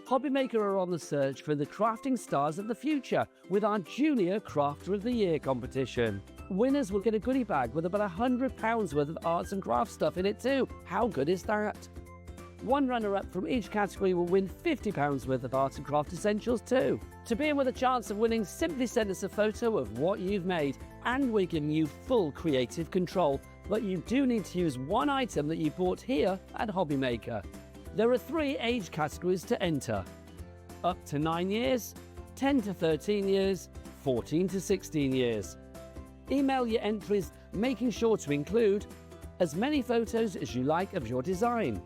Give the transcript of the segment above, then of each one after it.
HobbyMaker are on the search for the crafting stars of the future with our Junior Crafter of the Year competition. Winners will get a goodie bag with about £100 worth of arts and crafts stuff in it too. How good is that? One runner-up from each category will win £50 worth of arts and craft essentials too. To be in with a chance of winning, simply send us a photo of what you've made and we're giving you full creative control. But you do need to use one item that you bought here at HobbyMaker. There are 3 age categories to enter: up to 9 years, 10 to 13 years, 14 to 16 years. Email your entries, making sure to include as many photos as you like of your design,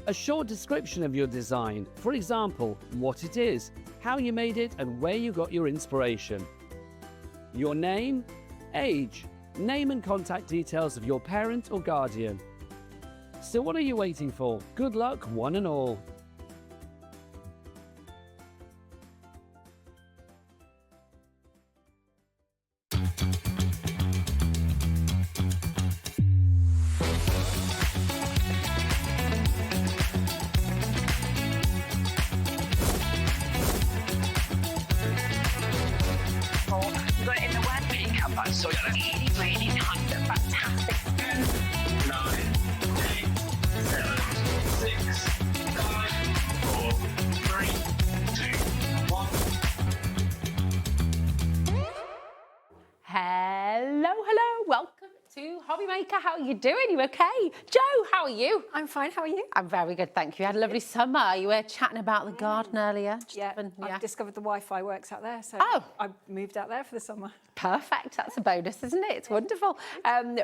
a short description of your design, for example, what it is, how you made it and where you got your inspiration, your name, age, name and contact details of your parent or guardian. So what are you waiting for? Good luck, one and all. You got it in the word pickup, but so really, really nice and fantastic. 9, 8, 7, 6, 5, 4, 3, 2, 1. Hello, welcome to HobbyMaker. How are you doing? You okay? Joe, how are you? I'm fine, how are you? I'm very good, thank you. You had a lovely summer. You were chatting about the garden earlier. I've discovered the Wi-Fi works out there, so I moved out there for the summer. Perfect, that's a bonus, isn't it? It's wonderful.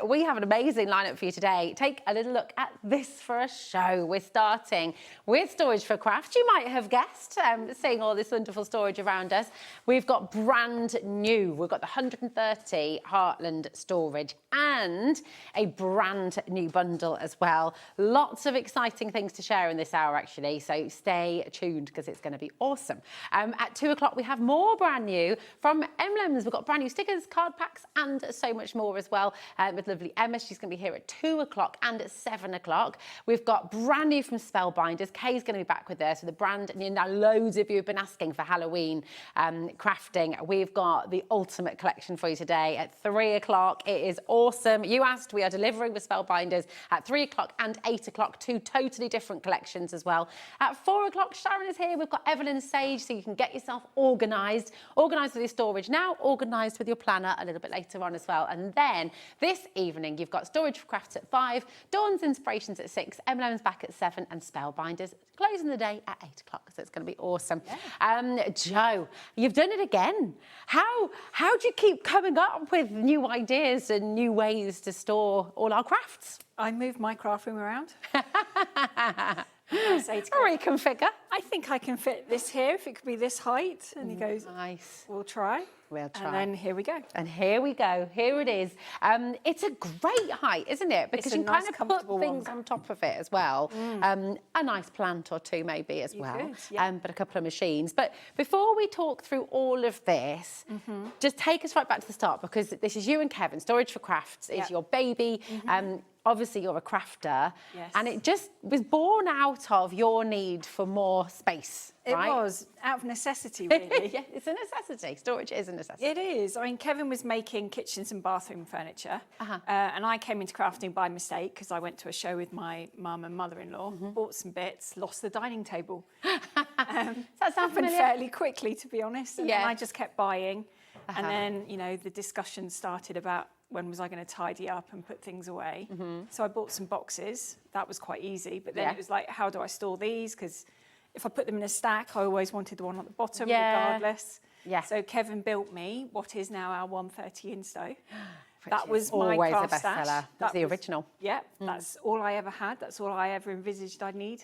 We have an amazing lineup for you today. Take a little look at this for a show. We're starting with Storage4Crafts. You might have guessed, seeing all this wonderful storage around us. We've got brand new. We've got the 130 Heartland storage and a brand new bundle as well. Lots of exciting things to share in this hour, actually, so stay tuned because it's going to be awesome. At 2 o'clock, we have more brand new from Emlems. We've got brand new stickers, card packs, and so much more as well with lovely Emma. She's going to be here at 2 o'clock and at 7 o'clock. We've got brand new from Spellbinders. Kay's going to be back with us with the brand new. Now, loads of you have been asking for Halloween crafting. We've got the ultimate collection for you today at 3 o'clock. It is awesome. You asked, we are delivering with Spellbinders at 3 o'clock and 8 o'clock, 2 totally different collections as well. At 4 o'clock, Sharon is here. We've got Eveline Sage, so you can get yourself organised with your storage now, organised with your planner a little bit later on as well. And then this evening, you've got Storage4Crafts at 5, Dawn's Inspirations at 6, Emlems back at 7, and Spellbinders closing the day at 8 o'clock. So it's going to be awesome. Yeah. Joe, you've done it again. How do you keep coming up with new ideas and new ways to store all our crafts? I moved my craft room around. Reconfigure. I think I can fit this here, if it could be this height. And he goes, nice. We'll try. We'll try. And then here we go. And here we go. Here it is. It's a great height, isn't it? Because you can kind of put things on top of it as well. A nice plant or two maybe as well. Could, yeah. But a couple of machines. But before we talk through all of this, just take us right back to the start, because this is you and Kevin. Storage4Crafts is your baby. Obviously, you're a crafter, and it just was born out of your need for more space, right? It was, out of necessity, really. Yeah, it's a necessity. Storage is a necessity. It is. I mean, Kevin was making kitchens and bathroom furniture, and I came into crafting by mistake because I went to a show with my mum and mother-in-law, bought some bits, lost the dining table. Does that sound happened familiar? fairly quickly, to be honest, and then I just kept buying. And then, you know, the discussion started about when was I going to tidy up and put things away. So I bought some boxes. That was quite easy. But then it was like, how do I store these? Because if I put them in a stack, I always wanted the one at the bottom, regardless. So Kevin built me what is now our 130 Insto. That was my always craft a stash. bestseller. That's the original. Yeah, that's all I ever had. That's all I ever envisaged I'd need.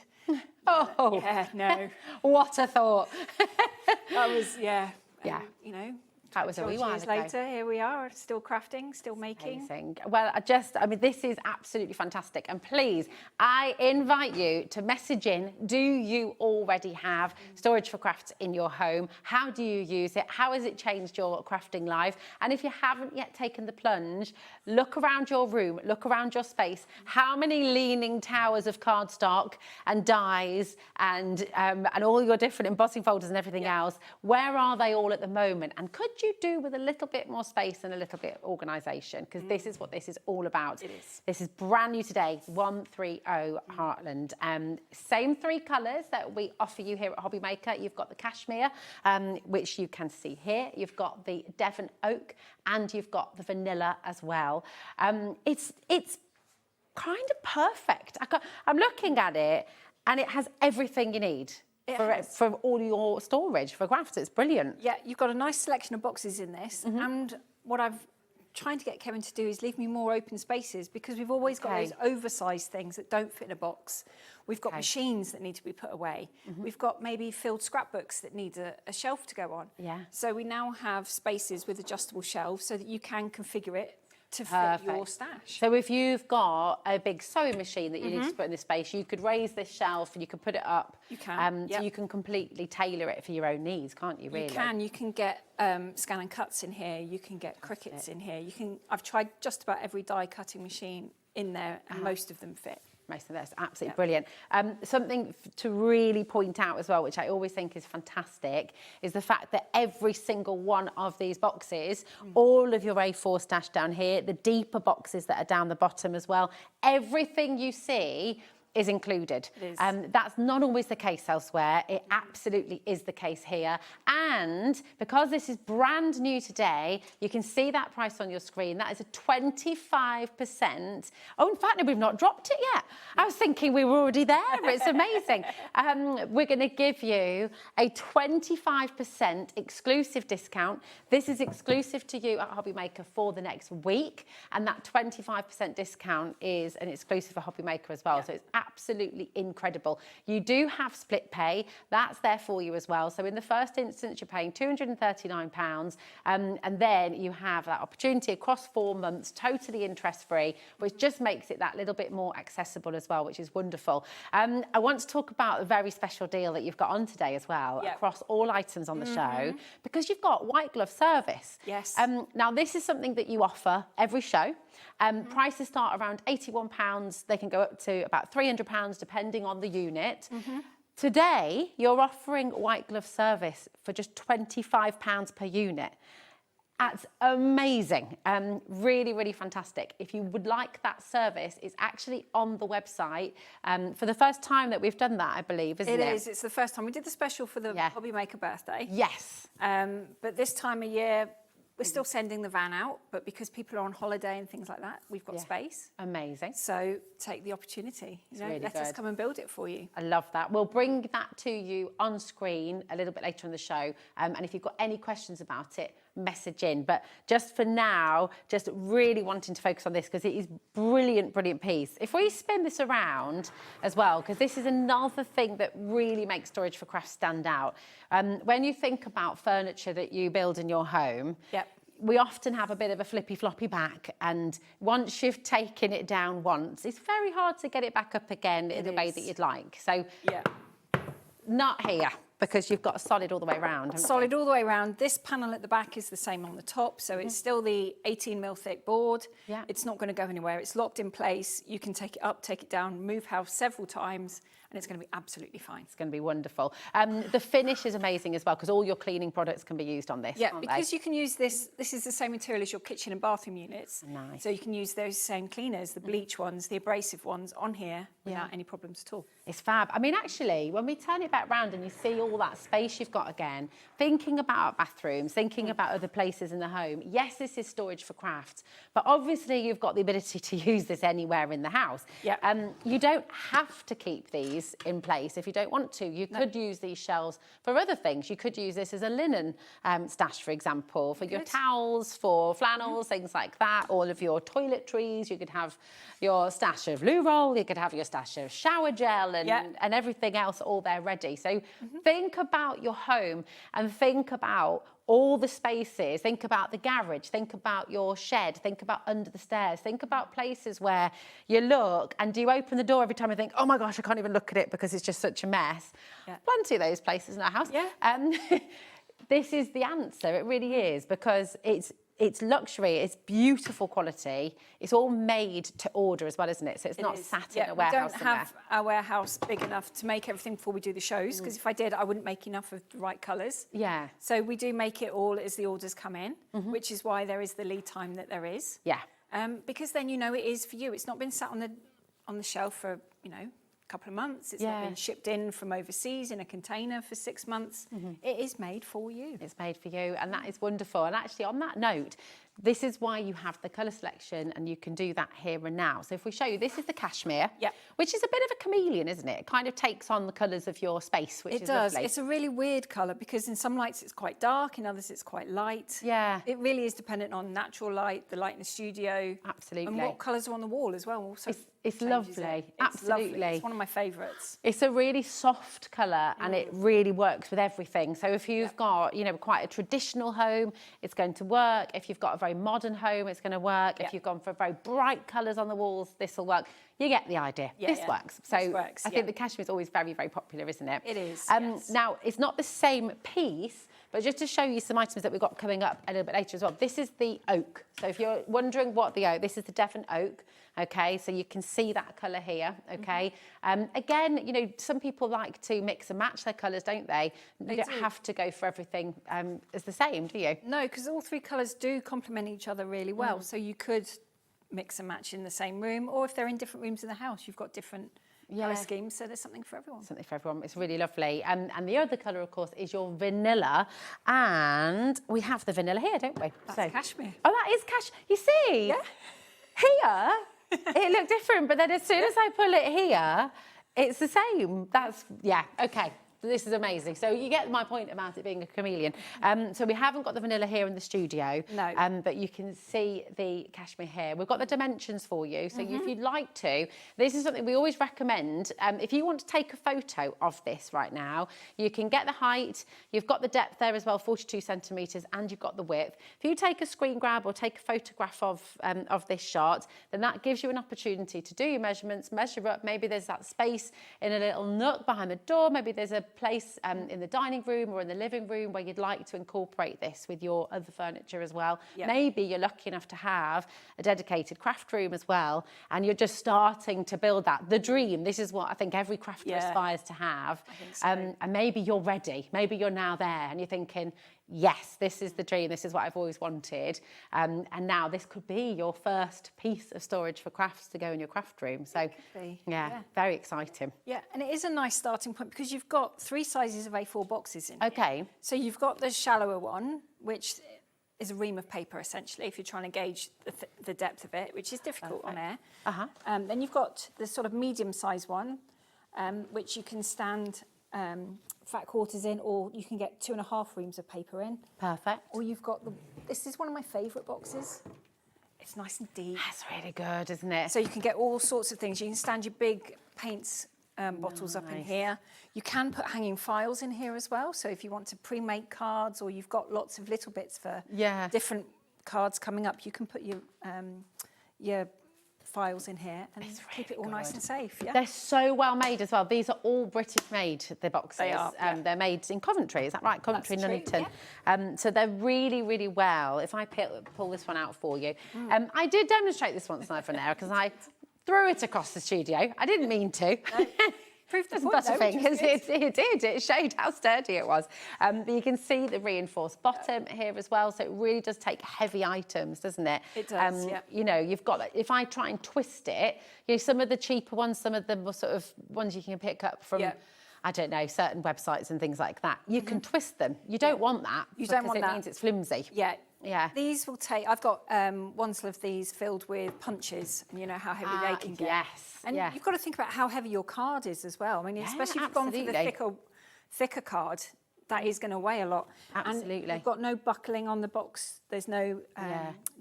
Oh, yeah, no. What a thought. That was, you know, That was a wee while years ago. later, here we are, still crafting, still making. Amazing. Well, I mean, this is absolutely fantastic. And please, I invite you to message in. Do you already have Storage4Crafts in your home? How do you use it? How has it changed your crafting life? And if you haven't yet taken the plunge, look around your room, look around your space. How many leaning towers of cardstock and dies and all your different embossing folders and everything else, where are they all at the moment? And could you do with a little bit more space and a little bit of organisation? Because this is what this is all about. It is. This is brand new today, 130 Heartland. Same 3 colours that we offer you here at HobbyMaker. You've got the cashmere, which you can see here. You've got the Devon oak, and you've got the vanilla as well. It's kind of perfect. I'm looking at it, and it has everything you need. For all your storage for crafts. It's brilliant. Yeah, you've got a nice selection of boxes in this. And what I've trying to get Kevin to do is leave me more open spaces, because we've always got those oversized things that don't fit in a box. We've got machines that need to be put away. We've got maybe filled scrapbooks that need a shelf to go on. Yeah. So we now have spaces with adjustable shelves so that you can configure it to fit your stash. So if you've got a big sewing machine that you need to put in this space, you could raise this shelf and you can put it up. You can. So you can completely tailor it for your own needs, can't you, really? You can. You can get scan and cuts in here. You can get crickets in here. I've tried just about every die cutting machine in there, and most of them fit. Most of that's absolutely brilliant. Something to really point out as well, which I always think is fantastic, is the fact that every single one of these boxes, all of your A4 stash down here, the deeper boxes that are down the bottom as well, everything you see is included. It is. That's not always the case elsewhere. It absolutely is the case here. And because this is brand new today, you can see that price on your screen. That is a 25%. Oh, in fact, no, we've not dropped it yet. I was thinking we were already there. It's amazing. We're going to give you a 25% exclusive discount. This is exclusive to you at HobbyMaker for the next week. And that 25% discount is an exclusive for HobbyMaker as well. So it's absolutely incredible. You do have split pay. That's there for you as well. So in the first instance, you're paying £239, and then you have that opportunity across 4 months, totally interest-free, which just makes it that little bit more accessible as well, which is wonderful. I want to talk about a very special deal that you've got on today as well, across all items on the show, because you've got white glove service. Yes. Now, this is something that you offer every show. Prices start around £81. They can go up to about £300 depending on the unit. Today, you're offering white glove service for just £25 per unit. That's amazing. Really, really fantastic. If you would like that service, it's actually on the website. For the first time that we've done that, I believe, isn't it? It is. It's the first time. We did the special for the HobbyMaker birthday. Yes. But this time of year, we're still sending the van out, but because people are on holiday and things like that, we've got space. Amazing. So take the opportunity. Let us come and build it for you. I love that. We'll bring that to you on screen a little bit later in the show. And if you've got any questions about it, message in. But just for now, just really wanting to focus on this because it is brilliant, brilliant piece. If we spin this around as well, because this is another thing that really makes Storage4Crafts stand out. When you think about furniture that you build in your home, we often have a bit of a flippy floppy back, and once you've taken it down once, it's very hard to get it back up again in the way that you'd like. So not here, because you've got a solid all the way around. Solid all the way around. This panel at the back is the same on the top, so it's still the 18mm thick board. It's not going to go anywhere. It's locked in place. You can take it up, take it down, move house several times, and it's going to be absolutely fine. It's going to be wonderful. The finish is amazing as well, because all your cleaning products can be used on this. Yeah, because you can use this. This is the same material as your kitchen and bathroom units. Nice. So you can use those same cleaners, the bleach ones, the abrasive ones on here without any problems at all. It's fab. I mean, actually, when we turn it back round and you see all that space you've got again, thinking about bathrooms, thinking about other places in the home, yes, this is Storage4Crafts, but obviously you've got the ability to use this anywhere in the house. You don't have to keep these in place if you don't want to. You could use these shelves for other things. You could use this as a linen stash, for example, for your towels, for flannels, things like that, all of your toiletries. You could have your stash of loo roll, you could have your stash of shower gel and everything else all there ready. So think about your home and think about all the spaces. Think about the garage, think about your shed, think about under the stairs, think about places where you look and you open the door every time and think, oh my gosh, I can't even look at it because it's just such a mess. Yeah. Plenty of those places in our house. Yeah. This is the answer, it really is, because it's luxury, it's beautiful quality, it's all made to order as well, isn't it? So it's not sat in a warehouse We don't somewhere. have our warehouse big enough to make everything before we do the shows, because if I did, I wouldn't make enough of the right colours. Yeah. So we do make it all as the orders come in, which is why there is the lead time that there is. Yeah. Because then you know it is for you. It's not been sat on the shelf for, you know, a couple of months. It's not been shipped in from overseas in a container for 6 months. It is made for you. It's made for you, and that is wonderful. And actually, on that note, this is why you have the colour selection, and you can do that here and now. So if we show you, this is the cashmere, which is a bit of a chameleon, isn't it? It kind of takes on the colours of your space, which is lovely. It does. It's a really weird colour because in some lights it's quite dark, in others it's quite light. Yeah. It really is dependent on natural light, the light in the studio. Absolutely. And what colours are on the wall as well. Also it's lovely. Absolutely. Lovely. It's one of my favourites. It's a really soft colour and it really works with everything. So if you've got, you know, quite a traditional home, it's going to work. If you've got a very modern home, it's going to work. If you've gone for very bright colours on the walls, this will work. You get the idea. This works. So this works, I think the cashmere is always very, very popular, isn't it? It is, Now, it's not the same piece, but just to show you some items that we've got coming up a little bit later as well. This is the oak. So if you're wondering what the oak, this is the Devon oak. Okay, so you can see that colour here, okay? Again, you know, some people like to mix and match their colours, don't they? You don't have to go for everything as the same, do you? No, because all three colours do complement each other really well. So you could mix and match in the same room, or if they're in different rooms in the house, you've got different colour schemes, so there's something for everyone. Something for everyone. It's really lovely. And the other colour, of course, is your vanilla. And we have the vanilla here, don't we? That's cashmere. Oh, that is cashmere. You see? Yeah. Here, it looked different, but then as soon as I pull it here, it's the same. Okay. This is amazing. So you get my point about it being a chameleon. So we haven't got the vanilla here in the studio. No. But you can see the cashmere here. We've got the dimensions for you. So if you'd like to, this is something we always recommend. If you want to take a photo of this right now, you can get the height. You've got the depth there as well, 42 centimetres, and you've got the width. If you take a screen grab or take a photograph of this shot, then that gives you an opportunity to do your measurements, measure up. Maybe there's that space in a little nook behind the door. Maybe there's a place in the dining room or in the living room where you'd like to incorporate this with your other furniture as well. Maybe you're lucky enough to have a dedicated craft room as well, and you're just starting to build that. The dream, this is what I think every crafter aspires to have. I think so. And maybe you're ready, maybe you're now there and you're thinking, yes, this is the dream, this is what I've always wanted. And now this could be your first piece of storage for crafts to go in your craft room. So, yeah, very exciting. Yeah, and it is a nice starting point because you've got 3 sizes of A4 boxes in Okay. here. So you've got the shallower one, which is a ream of paper, essentially, if you're trying to gauge the depth of it, which is difficult on air. Then you've got the sort of medium-sized one, which you can stand fat quarters in, or you can get 2.5 reams of paper in. Perfect. Or you've got this is one of my favourite boxes. It's nice and deep. That's really good, isn't it? So you can get all sorts of things. You can stand your big paints bottles up in here. You can put hanging files in here as well. So if you want to pre-make cards, or you've got lots of little bits for different cards coming up, you can put your files in here and keep it all nice and safe. Yeah, they're so well made as well. These are all British made, the boxes. They are. They're made in Coventry, is that right? Coventry, That's true, Nuneaton. So they're really, really well. If I pull this one out for you, I did demonstrate this once live on air because I threw it across the studio. I didn't mean to. No. Proved the point, though, thing, it did. It showed how sturdy it was. But you can see the reinforced bottom here as well. So it really does take heavy items, doesn't it? It does, You know, you've got, if I try and twist it, you know, some of the cheaper ones, some of the more sort of ones you can pick up from, I don't know, certain websites and things like that. You can twist them. You don't want that. You don't want because that. it means it's flimsy. Yeah. These will take, I've got ones of these filled with punches, and you know how heavy they can get. Yes. And you've got to think about how heavy your card is as well. I mean, especially if you've gone for the thicker card, that is going to weigh a lot. Absolutely. And you've got no buckling on the box. There's no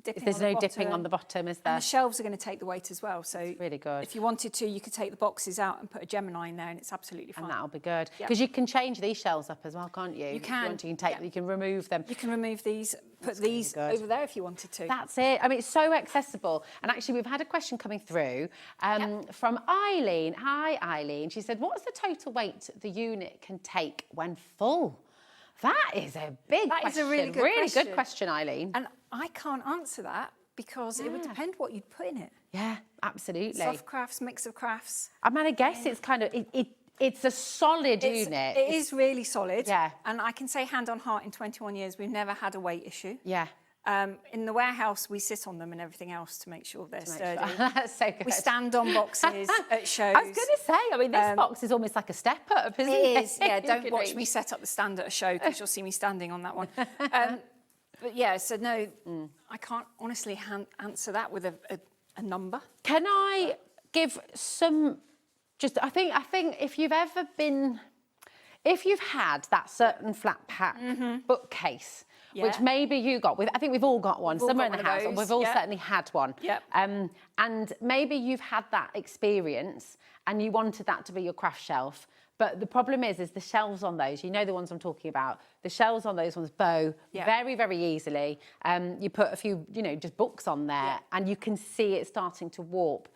dipping. There's on the no bottom. dipping on the bottom, is there? And the shelves are going to take the weight as well. So it's really good. If you wanted to, you could take the boxes out and put a Gemini in there, and it's absolutely fine. And that'll be good. Yeah. Because you can change these shelves up as well, can't you? You can. You can you can remove them. You can remove these, put these really good. over there if you wanted to. That's it. I mean, it's so accessible. And actually, we've had a question coming through from Eileen. Hi, Eileen. She said, what's the total weight the unit can take when full? That is a big question. That is a really good question, Eileen. And I can't answer that because it would depend what you'd put in it. Yeah, absolutely. Soft crafts, mix of crafts. I mean, I guess it's kind of, it's a solid unit. It is really solid. Yeah. And I can say hand on heart, in 21 years, we've never had a weight issue. Yeah. In the warehouse, we sit on them and everything else to make sure they're sturdy. That's so good. We stand on boxes at shows. I was going to say, I mean, this box is almost like a step up, isn't it? It is, yeah. Don't watch me set up the stand at a show because you'll see me standing on that one. But yeah, so no, I can't honestly answer that with a number. Can I give some, I think if you've ever been, if you've had that certain flat pack bookcase, which maybe you got with, I think we've all got one somewhere in the house, and we've all certainly had one. Yep. And maybe you've had that experience and you wanted that to be your craft shelf. But the problem is the shelves on those, you know the ones I'm talking about, the shelves on those ones bow very, very easily. You put a few, just books on there and you can see it starting to warp.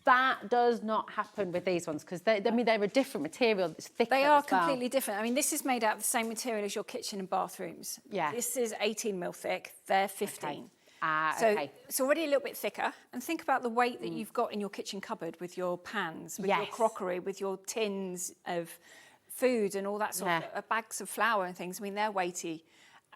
That does not happen with these ones because they're a different material. It's thicker. They are as well. completely different. I mean, this is made out of the same material as your kitchen and bathrooms. Yeah. This is 18 mil thick. They're 15. Okay. So okay. it's already a little bit thicker. And think about the weight that you've got in your kitchen cupboard with your pans, with your crockery, with your tins of food and all that sort of bags of flour and things. I mean, they're weighty.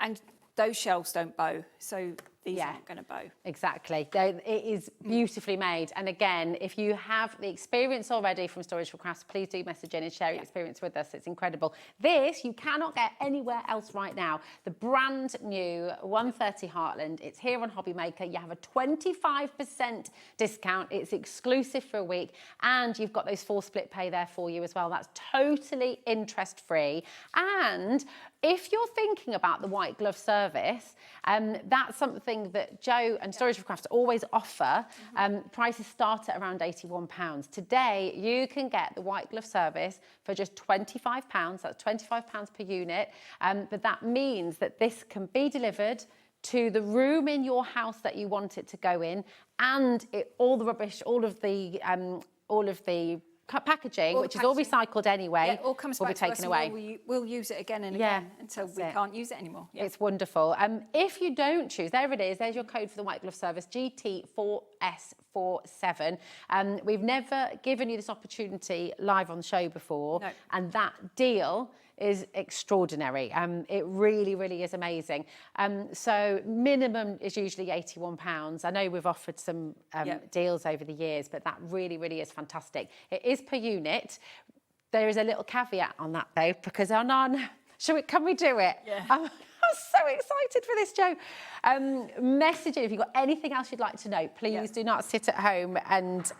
And those shelves don't bow. So these aren't going to bow. Exactly. It is beautifully made. And again, if you have the experience already from Storage4Crafts, please do message in and share your experience with us. It's incredible. This you cannot get anywhere else right now. The brand new 130 Heartland. It's here on HobbyMaker. You have a 25% discount. It's exclusive for a week. And you've got those 4 split pay there for you as well. That's totally interest free. And if you're thinking about the white glove service, that's something that Joe and Storage4Crafts always offer. Prices start at around £81. Today, you can get the white glove service for just £25. That's £25 per unit. But that means that this can be delivered to the room in your house that you want it to go in, and all the rubbish, all of the packaging, which is all recycled anyway, it all comes will back be taken to us away. And we'll use it again and again until we can't use it anymore. Yeah. It's wonderful. If you don't choose, there it is. There's your code for the white glove service, GT4S47. We've never given you this opportunity live on the show before, and that deal is extraordinary. It really, really is amazing. So minimum is usually £81. I know we've offered some deals over the years, but that really, really is fantastic. It is per unit. There is a little caveat on that though, because can we do it? Yeah. I'm so excited for this, Joe. Message in if you've got anything else you'd like to know. Please do not sit at home and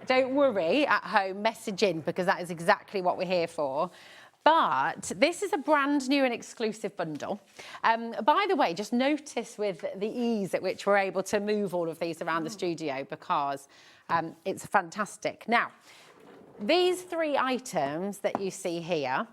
don't worry at home, message in, because that is exactly what we're here for. But this is a brand new and exclusive bundle. By the way, just notice with the ease at which we're able to move all of these around the studio, because it's fantastic. Now, these 3 items that you see here,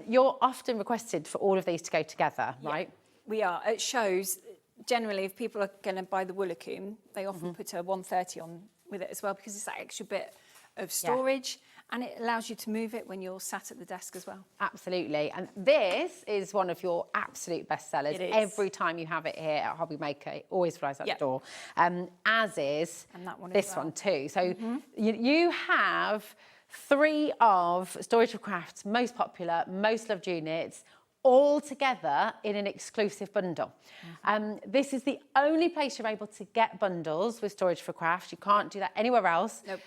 you're often requested for all of these to go together, right? We are. It shows, generally, if people are going to buy the Woolacombe, they often put a 130 on with it as well, because it's that extra bit of storage. And it allows you to move it when you're sat at the desk as well. Absolutely. And this is one of your absolute best sellers. It is. Every time you have it here at HobbyMaker, it always flies out the door. As is this one too. So you have 3 of Storage4Crafts' most popular, most loved units, all together in an exclusive bundle. This is the only place you're able to get bundles with Storage4Crafts. You can't do that anywhere else. Nope.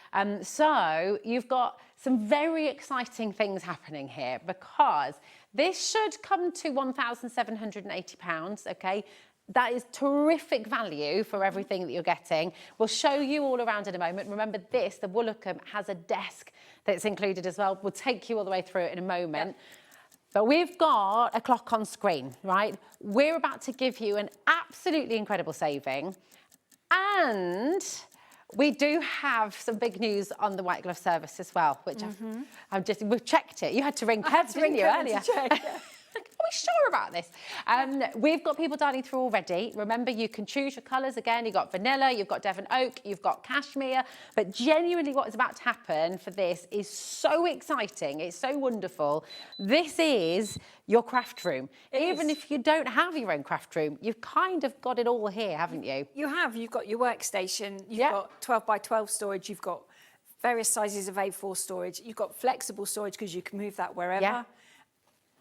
So you've got some very exciting things happening here, because this should come to £1,780, okay? That is terrific value for everything that you're getting. We'll show you all around in a moment. Remember this, the Woolacombe has a desk that's included as well. We'll take you all the way through it in a moment. But we've got a clock on screen, right? We're about to give you an absolutely incredible saving. And we do have some big news on the white glove service as well, which we've checked it. You had to ring Kev, didn't you, earlier? To check, yeah. Are we sure about this? We've got people dialing through already. Remember, you can choose your colours again. You've got vanilla, you've got Devon oak, you've got cashmere. But genuinely what is about to happen for this is so exciting. It's so wonderful. This is your craft room. Even if you don't have your own craft room, you've kind of got it all here, haven't you? You have. You've got your workstation. You've got 12 by 12 storage. You've got various sizes of A4 storage. You've got flexible storage because you can move that wherever. Yeah.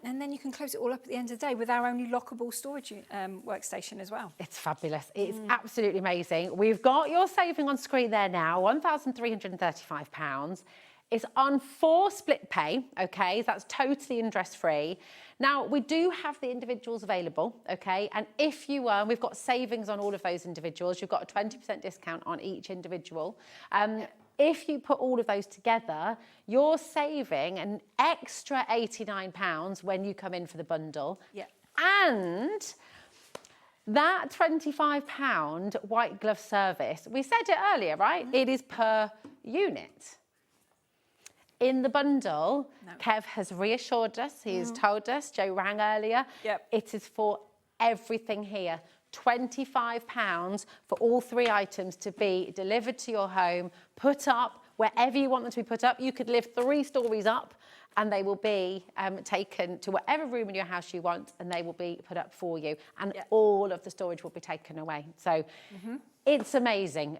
And then you can close it all up at the end of the day with our only lockable storage workstation as well. It's fabulous. It's absolutely amazing. We've got your saving on screen there now, £1,335. It's on 4 split pay, okay? That's totally interest-free. Now, we do have the individuals available, okay? And if you we've got savings on all of those individuals. You've got a 20% discount on each individual. If you put all of those together, you're saving an extra £89 when you come in for the bundle. Yeah. And that £25 white glove service, we said it earlier, right? It is per unit. In the bundle, Kev has reassured us, he's told us, Joe rang earlier, it is for everything here. £25 for all 3 items to be delivered to your home, put up wherever you want them to be put up. You could live 3 stories up and they will be taken to whatever room in your house you want and they will be put up for you. And all of the storage will be taken away. So it's amazing.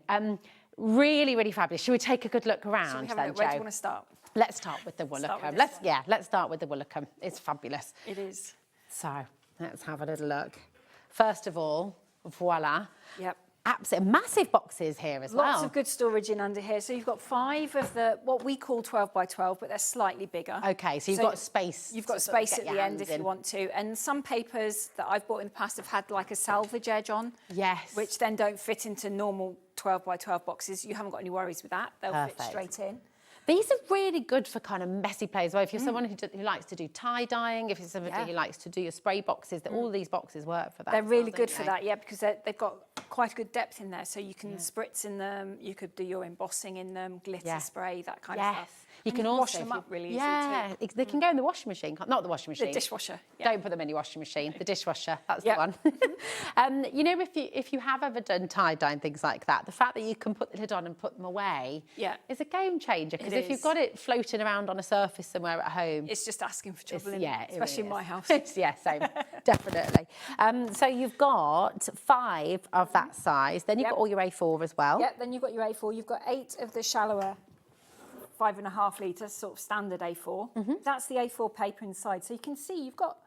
Really, really fabulous. Should we take a good look around then, Where Joe? do you want to start? Let's start with the Woolacombe. Let's start with the Woolacombe. It's fabulous. It is. So let's have a little look. First of all, voila. Yep. Absolutely massive boxes here as well. Lots of good storage in under here. So you've got 5 of the, what we call 12 by 12, but they're slightly bigger. Okay, so you've got space. You've got to sort of space get at your the end hands if in. you want to. And some papers that I've bought in the past have had like a salvage edge on. Yes. Which then don't fit into normal 12 by 12 boxes. You haven't got any worries with that. They'll fit straight in. These are really good for kind of messy play as well. If you're someone who likes to do tie-dyeing, if you're somebody who likes to do your spray boxes, all these boxes work for that. They're really good for that, because they've got quite a good depth in there. So you can spritz in them, you could do your embossing in them, glitter spray, that kind of stuff. You can and also wash them up really easily too. They can go in the washing machine. Not the washing machine. The dishwasher. Don't put them in your washing machine. The dishwasher, that's the one. You know, if you have ever done tie-dye and things like that, the fact that you can put the lid on and put them away is a game changer. Because if you've got it floating around on a surface somewhere at home, it's just asking for trouble, especially in my house. Same, definitely. So you've got 5 of that size. Then you've got all your A4 as well. Yep. Then you've got your A4. You've got 8 of the shallower 5.5 litre sort of standard A4. That's the A4 paper inside. So you can see you've got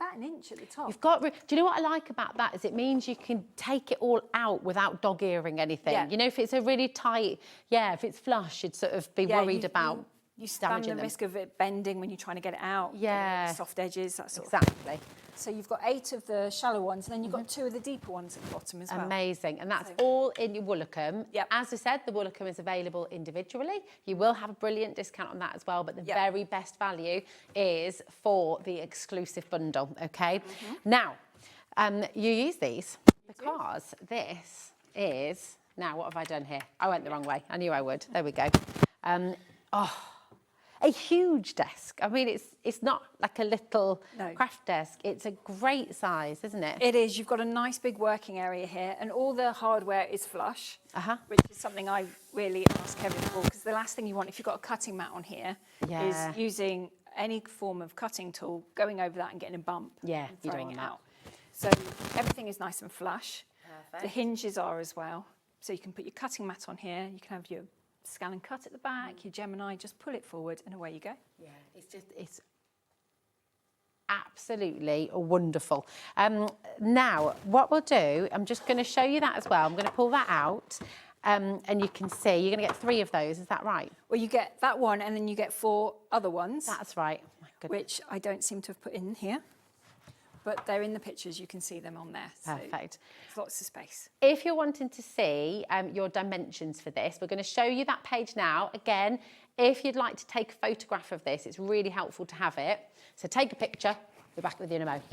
about an inch at the top. Do you know what I like about that is it means you can take it all out without dog-earing anything. Yeah. You know, if it's a really tight, if it's flush, you'd sort of be worried about you stand damaging the risk of it bending when you're trying to get it out. Yeah. Soft edges, that sort of thing. So you've got 8 of the shallow ones, and then you've got 2 of the deeper ones at the bottom as well. Amazing. And that's all in your Woolacombe. Yep. As I said, the Woolacombe is available individually. You will have a brilliant discount on that as well, but the very best value is for the exclusive bundle, okay? Now, you use these because this is... Now, what have I done here? I went the wrong way. I knew I would. There we go. A huge desk. I mean, it's not like a little craft desk. It's a great size, isn't it? It is. You've got a nice big working area here, and all the hardware is flush, which is something I really ask Kevin for, because the last thing you want, if you've got a cutting mat on here, is using any form of cutting tool, going over that and getting a bump and throwing it out. So everything is nice and flush. Perfect. The hinges are as well. So you can put your cutting mat on here, you can have your scan and cut at the back, your Gemini, just pull it forward and away you go. Yeah, it's absolutely wonderful. Now, what we'll do, I'm just going to show you that as well. I'm going to pull that out and you can see, you're going to get 3 of those, is that right? Well, you get that one and then you get 4 other ones. That's right. Oh, my goodness. Which I don't seem to have put in here. But they're in the pictures, you can see them on there. Perfect. So lots of space. If you're wanting to see your dimensions for this, we're going to show you that page now. Again, if you'd like to take a photograph of this, it's really helpful to have it. So take a picture. Be back with you in a moment.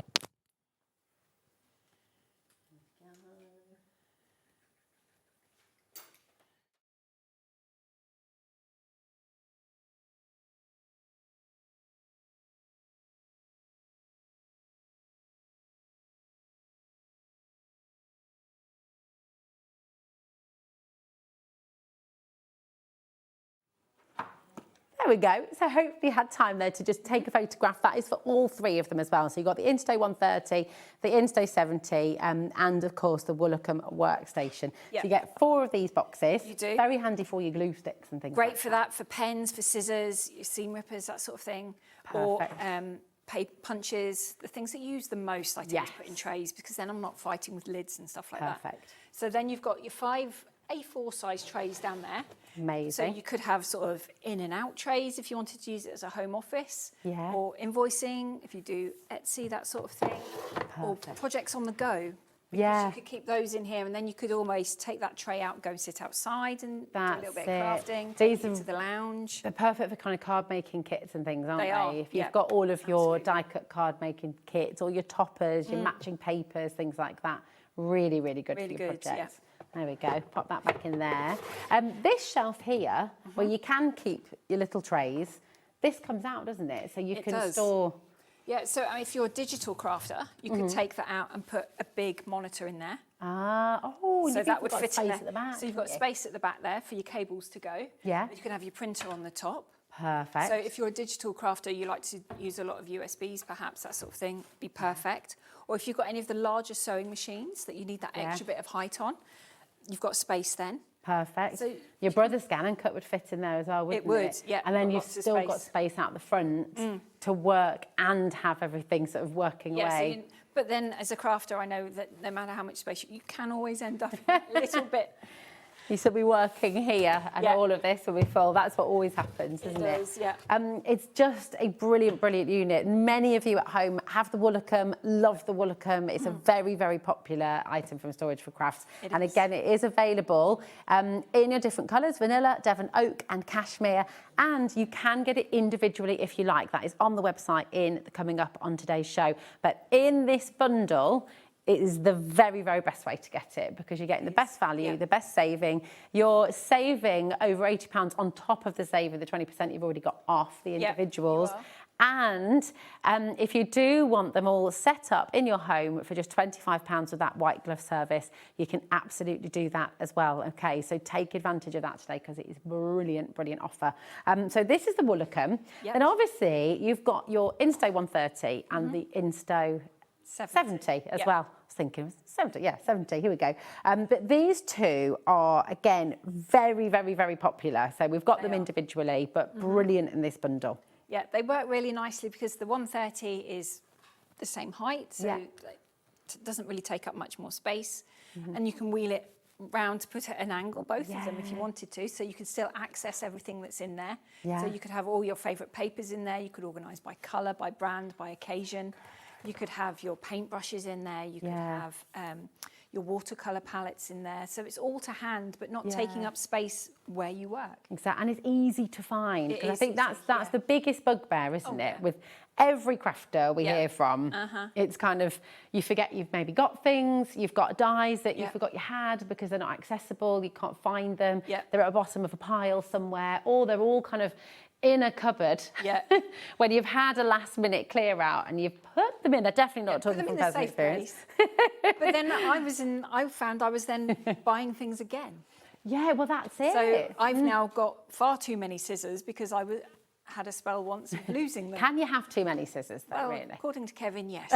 There we go. So hopefully you had time there to just take a photograph. That is for all 3 of them as well. So you've got the Insto 130, the Insto 70, and of course the Woolacombe workstation. Yep. So you get 4 of these boxes. You do. Very handy for your glue sticks and things Great like for that, for pens, for scissors, your seam rippers, that sort of thing. Perfect. Or paper punches, the things that you use the most, I tend to put in trays, because then I'm not fighting with lids and stuff like that. Perfect. So then you've got your 5 A4 size trays down there. Amazing. So you could have sort of in and out trays if you wanted to use it as a home office. Yeah. Or invoicing, if you do Etsy, that sort of thing. Or projects on the go. Yeah. You could keep those in here, and then you could almost take that tray out and go and sit outside and do a little bit of crafting, take it to the lounge. They're perfect for kind of card making kits and things, aren't they? They are, If you've yeah. got all of your Absolutely. die cut card making kits, all your toppers, your matching papers, things like that. Really, really good Really for your good, projects. yeah. There we go. Pop that back in there. This shelf here, where you can keep your little trays, this comes out, doesn't it? So you It can does. store. Yeah, so I mean, if you're a digital crafter, you could take that out and put a big monitor in there. So that would fit in space there. at the back. So you've got haven't you? space at the back there for your cables to go. Yeah. You can have your printer on the top. Perfect. So if you're a digital crafter, you like to use a lot of USBs, perhaps, that sort of thing, be perfect. Or if you've got any of the larger sewing machines that you need that extra bit of height on, you've got space then. Perfect. So your brother's scan and cut would fit in there as well, wouldn't it? It would, yeah. And then Got you've lots of still got space. space out the front to work and have everything sort of working Yeah, away. but then as a crafter, I know that no matter how much space, you can always end up a little bit. You should be working here and Yeah. all of this will be full. That's what always happens, isn't it? does, yeah. It's just a brilliant, brilliant unit. Many of you at home have the Woolacombe, love the Woolacombe. It's a very, very popular item from Storage4Crafts. And is. again, it is available in your different colours, vanilla, Devon oak and cashmere. And you can get it individually if you like. That is on the website coming up on today's show. But in this bundle, it is the very, very best way to get it because you're getting the best value, the best saving. You're saving over £80 on top of the saving, the 20% you've already got off the individuals. And if you do want them all set up in your home for just £25 with that white glove service, you can absolutely do that as well. Okay, so take advantage of that today because it is a brilliant, brilliant offer. So this is the Woolacombe. And obviously you've got your Insto 130 and the Insto 70 as well. I was thinking 70, 70, here we go. But these two are, again, very, very, very popular. So we've got them individually, but brilliant in this bundle. Yeah, they work really nicely because the 130 is the same height, so it doesn't really take up much more space. And you can wheel it round to put it at an angle, both of them, if you wanted to, so you can still access everything that's in there. So you could have all your favourite papers in there. You could organise by colour, by brand, by occasion. You could have your paintbrushes in there. You could have your watercolour palettes in there. So it's all to hand, but not taking up space where you work. Exactly, and it's easy to find. Because I think easy, that's the biggest bugbear, isn't it? With every crafter we hear from, it's kind of, you forget you've maybe got things, you've got dyes that you forgot you had because they're not accessible, you can't find them, they're at the bottom of a pile somewhere, or they're all kind of in a cupboard when you've had a last minute clear out and you've put them in. They're definitely not talking from personal experience. But then I found I was then buying things again. Yeah, well, that's it. So I've now got far too many scissors because I had a spell once of losing them. Can you have too many scissors though, Well, really? according to Kevin, yes.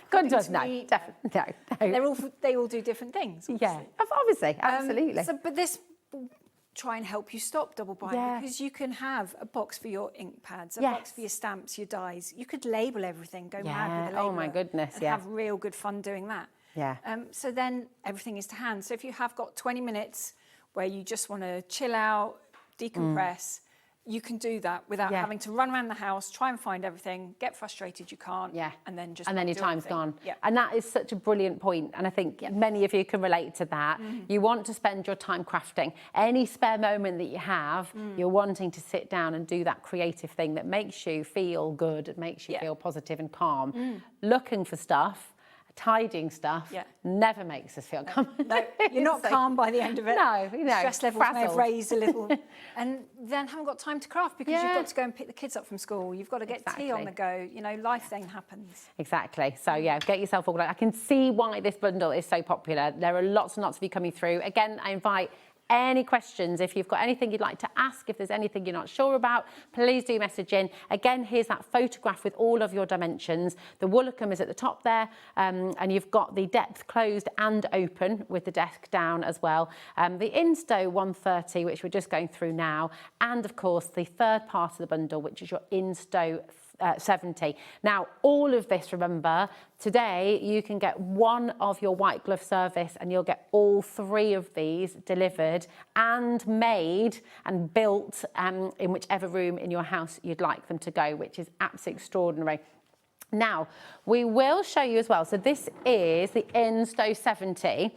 God does to no, me, definitely no. They all do different things. Yeah, obviously, absolutely. But this will try and help you stop double buying because you can have a box for your ink pads, a box for your stamps, your dies. You could label everything, go mad with a labeler. Oh my goodness, and have real good fun doing that. Yeah. So then everything is to hand. So if you have got 20 minutes where you just want to chill out, decompress, you can do that without having to run around the house, try and find everything, get frustrated you can't, and then just and then not your do time's everything. gone. Yeah. And that is such a brilliant point, and I think many of you can relate to that. You want to spend your time crafting. Any spare moment that you have, you're wanting to sit down and do that creative thing that makes you feel good, it makes you feel positive and calm. Looking for stuff, tidying stuff, never makes us feel calm. No, you're not calm by the end of it. No, you know, stress levels may have frazzled. raised a little, and then haven't got time to craft because you've got to go and pick the kids up from school. You've got to get tea on the go. You know, life then happens. Exactly. So yeah, get yourself organised. I can see why this bundle is so popular. There are lots and lots of you coming through. Again, I invite any questions. If you've got anything you'd like to ask, if there's anything you're not sure about, please do message in. Again, here's that photograph with all of your dimensions. The Woolacombe is at the top there, and you've got the depth closed and open with the desk down as well. The Insto 130, which we're just going through now, and of course the third part of the bundle, which is your Insto 70. Now, all of this, remember, today you can get one of your white glove service and you'll get all 3 of these delivered and made and built in whichever room in your house you'd like them to go, which is absolutely extraordinary. Now, we will show you as well. So this is the Insto 70.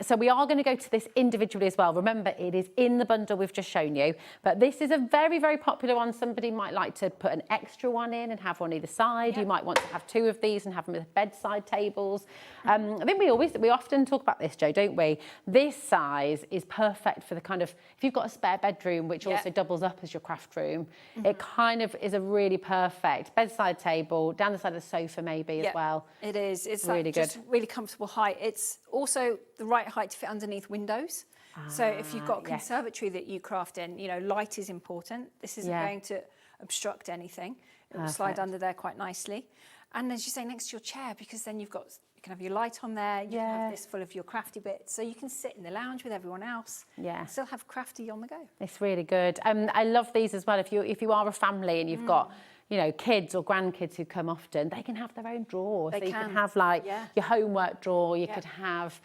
So we are going to go to this individually as well. Remember, it is in the bundle we've just shown you. But this is a very, very popular one. Somebody might like to put an extra one in and have one either side. Yep. You might want to have 2 of these and have them with bedside tables. I think we often talk about this, Jo, don't we? This size is perfect for the kind of, if you've got a spare bedroom, which also doubles up as your craft room, it kind of is a really perfect bedside table, down the side of the sofa maybe as well. It is. It's really like good. just really comfortable height. It's also the right height to fit underneath windows. So if you've got a conservatory that you craft in, you know, light is important. This isn't going to obstruct anything. It will slide under there quite nicely. And as you say, next to your chair, because then you can have your light on there, you can have this full of your crafty bits, so you can sit in the lounge with everyone else, still have crafty on the go. It's really good. I love these as well. If you are a family and you've got, you know, kids or grandkids who come often, they can have their own drawer. So you can have like your homework drawer, you could have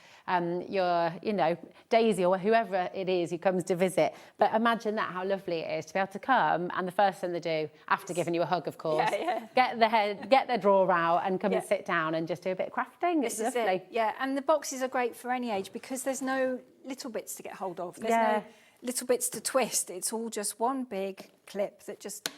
your, you know, Daisy or whoever it is who comes to visit. But imagine that, how lovely it is to be able to come and the first thing they do, after giving you a hug, of course, get their drawer out and come and sit down and just do a bit of crafting. It's lovely. It. Yeah, and the boxes are great for any age because there's no little bits to get hold of. There's no little bits to twist. It's all just one big clip that just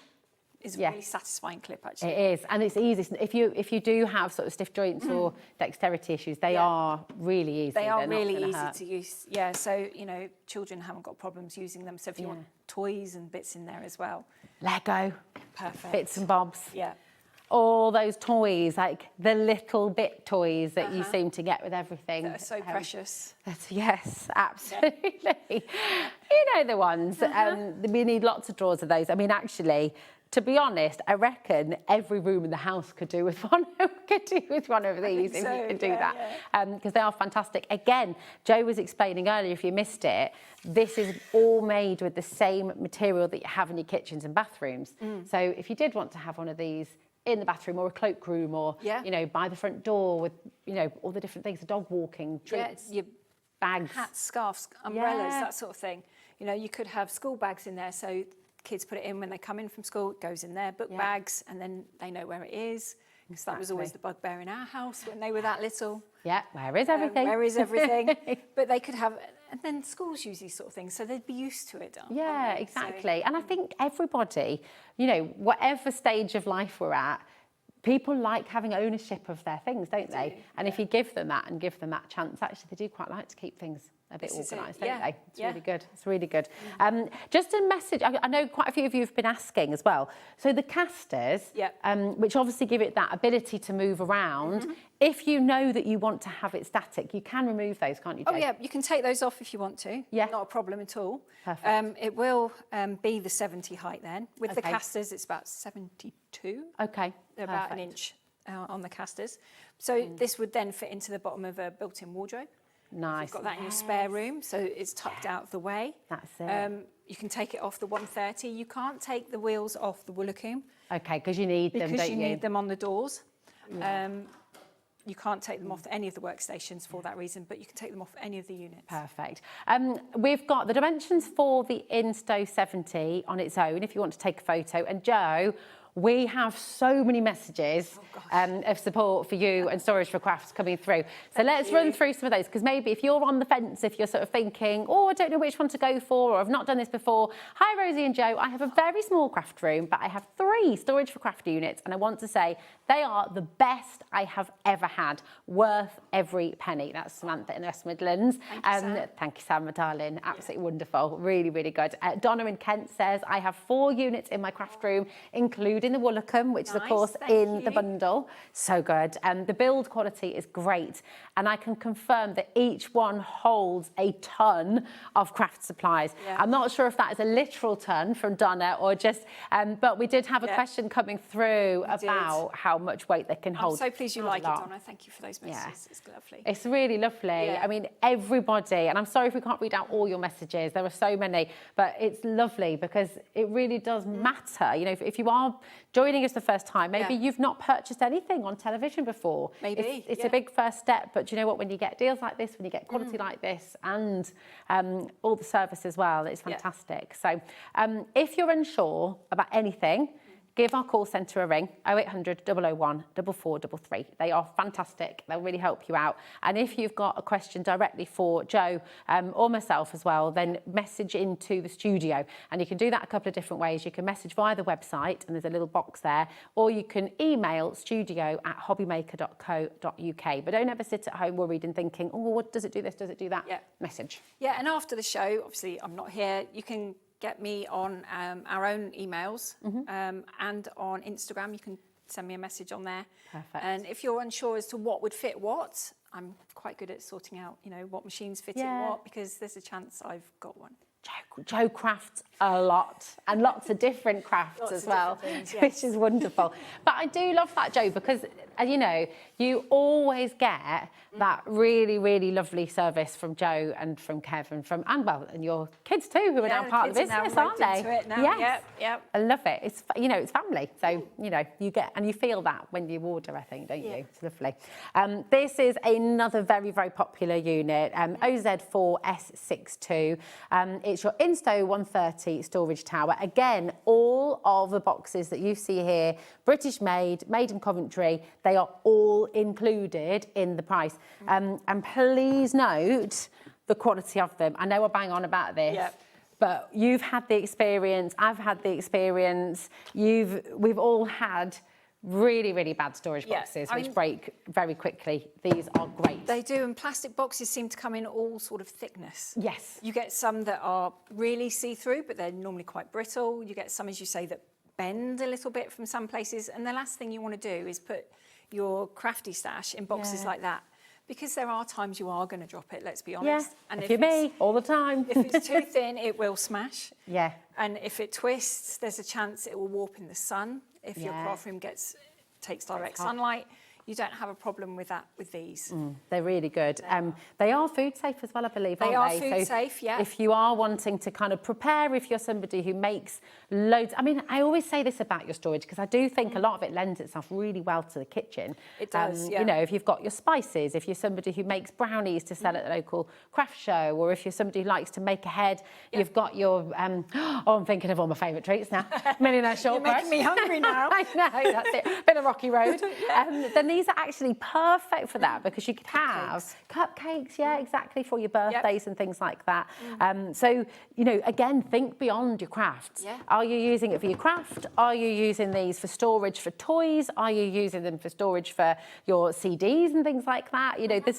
is a really satisfying clip, actually. It is, and it's easy. If you do have sort of stiff joints or dexterity issues, they are really easy. They are They're really not easy hurt. to use. Yeah, so, you know, children haven't got problems using them. So if you want toys and bits in there as well. Lego. Perfect. Bits and bobs. Yeah. All those toys, like the little bit toys that you seem to get with everything. That are so precious. Yes, absolutely. You know the ones. We need lots of drawers of those. I mean, actually, to be honest, I reckon every room in the house could do with one. Could do with one of these if you could do that, because they are fantastic. Again, Jo was explaining earlier, if you missed it, this is all made with the same material that you have in your kitchens and bathrooms. So if you did want to have one of these in the bathroom or a cloakroom or you know, by the front door with, you know, all the different things, the dog walking, treats, your bags, hats, scarves, umbrellas, that sort of thing. You know, you could have school bags in there, so kids put it in when they come in from school, it goes in their book bags, and then they know where it is. Because that was always the bugbear in our house when they were that little. Yeah, where is everything? Where is everything? But they could have, and then schools use these sort of things, so they'd be used to it. Yeah, exactly. So, and I think everybody, you know, whatever stage of life we're at, people like having ownership of their things, don't they? And if you give them that and give them that chance, actually, they do quite like to keep things a bit organised, don't they? It's really good. It's really good. Just a message. I know quite a few of you have been asking as well. So the casters, which obviously give it that ability to move around, if you know that you want to have it static, you can remove those, can't you, Jo? Oh, yeah, you can take those off if you want to. Yeah. Not a problem at all. Perfect. It will be the 70 height then. With the casters, it's about 72. Okay. They're about an inch on the casters. So this would then fit into the bottom of a built-in wardrobe. Nice. You've got that in your spare room, so it's tucked out of the way. That's it. You can take it off the 130. You can't take the wheels off the Woolacombe. Okay, because you need them, don't you? Because you need them on the doors. you can't take them off any of the workstations for that reason, but you can take them off any of the units. Perfect. We've got the dimensions for the Insto 70 on its own, if you want to take a photo. And Joe, we have so many messages of support for you and Storage4Crafts coming through. So let's run through some of those, because maybe if you're on the fence, if you're sort of thinking, oh, I don't know which one to go for, or I've not done this before. Hi, Rosie and Joe. I have a very small craft room, but I have 3 Storage4Crafts units, and I want to say they are the best I have ever had, worth every penny. That's Samantha in the West Midlands. Thank you, Sam, my darling. Absolutely wonderful. Really, really good. Donna in Kent says, I have 4 units in my craft room, including the Woolacombe, which is, of course, in the bundle. So good. The build quality is great. And I can confirm that each one holds a ton of craft supplies. I'm not sure if that is a literal ton from Donna or just, but we did have a question coming through about how much weight they can hold. I'm so pleased you like it, Donna. Thank you for those messages. It's lovely. It's really lovely. I mean, everybody, and I'm sorry if we can't read out all your messages, there are so many, but it's lovely because it really does matter. You know, if you are joining us the first time, maybe you've not purchased anything on television before. Maybe. It's a big first step, but do you know what? When you get deals like this, when you get quality like this, and all the service as well, it's fantastic. So if you're unsure about anything, give our call centre a ring, 0800 001 4433. They are fantastic. They'll really help you out. And if you've got a question directly for Joe or myself as well, then message into the studio. And you can do that a couple of different ways. You can message via the website, and there's a little box there, or you can email studio@hobbymaker.co.uk. But don't ever sit at home worried and thinking, oh, what does it do this, does it do that? Message. Yeah, and after the show, obviously I'm not here, you can get me on our own emails and on Instagram. You can send me a message on there. Perfect. And if you're unsure as to what would fit what, I'm quite good at sorting out, you know, what machines fit in what, because there's a chance I've got one. Joe crafts a lot, and lots of different crafts as well, which is wonderful. But I do love that, Joe, because, you know, you always get that really, really lovely service from Joe and from Kev and from, and your kids too, who are now part of the business, aren't they? Yes. I love it. It's, you know, it's family. So, you know, you get, and you feel that when you order, I think, don't you? It's lovely. This is another very, very popular unit, OZ4S62. It's your Insto 130 storage tower. Again, all of the boxes that you see here, British made, made in Coventry, they are all included in the price. And please note the quality of them. I know I bang on about this, but you've had the experience, I've had the experience, we've all had really, really bad storage boxes, which break very quickly. These are great. They do, and plastic boxes seem to come in all sort of thickness. Yes. You get some that are really see-through, but they're normally quite brittle. You get some, as you say, that bend a little bit from some places. And the last thing you want to do is put your crafty stash in boxes like that, because there are times you are going to drop it, let's be honest. Yeah, and if you're me, all the time. If it's too thin, it will smash. Yeah. And if it twists, there's a chance it will warp in the sun. If your craft room takes direct sunlight, you don't have a problem with that with these. They're really good. They are food safe as well, I believe, They aren't are food safe, yeah. If you are wanting to kind of prepare, if you're somebody who makes loads, I mean, I always say this about your storage, because I do think a lot of it lends itself really well to the kitchen. It does, You know, if you've got your spices, if you're somebody who makes brownies to sell at the local craft show, or if you're somebody who likes to make ahead, you've got your, oh, I'm thinking of all my favourite treats now. Millionaire shortbread. You're making me hungry now. I know, that's it. Bit of rocky road. Then these are actually perfect for that, because you could have cupcakes, exactly, for your birthdays and things like that. So, you know, again, think beyond your crafts. Are you using it for your craft? Are you using these for storage for toys? Are you using them for storage for your CDs and things like that? You know, do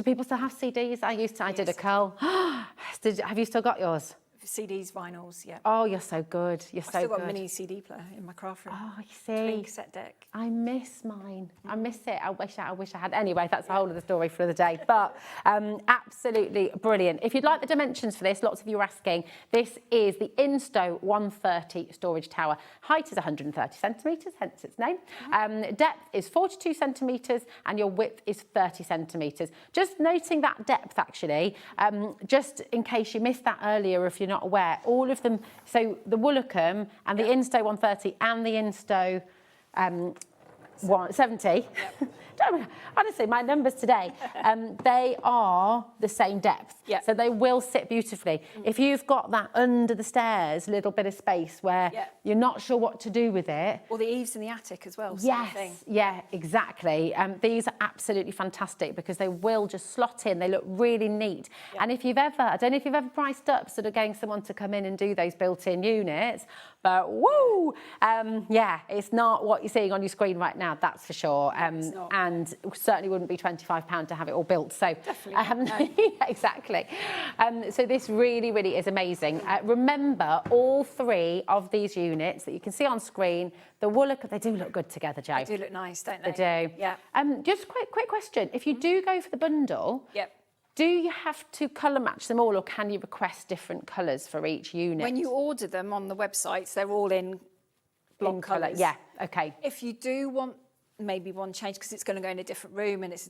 people still have CDs? I did a curl. Have you still got yours? CDs, vinyls, Oh, you're so good. You're so good. I've still got a mini CD player in my craft room. Oh, you see. Twin cassette deck. I miss mine. I miss it. I wish I had. Anyway, that's a whole other story for the day. But absolutely brilliant. If you'd like the dimensions for this, lots of you are asking. This is the Insto 130 storage tower. Height is 130 centimetres, hence its name. Depth is 42 centimetres, and your width is 30 centimetres. Just noting that depth, actually, just in case you missed that earlier, if you're not aware, all of them, so the Woolacombe and the Insto 130 and the Insto 70. Honestly, my numbers today, they are the same depth. Yeah. So they will sit beautifully. If you've got that under the stairs little bit of space where you're not sure what to do with it. Or the eaves in the attic as well. Same thing. Yeah, exactly. These are absolutely fantastic because they will just slot in. They look really neat. Yeah. And if you've ever, I don't know if you've ever priced up sort of getting someone to come in and do those built-in units, but woo! Yeah, it's not what you're seeing on your screen right now, that's for sure. It's not. And certainly wouldn't be £25 to have it all built. So Definitely not, no. yeah, exactly. So this really, really is amazing. Remember, all three of these units that you can see on screen, the Woolacombe, they do look good together, Jo. They do look nice, don't they? They do. Yeah. Just a quick question. If you do go for the bundle, Yep. do you have to colour match them all, or can you request different colours for each unit? When you order them on the websites, they're all in block colour, colours. yeah, okay. If you do want maybe one change because it's going to go in a different room and it's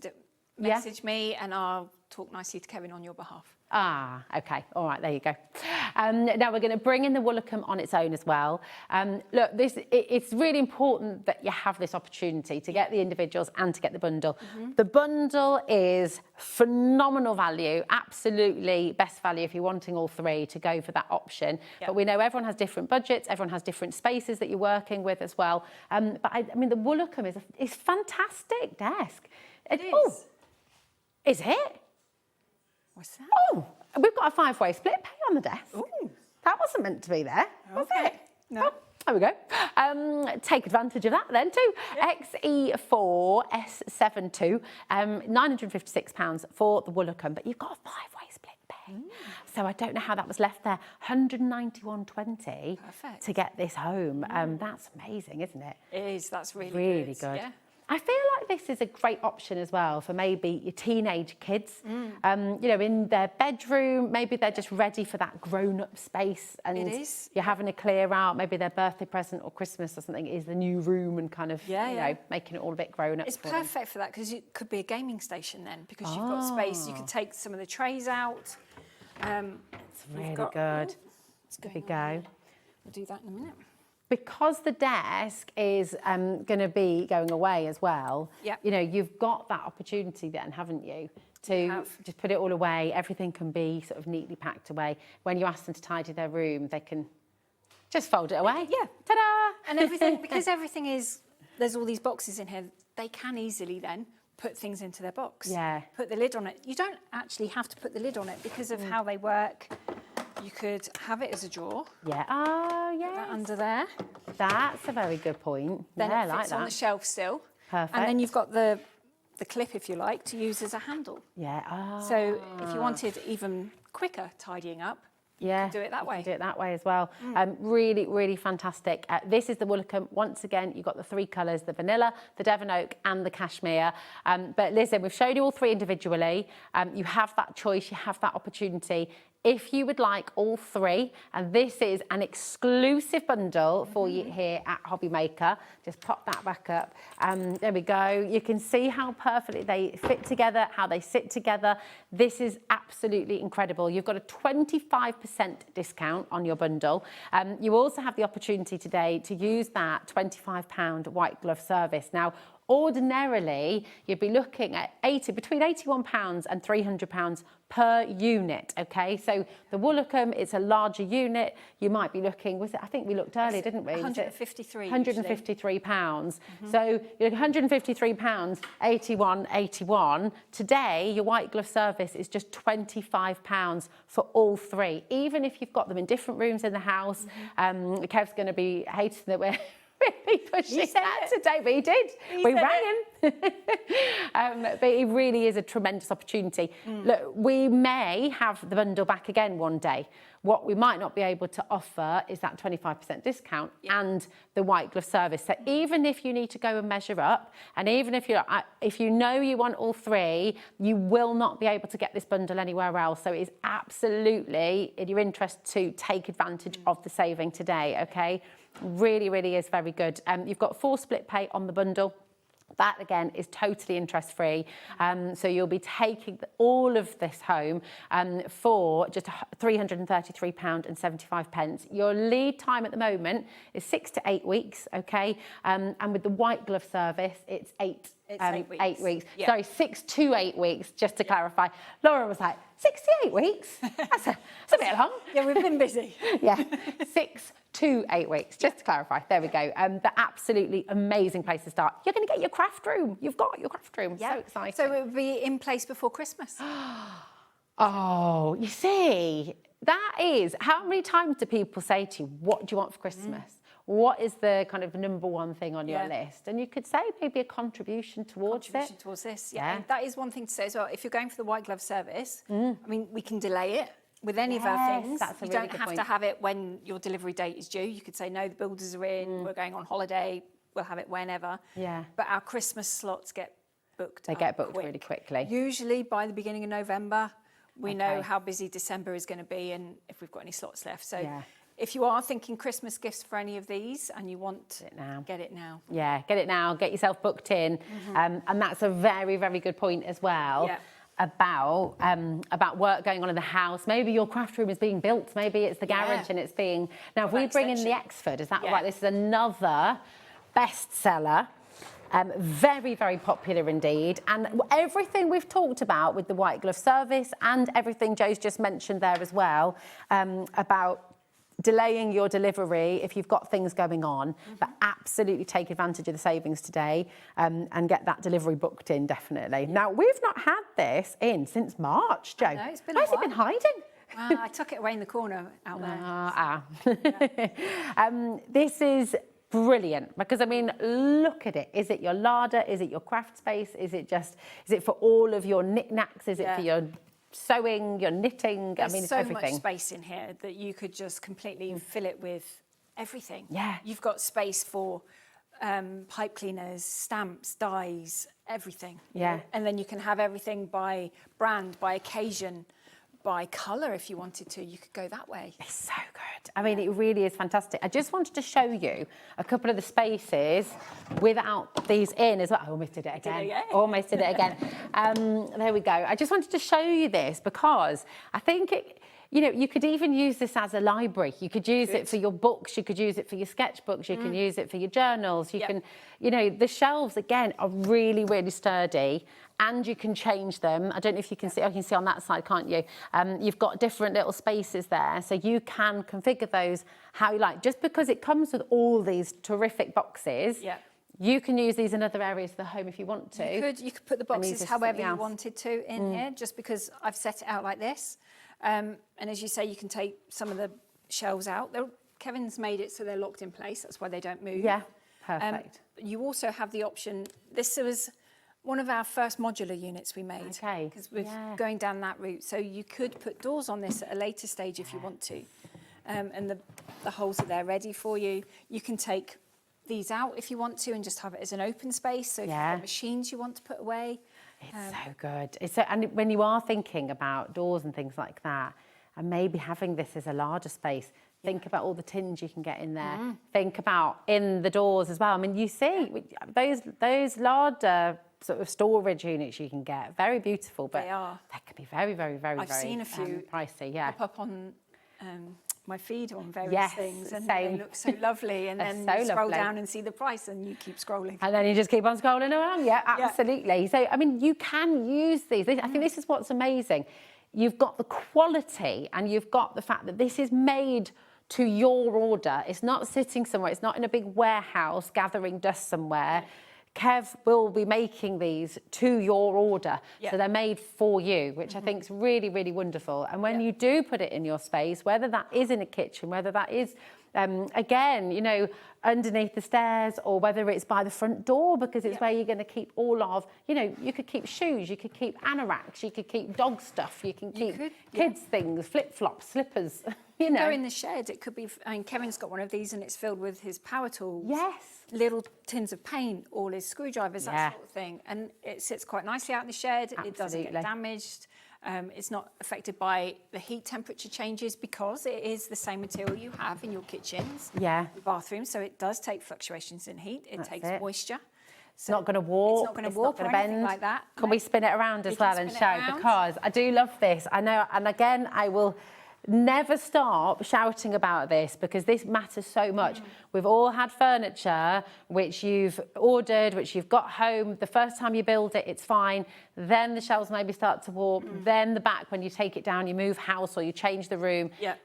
Yeah. message me and I'll talk nicely to Kevin on your behalf. Ah, okay. All right, there you go. Now we're going to bring in the Woolacombe on its own as well. Look, it's really important that you have this opportunity to get the individuals and to get the bundle. The bundle is phenomenal value, absolutely best value if you're wanting all three to go for that option. Yep. But we know everyone has different budgets, everyone has different spaces that you're working with as well. But I mean, the Woolacombe is a fantastic desk. It is. Oh, is it? What's that? Oh, we've got a 5-way split pay on the desk. Ooh. That wasn't meant to be there, was Okay. it? No. Oh, there we go. Take advantage of that then too. XE4 S72, £956 for the Woolacombe, but you've got a 5-way split pay. So I don't know how that was left there. £191.20 Perfect. to get this home. That's amazing, isn't it? It is. That's really, Really good. Yeah. I feel like this is a great option as well for maybe your teenage kids. You know, in their bedroom, maybe they're just ready for that grown-up space, and It is. you're having a clear out. Maybe their birthday present or Christmas or something is the new room, and kind of you know, making it all a bit grown up. It's for them. perfect for that because it could be a gaming station then because you've got space. You can take some of the trays out. It's really good. Let's There we go. We'll do that in a minute. Because the desk is going to be going away as well, Yep. you know, you've got that opportunity then, haven't you, to just put it all away. Everything can be sort of neatly packed away. When you ask them to tidy their room, they can just fold it away. Yeah. Ta-da! And everything, because everything is, there's all these boxes in here, they can easily then put things into their box. Yeah. Put the lid on it. You don't actually have to put the lid on it because of how they work. You could have it as a drawer. Yeah. Oh, Put yeah. that under there. That's a very good point. Then yeah, it I like fits on the that. shelf still. Perfect. And then you've got the clip, if you like, to use as a handle. Yeah. Oh. So if you wanted even quicker tidying up, Yeah, do it that you way. can do it that way as well. Really, really fantastic. This is the Woolacombe. Once again, you've got the three colours, the vanilla, the Devon oak and the cashmere. But listen, we've showed you all three individually. You have that choice, you have that opportunity. If you would like all three, and this is an exclusive bundle for you here at HobbyMaker, just pop that back up. There we go. You can see how perfectly they fit together, how they sit together. This is absolutely incredible. You've got a 25% discount on your bundle. You also have the opportunity today to use that £25 white glove service. Now, ordinarily, you'd be looking at between £81 and £300 per unit, okay? So the Woolacombe, it's a larger unit. You might be looking, I think we looked earlier, didn't we? £153. £153. So you're £153, 81. Today, your white glove service is just £25 for all three. Even if you've got them in different rooms in the house, Kev's going to be hating that we're really pushing that today, but he did. We rang him. But it really is a tremendous opportunity. Look, we may have the bundle back again one day. What we might not be able to offer is that 25% discount and the white glove service. So even if you need to go and measure up, and even if you know you want all three, you will not be able to get this bundle anywhere else. So it is absolutely in your interest to take advantage of the saving today, okay? Really, really is very good. You've got 4 split pay on the bundle. That again is totally interest-free. So you'll be taking all of this home for just £333.75. Your lead time at the moment is 6 to 8 weeks, okay? And with the white glove service, it's 8 weeks. 8 weeks. Yeah. Sorry, 6 to 8 weeks, just to clarify. Laura was like, 68 weeks? That's a bit long. Yeah, we've been busy. Yeah, 6 to 8 weeks, just to clarify. There we go. The absolutely amazing place to start. You're going to get your craft room. You've got your craft room. So exciting. So it would be in place before Christmas. Oh, you see, that is, how many times do people say to you, what do you want for Christmas? What is the kind of number one thing on your list? And you could say maybe a contribution towards it. Towards this, yeah. That is one thing to say as well. If you're going for the white glove service, I mean, we can delay it with any of our things. That's a you really don't good have point. to have it when your delivery date is due. You could say, no, the builders are in, we're going on holiday, we'll have it whenever. Yeah. But our Christmas slots get booked. They get booked really quickly. Usually by the beginning of November, we know how busy December is going to be and if we've got any slots left. So if you are thinking Christmas gifts for any of these and you want Get it now. Get it now. Yeah, get it now, get yourself booked in. And that's a very, very good point as well. Yeah. About work going on in the house. Maybe your craft room is being built. Maybe it's the garage and it's being... Now, if we bring in the Exford, is that right? This is another bestseller. Very, very popular indeed. And everything we've talked about with the white glove service and everything Joe's just mentioned there as well, about delaying your delivery if you've got things going on, but absolutely take advantage of the savings today and get that delivery booked in, definitely. Now, we've not had this in since March, Joe. No, it's been Where's it been hiding? I tuck it away in the corner out there. This is brilliant because, I mean, look at it. Is it your larder? Is it your craft space? Is it for all of your knickknacks? Is it for your sewing, your knitting? There's I mean, it's so everything. much space in here that you could just completely fill it with everything. Yeah. You've got space for pipe cleaners, stamps, dies, everything. Yeah. And then you can have everything by brand, by occasion, by colour if you wanted to. You could go that way. It's so good. I mean, it really is fantastic. I just wanted to show you a couple of the spaces without these in as well. I almost did it again. Almost did it again. There we go. I just wanted to show you this because I think it, you know, you could even use this as a library. You could use it for your books. You could use it for your sketchbooks. You can use it for your journals. You can, you know, the shelves, again, are really, really sturdy. And you can change them. I don't know if you can see, you can see on that side, can't you? You've got different little spaces there. So you can configure those how you like. Just because it comes with all these terrific boxes, you can use these in other areas of the home if you want to. You could put the boxes however you wanted to in here, just because I've set it out like this. And as you say, you can take some of the shelves out. Kevin's made it so they're locked in place. That's why they don't move. Yeah, perfect. You also have the option, this was one of our first modular units we made. Okay. Because we're going down that route. So you could put doors on this at a later stage if you want to. And the holes are there ready for you. You can take these out if you want to and just have it as an open space. So if you've got machines you want to put away. It's so good. It's so, and when you are thinking about doors and things like that, and maybe having this as a larger space, think about all the tins you can get in there. Think about in the doors as well. I mean, you see those larger sort of storage units you can get, very beautiful, but they can be very, very, very, I've seen a few pricey. pop up on my feed on various things, and they look so lovely. And then you scroll down and see the price, and you keep scrolling. And then you just keep on scrolling around. Yeah, absolutely. So, I mean, you can use these. I think this is what's amazing. You've got the quality, and you've got the fact that this is made to your order. It's not sitting somewhere. It's not in a big warehouse gathering dust somewhere. Kev will be making these to your order. So they're made for you, which I think is really, really wonderful. And when you do put it in your space, whether that is in a kitchen, whether that is, again, you know, underneath the stairs, or whether it's by the front door, because it's where you're going to keep all of, you know, you could keep shoes, you could keep anoraks, you could keep dog stuff, you can keep kids' things, flip-flops, slippers. You know. Go in the shed, it could be, I mean, Kevin's got one of these and it's filled with his power tools. Yes. Little tins of paint, all his screwdrivers, that sort of thing. And it sits quite nicely out in the shed. Absolutely. It doesn't get damaged. It's not affected by the heat temperature changes because it is the same material you have in your kitchens, your bathrooms. So it does take fluctuations in heat. It takes moisture. It's not going to warp. It's not going to warp or anything like that. Can we spin it around as well and show? Because I do love this. I know, and again, I will never stop shouting about this because this matters so much. We've all had furniture which you've ordered, which you've got home. The first time you build it, it's fine. Then the shelves maybe start to warp. Then the back, when you take it down, you move house or you change the room. Yeah.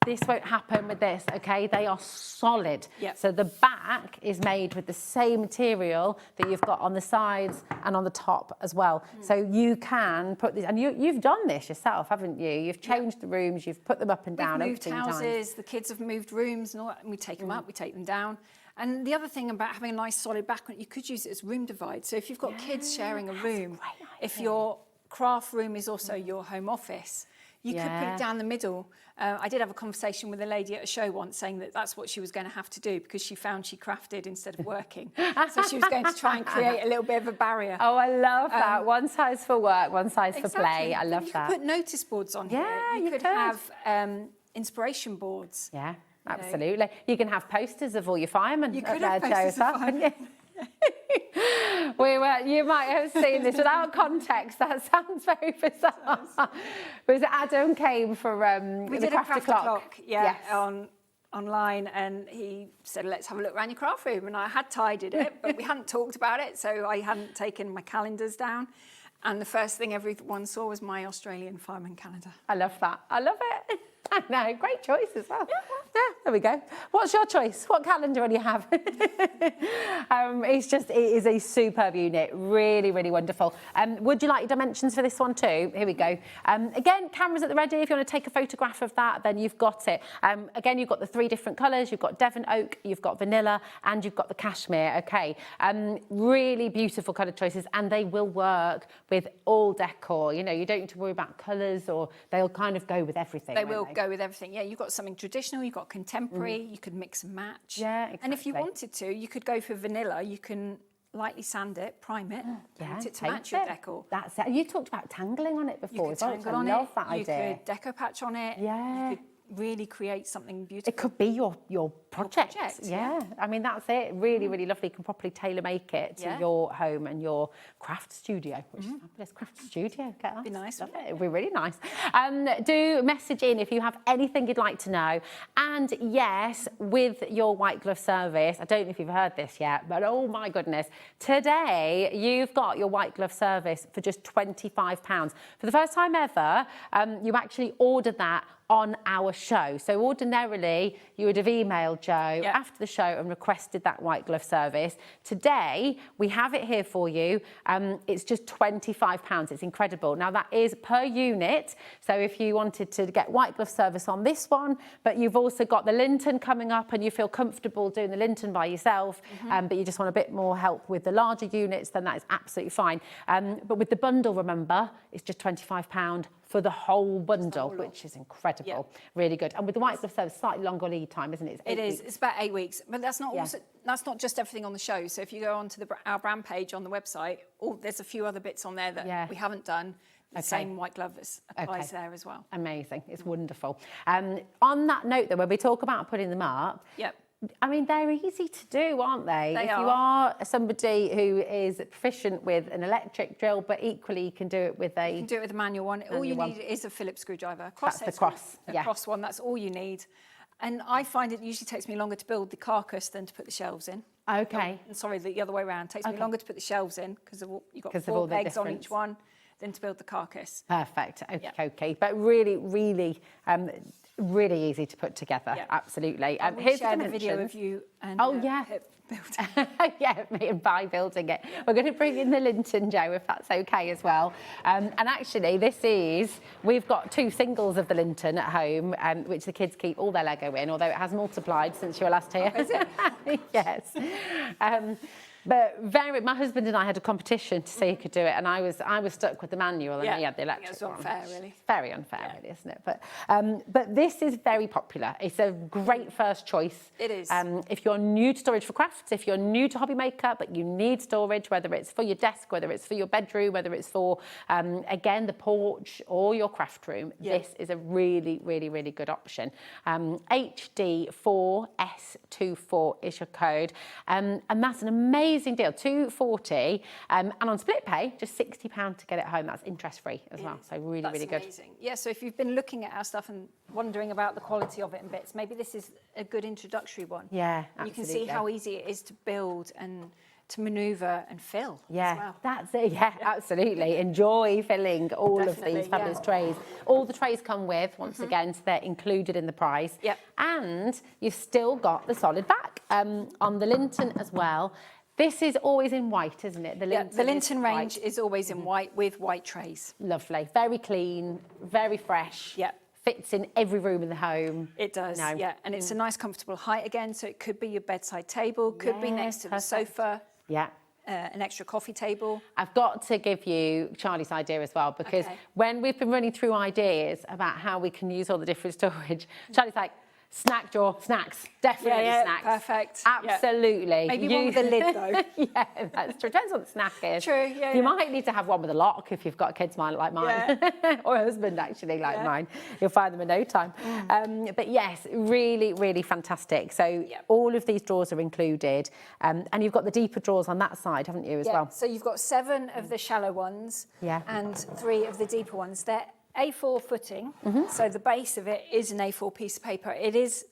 This won't happen with this, okay? They are solid. Yep. So the back is made with the same material that you've got on the sides and on the top as well. So you can put these, and you've done this yourself, haven't you? You've changed the rooms, you've put them up and down. We've moved houses, the kids have moved rooms and all that, and we take them up, we take them down. And the other thing about having a nice solid back, you could use it as room divide. So if you've got kids sharing a room, if your craft room is also your home office, you could put it down the middle. I did have a conversation with a lady at a show once saying that that's what she was going to have to do because she found she crafted instead of working. So she was going to try and create a little bit of a barrier. Oh, I love that. One size for work, one size for play. I love that. You could put notice boards on here. You could have inspiration boards. Yeah, absolutely. You can have posters of all your firemen. You could have posters of firemen. You might have seen this without context. That sounds very bizarre. Was it Adam came for we the did a craft o'clock, yes. online, and he said, let's have a look around your craft room. And I had tidied it, but we hadn't talked about it, so I hadn't taken my calendars down. And the first thing everyone saw was my Australian fireman calendar. I love that. I love it. I know, great choice as well. Yeah, there we go. What's your choice? What calendar do you have? It is a superb unit. Really, really wonderful. Would you like your dimensions for this one too? Here we go. Again, cameras at the ready. If you want to take a photograph of that, then you've got it. Again, you've got the 3 different colours. You've got Devon Oak, you've got Vanilla, and you've got the Cashmere. Okay. Really beautiful colour choices, and they will work with all decor. You know, you don't need to worry about colours, or they'll kind of go with everything. They will go with everything. Yeah, you've got something traditional, you've got contemporary, you could mix and match. Yeah, exactly. And if you wanted to, you could go for vanilla. You can lightly sand it, prime it, paint it to match your decor. That's it. You talked about tangling on it before. You could tangle on it. I love that idea. You could deco patch on it. Yeah. You could really create something beautiful. It could be your project. Yeah. I mean, that's it. Really, really lovely. You can properly tailor make it to your home and your craft studio, which is fabulous. Craft studio. Get that. Be nice. It'd be really nice. Do message in if you have anything you'd like to know. And yes, with your white glove service, I don't know if you've heard this yet, but oh my goodness, today you've got your white glove service for just £25. For the first time ever, you actually ordered that on our show. So ordinarily, you would have emailed Jo after the show and requested that white glove service. Today, we have it here for you. It's just £25. It's incredible. Now, that is per unit. So if you wanted to get white glove service on this one, but you've also got the Linton coming up and you feel comfortable doing the Linton by yourself, but you just want a bit more help with the larger units, then that is absolutely fine. But with the bundle, remember, it's just £25 for the whole bundle, which is incredible. Really good. And with the white glove service, slightly longer lead time, isn't it? It is. It's about 8 weeks. But that's not also, that's not just everything on the show. So if you go onto our brand page on the website, there's a few other bits on there that we haven't done. The same white glove applies there as well. Amazing. It's wonderful. On that note, though, when we talk about putting them up, I mean, they're easy to do, aren't they? If you are somebody who is proficient with an electric drill, but equally you can do it with a... You can do it with a manual one. All you need is a Phillips screwdriver. That's the cross, a cross one, that's all you need. And I find it usually takes me longer to build the carcass than to put the shelves in. Okay. Sorry, the other way around. It takes me longer to put the shelves in because you've got 4 pegs on each one than to build the carcass. Perfect. Okay. But really, really... really easy to put together, absolutely. Here's the video of you and building. Me and Bi building it. We're going to bring in the Linton, Jo, if that's okay as well. And actually, we've got 2 singles of the Linton at home, which the kids keep all their Lego in, although it has multiplied since you were last here. Oh, is it? Yes. But my husband and I had a competition to see who could do it, and I was stuck with the manual, and he had the electric. It's unfair, really. Very unfair, really, isn't it? But this is very popular. It's a great first choice. It is. If you're new to Storage4Crafts, if you're new to HobbyMaker, but you need storage, whether it's for your desk, whether it's for your bedroom, whether it's for, again, the porch or your craft room, this is a really, really, really good option. HD4S24 is your code, and that's an amazing amazing deal, £240, and on split pay, just £60 to get it home. That's interest free as well, so really, really good. Amazing. Yeah, so if you've been looking at our stuff and wondering about the quality of it and bits, maybe this is a good introductory one. Yeah, You can see how easy it is to build and to manoeuvre and fill as well. That's it. Yeah, absolutely. Enjoy filling all of these fabulous trays. All the trays come with, once again, so they're included in the price. Yep. And you've still got the solid back on the Linton as well. This is always in white, isn't it? The Linton range is always in white with white trays. Lovely. Very clean, very fresh. Yeah. Fits in every room in the home. It does, yeah. And it's a nice, comfortable height again, so it could be your bedside table, could be next to the sofa. Yeah. An extra coffee table. I've got to give you Charlie's idea as well, because when we've been running through ideas about how we can use all the different storage, Charlie's like, snack drawer, snacks, definitely snacks. Perfect. Absolutely. Maybe one with a lid though. Yeah, that's true. Depends what the snack is. True, You might need to have one with a lock if you've got a kid's mind like mine, or a husband actually like mine. You'll find them in no time. But yes, really, really fantastic. So all of these drawers are included, and you've got the deeper drawers on that side, haven't you, as well? So you've got 7 of the shallow ones and 3 of the deeper ones. They're A4 footing, so the base of it is an A4 piece of paper. It is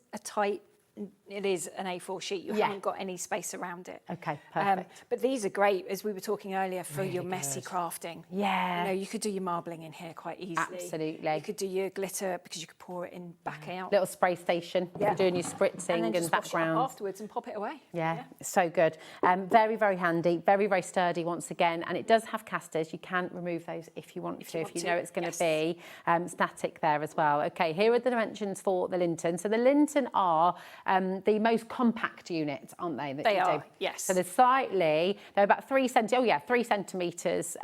it is an A4 sheet. You haven't got any space around it. Okay, perfect. But these are great, as we were talking earlier, for your messy crafting. Yeah. You know, you could do your marbling in here quite easily. Absolutely. You could do your glitter because you could pour it in back out. Little spray station. You're doing your spritzing and then just wash it background. up afterwards and pop it away. Yeah, so good. Very, very handy, very, very sturdy once again. And it does have casters. You can remove those if you want to, if you know it's going to be static there as well. Okay, here are the dimensions for the Linton. So the Linton are the most compact units, aren't they? They are, yes. So they're about 3 centimetres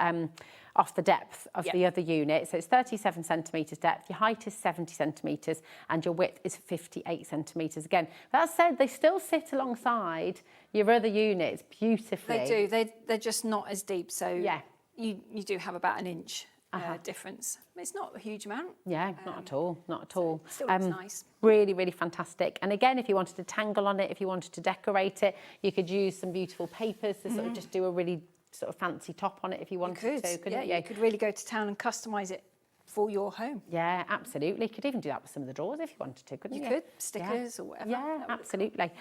off the depth of the other unit. So it's 37 centimetres depth, your height is 70 centimetres, and your width is 58 centimetres. Again, that said, they still sit alongside your other units beautifully. They do. They're just not as deep, so you do have about an inch difference. It's not a huge amount. Yeah, not at all, not at all. Still looks nice. Really, really fantastic. And again, if you wanted to tangle on it, if you wanted to decorate it, you could use some beautiful papers to sort of just do a really sort of fancy top on it if you wanted to, couldn't you? You could really go to town and customise it for your home. Yeah, absolutely. You could even do that with some of the drawers if you wanted to, couldn't you? You could, stickers or whatever. Yeah, absolutely.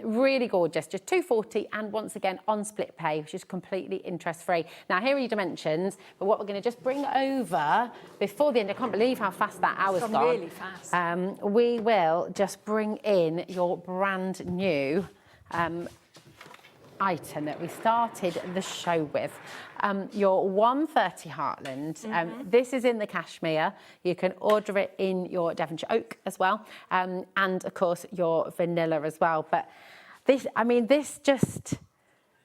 Really gorgeous, just £240, and once again on split pay, which is completely interest-free. Now, here are your dimensions, but what we're going to just bring over before the end, I can't believe how fast that hour's gone. Really fast. We will just bring in your brand new item that we started the show with. Your 130 Heartland. This is in the cashmere. You can order it in your Devonshire oak as well, and of course your vanilla as well. But this, I mean, this just,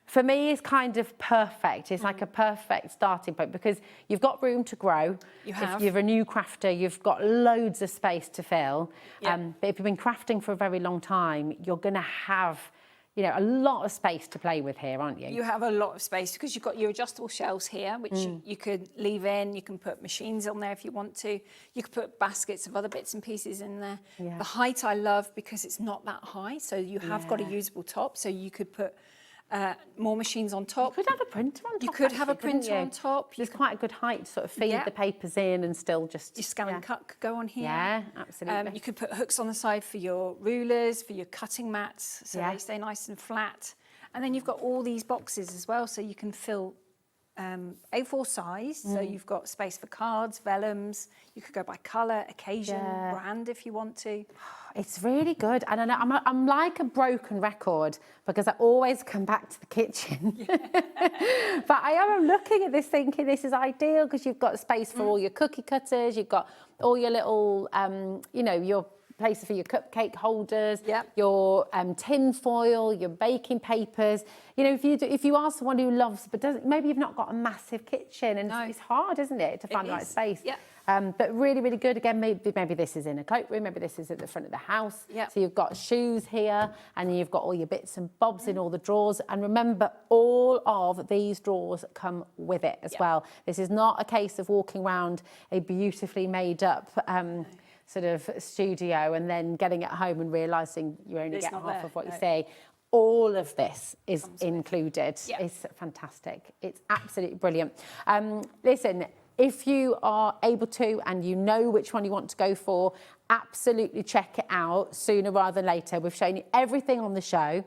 for me, is kind of perfect. It's like a perfect starting point because you've got room to grow. You have. If you're a new crafter, you've got loads of space to fill. But if you've been crafting for a very long time, you're going to have, you know, a lot of space to play with here, aren't you? You have a lot of space because you've got your adjustable shelves here, which you could leave in. You can put machines on there if you want to. You could put baskets of other bits and pieces in there. Yeah. The height I love because it's not that high, so you have got a usable top, so you could put more machines on top. You could have a printer on top. You could have a printer on top. There's quite a good height to sort of feed the papers in and still just... Your scan and cut could go on here. Yeah, absolutely. You could put hooks on the side for your rulers, for your cutting mats, so they stay nice and flat. And then you've got all these boxes as well, so you can fill A4 size, so you've got space for cards, vellums. You could go by colour, occasion, brand if you want to. It's really good. And I know I'm like a broken record because I always come back to the kitchen. But I am looking at this thinking this is ideal because you've got space for all your cookie cutters, you've got all your little, you know, your places for your cupcake holders, your tin foil, your baking papers. You know, if you are someone who loves, but doesn't, maybe you've not got a massive kitchen, and it's hard, isn't it, to find the right space. But really, really good. Again, maybe this is in a cloakroom, maybe this is at the front of the house. So you've got shoes here, and then you've got all your bits and bobs in all the drawers. And remember, all of these drawers come with it as well. This is not a case of walking around a beautifully made up sort of studio and then getting it home and realising you only get half of what you see. all of this is included. Yeah. It's fantastic. It's absolutely brilliant. Listen, if you are able to and you know which one you want to go for, absolutely check it out sooner rather than later. We've shown you everything on the show.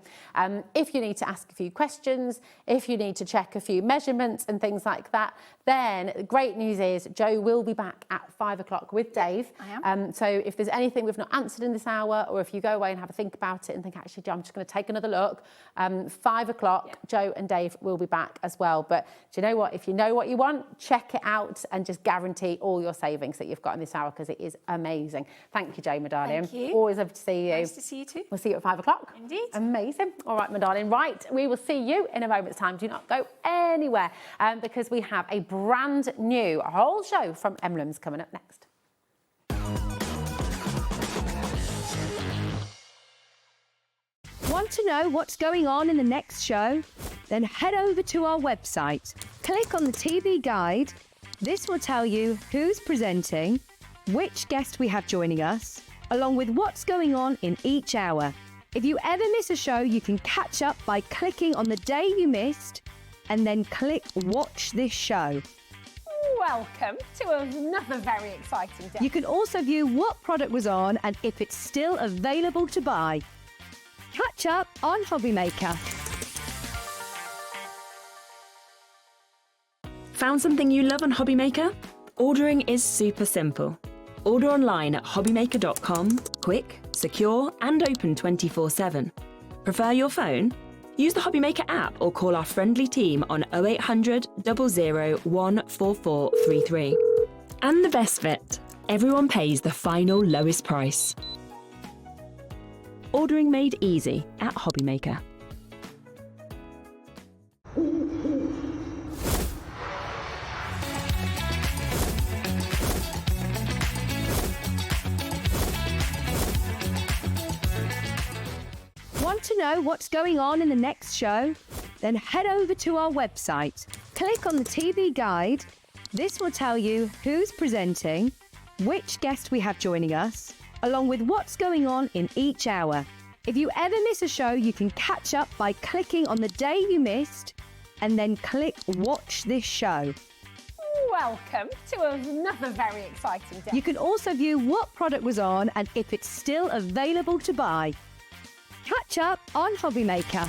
If you need to ask a few questions, if you need to check a few measurements and things like that, then the great news is Jo will be back at 5 o'clock with Dave. I am. So if there's anything we've not answered in this hour, or if you go away and have a think about it and think, actually, Jo, I'm just going to take another look, 5 o'clock, Jo and Dave will be back as well. But do you know what? If you know what you want, check it out and just guarantee all your savings that you've got in this hour, because it is amazing. Thank you, Jo, my darling. Thank you. Always love to see you. Nice to see you too. We'll see you at 5 o'clock. Indeed. Amazing. All right, my darling. Right, we will see you in a moment's time. Do not go anywhere, because we have a brand new whole show from Emlems coming up next. Want to know what's going on in the next show? Then head over to our website. Click on the TV guide. This will tell you who's presenting, which guest we have joining us, along with what's going on in each hour. If you ever miss a show, you can catch up by clicking on the day you missed and then click Watch This Show. Welcome to another very exciting day. You can also view what product was on and if it's still available to buy. Catch up on HobbyMaker. Found something you love on HobbyMaker? Ordering is super simple. Order online at hobbymaker.com, quick, secure and open 24/7. Prefer your phone? Use the HobbyMaker app or call our friendly team on 0800 00 14433. And the best bit, everyone pays the final lowest price. Ordering made easy at HobbyMaker. Want to know what's going on in the next show? Then head over to our website. Click on the TV guide. This will tell you who's presenting, which guest we have joining us, along with what's going on in each hour. If you ever miss a show, you can catch up by clicking on the day you missed and then click Watch This Show. Welcome to another very exciting day. You can also view what product was on and if it's still available to buy. Catch up on HobbyMaker.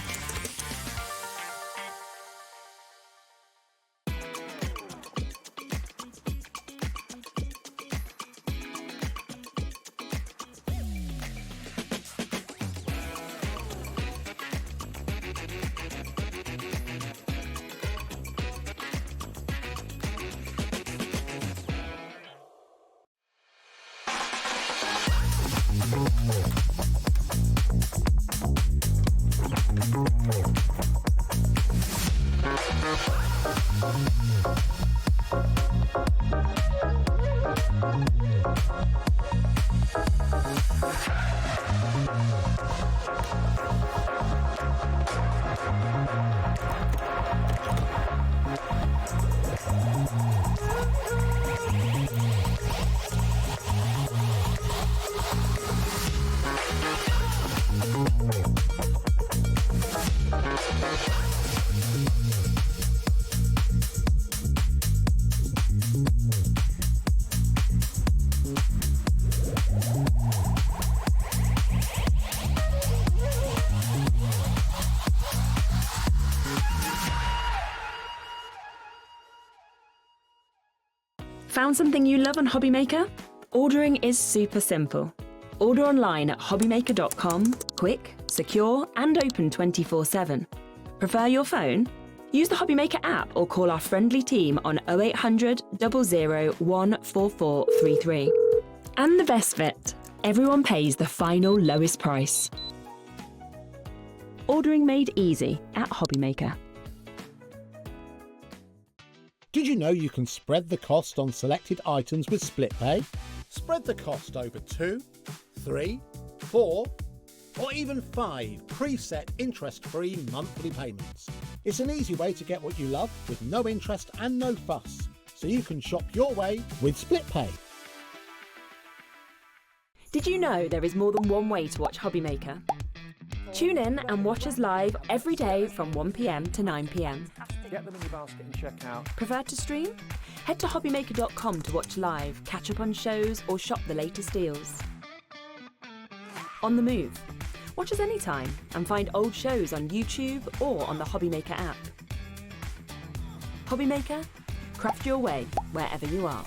Found something you love on HobbyMaker? Ordering is super simple. Order online at hobbymaker.com, quick, secure and open 24/7. Prefer your phone? Use the HobbyMaker app or call our friendly team on 0800 00 14433. And the best bit, everyone pays the final lowest price. Ordering made easy at HobbyMaker. Did you know you can spread the cost on selected items with SplitPay? Spread the cost over 2, 3, 4, or even 5 preset interest-free monthly payments. It's an easy way to get what you love with no interest and no fuss, so you can shop your way with SplitPay. Did you know there is more than one way to watch HobbyMaker? Tune in and watch us live every day from 1 p.m. to 9 p.m. Get them in your basket and check out. Prefer to stream? Head to hobbymaker.com to watch live, catch up on shows, or shop the latest deals. On the move. Watch us anytime and find old shows on YouTube or on the HobbyMaker app. HobbyMaker, craft your way wherever you are.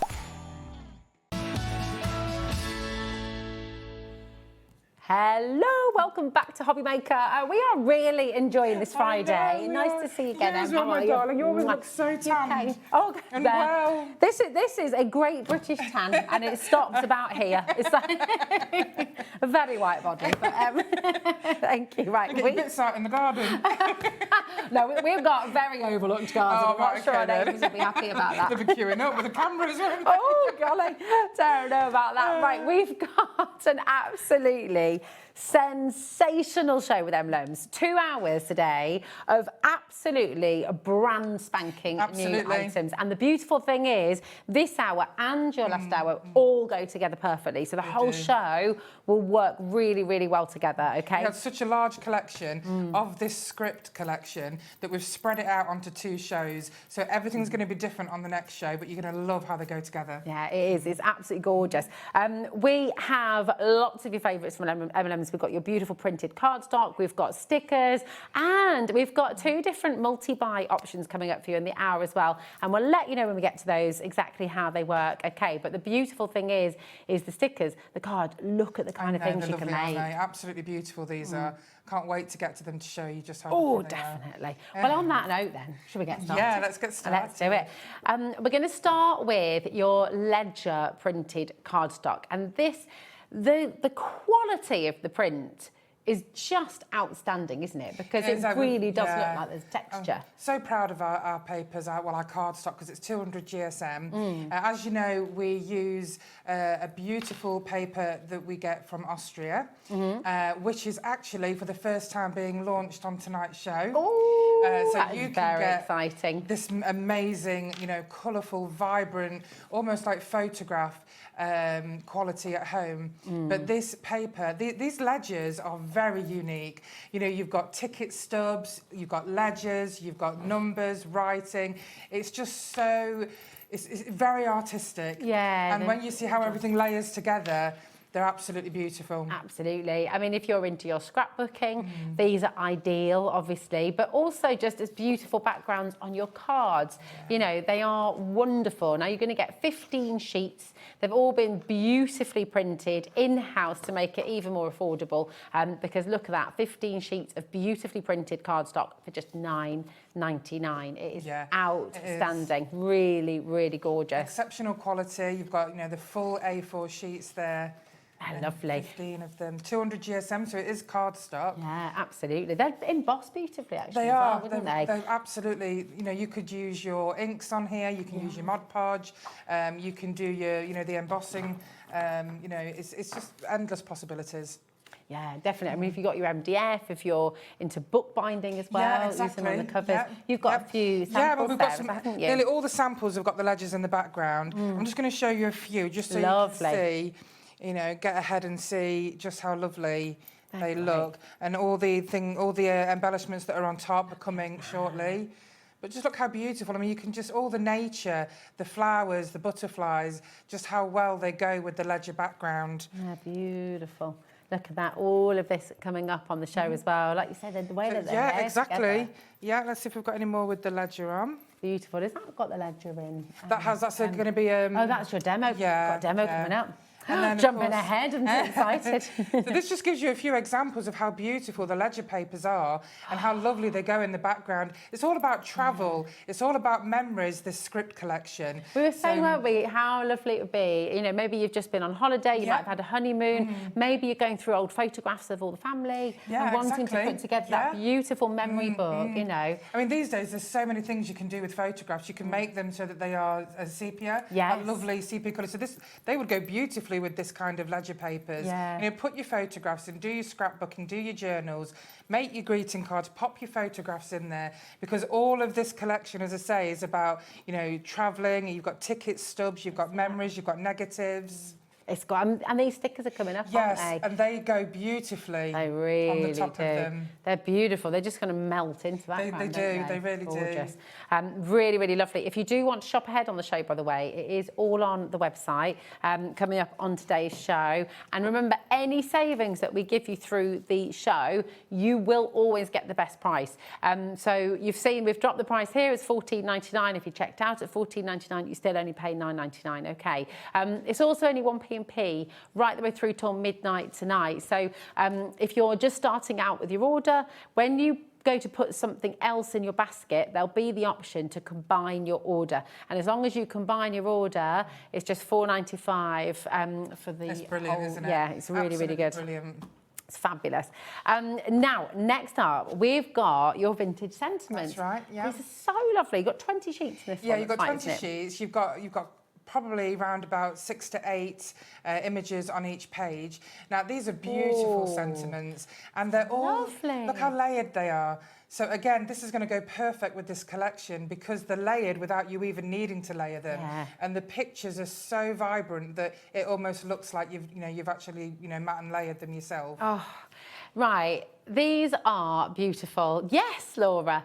Hello, welcome back to HobbyMaker. We are really enjoying this Friday. Nice to see you again. Yes, my darling, you always look so tan. Oh, and there. well. This is a great British tan, and it stops about here. It's like a very white body. But, thank you. Right, Get bits out in the garden. No, we've got a very overlooked garden. Oh, I'm not right, sure our okay, then. neighbours will be happy about that. They'll be queuing up with the cameras. Oh, golly. Don't know about that. Right, we've got an absolutely sensational show with Emlems. 2 hours today of absolutely brand spanking new items. And the beautiful thing is, this hour and your last hour all go together perfectly. So the whole show will work really, really well together, okay? We have such a large collection of this script collection that we've spread it out onto 2 shows. So everything's going to be different on the next show, but you're going to love how they go together. Yeah, it is. It's absolutely gorgeous. We have lots of your favourites from Emlems. We've got your beautiful printed cardstock, we've got stickers, and we've got 2 different multi-buy options coming up for you in the hour as well. And we'll let you know when we get to those exactly how they work, okay? But the beautiful thing is the stickers, the card. Look at the kind of things you can make. Absolutely beautiful these are. Can't wait to get to them to show you just how Oh, lovely they are. definitely. Well, on that note then, should we get started? Yeah, let's get started. Let's do it. We're going to start with your ledger printed cardstock. And this, the quality of the print is just outstanding, isn't it? Because it really does look like there's texture. I'm so proud of our papers, our cardstock, because it's 200 GSM. As you know, we use a beautiful paper that we get from Austria, which is actually for the first time being launched on tonight's show. Oh, so that you is can very get exciting. This amazing, colourful, vibrant, almost like photograph quality at home. But this paper, these ledgers are very unique. You've got ticket stubs, you've got ledgers, you've got numbers, writing. It's just so, it's very artistic. Yeah. And when you see how everything layers together, they're absolutely beautiful. Absolutely. I mean, if you're into your scrapbooking, these are ideal, obviously, but also just as beautiful backgrounds on your cards. They are wonderful. Now, you're going to get 15 sheets. They've all been beautifully printed in-house to make it even more affordable, because look at that, 15 sheets of beautifully printed cardstock for just $9.99. It is outstanding. It is. Really, really gorgeous. Exceptional quality. You've got, the full A4 sheets there. Lovely. 15 of them. 200 GSM, so it is cardstock. Yeah, absolutely. They're embossed beautifully, actually. They as are. well, wouldn't they? They're absolutely. You could use your inks on here. You can use your Mod Podge. You can do your, the embossing. It's just endless possibilities. Yeah, definitely. I mean, if you've got your MDF, if you're into bookbinding as well, use them on the covers. You've got a few samples we've there, got some, haven't you? nearly all the samples have got the ledgers in the background. I'm just going to show you a few, just so you can see, get ahead and see just how lovely they look. And all the embellishments that are on top are coming shortly. But just look how beautiful. I mean, you can just, all the nature, the flowers, the butterflies, just how well they go with the ledger background. Yeah, beautiful. Look at that, all of this coming up on the show as well. Like you said, the way that they're yeah, exactly. Together. Yeah, let's see if we've got any more with the ledger on. Beautiful. Has that got the ledger in? That's going to be... oh, that's your demo. Yeah. Got a demo coming up. And then, jumping ahead, I'm so excited. So this just gives you a few examples of how beautiful the ledger papers are and how lovely they go in the background. It's all about travel. It's all about memories, this script collection. We were saying, weren't we, how lovely it would be. You know, maybe you've just been on holiday, you might have had a honeymoon, maybe you're going through old photographs of all the family and wanting to put together that beautiful memory book, you know. I mean, these days, there's so many things you can do with photographs. You can make them so that they are sepia, a lovely sepia colour. So they would go beautifully with this kind of ledger papers. You know, put your photographs in, do your scrapbooking, do your journals, make your greeting cards, pop your photographs in there, because all of this collection, as I say, is about, you know, travelling. You've got ticket stubs, you've got memories, you've got negatives. It's got, and these stickers are coming up, Yes, aren't they? and they go beautifully They really on the top do. of them. They're beautiful. They're just going to melt into the They background, do, don't they really Gorgeous. do. Really, really lovely. If you do want to shop ahead on the show, by the way, it is all on the website, coming up on today's show. And remember, any savings that we give you through the show, you will always get the best price. So you've seen we've dropped the price here. It's $14.99. If you checked out at $14.99, you still only pay $9.99. Okay. It's also only 1p&p right the way through till midnight tonight. So if you're just starting out with your order, when you go to put something else in your basket, there'll be the option to combine your order. And as long as you combine your order, it's just $4.95 for the It's brilliant, whole, isn't it? Yeah, it's really, really good. Brilliant. It's fabulous. Now, next up, we've got your vintage sentiments. That's right, yeah. This is so lovely. You've got 20 sheets in this Yeah, one. you've got that's 20 sheets. You've got probably around about 6 to 8 images on each page. Now, these are beautiful sentiments, and they're all, lovely. Look how layered they are. So again, this is going to go perfect with this collection because they're layered without you even needing to layer them. Yeah. And the pictures are so vibrant that it almost looks like you've actually, matte and layered them yourself. Oh, right. These are beautiful. Yes, Laura.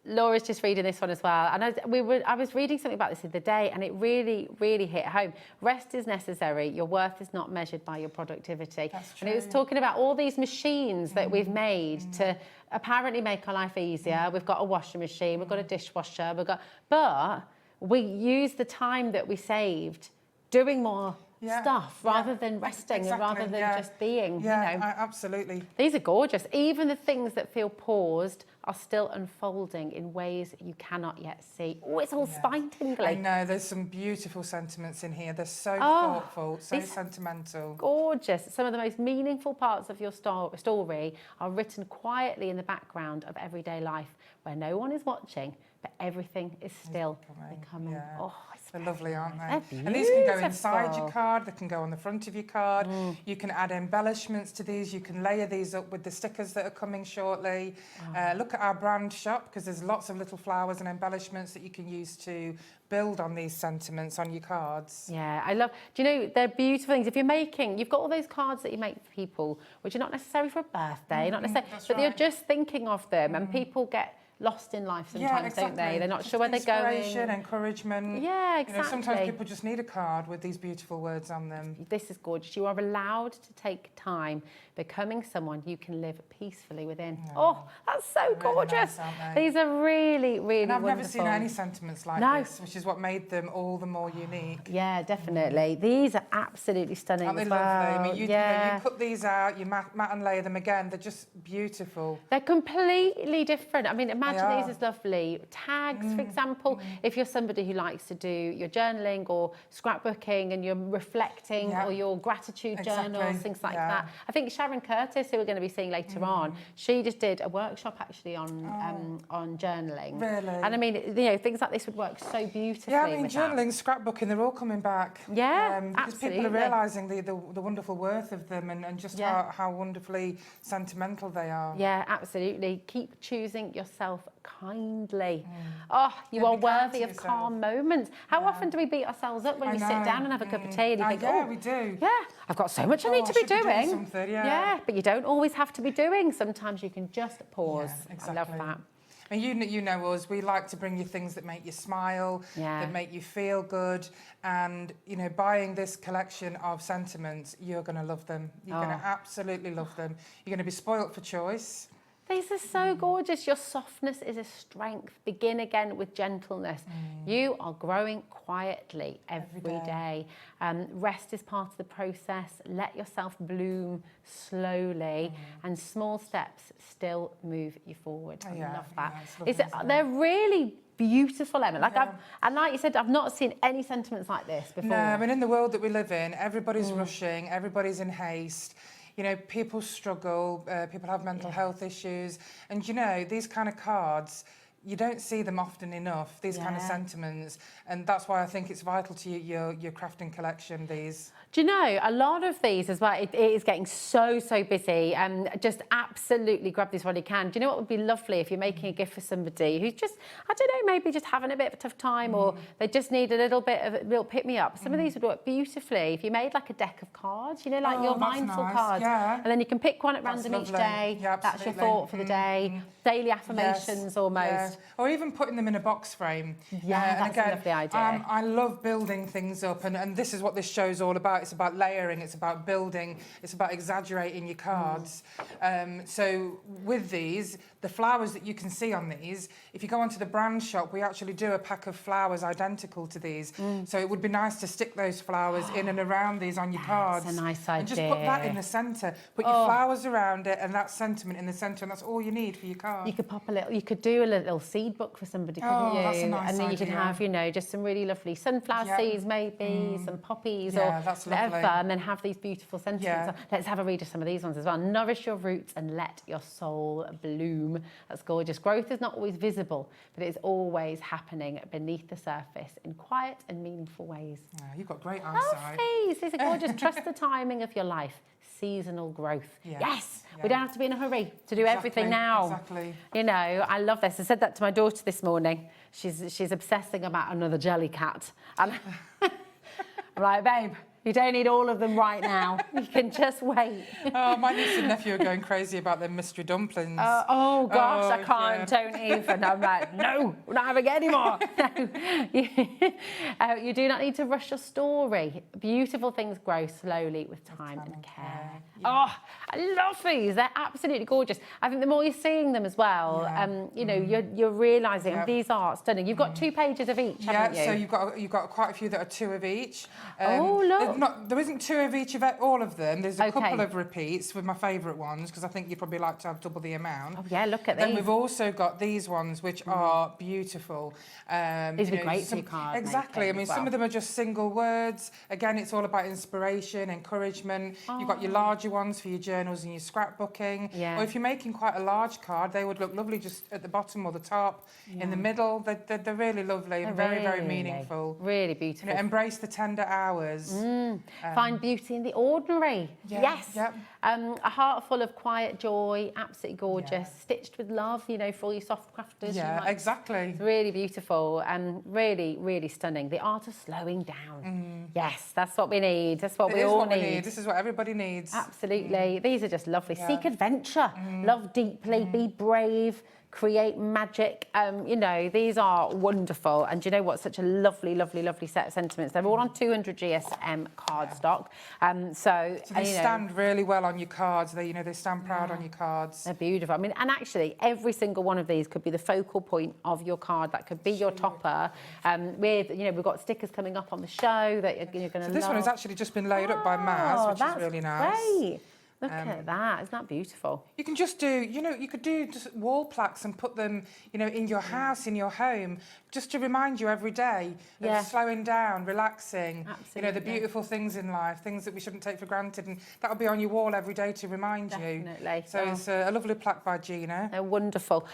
Laura's just reading this one as well. And I was reading something about this the other day, and it really, really hit home. Rest is necessary. Your worth is not measured by your productivity. That's true. And it was talking about all these machines that we've made to apparently make our life easier. We've got a washing machine, we've got a dishwasher, but we use the time that we saved doing more stuff rather than resting and rather than just being. Yeah, absolutely. These are gorgeous. Even the things that feel paused are still unfolding in ways you cannot yet see. Oh, it's all spine tingling. I know, there's some beautiful sentiments in here. They're so thoughtful, so sentimental. Gorgeous. Some of the most meaningful parts of your story are written quietly in the background of everyday life where no one is watching, but everything is still becoming. Yeah. Oh, they're lovely, aren't they? They're And these can go inside beautiful. your card, they can go on the front of your card. You can add embellishments to these, you can layer these up with the stickers that are coming shortly. Look at our brand shop, because there's lots of little flowers and embellishments that you can use to build on these sentiments on your cards. Yeah, I love, do you know, they're beautiful things. If you've got all those cards that you make for people, which are not necessarily for a birthday, not necessarily, but you're just thinking of them, and people get lost in life sometimes, don't they? They're not just sure where they're going. Inspiration, encouragement. Yeah, exactly. Sometimes people just need a card with these beautiful words on them. This is gorgeous. You are allowed to take time becoming someone you can live peacefully within. Oh, that's so Really gorgeous. nice, aren't they? These are really, really And I've wonderful. never seen any sentiments like this, which is what made them all the more unique. Yeah, definitely. These are absolutely stunning Aren't they as well. lovely? I mean, you put these out, you matte and layer them again, they're just beautiful. They're completely different. I mean, imagine They these as lovely tags, for example. If you're somebody who likes to do your journaling or scrapbooking and you're reflecting or your gratitude journals, things like that. I think Sharon Curtis, who we're going to be seeing later on, she just did a workshop actually on journaling. Really? And I mean, things like this would work so beautifully. Yeah, I mean, with journaling, scrapbooking, they're all coming back. Yeah, because people are realising the wonderful worth of them and just how wonderfully sentimental they are. Yeah, absolutely. Keep choosing yourself kindly. Oh, you are worthy of calm moments. How often do we beat ourselves up when we sit down and have a cup of tea and you think, yeah, we do. Yeah, I've got so much I need to be should be doing doing. something, Yeah, but you don't always have to be doing. Sometimes you can just pause. Yeah, exactly. I love that. And you know us, we like to bring you things that make you smile, that make you feel good. And, buying this collection of sentiments, you're going to love them. You're going to absolutely love them. You're going to be spoilt for choice. These are so gorgeous. Your softness is a strength. Begin again with gentleness. You are growing quietly every day. Rest is part of the process. Let yourself bloom slowly, and small steps still move you forward. I love that. They're really beautiful, Emma. And like you said, I've not seen any sentiments like this before. No, I mean, in the world that we live in, everybody's rushing, everybody's in haste. People struggle, people have mental health issues. And, these kind of cards, you don't see them often enough, these kind of sentiments, and that's why I think it's vital to your crafting collection, these. Do you know, a lot of these as well, it is getting so busy, and just absolutely grab these while you can. Do you know what would be lovely if you're making a gift for somebody who's just, I don't know, maybe just having a bit of a tough time, or they just need a little bit of a little pick-me-up. Some of these would work beautifully if you made like a deck of cards, you know, like your mindful cards. Yeah. And then you can pick one at random each day. Yeah, that's your thought for the day. Daily affirmations almost. Yeah. Or even putting them in a box frame. Yeah, that's a lovely idea. I love building things up, and this is what this show's all about. It's about layering, it's about building, it's about exaggerating your cards. So with these, the flowers that you can see on these, if you go onto the brand shop, we actually do a pack of flowers identical to these. So it would be nice to stick those flowers in and around these on your cards. That's a nice idea. And just put that in the centre. Put your flowers around it and that sentiment in the centre, and that's all you need for your card. You could pop a little, you could do a little seed book for somebody, couldn't you? That's a nice and then you could idea. have, you know, just some really lovely sunflower seeds, maybe some poppies, or that's whatever, lovely. and then have these beautiful sentiments. Let's have a read of some of these ones as well. Nourish your roots and let your soul bloom. That's gorgeous. Growth is not always visible, but it is always happening beneath the surface in quiet and meaningful ways. Yeah, you've got great eyesight. These are gorgeous. Trust the timing of your life. Seasonal growth. Yes. We don't have to be in a hurry to do everything now. Exactly. You know, I love this. I said that to my daughter this morning. She's obsessing about another jelly cat. And I'm like, babe, you don't need all of them right now. You can just wait. Oh, my niece and nephew are going crazy about their mystery dumplings. Oh gosh, I Oh, can't, don't even. I'm like, no, we're not having any more. No. You do not need to rush your story. Beautiful things grow slowly with time and care. Oh, I love these. They're absolutely gorgeous. I think the more you're seeing them as well, you know, you're realising these are stunning. You've got 2 pages of each, haven't you? So you've got quite a few that are 2 of each. Oh, look. There isn't 2 of each of all of them. There's a couple of repeats with my favourite ones, because I think you'd probably like to have double the amount. Oh yeah, look at these. Then we've also got these ones, which are beautiful. These are great for your card Exactly. I mean, some of them are just single words. Again, it's all about inspiration, encouragement. You've got your larger ones for your journals and your scrapbooking. Yeah. Or if you're making quite a large card, they would look lovely just at the bottom or the top, in the middle. They're really lovely and very meaningful. Really beautiful. You know, embrace the tender hours. Find beauty in the ordinary. Yes. Yep. A heart full of quiet joy, absolutely gorgeous, stitched with love, you know, for all you soft crafters. Yeah, exactly. It's really beautiful and really stunning. The art of slowing down. Yes, that's what we need. That's what we all need. This is what everybody needs. Absolutely. These are just lovely. Seek adventure, love deeply, be brave, create magic. You know, these are wonderful. And do you know what? Such a lovely set of sentiments. They're all on 200 GSM cardstock. So they stand really well on your cards. They stand proud on your cards. They're beautiful. I mean, and actually, every single one of these could be the focal point of your card. That could be your topper. We've got stickers coming up on the show that you're going to love. This one has actually just been laid up by Maz, which is really nice. Great. Look at that. Isn't that beautiful? You can just do, you could do just wall plaques and put them, in your house, in your home, just to remind you every day of slowing down, relaxing. Absolutely. The beautiful things in life, things that we shouldn't take for granted. And that'll be on your wall every day to remind you. Definitely. So it's a lovely plaque by Gina. They're wonderful.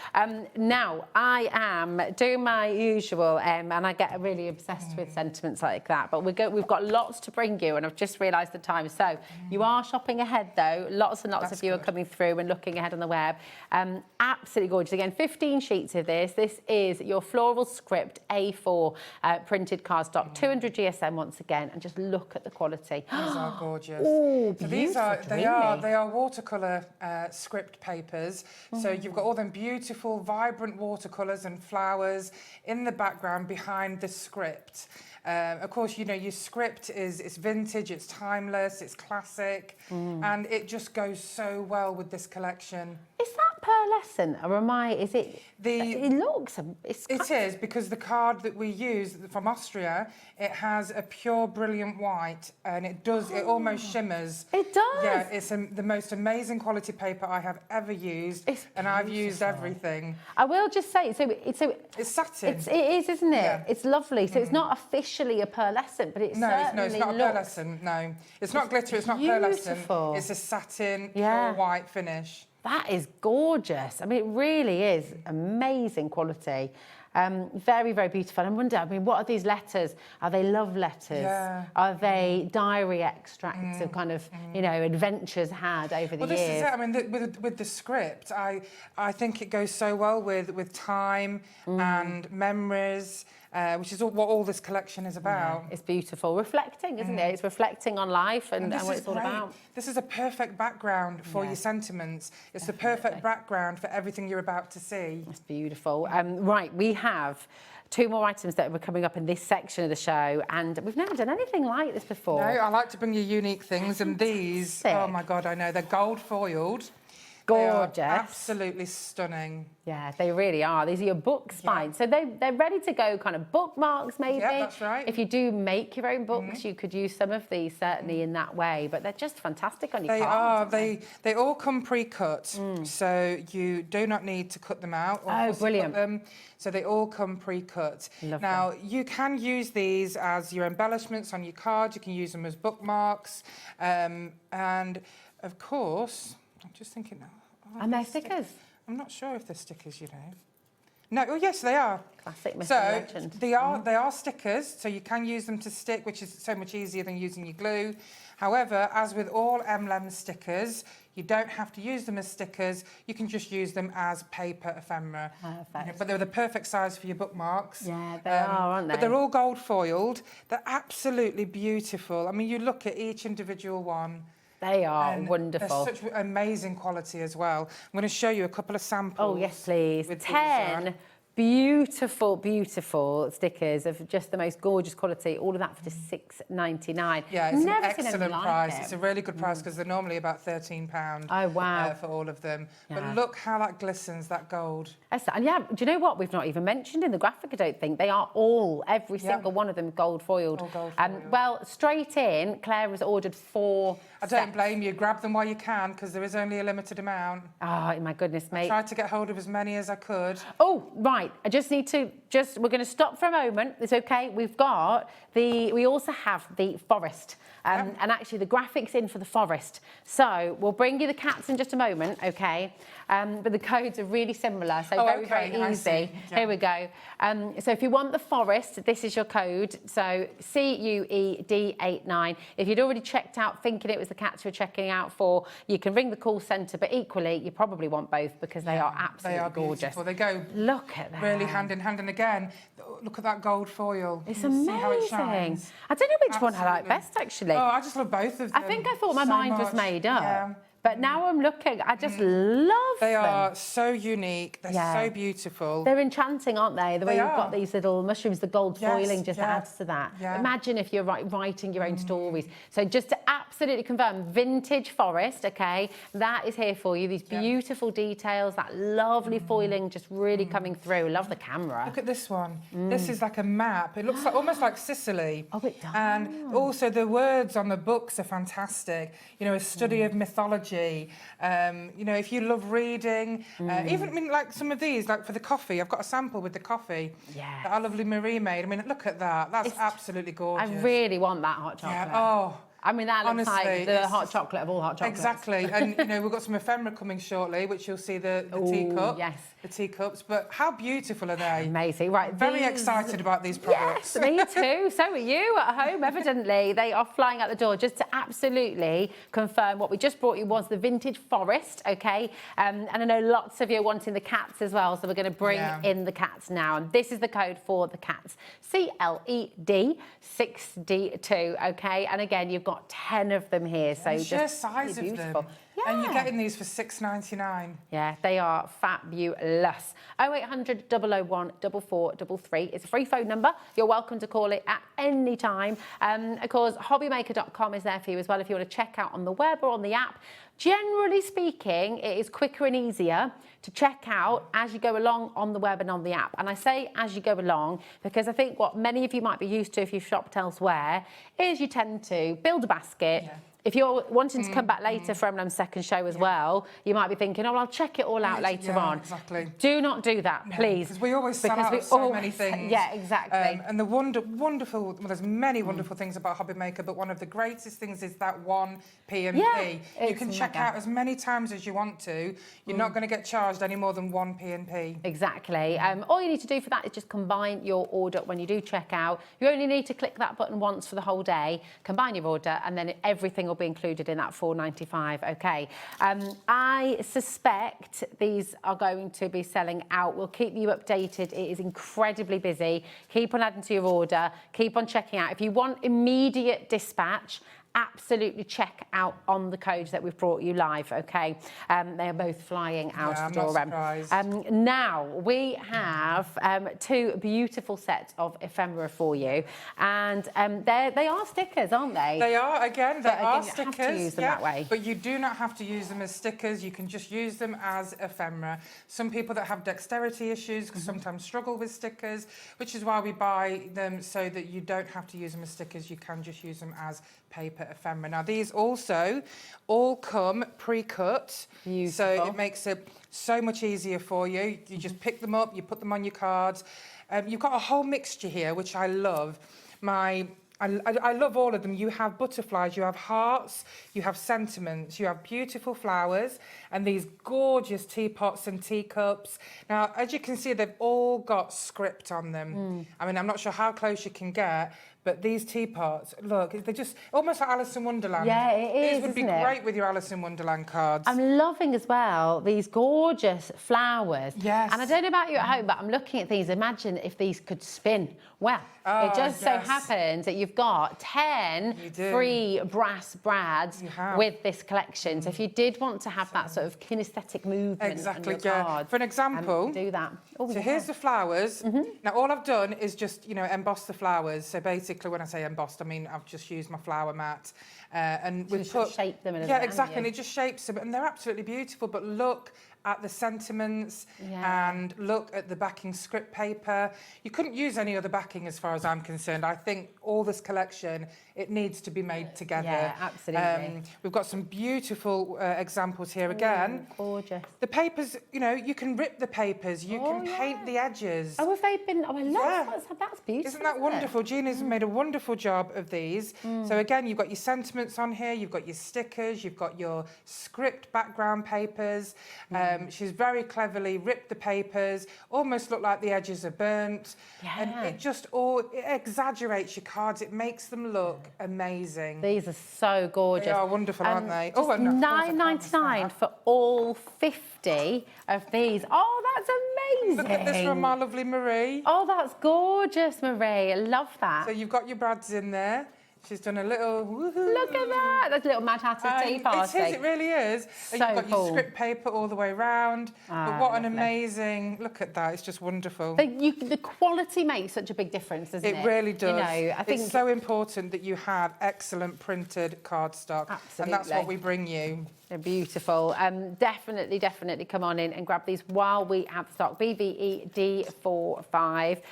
Now, I am doing my usual, and I get really obsessed with sentiments like that. But we've got lots to bring you, and I've just realised the time. So you are shopping ahead, though. Lots and lots of you are coming through and looking ahead on the web. Absolutely gorgeous. Again, 15 sheets of this. This is your floral script A4 printed cardstock, 200 GSM once again, and just look at the quality. These are gorgeous. Oh, so these are watercolour script papers. So you've got all them beautiful, vibrant watercolours and flowers in the background behind the script. Of course, your script it's vintage, it's timeless, it's classic, and it just goes so well with this collection. Is that pearlescent, or is it? It looks. It is, because the card that we use from Austria, it has a pure brilliant white, and it almost shimmers. It does. Yeah, it's the most amazing quality paper I have ever used, and I've used everything. I will just say, it's satin. It is, isn't it? Yeah. It's lovely. So it's not officially a pearlescent, but it's certainly it's not a pearlescent. No, it's not glitter. It's not pearlescent. It's a satin, pure white finish. That is gorgeous. I mean, it really is amazing quality. Very, very beautiful. I wonder, I mean, what are these letters? Are they love letters? Yeah. Are they diary extracts of kind of, you know, adventures had over the years? Well, this is it. I mean, with the script, I think it goes so well with time and memories, which is what all this collection is about. Yeah, it's beautiful. Reflecting, isn't it? It's reflecting on life and what it's all about. This is a perfect background for your sentiments. It's the perfect background for everything you're about to see. It's beautiful. Right, we have 2 more items that were coming up in this section of the show, and we've never done anything like this before. No, I like to bring you unique things, and these, oh my God, I know, they're gold foiled. Gorgeous. They are absolutely stunning. Yeah, they really are. These are your book spines. So they're ready to go, kind of bookmarks maybe. Yeah, that's right. If you do make your own books, you could use some of these certainly in that way, but they're just fantastic on your cards. They all come pre-cut, so you do not need to cut them out. Or brilliant. Cut them, so they all come pre-cut. Lovely. Now, you can use these as your embellishments on your card. You can use them as bookmarks. And, of course, I'm just thinking now. And they're stickers. I'm not sure if they're stickers, you know. No, oh yes, they are. Classic Mr. So Legend. they are stickers, so you can use them to stick, which is so much easier than using your glue. However, as with all Emlems stickers, you don't have to use them as stickers. You can just use them as paper ephemera. Perfect. You know, but they're the perfect size for your bookmarks. Yeah, they are, aren't they? But they're all gold foiled. They're absolutely beautiful. I mean, you look at each individual one. They are and wonderful. They're such amazing quality as well. I'm going to show you a couple of samples. Oh, yes, please. with 10 beautiful, beautiful stickers of just the most gorgeous quality. All of that for just £6.99. Yeah, it's Never an seen anything excellent like price. it. It's a really good price because they're normally about £13. Oh, wow. For all of them. Yeah. But look how that glistens, that gold. And yeah, do you know what? We've not even mentioned in the graphic, I don't think. They are every single one of them gold foiled. All gold foiled. Well, straight in, Claire has ordered 4 I don't blame you. Grab them while you can because there is only a limited amount. Oh, my goodness, mate. I tried to get hold of as many as I could. Oh, right. I just need to we're going to stop for a moment. It's okay. We also have the forest. And actually the graphics in for the forest. So we'll bring you the cats in just a moment, okay? But the codes are really similar, so very easy. Yeah. Here we go. So if you want the forest, this is your code. So CUED89. If you'd already checked out thinking it was the cats you're checking out for, you can ring the call centre, but equally you probably want both because they are absolutely gorgeous. Beautiful. They go look at that. Really hand in hand. And again, look at that gold foil. It's amazing. See how it shines. I don't know which one I like best, actually. Oh, I just love both of them. I think I thought my mind was made up. Yeah. But now I'm looking, I just love them. They are so unique. They're so beautiful. They're enchanting, aren't they? The way you've got these little mushrooms, the gold foiling just adds to that. Yeah. Imagine if you're writing your own stories. So just to absolutely confirm, vintage forest, okay, that is here for you. These beautiful details, that lovely foiling just really coming through. Love the camera. Look at this one. This is like a map. It looks like almost like Sicily. Oh, it does. And also the words on the books are fantastic. You know, a study of mythology. You know, if you love reading, even, I mean, like some of these, like for the coffee, I've got a sample with the coffee that our lovely Marie made. I mean, look at that. That's absolutely gorgeous. I really want that hot chocolate. Yeah. Oh. I mean, that looks Honestly, like the hot chocolate of all hot chocolates. Exactly. And, you know, we've got some ephemera coming shortly, which you'll see the teacup. Yes. The teacups. But how beautiful are they? Amazing. Right. Very excited about these products. Yes, me too. So are you at home, evidently. They are flying out the door. Just to absolutely confirm, what we just brought you was the vintage forest, okay? And I know lots of you are wanting the cats as well, so we're going to bring in the cats now. And this is the code for the cats. CLED6D2, okay? And again, you've got 10 of them here, so the sheer just size really of beautiful. them. And you're getting these for $6.99. Yeah, they are fabulous. 0800 001 4433. It's a free phone number. You're welcome to call it at any time. Of course, HobbyMaker.com is there for you as well if you want to check out on the web or on the app. Generally speaking, it is quicker and easier to check out as you go along on the web and on the app. And I say as you go along because I think what many of you might be used to if you've shopped elsewhere is you tend to build a basket, if you're wanting to come back later for Emlem's second show as well, you might be thinking, oh, well, I'll check it all out later on. Exactly. Do not do that, please. Because we always sell out of so many things. Yeah, exactly. And the wonderful, well, there's many wonderful things about HobbyMaker, but one of the greatest things is that one P&P. Yeah, you can check out as many times as you want to. You're not going to get charged any more than one P&P. Exactly. All you need to do for that is just combine your order when you do check out. You only need to click that button once for the whole day, combine your order, and then everything will be included in that $4.95. Okay. I suspect these are going to be selling out. We'll keep you updated. It is incredibly busy. Keep on adding to your order. Keep on checking out. If you want immediate dispatch, absolutely check out on the code that we've brought you live, okay? They're both flying out the door. I'm not surprised. Now, we have two beautiful sets of ephemera for you, and they are stickers, aren't they? They are, again, they are stickers. You have to use them that way. But you do not have to use them as stickers. You can just use them as ephemera. Some people that have dexterity issues sometimes struggle with stickers, which is why we buy them so that you don't have to use them as stickers. You can just use them as paper ephemera. Now, these also all come pre-cut, so it makes it so much easier for you. You just pick them up, you put them on your cards. You've got a whole mixture here, which I love. I love all of them. You have butterflies, you have hearts, you have sentiments, you have beautiful flowers, and these gorgeous teapots and teacups. Now, as you can see, they've all got script on them. I mean, I'm not sure how close you can get, but these teapots, look, they're just almost like Alice in Wonderland. Yeah, it is, These would be great with your Alice in Wonderland cards. I'm loving as well these gorgeous flowers. Yes. And I don't know about you at home, but I'm looking at these. Imagine if these could spin. Well, it just so happens that you've got 10 free brass brads with this collection. So if you did want to have that sort of kinesthetic movement on your cards, for an example, do that. So here's the flowers. Now, all I've done is just, emboss the flowers. So basically, when I say embossed, I mean I've just used my flower mat. And we've put... shape them in a Yeah, exactly, and it just shapes them. And they're absolutely beautiful, but look at the sentiments and look at the backing script paper. You couldn't use any other backing as far as I'm concerned. I think all this collection, it needs to be made together. Yeah, absolutely. We've got some beautiful examples here again. Gorgeous. The papers, you can rip the papers, you can paint the edges. Oh, have they been... Oh, I love that's beautiful. Isn't that wonderful? Gina's made a wonderful job of these. So again, you've got your sentiments on here, you've got your stickers, you've got your script background papers. She's very cleverly ripped the papers, almost look like the edges are burnt. And it exaggerates your cards. It makes them look amazing. These are so gorgeous. They are wonderful, aren't they? Just $9.99 for all 50 of these. Oh, that's amazing. Look at this from my lovely Marie. Oh, that's gorgeous, Marie. I love that. So you've got your brads in there. She's done a little woohoo. Look at that. That's a little Mad Hatter's tea party. It really is. So and you've got cool. your script paper all the way around. But what an amazing... Look at that. It's just wonderful. The quality makes such a big difference, doesn't it? It really does. I think it's so important that you have excellent printed cardstock. Absolutely. And that's what we bring you. They're beautiful. Definitely come on in and grab these while we have stock. BVE D45.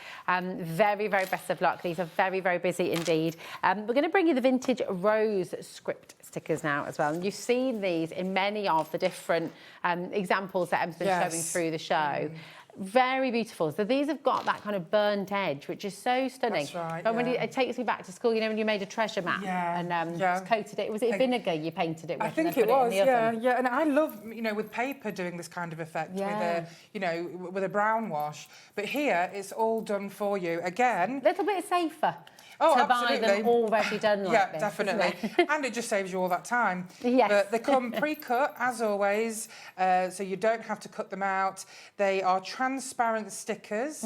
Very, very best of luck. These are very, very busy indeed. We're going to bring you the vintage rose script stickers now as well. And you've seen these in many of the different examples that Em's been showing through the show. Very beautiful. So these have got that kind of burnt edge, which is so stunning. That's right, but when it takes me back to school, when you made a treasure map and just coated it. Was it vinegar you painted it with? I think it was, yeah. And I love, with paper doing this kind of effect with a, with a brown wash. But here, it's all done for you. Again, a little bit safer. Oh, to absolutely. buy them already done like this. Definitely. And it just saves you all that time. Yes. But they come pre-cut, as always, so you don't have to cut them out. They are transparent stickers.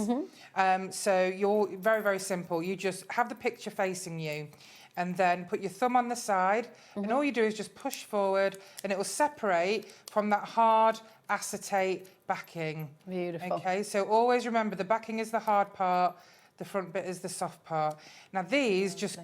So you're very, very simple. You just have the picture facing you and then put your thumb on the side, and all you do is just push forward, and it will separate from that hard acetate backing. Beautiful. Okay, so always remember the backing is the hard part, the front bit is the soft part. Now these just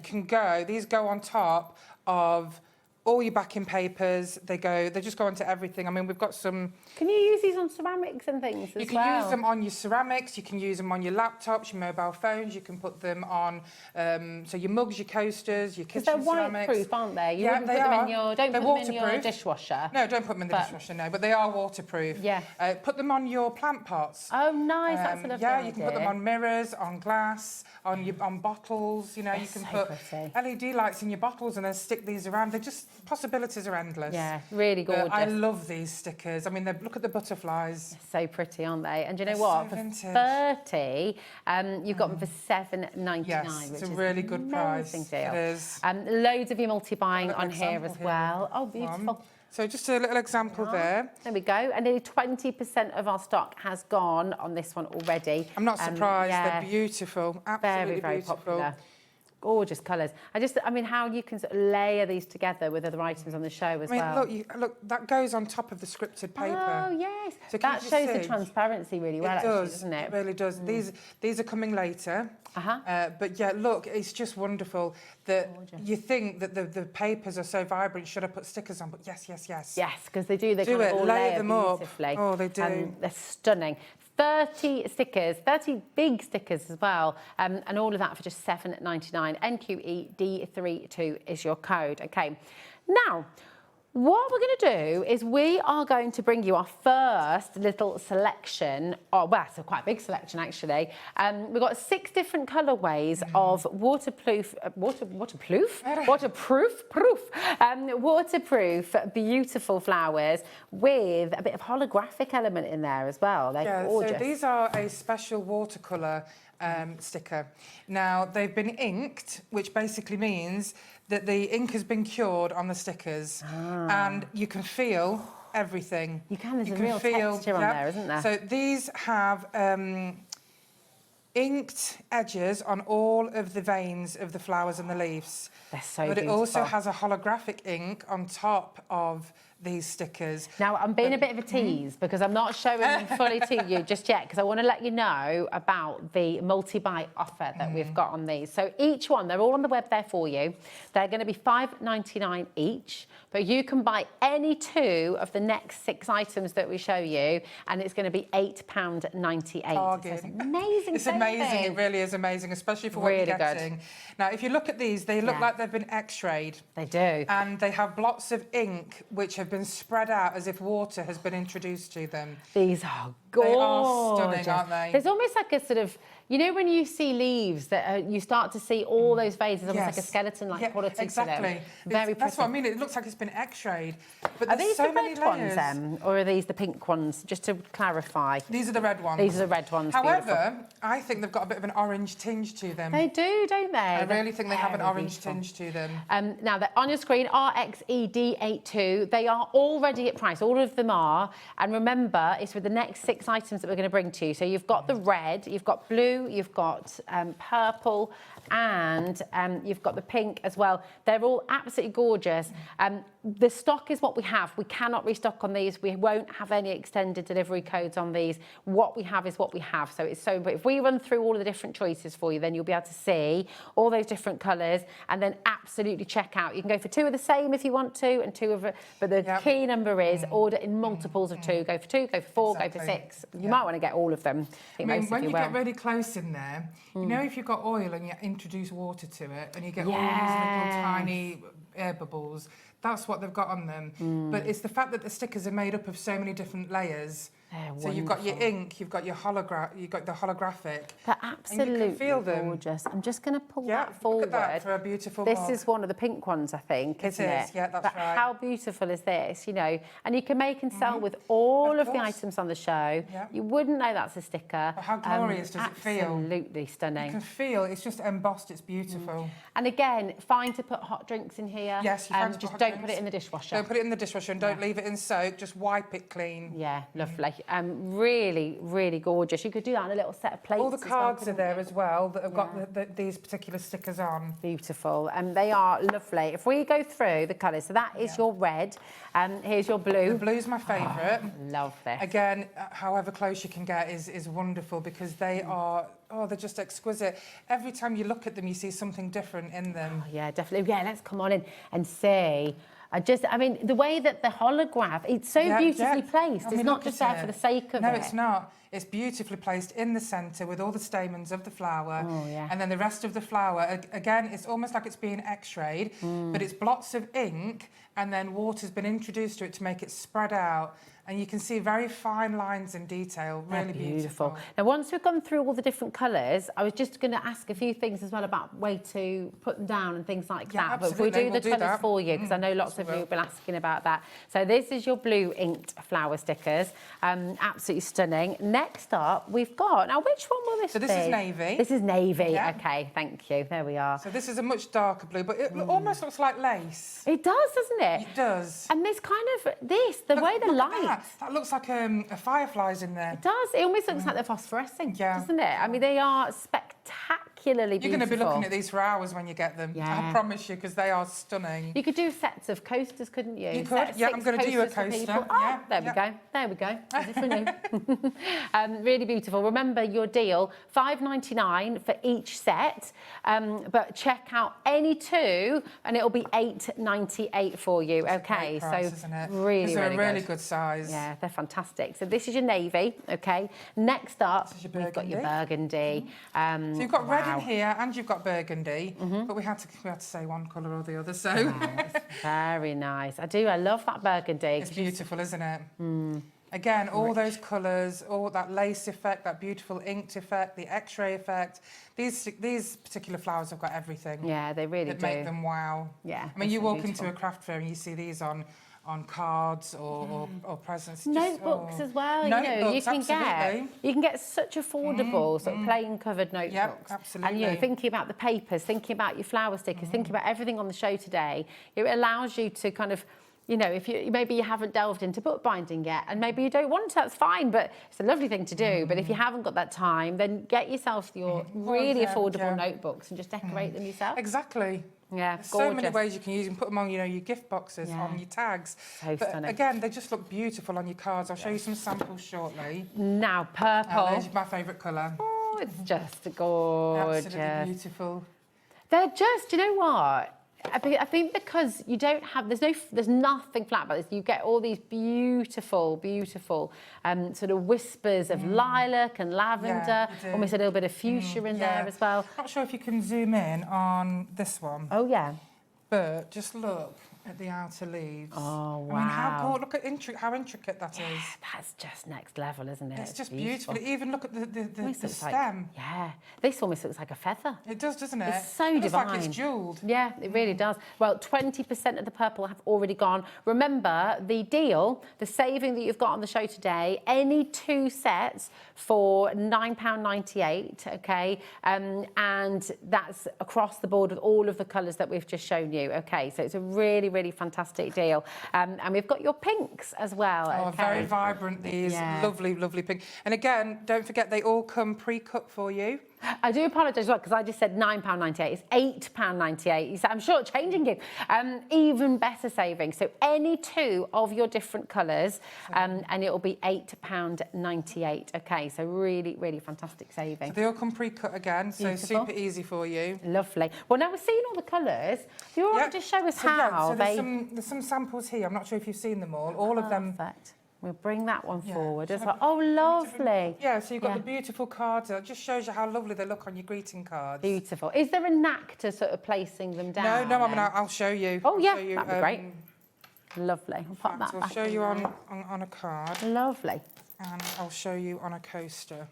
these go on top of all your backing papers, they just go onto everything. I mean, we've got some... Can you use these on ceramics and things as well? You can use them on your ceramics, you can use them on your laptops, your mobile phones, you can put them on, so your mugs, your coasters, your kitchen ceramics. They're waterproof, aren't they? You Yeah, wouldn't they put them are. in your, don't They're put them in your waterproof. dishwasher. No, don't put them in the dishwasher, no, but they are waterproof. Yeah. Put them on your plant pots. Oh, nice, that's a lovely Yeah, idea. you can put them on mirrors, on glass, on bottles, you know, you can put LED lights in your bottles and then stick these around. They're just, possibilities are endless. Yeah, really gorgeous. I love these stickers. I mean, look at the butterflies. So pretty, aren't they? And do you know They're what? so For vintage. 30, you've got them for $7.99, Yes, which it's a is really good price. amazing deal. It is. Loads of your multi-buying Got an on here as example well. here. Oh, beautiful. So just a little example there. There we go. And nearly 20% of our stock has gone on this one already. I'm not surprised. Yeah. They're beautiful. Absolutely Very beautiful. popular. Gorgeous colours. I mean, how you can sort of layer these together with other items on the show as well. Look, that goes on top of the scripted paper. Oh, yes. So can That you shows the see? transparency really well, It does, doesn't it? It really does. These are coming later. But yeah, look, it's just wonderful that you think that the papers are so vibrant. Should I put stickers on? But yes. Yes, because they do. They Do kind it, of all layer layer them up. beautifully. Oh, they do. They're stunning. 30 stickers, 30 big stickers as well, and all of that for just $7.99. NQED32 is your code. Okay, now what we're going to do is we are going to bring you our first little selection. Oh, well, it's a quite big selection actually. We've got 6 different colourways of waterproof, beautiful flowers with a bit of holographic element in there as well. They're gorgeous. So these are a special watercolour sticker. Now, they've been inked, which basically means that the ink has been cured on the stickers and you can feel everything. There's a real texture on there, isn't there? So these have inked edges on all of the veins of the flowers and the leaves. They're so But beautiful. it also has a holographic ink on top of these stickers. Now, I'm being a bit of a tease because I'm not showing them fully to you just yet because I want to let you know about the multi-buy offer that we've got on these. So each one, they're all on the web there for you. They're going to be $5.99 each, but you can buy any 2 of the next 6 items that we show you and it's going to be £8.98. Bargain. So it's amazing. It's amazing. It really is amazing, especially for what Really you're good. getting. Now, if you look at these, they look like they've been x-rayed. They do. And they have blots of ink which have been spread out as if water has been introduced to them. These are gorgeous. They are stunning, aren't they? There's almost like a sort of, you know, when you see leaves that you start to see all those veins, almost like a skeleton-like quality to them. Very pretty. That's what I mean. It looks like it's been x-rayed. But Are there's these so the many red layers. ones, or are these the pink ones? Just to clarify. These are the red ones. These are the red ones. However, beautiful. I think they've got a bit of an orange tinge to them. They do, don't they? I really think they have an orange tinge to them. Now, they're on your screen, RXED82. They are already at price. All of them are. And remember, it's with the next 6 items that we're going to bring to you. So you've got the red, you've got blue, you've got purple, and you've got the pink as well. They're all absolutely gorgeous. The stock is what we have. We cannot restock on these. We won't have any extended delivery codes on these. What we have is what we have. So it's so, but if we run through all of the different choices for you, then you'll be able to see all those different colours and then absolutely check out. You can go for 2 of the same if you want to, and 2 of it. But the key number is order in multiples of 2. Go for 2, go for 4, go for 6. You might want to get all of them. I mean, when you get really close in there, you know, if you've got oil and you introduce water to it and you get all these little tiny air bubbles, that's what they've got on them. But it's the fact that the stickers are made up of so many different layers. So you've got your ink, you've got your you've got the holographic. They're absolutely and you can feel them. gorgeous. I'm just going to pull that forward. Look at that for a beautiful This mug. is one of the pink ones, I think, isn't it? Yeah, that's but right. How beautiful is this, you know? And you can make and sell with all of the items on the show. You wouldn't know that's a sticker. But how glorious does it feel? Absolutely stunning. You can feel, it's just embossed, it's beautiful. And again, fine to put hot drinks in here. Yes, you can just don't put it in the dishwasher. Don't put it in the dishwasher and don't leave it in soak, just wipe it clean. Yeah, lovely. Really, really gorgeous. You could do that on a little set of plates. All the cards are there as well that have got these particular stickers on. Beautiful. And they are lovely. If we go through the colours, so that is your red, here's your blue. The blue's my favourite. Love this. Again, however close you can get is wonderful because they are, they're just exquisite. Every time you look at them, you see something different in them. Yeah, definitely. Yeah, let's come on in and see. I mean, the way that the holograph, it's so beautifully placed. It's not just there for the sake of it. No, it's not. It's beautifully placed in the centre with all the stamens of the flower. Oh, yeah. And then the rest of the flower, again, it's almost like it's being x-rayed, but it's blots of ink and then water's been introduced to it to make it spread out. And you can see very fine lines and detail, really beautiful. Now, once we've gone through all the different colours, I was just going to ask a few things as well about way to put them down and things like that. Absolutely. But if we do the colours for you, because I know lots of you have been asking about that. So this is your blue inked flower stickers. Absolutely stunning. Next up, we've got, now which one will this be? So this is navy. This is navy. Okay, thank you. There we are. So this is a much darker blue, but it almost looks like lace. It does, doesn't it? It does. And this kind of, the way the light. That looks like a fireflies in there. It does. It almost looks like they're phosphorescing, doesn't it? I mean, they are spectacularly beautiful. You're going to be looking at these for hours when you get them. Yeah. I promise you, because they are stunning. You could do sets of coasters, couldn't you? You could. Yeah, I'm going to do you a coaster. Oh, there we go. There we go. Ready for new. Really beautiful. Remember your deal, $5.99 for each set, but check out any two and it'll be $8.98 for you. Okay, price, so isn't it? really, These are really a really good size. Yeah, they're fantastic. So this is your navy, okay. Next up, we've got your burgundy. So you've got red in here and you've got burgundy, but we had to say one colour or the other. So very nice. I love that burgundy. It's beautiful, isn't it? Again, all those colours, all that lace effect, that beautiful inked effect, the X-ray effect. These particular flowers have got everything. Yeah, they really that make them wow. Yeah. I mean, you walk into a craft fair and you see these on cards or presents. Notebooks as well. Notebooks, you can get such affordable sort of plain covered notebooks. Yeah, absolutely. And thinking about the papers, thinking about your flower stickers, thinking about everything on the show today, it allows you to kind of, if maybe you haven't delved into bookbinding yet, and maybe you don't want to, that's fine, but it's a lovely thing to do. But if you haven't got that time, then get yourself your really affordable notebooks and just decorate them yourself. Exactly. Yeah, There's so many ways you can use them. Put them on, your gift boxes, on your tags. So stunning. Again, they just look beautiful on your cards. I'll show you some samples shortly. Now, purple. There's my favourite colour. Oh, it's just gorgeous. Absolutely beautiful. They're just, you know what? I think because you don't have, there's nothing flat about this. You get all these beautiful, beautiful sort of whispers of lilac and lavender, almost a little bit of fuchsia in there as well. Not sure if you can zoom in on this one. Oh, yeah. But just look at the outer leaves. Oh, wow. I mean, look at how intricate that is. That's just next level, isn't it? It's just beautiful. Even look at the Like, stem. this almost looks like a feather. It does, doesn't it? It's so it divine. looks like it's jewelled. Yeah, it really does. Well, 20% of the purple have already gone. Remember, the deal, the saving that you've got on the show today, any two sets for £9.98, okay? And that's across the board with all of the colours that we've just shown you, okay? So it's a really, really fantastic deal. And we've got your pinks as well. Oh, very vibrant, these. Lovely, lovely pink. And again, don't forget, they all come pre-cut for you. I do apologise as well, because I just said £9.98. It's £8.98. So I'm short-changing you. Even better saving. So any two of your different colours, and it will be £8.98. Okay, so really, really fantastic saving. So they all come pre-cut again, so super easy for you. Lovely. Well, now we're seeing all the colours. Do you want to show us how there's some samples here. I'm not sure if you've seen them all. All of them. Perfect. We'll bring that one forward as well. Oh, lovely. Yeah, so you've got the beautiful cards. It just shows you how lovely they look on your greeting cards. Beautiful. Is there a knack to sort of placing them down? No, I mean, I'll show you. Oh, yeah, that'd be great. Lovely. I'll pop that back. I'll show you on a card. Lovely. And I'll show you on a coaster.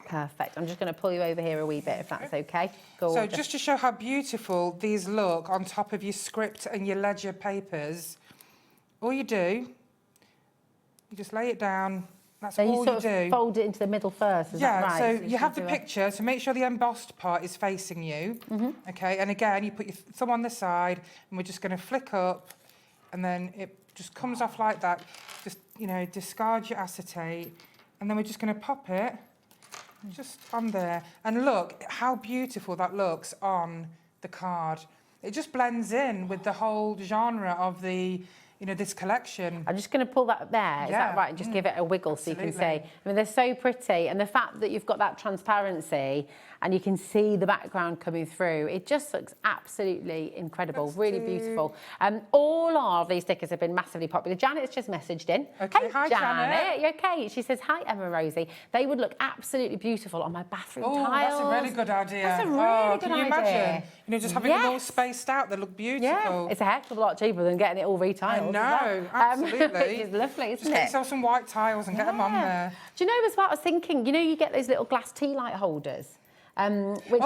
Perfect. I'm just going to pull you over here a wee bit, if that's okay. Gorgeous. So just to show how beautiful these look on top of your script and your ledger papers, all you do, you just lay it down. That's all you do. So you sort of fold it into the middle first, is that right? Yeah, so you have the picture, so make sure the embossed part is facing you. Okay, and again, you put your thumb on the side, and we're just going to flick up, and then it just comes off like that. Just, discard your acetate, and then we're just going to pop it just on there. And look how beautiful that looks on the card. It just blends in with the whole genre of the you know, this collection. I'm just going to pull that up there. Is that right? And just give it a wiggle so you can see. I mean, they're so pretty. And the fact that you've got that transparency and you can see the background coming through, it just looks absolutely incredible, really beautiful. All of these stickers have been massively popular. Janet's just messaged in. Okay, hey, hi, Janet. You okay? She says, hi, Emma Rosie. They would look absolutely beautiful on my bathroom tiles. That's a really good idea. That's a really good idea. Can you imagine? You know, just having them all spaced out, they look beautiful. Yeah, it's a heck of a lot cheaper than getting it all retiled. I know, absolutely. It's lovely, isn't just get yourself some white tiles and get them on there. Do you know as well, I was thinking, you know, you get those little glass tea light holders. Which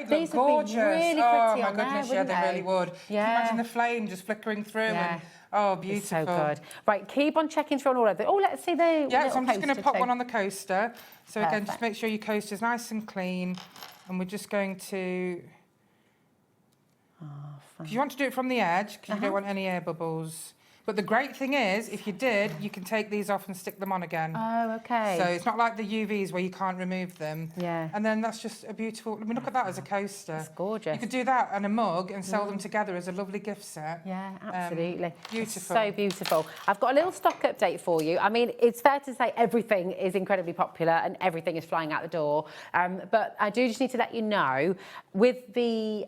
these look gorgeous. Would be really pretty oh my on goodness, there, they really would. Can you imagine the flame just flickering through and beautiful. It's so good. Right, keep on checking through on all of it. Oh, let's see the so I'm just going to pop one on the coaster. So again, just make sure your coaster's nice and clean. And we're just going to... Because you want to do it from the edge, because you don't want any air bubbles. But the great thing is, if you did, you can take these off and stick them on again. Oh, okay. So it's not like the UVs where you can't remove them. Yeah. And then that's just a beautiful... I mean, look at that as a coaster. It's gorgeous. You could do that and a mug and sell them together as a lovely gift set. Yeah, absolutely. Beautiful. So beautiful. I've got a little stock update for you. I mean, it's fair to say everything is incredibly popular and everything is flying out the door. But I do just need to let you know, with the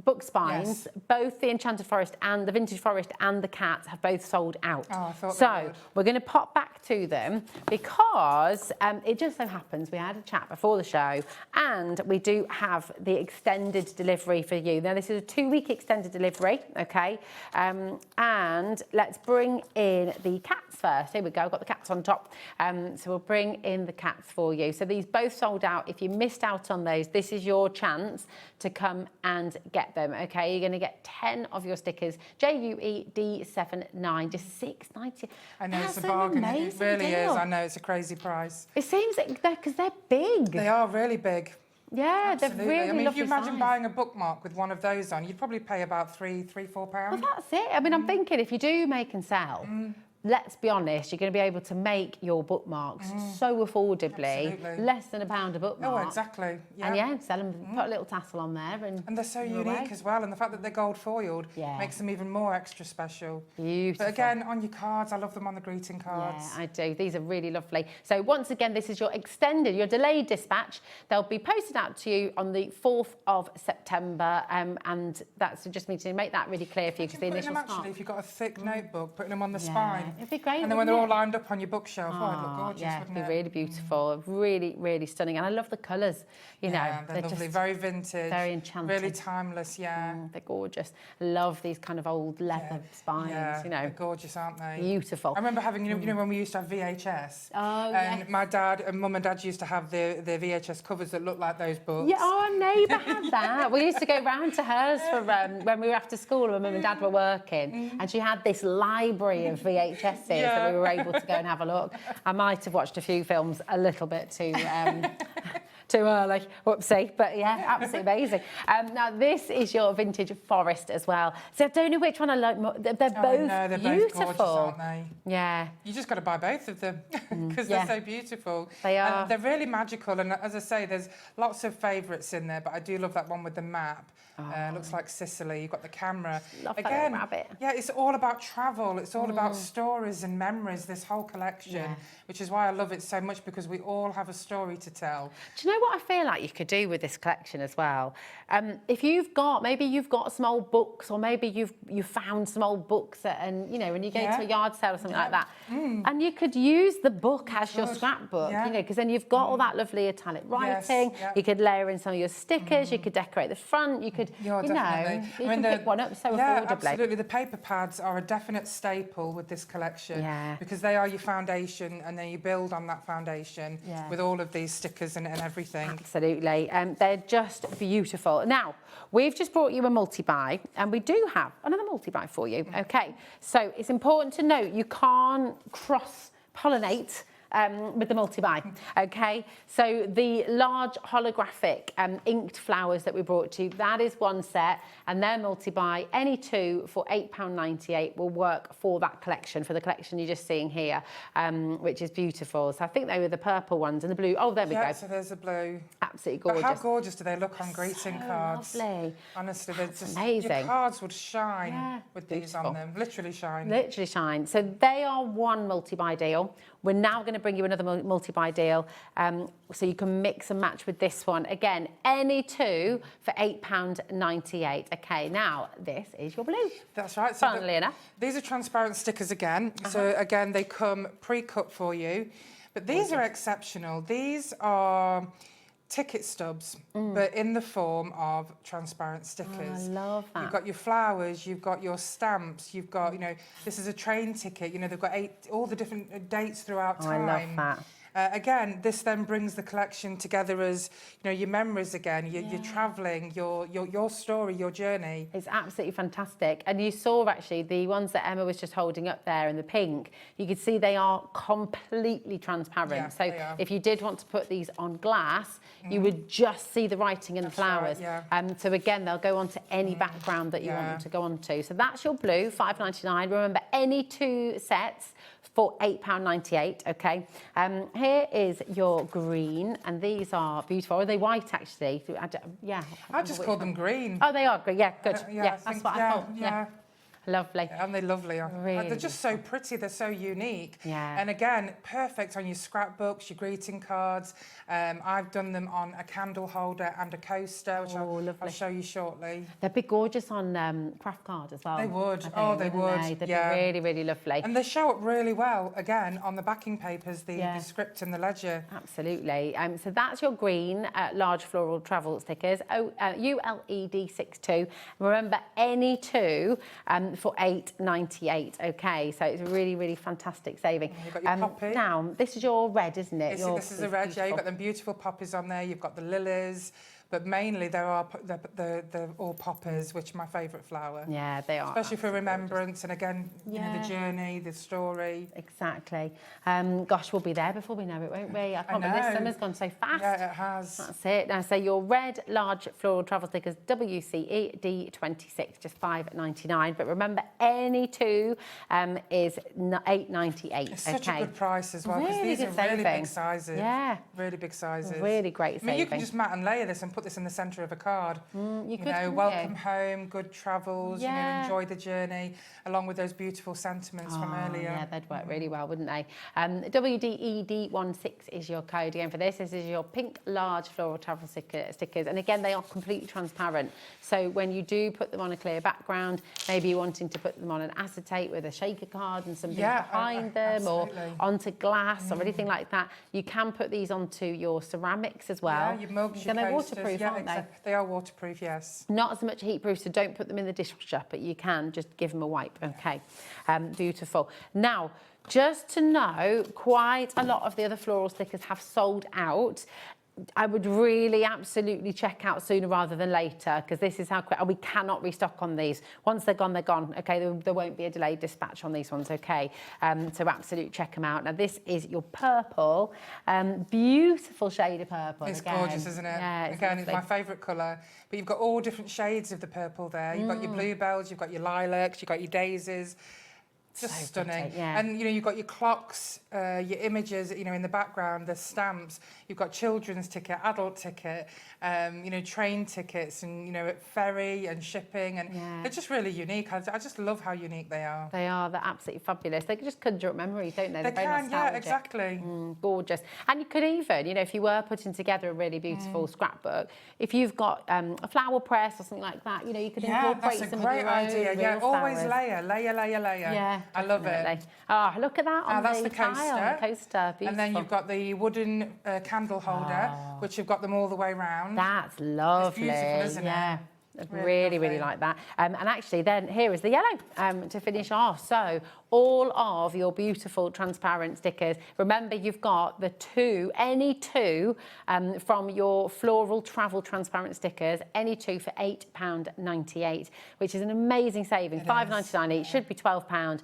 book spines, both the Enchanted Forest and the Vintage Forest and the Cat have both sold out. Oh, I thought so we're going to pop back to them because it just so happens we had a chat before the show and we do have the extended delivery for you. Now, this is a 2-week extended delivery, okay? And let's bring in the cats first. Here we go, I've got the cats on top. So we'll bring in the cats for you. So these both sold out. If you missed out on those, this is your chance to come and get them, okay? You're going to get 10 of your stickers, JUED79, just $6.90. I know, it's a bargain. It really is. I know, it's a crazy price. It seems because they're big. They are really big. Yeah, absolutely. they're really I mean, if you lovely imagine size. buying a bookmark with one of those on, you'd probably pay about £3, £4. Well, that's it. I mean, I'm thinking if you do make and sell, let's be honest, you're going to be able to make your bookmarks so affordably, less than £1 a bookmark. Oh, exactly. Yeah. And sell them, put a little tassel on there. And they're so unique as well. And the fact that they're gold foiled makes them even more extra special. Beautiful. But again, on your cards, I love them on the greeting cards. Yeah, I do. These are really lovely. So once again, this is your extended, your delayed dispatch. They'll be posted out to you on the 4th of September. And that's just me to make that really clear for you because the initial start. Actually, if you've got a thick notebook, putting them on the spine. It'd be great. And then when they're all lined up on your bookshelf, it'd look gorgeous, wouldn't it? It'd be really beautiful, really, really stunning. And I love the colours, you know. They're lovely, very vintage. Very enchanting. Really timeless, they're gorgeous. I love these kind of old leather spines, you know. They're gorgeous, aren't they? Beautiful. I remember having, you know, when we used to have VHS. Oh, and my dad and mum and dad used to have the VHS covers that looked like those books. Yeah, our neighbour had that. We used to go round to hers for when we were after school and mum and dad were working, and she had this library of VHSs that we were able to go and have a look. I might have watched a few films a little bit too too early, whoopsie, but yeah, absolutely amazing. Now this is your Vintage Forest as well. So I don't know which one I like more. They're both they're beautiful, both gorgeous, aren't they? Yeah. You just got to buy both of them because they're so beautiful. They are. And they're really magical, and as I say, there's lots of favourites in there, but I do love that one with the map. Looks like Sicily. You've got the camera. Love Again, that rabbit. Yeah, it's all about travel. It's all about stories and memories, this whole collection, which is why I love it so much, because we all have a story to tell. Do you know what I feel like you could do with this collection as well? If maybe you've got some old books, or maybe you've found some old books and you know, when you go to a yard sale or something like that, and you could use the book as your scrapbook, you know, because then you've got all that lovely italic writing. You could layer in some of your stickers. You could decorate the front. You could, you can pick one up so affordably. Absolutely. The paper pads are a definite staple with this collection because they are your foundation, and then you build on that foundation with all of these stickers and everything. Absolutely. They're just beautiful. Now, we've just brought you a multi-buy, and we do have another multi-buy for you. Okay, so it's important to note you can't cross-pollinate with the multi-buy, okay? So the large holographic inked flowers that we brought to you, that is one set, and they're multi-buy. Any two for £8.98 will work for that collection, for the collection you're just seeing here, which is beautiful. So I think they were the purple ones and the blue. Oh, there we go. So there's a blue. Absolutely gorgeous. But how gorgeous do they look on greeting cards? Lovely. Honestly, they're just amazing. Your cards would shine with these on them. Literally shine. Literally shine. So they are one multi-buy deal. We're now going to bring you another multi-buy deal, so you can mix and match with this one. Again, any two for £8.98. Okay, now this is your blue. That's right. So Funnily enough. These are transparent stickers again. So again, they come pre-cut for you. But these are exceptional. These are ticket stubs, but in the form of transparent stickers. I love that. You've got your flowers, you've got your stamps, you've got, you know, this is a train ticket, you know, they've got all the different dates throughout time. I love that. Again, this then brings the collection together as, you know, your memories again, you're travelling, your story, your journey. It's absolutely fantastic. And you saw actually the ones that Emma was just holding up there in the pink, you could see they are completely transparent. Yeah, so if you did want to put these on glass, you would just see the writing and the flowers. Right, so again, they'll go onto any background that you want them to go onto. So that's your blue, £5.99. Remember, any two sets for £8.98, okay? Here is your green, and these are beautiful. Are they white, actually? I just call them green. Oh, they are green. Yeah, good. That's what I thought. Yeah. Lovely. And they're lovely. Really they're just so pretty. They're so unique. Yeah. And again, perfect on your scrapbooks, your greeting cards. I've done them on a candle holder and a coaster, which I'll show you shortly. They'd be gorgeous on craft card as well. They would. They would. They'd be really, really lovely. And they show up really well, again, on the backing papers, the script and the ledger. Absolutely. So that's your green large floral travel stickers, ULED62. Remember, any two for £8.98. Okay, so it's a really, really fantastic saving. You've got your poppy. Now, this is your red, isn't it? This is a red, beautiful. You've got them beautiful poppies on there. You've got the lilies. But mainly they're all poppers, which are my favourite flower. Yeah, they are. Especially for remembrance and again, you know, the journey, the story. Exactly. Gosh, we'll be there before we know it, won't we? I can't believe this summer's gone so fast. Yeah, it has. That's it. Now, so your red large floral travel stickers, WCED26, just £5.99. But remember, any two is £8.98. It's such a good price as well, because these are really big sizes. Yeah. Really big sizes. Really great saving. I mean, you can just mat and layer this and put this in the centre of a card. You know, welcome home, good travels, you know, enjoy the journey, along with those beautiful sentiments from earlier. Yeah, they'd work really well, wouldn't they? WDED16 is your code again for this. This is your pink large floral travel stickers. And again, they are completely transparent. So when you do put them on a clear background, maybe you're wanting to put them on an acetate with a shaker card and something behind them, or onto glass or anything like that, you can put these onto your ceramics as well. Yeah, your mugs, your they're waterproof, aren't they? They are waterproof, yes. Not as much heat-proof, so don't put them in the dishwasher, but you can just give them a wipe, okay? Beautiful. Now, just to know, quite a lot of the other floral stickers have sold out. I would really absolutely check out sooner rather than later, because this is how quick, we cannot restock on these. Once they're gone, okay? There won't be a delayed dispatch on these ones, okay? So absolutely check them out. Now, this is your purple, beautiful shade of purple. It's gorgeous, isn't it? Yeah, again, it's my favourite colour. But you've got all different shades of the purple there. You've got your bluebells, you've got your lilacs, you've got your daisies. Just so stunning. Pretty, yeah. And, you know, you've got your clocks, your images, you know, in the background, the stamps. You've got children's ticket, adult ticket, you know, train tickets and, you know, ferry and shipping. And they're just really unique. I just love how unique they are. They are. They're absolutely fabulous. They can just conjure up memories, don't they? They can, yeah, exactly. Gorgeous. And you could even, you know, if you were putting together a really beautiful scrapbook, if you've got a flower press or something like that, you know, you could incorporate some of your own. Yeah, that's a great idea. Yeah, always layer. Yeah. I love it. Oh, look at that on that's the coaster. tile, the coaster. Beautiful. And then you've got the wooden candle holder, which you've got them all the way round. That's lovely. It's beautiful, isn't it? I really like that. And actually, then here is the yellow to finish off. So all of your beautiful transparent stickers. Remember, you've got the any two from your floral travel transparent stickers, any two for £8.98, which is an amazing saving. £5.99 each, should be £12.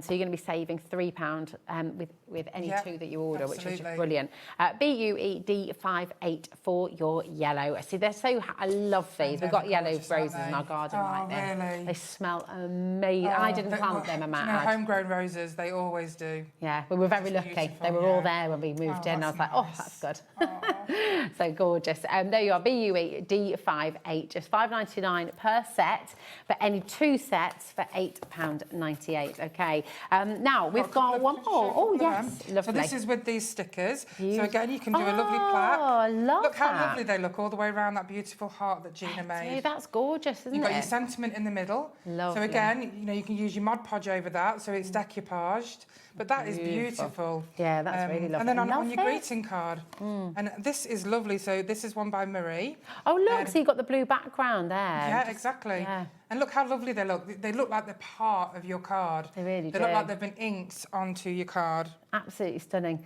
So you're going to be saving £3 with with any Yeah, two that you order, which is absolutely. brilliant. BUED58 for your yellow. See, they're so, I love these. We've got yellow gorgeous, aren't roses in they? our garden Oh, right now. really? They smell amazing. I didn't plant them, I Do might you know, add. homegrown roses, they always do. Yeah, we were very Just lucky. beautiful, They were all yeah. there when we moved Oh, in. I was that's like, oh, nice. that's good. So gorgeous. There you are, BUED58, just $5.99 per set, for any two sets for £8.98. Okay. Now we've got one more. Oh yes, lovely. So this is with these stickers. Beautiful. So again, you can do a lovely plaque. Oh, I love Look how that. lovely they look all the way around that beautiful heart that Gina made. That's gorgeous, isn't You've got it? your sentiment in the middle. Lovely. So again, you know, you can use your Mod Podge over that, so it's decoupaged. But that is beautiful. Yeah, that's really lovely. And then on Love your it. greeting card. And this is lovely. So this is one by Marie. Oh look, so you've got the blue background there. Yeah, exactly. Yeah. And look how lovely they look. They look like they're part of your card. They really They do. look like they've been inked onto your card. Absolutely stunning.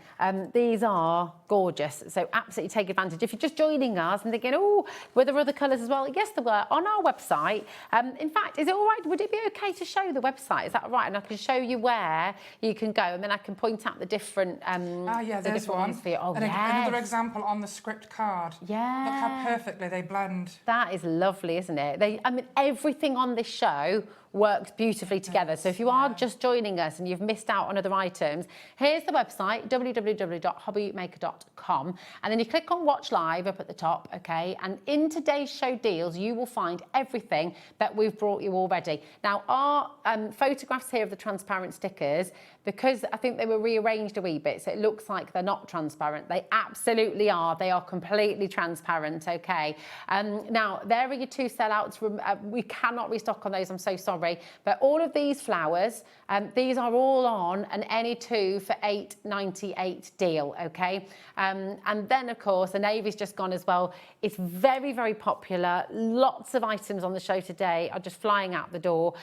These are gorgeous, so absolutely take advantage. If you're just joining us and thinking, oh, were there other colours as well? Yes, there were on our website. In fact, is it all right? Would it be okay to show the website? Is that right? And I can show you where you can go, and then I can point out the different. Yeah, the there's different one. ones for you. Oh, and yes. another example on the script card. Yeah. Look how perfectly they blend. That is lovely, isn't it? I mean, everything on this show works beautifully together. So if you are just joining us and you've missed out on other items, here's the website, www.hobbymaker.com, and then you click on Watch Live up at the top, okay? And in today's show deals, you will find everything that we've brought you already. Now, our photographs here of the transparent stickers, because I think they were rearranged a wee bit, so it looks like they're not transparent. They absolutely are. They are completely transparent, okay? Now, there are your two sellouts. We cannot restock on those, I'm so sorry. But all of these flowers, these are all on an any two for $8.98 deal, okay? And then, of course, the navy's just gone as well. It's very, very popular. Lots of items on the show today are just flying out the door.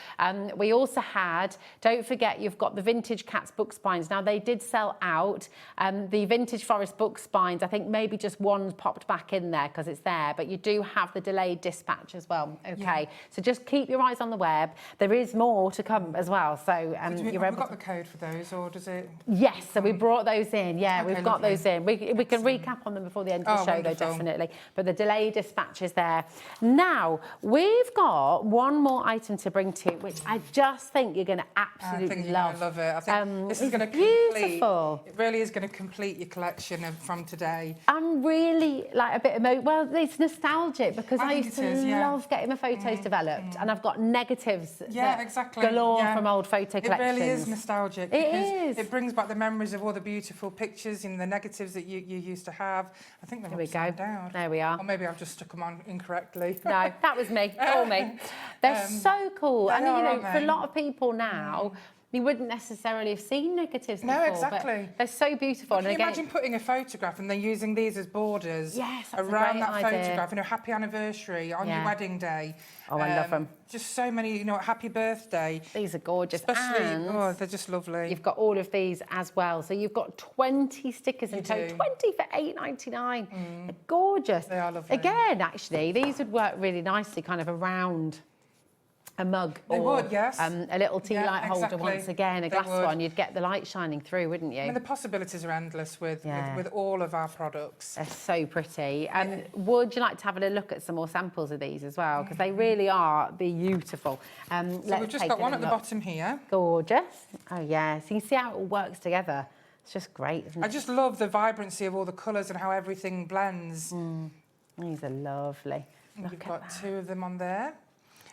We also had, don't forget, you've got the Vintage Cats book spines. Now, they did sell out. The Vintage Forest book spines, I think maybe just one's popped back in there because it's there, but you do have the delayed dispatch as well, okay? Yeah. So just keep your eyes on the web. There is more to come as well. So Have we got the code for those, or does it? Yes, so we brought those in. Yeah, Okay, we've got lovely. those in. We can recap on them before the end of the show, wonderful. though, definitely. But the delay dispatch is there. Now, we've got one more item to bring to you, which I just think you're going to absolutely I think you're love. going to love it. I think this is going to beautiful. It really is going to complete your collection from today. I'm really like a bit well, it's nostalgic because I used to love getting my photos developed, and I've got negatives. Yeah, exactly. Galore from old photo collections. It really is nostalgic. It because is. It brings back the memories of all the beautiful pictures and the negatives that you used to have. I think they're There we upside go. down. There we are. Or maybe I've just stuck them on incorrectly. No, that was me. All me. They're so cool. And, are, you know, aren't for a they? lot of people now, you wouldn't necessarily have seen negatives No, before. exactly. But they're so beautiful. Can you imagine putting a photograph and then using these as borders Yes, that's a around great that idea. photograph? You know, happy anniversary on your wedding day. Oh, I love them. Just so many, you know, happy birthday. These are gorgeous. Especially, And they're just lovely. you've got all of these as well. So you've got 20 stickers in total. 20 for $8.99. They're gorgeous. They are lovely. Again, actually, these would work really nicely kind of around a mug They or would, yes. a little tea light holder exactly. once again, a They glass would. one. You'd get the light shining through, wouldn't you? I mean, the possibilities are endless with all of our products. They're so pretty. Would you like to have a look at some more samples of these as well? Because they really are beautiful. So we've just got one at the look. bottom here. Gorgeous. Oh, yeah. So you can see how it all works together. It's just great, isn't it? I just love the vibrancy of all the colours and how everything blends. These are lovely. And you've got two of them on there.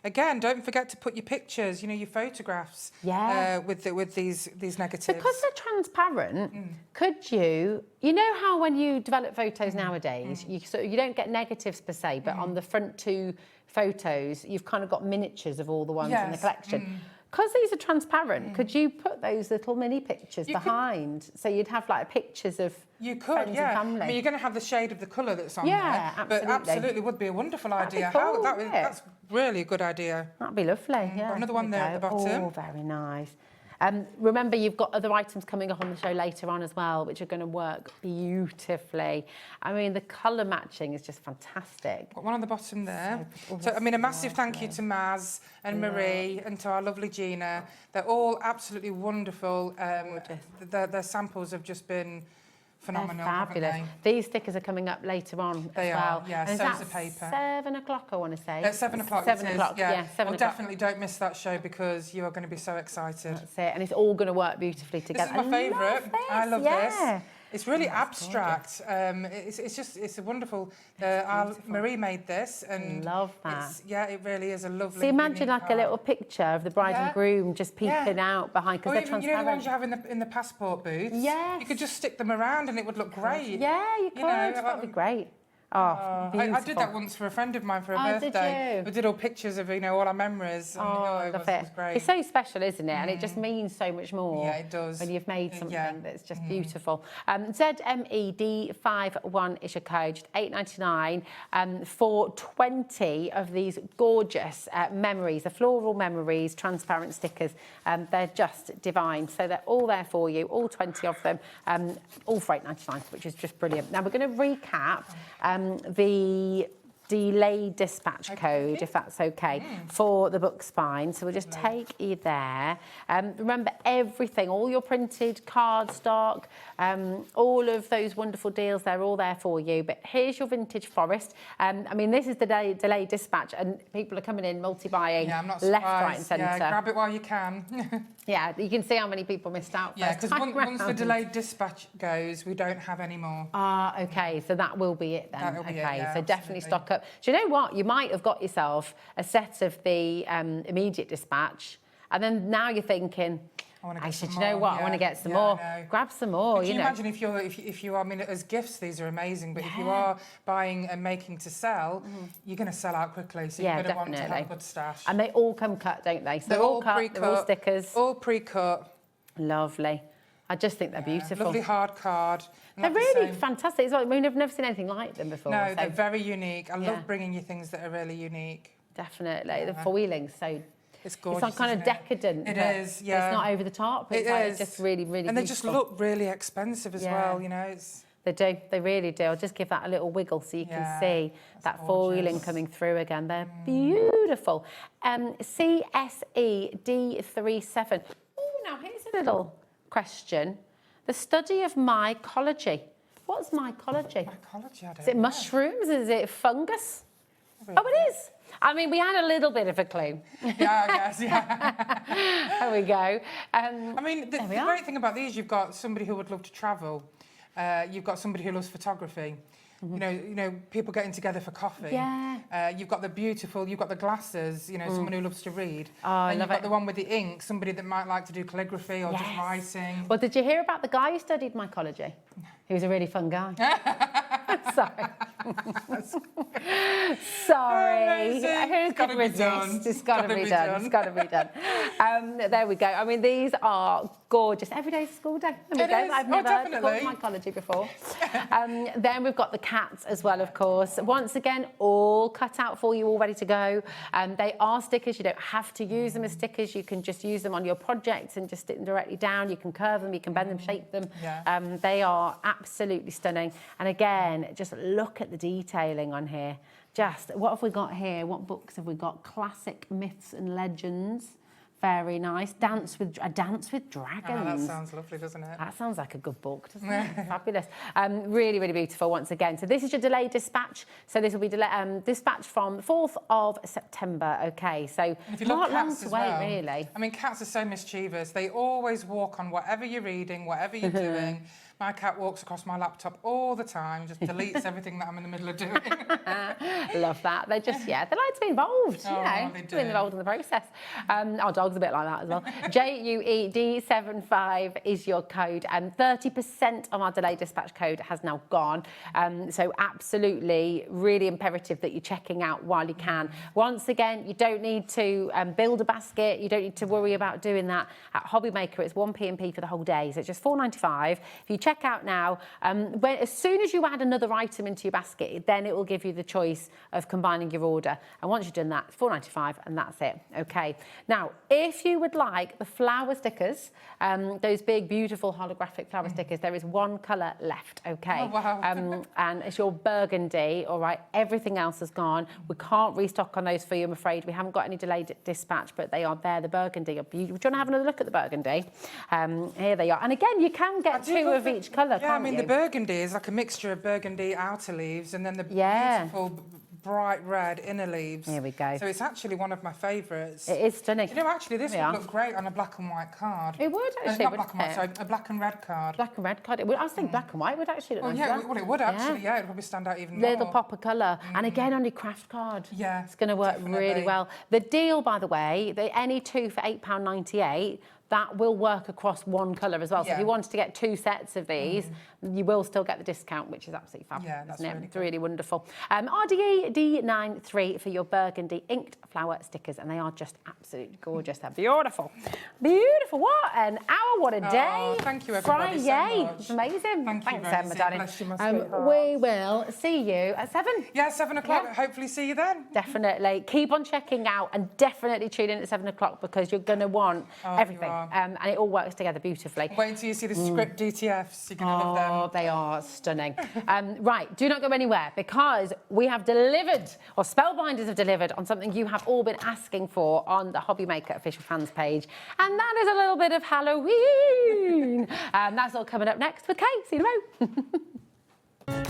Again, don't forget to put your pictures, you know, your photographs with these negatives. Because they're transparent, could you know how when you develop photos nowadays, you don't get negatives per se, but on the front two photos, you've kind of got miniatures of all the ones in the collection. Because these are transparent, could you put those little mini pictures behind? So you'd have like pictures of friends and family. I mean, you're going to have the shade of the colour that's on Yeah, there. absolutely. But absolutely would be a wonderful idea. cool, That's really a good idea. That'd be lovely, yeah. Got another one there at the bottom. Oh, very nice. Remember, you've got other items coming up on the show later on as well, which are going to work beautifully. I mean, the colour matching is just fantastic. Got one on the bottom there. So, I mean, a massive thank you to Maz and Marie and to our lovely Gina. They're all absolutely wonderful. Their samples have just been phenomenal. They're fabulous. These stickers are coming up later on as well. Yeah, and so's the paper. 7 o'clock, I want to say. At 7 o'clock. 7 o'clock. Yeah, 7 well, o'clock. definitely don't miss that show because you are going to be so excited. That's it, and it's all going to work beautifully together. This is my favourite. I love this. It's really abstract. It's a wonderful. Marie made this, and love that. It really is a lovely. So imagine like a little picture of the bride and groom just peeping out behind because they're transparent. You know the ones you have in the passport booths. Yes. You could just stick them around, and it would look great. Yeah, you could. That'd be great. Oh, I did that once for a friend of mine for her birthday. Did you? We did all pictures of all our memories. And, it was great. It's so special, isn't it? And it just means so much more. Yeah, it does. When you've made something that's just beautiful. ZMED51 is your code, just $8.99 for 20 of these gorgeous memories, the floral memories, transparent stickers. They're just divine. So they're all there for you, all 20 of them, all for $8.99, which is just brilliant. Now we're going to recap the delayed dispatch code, if that's okay, for the book spine. So we'll just take you there. Remember everything, all your printed card stock, all of those wonderful deals, they're all there for you. But here's your vintage forest. I mean, this is the delayed dispatch, and people are coming in multi-buying left, right and centre. Yeah, grab it while you can. Yeah, you can see how many people missed out. Yeah, because once the delayed dispatch goes, we don't have any more. Ah, okay, so that will be it then. That will be it, yeah, so definitely stock up. Do you know what? You might have got yourself a set of the immediate dispatch, and then now you're thinking, I want to get some more. Grab some more. Can you imagine if you are, I mean, as gifts, these are amazing, but if you are buying and making to sell, you're going to sell out quickly. So you're going to want to have a good stash. And they all come cut, don't they? So they're all cut, they're all stickers. All pre-cut. Lovely. I just think they're beautiful. Lovely hard card. They're really fantastic. I mean, I've never seen anything like them before. No, they're very unique. I love bringing you things that are really unique. Definitely. The foiling's so... It's gorgeous. It's like kind of decadent. It is, yeah. It's not over the top. It's just really, really and they beautiful. just look really expensive as well, you know. It's... They do. They really do. I'll just give that a little wiggle so you can see that foiling coming through again. They're beautiful. CSED37. Oh, now here's a little question. The study of mycology. What's mycology? Mycology, I don't know. Is it mushrooms? Is it fungus? Oh, it is. I mean, we had a little bit of a clue. Yeah, I guess, There we go. I mean, the great thing about these, you've got somebody who would love to travel. You've got somebody who loves photography. You know, people getting together for coffee. Yeah. You've got the glasses, someone who loves to read. Oh, I and love you've got the one with the ink, somebody that might like to do calligraphy or just writing. Well, did you hear about the guy who studied mycology? He was a really fun guy. Sorry. Sorry. Who could resist? It's got to be done. It's got to be done. There we go. I mean, these are gorgeous. Every day's a school day. There we go. I've never heard of mycology before. Then we've got the cats as well, of course. Once again, all cut out for you, all ready to go. They are stickers. You don't have to use them as stickers. You can just use them on your projects and just stick them directly down. You can curve them, you can bend them, shape them. They are absolutely stunning. And again, just look at the detailing on here. Just, what have we got here? What books have we got? Classic myths and legends. Very nice. Dance with Dragons. Oh, that sounds lovely, doesn't it? That sounds like a good book, doesn't it? Fabulous. Really, really beautiful once again. So this is your delayed dispatch. So this will be dispatched from the 4th of September. Okay, so not long to wait, really. I mean, cats are so mischievous. They always walk on whatever you're reading, whatever you're doing. My cat walks across my laptop all the time, just deletes everything that I'm in the middle of doing. Love that. They just, they like to be involved, they do. Be involved in the process. Our dog's a bit like that as well. JUED75 is your code, and 30% of our delayed dispatch code has now gone. So absolutely, really imperative that you're checking out while you can. Once again, you don't need to build a basket. You don't need to worry about doing that. At HobbyMaker, it's 1p&p for the whole day, so it's just $4.95. If you check out now. As soon as you add another item into your basket, then it will give you the choice of combining your order. And once you've done that, it's £4.95 and that's it. Okay. Now, if you would like the flower stickers, those big, beautiful holographic flower stickers, there is one colour left. Okay. Oh, wow. And it's your burgundy. All right. Everything else has gone. We can't restock on those for you, I'm afraid. We haven't got any delayed dispatch, but they are there. The burgundy are beautiful. Do you want to have another look at the burgundy? Here they are. And again, you can get two of each colour, Yeah, can't I mean, you? the burgundy is like a mixture of burgundy outer leaves and then the beautiful bright red inner leaves. Here we go. So it's actually one of my favourites. It is stunning. You know, actually, this would look great on a black and white card. It would actually. Not black and white, sorry, a black and red card. Black and red card. It would, I was thinking black and white would actually look nice. Yeah, well, it would actually, yeah. It would probably stand out even more. Little pop of colour. And again, on your craft card. Yeah, it's going to work really well. The deal, by the way, any two for £8.98, that will work across one colour as well. So if you wanted to get two sets of these, you will still get the discount, which is absolutely fabulous. Yeah, that's isn't it? really It's really wonderful. RDE D93 for your burgundy inked flower stickers, and they are just absolutely gorgeous. They're beautiful. Beautiful. What an hour, what a day. Oh, thank you, everybody, so much. It's amazing. Thanks, Emma, darling. Bless you, my sweetheart. We will see you at 7. Yeah, 7 o'clock. Yeah. Hopefully see you then. Definitely. Keep on checking out and definitely tune in at 7 o'clock because you're going to want everything. And it all works together beautifully. Wait until you see the script DTFs. You're going to love them. Oh, they are stunning. Right, do not go anywhere because we have delivered, or Spellbinders have delivered on something you have all been asking for on the HobbyMaker official fans page. And that is a little bit of Halloween. That's all coming up next with Kate. See you in a row.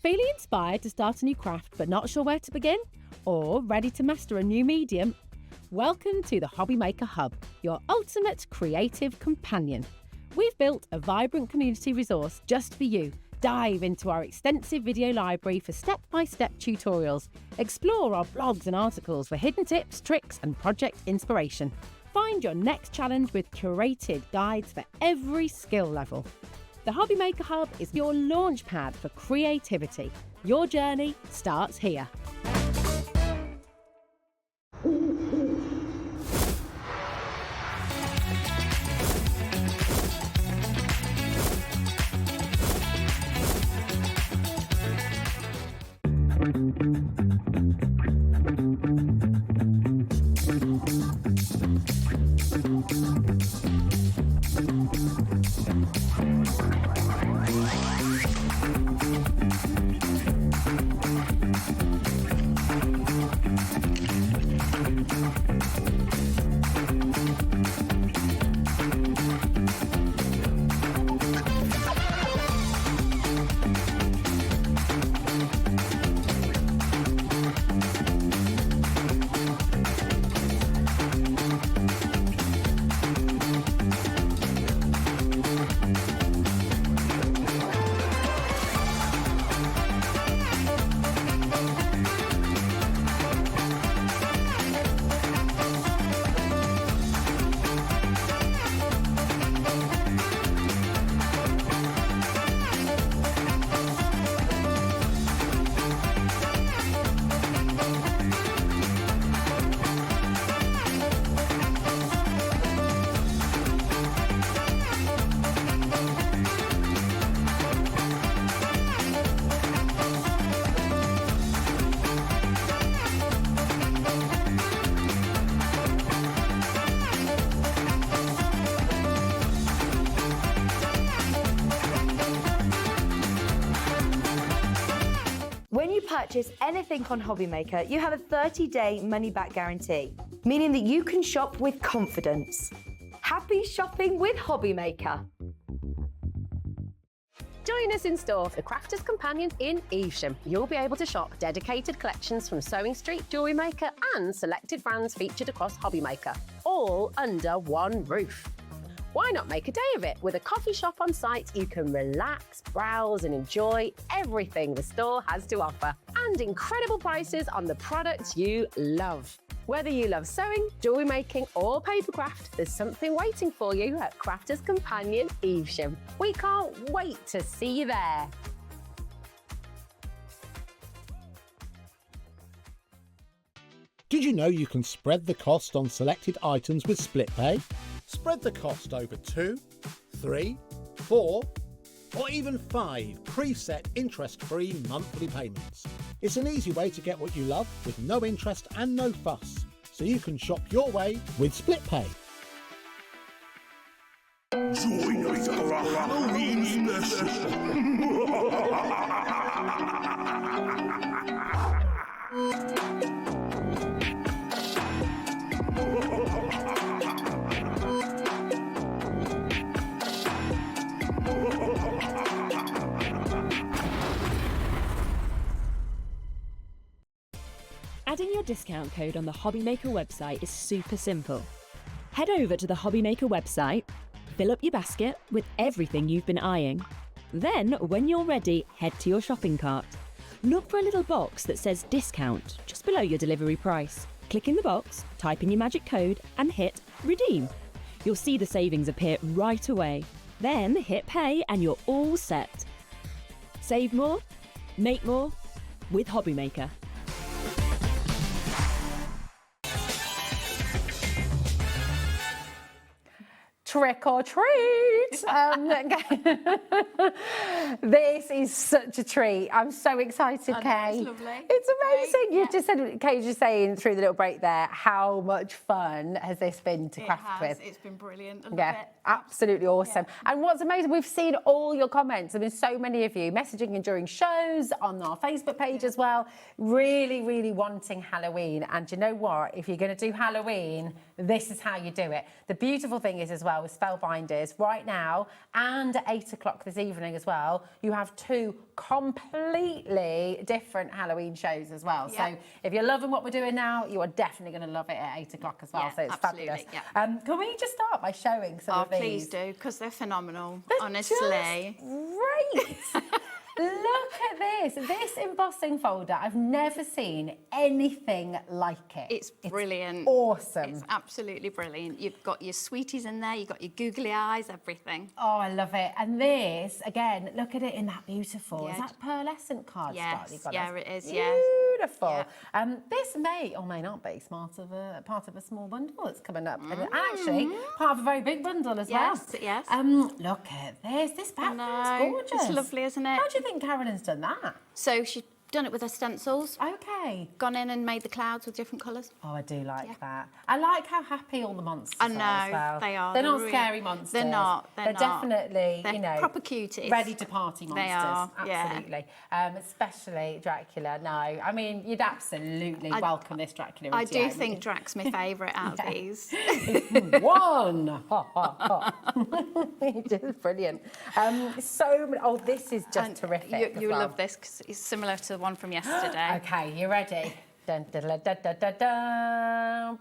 Feeling inspired to start a new craft but not sure where to begin? Or ready to master a new medium? Welcome to the HobbyMaker Hub, your ultimate creative companion. We've built a vibrant community resource just for you. Dive into our extensive video library for step-by-step tutorials. Explore our blogs and articles for hidden tips, tricks and project inspiration. Find your next challenge with curated guides for every skill level. The HobbyMaker Hub is your launch pad for creativity. Your journey starts here. When you purchase anything on HobbyMaker, you have a 30-day money-back guarantee, meaning that you can shop with confidence. Happy shopping with HobbyMaker. Join us in store for Crafter's Companion in Evesham. You'll be able to shop dedicated collections from Sewing Street, Jewellery Maker and selected brands featured across HobbyMaker, all under one roof. Why not make a day of it? With a coffee shop on site, you can relax, browse and enjoy everything the store has to offer. And incredible prices on the products you love. Whether you love sewing, jewellery making or papercraft, there's something waiting for you at Crafter's Companion Evesham. We can't wait to see you there. Did you know you can spread the cost on selected items with split pay? Spread the cost over 2, 3, 4, or even 5 preset interest-free monthly payments. It's an easy way to get what you love with no interest and no fuss, so you can shop your way with split pay. Join us for a Halloween Adding your discount code on the HobbyMaker website is super simple. Head over to the HobbyMaker website, fill up your basket with everything you've been eyeing. Then, when you're ready, head to your shopping cart. Look for a little box that says discount just below your delivery price. Click in the box, type in your magic code and hit redeem. You'll see the savings appear right away. Then hit pay and you're all set. Save more, make more with HobbyMaker. Trick or treat. This is such a treat. I'm so excited, Kay. It's lovely. It's amazing. Great, You just said, Kay was just saying through the little break there, how much fun has this been to craft with? It's been brilliant. I love Yeah, it. absolutely awesome. Yeah. And what's amazing, we've seen all your comments. There's been so many of you messaging in during shows, on our Facebook page as well, really, really wanting Halloween. And you know what? If you're going to do Halloween, this is how you do it. The beautiful thing is as well with Spellbinders, right now and at 8 o'clock this evening as well, you have 2 completely different Halloween shows as well. Yeah. So if you're loving what we're doing now, you are definitely going to love it at 8 o'clock as well. Yeah, so it's absolutely, fabulous. yeah. Can we just start by showing some of these? Please do, because they're phenomenal, They're honestly. just great. Look at this. This embossing folder, I've never seen anything like it. It's brilliant. Awesome. It's absolutely brilliant. You've got your sweeties in there, you've got your googly eyes, everything. Oh, I love it. And this, again, look at it in that beautiful, Yeah. is that pearlescent cardstock? Yes, you've got yeah, us? it is, yeah. Beautiful. This may or may not be part of a small bundle that's coming up. And actually, part of a very big bundle as well. Yes. Look at this. This background's gorgeous. It's lovely, isn't it? How do you think Carolyn's done that? So she's done it with her stencils. Okay. Gone in and made the clouds with different colours. Oh, I do like that. I like how happy all the monsters I are as know, well. they are. They're They're not really- scary monsters. They're not, they're not. definitely, They're you know, proper cuties. ready to party monsters. They are, yeah. Absolutely. Especially Dracula. No, I mean, you'd absolutely welcome this Dracula I into do your think home. Drac's my favourite out of these. One. Ha, ha, ha. Just brilliant. So many. Oh, this is just terrific. You as well. love this because it's similar to the one from yesterday. Okay, you ready? Dun, dun, dun, dun, dun, dun, dun.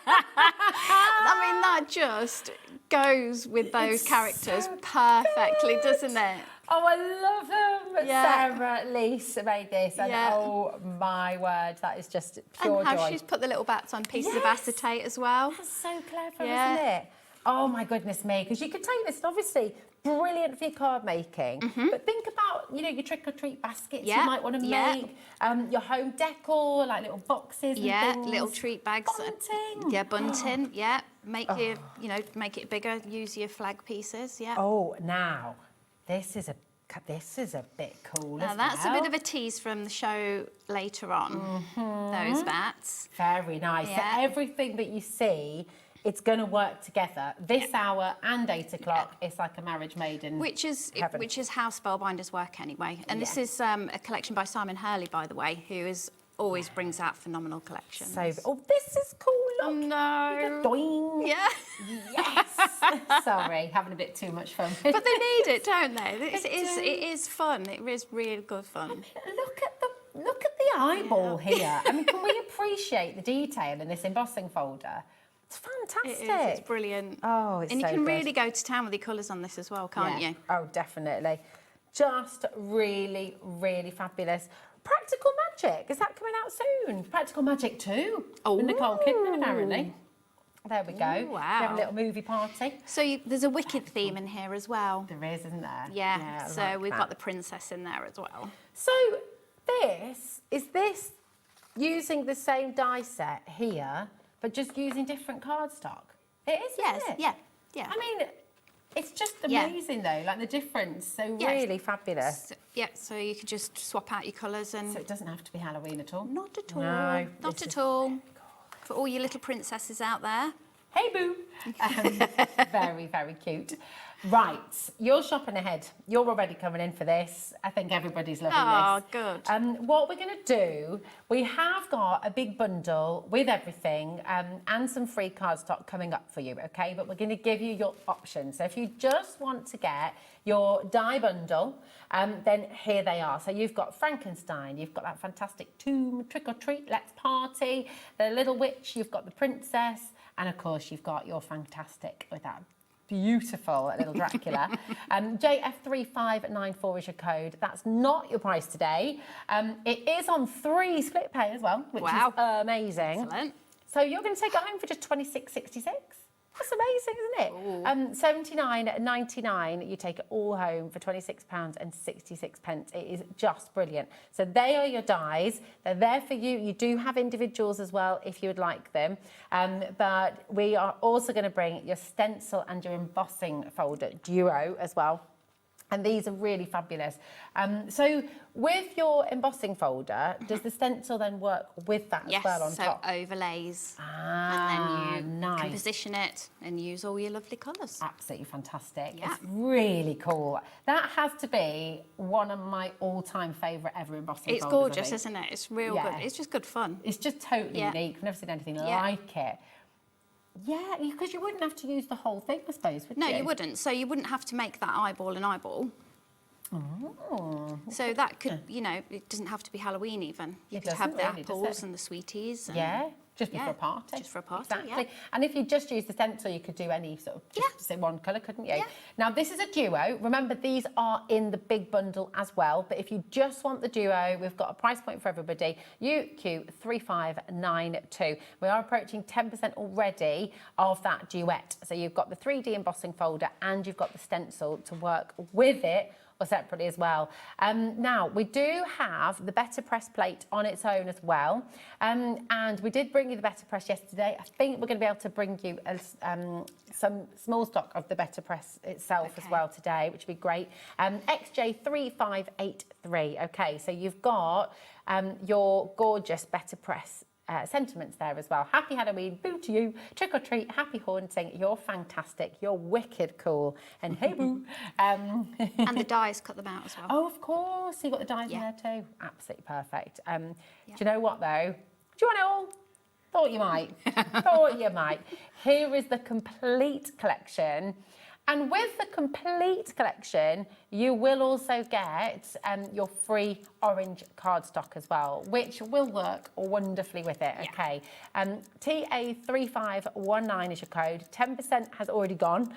I mean, that just goes with those characters perfectly, doesn't it? Oh, I love them. Yeah. Sarah Lisa made this, and Yeah. oh my word, that is just pure And how joy. she's put the little bats on pieces of Yes. acetate as well. That's so clever, Yeah. isn't it? Oh my goodness me, because you could take this, and obviously brilliant for your card making, but think about, you know, your trick or treat baskets Yeah, you might want to yeah. make, your home decor, like little boxes and Yeah, things. little treat bags. Bunting. Yeah, bunting. Yeah, make your, you know, make it bigger. Use your flag pieces. Yeah. Oh, now, this is a bit cool Now as that's well. a bit of a tease from the show later on. Those bats. Very nice. Yeah. So everything that you see, it's going to work together. This hour and 8 o'clock, it's like a marriage made in Which is heaven. how Spellbinders work anyway. And this is a collection by Simon Hurley, by the way, who always brings out phenomenal collections. So, oh, this is cool. Look. Oh no. Doing. Yeah. Yes. Sorry, having a bit too much fun. But they need it, don't they? It do. is fun. It is really good fun. Look at the eyeball here. I mean, can we appreciate the detail in this embossing folder? It's fantastic. It is. It's brilliant. Oh, it's and you so can good. really go to town with your colours on this as well, can't you? Oh, definitely. Just really, really fabulous. Practical Magic, is that coming out soon? Practical Magic 2 with Nicole Kidman, apparently. There we go. Ooh, wow. We have a little movie party. So there's a Wicked theme in here as well. There is, isn't there? Yeah, I so like we've that. got the princess in there as well. So this using the same die set here, but just using different cardstock. It is, isn't it? Yeah. I mean, it's just amazing though, like the difference. So really fabulous. So you could just swap out your colours and... So it doesn't have to be Halloween at all? Not at all. No, Not at all. For all you little princesses out there. Hey, boo. Very, very cute. Right, you're shopping ahead. You're already coming in for this. I think everybody's loving this. Good. What we're going to do, we have got a big bundle with everything and some free cardstock coming up for you, okay? But we're going to give you your options. So if you just want to get your die bundle, then here they are. So you've got Frankenstein, you've got that fantastic tomb, Trick or Treat, Let's Party, the Little Witch, you've got the Princess, and of course you've got your fantastic with that beautiful little Dracula. JF3594 is your code. That's not your price today. It is on 3 split pay as well, which is amazing. Excellent. So you're going to take it home for just $26.66. That's amazing, isn't it? $79.99. You take it all home for £26.66. It is just brilliant. So they are your dies. They're there for you. You do have individuals as well if you would like them. But we are also going to bring your stencil and your embossing folder duo as well. And these are really fabulous. So with your embossing folder, does the stencil then work with that as well on top? Yes, so overlays. And then you can position it and use all your lovely colours. Absolutely fantastic. Yeah. It's really cool. That has to be one of my all-time favourite ever embossing It's folders, gorgeous, isn't it? It's real good. It's just good fun. It's just totally unique. I've never seen anything like it. Yeah, because you wouldn't have to use the whole thing, I suppose, would you? No, you wouldn't. So you wouldn't have to make that eyeball an eyeball. Oh. So that could, you know, it doesn't have to be Halloween even. You could have the apples and the sweeties. And just before a party. Just for a party, exactly. And if you just use the stencil, you could do any sort of just one colour, couldn't you? Now, this is a duo. Remember, these are in the big bundle as well. But if you just want the duo, we've got a price point for everybody. UQ3592. We are approaching 10% already of that duet. So you've got the 3D embossing folder and you've got the stencil to work with it, or separately as well. Now, we do have the Better Press plate on its own as well. And we did bring you the Better Press yesterday. I think we're going to be able to bring you some small stock of the Better Press itself as well today, which would be great. XJ3583. Okay, so you've got your gorgeous Better Press sentiments there as well. Happy Halloween, boo to you, trick or treat, happy haunting, you're fantastic, you're wicked cool, and hey boo. And the dies cut them out as well. Oh, of course, you got the dies in there too. Absolutely perfect. Do you know what though? Do you want it all? Thought you might. Thought you might. Here is the complete collection. And with the complete collection, you will also get your free orange cardstock as well, which will work wonderfully with it, okay? TA3519 is your code. 10% has already gone.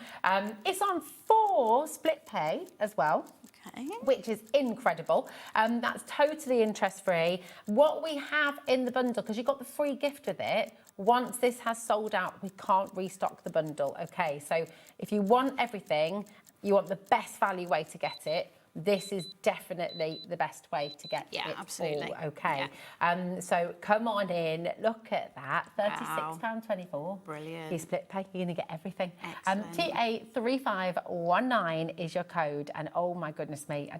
It's on 4 split pay as well. Okay. Which is incredible. That's totally interest-free. What we have in the bundle, because you got the free gift with it, once this has sold out, we can't restock the bundle, okay? So if you want everything, you want the best value way to get it, this is definitely the best way to get it absolutely. all, okay? So come on in, look at that, £36.24. Brilliant. You split pay, you're gonna get everything. Excellent. TA3519 is your code, and oh my goodness me,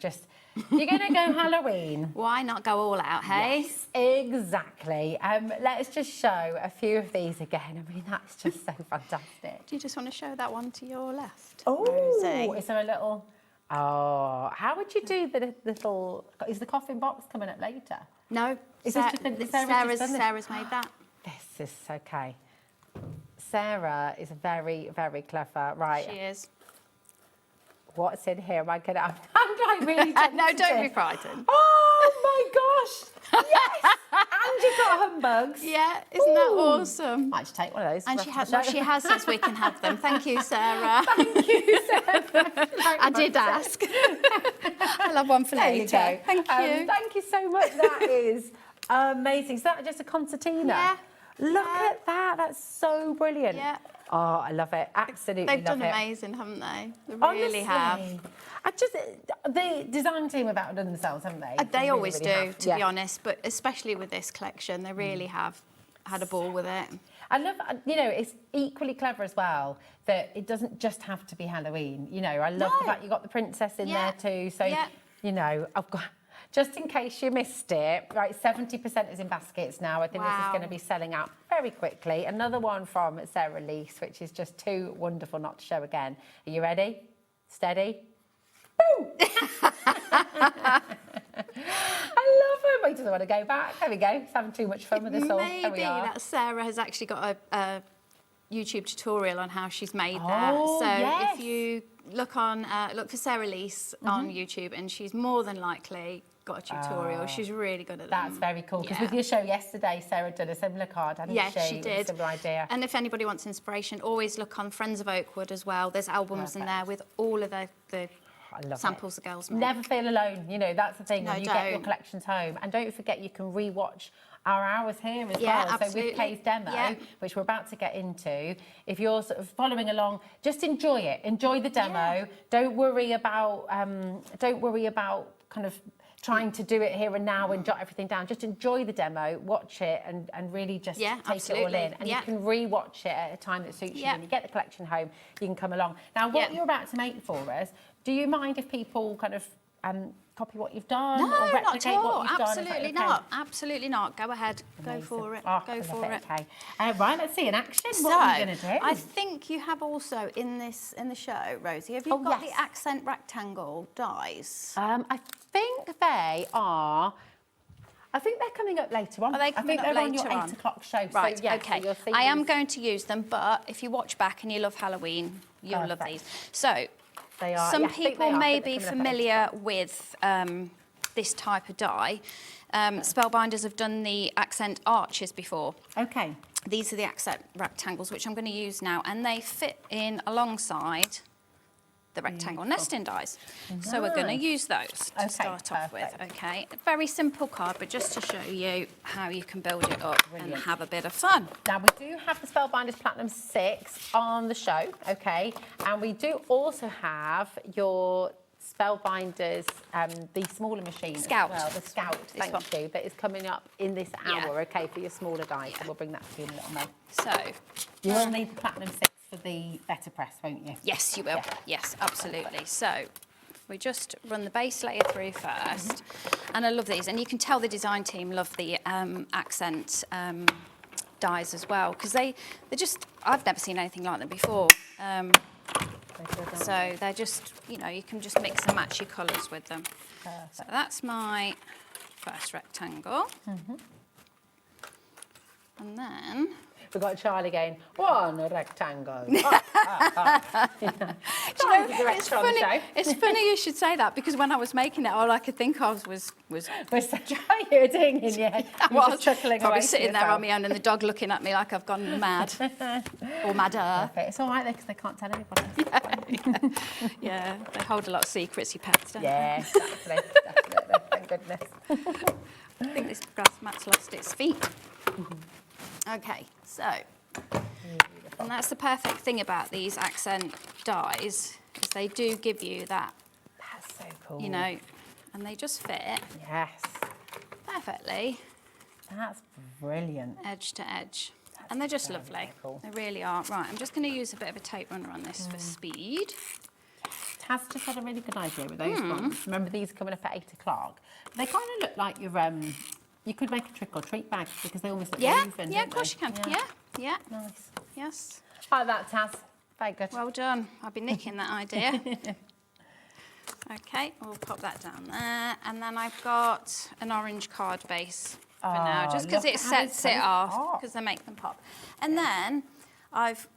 you're gonna go Halloween. Why not go all out, hey? Yes, exactly. Let's just show a few of these again. I mean, that's just so fantastic. Do you just want to show that one to your left? Oh, Rosie? is there a little... Oh, how would you do the little... Is the coffin box coming up later? No, Sarah's made that. This is okay. Sarah is very, very clever. Right. She is. What's in here? I'm like really tempted. No, don't be frightened. Oh my gosh! Yes! And you've got humbugs. Yeah, isn't that awesome? Might just take one of those. And she has says we can have them. Thank you, Sarah. Thank you, Sarah. I did ask. I'll have one for later. Thank you. Thank you so much. That is amazing. Is that just a concertina? Yeah. Look at that. That's so brilliant. Yeah. Oh, I love it. Absolutely They've love done it. amazing, haven't they? They Honestly, really have. The design team have outdone themselves, haven't they? They always really do, have. to be honest, but especially with this collection, they really have had a ball with it. I love, it's equally clever as well that it doesn't just have to be Halloween. I love the fact you got the princess in there too. So, I've got, just in case you missed it, right, 70% is in baskets now. I think this is going to be selling out very quickly. Another one from Sarah Lease, which is just too wonderful not to show again. Are you ready? Steady? Boom! I love him. He doesn't want to go back. There we go. He's having too much fun with this all. There we are. That Sarah has actually got a YouTube tutorial on how she's made that. Oh, So yes. if you look for Sarah Lease on YouTube, and she's more than likely got a tutorial. She's really good at that. That's very cool. Because with your show yesterday, Sarah did a similar card, hadn't she? Yes, she did. Similar idea. And if anybody wants inspiration, always look on Friends of Oakwood as well. There's albums in there with all of the samples the girls make. Never feel alone. That's the thing. No, when you get your collections home. And don't forget, you can re-watch our hours here as well. Absolutely. So with Kay's demo, which we're about to get into, if you're sort of following along, just enjoy it. Enjoy the demo. Don't worry about kind of trying to do it here and now and jot everything down. Just enjoy the demo, watch it, and really just take it all in. And you can re-watch it at a time that suits you. When you get the collection home, you can come along. Now, what you're about to make for us, do you mind if people kind of copy what you've done or replicate what you've done? Absolutely not. Absolutely not. Go ahead. Go for it. Go for it. Okay. Right, let's see in action. So, what are you going to do? I think you have also in the show, Rosie, have you got the accent rectangle dies? I think they are. I think they're coming up later on. Are they coming up later on your 8 o'clock show. Right, so, okay. So you'll see I am these. going to use them, but if you watch back and you love Halloween, you'll love these. So, they are. some people may be familiar with this type of die. Spellbinders have done the accent arches before. Okay. These are the accent rectangles, which I'm going to use now, and they fit in alongside the rectangle nesting dies. Nice. So we're going to use those to start off with. Okay, a very simple card, but just to show you how you can build it up and have a bit of fun. Now we do have the Spellbinders Platinum 6 on the show, okay, and we do also have your Spellbinders, the smaller machine Scout. as well, the Scout, thank you, that is coming up in this hour, okay, for your smaller dice. So we'll bring that to you in a little moment. So you will need the Platinum 6 for the better press, won't you? Yes, you will. Yes, absolutely. So we just run the base layer through first. And I love these. And you can tell the design team love the accent dies as well, because they're just, I've never seen anything like them before. So they're just, you can just mix and match your colours with them. Perfect. So that's my first rectangle. And then We've got Charlie going, one rectangle. It's funny you should say that, because when I was making it, all I could think of was you were doing it, yeah. I was chuckling probably away sitting there on my own, and the dog looking at me like I've gone mad or madder. Perfect. It's all right there because they can't tell anybody. Yeah, they hold a lot of secrets, your pets, don't they? Definitely. Thank goodness. I think this grass mat's lost its feet. Okay, so, and that's the perfect thing about these accent dies, is they do give you that. That's so cool. And they just fit. Yes. Perfectly. That's brilliant. Edge to edge. And they're just lovely. Cool. They really are. Right, I'm just going to use a bit of a tape runner on this for speed. Taz just had a really good idea with those ones. Remember, these are coming up at 8 o'clock. They kind of look like your you could make a trick or treat bag because they almost look woven. Yeah, of course you can. Yeah. Nice. Yes. Like that, Taz. Very good. Well done. I've been nicking that idea. Okay, we'll pop that down there. And then I've got an orange card base for now, just because it sets it off, because they make them pop. And then I've,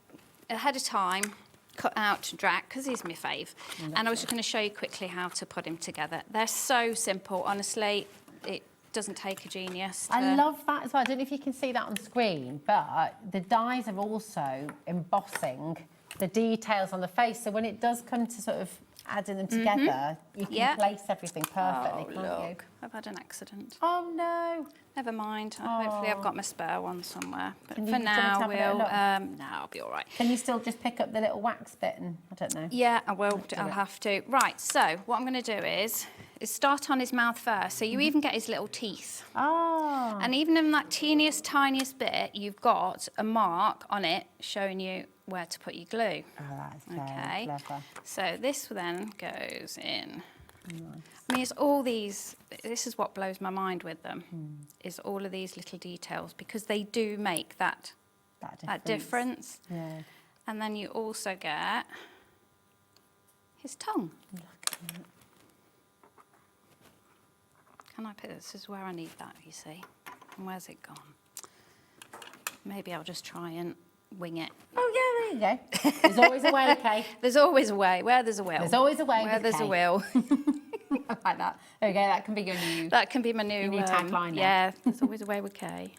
ahead of time, cut out Drac, because he's my fave. And I was just going to show you quickly how to put him together. They're so simple, honestly. It doesn't take a genius. I love that as well. I don't know if you can see that on screen, but the dies are also embossing the details on the face. So when it does come to sort of adding them together, you can place everything perfectly, can't you? I've had an accident. Oh no. Never mind. Hopefully I've got my spare one somewhere. But Can you for just now, have a little look? no, I'll be all right. Can you still just pick up the little wax bit and, I don't know. Yeah, I will. I'll have to. Right, so what I'm going to do is start on his mouth first. So you even get his little teeth. Oh. And even in that teeniest, tiniest bit, you've got a mark on it showing you where to put your glue. Oh, that's very clever. So this then goes in. I mean, it's all these, this is what blows my mind with them, is all of these little details, because they do make that difference. Yeah. And then you also get his tongue. Can I put this? This is where I need that, you see. And where's it gone? Maybe I'll just try and wing it. Oh, yeah, there you go. There's always a way, okay? There's always a way. Where there's a will. There's always a way. Where there's a will. I like that. There you go, that can be your new... That can be my new tagline now. Yeah, there's always a way with Kay.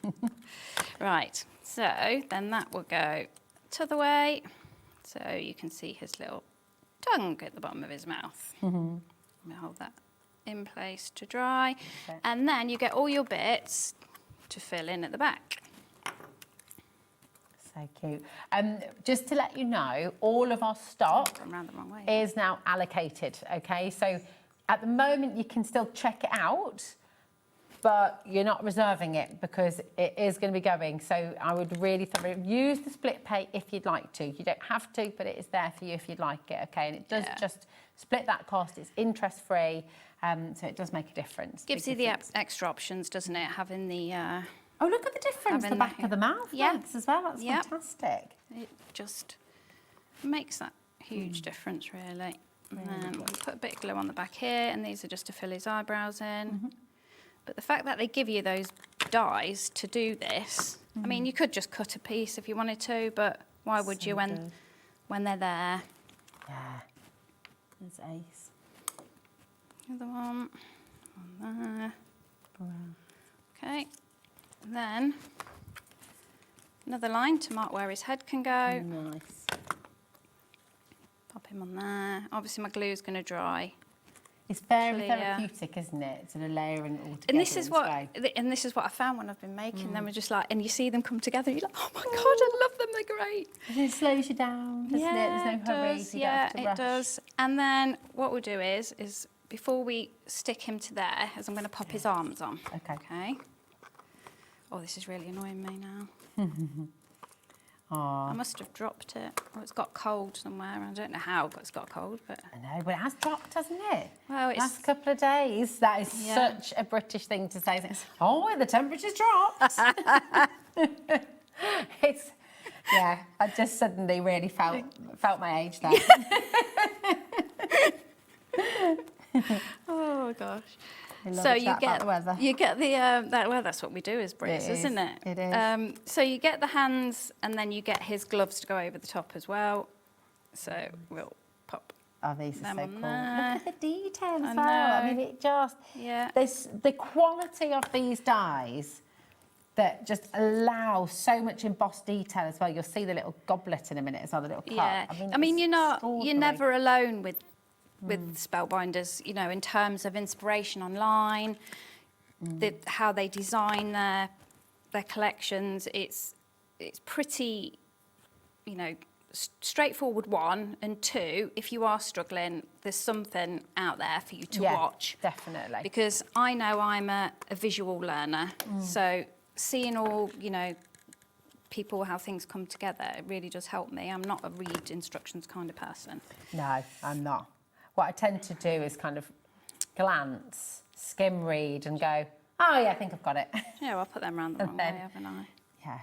Right, so then that will go to the way. So you can see his little tongue at the bottom of his mouth. I'm gonna hold that in place to dry. Okay. And then you get all your bits to fill in at the back. So cute. Just to let you know, all of our stock around the wrong way, is now allocated, okay? So at the moment, you can still check it out, but you're not reserving it because it is going to be going. So I would really use the split pay if you'd like to. You don't have to, but it is there for you if you'd like it, okay? And it does just split that cost. It's interest-free, so it does make a difference. Gives you the extra options, doesn't it? Having the... oh, look at the difference, the back of the mouth makes as well. That's fantastic. It just makes that huge difference, really. And then we'll put a bit of glue on the back here, and these are just to fill his eyebrows in. But the fact that they give you those dies to do this, I mean, you could just cut a piece if you wanted to, but why would you when they're there? Yeah, there's ace. Another one there. Okay, then another line to mark where his head can go. Nice. Pop him on there. Obviously my glue is going to dry. It's very therapeutic, isn't it? Sort of layering it all together. And this is what I found when I've been making them. We're just like, and you see them come together, and you're like, oh my God, I love them. They're great. It slows you down, doesn't it? There's no hurry. Does, it does. And then what we'll do is before we stick him to there, is I'm going to pop his arms on. Okay. Oh, this is really annoying me now. I must have dropped it. Oh, it's got cold somewhere. I don't know how it's got cold, but... I know, but it has dropped, hasn't it? Well, it's... Last couple of days. That is such a British thing to say. Oh, the temperature's dropped. It's... Yeah, I just suddenly really felt my age there. Oh, gosh. So you get the well, that's what we do as Brits, isn't it? It is. So you get the hands, and then you get his gloves to go over the top as well. So we'll pop. Oh, these are so cool. There. Look at the detail as well. I mean, it just there's the quality of these dies that just allow so much embossed detail as well. You'll see the little goblet in a minute as well, the little cup. Yeah. I mean you're never alone with Spellbinders, you know, in terms of inspiration online, how they design their collections. It's pretty, you know, straightforward, one, and two, if you are struggling, there's something out there for you to watch. Definitely. Because I know I'm a visual learner, so seeing all, you know, people, how things come together, it really does help me. I'm not a read instructions kind of person. No, I'm not. What I tend to do is kind of glance, skim read and go, oh yeah, I think I've got it. Yeah, well, I'll put them around the wrong way, haven't I? Yeah.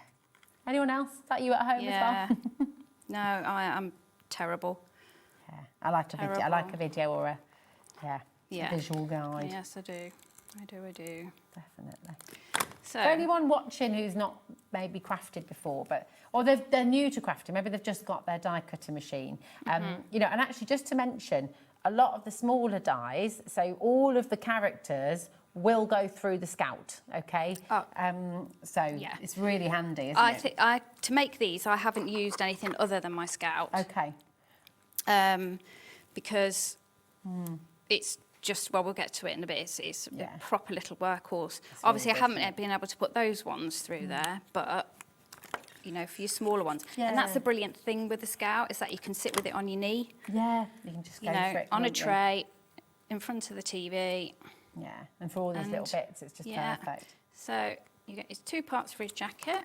Anyone else? Is that you at home as well? No, I'm terrible. Yeah, I like a video or a visual guide. Yes, I do. I do. Definitely. So, for anyone watching who's not maybe crafted before, or they're new to crafting, maybe they've just got their die cutter machine, you know, and actually just to mention, a lot of the smaller dies, so all of the characters will go through the Scout, okay? So it's really handy, isn't it? To make these, I haven't used anything other than my Scout. Okay. Because it's just, well, we'll get to it in a bit. It's a proper little workhorse. Obviously, I haven't been able to put those ones through there, but you know, for your smaller ones. And that's the brilliant thing with the Scout, is that you can sit with it on your knee. Yeah, you can just go for it, on a tray, in front of the TV. Yeah, and for all these little bits, it's just perfect. So you get his 2 parts for his jacket.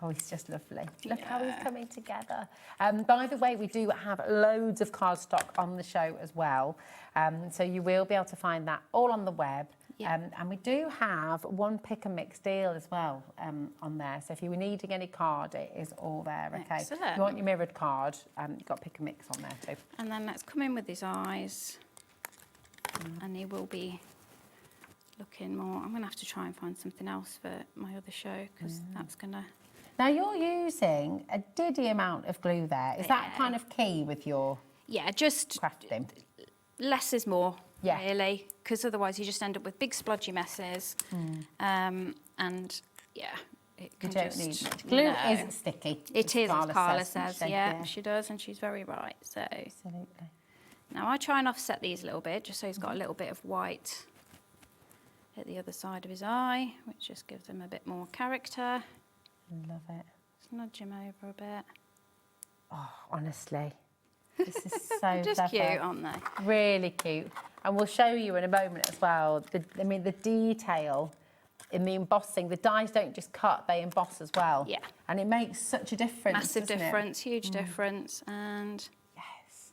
Oh, he's just lovely. Look how he's coming together. By the way, we do have loads of cardstock on the show as well. So you will be able to find that all on the web. And we do have one pick and mix deal as well on there. So if you were needing any card, it is all there. Okay. Excellent. If you want your mirrored card, you've got pick and mix on there too. And then let's come in with his eyes. And he will be looking more. I'm going to have to try and find something else for my other show, because that's going to... Now you're using a diddy amount of glue there. Is that kind of key with your just crafting? Less is more, really, because otherwise you just end up with big splodgy messes. And it can need much. Glue isn't sticky. It is, as Carla says. Yeah, she does, and she's very right. So absolutely. Now I try and offset these a little bit, just so he's got a little bit of white at the other side of his eye, which just gives him a bit more character. Love it. Just nudge him over a bit. Oh, honestly, this is so just clever. cute, aren't they? Really cute. And we'll show you in a moment as well. The detail in the embossing. The dies don't just cut; they emboss as well. Yeah. And it makes such a difference. Massive difference, it? Huge difference. And yes.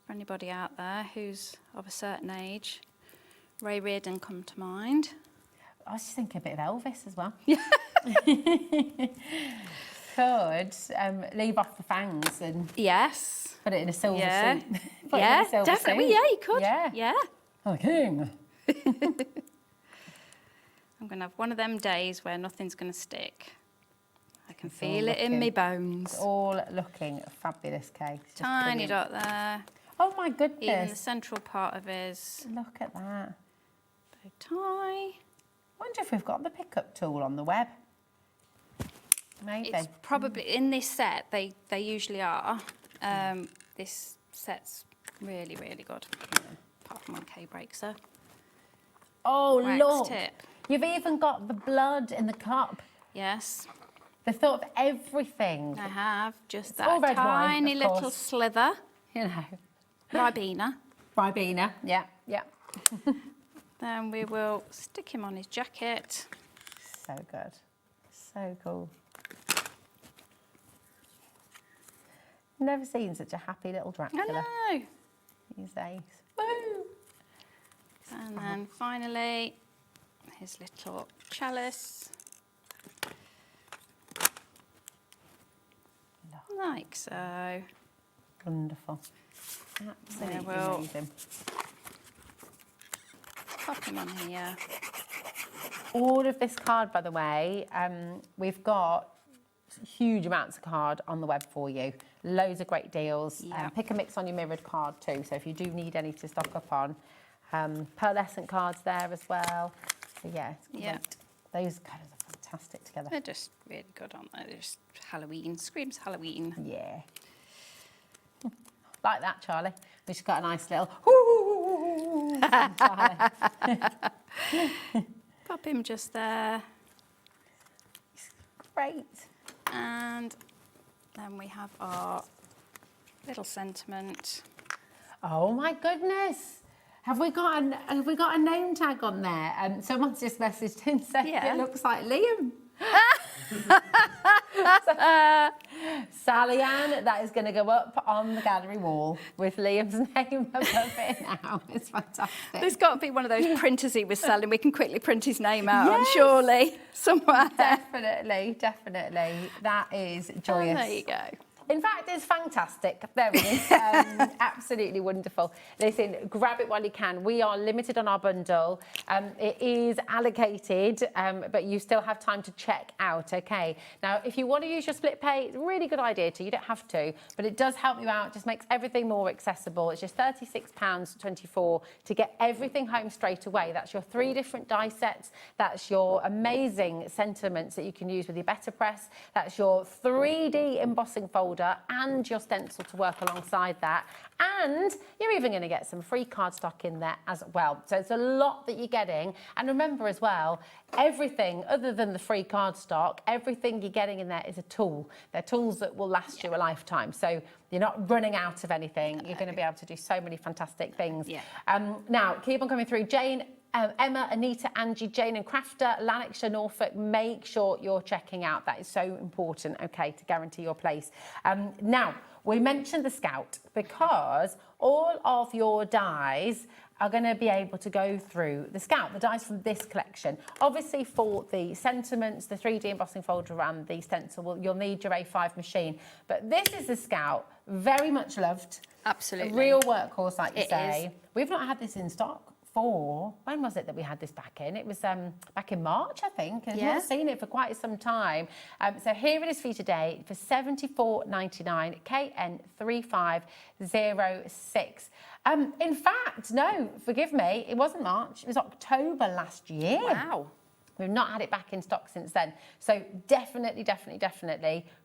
For anybody out there who's of a certain age, Ray Reardon come to mind. I was just thinking a bit of Elvis as well. Could leave off the fangs and put it in a silver suit. Definitely. Suit. Yeah, you could. Yeah. Oh, king. I'm going to have one of them days where nothing's going to stick. I can feel it in my bones. It's all looking fabulous, Kate. Tiny dot there. Oh my goodness. Even the central part of his. Look at that. Bow tie. I wonder if we've got the pickup tool on the web. Maybe. It's probably in this set. They usually are. This set's really, really good. Apart from when Kay breaks her. Oh, Wax look. tip. You've even got the blood in the cup. Yes. They thought of everything. I have. Just It's all that red wine, tiny of little course. slither. You know. Ribena. Ribena, yeah. Then we will stick him on his jacket. So good. So cool. Never seen such a happy little Dracula. I know. He's ace. Woo! And then finally, his little chalice. Like so. Wonderful. Absolutely we'll amazing. Pop him on here. All of this card, by the way, we've got huge amounts of card on the web for you. Loads of great deals. Pick a mix on your mirrored card too. So if you do need any to stock up on, pearlescent cards there as well. So yeah, it's great. Those colours are fantastic together. They're just really good, aren't they? They're just Halloween. Screams Halloween. Yeah. Like that, Charlie. We just got a nice little Pop him just there. Great. And then we have our little sentiment. Oh my goodness. Have we got a name tag on there? Someone's just messaged and said it looks like Liam. Sally Ann, that is going to go up on the gallery wall with Liam's name above it now. It's fantastic. There's got to be one of those printers he was selling. We can quickly print his name out, I'm surely, somewhere. Definitely. That is joyous. Oh, there you go. In fact, it's fantastic. There it is. Absolutely wonderful. Listen, grab it while you can. We are limited on our bundle. It is allocated, but you still have time to check out, okay? Now, if you want to use your split pay, it's a really good idea too. You don't have to, but it does help you out. It just makes everything more accessible. It's just £36.24 to get everything home straight away. That's your 3 different die sets. That's your amazing sentiments that you can use with your Better Press. That's your 3D embossing folder folder and your stencil to work alongside that. And you're even going to get some free cardstock in there as well. So it's a lot that you're getting. And remember as well, everything other than the free cardstock, everything you're getting in there is a tool. They're tools that will last you a lifetime. So you're not running out of anything. You're going to be able to do so many fantastic things. Now, keep on coming through. Jane, Emma, Anita, Angie, Jane and Crafter, Lanarkshire, Norfolk, make sure you're checking out. That is so important, okay, to guarantee your place. Now, we mentioned the Scout because all of your dies are going to be able to go through the Scout, the dies from this collection. Obviously, for the sentiments, the 3D embossing folder and the stencil, you'll need your A5 machine. But this is the Scout, very much loved. Absolutely. A real workhorse, like you say. We've not had this in stock for, when was it that we had this back in? It was back in March, I think. And we've not seen it for quite some time. So here it is for you today for £74.99, KN3506. In fact, no, forgive me, it wasn't March, it was October last year. Wow. We've not had it back in stock since then. So definitely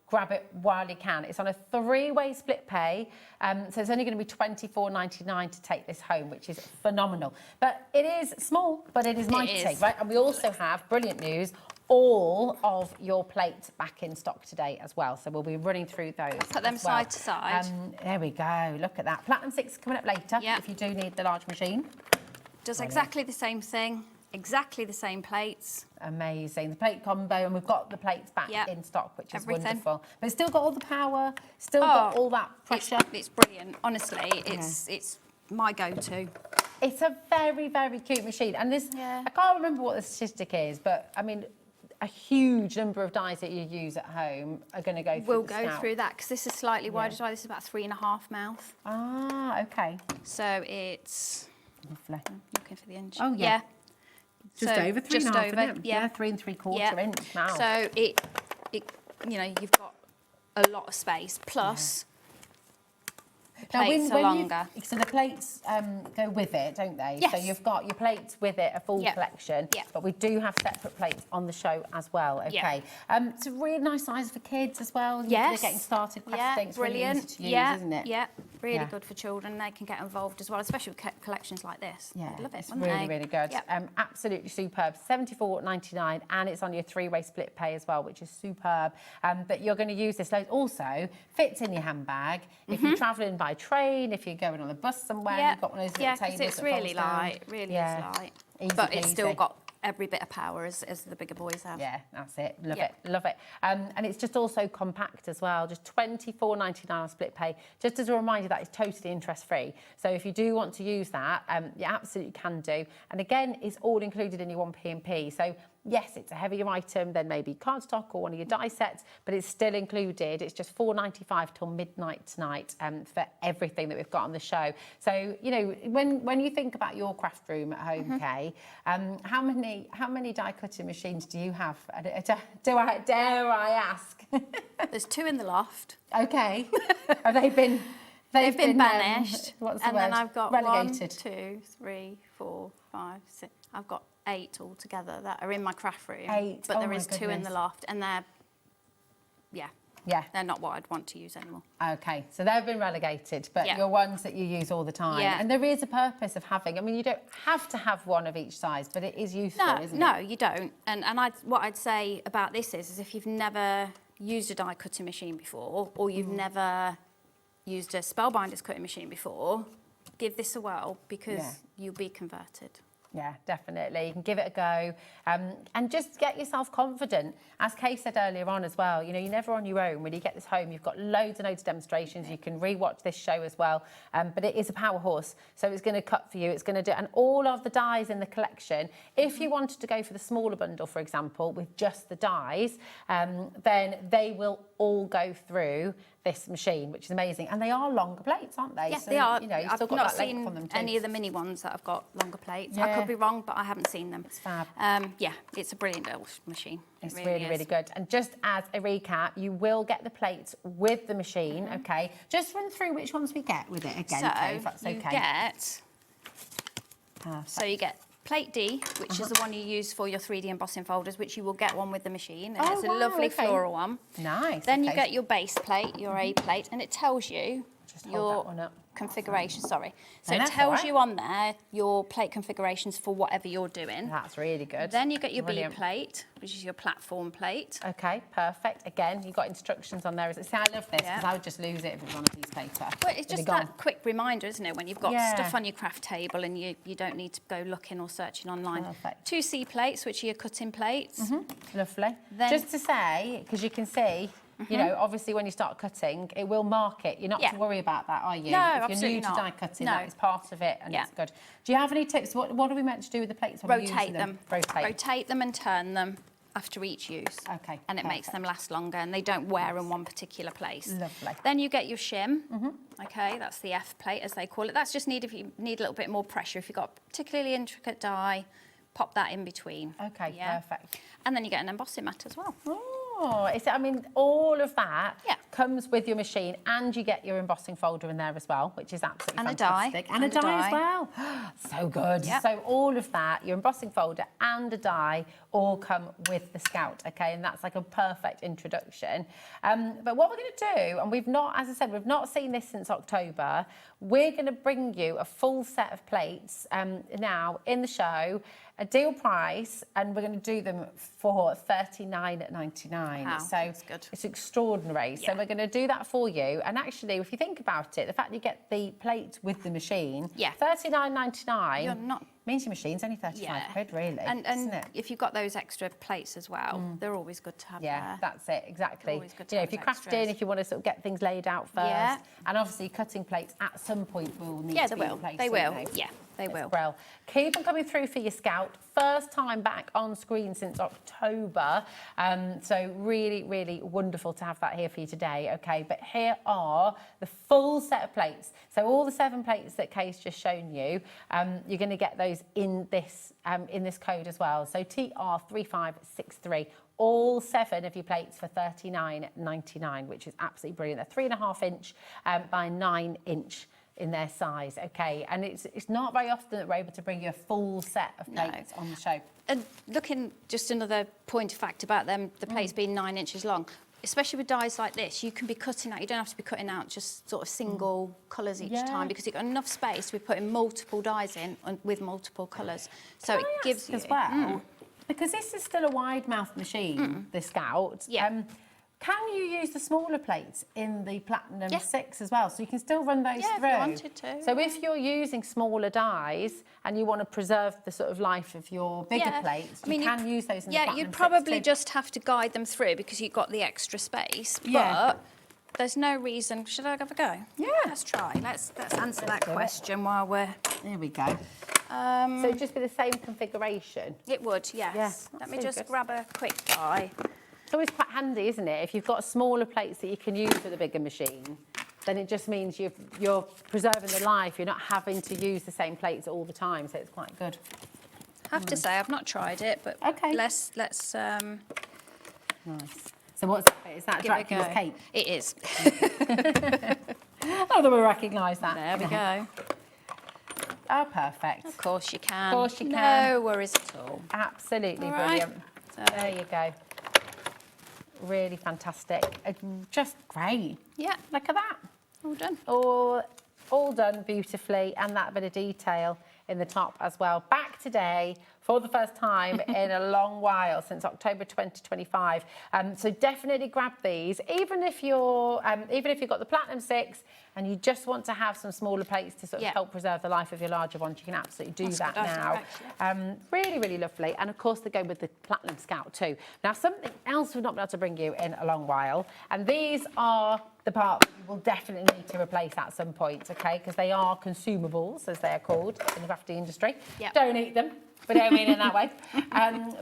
grab it while you can. It's on a 3-way split pay, so it's only going to be £24.99 to take this home, which is phenomenal. But it is small, but it is mighty, right? And we also have, brilliant news, all of your plates back in stock today as well. So we'll be running through those. Put them side to side. There we go. Look at that. Platinum 6 coming up later if you do need the large machine. Does exactly the same thing. Exactly the same plates. Amazing. The plate combo, and we've got the plates back in stock, which is wonderful. But it's still got all the power, still got all that pressure. It's brilliant. Honestly, it's my go-to. It's a very, very cute machine. And this, I can't remember what the statistic is, but I mean, a huge number of dies that you use at home are going to go through We'll go through that, because this is slightly wider die. This is about 3.5 mouth. Ah, okay. So it's... Lovely. Looking for the inch. Oh, yeah. Just over 3.5, isn't it? Yeah, 3 3/4 inch now. So it, you know, you've got a lot of space. Plus, the plates are longer. So the plates go with it, don't they? Yes. So you've got your plates with it, a full collection. Yeah. But we do have separate plates on the show as well. Okay. It's a really nice size for kids as well. Yes. They're getting started crafting. It's brilliant. Really easy to use, isn't it? Yeah, really good for children. They can get involved as well, especially with collections like this. Yeah, They'd love it, it's wouldn't really, they? really good. Yep. Absolutely superb. £74.99, and it's on your 3-way split pay as well, which is superb. But you're going to use this loads. Also, fits in your handbag. If you're travelling by train, if you're going on a bus somewhere, you've got one of those little tables. Yeah, because it's really light. Really is light. Easy but it's peasy. still got every bit of power as the bigger boys have. Yeah, that's it. Love it. Love it. And it's just also compact as well. Just £24.99 on split pay. Just as a reminder, that is totally interest-free. So if you do want to use that, you absolutely can do. And again, it's all included in your 1P&P. So yes, it's a heavier item than maybe cardstock or one of your die sets, but it's still included. It's just $4.95 till midnight tonight for everything that we've got on the show. So, you know, when you think about your craft room at home, Kay, how many die cutting machines do you have? Dare I ask? There's 2 in the loft. Okay. Have they been... They've been banished. What's the and word? Then I've got relegated. 1, 2, 3, 4, 5, 6. I've got 8 altogether that are in my craft room. 8. But there is 2 in the loft, and they're they're not what I'd want to use anymore. Okay, so they've been relegated, but you're ones that you use all the time. Yeah. And there is a purpose of having. I mean, you don't have to have one of each size, but it is useful, isn't it? No, you don't. And what I'd say about this is if you've never used a die cutting machine before, or you've never used a Spellbinders cutting machine before, give this a whirl, because you'll be converted. Yeah, definitely. You can give it a go and just get yourself confident. As Kay said earlier on as well, you know, you're never on your own. When you get this home, you've got loads and loads of demonstrations. You can re-watch this show as well. But it is a power horse, so it's going to cut for you. It's going to do, and all of the dies in the collection, if you wanted to go for the smaller bundle, for example, with just the dies, then they will all go through this machine, which is amazing. And they are longer plates, aren't they? Yes, so, they are. You know, you've I've still got not that length seen on them too. any of the mini ones that have got longer plates. Yeah. I could be wrong, but I haven't seen them. It's fab. Yeah, it's a brilliant little machine. It's really, really good. And just as a recap, you will get the plates with the machine, okay? Just run through which ones we get with it again, So Kay, if that's okay. You get... Perfect. So you get Plate D, which is the one you use for your 3D embossing folders, which you will get one with the machine, and Oh, it's a wow, lovely okay. floral one. Nice. Then you okay. get your base plate, your A plate, and it tells you Just hold your that one up. configuration. Sorry. So No, it that's all tells right. you on there your plate configurations for whatever you're doing. That's really good. Then you get your Brilliant. B plate, which is your platform plate. Okay, perfect. Again, you've got instructions on there. See, I love this because Yeah. I would just lose it if it was on a piece of paper. Well, it's It'd be just gone. that quick reminder, isn't it, when you've got Yeah. stuff on your craft table and you don't need to go looking or searching online. Perfect. 2 C plates, which are your cutting plates. Lovely. Then- Just to say, because you can see, you know, obviously when you start cutting, it will mark it. You're not Yeah. to worry about that, are you? No, if you're absolutely new to not. die cutting, No. that is part of it, and Yeah. it's good. Do you have any tips? What are we meant to do with the plates when we're using Rotate them. Rotate. them and turn them after each use. Okay, And it makes perfect. them last longer and they don't wear in one particular place. Lovely. Then you get your shim. Okay, that's the F plate as they call it. That's just if you need a little bit more pressure. If you've got a particularly intricate die, pop that in between. Okay, Yeah. perfect. And then you get an embossing mat as well. Oh, I mean, all of that Yeah. comes with your machine, and you get your embossing folder in there as well, which is absolutely And a die. fantastic. And a die as well. So good. Yep. So all of that, your embossing folder and a die, all come with the Scout, okay? And that's like a perfect introduction. But what we're going to do, and we've not, as I said, we've not seen this since October, we're going to bring you a full set of plates now in the show, a deal price, and we're going to do them for $39.99. Wow, so that's good. it's extraordinary. So Yeah. we're going to do that for you. And actually, if you think about it, the fact that you get the plate with the machine, Yeah. $39.99 You're not- means your machine's only 35 quid, really, And isn't it? if you've got those extra plates as well, they're always good to have Yeah, there. that's it, exactly. Always good to You know, have if you're those crafting, extras. if you want to sort of get things laid out first, Yeah. and obviously cutting plates at some point will need Yeah, to they be will. replaced, They won't will. Yeah, they It's will. brill. Keep on coming through for your Scout. First time back on screen since October. So really, really wonderful to have that here for you today. Okay, but here are the full set of plates. So all the 7 plates that Kay's just shown you, you're going to get those in this code as well. So TR3563. All 7 of your plates for $39.99, which is absolutely brilliant. They're 3.5 inch by 9 inch in their size, okay? And it's not very often that we're able to bring you a full set of plates on the show. And looking, just another point of fact about them, the plates being 9 inches long, especially with dies like this, you can be cutting out, you don't have to be cutting out just sort of single colours each Yeah. time, because you've got enough space to be putting multiple dies in with multiple colours. So it gives you... as well, because this is still a wide mouth machine, the Scout. Yeah. Can you use the smaller plates in the Platinum Yeah. 6 as well? So you can still run those Yeah, if through. you wanted to, So if you're using smaller dies and you want to preserve the sort of life of your bigger plates, you can use those in the Platinum you'd 6 probably too. just have to guide them through because you've got the extra space. Yeah. But there's no reason. Should I have a go? Yeah. Let's try. Let's answer that do it. question while we're... There we go. So it'd just be the same configuration. It would, yes. Yeah, Let me that's just really good. grab a quick die. It's always quite handy, isn't it? If you've got smaller plates that you can use with a bigger machine, then it just means you're preserving the life. You're not having to use the same plates all the time, so it's quite good. I have to say, I've not tried it, but let's Nice. So what's that bit? Is that give it a Dracula's go. cape? It is. Oh, that we recognise that. There we go. Oh, perfect. Of course you can. Of course you can. No worries at all. Absolutely All right. brilliant. So- There you go. Really fantastic. Just great. Yeah. Look at that. All done. All done beautifully, and that bit of detail in the top as well. Back today for the first time in a long while, since October 2025. So definitely grab these, even if you've got the Platinum 6 and you just want to have some smaller plates to sort of help preserve the life of your larger ones. You can absolutely do that now. Really, really lovely. And of course, they go with the Platinum Scout too. Now, something else we've not been able to bring you in a long while, and these are the parts you will definitely need to replace at some point, okay? Because they are consumables, as they are called in the crafting industry. Yep. Don't eat them. We don't mean in that way.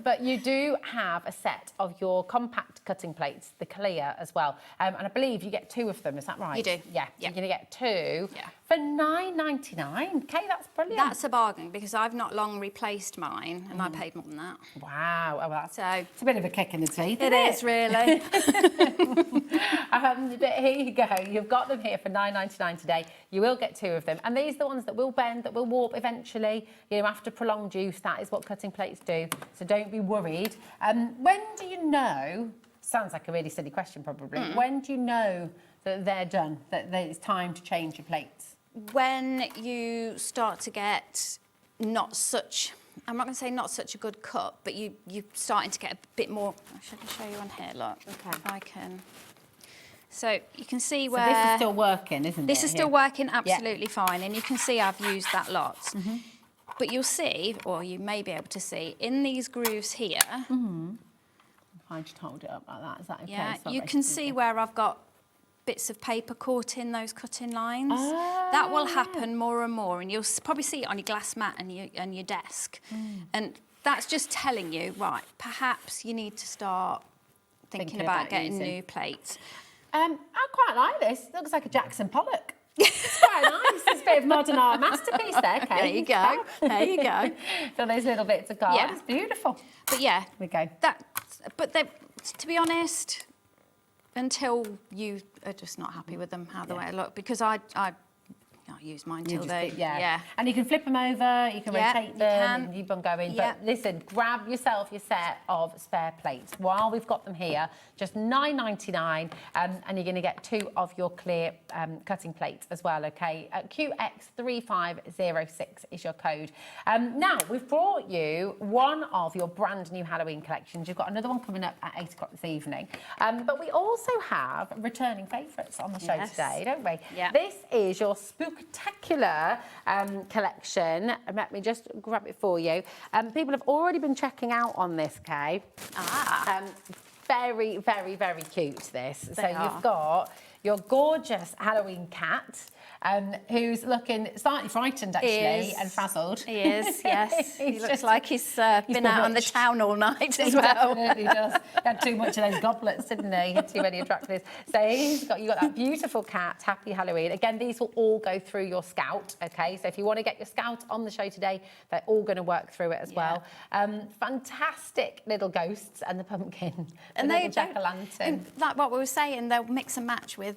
But you do have a set of your compact cutting plates, the clear as well. And I believe you get 2 of them, is that right? You do. Yeah, Yeah. you're going to get 2 Yeah. for $9.99. Okay, that's brilliant. That's a bargain because I've not long replaced mine and I paid more than that. Wow, oh, that's So it's a bit of a kick in the teeth, it isn't is really. But here you go. You've got them here for $9.99 today. You will get 2 of them. And these are the ones that will bend, that will warp eventually, after prolonged use, That is what cutting plates do. So don't be worried. When do you know, sounds like a really silly question probably, when do you know that they're done, that it's time to change your plates? When you start to get not such, I'm not going to say not such a good cut, but you're starting to get a bit more. I should show you on here, look. Okay. If I can. So you can see where... So this is still working, isn't it? This is still working absolutely fine, and you can see I've used that lot. But you'll see, or you may be able to see, in these grooves here... If I just hold it up like that, is that okay? Yeah, you can see where I've got bits of paper caught in those cutting lines. That will happen more and more, and you'll probably see it on your glass mat and your desk. And that's just telling you, right, perhaps you need to start thinking about getting new plates. I quite like this. It looks like a Jackson Pollock. It's quite nice. It's a bit of modern art masterpiece there, Kate. There you go. There you go. So those little bits of card. Yeah. It's beautiful. But yeah, Here we go. But to be honest, until you are just not happy with them, how the way they look, because I use mine till they... And you can flip them over, you can rotate them, you can keep on going. Yeah. But listen, grab yourself your set of spare plates while we've got them here, just $9.99, and you're going to get 2 of your clear cutting plates as well, okay? QX3506 is your code. Now, we've brought you one of your brand new Halloween collections. You've got another one coming up at 8 o'clock this evening. But we also have returning favourites on the show today, don't we? Yeah. This is your Spooktacular collection. Let me just grab it for you. People have already been checking out on this, Kay. Very, very, very cute, this. So you've got your gorgeous Halloween cat, who's looking slightly frightened, actually, and frazzled. He is, yes. He looks like he's been out on the town all night as well. He definitely does. He had too much of those goblets, didn't he? He had too many attractives. So you've got that beautiful cat. Happy Halloween. Again, these will all go through your Scout, okay? So if you want to get your Scout on the show today, they're all going to work through it as well. Fantastic little ghosts and the pumpkin. And they jack-o'-lantern. Like what we were saying, they'll mix and match with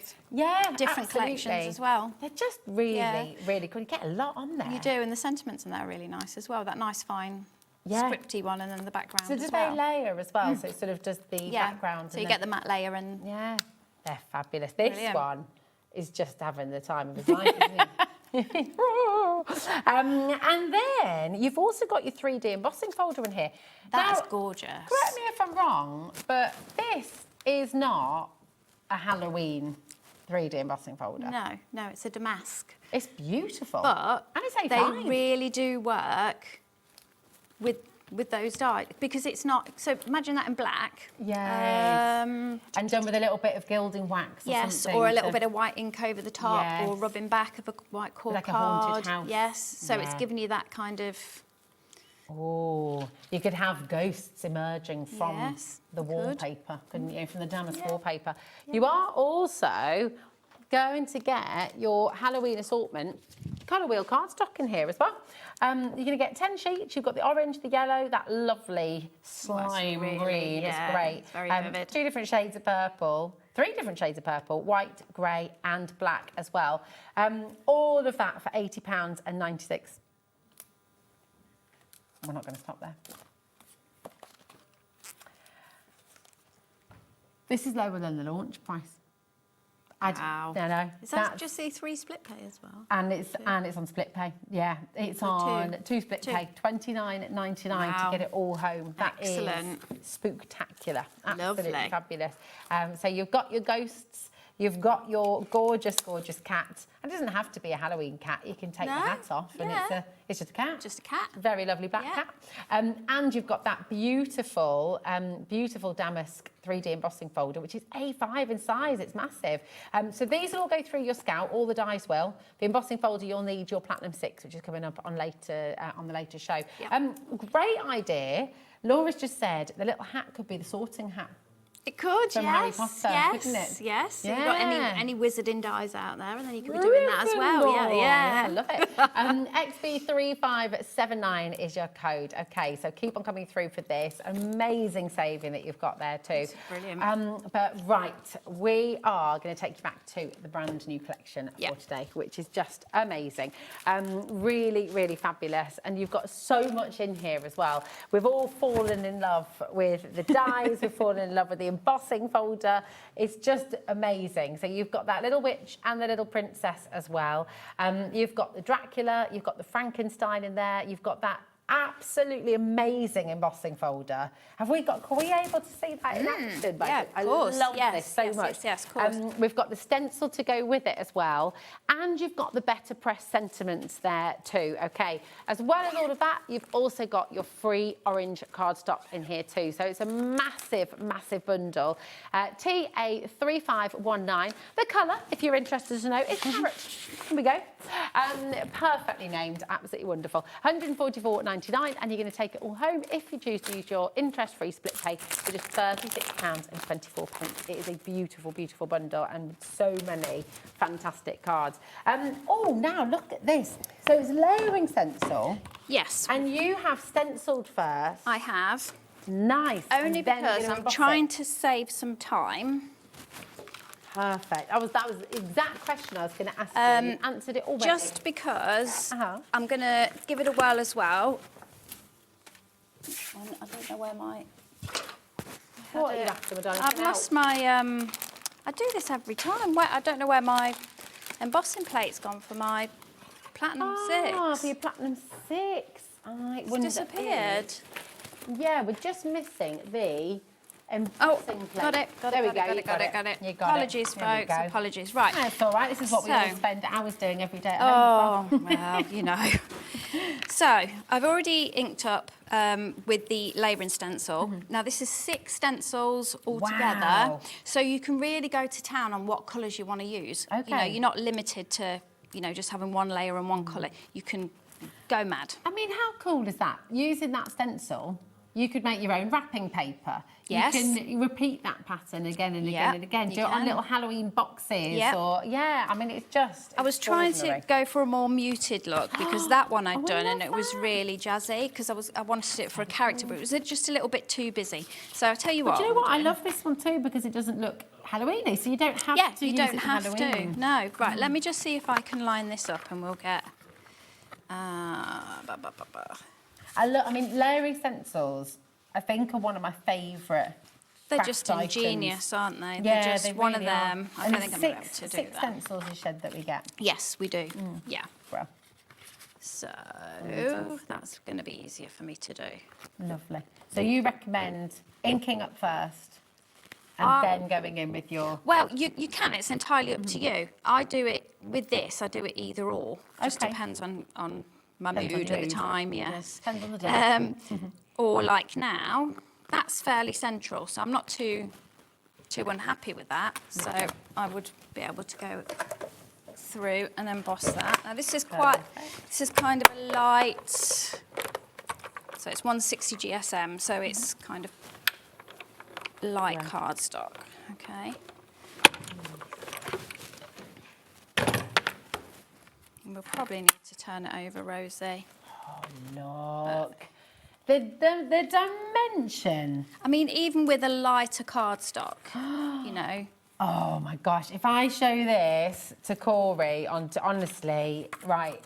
different collections as well. They're just really, really cool. You get a lot on there. You do, and the sentiments in there are really nice as well. That nice, fine, scripty one, and then the background so as do well. they layer as well? So it sort of does the background. So you get the matte layer and... Yeah, they're fabulous. This one is just having the time of his life, isn't it? And then you've also got your 3D embossing folder in here. That's gorgeous. Correct me if I'm wrong, but this is not a Halloween 3D embossing folder. No, it's a damask. It's beautiful. But and it's they A5. really do work with those dyes, because it's not... So imagine that in black. Yes. And done with a little bit of gilding wax or something. Or a little bit of white ink over the top, or rubbing back of a white core like card. A haunted house. Yes, so it's giving you that kind of... Oh, you could have ghosts emerging from the wallpaper, couldn't you? From the damask wallpaper. Yeah. You are also going to get your Halloween assortment colour wheel cardstock in here as well. You're going to get 10 sheets. You've got the orange, the yellow, that lovely slime green. Yeah, it's great. It's very vivid. 2 different shades of purple. 3 different shades of purple, white, grey and black as well. All of that for £80.96. We're not going to stop there. This is lower than the launch price. Wow. No. Is that just the 3 split pay as well? And it's on split pay. Yeah, it's on 2 split pay, $29.99 to get it all home. That Excellent. is spooktacular. Absolutely Lovely. fabulous. So you've got your ghosts. You've got your gorgeous, gorgeous cat. And it doesn't have to be a Halloween cat. You can take the hat off and it's just a cat. Just a cat. Very lovely black cat. And you've got that beautiful, beautiful damask 3D embossing folder, which is A5 in size. It's massive. So these will all go through your Scout, all the dies will. The embossing folder, you'll need your Platinum 6, which is coming up on the later show. Yep. Great idea. Laura's just said the little hat could be the sorting hat. It could, From Harry Potter, couldn't it? Yes. So Yeah. you've got any wizarding dies out there, and then you could be doing that as well. Yeah. I love it. XB3579 is your code. Okay, so keep on coming through for this. Amazing saving that you've got there too. That's brilliant. But right, we are going to take you back to the brand new collection for today, which is just amazing. Really, really fabulous. And you've got so much in here as well. We've all fallen in love with the dies. We've fallen in love with the embossing folder. It's just amazing. So you've got that little witch and the little princess as well. You've got the Dracula, you've got the Frankenstein in there, you've got that absolutely amazing embossing folder. Are we able to see that in action? Yeah, of I course. love Yes, this so yes, much. yes, of course. We've got the stencil to go with it as well, and you've got the better press sentiments there too. Okay, as well as all of that, you've also got your free orange cardstock in here too. So it's a massive, massive bundle. TA3519. The colour, if you're interested to know, is carrot. Here we go. Perfectly named, absolutely wonderful. £144.99, and you're going to take it all home if you choose to use your interest-free split pay for just £36.24. It is a beautiful, beautiful bundle and with so many fantastic cards. Oh, now look at this. So it's layering stencil. Yes. And you have stenciled first. I have. Nice. Only And then you're because gonna I'm emboss trying it. to save some time. Perfect. That was the exact question I was going to ask you. You answered it already. Just because I'm going to give it a whirl as well. I don't know where my... What are you after, Madonna? I've lost my... I do this every time. I don't know where my embossing plate's gone for my Platinum 6. Ah, for your Platinum 6. It's disappeared. Yeah, we're just missing the embossing plate. Got it. There we go. You got it. You got Apologies, it. There we folks. go. Apologies. Right. That's all right. This is what we all spend hours doing every day at home. home. Well, you know. So, I've already inked up with the layering stencil. Now, this is 6 stencils altogether. Wow. So, you can really go to town on what colours you want to use. Okay. You know, you're not limited to, you know, just having one layer and one colour. You can go mad. I mean, how cool is that? Using that stencil, you could make your own wrapping paper. Yes. You can repeat that pattern again and again and again. Do it on little Halloween boxes or, I mean, it's just I was trying to go for a more muted look because that one I'd done and it was really jazzy because I wanted it for a character, but it was just a little bit too busy. So I'll tell you what. Do you know what? I love this one too because it doesn't look Halloweeny, so you don't have to use it for Halloween. No, right, let me just see if I can line this up and we'll get... I mean, layering stencils, I think, are one of my favourite. They're just ingenious, aren't they? Yeah, They're just they one really of them. Are. I don't think I'm able to do 6 that. stencils you said that we get. Yes, we do. Yeah. Well. So that's going to be easier for me to do. Lovely. So you recommend inking up first and then going in with your... Well, you can. It's entirely up to you. I do it with this. I do it either or. Just depends on my mood at the time. Yes. Depends on the day. Or like now, that's fairly central, so I'm not too unhappy with that. So I would be able to go through and emboss that. Now this is kind of a light. So it's 160 GSM, so it's kind of light cardstock. Okay. And we'll probably need to turn it over, Rosie. Oh, look. The dimension. I mean, even with a lighter cardstock, you know. Oh my gosh, if I show this to Corey, honestly, right,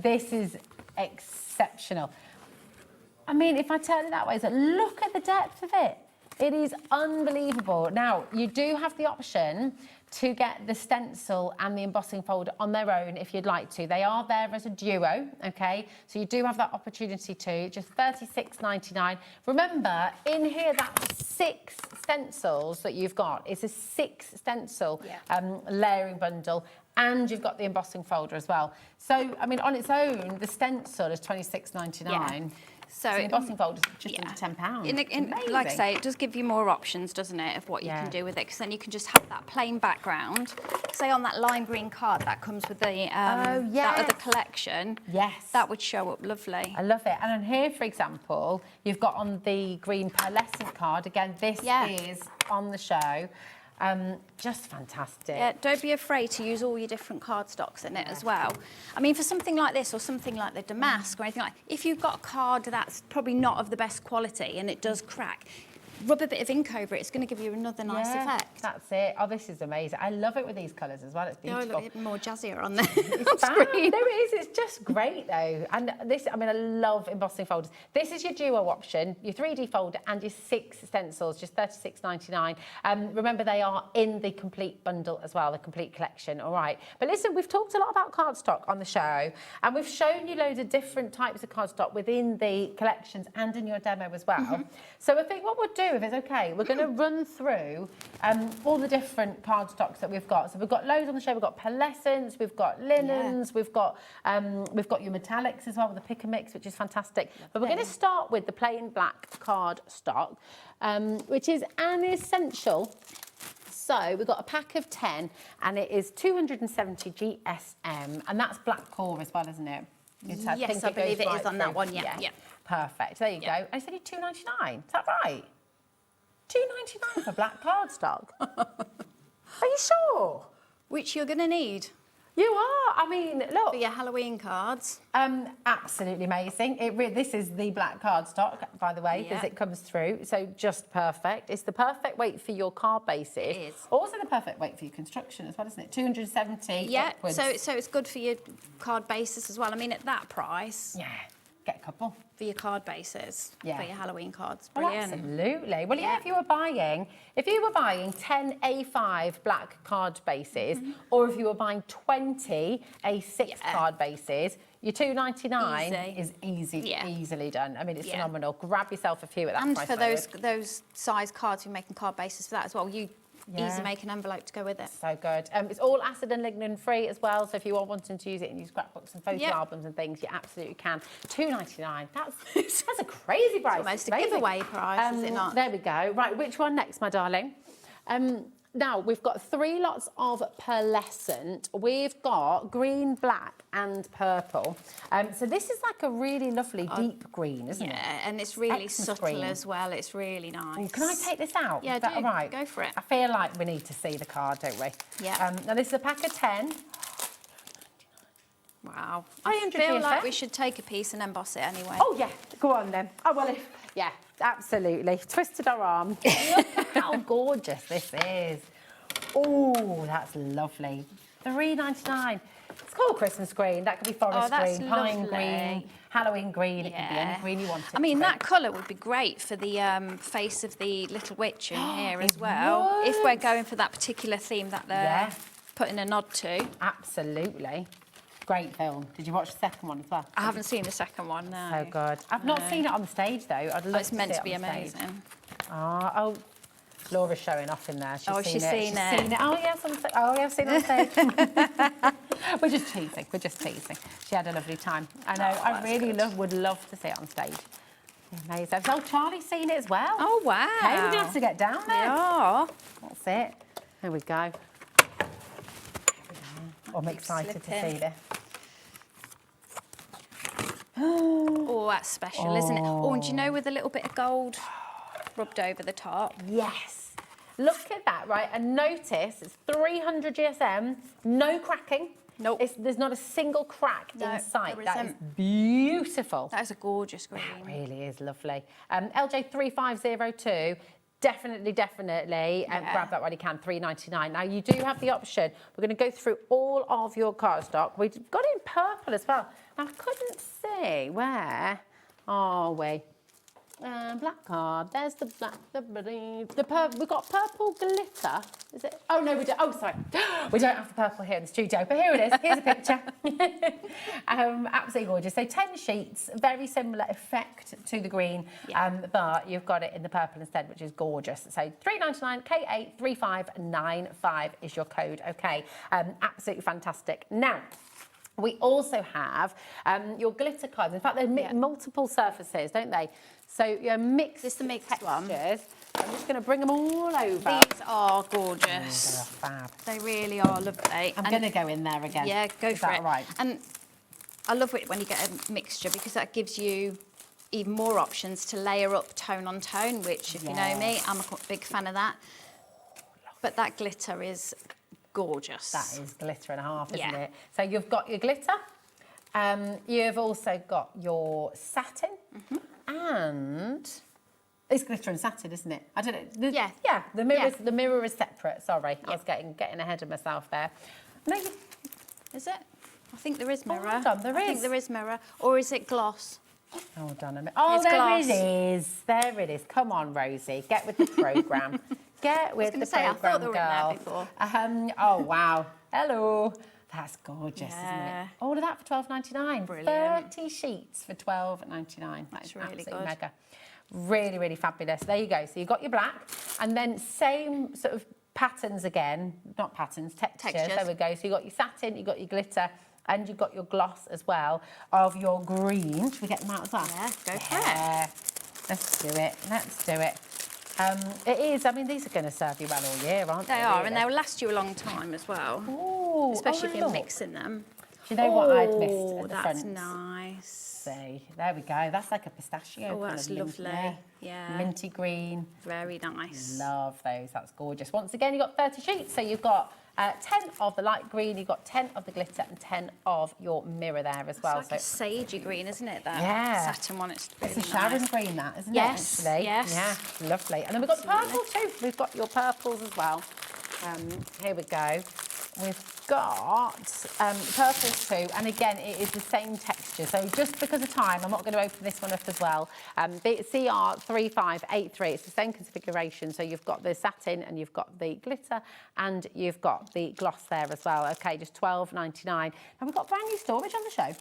this is exceptional. I mean, if I turn it that way, so look at the depth of it. It is unbelievable. Now, you do have the option to get the stencil and the embossing folder on their own if you'd like to. They are there as a duo, okay? So you do have that opportunity too, just $36.99. Remember, in here, that's 6 stencils that you've got. It's a 6 stencil layering bundle, and you've got the embossing folder as well. So, I mean, on its own, the stencil is $26.99. So the embossing folder is just under £10. Like I say, it does give you more options, doesn't it, of what you can do with it? Because then you can just have that plain background. Say on that lime green card that comes with the that other collection. Yes. That would show up lovely. I love it. And on here, for example, you've got on the green pearlescent card. Again, this is on the show. Just fantastic. Yeah, don't be afraid to use all your different cardstocks in it as well. I mean, for something like this or something like the damask or anything like, if you've got a card that's probably not of the best quality and it does crack, rub a bit of ink over it. It's going to give you another nice effect. That's it. Oh, this is amazing. I love it with these colours as well. It's beautiful. They look even more jazzier on there. It's fab. No, it is. It's just great though. And this, I mean, I love embossing folders. This is your duo option, your 3D folder and your 6 stencils, just $36.99. Remember, they are in the complete bundle as well, the complete collection. All right. But listen, we've talked a lot about cardstock on the show, and we've shown you loads of different types of cardstock within the collections and in your demo as well. So I think what we'll do, if it's okay, we're going to run through all the different cardstocks that we've got. So we've got loads on the show. We've got pearlescents, we've got linens, we've got your metallics as well with the pick and mix, which is fantastic. But we're going to start with the plain black cardstock, which is an essential. So we've got a pack of 10, and it is 270 GSM, and that's black core as well, isn't it? Yes, I believe it is on that one. Yeah. Perfect. There you go. And it's only £2.99. Is that right? £2.99 for black cardstock. Are you sure? Which you're going to need. You are. I mean, look. For your Halloween cards. Absolutely amazing. This is the black cardstock, by the way, because it comes through. So just perfect. It's the perfect weight for your card bases. It is. Also the perfect weight for your construction as well, isn't it? 270 upwards. So it's good for your card bases as well. I mean, at that price. Yeah. Get a couple. For your card bases, for your Halloween cards. Oh, Brilliant. absolutely. Well, if you were buying 10 A5 black card bases, or if you were buying 20 A6 card bases, your £2.99 is easily done. I mean, it's phenomenal. Grab yourself a few at that price. And for those size cards, you're making card bases for that as well. You easy make an envelope to go with it. So good. It's all acid and lignin free as well. So if you are wanting to use it in your scrapbooks and photo albums and things, you absolutely can. £2.99. That's a crazy price. It's almost a giveaway price, is it not? There we go. Right, which one next, my darling? Now, we've got 3 lots of pearlescent. We've got green, black and purple. So this is like a really lovely deep green, isn't it? Yeah, and it's really subtle as well. It's really nice. Ooh, can I take this out? Yeah, is that all right? Go for it. I feel like we need to see the card, don't we? Yeah. Now, this is a pack of 10. Wow. I feel like we should take a piece and emboss it anyway. Oh, yeah. Go on, then. Oh, well, yeah, absolutely. Twisted our arm. Look at how gorgeous this is. Oh, that's lovely. £3.99. It's called Christmas green. That could be forest green, pine green, Halloween green. It could be any green you want it. I mean, that colour would be great for the face of the little witch in here as well. If we're going for that particular theme that they're putting a nod to. Absolutely. Great film. Did you watch the second one as well? I haven't seen the second one, no. So good. I've not seen it on the stage, though. I'd love it's meant to be amazing. Oh, Laura's showing off in there. She's seen it. Oh, yes, I've seen it on stage. We're just teasing. She had a lovely time. I know. I really would love to see it on stage. Amazing. So Charlie's seen it as well. Oh, wow. Hey, we're going to have to get down there. Yeah. That's it. Here we go. Oh, I'm excited to see this. Oh, that's special, isn't it? Oh, and do you know, with a little bit of gold rubbed over the top? Yes. Look at that, right? And notice it's 300 GSM, no cracking. Nope. There's not a single crack in sight. That is isn't. beautiful. That is a gorgeous green. That really is lovely. LJ3502. Definitely, grab that while you can, £3.99. Now, you do have the option. We're going to go through all of your cardstock. We've got it in purple as well. Now, I couldn't see where are we? Black card. There's the black, we've got purple glitter. Is it? Oh, no, we don't. Oh, sorry. We don't have the purple here in the studio, but here it is. Here's a picture. Absolutely gorgeous. So 10 sheets, very similar effect to the green, but you've got it in the purple instead, which is gorgeous. So £3.99, K83595 is your code. Okay, absolutely fantastic. Now, We also have your glitter cards. In fact, they're multiple surfaces, don't they? So you're mixed. This is the mixed textures. one. I'm just going to bring them all over. These are gorgeous. They are fab. They really are lovely. I'm going to go in there again. Yeah, go Is for that it. all right? And I love it when you get a mixture because that gives you even more options to layer up tone on tone, which, if you know me, I'm a big fan of that. But that glitter is gorgeous. That is glitter and a half, isn't it? So you've got your glitter. You've also got your satin. And it's glitter and satin, isn't it? I don't know. Yeah. The mirror is separate. Sorry, I was getting ahead of myself there. No, is it? I think there is mirror. Hold on, I think there is mirror. Or is it gloss? Hold on a minute. Oh, It's there gloss. it is. There it is. Come on, Rosie. Get with the programme. Get with the I programme, thought they were girl. in there before. Oh, wow. Hello. That's gorgeous, isn't Yeah. it? All of that for $12.99. Brilliant. 30 sheets for $12.99. That's That's really absolutely good. mega. Really, really fabulous. There you go. So you've got your black, and then same sort of patterns again. Not patterns, textures. There we go. So you've got your satin, you've got your glitter, and you've got your gloss as well of your green. Should we get them out as well? Yeah, go for it. Let's do it. Let's do it. It is, I mean, these are going to serve you well all year, aren't they? They are, really? and they'll last you a long time as well. Ooh, especially if you're look. mixing them. Do you know what I'd missed at the That's front? nice. See, there we go. That's like a pistachio. Oh, kind that's of mint, lovely. Yeah. Minty green. Very nice. Love those. That's gorgeous. Once again, you've got 30 sheets. So you've got 10 of the light green, you've got 10 of the glitter and 10 of your mirror there as well. It's like a sagey green, isn't it? That Yeah. satin one. It's really It's a Sharon nice. green, that, isn't Yes, it, actually? yes. Yeah, lovely. And then we've got the purple too. We've got your purples as well. Here we go. We've got purples too, and again, it is the same texture. So just because of time, I'm not going to open this one up as well. The CR3583, it's the same configuration. So you've got the satin, and you've got the glitter, and you've got the gloss there as well. Okay, just $12.99. And we've got brand new storage on the show.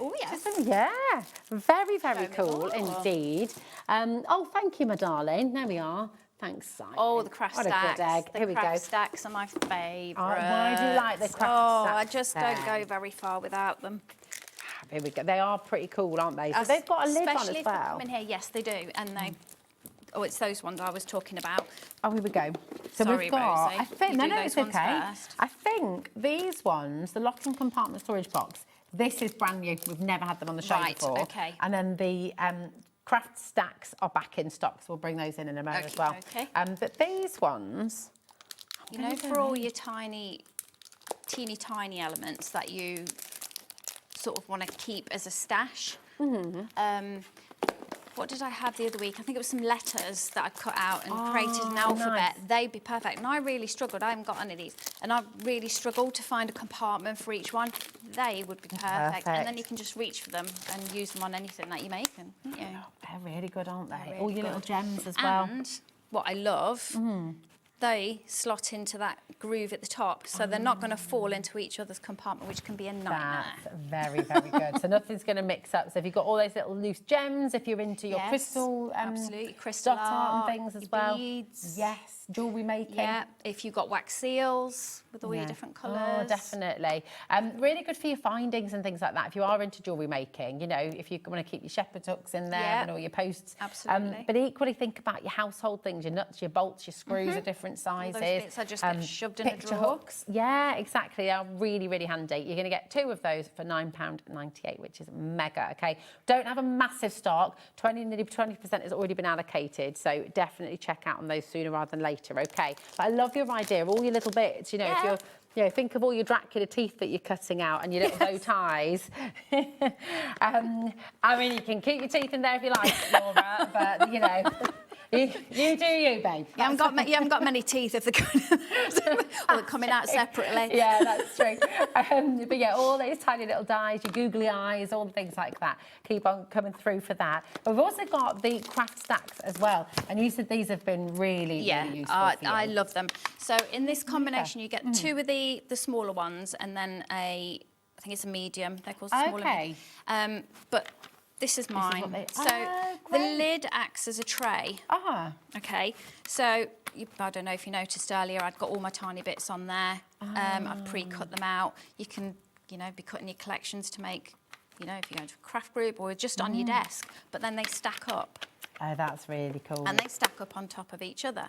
Oh, yes. Yeah, very, very Show me cool more. indeed. Oh, thank you, my darling. There we are. Thanks, Simon. Oh, the craft What stacks. a good egg. The Here we craft go. stacks are my favourite. Why do you like the craft stacks? I just don't then? go very far without them. Here we go. They are pretty cool, aren't they? So they've got a lid on Especially as if they well. come in here. Yes, they do. And they... Oh, it's those ones I was talking about. Oh, here we go. So Sorry, we've got, Rosie. I think, You no, do no, those it's ones okay. first. I think these ones, the locking compartment storage box, this is brand new. We've never had them on the show Right, before. okay. And then the craft stacks are back in stock, so we'll bring those in a moment as well. Okay. But these ones, You know, for all your teeny tiny elements that you sort of want to keep as a stash. What did I have the other week? I think it was some letters that I cut out and created an alphabet. nice. They'd be perfect. And I really struggled. I haven't got any of these. And I really struggled to find a compartment for each one. They would be perfect. And then you can just reach for them and use them on anything that you're making. Yeah. they're really good, aren't they? Really All your little good. gems as well. And what I love, they slot into that groove at the top, so they're not going to fall into each other's compartment, which can be a nightmare. That's very, very good. So nothing's going to mix up. So if you've got all those little loose gems, if you're into your Yes, crystal absolutely, crystal dot art and things as your well. beads. Yes, jewellery making. Yeah, if you've got wax seals with all your different colours. Oh, definitely. Really good for your findings and things like that. If you are into jewellery making, you know, if you want to keep your shepherd's hooks in there Yeah. and all your posts. Absolutely. But equally think about your household things, your nuts, your bolts, your screws are different sizes. those bits I just get shoved in a picture drawer. hooks. Yeah, exactly. They are really, really handy. You're going to get 2 of those for £9.98, which is mega, okay? Don't have a massive stock. Nearly 20% has already been allocated, so definitely check out on those sooner rather than later, okay? But I love your idea, all your little bits, you know, if you're, you know, think of all your Dracula teeth that you're cutting out and your little bow ties. I mean, you can keep your teeth in there if you like, Laura, but, you know... You do you, babe. You haven't got many teeth if they're coming out separately. Yeah, that's true. But yeah, all those tiny little dies, your googly eyes, all the things like that. Keep on coming through for that. But we've also got the craft stacks as well. And you said these have been really useful for you. I love them. So in this combination, you get 2 of the smaller ones and then I think it's a medium. They're called smaller. Okay. But this is mine. So the lid acts as a tray. Okay. So I don't know if you noticed earlier, I'd got all my tiny bits on there. I've pre-cut them out. You can you know, be cutting your collections to make, you know, if you go to a craft group or just on your desk, but then they stack up. Oh, that's really cool. And they stack up on top of each other.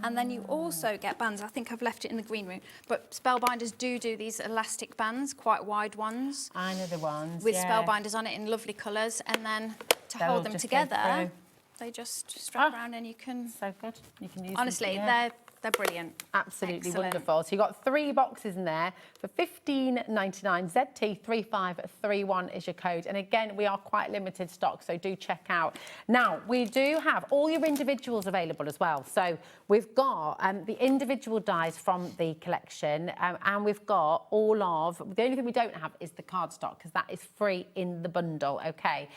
And then you also get bands. I think I've left it in the green room, but Spellbinders do these elastic bands, quite wide ones. I know the ones, with Spellbinders on it in lovely colours, and then to hold them together, they just strap around and you can... So good. You can use honestly, them, they're brilliant. Absolutely Excellent. wonderful. So you've got 3 boxes in there for $15.99. ZT3531 is your code. And again, we are quite limited stock, so do check out. Now, we do have all your individuals available as well. So we've got the individual dies from the collection, and we've got all of... The only thing we don't have is the cardstock, because that is free in the bundle, OK?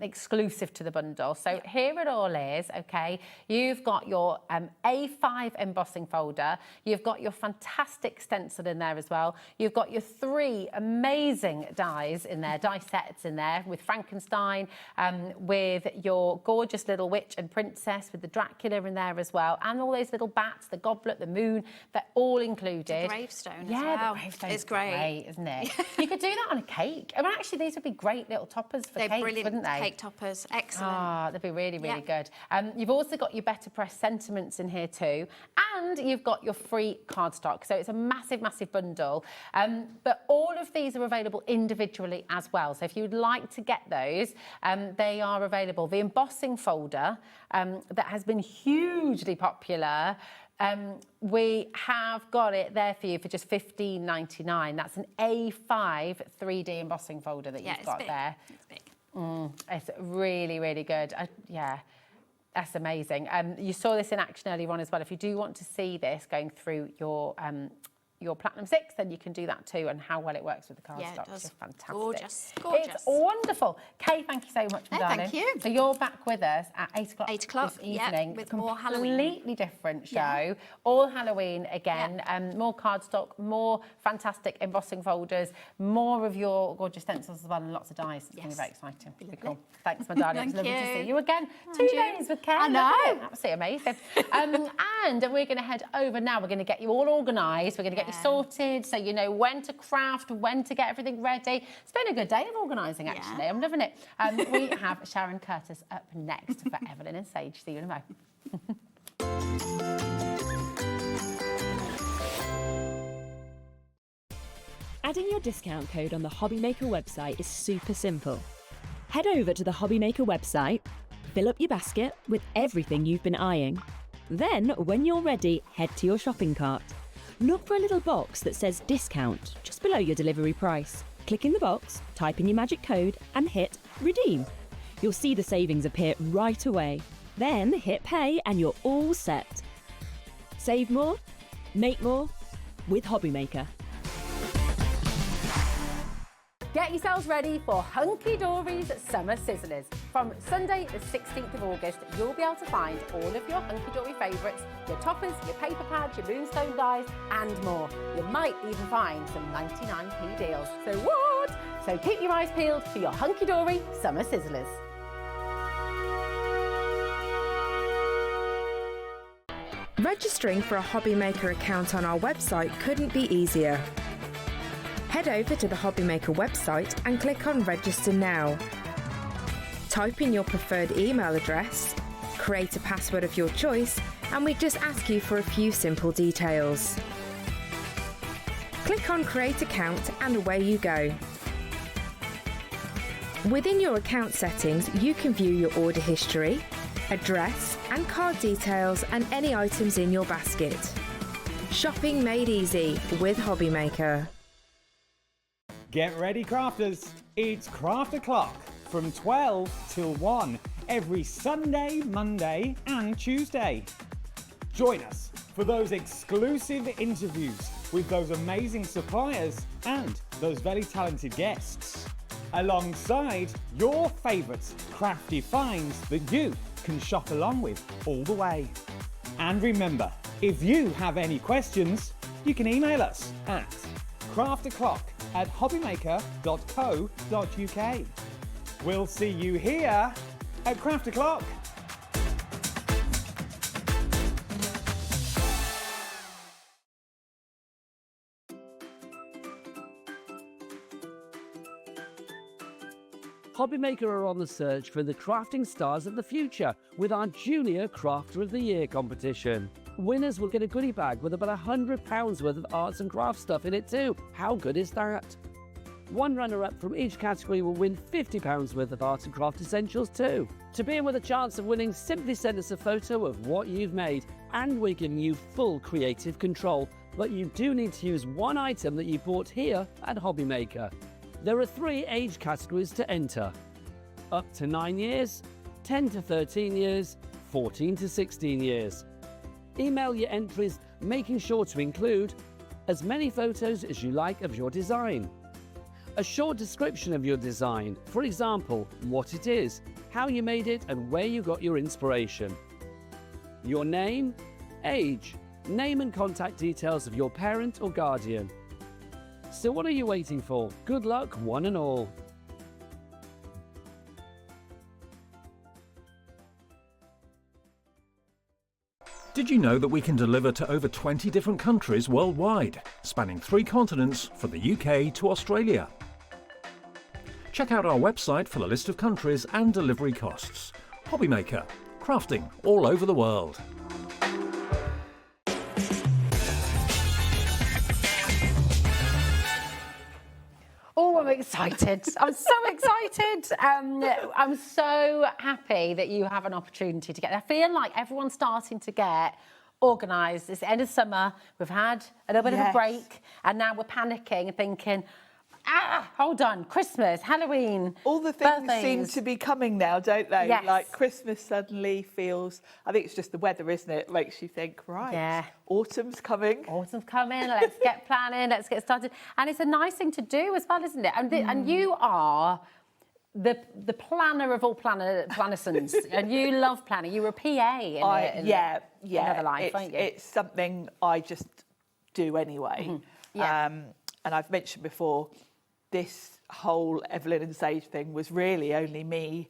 Exclusive to the bundle. So here it all is, OK? You've got your A5 embossing folder. You've got your fantastic stencil in there as well. You've got your 3 amazing dies in there, die sets in there with Frankenstein, with your gorgeous little witch and princess, with the Dracula in there as well, and all those little bats, the goblet, the moon, they're all included. The gravestone as well. Yeah, the gravestone is great, isn't it? You could do that on a cake. I mean, actually, these would be great little toppers for they're cakes, brilliant wouldn't they? cake toppers, excellent. Ah, they'd be really, really good. You've also got your Better Press sentiments in here too, and you've got your free cardstock. So it's a massive, massive bundle. But all of these are available individually as well. So if you would like to get those, they are available. The embossing folder that has been hugely popular, we have got it there for you for just $15.99. That's an A5 3D embossing folder that you've got there. It's big. It's really, really good. Yeah. That's amazing. You saw this in action earlier on as well. If you do want to see this going through your Platinum 6, then you can do that too, and how well it works with the cardstock. Yeah, it does. It's fantastic. Gorgeous, gorgeous. It's wonderful. Kay, thank you so much, my darling. Thank you. So you're back with us at 8 o'clock 8 o'clock, this evening. with more Halloween. Completely different show. All Halloween again. More cardstock, more fantastic embossing folders, more of your gorgeous stencils as well, and lots of dies. It's going to be very exciting. Really cool. Thanks, my darling. It's lovely to see you again. 2 days with Kay. I know. Absolutely amazing. And we're going to head over now. We're going to get you all organised. We're going to get you sorted, so you know when to craft, when to get everything ready. It's been a good day of organising, actually. I'm loving it. We have Sharon Curtis up next for Eveline and Sage. See you in a moment. Adding your discount code on the HobbyMaker website is super simple. Head over to the HobbyMaker website, fill up your basket with everything you've been eyeing. Then, when you're ready, head to your shopping cart. Look for a little box that says discount just below your delivery price. Click in the box, type in your magic code and hit redeem. You'll see the savings appear right away. Then hit pay and you're all set. Save more, make more with HobbyMaker. Get yourselves ready for Hunky Dory's Summer Sizzlers. From Sunday the 16th of August, you'll be able to find all of your Hunky Dory favourites, your toppers, your paper pads, your moonstone dies, and more. You might even find some 99p deals. So what? So keep your eyes peeled for your Hunky Dory Summer Sizzlers. Registering for a HobbyMaker account on our website couldn't be easier. Head over to the HobbyMaker website and click on Register Now. Type in your preferred email address, create a password of your choice, and we just ask you for a few simple details. Click on Create Account and away you go. Within your account settings, you can view your order history, address and card details and any items in your basket. Shopping made easy with HobbyMaker. Get ready, crafters. It's Craft O'Clock from 12 till 1 every Sunday, Monday and Tuesday. Join us for those exclusive interviews with those amazing suppliers and those very talented guests, alongside your favourite crafty finds that you can shop along with all the way. And remember, if you have any questions, you can email us at crafto'clock@hobbymaker.co.uk. We'll see you here at Craft O'Clock. HobbyMaker are on the search for the crafting stars of the future with our Junior Crafter of the Year competition. Winners will get a goodie bag with about £100 worth of arts and crafts stuff in it too. How good is that? One runner-up from each category will win £50 worth of art and craft essentials too. To be in with a chance of winning, simply send us a photo of what you've made, and we're giving you full creative control. But you do need to use one item that you bought here at HobbyMaker. There are 3 age categories to enter: up to 9 years, 10 to 13 years, 14 to 16 years. Email your entries, making sure to include as many photos as you like of your design, a short description of your design, for example, what it is, how you made it and where you got your inspiration, your name, age, name and contact details of your parent or guardian. So what are you waiting for? Good luck, one and all. Did you know that we can deliver to over 20 different countries worldwide, spanning 3 continents from the UK to Australia? Check out our website for the list of countries and delivery costs. HobbyMaker, crafting all over the world. Oh, I'm excited. I'm so excited. I'm so happy that you have an opportunity to get there. I feel like everyone's starting to get organised. It's the end of summer. We've had a little bit of a break, and now we're panicking and thinking, hold on, Christmas, Halloween, all the things birthdays seem to be coming now, don't they? Yes. Like Christmas suddenly feels, I think it's just the weather, isn't it? Makes you think, right, autumn's coming. Autumn's coming, let's get planning, let's get started. And it's a nice thing to do as well, isn't it? And you are the planner of all plannersons, and you love planning. You were a PA in another life, aren't you? It's something I just do anyway. And I've mentioned before, this whole Eveline Sage thing was really only me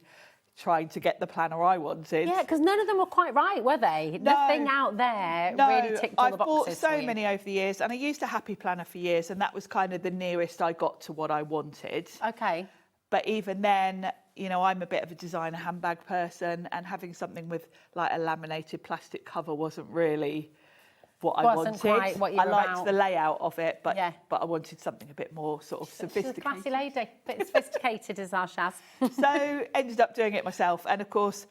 trying to get the planner I wanted. Yeah, because none of them were quite right, were they? No, nothing out there really ticked all the boxes. I've bought so many over the years, and I used a Happy Planner for years, and that was kind of the nearest I got to what I wanted. Okay. But even then, you know, I'm a bit of a designer handbag person, and having something with like a laminated plastic cover wasn't really what I wanted. Quite what you were liked about. the layout of it, but I wanted something a bit more sort of sophisticated. She's a classy lady, a bit sophisticated as our Shaz. So ended up doing it myself, and of course,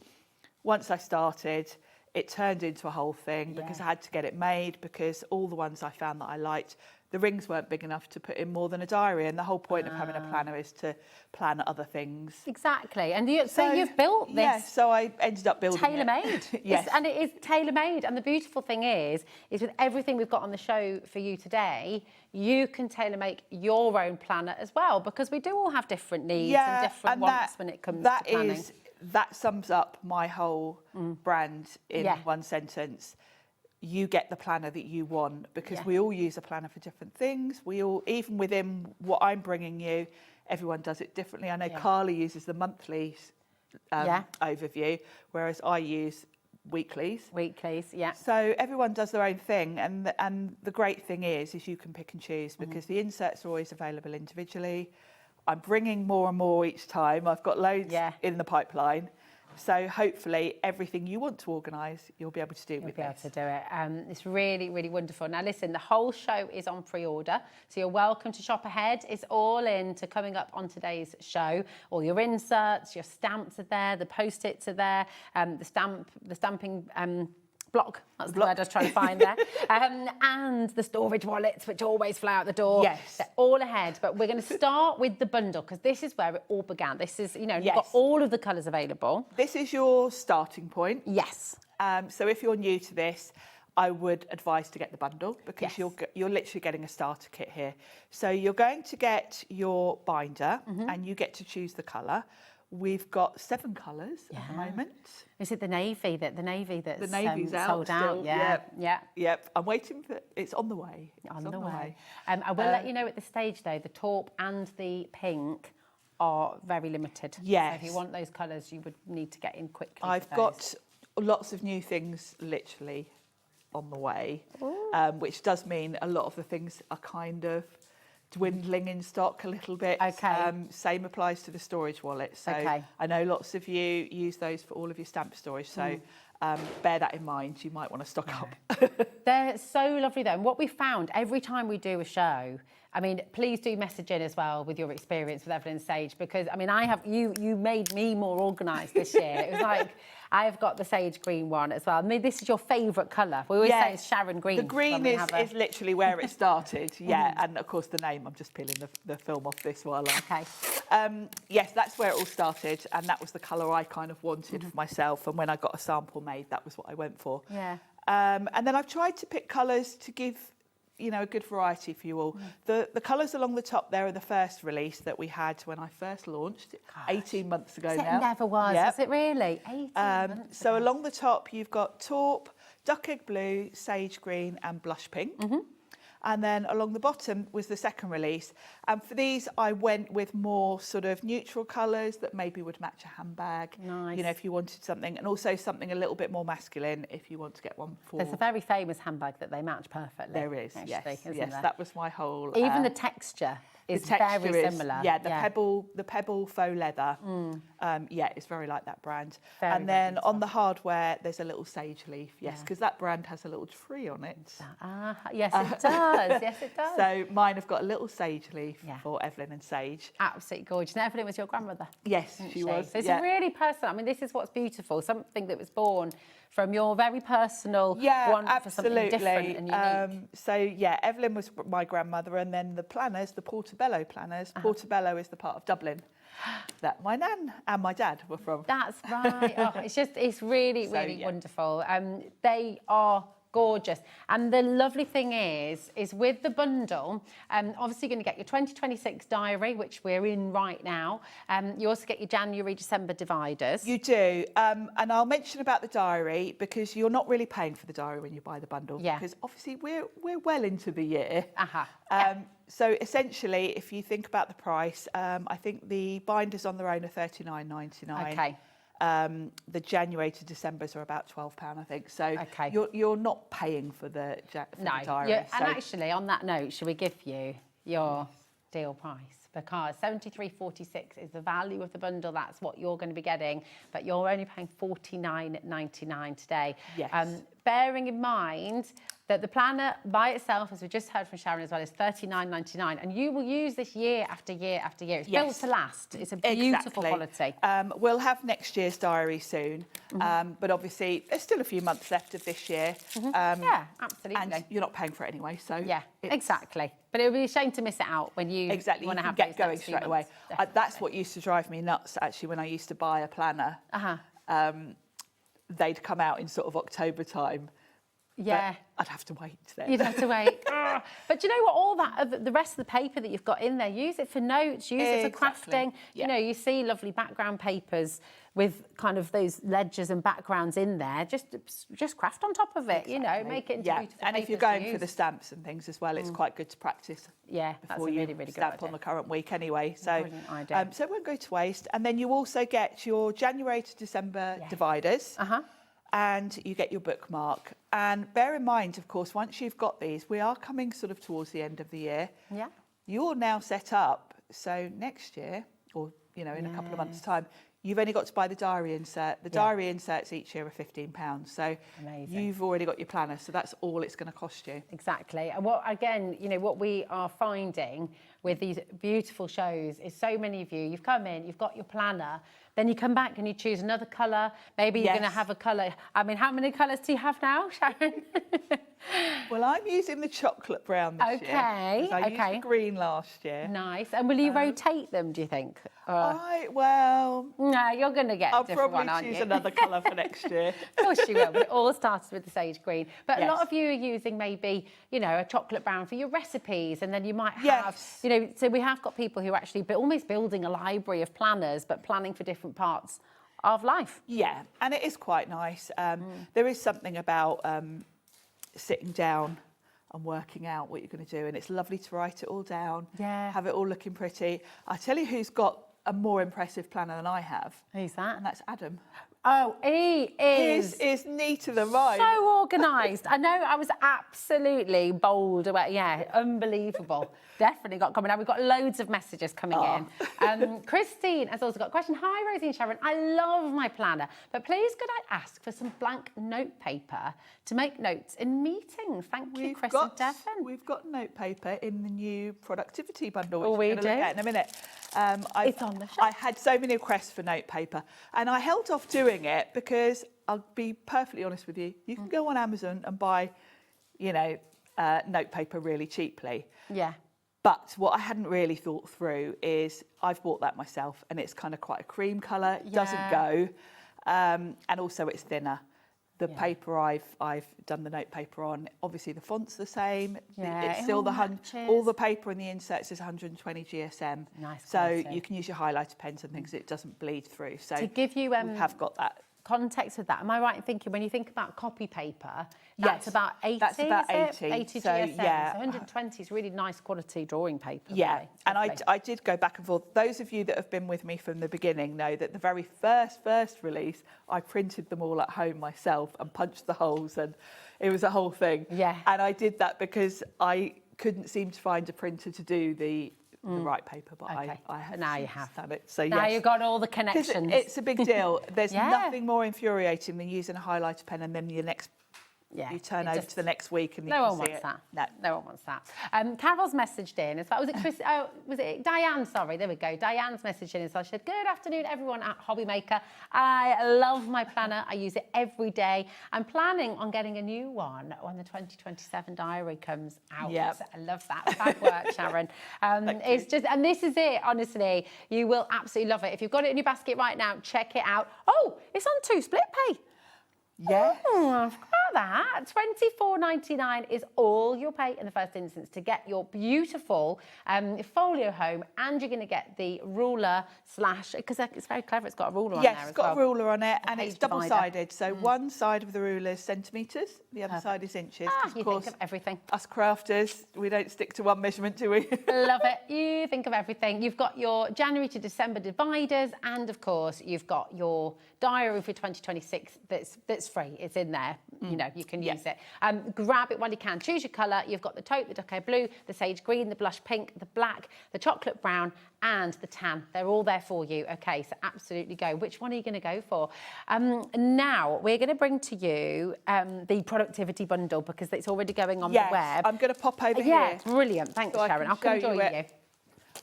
once I started, it turned into a whole thing because I had to get it made, because all the ones I found that I liked, the rings weren't big enough to put in more than a diary, and the whole point of having a planner is to plan other things. Exactly, and so you've built this. Yeah, so I ended up building tailor-made. Yes, and it is tailor-made. And the beautiful thing is with everything we've got on the show for you today, you can tailor-make your own planner as well, because we do all have different needs and different wants when it comes to planning. That sums up my whole brand in one sentence. You get the planner that you want, because we all use a planner for different things. We all, even within what I'm bringing you, everyone does it differently. I know Carly uses the monthly overview, whereas I use weeklies. Weeklies, yeah. So everyone does their own thing, and the great thing is you can pick and choose, because the inserts are always available individually. I'm bringing more and more each time. I've got loads in the pipeline. So hopefully everything you want to organise, you'll be able to do with this. You'll be able to do it. It's really, really wonderful. Now listen, the whole show is on pre-order, so you're welcome to shop ahead. It's all into coming up on today's show. All your inserts, your stamps are there, the Post-its are there, the stamping block, that's the word I was trying to find there, and the storage wallets, which always fly out the door. Yes. They're all ahead, but we're going to start with the bundle, because this is where it all began. This is, you know, you've got all of the colours available. This is your starting point. Yes. So if you're new to this, I would advise to get the bundle, because you're literally getting a starter kit here. So you're going to get your binder, and you get to choose the colour. We've got 7 colours at the moment. Is it the navy that's the navy's out sold out? Still. Yep. I'm waiting for it's on the way. On the way. I will let you know at this stage though, the taupe and the pink are very limited. Yes. So if you want those colours, you would need to get in quickly. I've got lots of new things literally on the way, which does mean a lot of the things are kind of dwindling in stock a little bit. Okay. Same applies to the storage wallet. So Okay. I know lots of you use those for all of your stamp storage. So bear that in mind. You might want to stock up. They're so lovely though. And what we found every time we do a show, I mean, please do message in as well with your experience with Eveline Sage, because I mean, you made me more organised this year. It was like, I've got the sage green one as well. I mean, this is your favourite colour. We always say it's Sharon green. The green is literally where it started, and of course the name, I'm just peeling the film off this while Okay. Yes, that's where it all started, and that was the colour I kind of wanted for myself, and when I got a sample made, that was what I went for. Yeah. And then I've tried to pick colours to give, you know, a good variety for you all. The colours along the top there are the first release that we had when I first launched, 18 months ago now. It never was, Yep. was it really? 18 months So ago. along the top, you've got taupe, duck egg blue, sage green and blush pink. And then along the bottom was the second release. And for these, I went with more sort of neutral colours that maybe would match a handbag. Nice. You know, if you wanted something, and also something a little bit more masculine if you want to get one for... There's a very famous handbag that they match perfectly. There is, actually, yes. isn't Yes, there? that was my whole... Even the texture is very similar. Yeah, the pebble faux leather. Yeah, it's very like that brand. Very, and then on the hardware, there's a little sage leaf. Yes, because that brand has a little tree on it. Yes, it does. Yes, it does. So mine have got a little sage leaf for Eveline and Sage. Absolutely gorgeous. And Eveline was your grandmother. Yes, wasn't she was. So it's a really personal. I mean, this is what's beautiful. Something that was born from your very personal want for something different and unique. So yeah, Eveline was my grandmother, and then the planners, the Portobello planners. Portobello is the part of Dublin that my nan and my dad were from. That's right. Oh, it's really, really wonderful. They are gorgeous. And the lovely thing is with the bundle, obviously you're going to get your 2026 diary, which we're in right now. You also get your January, December dividers. You do. And I'll mention about the diary, because you're not really paying for the diary when you buy the bundle. Yeah. Because obviously we're well into the year. Yeah. So essentially, if you think about the price, I think the binders on their own are $39.99. Okay. The January to Decembers are about £12, I think. So you're not paying for the diary. And actually, on that note, should we give you your deal price? Because $73.46 is the value of the bundle. That's what you're going to be getting, but you're only paying $49.99 today. Yes. Bearing in mind that the planner by itself, as we just heard from Sharon as well, is $39.99, and you will use this year after year after year. It's built to last. It's a beautiful quality. We'll have next year's diary soon, but obviously there's still a few months left of this year. Yeah, absolutely. And you're not paying for it anyway, so yeah, exactly. But it would be a shame to miss it out when you want to have get going straight away. That's what used to drive me nuts, actually, when I used to buy a planner. They'd come out in sort of October time. Yeah. I'd have to wait then. You'd have to wait. But do you know what? All that, the rest of the paper that you've got in there, use it for notes, use it for crafting. Yeah. You know, you see lovely background papers with kind of those ledgers and backgrounds in there. Just craft on top of it, you know, make it into beautiful and if you're going for the stamps and things as well, it's quite good to practice. Yeah, that's before a really, you really good stamp idea. on the current week anyway. So, Brilliant idea. so it won't go to waste. And then you also get your January to December dividers. And you get your bookmark. And bear in mind, of course, once you've got these, we are coming sort of towards the end of the year. Yeah. You're now set up. So next year, or, you know, in a couple of months' time, you've only got to buy the diary insert. The diary inserts each year are £15. So you've already got your planner. So that's all it's going to cost you. Exactly. And what, again, you know, what we are finding with these beautiful shows is so many of you, you've come in, you've got your planner, then you come back and you choose another colour. Maybe you're going to have a colour. I mean, how many colours do you have now, Sharon? Well, I'm using the chocolate brown this year. I used the green last year. Nice. And will you rotate them, do you think? Well... No, you're going to get a different one, aren't you? I'll probably choose another colour for next year. Of course you will. But it all starts with the sage green. But Yes. a lot of you are using maybe, you know, a chocolate brown for your recipes, and then you might have, you know, so we have got people who are actually almost building a library of planners, but planning for different parts of life. Yeah, and it is quite nice. There is something about sitting down and working out what you're going to do, and it's lovely to write it all down, have it all looking pretty. I tell you who's got a more impressive planner than I have. Who's that? And that's Adam. Oh, he is. His is neater than mine. So organised. I know I was absolutely bowled away. Yeah, unbelievable. Definitely got coming. Now we've got loads of messages coming in. Christine has also got a question. Hi, Rosie and Sharon. I love my planner, but please could I ask for some blank note paper to make notes in meetings? Thank you, Chris and Devon. We've got note paper in the new productivity bundle, which Oh, we we're going to look at in a minute. It's on the shelf. I had so many requests for note paper, and I held off doing it because I'll be perfectly honest with you. You can go on Amazon and buy, note paper really cheaply. Yeah. But what I hadn't really thought through is I've bought that myself, and it's kind of quite a cream colour. It doesn't go, and also it's thinner. The paper I've done the note paper on, obviously the font's the same. Yeah, it's still matches. all the paper in the inserts is 120 GSM. Nice so quality. you can use your highlighter pens and things. It doesn't bleed through. So to give you we have got that. Context with that, am I right in thinking when you think about copy paper, that's about 80? That's about 80. 80 so, GSM. yeah. So 120 is really nice quality drawing paper. Yeah, really. and I did go back and forth. Those of you that have been with me from the beginning know that the very first release, I printed them all at home myself and punched the holes, and it was a whole thing. Yeah. And I did that because I couldn't seem to find a printer to do the right paper, but I have now you have done it. So now yes. you've got all the connections. It's a big deal. There's Yeah. nothing more infuriating than using a highlighter pen and then you turn over to the next week and you no can one see wants it. that. No one wants that. Carol's messaged in as well. Was it Chris? Was it Diane? Sorry, there we go. Diane's messaged in as well. She said, "Good afternoon, everyone at HobbyMaker. I love my planner. I use it every day. I'm planning on getting a new one when the 2027 diary comes out." Yep. I love that. Fab work, Sharon. It's just, and this is it. Honestly, you will absolutely love it. If you've got it in your basket right now, check it out. Oh, it's on 2 split pay. Yeah. Oh, I forgot that. $24.99 is all you'll pay in the first instance to get your beautiful folio home, and you're going to get the ruler because it's very clever. It's got a ruler on there as well. Yes, it's got a ruler on it, and page it's double-sided. So one side of the ruler is centimetres, the other side is inches. You think of everything. Us crafters, we don't stick to one measurement, do we? Love it. You think of everything. You've got your January to December dividers, and of course, you've got your diary for 2026 that's free. It's in there. You know, you can use it. Grab it while you can. Choose your colour. You've got the taupe, the duck blue, the sage green, the blush pink, the black, the chocolate brown, and the tan. They're all there for you. Okay, so absolutely go. Which one are you going to go for? Now, we're going to bring to you the productivity bundle because it's already going on the web. I'm going to pop over here. Yeah, brilliant. Thanks, so Sharon. I'll come join you.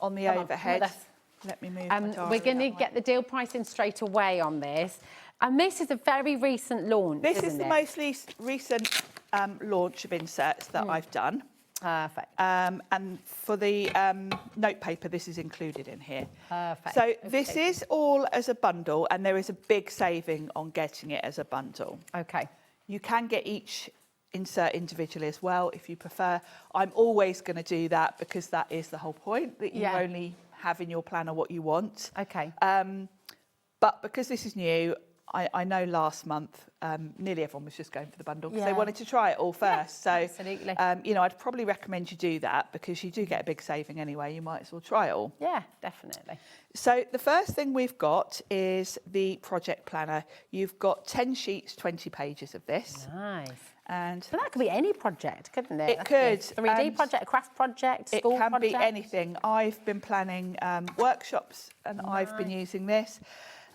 On the Come on, overhead. with us. Let me move my diary We're going to that way. get the deal pricing straight away on this. And this is a very recent launch, This isn't is the it? most recent launch of inserts that I've done. Perfect. And for the note paper, this is included in here. Perfect. So this is all as a bundle, and there is a big saving on getting it as a bundle. Okay. You can get each insert individually as well if you prefer. I'm always going to do that because that is the whole point, that you only have in your planner what you want. Okay. But because this is new, I know last month nearly everyone was just going for the bundle because they wanted to try it all first. So, absolutely. I'd probably recommend you do that because you do get a big saving anyway. You might as well try it all. Yeah, definitely. So the first thing we've got is the project planner. You've got 10 sheets, 20 pages of this. Nice. And so that could be any project, couldn't it? It could. 3D project, a craft project, school project. It can be anything. I've been planning workshops and I've been using this.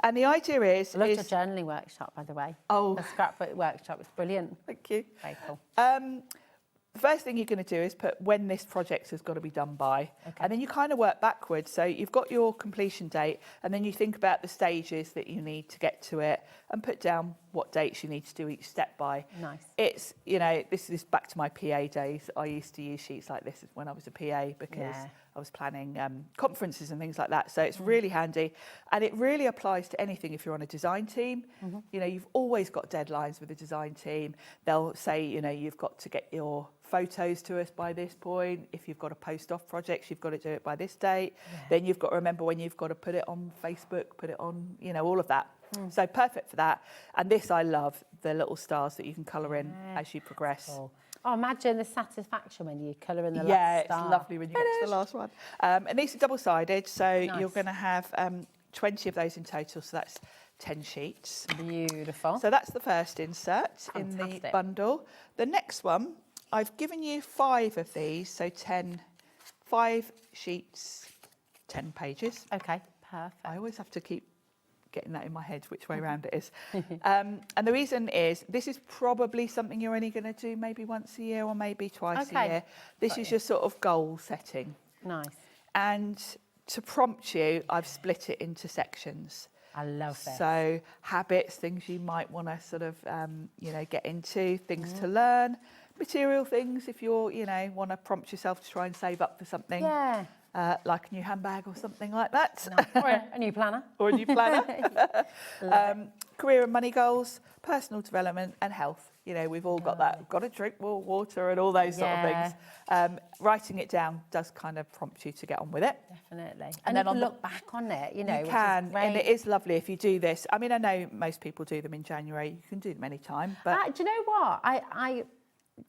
And the idea is... I loved your journaling workshop, by the way. Oh. The scrapbook workshop was brilliant. Thank you. Very cool. The first thing you're going to do is put when this project has got to be done by. Okay. And then you kind of work backwards. So you've got your completion date, and then you think about the stages that you need to get to it and put down what dates you need to do each step by. Nice. It's, this is back to my PA days. I used to use sheets like this when I was a PA because I was planning conferences and things like that. So it's really handy. And it really applies to anything if you're on a design team. You've always got deadlines with a design team. They'll say, you've got to get your photos to us by this point. If you've got a post-off project, you've got to do it by this date. Then you've got to remember when you've got to put it on Facebook, put it on, all of that. So perfect for that. And this I love, the little stars that you can colour in as you progress. Cool. Oh, imagine the satisfaction when you colour in the last star. Yeah, it's lovely when you get to the last one. And these are double-sided, so you're going to have 20 of those in total. So that's 10 sheets. Beautiful. So that's the first insert in the Fantastic. bundle. The next one, I've given you 5 of these, so 5 sheets, 10 pages. Okay, perfect. I always have to keep getting that in my head, which way round it is. And the reason is, this is probably something you're only going to do maybe once a year or maybe twice a year. This is your sort of goal setting. Nice. And to prompt you, I've split it into sections. I love it. So habits, things you might want to sort of, get into, things to learn, material things if you're, want to prompt yourself to try and save up for something. Yeah. Like a new handbag or something like that. Or a new planner. Or a new planner. Career and money goals, personal development and health. We've all got that. We've got to drink more water and all those sort of things. Writing it down does kind of prompt you to get on with it. Definitely. And then then on look back on it, you which can, is great. and it is lovely if you do this. I mean, I know most people do them in January. You can do them any time. But do you know what? I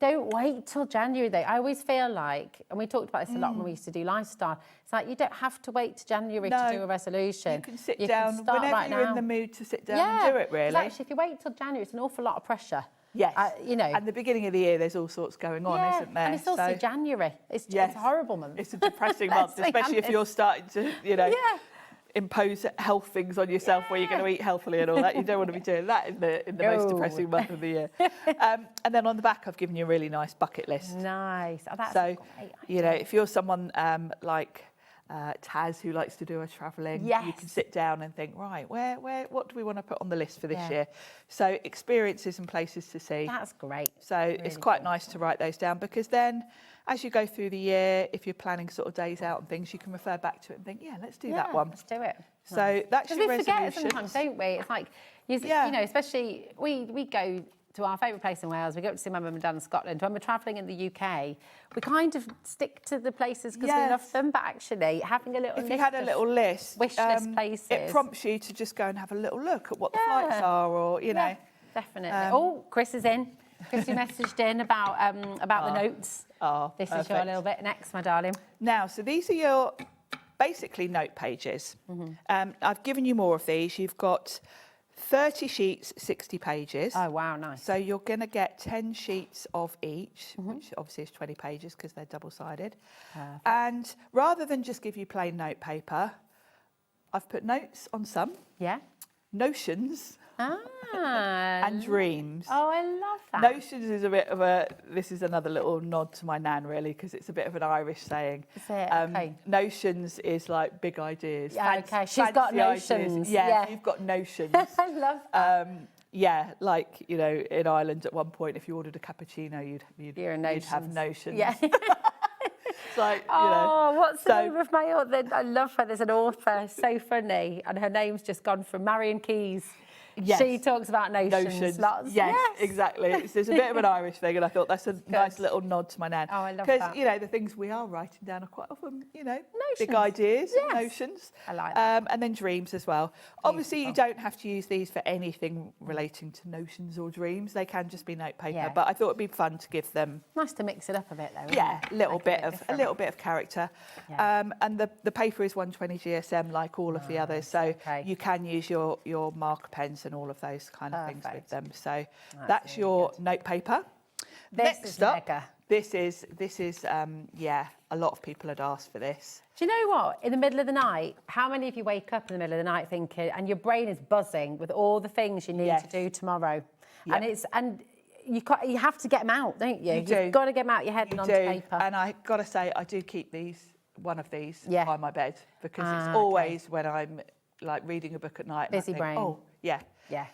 don't wait till January though. I always feel like, and we talked about this a lot when we used to do lifestyle, it's like you don't have to wait to January to do a resolution. You can sit down whenever you're in the mood to sit down and do it, really. Actually, if you wait till January, it's an awful lot of pressure. Yes. And the beginning of the year, there's all sorts going on, isn't there? And it's also January. It's a horrible month. It's a depressing month, especially if you're starting to, impose health things on yourself where you're going to eat healthily and all that. You don't want to be doing that in the most depressing month of the year. And then on the back, I've given you a really nice bucket list. Nice. Oh, that's so, great. if you're someone like Taz who likes to do her travelling, you can sit down and think, right, what do we want to put on the list for this year? So experiences and places to see. That's great. So it's quite nice to write those down, because then as you go through the year, if you're planning sort of days out and things, you can refer back to it and think, let's do that one. Let's do it. So that's your resolution. We forget it sometimes, don't we? It's like, especially we go to our favourite place in Wales. We go to see my mum and dad in Scotland. When we're travelling in the UK, we kind of stick to the places because we love them. But actually, having a little if you had a little list, wish list places, it prompts you to just go and have a little look at what the flights are, or definitely. Chris is in. Chrissy messaged in about the notes. This is your little bit next, my darling. Now, so these are your basically note pages. I've given you more of these. You've got 30 sheets, 60 pages. Oh, wow, nice. So you're going to get 10 sheets of each, which obviously is 20 pages because they're double-sided. And rather than just give you plain note paper, I've put notes on some. Yeah. Notions. And dreams. Oh, I love that. Notions is a bit of this is another little nod to my nan, really, because it's a bit of an Irish saying. Is it? Okay. Notions is like big ideas. Yeah, okay. She's got notions. Ideas. Yeah, you've got notions. I love that. Like, in Ireland at one point, if you ordered a cappuccino, you'd have notions. Yeah. It's like, what's the name of my author? I love her. There's an author, so funny, and her name's just gone from Marion Keyes. Yes. She talks about notions. Lots. Yes, exactly. There's a bit of an Irish thing, and I thought that's a nice little nod to my nan. Oh, I love that. Because, the things we are writing down are quite often, big ideas, notions. I like that. And then dreams as well. Obviously, you don't have to use these for anything relating to notions or dreams. They can just be note paper, but I thought it'd be fun to give them. Nice to mix it up a bit, though. A little bit of character. Yeah. And the paper is 120 GSM, like all of the others, so you can use your marker pens and all of those kind of things with them. So that's really your note paper. Next up, this is a lot of people had asked for this. Do you know what? In the middle of the night, how many of you wake up in the middle of the night thinking, and your brain is buzzing with all the things you need to do tomorrow, and you have to get them out, don't you? You've got to get them out your head and onto paper. And I got to say, I do keep one of these by my bed, because it's always when I'm like reading a book at night. Busy brain. Oh, yeah. Yeah.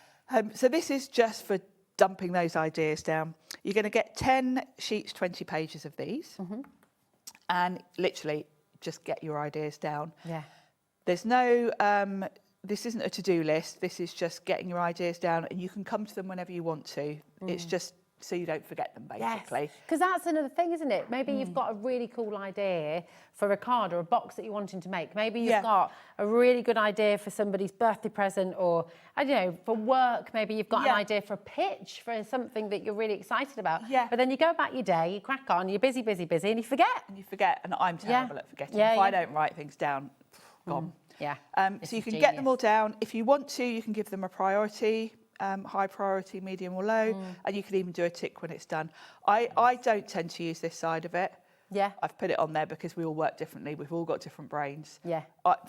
So this is just for dumping those ideas down. You're going to get 10 sheets, 20 pages of these, and literally just get your ideas down. Yeah. There's no, this isn't a to-do list. This is just getting your ideas down, and you can come to them whenever you want to. It's just so you don't forget them, basically. Because that's another thing, isn't it? Maybe you've got a really cool idea for a card or a box that you're wanting to make. Maybe you've got a really good idea for somebody's birthday present, or, I don't know, for work. Maybe you've got an idea for a pitch for something that you're really excited about. Yeah. But then you go about your day, you crack on, you're busy, and you forget. And I'm terrible at forgetting. If I don't write things down, gone. Yeah. So you can get them all down. If you want to, you can give them a priority, high priority, medium or low, and you can even do a tick when it's done. I don't tend to use this side of it. Yeah. I've put it on there because we all work differently. We've all got different brains. Yeah.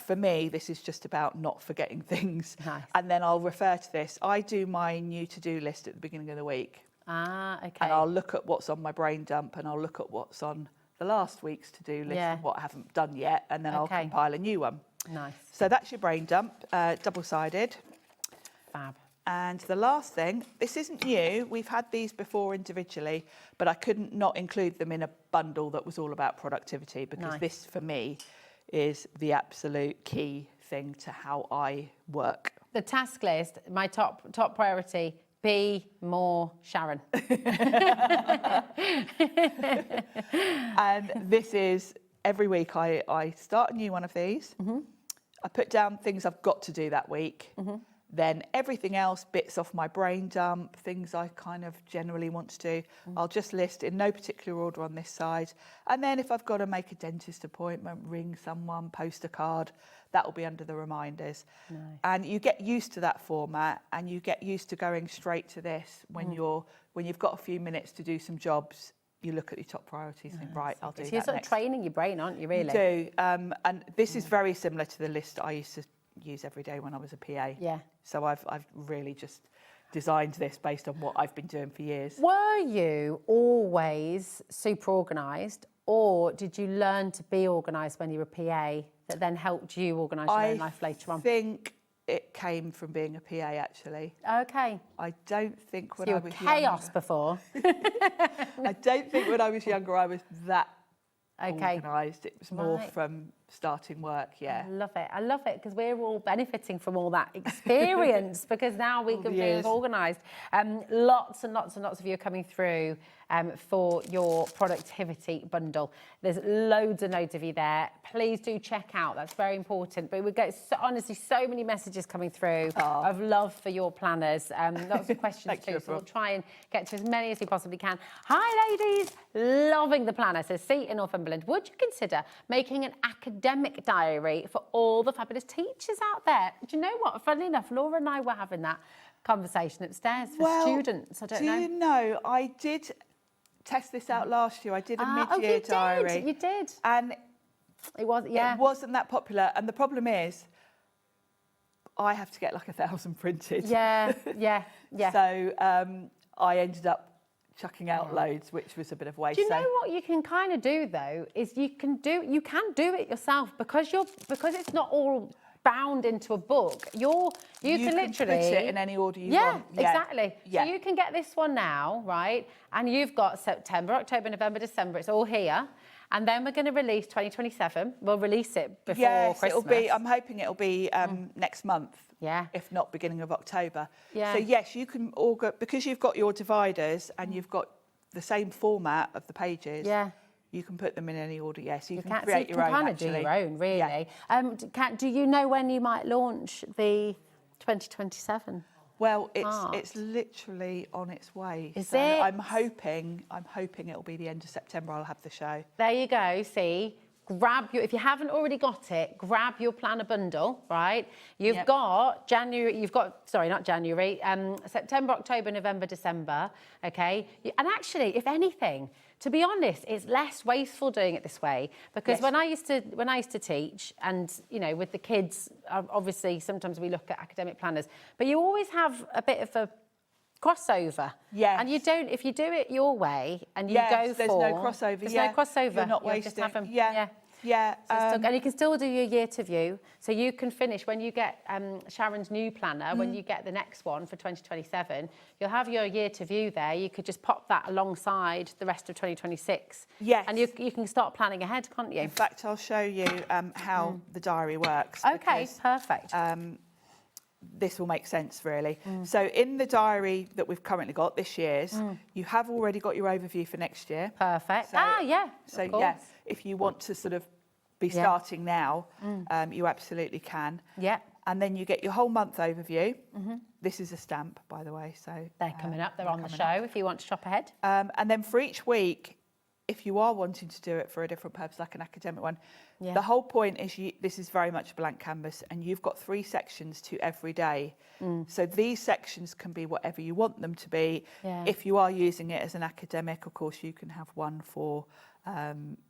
For me, this is just about not forgetting things. Nice. And then I'll refer to this. I do my new to-do list at the beginning of the week. Ah, okay. And I'll look at what's on my brain dump and I'll look at what's on the last week's to-do list and what I haven't done yet. And then I'll compile a new one. Nice. So that's your brain dump, double-sided. Fab. And the last thing, this isn't new, we've had these before individually, but I couldn't not include them in a bundle that was all about productivity because this, for me, is the absolute key thing to how I work. The task list, my top priority, be more Sharon. And this is, every week I start a new one of these. I put down things I've got to do that week. Then everything else, bits off my brain dump, things I kind of generally want to do, I'll just list in no particular order on this side. And then if I've got to make a dentist appointment, ring someone, post a card, that will be under the reminders. Nice. And you get used to that format and you get used to going straight to this when you've got a few minutes to do some jobs. You look at your top priorities and think, right, I'll do that You're sort of training your brain, aren't you, really? You do. And this is very similar to the list I used to use every day when I was a PA. Yeah. So I've really just designed this based on what I've been doing for years. Were you always super organised, or did you learn to be organised when you were a PA that then helped you organise your own life later on? I think it came from being a PA, actually. Okay. I don't think when So I you were was chaos younger, before. I don't think when I was younger I was that organised. It was more from starting work, I love it because we're all benefiting from all that experience because now we can feel organised. Lots and lots and lots of you are coming through for your productivity bundle. There's loads and loads of you there. Please do check out, that's very important. But we get honestly so many messages coming through of love for your planners. Lots of questions too, so we'll try and get to as many as we possibly can. Hi ladies, loving the planner, says C in Northumberland. Would you consider making an academic diary for all the fabulous teachers out there? Do you know what? Funnily enough, Laura and I were having that conversation upstairs for students. I don't know. Do you know, I did test this out last year. I did a mid-year diary. You did. And it wasn't that popular. And the problem is, I have to get like 1,000 printed. Yeah. So I ended up chucking out loads, which was a bit of waste. Do you know what you can kind of do though? Is you can do it yourself because it's not all bound into a book. You can literally put it in any order you want. Exactly. So you can get this one now, right? And you've got September, October, November, December. It's all here. And then we're going to release 2027. We'll release it before Christmas. It'll be. I'm hoping it'll be next month. Yeah. If not beginning of October. Yeah. So yes, you can because you've got your dividers and you've got the same format of the pages. Yeah. You can put them in any order. Yes, you can create create your own. Kind of do your own, really. Yeah. Do you know when you might launch the 2027? Well, it's literally on its way. Is so it? I'm hoping it'll be the end of September. I'll have the show. There you go. See. If you haven't already got it, grab your planner bundle, right? You've got September, October, November, December, okay? And actually, if anything, to be honest, it's less wasteful doing it this way because when I used to teach and, you know, with the kids, obviously sometimes we look at academic planners, but you always have a bit of a crossover. Yeah. And you don't, if you do it your way and you go there's no crossover. There's no crossover. You're not wasting. Just have them. Yeah. And you can still do your year to view. So you can finish when you get Sharon's new planner, when you get the next one for 2027, you'll have your year to view there. You could just pop that alongside the rest of 2026. Yes. And you can start planning ahead, can't you? In fact, I'll show you how the diary works. Okay, because, perfect. this will make sense, really. So in the diary that we've currently got, this year's, you have already got your overview for next year. Perfect. So, So if you want to sort of be starting now, you absolutely can. Yeah. And then you get your whole month overview. This is a stamp, by the way. So they're coming up. They're on the show if you want to shop ahead. And then for each week, if you are wanting to do it for a different purpose, like an academic one, the whole point is this is very much a blank canvas, and you've got 3 sections to every day. So these sections can be whatever you want them to be. If you are using it as an academic, of course, you can have one for,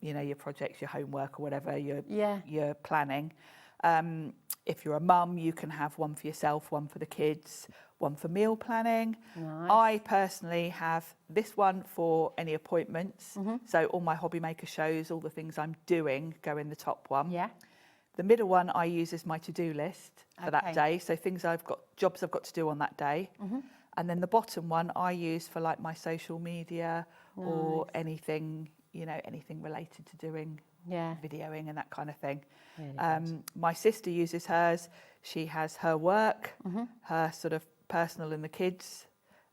you know, your projects, your homework or whatever you're planning. If you're a mum, you can have one for yourself, one for the kids, one for meal planning. Nice. I personally have this one for any appointments. So all my HobbyMaker shows, all the things I'm doing go in the top one. The middle one I use as my to-do list for that day. So jobs I've got to do on that day. And then the bottom one I use for like my social media or anything, you know, anything related to doing videoing and that kind of thing. Really my sister uses hers. She has her work, her sort of personal and the kids,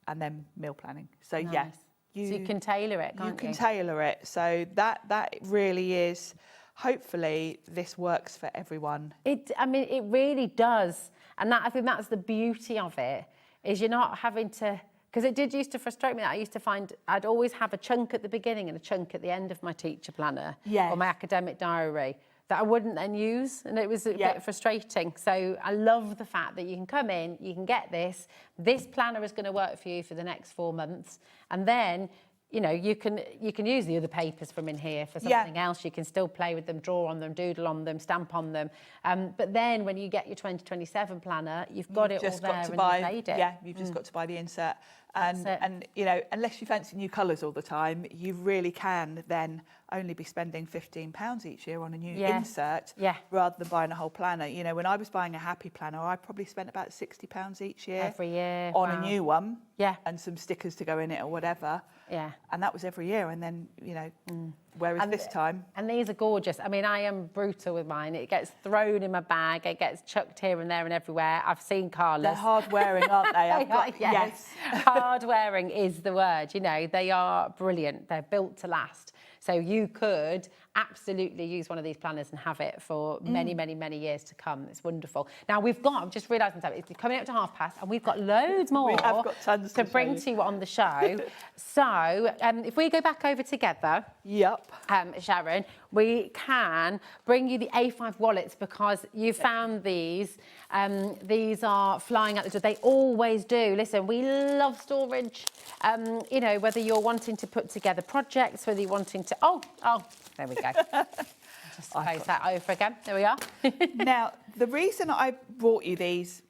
and then meal planning. So so you can tailor it, can't you? You can tailor it. So that really is. Hopefully, this works for everyone. I mean, it really does, and I think that's the beauty of it. Is you're not having to. Because it did used to frustrate me that I used to find I'd always have a chunk at the beginning and a chunk at the end of my teacher planner or my academic diary that I wouldn't then use, and it was a bit frustrating. So I love the fact that you can come in, you can get this planner is going to work for you for the next 4 months, and then you know you can use the other papers from in here for something else. You can still play with them, draw on them, doodle on them, stamp on them. But then when you get your 2027 planner, you've got it all there and you've made it. Yeah, you've just got to buy the insert. And you know, unless you fancy new colours all the time, you really can then only be spending £15 each year on a new insert rather than buying a whole planner. You know, when I was buying a Happy planner, I probably spent about £60 each year every year on a new one, and some stickers to go in it or whatever. And that was every year. And then you know, whereas this time, and these are gorgeous. I mean, I am brutal with mine. It gets thrown in my bag. It gets chucked here and there and everywhere. I've seen Carla's. They're hard wearing, aren't they? Yes. Hard wearing is the word. You know, they are brilliant. They're built to last. So you could absolutely use one of these planners and have it for many, many, many years to come. It's wonderful. Now I'm just realising something. It's coming up to past 12:30 and we've got loads more we have got tons to bring to you on the show. So if we go back over together, Sharon, we can bring you the A5 wallets because you found these. These are flying out the door. They always do. Listen, we love storage. You know, whether you're wanting to put together projects, whether you're wanting to... Oh, there we go. Just close that over again. There we are. Now, the reason I brought you these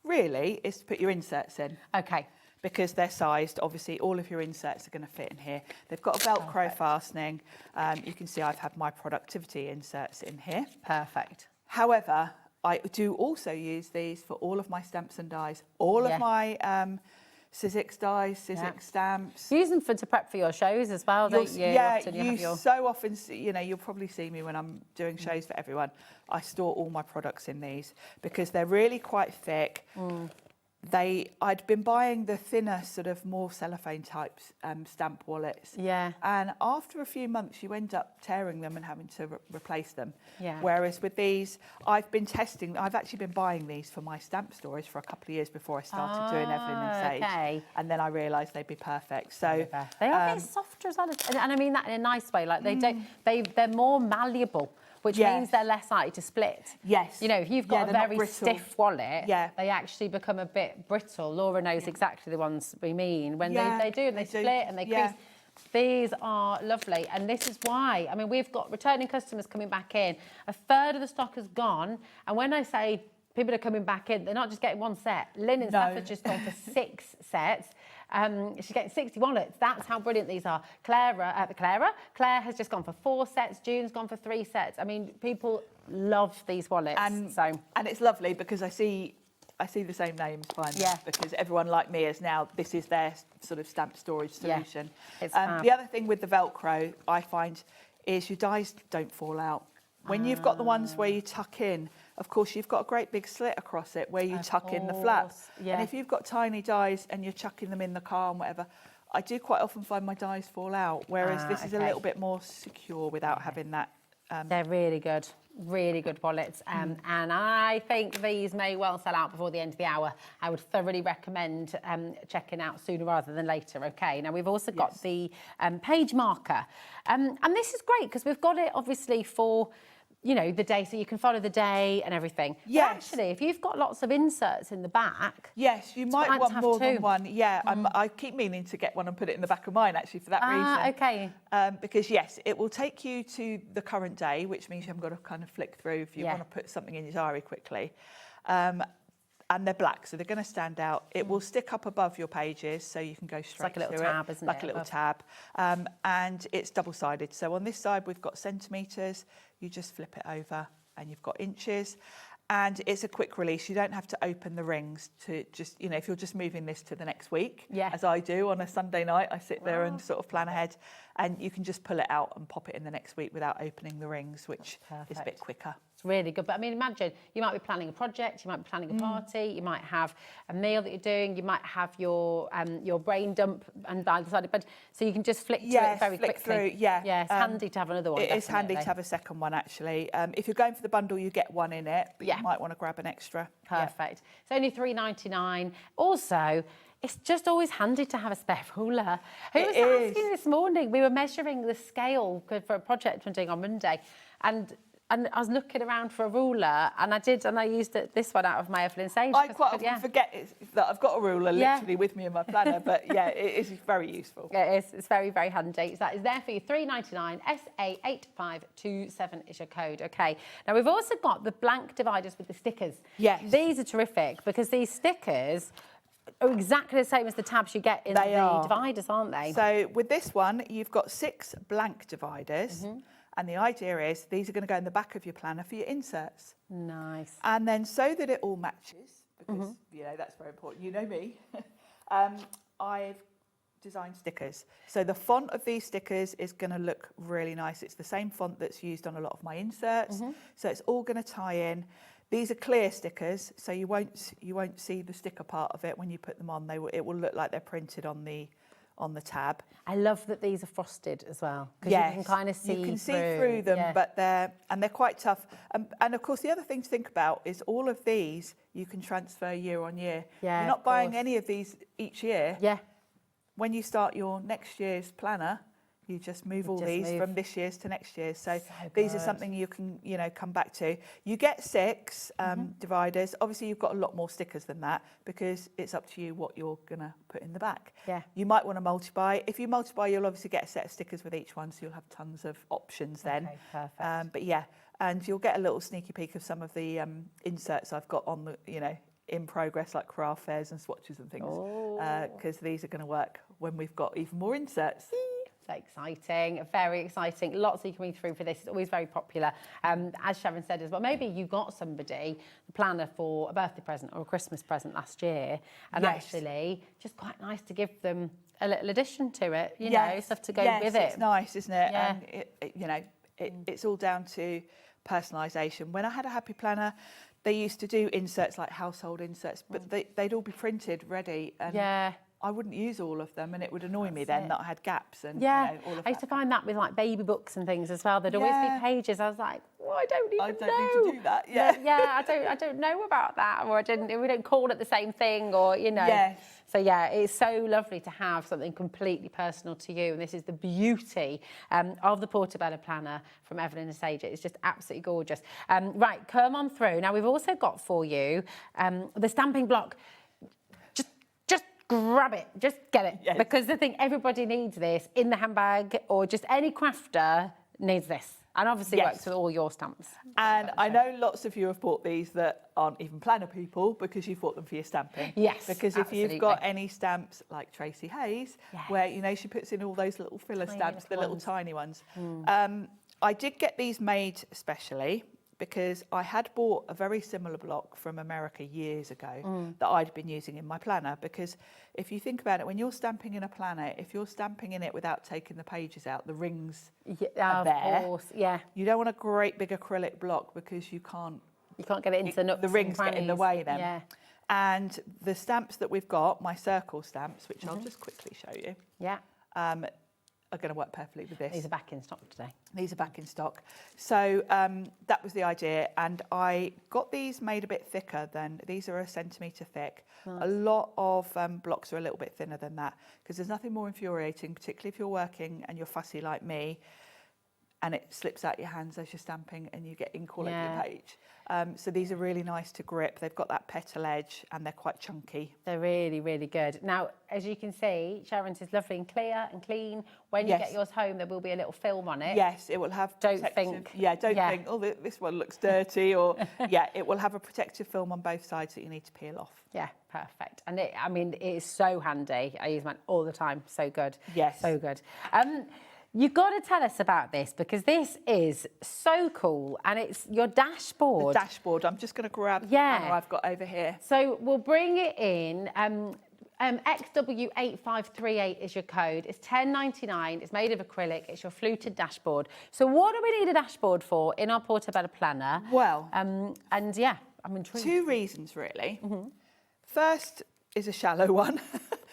really is to put your inserts in. Okay. Because they're sized, obviously all of your inserts are going to fit in here. They've got a Velcro fastening. You can see I've had my productivity inserts in here. Perfect. However, I do also use these for all of my stamps and dies. All of my Sizzix dies, Sizzix stamps. Use them to prep for your shows as well, don't you? Yeah, so often, you know, you'll probably see me when I'm doing shows for everyone. I store all my products in these because they're really quite thick. I'd been buying the thinner, sort of more cellophane type stamp wallets. And after a few months, you end up tearing them and having to replace them. Whereas with these, I've actually been buying these for my stamp storage for a couple of years before I started doing Eveline Sage. And then I realised they'd be perfect. So they are a bit softer as well, and I mean that in a nice way. Like they're more malleable. Which means they're less likely to split. You know, if you've got a very stiff wallet, they actually become a bit brittle. Laura knows exactly the ones we mean. When they do, and they split and they crease. These are lovely, and this is why. I mean, we've got returning customers coming back in. A third of the stock has gone, and when I say people are coming back in, they're not just getting one set. Lynn Staff has just gone for 6 sets. She's getting 60 wallets. That's how brilliant these are. Claire has just gone for 4 sets. June's gone for 3 sets. I mean, people love these wallets. And it's lovely because I see the same names finally. Because everyone like me is now, this is their sort of stamp storage solution. The other thing with the Velcro, I find, is your dies don't fall out. When you've got the ones where you tuck in, of course, you've got a great big slit across it where you tuck in the flaps. And if you've got tiny dies and you're chucking them in the car and whatever, I do quite often find my dies fall out, whereas this is a little bit more secure without having that. They're really good. Really good wallets. And I think these may well sell out before the end of the hour. I would thoroughly recommend checking out sooner rather than later. Okay. Now, we've also got the page marker. And this is great because we've got it obviously for, you know, the day, so you can follow the day and everything. Yes. But actually, if you've got lots of inserts in the back... Yes, you might want more than one. Yeah, I keep meaning to get one and put it in the back of mine, actually, for that reason. Okay. Because, yes, it will take you to the current day, which means you haven't got to kind of flick through if you want to put something in your diary quickly. And they're black, so they're going to stand out. It will stick up above your pages, so you can go straight to it. It's like a little tab, isn't it? Like a little tab. And it's double-sided. So on this side, we've got centimetres. You just flip it over, and you've got inches. And it's a quick release. You don't have to open the rings to just, you know, if you're just moving this to the next week, as I do on a Sunday night, I sit there and sort of plan ahead. And you can just pull it out and pop it in the next week without opening the rings, which is a bit quicker. It's really good. But I mean, imagine you might be planning a project, you might be planning a party, you might have a meal that you're doing, you might have your brain dump and by the side of bed. So you can just flick through it very quickly. Through, yeah. Yeah, it's handy to have another one. It is handy to have a second one, actually. If you're going for the bundle, you get one in it, but you might want to grab an extra. Perfect. It's only $3.99. Also, it's just always handy to have a spare ruler. Who was asking this morning? We were measuring the scale for a project we're doing on Monday, and I was looking around for a ruler, and I used this one out of my Eveline Sage. I quite often forget that I've got a ruler literally with me in my planner, but yeah, it is very useful. It is. It's very, very handy. So that is there for you. $3.99. SA8527 is your code. Okay. Now we've also got the blank dividers with the stickers. Yes. These are terrific because these stickers are exactly the same as the tabs you get in the dividers, aren't they? So with this one, you've got 6 blank dividers. And the idea is these are going to go in the back of your planner for your inserts. Nice. And then so that it all matches, because, you know, that's very important. You know me. I've designed stickers. So the font of these stickers is going to look really nice. It's the same font that's used on a lot of my inserts. So it's all going to tie in. These are clear stickers, so you won't see the sticker part of it when you put them on. It will look like they're printed on the tab. I love that these are frosted as well, because you can kind of see you can see through them, but they're quite tough. And of course, the other thing to think about is all of these you can transfer year on year. You're not buying any of these each year. When you start your next year's planner, you just move all these from this year's to next year's. So these are something you can, you know, come back to. You get 6 dividers. Obviously, you've got a lot more stickers than that because it's up to you what you're going to put in the back. You might want to multiply. If you multiply, you'll obviously get a set of stickers with each one, so you'll have tons of options then. Perfect. But yeah, and you'll get a little sneaky peek of some of the inserts I've got on the, you know, in progress, like craft fairs and swatches and things, because these are going to work when we've got even more inserts. Exciting, very exciting. Lots you can read through for this. It's always very popular. As Sharon said as well, maybe you got somebody a planner for a birthday present or a Christmas present last year, and actually just quite nice to give them a little addition to it, you know, stuff to go with it. It's nice, isn't it? And you know, it's all down to personalisation. When I had a Happy Planner, they used to do inserts like household inserts, but they'd all be printed ready, and I wouldn't use all of them, and it would annoy me then that I had gaps and you know, all of I used to find that with like baby books and things as well. There'd always be pages. I was like, well, I don't need to do that. I don't know about that, or we don't call it the same thing, or you know. So yeah, it's so lovely to have something completely personal to you, and this is the beauty of the Portobello planner from Eveline Sage. It's just absolutely gorgeous. Right, come on through. Now we've also got for you the stamping block. Grab it, just get it, because I think everybody needs this in the handbag, or just any crafter needs this. And obviously works with all your stamps. And I know lots of you have bought these that aren't even planner people because you've bought them for your stamping. Yes, because if you've got any stamps like Tracy Hayes, where, you know, she puts in all those little filler stamps, the little tiny ones. I did get these made specially because I had bought a very similar block from America years ago that I'd been using in my planner. Because if you think about it, when you're stamping in a planner, if you're stamping in it without taking the pages out, the rings are there. Of course, You don't want a great big acrylic block because you can't get it into the nooks. The rings get in the way then. And the stamps that we've got, my circle stamps, which I'll just quickly show you. are going to work perfectly with this. These are back in stock today. These are back in stock. So that was the idea. And I got these made a bit thicker than, these are 1 centimetre thick. Nice. A lot of blocks are a little bit thinner than that, because there's nothing more infuriating, particularly if you're working and you're fussy like me, and it slips out your hands as you're stamping and you get ink all over your page. So these are really nice to grip. They've got that petal edge and they're quite chunky. They're really, really good. Now, as you can see, Sharon's is lovely and clear and clean. When you get yours home, there will be a little film on it. Yes, it will have Don't think. Yeah, don't think, oh, this one looks dirty, or yeah, it will have a protective film on both sides that you need to peel off. Yeah, perfect. And it, I mean, it is so handy. I use mine all the time. So good. Yes. So good. You've got to tell us about this, because this is so cool, and it's your dashboard. The dashboard. I'm just going to grab the panel I've got over here. So we'll bring it in. XW8538 is your code. It's $10.99. It's made of acrylic. It's your fluted dashboard. So what do we need a dashboard for in our Portobello planner? Well, and yeah, I'm intrigued. 2 reasons really. First is a shallow one.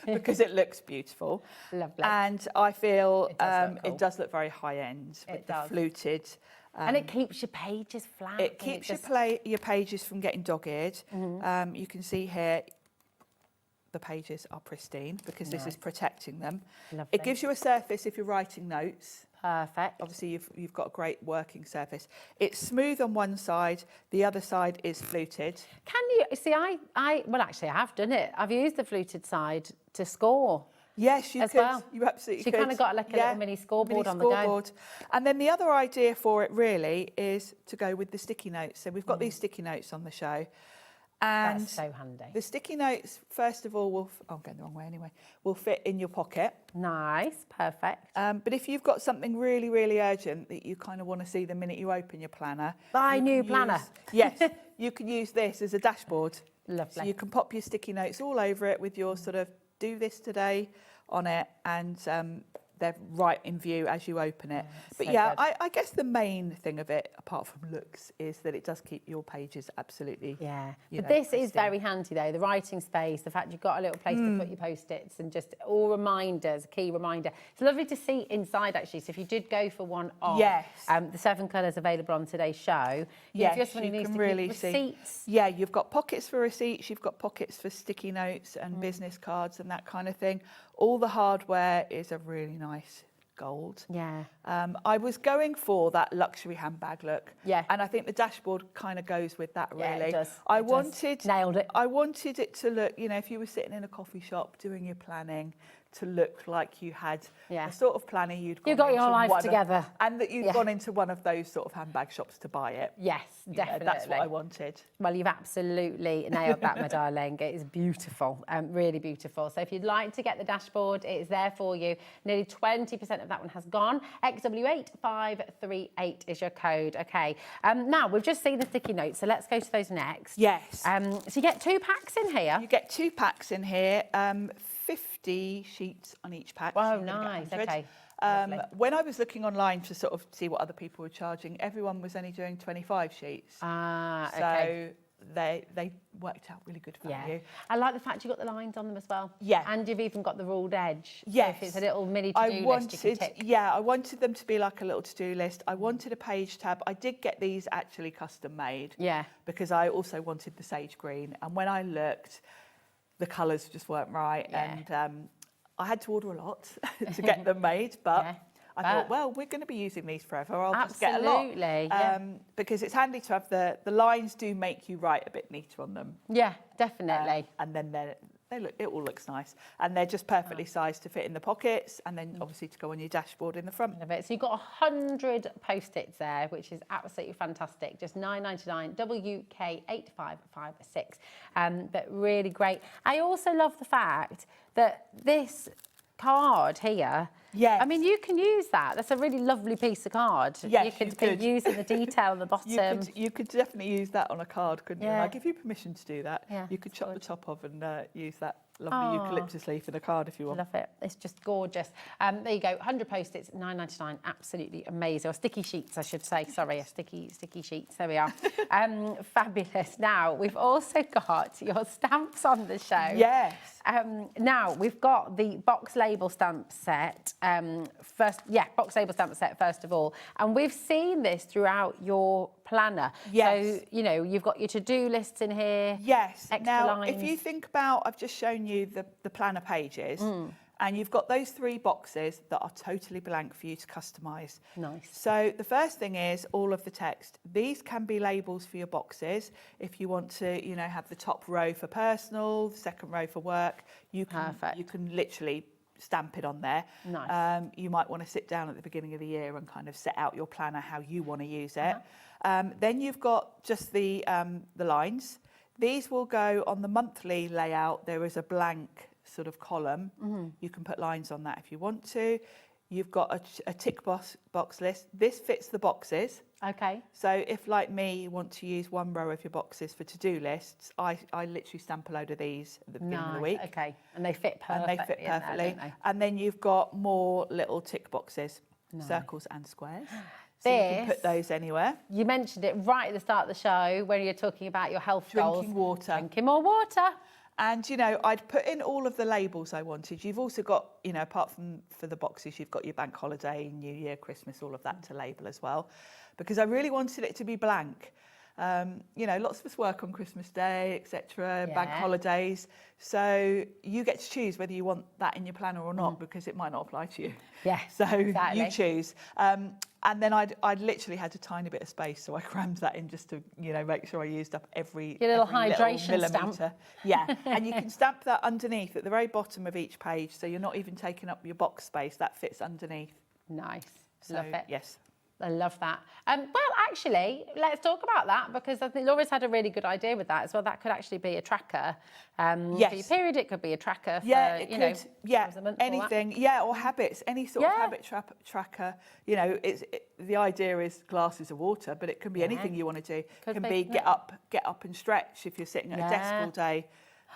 Because it looks beautiful. Lovely. And I feel it does look cool. it does look very high end with It the does. fluted. And it keeps your pages flat. It keeps your pages from getting dog-eared. You can see here the pages are pristine because this is protecting them. Lovely. It gives you a surface if you're writing notes. Perfect. Obviously, you've got a great working surface. It's smooth on one side, the other side is fluted. Can you see? Well, actually, I have done it. I've used the fluted side to score. Yes, you as could. well. You absolutely so could. you kind of got like a little mini scoreboard on the go. And then the other idea for it really is to go with the sticky notes. So we've got these sticky notes on the show. And that's so handy. The sticky notes, first of all, I'm going the wrong way anyway, will fit in your pocket. Nice, perfect. But if you've got something really, really urgent that you kind of want to see the minute you open your planner. Buy new planner. Yes, you can use this as a dashboard. Lovely. So you can pop your sticky notes all over it with your sort of do this today on it, and they're right in view as you open it. But so yeah, good. I guess the main thing of it, apart from looks, is that it does keep your pages absolutely. Yeah, you but know, this is pristine. very handy though. The writing space, the fact you've got a little place to put your post-its, and just all reminders, a key reminder. It's lovely to see inside actually. So if you did go for one of the 7 colours available on today's show, if you're someone who needs to really keep receipts. Yeah, you've got pockets for receipts, you've got pockets for sticky notes and business cards and that kind of thing. All the hardware is a really nice gold. Yeah. I was going for that luxury handbag look. Yeah. And I think the dashboard kind of goes with that, really. Yeah, it does. Nailed it. I wanted it to look, you know, if you were sitting in a coffee shop doing your planning, to look like you had the sort of planner you'd gone You got your into life together. and that you'd gone into one of those sort of handbag shops to buy it. Yes, definitely. That's what I wanted. Well, you've absolutely nailed that, my darling. It is beautiful, really beautiful. So if you'd like to get the dashboard, it is there for you. Nearly 20% of that one has gone. XW8538 is your code. Okay. Now, we've just seen the sticky notes, so let's go to those next. Yes. So you get 2 packs in here. You get 2 packs in here. 50 sheets on each pack. Oh, so you're gonna nice. get 100. Okay. When I was looking online to sort of see what other people were charging, everyone was only doing 25 sheets. Okay. So they worked out really good value. Yeah. I like the fact you got the lines on them as well. Yeah. And you've even got the ruled edge. Yes. So if it's a little mini to-do list you can tick. Yeah, I wanted them to be like a little to-do list. I wanted a page tab. I did get these actually custom made. Yeah. Because I also wanted the sage green. And when I looked, the colours just weren't right. Yeah. And I had to order a lot to get them made. But I thought, well, we're going to be using these forever. I'll just get a lot. Because it's handy to have the lines do make you write a bit neater on them. Yeah, definitely. And then it all looks nice. And they're just perfectly sized to fit in the pockets and then obviously to go on your dashboard in the front. So you've got 100 post-its there, which is absolutely fantastic. Just $9.99, WK8556. But really great. I also love the fact that this card here, yes. I mean, you can use that. That's a really lovely piece of card. Yes, you could you could. be using the detail on the bottom. You could definitely use that on a card, couldn't you? Yeah. And I give you permission to do that. Yeah, you could chop the top off and use that lovely eucalyptus leaf in a card if you want. Love it. It's just gorgeous. There you go. 100 post-its, $9.99. Absolutely amazing. Or sticky sheets, I should say. Sorry, sticky sheets. There we are. Fabulous. Now, we've also got your stamps on the show. Yes. Now, we've got the box label stamp set. box label stamp set first of all. And we've seen this throughout your planner. Yes. So, you know, you've got your to-do lists in here. Yes. Extra Now, lines. if you think about, I've just shown you the planner pages, and you've got those 3 boxes that are totally blank for you to customise. Nice. So the first thing is all of the text. These can be labels for your boxes. If you want to, you know, have the top row for personal, the second row for work, you can literally stamp it on there. Nice. You might want to sit down at the beginning of the year and kind of set out your planner how you want to use it. Then you've got just the lines. These will go on the monthly layout. There is a blank sort of column. You can put lines on that if you want to. You've got a tick box list. This fits the boxes. Okay. So if, like me, you want to use 1 row of your boxes for to-do lists, I literally stamp a load of these at the beginning of the week. Okay, and they fit perfectly. And they fit perfectly. There, don't they? And then you've got more little tick boxes, circles and squares. So you can put those anywhere. You mentioned it right at the start of the show when you're talking about your health goals. Drinking water. Drinking more water. And, you know, I'd put in all of the labels I wanted. You've also got, you know, apart from for the boxes, you've got your bank holiday, New Year, Christmas, all of that to label as well. Because I really wanted it to be blank. You know, lots of us work on Christmas Day, etc., bank holidays. So you get to choose whether you want that in your planner or not, because it might not apply to you. Yeah, so exactly. you choose. And then I'd literally had a tiny bit of space, so I crammed that in just to, you know, make sure I used up every your little every hydration millimetre. stamp. Yeah, and you can stamp that underneath at the very bottom of each page, so you're not even taking up your box space. That fits underneath. Nice. So, Love it. Yes. I love that. Well, actually, let's talk about that, because I think Laura's had a really good idea with that as well. That could actually be a tracker for your period. It could be a tracker for, it you know, could. Yeah, times a month, all that. anything. Or habits. Any sort of habit tracker. You know, the idea is glasses of water, but it can be anything you want to do. It can be get up and stretch if you're sitting at a desk all day.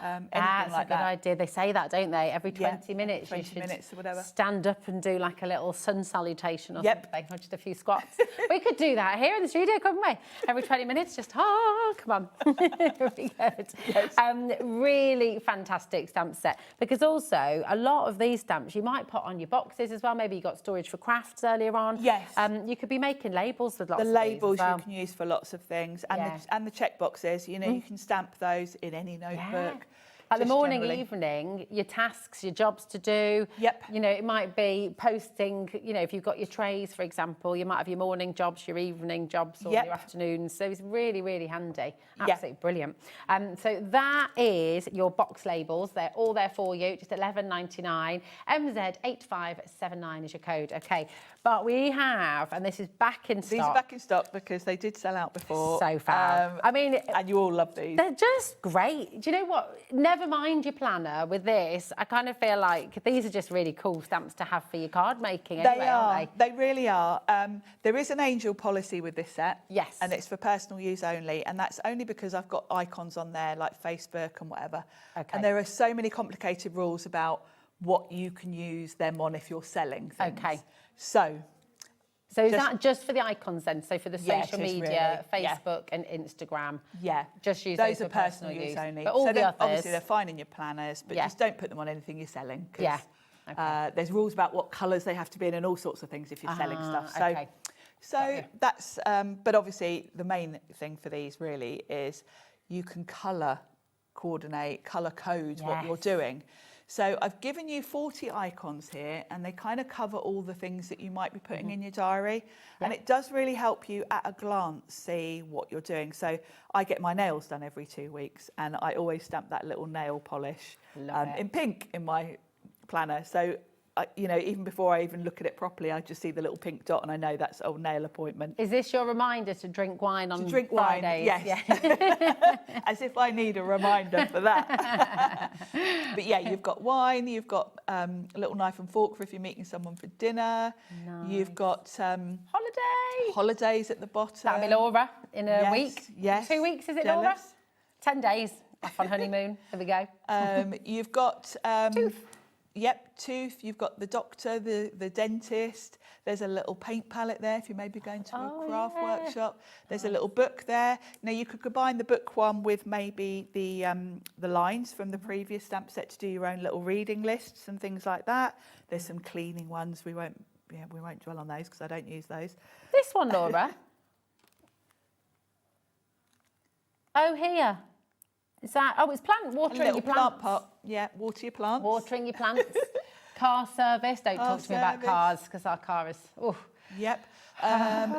That's like a good idea. They say that, don't they? Every 20 minutes, 20 you should minutes or whatever. stand up and do like a little sun salutation or something, or just a few squats. We could do that here in the studio, couldn't we? Every 20 minutes, just come on. Really good. Yes. Really fantastic stamp set, because also a lot of these stamps you might put on your boxes as well. Maybe you got Storage4Crafts earlier on. Yes. You could be making labels with lots of the these labels as well. you can use for lots of things, and the check boxes. You know, you can stamp those in any notebook. Like the morning, generally. evening, your tasks, your jobs to do. Yep. You know, it might be posting, you know, if you've got your trays, for example, you might have your morning jobs, your evening jobs, or your afternoons. So it's really, really handy. Absolutely brilliant. So that is your box labels. They're all there for you, just $11.99. MZ8579 is your code. Okay. But we have, and this is back in stock. These are back in stock because they did sell out before. So fab. I mean, and you all love these. They're just great. Do you know what? Never mind your planner with this. I kind of feel like these are just really cool stamps to have for your card making anyway, aren't they? They really are. There is an angel policy with this set. Yes. And it's for personal use only. And that's only because I've got icons on there like Facebook and whatever. Okay. And there are so many complicated rules about what you can use them on if you're selling things. Okay. So is that just for the icons then? So for the social media, really. Facebook and Instagram? Yeah. Just use those for are personal use only. But all the others... Obviously, they're fine in your planners, but just don't put them on anything you're selling. Yeah. Okay. There's rules about what colours they have to be in and all sorts of things if you're selling stuff. So that's... but obviously, the main thing for these really is you can colour coordinate, colour code what you're doing. So I've given you 40 icons here, and they kind of cover all the things that you might be putting in your diary. And it does really help you at a glance see what you're doing. So I get my nails done every 2 weeks, and I always stamp that little nail polish in pink in my planner. So, you know, even before I even look at it properly, I just see the little pink dot and I know that's a nail appointment. Is this your reminder to drink wine on Fridays? Wine, yes. Yeah. As if I need a reminder for that. But yeah, you've got wine, you've got a little knife and fork for if you're meeting someone for dinner. Nice. You've got holidays at the bottom. That'll be Laura in a week. Yes. 2 weeks, is it, Laura? 10 days off on honeymoon. There we go. You've got... Yep, tooth, you've got the doctor, the dentist. There's a little paint palette there if you may be going to a craft workshop. There's a little book there. Now you could combine the book one with maybe the lines from the previous stamp set to do your own little reading lists and things like that. There's some cleaning ones. We won't dwell on those because I don't use those. This one, Laura. Oh, here. Is that? Oh, it's watering your plants. Plant pot. Yeah, water your plants. Watering your plants. Car service. Don't talk to me about cars because our car is. Oh. Yep.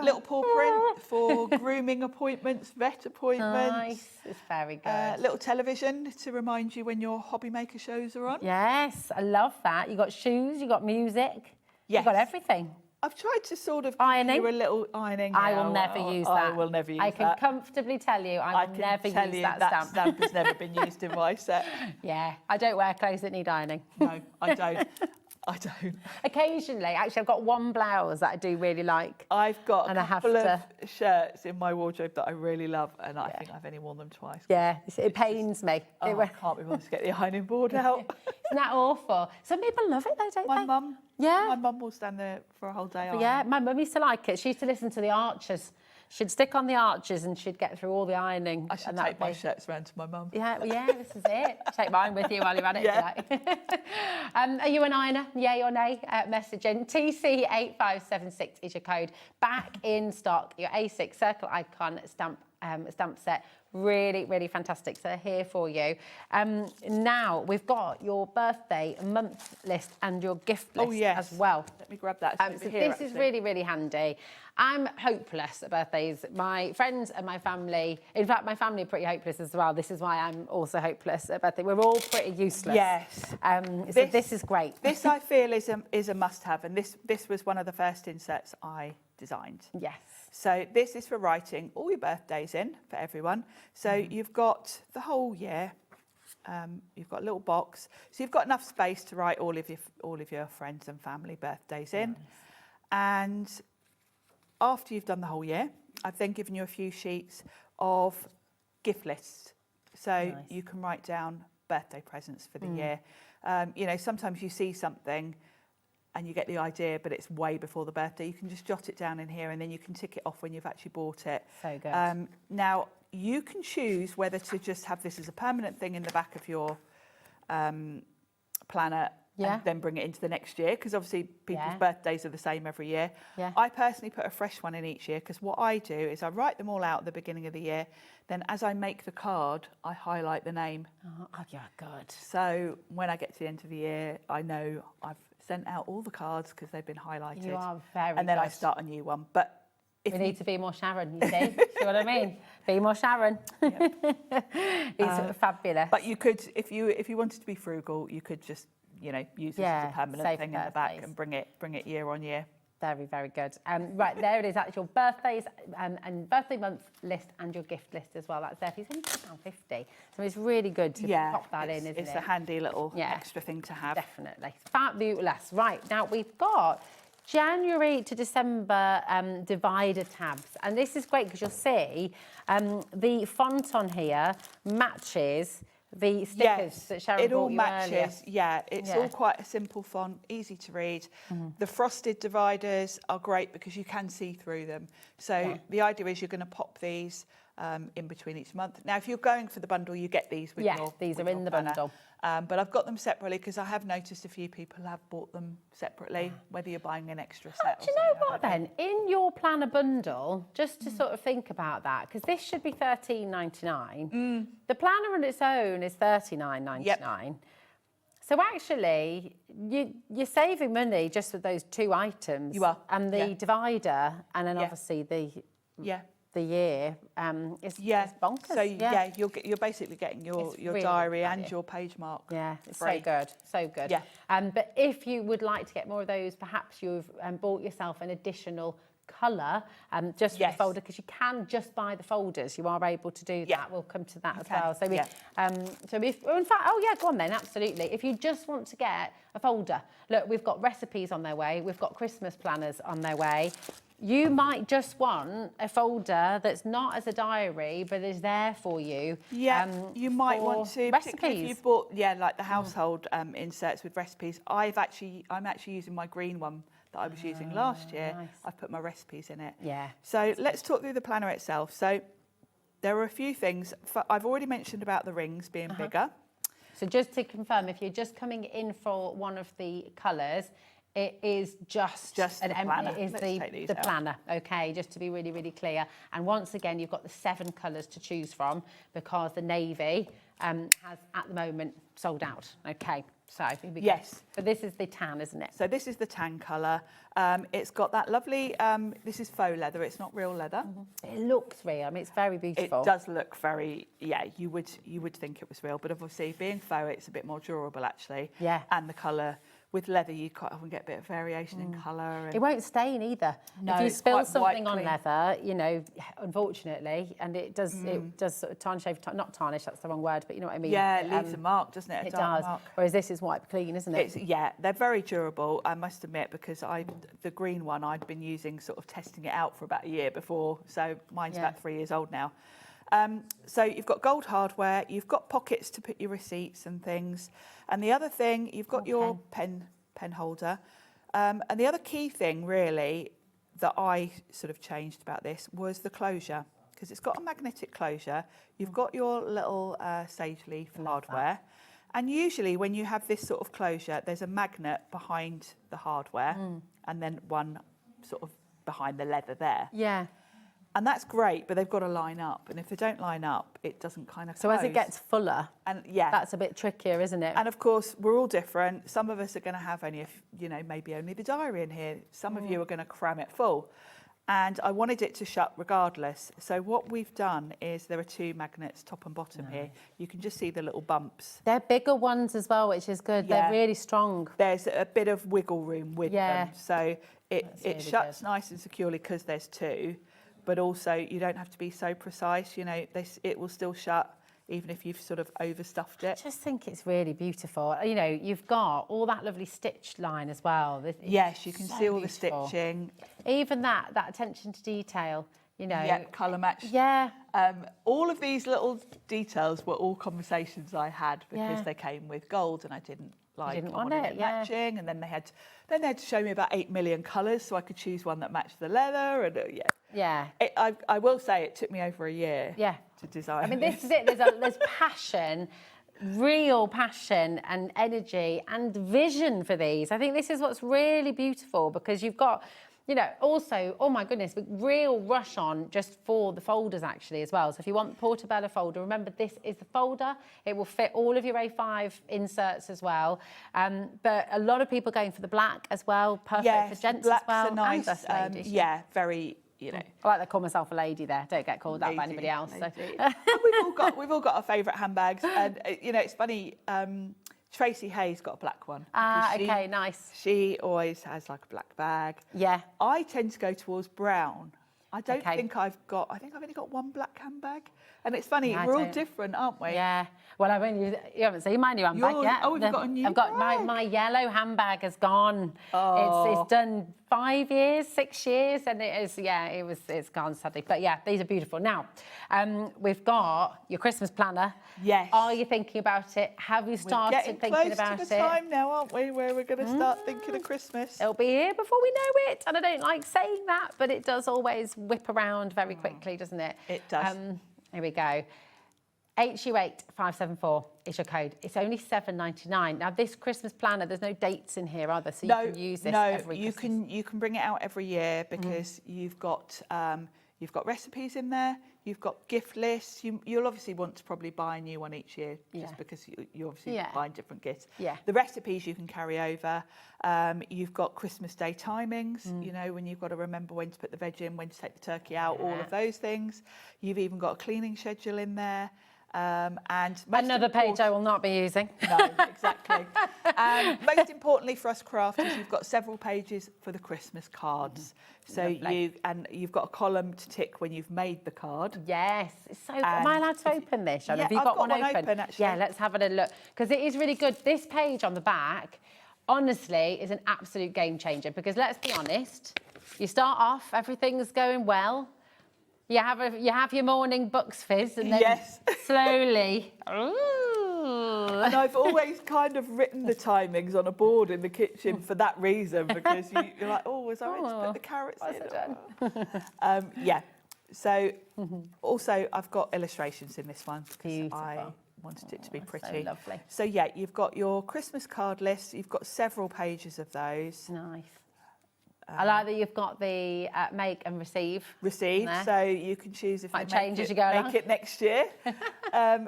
Little paw print for grooming appointments, vet appointments. Nice. It's very good. Little television to remind you when your HobbyMaker shows are on. Yes, I love that. You got shoes. You got music. Yes. You got everything. I've tried to sort of ironing. Do a little ironing. I will never use that. I will never use that. I can comfortably tell you I will never use that stamp. That stamp has never been used in my set. Yeah, I don't wear clothes that need ironing. No, I don't. I don't. Occasionally, actually, I've got one blouse that I do really like. I've got a couple of shirts in my wardrobe that I really love, and I think I've only worn them twice. Yeah, it pains me. I can't be bothered to get the ironing board out. Isn't that awful? Some people love it though, don't they? My mum. Yeah. My mum will stand there for a whole day. Yeah, my mum used to like it. She used to listen to the Archers. She'd stick on the Archers and she'd get through all the ironing. I should take my shirts around to my mum. Yeah, this is it. Take mine with you while you're at it. Yeah. Are you an ironer? Yay or nay? Message in. TC8576 is your code. Back in stock. Your A6 circle icon stamp set. Really, really fantastic. So they're here for you. Now we've got your birthday month list and your gift list as well. Let me grab that. So this is really, really handy. I'm hopeless at birthdays. My friends and my family, in fact, my family are pretty hopeless as well. This is why I'm also hopeless at birthday. We're all pretty useless. Yes. So this is great. This I feel is a must-have, and this was one of the first insets I designed. Yes. So this is for writing all your birthdays in for everyone. So you've got the whole year. You've got a little box, so you've got enough space to write all of your friends and family birthdays in. And after you've done the whole year, I've then given you a few sheets of gift lists, so you can write down birthday presents for the year. You know, sometimes you see something and you get the idea, but it's way before the birthday. You can just jot it down in here, and then you can tick it off when you've actually bought it. So good. Now, you can choose whether to just have this as a permanent thing in the back of your planner and then bring it into the next year, because obviously people's birthdays are the same every year. I personally put a fresh one in each year, because what I do is I write them all out at the beginning of the year. Then as I make the card, I highlight the name. Oh, yeah, good. So when I get to the end of the year, I know I've sent out all the cards because they've been highlighted. You are very And then I good. start a new one. But we need to be more Sharon, you see. See what I mean? Be more Sharon. He's fabulous. But you could, if you wanted to be frugal, you could just, you know, use this as a permanent thing in the back and bring it year on year. Very, very good. Right, there it is, actual birthdays and birthday month list and your gift list as well. That's there. It's only £2.50. So it's really good to pop that in, isn't it? It's a handy little extra thing to have. Definitely. Fabulous. Right, now we've got January to December divider tabs. And this is great because you'll see the font on here matches the stickers that Sharon it all brought you matches. earlier. Yeah, it's all quite a simple font, easy to read. The frosted dividers are great because you can see through them. So the idea is you're going to pop these in between each month. Now, if you're going for the bundle, you get these with your these with are your in the planner. bundle. But I've got them separately because I have noticed a few people have bought them separately, whether you're buying an extra set. Do you know what then? In your planner bundle, just to sort of think about that, because this should be $13.99. The planner on its own is $39.99. So actually, you're saving money just with those two items. You are. And the divider, and then obviously the year is bonkers. So you're basically getting your really diary and your page mark. Yeah, it's free. so good. Yeah. But if you would like to get more of those, perhaps you've bought yourself an additional colour just for the folder, because you can just buy the folders. You are able to do that. We'll come to that as well. So, in fact, go on then, absolutely. If you just want to get a folder, look, we've got recipes on their way. We've got Christmas planners on their way. You might just want a folder that's not as a diary, but is there for you. Yeah, you might want to, particularly if you've bought, like the household inserts with recipes. I'm actually using my green one that I was using last year. Nice. I've put my recipes in it. Yeah. So let's talk through the planner itself. So there are a few things. I've already mentioned about the rings being bigger. So just to confirm, if you're just coming in for one of the colours, it is just the planner. It is the planner, okay, just to be really, really clear. And once again, you've got the 7 colours to choose from because the navy has, at the moment, sold out, okay. So here we go. Yes. So this is the tan, isn't it? So this is the tan colour. It's got that lovely, this is faux leather, it's not real leather. It looks real, I mean, it's very beautiful. It does look very, you would think it was real, but obviously being faux, it's a bit more durable actually. Yeah. And the colour, with leather, you quite often get a bit of variation in colour. It won't stain either. No, if you it's spill quite something white on clean. leather, you know, unfortunately, and it does sort of tarnish over time. Not tarnish, that's the wrong word, but you know what I mean. Yeah, it leaves a mark, doesn't it? It does. Mark. Whereas this is wipe clean, isn't it? They're very durable, I must admit, because the green one I'd been using, sort of testing it out for about a year before, so mine's about 3 years old now. So you've got gold hardware, you've got pockets to put your receipts and things, and the other thing, you've got your pen holder, and the other key thing really that I sort of changed about this was the closure, because it's got a magnetic closure. You've got your little sage leaf hardware, and usually when you have this sort of closure, there's a magnet behind the hardware, and then one sort of behind the leather there. Yeah. And that's great, but they've got to line up. And if they don't line up, it doesn't kind of So as it gets fuller, and that's a bit trickier, isn't it? And of course, we're all different. Some of us are going to have only, maybe only the diary in here. Some of you are going to cram it full. And I wanted it to shut regardless. So what we've done is there are 2 magnets, top and bottom here. You can just see the little bumps. They're bigger ones as well, which is good. Yeah. They're really strong. There's a bit of wiggle room with them. So it really shuts nice and securely because there's 2. But also, you don't have to be so precise. You know, it will still shut even if you've sort of overstuffed it. I just think it's really beautiful. You know, you've got all that lovely stitch line as well. Yes, you can see all the stitching. Even that attention to detail, you know. Yeah, colour match. Yeah. All of these little details were all conversations I had because they came with gold and I didn't want it matching. And then they had to show me about 8 million colours so I could choose one that matched the leather. And I will say it took me over a year to design. I mean, this is it. There's passion, real passion and energy and vision for these. I think this is what's really beautiful because you've got, you know, also, oh my goodness, real rush on just for the folders actually as well. So if you want the Portobello folder, remember this is the folder. It will fit all of your A5 inserts as well. But a lot of people going for the black as well. Perfect for gents as well. Are nice. And us ladies. Very, you know. I like to call myself a lady there. Don't get called that by anybody else. So. And we've all got our favourite handbags. And, you know, it's funny, Tracy Hayes got a black one. Okay, nice. She always has like a black bag. Yeah. I tend to go towards brown. I think I think I've only got one black handbag. And it's funny, we're all different, aren't we? Yeah. Well, you haven't seen my new handbag yet. Oh, you've got a new I've got my yellow handbag has gone. Oh. It's done 5 years, 6 years, and it's gone sadly. But yeah, these are beautiful. Now, we've got your Christmas planner. Yes. Are you thinking about it? Have you started thinking about it? We're getting close to the time now, aren't we, where we're going to start thinking of Christmas. It'll be here before we know it. And I don't like saying that, but it does always whip around very quickly, doesn't it? It does. Here we go. HU8574 is your code. It's only $7.99. Now, this Christmas planner, there's no dates in here, are there? So you can use this every Christmas. You can bring it out every year because you've got recipes in there. You've got gift lists. You'll obviously want to probably buy a new one each year just because you obviously buying different gifts. Yeah. The recipes you can carry over. You've got Christmas Day timings, you know, when you've got to remember when to put the veg in, when to take the turkey out, all of those things. You've even got a cleaning schedule in there. And another page I will not be using. No, exactly. Most importantly for us crafters, you've got several pages for the Christmas cards. So you've got a column to tick when you've made the card. Yes. So am I allowed to open this, Sharon? Have you got one open? Actually. Yeah, let's have a little look because it is really good. This page on the back, honestly, is an absolute game changer because let's be honest. You start off, everything's going well. You have your morning Bucks fizz, and then slowly. And I've always kind of written the timings on a board in the kitchen for that reason, because you're like, oh, was I meant to put the carrots in? Yeah. So also I've got illustrations in this one because I wanted it to be pretty. So lovely. So yeah, you've got your Christmas card list. You've got several pages of those. Nice. I like that you've got the make and receive. So you can choose if might you change as you go make it next year.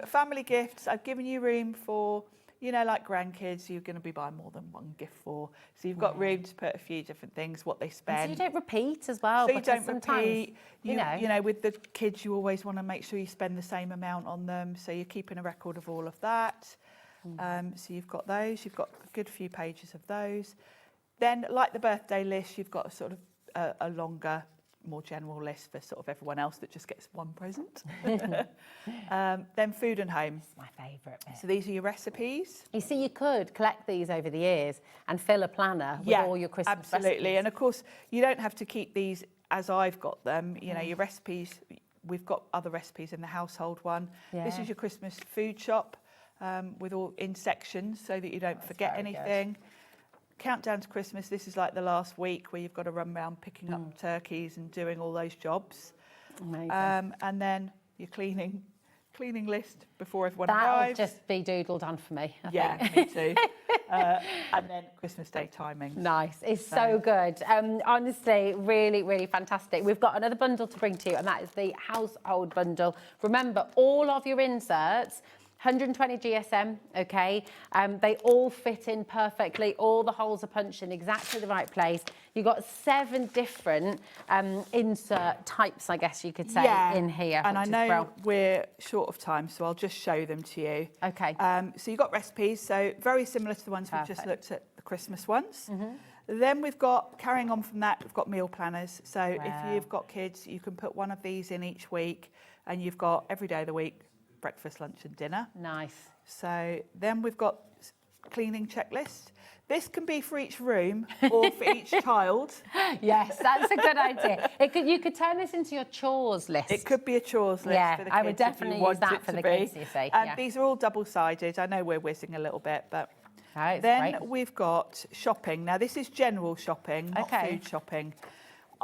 Family gifts, I've given you room for, you know, like grandkids, you're going to be buying more than one gift for. So you've got room to put a few different things, what they spend. And so you don't repeat as well. So you don't sometimes, repeat. You know, with the kids, you always want to make sure you spend the same amount on them. So you're keeping a record of all of that. So you've got those. You've got a good few pages of those. Then, like the birthday list, you've got a sort of a longer, more general list for sort of everyone else that just gets one present. Then food and home. That's my favourite bit. So these are your recipes. You see, you could collect these over the years and fill a planner with all your Christmas absolutely. recipes. And of course, you don't have to keep these as I've got them. You know, your recipes, we've got other recipes in the household one. This is your Christmas food shop with all in sections so that you don't forget anything. Countdown to Christmas, this is like the last week where you've got to run around picking up turkeys and doing all those jobs. Amazing. And then your cleaning list before everyone That'll arrives. just be doodled on for me, I think. Me too. And then Christmas Day timings. Nice. It's so good. Honestly, really, really fantastic. We've got another bundle to bring to you, and that is the household bundle. Remember, all of your inserts, 120 GSM, okay? They all fit in perfectly. All the holes are punched in exactly the right place. You've got 7 different insert types, I guess you could say, in here. And I know we're short of time, so I'll just show them to you. Okay. So you've got recipes, so very similar to the ones we've just looked at, the Christmas ones. Then we've got, carrying on from that, we've got meal planners. So if you've got kids, you can put one of these in each week, and you've got every day of the week, breakfast, lunch and dinner. Nice. So then we've got cleaning checklist. This can be for each room or for each child. Yes, that's a good idea. You could turn this into your chores list. It could be a chores list for the kids. I would definitely use that for the kids, you see. These are all double-sided. I know we're whizzing a little bit, but then we've got shopping. Now, this is general shopping, not food shopping.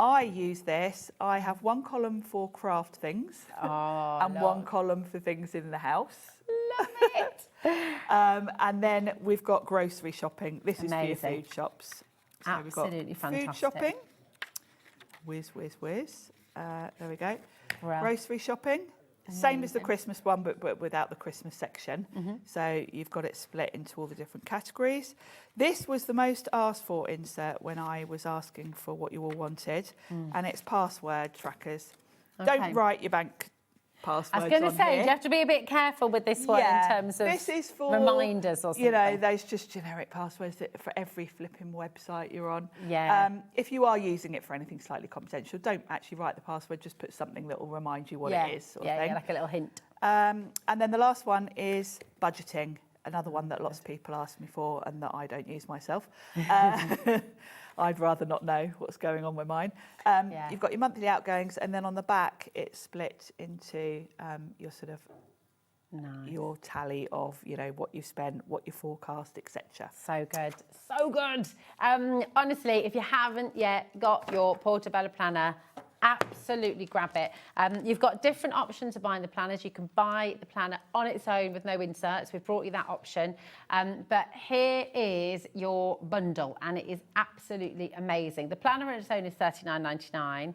I use this. I have one column for craft things and one column for things in the house. Love it. And then we've got grocery shopping. This is for your food shops. So absolutely we've got fantastic. Food shopping. Whiz. There we go. Well. Grocery shopping. Same as the Christmas one, but without the Christmas section. So you've got it split into all the different categories. This was the most asked for insert when I was asking for what you all wanted, and it's password trackers. Don't write your bank passwords on I was going to say, you have to be a bit careful with this one in terms of this is for, reminders or something. You know, those just generic passwords that for every flipping website you're on. Yeah. If you are using it for anything slightly confidential, don't actually write the password, just put something that will remind you what it is. Sort of thing. Like a little hint. And then the last one is budgeting, another one that lots of people ask me for and that I don't use myself. I'd rather not know what's going on with mine. You've got your monthly outgoings, and then on the back it's split into your sort of your tally of, you know, what you've spent, what you forecast, etc. So good, so good. Honestly, if you haven't yet got your Portobello planner, absolutely grab it. You've got different options of buying the planners. You can buy the planner on its own with no inserts. We've brought you that option. But here is your bundle, and it is absolutely amazing. The planner on its own is $39.99.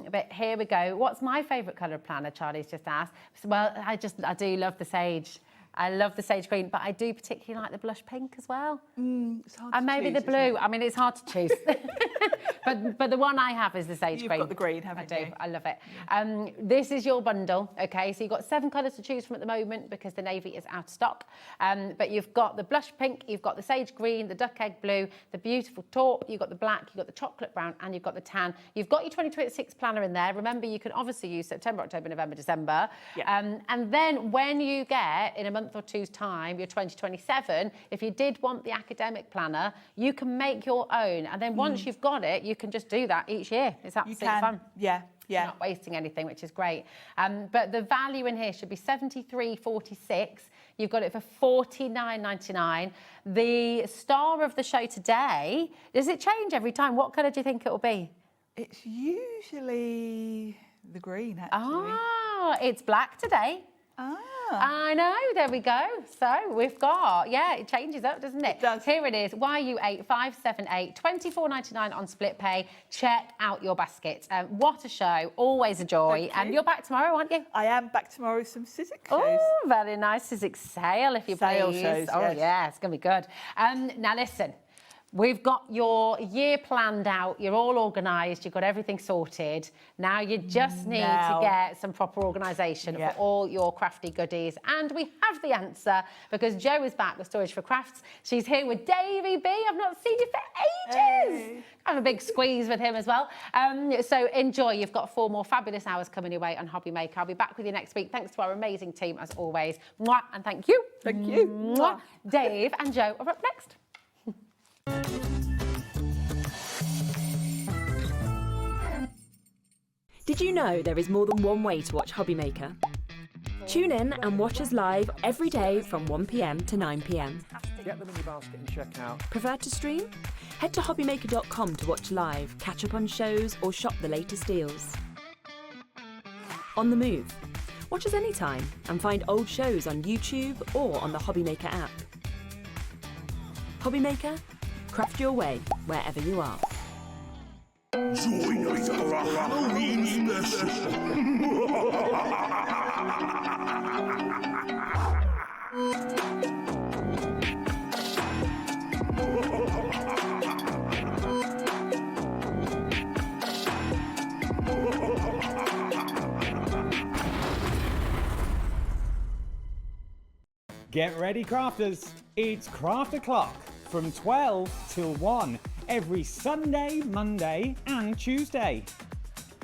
But here we go. What's my favourite colour of planner? Charlie's just asked. Well, I do love the sage. I love the sage green, but I do particularly like the blush pink as well. It's hard and maybe choose, the blue. I mean, it's hard to choose. but the one I have is the sage green. You've got the green, haven't you? I do. I love it. This is your bundle, okay? So you've got 7 colours to choose from at the moment because the navy is out of stock. But you've got the blush pink, you've got the sage green, the duck egg blue, the beautiful taupe, you've got the black, you've got the chocolate brown, and you've got the tan. You've got your 2026 planner in there. Remember, you can obviously use September, October, November, December. And then when you get, in a month month or two's time, your 2027, if you did want the academic planner, you can make your own. And then once you've got it, you can just do that each year. It's absolutely fun. Yeah. You're not wasting anything, which is great. But the value in here should be $73.46. You've got it for $49.99. The star of the show today, does it change every time? What colour do you think it will be? It's usually the green, actually. Ah, it's black today. I know, there we go. So we've got, it changes up, doesn't it? It does. Here it is, YU8578, $24.99 on split pay. Check out your basket. What a show, always a joy. And you're back tomorrow, aren't you? I am back tomorrow with some Sizzix shows. Oh, very nice Sizzix sale, if you Sale please. shows, Oh, yes. yeah, it's going to be good. Now, listen. We've got your year planned out, you're all organised, you've got everything sorted. Now you just need to get some proper organisation for all your crafty goodies. And we have the answer because Jo is back with Storage4Crafts. She's here with Davey B. I've not seen you for ages. Have a big squeeze with him as well. So enjoy, you've got 4 more fabulous hours coming your way on HobbyMaker. I'll be back with you next week. Thanks to our amazing team as always. Mwah, and thank you. Thank you. Mwah. Dave and Jo are up next. Did you know there is more than one way to watch HobbyMaker? Tune in and watch us live every day from 1 p.m. to 9 p.m. Get them in your basket and check out. Prefer to stream? Head to hobbymaker.com to watch live, catch up on shows, or shop the latest deals. On the move? Watch us anytime and find old shows on YouTube or on the HobbyMaker app. HobbyMaker? Craft your way wherever you are. Join us for a Halloween special. Get ready, crafters. It's Craft O'Clock from 12 till 1 every Sunday, Monday and Tuesday.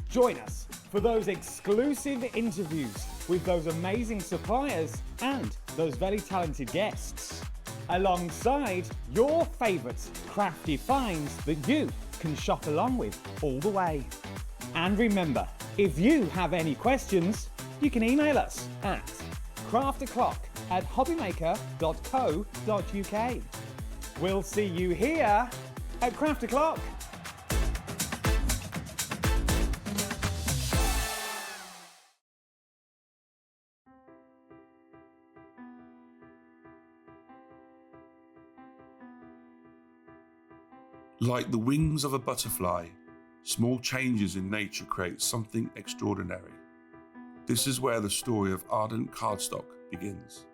Join us for those exclusive interviews with those amazing suppliers and those very talented guests, alongside your favourite crafty finds that you can shop along with all the way. And remember, if you have any questions, you can email us at craftoclock@hobbymaker.co.uk. We'll see you here at Craft O'Clock. Like the wings of a butterfly, small changes in nature create something extraordinary. This is where the story of Ardent Cardstock begins.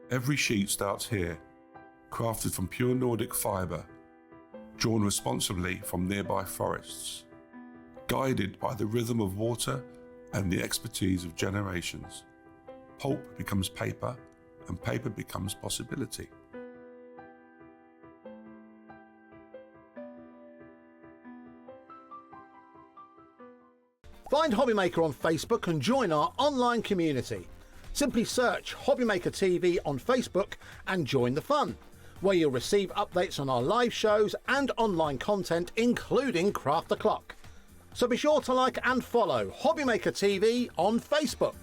Every sheet starts here, crafted from pure Nordic fibre, drawn responsibly from nearby forests, guided by the rhythm of water and the expertise of generations. Pulp becomes paper, and paper becomes possibility. Find HobbyMaker on Facebook and join our online community. Simply search HobbyMaker TV on Facebook and join the fun, where you'll receive updates on our live shows and online content, including Craft O'Clock. So be sure to like and follow HobbyMaker TV on Facebook.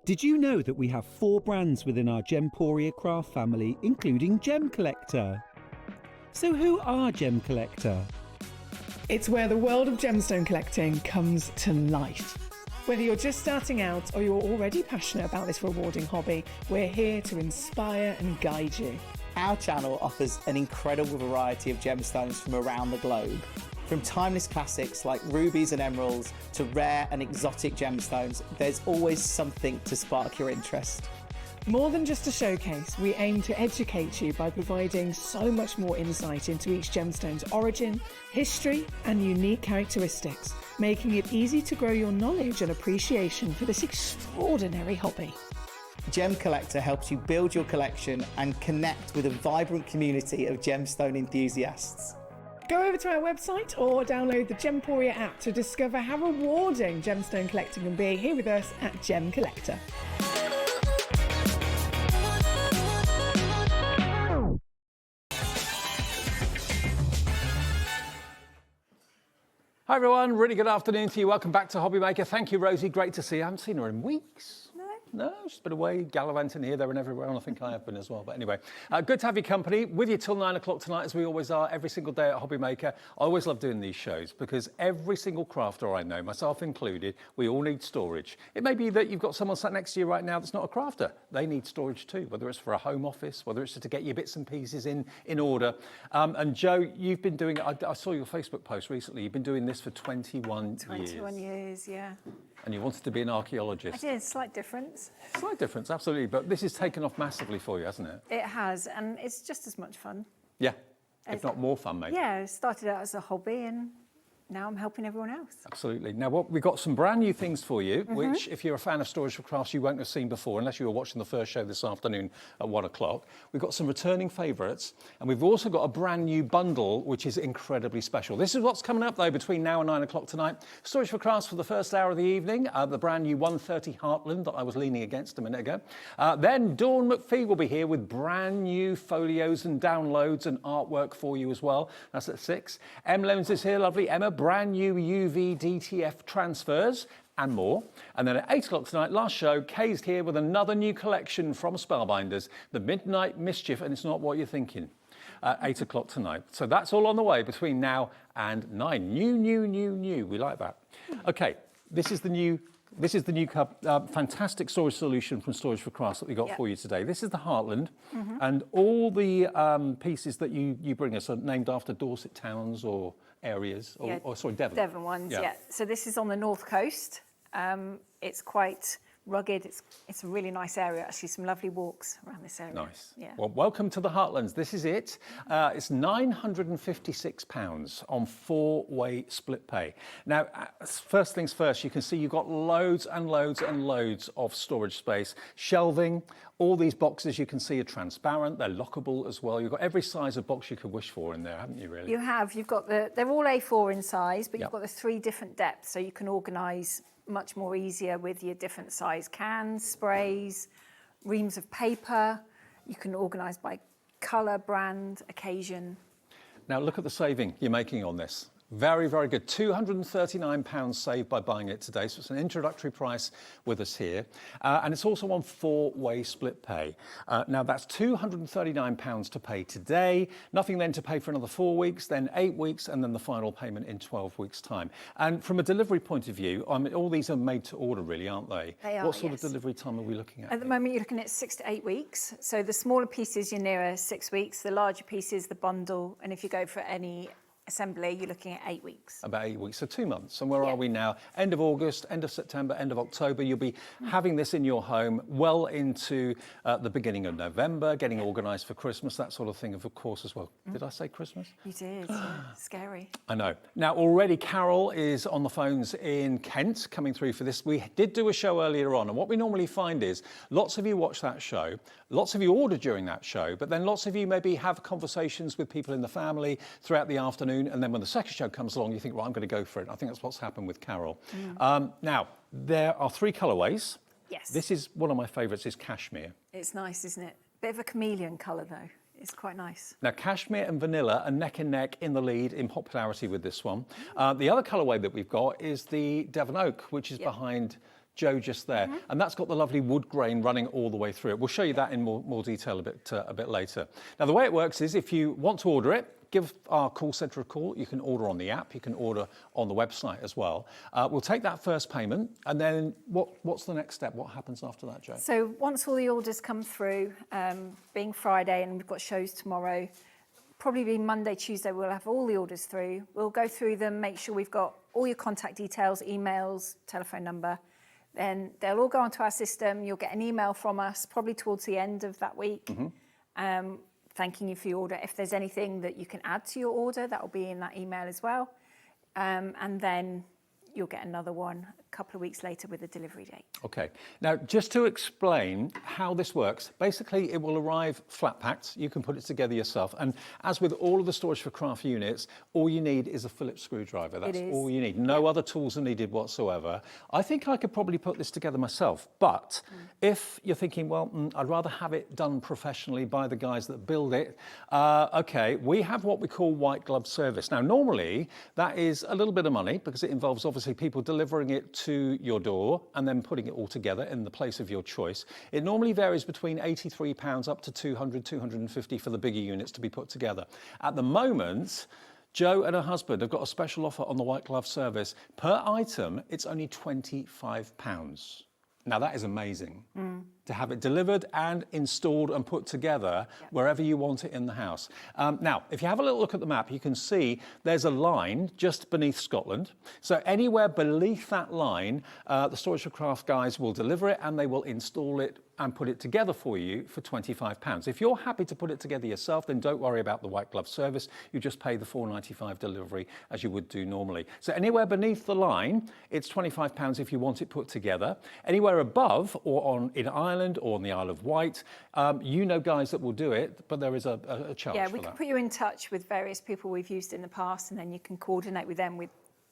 Did you know that we have 4 brands within our Gemporia craft family, including Gem Collector? So who are Gem Collector? It's where the world of gemstone collecting comes to life. Whether you're just starting out or you're already passionate about this rewarding hobby, we're here to inspire and guide you. Our channel offers an incredible variety of gemstones from around the globe. From timeless classics like rubies and emeralds to rare and exotic gemstones, there's always something to spark your interest. More than just a showcase, we aim to educate you by providing so much more insight into each gemstone's origin, history, and unique characteristics, making it easy to grow your knowledge and appreciation for this extraordinary hobby. Gem Collector helps you build your collection and connect with a vibrant community of gemstone enthusiasts. Go over to our website or download the Gemporia app to discover how rewarding gemstone collecting can be here with us at Gem Collector. Hi everyone, really good afternoon to you. Welcome back to HobbyMaker. Thank you, Rosie. Great to see you. I haven't seen her in weeks. No, she's been away gallivanting here, there and everywhere, and I think I have been as well. But anyway, good to have your company. With you till 9 o'clock tonight, as we always are, every single day at HobbyMaker. I always love doing these shows because every single crafter I know, myself included, we all need storage. It may be that you've got someone sat next to you right now that's not a crafter. They need storage too, whether it's for a home office, whether it's to get your bits and pieces in order. And Joe, you've been doing, I saw your Facebook post recently, you've been doing this for 21 years. 21 years, yeah. And you wanted to be an archaeologist. I did, slight difference. Slight difference, absolutely. But this has taken off massively for you, hasn't it? It has, and it's just as much fun. Yeah, if not more fun, maybe. Yeah, it started out as a hobby, and now I'm helping everyone else. Absolutely. Now, we've got some brand new things for you, which, if you're a fan of Storage4Crafts, you won't have seen before, unless you were watching the first show this afternoon at 1 o'clock. We've got some returning favourites, and we've also got a brand new bundle, which is incredibly special. This is what's coming up, though, between now and 9 o'clock tonight. Storage4Crafts for the first hour of the evening, the brand new 130 Heartland that I was leaning against a minute ago. Then Dawn McPhee will be here with brand new folios and downloads and artwork for you as well. That's at 6. Emlems is here, lovely Emma. Brand new UV DTF transfers and more. And then at 8 o'clock tonight, last show, Kay's here with another new collection from Spellbinders, the Midnight Mischief, and it's not what you're thinking. 8 o'clock tonight. So that's all on the way between now and 9. New. We like that. Okay, this is the new fantastic storage solution from Storage4Crafts that we got for you today. This is the Heartland, and all the pieces that you bring us are named after Dorset towns or areas, or sorry, Devon. Devon ones, yeah. So this is on the north coast. It's quite rugged. It's a really nice area, actually. Some lovely walks around this area. Nice. Yeah. Well, welcome to the Heartlands. This is it. It's £956 on 4-way split pay. Now, first things first, you can see you've got loads and loads and loads of storage space, shelving. All these boxes you can see are transparent. They're lockable as well. You've got every size of box you could wish for in there, haven't you, really? You have. You've got they're all A4 in size, but you've got the 3 different depths, so you can organise much more easier with your different size cans, sprays, reams of paper. You can organise by colour, brand, occasion. Now look at the saving you're making on this. Very, very good. £239 saved by buying it today. So it's an introductory price with us here. And it's also on 4-way split pay. Now that's £239 to pay today. Nothing then to pay for another 4 weeks, then 8 weeks, and then the final payment in 12 weeks' time. And from a delivery point of view, I mean, all these are made to order, really, aren't they? They are, What sort of delivery time are we looking at? At the moment, you're looking at 6 to 8 weeks. So the smaller pieces, you're nearer 6 weeks. The larger pieces, the bundle. And if you go for any assembly, you're looking at 8 weeks. About 8 weeks, so 2 months. And where are we now? End of August, end of September, end of October. You'll be having this in your home well into the beginning of November, getting organised for Christmas, that sort of thing, of course, as well. Did I say Christmas? You did. Yeah. Scary. I know. Now, already Carol is on the phones in Kent, coming through for this. We did do a show earlier on, and what we normally find is lots of you watch that show, lots of you order during that show, but then lots of you maybe have conversations with people in the family throughout the afternoon, and then when the second show comes along, you think, right, I'm going to go for it. I think that's what's happened with Carol. Now, there are 3 colourways. Yes. This is one of my favourites, is cashmere. It's nice, isn't it? Bit of a chameleon colour, though. It's quite nice. Now, cashmere and vanilla are neck and neck in the lead in popularity with this one. The other colourway that we've got is the Devon Oak, which is behind Joe just there, and that's got the lovely wood grain running all the way through it. We'll show you that in more detail a bit later. Now, the way it works is if you want to order it, give our call centre a call. You can order on the app, you can order on the website as well. We'll take that first payment, and then what's the next step? What happens after that, Joe? So once all the orders come through, being Friday and we've got shows tomorrow, probably be Monday, Tuesday, we'll have all the orders through. We'll go through them, make sure we've got all your contact details, emails, telephone number. Then they'll all go onto our system. You'll get an email from us probably towards the end of that week, thanking you for your order. If there's anything that you can add to your order, that will be in that email as well. And then you'll get another one couple of weeks later with a delivery date. Okay. Now, just to explain how this works, basically it will arrive flat packed. You can put it together yourself. And as with all of the Storage4Crafts units, all you need is a Phillips screwdriver. That's all you need. No other tools are needed whatsoever. I think I could probably put this together myself. But if you're thinking, well, I'd rather have it done professionally by the guys that build it, okay, we have what we call white glove service. Now, normally that is a little bit of money because it involves obviously people delivering it to your door and then putting it all together in the place of your choice. It normally varies between £83 up to 200, 250 for the bigger units to be put together. At the moment, Jo and her husband have got a special offer on the white glove service. Per item, it's only £25. Now that is amazing to have it delivered and installed and put together wherever you want it in the house. Now, if you have a little look at the map, you can see there's a line just beneath Scotland. So anywhere beneath that line, the Storage4Crafts guys will deliver it and they will install it and put it together for you for £25. If you're happy to put it together yourself, then don't worry about the white glove service. You just pay the £4.95 delivery as you would do normally. So anywhere beneath the line, it's £25 if you want it put together. Anywhere above or in Ireland or on the Isle of Wight, you know guys that will do it, but there is a charge for that. Yeah, we can put you in touch with various people we've used in the past, and then you can coordinate with them with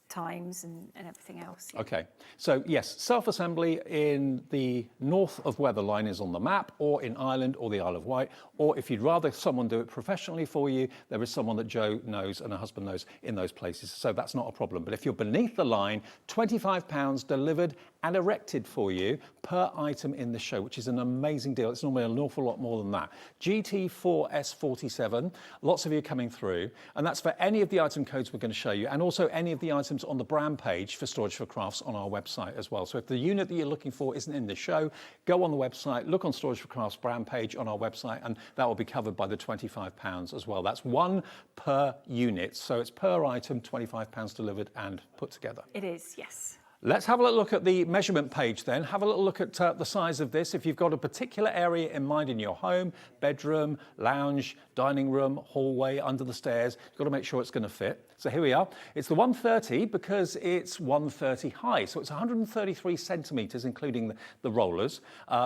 times and everything else. Okay, so yes, self-assembly in the north of where the line is on the map, or in Ireland or the Isle of Wight, or if you'd rather someone do it professionally for you, there is someone that Jo knows and her husband knows in those places, so that's not a problem. But if you're beneath the line, £25 delivered and erected for you per item in the show, which is an amazing deal. It's normally an awful lot more than that. GT4S47, lots of you coming through, and that's for any of the item codes we're going to show you, and also any of the items on the brand page for Storage4Crafts on our website as well. So if the unit that you're looking for isn't in the show, go on the website, look on Storage4Crafts brand page on our website, and that will be covered by the £25 as well. That's one per unit, so it's per item, £25 delivered and put together. It is, yes. Let's have a little look at the measurement page then. Have a little look at the size of this. If you've got a particular area in mind in your home, bedroom, lounge, dining room, hallway, under the stairs, you've got to make sure it's going to fit. So here we are. It's the 130 because it's 130 high. So it's 133 centimetres, including the rollers,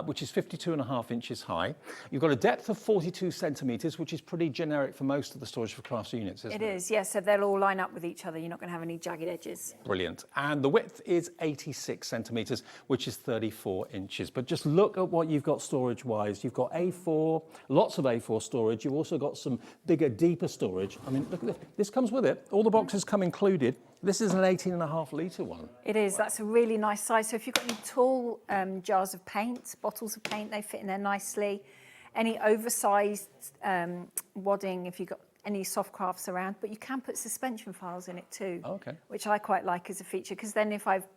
which is 52.5 inches high. You've got a depth of 42 centimetres, which is pretty generic for most of the Storage4Crafts units, isn't it? It is, yes. So they'll all line up with each other. You're not going to have any jagged edges. Brilliant. And the width is 86 centimetres, which is 34 inches. But just look at what you've got storage-wise. You've got A4, lots of A4 storage. You've also got some bigger, deeper storage. I mean, look at this. This comes with it. All the boxes come included. This is an 18.5 litre one. It is. That's a really nice size. So if you've got any tall jars of paint, bottles of paint, they fit in there nicely. Any oversized wadding, if you've got any soft crafts around, but you can put suspension files in it too, which I quite like as a feature, because then if I've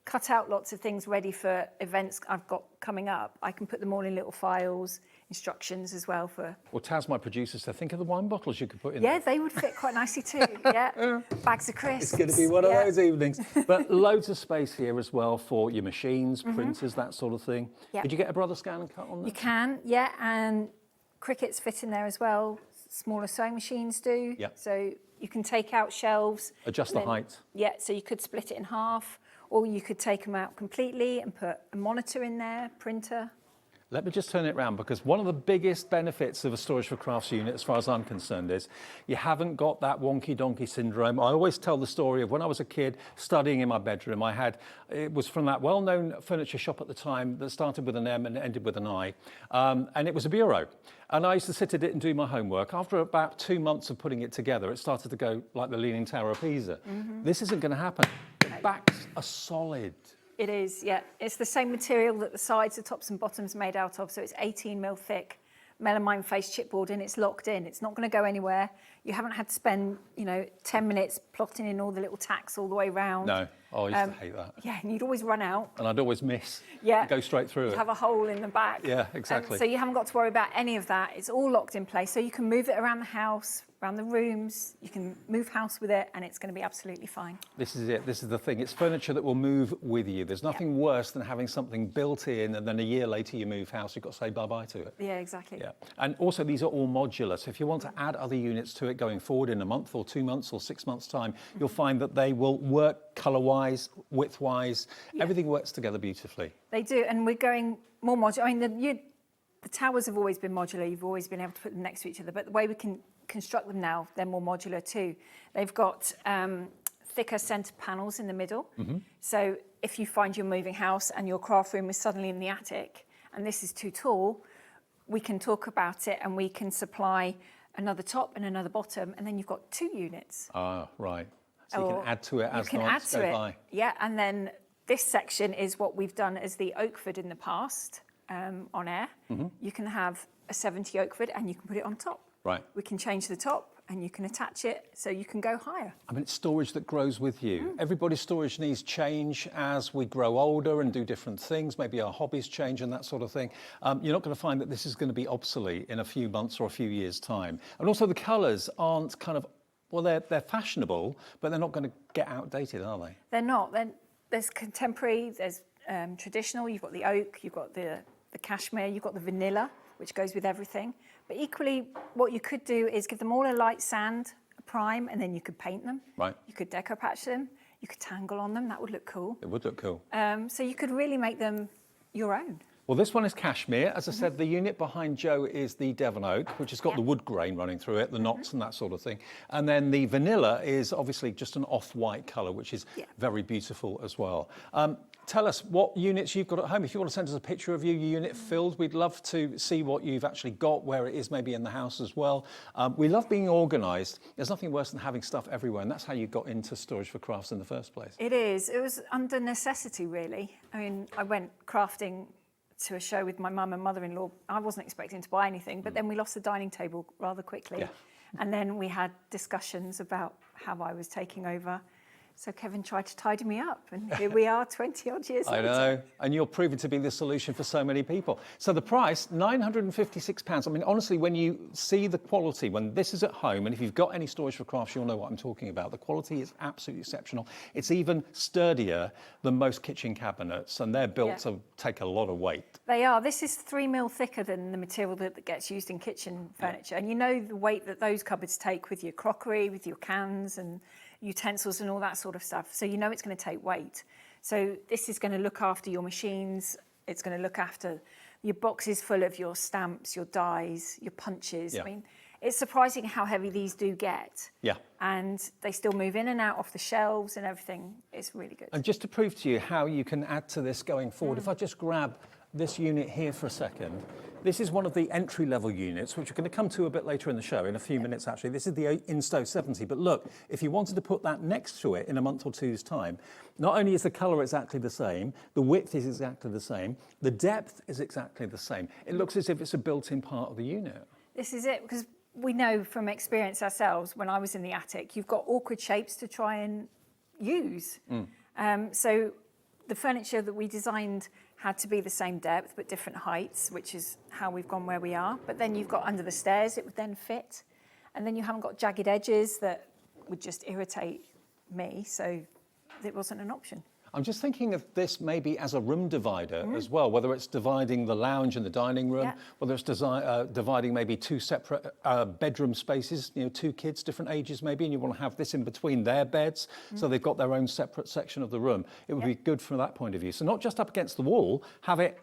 cut out lots of things ready for events I've got coming up, I can put them all in little files, instructions as well for... Well, Taz, my producer, said, think of the wine bottles you could put in there. Yeah, they would fit quite nicely too, yeah. Bags of crisps. It's going to be one of those evenings. But loads of space here as well for your machines, printers, that sort of thing. Yeah. Could you get a brother scan and cut on there? You can, yeah, and crickets fit in there as well. Smaller sewing machines do. Yeah. So you can take out shelves. Adjust the height. Yeah, so you could split it in half, or you could take them out completely and put a monitor in there, printer. Let me just turn it around, because one of the biggest benefits of a Storage4Crafts unit, as far as I'm concerned, is you haven't got that wonky donkey syndrome. I always tell the story of when I was a kid studying in my bedroom. It was from that well-known furniture shop at the time that started with an M and ended with an I, and it was a bureau. And I used to sit at it and do my homework. After about 2 months of putting it together, it started to go like the Leaning Tower of Pisa. This isn't going to happen. The backs are solid. It is, yeah. It's the same material that the sides, the tops and bottoms are made out of. So it's 18 mil thick, melamine face chipboard, and it's locked in. It's not going to go anywhere. You haven't had to spend, 10 minutes plotting in all the little tacks all the way round. No. Oh, I used to hate that. Yeah, and you'd always run out. And I'd always miss. Yeah. Go straight through it. Have a hole in the back. Yeah, exactly. So you haven't got to worry about any of that. It's all locked in place. So you can move it around the house, around the rooms. You can move house with it, and it's going to be absolutely fine. This is it. This is the thing. It's furniture that will move with you. There's nothing worse than having something built in, and then a year later you move house. You've got to say bye-bye to it. Yeah, exactly. Yeah. And also, these are all modular. So if you want to add other units to it going forward in a month or 2 months or 6 months' time, you'll find that they will work colour-wise, width-wise, everything works together beautifully. They do, and we're going more modular. I mean, the towers have always been modular. You've always been able to put them next to each other, but the way we can construct them now, they're more modular too. They've got thicker centre panels in the middle. So if you find your moving house and your craft room is suddenly in the attic, and this is too tall, we can talk about it and we can supply another top and another bottom, and then you've got 2 units. Ah, right. So you can add to it as you can add nights to go it. by. Yeah, and then this section is what we've done as the Oakford in the past on air. You can have a 70 Oakford and you can put it on top. Right. We can change the top and you can attach it so you can go higher. I mean, it's storage that grows with you. Everybody's storage needs change as we grow older and do different things. Maybe our hobbies change and that sort of thing. You're not going to find that this is going to be obsolete in a few months or a few years' time. And also the colours aren't kind of, well, they're fashionable, but they're not going to get outdated, are they? They're not. There's contemporary, there's traditional, you've got the oak, you've got the cashmere, you've got the vanilla, which goes with everything. But equally, what you could do is give them all a light sand, a prime, and then you could paint them. Right. You could deco patch them. You could tangle on them. That would look cool. It would look cool. So you could really make them your own. Well, this one is cashmere. As I said, the unit behind Joe is the Devon oak, which has got the wood grain running through it, the knots and that sort of thing. And then the vanilla is obviously just an off-white colour, which is very beautiful as well. Tell us what units you've got at home. If you want to send us a picture of your unit filled, we'd love to see what you've actually got, where it is maybe in the house as well. We love being organised. There's nothing worse than having stuff everywhere, and that's how you got into Storage4Crafts in the first place. It is. It was under necessity, really. I mean, I went crafting to a show with my mum and mother-in-law. I wasn't expecting to buy anything, but then we lost the dining table rather quickly. And then we had discussions about how I was taking over. So Kevin tried to tidy me up, and here we are 20 odd years later. I know, and you're proving to be the solution for so many people. So the price, £956. I mean, honestly, when you see the quality, when this is at home, and if you've got any Storage4Crafts, you'll know what I'm talking about. The quality is absolutely exceptional. It's even sturdier than most kitchen cabinets, and they're built to take a lot of weight. They are. This is 3 mil thicker than the material that gets used in kitchen furniture. And you know the weight that those cupboards take with your crockery, with your cans and utensils and all that sort of stuff. So you know it's going to take weight. So this is going to look after your machines. It's going to look after your boxes full of your stamps, your dies, your punches. I mean, it's surprising how heavy these do get. And they still move in and out off the shelves and everything. It's really good. And just to prove to you how you can add to this going forward, if I just grab this unit here for a second. This is one of the entry-level units, which we're going to come to a bit later in the show, in a few minutes actually. This is the Insto 70, but look, if you wanted to put that next to it in a month or two's time, not only is the colour exactly the same, the width is exactly the same, the depth is exactly the same. It looks as if it's a built-in part of the unit. This is it, because we know from experience ourselves, when I was in the attic, you've got awkward shapes to try and use. So the furniture that we designed had to be the same depth but different heights, which is how we've gone where we are. But then you've got under the stairs, it would then fit. And then you haven't got jagged edges that would just irritate me, so it wasn't an option. I'm just thinking of this maybe as a room divider as well, whether it's dividing the lounge and the dining room, whether it's dividing maybe two separate bedroom spaces, you know, 2 kids, different ages maybe, and you want to have this in between their beds, so they've got their own separate section of the room. It would be good from that point of view. So not just up against the wall, have it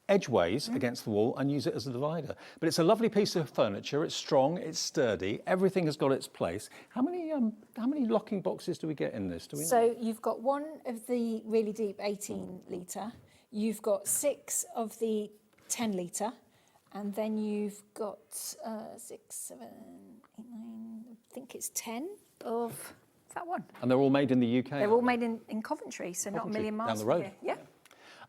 edgeways against the wall and use it as a divider. But it's a lovely piece of furniture. It's strong, it's sturdy, everything has got its place. How many locking boxes do we get in this? Do we So you've got one of the really deep 18 litre, you've got 6 of the 10 litre, and then you've got 6, 7, 8, 9, I think it's 10 of that one. And they're all made in the UK? They're all made in Coventry, so not a million miles down the road. from here.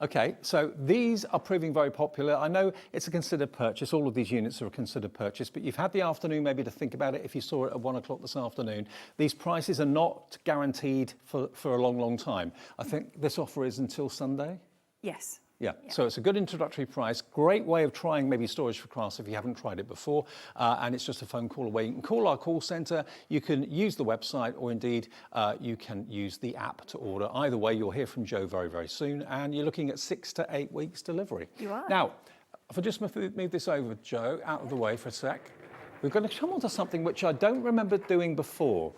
Okay, so these are proving very popular. I know it's a considered purchase. All of these units are a considered purchase, but you've had the afternoon maybe to think about it if you saw it at 1 o'clock this afternoon. These prices are not guaranteed for a long, long time. I think this offer is until Sunday? Yes. Yeah, so it's a good introductory price, great way of trying maybe Storage4Crafts if you haven't tried it before, and it's just a phone call away. You can call our call centre, you can use the website, or indeed you can use the app to order. Either way, you'll hear from Joe very, very soon, and you're looking at 6 to 8 weeks delivery. You are. Now, if I just move this over, Joe, out of the way for a sec, we're going to come on to something which I don't remember doing before.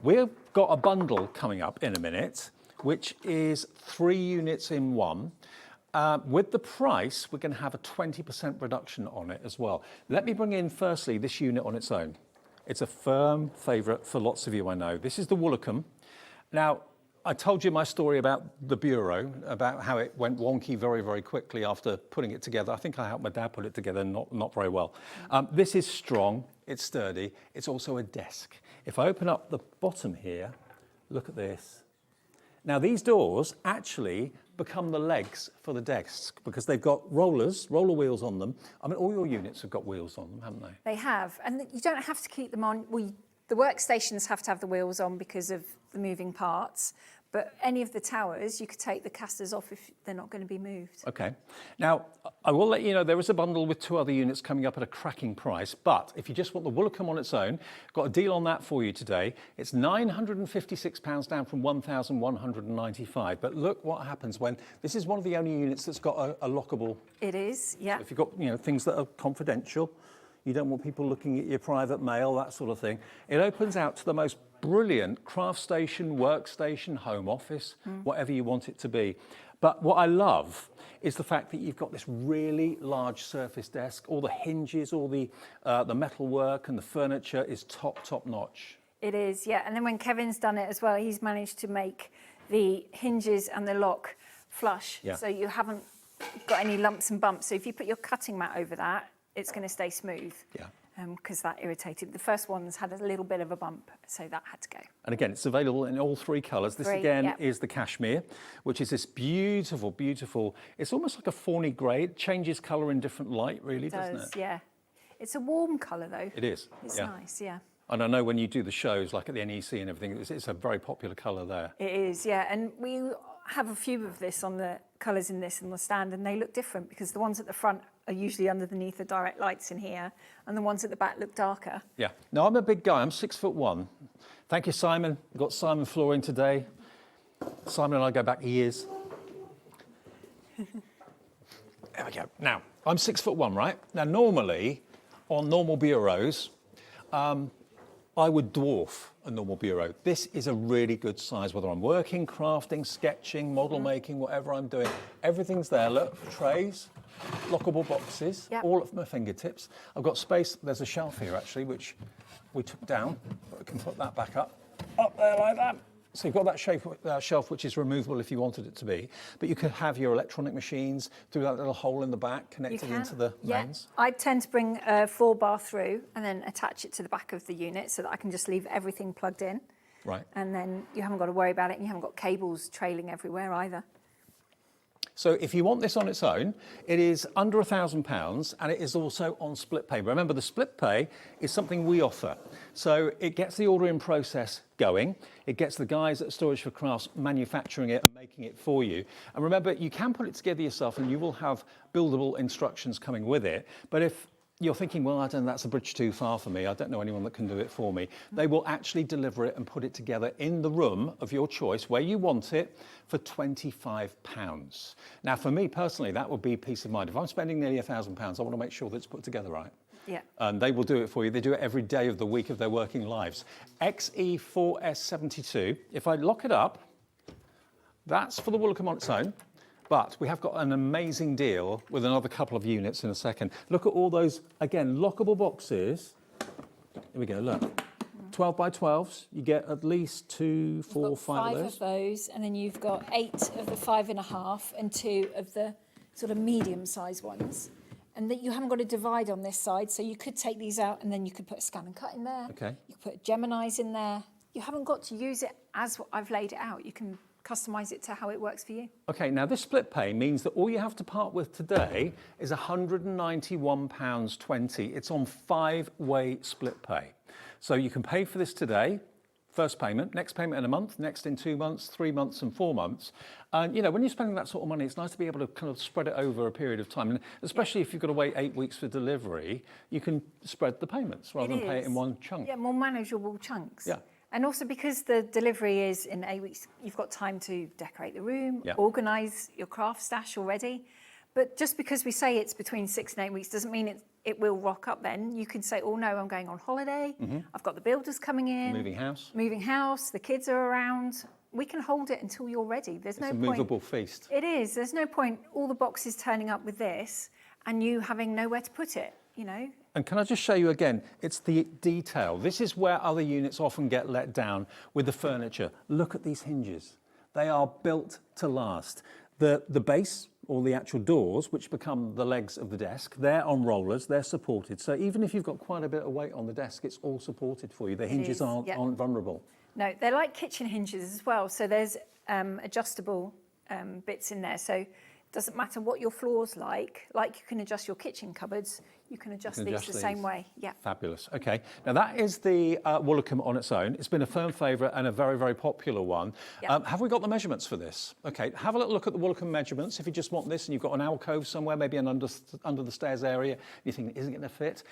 We've got a bundle coming up in a minute, which is 3 units in one. With the price, we're going to have a 20% reduction on it as well. Let me bring in firstly this unit on its own. It's a firm favourite for lots of you, I know. This is the Woolacombe. Now, I told you my story about the bureau, about how it went wonky very, very quickly after putting it together. I think I helped my dad put it together, not very well. This is strong, it's sturdy, it's also a desk. If I open up the bottom here, look at this. Now these doors actually become the legs for the desk because they've got roller wheels on them. I mean, all your units have got wheels on them, haven't they? They have, and you don't have to keep them on. The workstations have to have the wheels on because of the moving parts, but any of the towers, you could take the casters off if they're not going to be moved. Okay. Now, I will let you know there is a bundle with 2 other units coming up at a cracking price, but if you just want the Woolacombe on its own, got a deal on that for you today. It's £956 down from £1,195. But look what happens when this is one of the only units that's got a lockable. It is, yeah. So if you've got things that are confidential, you don't want people looking at your private mail, that sort of thing. It opens out to the most brilliant craft station, workstation, home office, whatever you want it to be. But what I love is the fact that you've got this really large surface desk. All the hinges, all the metal work and the furniture is top notch. It is, yeah. And then when Kevin's done it as well, he's managed to make the hinges and the lock flush. Yeah. So you haven't got any lumps and bumps. So if you put your cutting mat over that, it's going to stay smooth. Yeah. Because that irritated. The first one's had a little bit of a bump, so that had to go. And again, it's available in all 3 colours. This again is the cashmere, which is this beautiful, beautiful, it's almost like a fawny grey. It changes colour in different light, really, doesn't it? Yeah. It's a warm colour, though. It is. It's nice, yeah. And I know when you do the shows, like at the NEC and everything, it's a very popular colour there. It is, yeah. And we have a few of this on the colours in this on the stand, and they look different because the ones at the front are usually underneath the direct lights in here, and the ones at the back look darker. Yeah. Now, I'm a big guy. I'm 6'1". Thank you, Simon. We've got Simon flooring today. Simon and I go back years. There we go. Now, I'm 6'1", right? Now, normally, on normal bureaus, I would dwarf a normal bureau. This is a really good size, whether I'm working, crafting, sketching, model making, whatever I'm doing. Everything's there. Look, trays, lockable boxes, all at my fingertips. I've got space. There's a shelf here, actually, which we took down. But we can put that back up there like that. So you've got that shelf which is removable if you wanted it to be, but you could have your electronic machines through that little hole in the back connected into the mains. I tend to bring a 4-bar through and then attach it to the back of the unit so that I can just leave everything plugged in. Right. And then you haven't got to worry about it, and you haven't got cables trailing everywhere either. So if you want this on its own, it is under £1,000 and it is also on split pay. Remember, the split pay is something we offer. So it gets the ordering process going. It gets the guys at Storage4Crafts manufacturing it and making it for you. And remember, you can put it together yourself and you will have buildable instructions coming with it. But if you're thinking, well, I don't know, that's a bridge too far for me, I don't know anyone that can do it for me, they will actually deliver it and put it together in the room of your choice where you want it for £25. Now, for me personally, that would be peace of mind. If I'm spending nearly £1,000, I want to make sure that it's put together right. Yeah. And they will do it for you. They do it every day of the week of their working lives. XE4S72, if I lock it up, that's for the Woolacombe on its own. But we have got an amazing deal with another couple of units in a second. Look at all those, again, lockable boxes. Here we go, look. 12 by 12s, you get at least 2, 4, 5 of those. 5 of those, and then you've got 8 of the 5.5 and 2 of the sort of medium-sized ones. And that you haven't got a divide on this side, so you could take these out and then you could put a scan and cut in there. Okay. You could put Geminis in there. You haven't got to use it as I've laid it out. You can customise it to how it works for you. Okay, now this split pay means that all you have to part with today is £191.20. It's on 5-way split pay. So you can pay for this today, first payment, next payment in a month, next in 2 months, 3 months and 4 months. And, you know, when you're spending that sort of money, it's nice to be able to kind of spread it over a period of time. And especially if you've got to wait 8 weeks for delivery, you can spread the payments rather than pay it in one chunk. Yeah, more manageable chunks. Yeah. And also because the delivery is in 8 weeks, you've got time to decorate the room, organise your craft stash already. But just because we say it's between 6 and 8 weeks doesn't mean it will rock up then. You can say, oh no, I'm going on holiday. I've got the builders coming in. Moving house. The kids are around. We can hold it until you're ready. There's no point. It's a movable feast. It is. There's no point all the boxes turning up with this and you having nowhere to put it, you know. And can I just show you again, it's the detail. This is where other units often get let down with the furniture. Look at these hinges. They are built to last. The base, or the actual doors, which become the legs of the desk, they're on rollers, they're supported. So even if you've got quite a bit of weight on the desk, it's all supported for you. The hinges aren't vulnerable. No, they're like kitchen hinges as well. So there's adjustable bits in there. So it doesn't matter what your floor's like you can adjust your kitchen cupboards, you can adjust these the same way. Yeah. Fabulous. Okay. Now that is the Woolacombe on its own. It's been a firm favourite and a very, very popular one. Yep. Have we got the measurements for this? Okay. Have a little look at the Woolacombe measurements. If you just want this and you've got an alcove somewhere, maybe an under the stairs area, you think it isn't going to fit.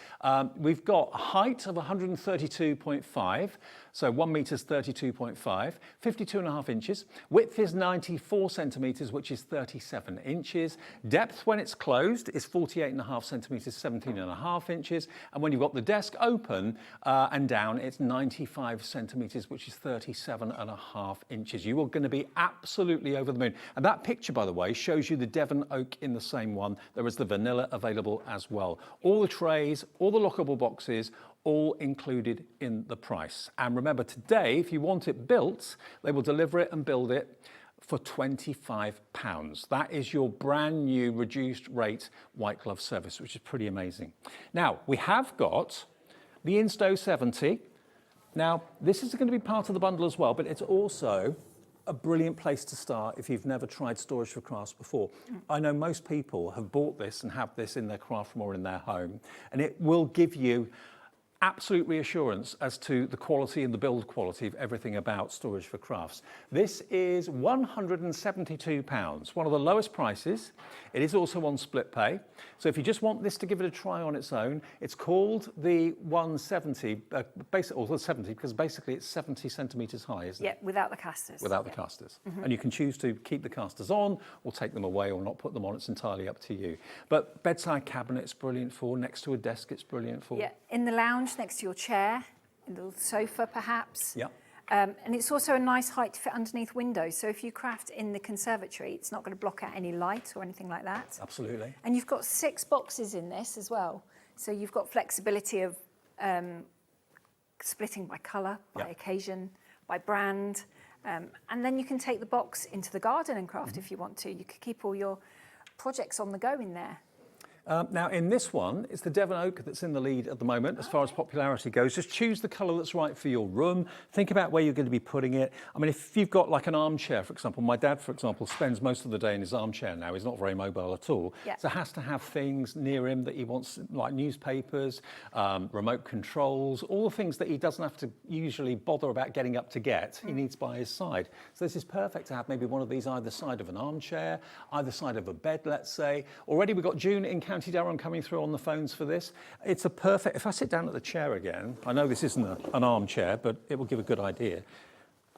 We've got a height of 132.5. So 1 metre is 32.5, 52.5 inches. Width is 94 centimetres, which is 37 inches. Depth when it's closed is 48.5 centimetres, 17.5 inches. And when you've got the desk open and down, it's 95 centimetres, which is 37.5 inches. You are going to be absolutely over the moon. And that picture, by the way, shows you the Devon oak in the same one. There is the vanilla available as well. All the trays, all the lockable boxes, all included in the price. And remember, today, if you want it built, they will deliver it and build it for £25. That is your brand new reduced rate white glove service, which is pretty amazing. Now, we have got the Insto 70. Now, this is going to be part of the bundle as well, but it's also a brilliant place to start if you've never tried Storage4Crafts before. I know most people have bought this and have this in their craft room or in their home, and it will give you absolute reassurance as to the quality and the build quality of everything about Storage4Crafts. This is £172, one of the lowest prices. It is also on split pay. So if you just want this to give it a try on its own, it's called the 170, or the 70, because basically it's 70 centimetres high, isn't it? Yeah, without the casters. Without the casters. And you can choose to keep the casters on or take them away or not put them on. It's entirely up to you. But bedside cabinet, it's brilliant for. Next to a desk, it's brilliant for. Yeah, in the lounge next to your chair, a little sofa perhaps. Yeah. And it's also a nice height to fit underneath windows. So if you craft in the conservatory, it's not going to block out any light or anything like that. Absolutely. And you've got 6 boxes in this as well. So you've got flexibility of splitting by colour, by occasion, by brand. And then you can take the box into the garden and craft if you want to. You could keep all your projects on the go in there. Now in this one, it's the Devon oak that's in the lead at the moment as far as popularity goes. Just choose the colour that's right for your room. Think about where you're going to be putting it. I mean, if you've got like an armchair, for example, my dad, for example, spends most of the day in his armchair now. He's not very mobile at all. Yeah. So has to have things near him that he wants, like newspapers, remote controls, all the things that he doesn't have to usually bother about getting up to get. He needs by his side. So this is perfect to have maybe one of these either side of an armchair, either side of a bed, let's say. Already we've got June in County Durham coming through on the phones for this. It's a perfect, if I sit down at the chair again, I know this isn't an armchair, but it will give a good idea.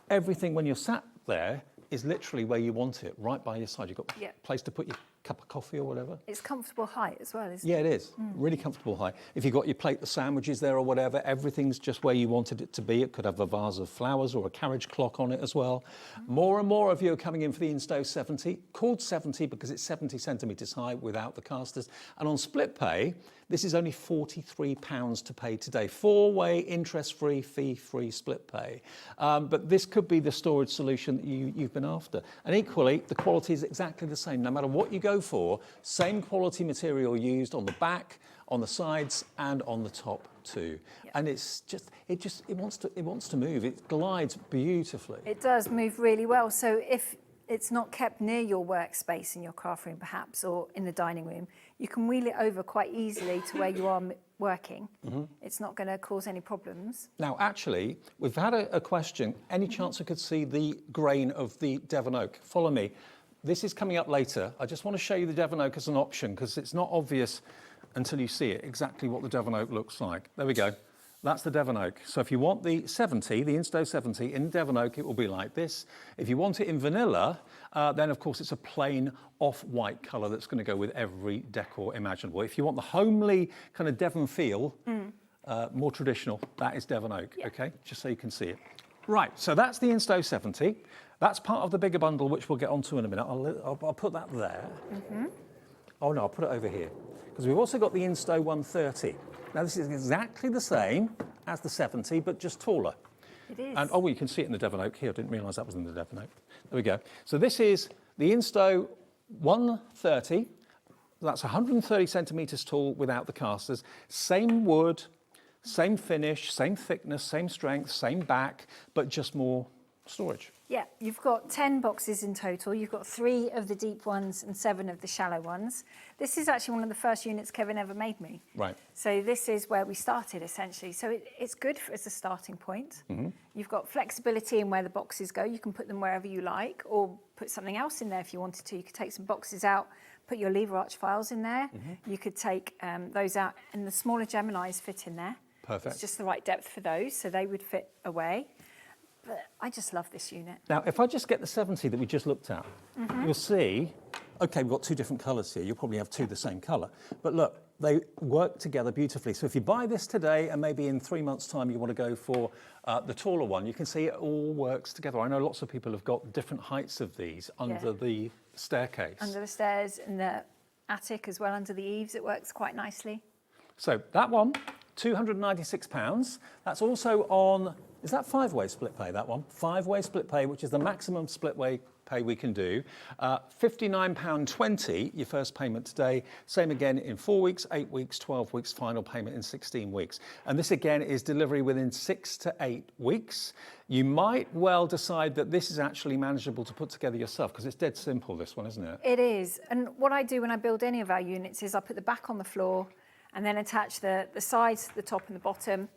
Everything when you're sat there is literally where you want it, right by your side. You've got a place to put your cup of coffee or whatever. It's comfortable height as well, isn't it? Yeah, it is. Really comfortable height. If you've got your plate of sandwiches there or whatever, everything's just where you wanted it to be. It could have a vase of flowers or a carriage clock on it as well. More and more of you are coming in for the Insto 70, called 70 because it's 70 centimetres high without the casters. And on split pay, this is only £43 to pay today. 4-way, interest-free, fee-free split pay. But this could be the storage solution that you've been after. And equally, the quality is exactly the same. No matter what you go for, same quality material used on the back, on the sides, and on the top too. Yep. And it's just, it wants to move. It glides beautifully. It does move really well. So if it's not kept near your workspace in your craft room perhaps, or in the dining room, you can wheel it over quite easily to where you are working. It's not going to cause any problems. Now, actually, we've had a question. Any chance I could see the grain of the Devon oak? Follow me. This is coming up later. I just want to show you the Devon oak as an option because it's not obvious until you see it, exactly what the Devon oak looks like. There we go. That's the Devon Oak. So if you want the 70, the Insto 70 in Devon Oak, it will be like this. If you want it in vanilla, then of course it's a plain off-white colour that's going to go with every decor imaginable. If you want the homely kind of Devon feel, more traditional, that is Devon Oak, okay? Just so you can see it. Right, so that's the Insto 70. That's part of the bigger bundle, which we'll get onto in a minute. I'll put that there. Oh no, I'll put it over here. Because we've also got the Insto 130. Now this is exactly the same as the 70, but just taller. It is. And well, you can see it in the Devon Oak here. I didn't realise that was in the Devon Oak. There we go. So this is the Insto 130. That's 130 centimetres tall without the casters. Same wood, same finish, same thickness, same strength, same back, but just more storage. Yeah, you've got 10 boxes in total. You've got 3 of the deep ones and 7 of the shallow ones. This is actually one of the first units Kevin ever made me. Right. So this is where we started, essentially. So it's good as a starting point. You've got flexibility in where the boxes go. You can put them wherever you like, or put something else in there if you wanted to. You could take some boxes out, put your lever arch files in there. You could take those out, and the smaller Geminis fit in there. Perfect. It's just the right depth for those, so they would fit away. But I just love this unit. Now, if I just get the 70 that we just looked at, you'll see, okay, we've got 2 different colours here. You'll probably have 2 the same colour. But look, they work together beautifully. So if you buy this today and maybe in 3 months' time you want to go for the taller one, you can see it all works together. I know lots of people have got different heights of these under the staircase. Under the stairs and the attic as well, under the eaves, it works quite nicely. So that one, £296. That's also on, is that 5-way split pay, that one? 5-way split pay, which is the maximum split way pay we can do. £59.20, your first payment today. Same again in 4 weeks, 8 weeks, 12 weeks, final payment in 16 weeks. And this again is delivery within 6 to 8 weeks. You might well decide that this is actually manageable to put together yourself, because it's dead simple, this one, isn't it? It is. And what I do when I build any of our units is I put the back on the floor and then attach the sides, the top and the bottom.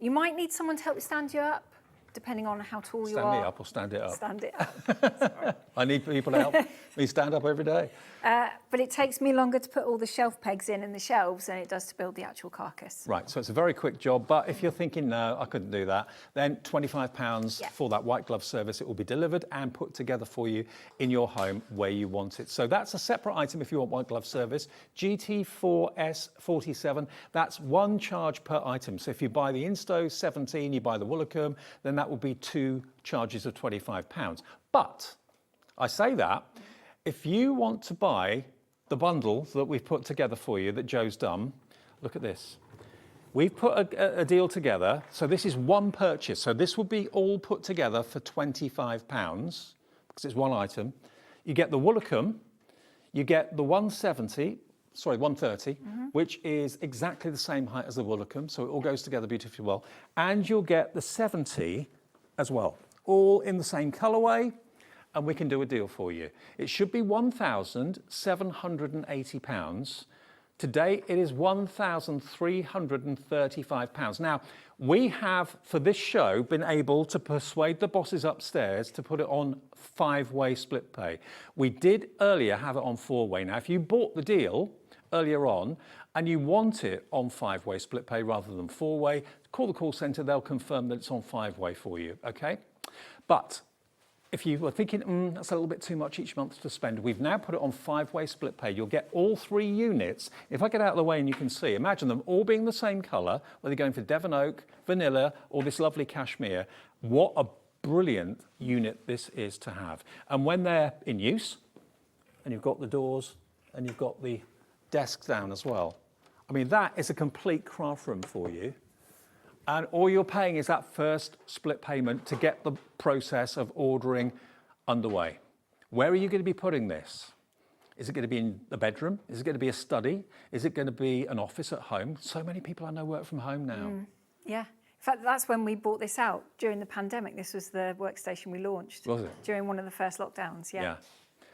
You might need someone to help stand you up, depending on how tall you are. Stand me up or stand it up? Stand it up. I need people to help me stand up every day. But it takes me longer to put all the shelf pegs in the shelves than it does to build the actual carcass. Right, so it's a very quick job, but if you're thinking, no, I couldn't do that, then £25 for that white glove service. It will be delivered and put together for you in your home where you want it. So that's a separate item if you want white glove service. GT4S47, that's 1 charge per item. So if you buy the Insto 17, you buy the Woolacombe, then that will be 2 charges of £25. But I say that, if you want to buy the bundle that we've put together for you, that Joe's done, look at this. We've put a deal together, so this is one purchase. So this will be all put together for £25, because it's one item. You get the Woolacombe, you get the 130, which is exactly the same height as the Woolacombe, so it all goes together beautifully well. And you'll get the 70 as well, all in the same colourway, and we can do a deal for you. It should be £1,780. Today it is £1,335. Now, we have, for this show, been able to persuade the bosses upstairs to put it on 5-way split pay. We did earlier have it on 4-way. Now, if you bought the deal earlier on and you want it on 5-way split pay rather than 4-way, call the call centre, they'll confirm that it's on 5-way for you, okay? But if you were thinking, that's a little bit too much each month to spend, we've now put it on 5-way split pay. You'll get all 3 units. If I get out of the way and you can see, imagine them all being the same colour, whether you're going for Devon Oak, vanilla, or this lovely cashmere. What a brilliant unit this is to have. And when they're in use, and you've got the doors, and you've got the desks down as well, I mean, that is a complete craft room for you. And all you're paying is that first split payment to get the process of ordering underway. Where are you going to be putting this? Is it going to be in the bedroom? Is it going to be a study? Is it going to be an office at home? So many people I know work from home now. Yeah. In fact, that's when we bought this out during the pandemic. This was the workstation we launched. Was it? During one of the first lockdowns, yeah.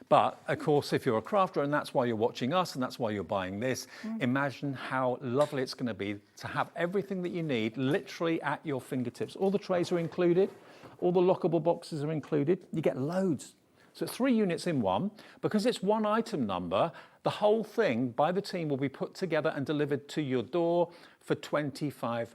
But, of course, if you're a crafter and that's why you're watching us and that's why you're buying this, imagine how lovely it's going to be to have everything that you need literally at your fingertips. All the trays are included. All the lockable boxes are included. You get loads. So it's 3 units in one. Because it's one item number, The whole thing by the team will be put together and delivered to your door for £25.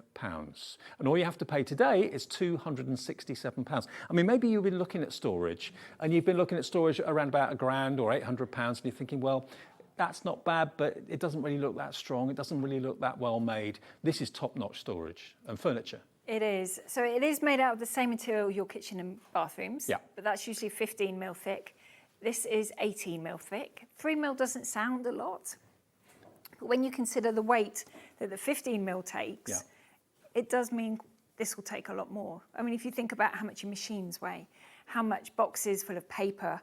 And all you have to pay today is £267. I mean, maybe you've been looking at storage and you've been looking at storage around about £1,000 or £800 and you're thinking, well, that's not bad, but it doesn't really look that strong. It doesn't really look that well made. This is top-notch storage and furniture. It is. So it is made out of the same material your kitchen and bathrooms, but that's usually 15 mil thick. This is 18 mil thick. 3 mil doesn't sound a lot, but when you consider the weight that the 15 mil takes, it does mean this will take a lot more. I mean, if you think about how much your machines weigh, how much boxes full of paper,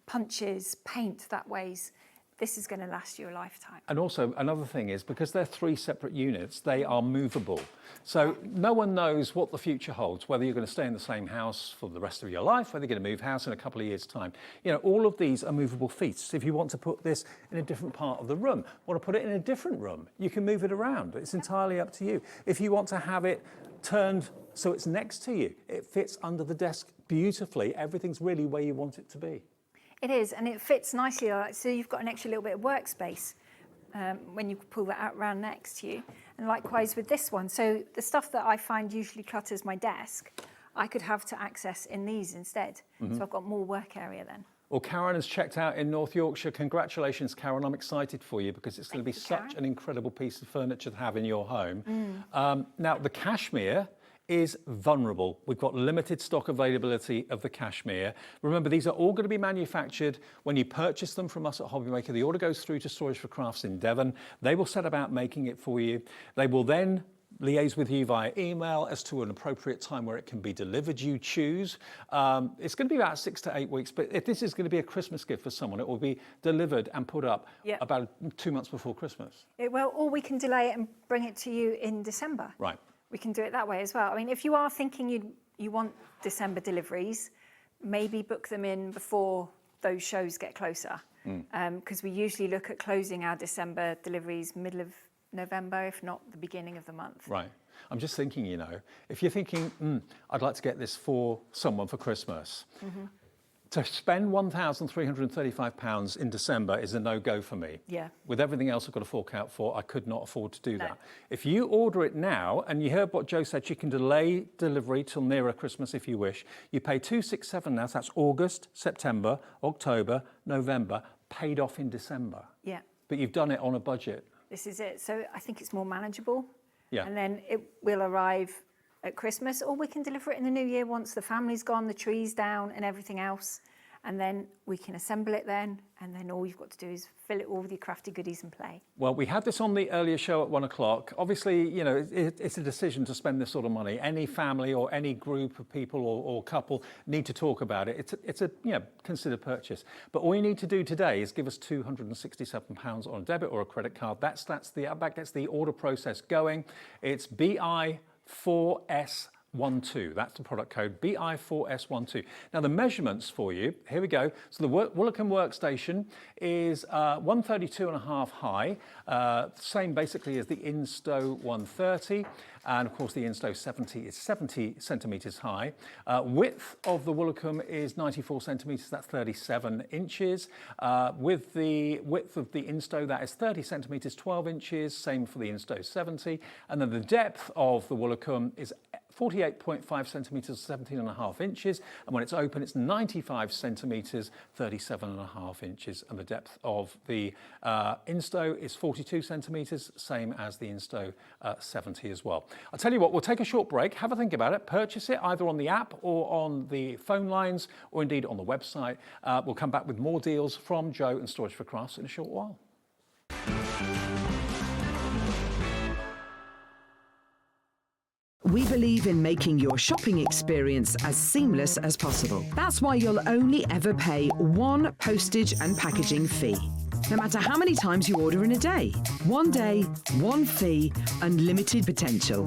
punches, paint that weighs, this is going to last you a lifetime. And also another thing is, because they're 3 separate units, they are movable. So no one knows what the future holds, whether you're going to stay in the same house for the rest of your life, whether you're going to move house in a couple of years' time. You know, all of these are movable feasts. If you want to put this in a different part of the room, want to put it in a different room, you can move it around. It's entirely up to you. If you want to have it turned so it's next to you, it fits under the desk beautifully. Everything's really where you want it to be. It is, and it fits nicely. So you've got an extra little bit of workspace when you pull that out round next to you. And likewise with this one. So the stuff that I find usually clutters my desk, I could have to access in these instead. So I've got more work area then. Well, Karen has checked out in North Yorkshire. Congratulations, Karen. I'm excited for you because it's going to be such an incredible piece of furniture to have in your home. Now, the cashmere is vulnerable. We've got limited stock availability of the cashmere. Remember, these are all going to be manufactured when you purchase them from us at HobbyMaker. The order goes through to Storage4Crafts in Devon. They will set about making it for you. They will then liaise with you via email as to an appropriate time where it can be delivered. You choose. It's going to be about 6 to 8 weeks, but if this is going to be a Christmas gift for someone, it will be delivered and put up about 2 months before Christmas. Or we can delay it and bring it to you in December. Right. We can do it that way as well. I mean, if you are thinking you want December deliveries, maybe book them in before those shows get closer. Because we usually look at closing our December deliveries middle of November, if not the beginning of the month. Right. I'm just thinking, you know, if you're thinking, I'd like to get this for someone for Christmas, to spend £1,335 in December is a no-go for me. Yeah. With everything else I've got to fork out for, I could not afford to do that. If you order it now, and you heard what Jo said, you can delay delivery till nearer Christmas if you wish. You pay £267 now, so that's August, September, October, November, paid off in December. Yeah. But you've done it on a budget. This is it. So I think it's more manageable. Yeah. And then it will arrive at Christmas, or we can deliver it in the new year once the family's gone, the tree's down and everything else. And then we can assemble it then, and then all you've got to do is fill it all with your crafty goodies and play. Well, we had this on the earlier show at 1 o'clock. Obviously, you know, it's a decision to spend this sort of money. Any family or any group of people or couple need to talk about it. It's a you know, considered purchase. But all you need to do today is give us £267 on a debit or a credit card. That gets the order process going. It's BI4S12. That's the product code, BI4S12. Now the measurements for you, here we go. So the Woolacombe workstation is 132.5 high, same basically as the Insto 130. And of course the Insto 70 is 70 centimetres high. Width of the Woolacombe is 94 centimetres, that's 37 inches. With the width of the Insto, that is 30 centimetres, 12 inches, same for the Insto 70. And then the depth of the Woolacombe is 48.5 centimetres, 17.5 inches. And when it's open, it's 95 centimetres, 37.5 inches. And the depth of the Insto is 42 centimetres, same as the Insto 70 as well. I'll tell you what, we'll take a short break, have a think about it, purchase it either on the app or on the phone lines, or indeed on the website. We'll come back with more deals from Jo and Storage4Crafts in a short while. We believe in making your shopping experience as seamless as possible. That's why you'll only ever pay one postage and packaging fee, no matter how many times you order in a day. 1 day, one fee, unlimited potential.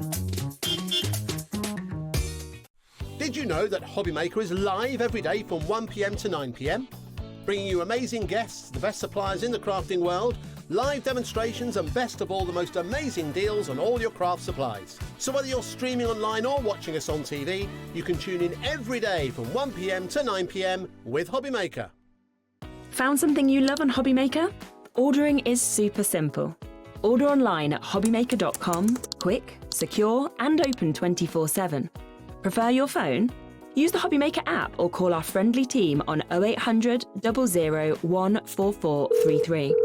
Did you know that HobbyMaker is live every day from 1 p.m. to 9 p.m? Bringing you amazing guests, the best suppliers in the crafting world, live demonstrations, and best of all, the most amazing deals on all your craft supplies. So whether you're streaming online or watching us on TV, you can tune in every day from 1 p.m. to 9 p.m. with HobbyMaker. Found something you love on HobbyMaker? Ordering is super simple. Order online at hobbymaker.com, quick, secure, and open 24/7. Prefer your phone? Use the HobbyMaker app or call our friendly team on 0800 00 14433.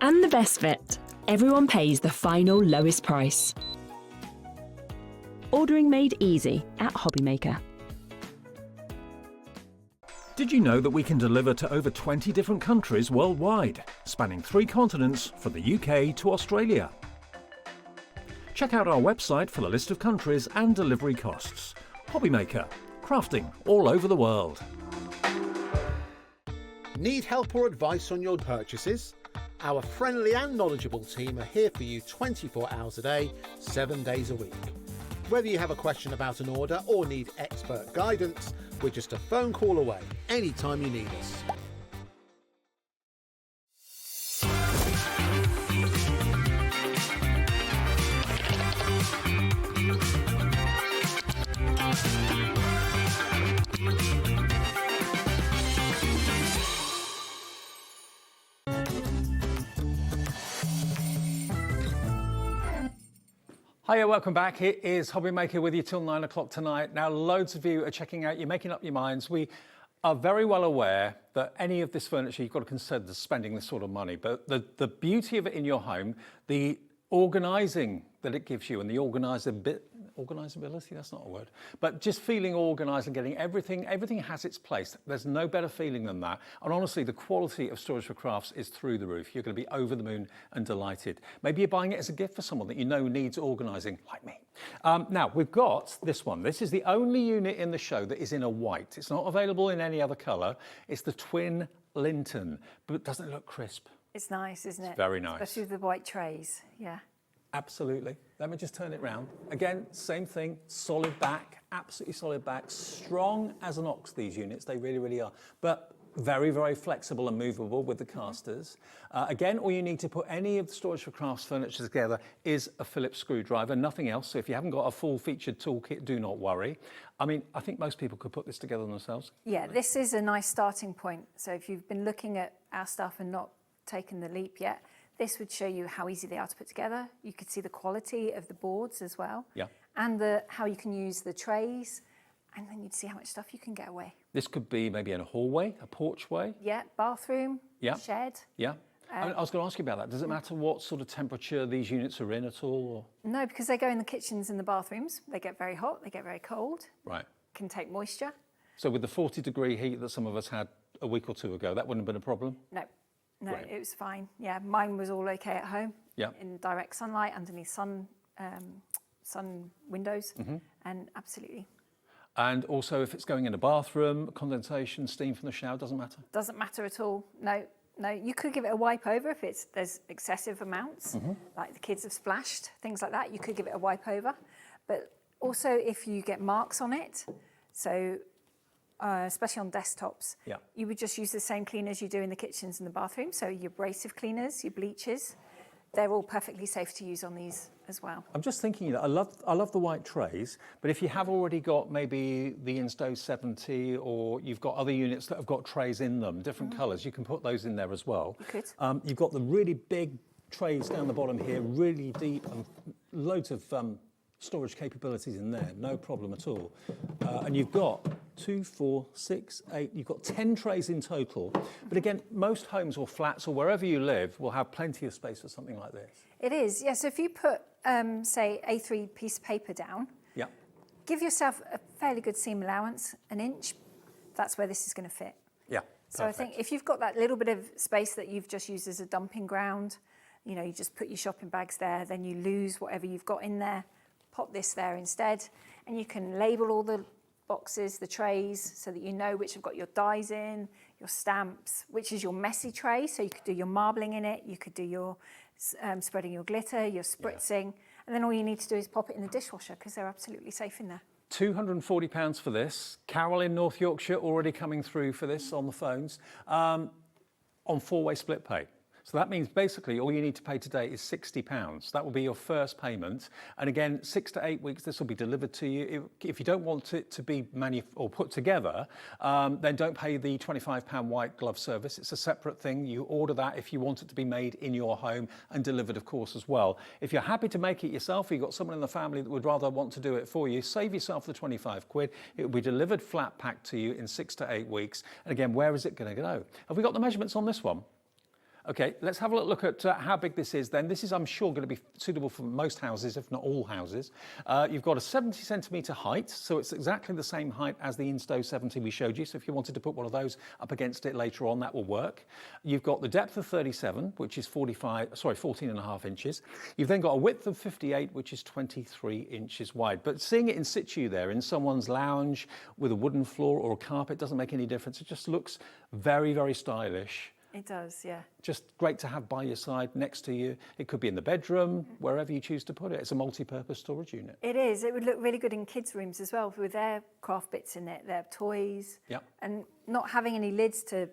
And the best bit, everyone pays the final lowest price. Ordering made easy at HobbyMaker. Did you know that we can deliver to over 20 different countries worldwide, spanning 3 continents from the UK to Australia? Check out our website for the list of countries and delivery costs. HobbyMaker, crafting all over the world. Need help or advice on your purchases? Our friendly and knowledgeable team are here for you 24 hours a day, 7 days a week. Whether you have a question about an order or need expert guidance, we're just a phone call away anytime you need us. Hiya, welcome back. It is HobbyMaker with you till 9 o'clock tonight. Now, loads of you are checking out, you're making up your minds. We are very well aware that any of this furniture, you've got to consider spending this sort of money. But the beauty of it in your home, the organising that it gives you and the organisability, that's not a word, but just feeling organised and getting everything has its place. There's no better feeling than that. And honestly, the quality of Storage4Crafts is through the roof. You're going to be over the moon and delighted. Maybe you're buying it as a gift for someone that you know needs organising, like me. Now, we've got this one. This is the only unit in the show that is in a white. It's not available in any other colour. It's the twin Linton, but doesn't it look crisp? It's nice, isn't it? It's very nice. Especially with the white trays, yeah. Absolutely. Let me just turn it round. Again, same thing, solid back, absolutely solid back, strong as an ox, these units, they really, really are. But very, very flexible and movable with the casters. Again, all you need to put any of the Storage4Crafts furniture together is a Phillips screwdriver, nothing else. So if you haven't got a full featured toolkit, do not worry. I mean, I think most people could put this together themselves. Yeah, this is a nice starting point. So if you've been looking at our stuff and not taken the leap yet, this would show you how easy they are to put together. You could see the quality of the boards as well. Yeah. And how you can use the trays, and then you'd see how much stuff you can get away. This could be maybe in a hallway, a porchway. Yeah, bathroom, Yeah. shed. Yeah. I was going to ask you about that. Does it matter what sort of temperature these units are in at all? Or? No, because they go in the kitchens and the bathrooms. They get very hot, they get very cold. Right. Can take moisture. So with the 40-degree heat that some of us had a week or two ago, that wouldn't have been a problem? No. No, Great. it was fine. Yeah, mine was all okay at home. Yeah. In direct sunlight, underneath sun windows, and absolutely. And also, if it's going in a bathroom, condensation, steam from the shower, doesn't matter? Doesn't matter at all. No, no. You could give it a wipe over if there's excessive amounts, like the kids have splashed, things like that. You could give it a wipe over. But also, if you get marks on it, so especially on desktops, you would just use the same cleaners you do in the kitchens and the bathrooms. So your abrasive cleaners, your bleaches, they're all perfectly safe to use on these as well. I'm just thinking, I love the white trays, but if you have already got maybe the Insto 70 or you've got other units that have got trays in them, different colours, you can put those in there as well. You could. You've got the really big trays down the bottom here, really deep, and loads of storage capabilities in there, no problem at all. And you've got 2, 4, 6, 8, you've got 10 trays in total. But again, most homes or flats or wherever you live will have plenty of space for something like this. It is, yeah. So if you put, say, A3 piece of paper down, give yourself a fairly good seam allowance, an inch, that's where this is going to fit. Yeah. So I think if you've got that little bit of space that you've just used as a dumping ground, you know, you just put your shopping bags there, then you lose whatever you've got in there, pop this there instead, and you can label all the boxes, the trays, so that you know which have got your dies in, your stamps, which is your messy tray, so you could do your marbling in it, you could do your spreading your glitter, your spritzing, and then all you need to do is pop it in the dishwasher because they're absolutely safe in there. £240 for this. Carol in North Yorkshire already coming through for this on the phones, on 4-way split pay. So that means basically all you need to pay today is £60. That will be your first payment. And again, 6 to 8 weeks, this will be delivered to you. If you don't want it to be put together, then don't pay the £25 white glove service. It's a separate thing. You order that if you want it to be made in your home and delivered, of course, as well. If you're happy to make it yourself, or you've got someone in the family that would rather want to do it for you, save yourself the 25 quid. It will be delivered flat packed to you in 6 to 8 weeks. And again, where is it going to go? Have we got the measurements on this one? Okay, let's have a look at how big this is then. This is, I'm sure, going to be suitable for most houses, if not all houses. You've got a 70 centimetre height, so it's exactly the same height as the Insto 70 we showed you. So if you wanted to put one of those up against it later on, that will work. You've got the depth of 37, which is 14.5 inches. You've then got a width of 58, which is 23 inches wide. But seeing it in situ there, in someone's lounge with a wooden floor or a carpet, doesn't make any difference. It just looks very, very stylish. It does, yeah. Just great to have by your side, next to you. It could be in the bedroom, wherever you choose to put it. It's a multi-purpose storage unit. It is. It would look really good in kids' rooms as well, with their craft bits in it, their toys. Yep. And not having any lids to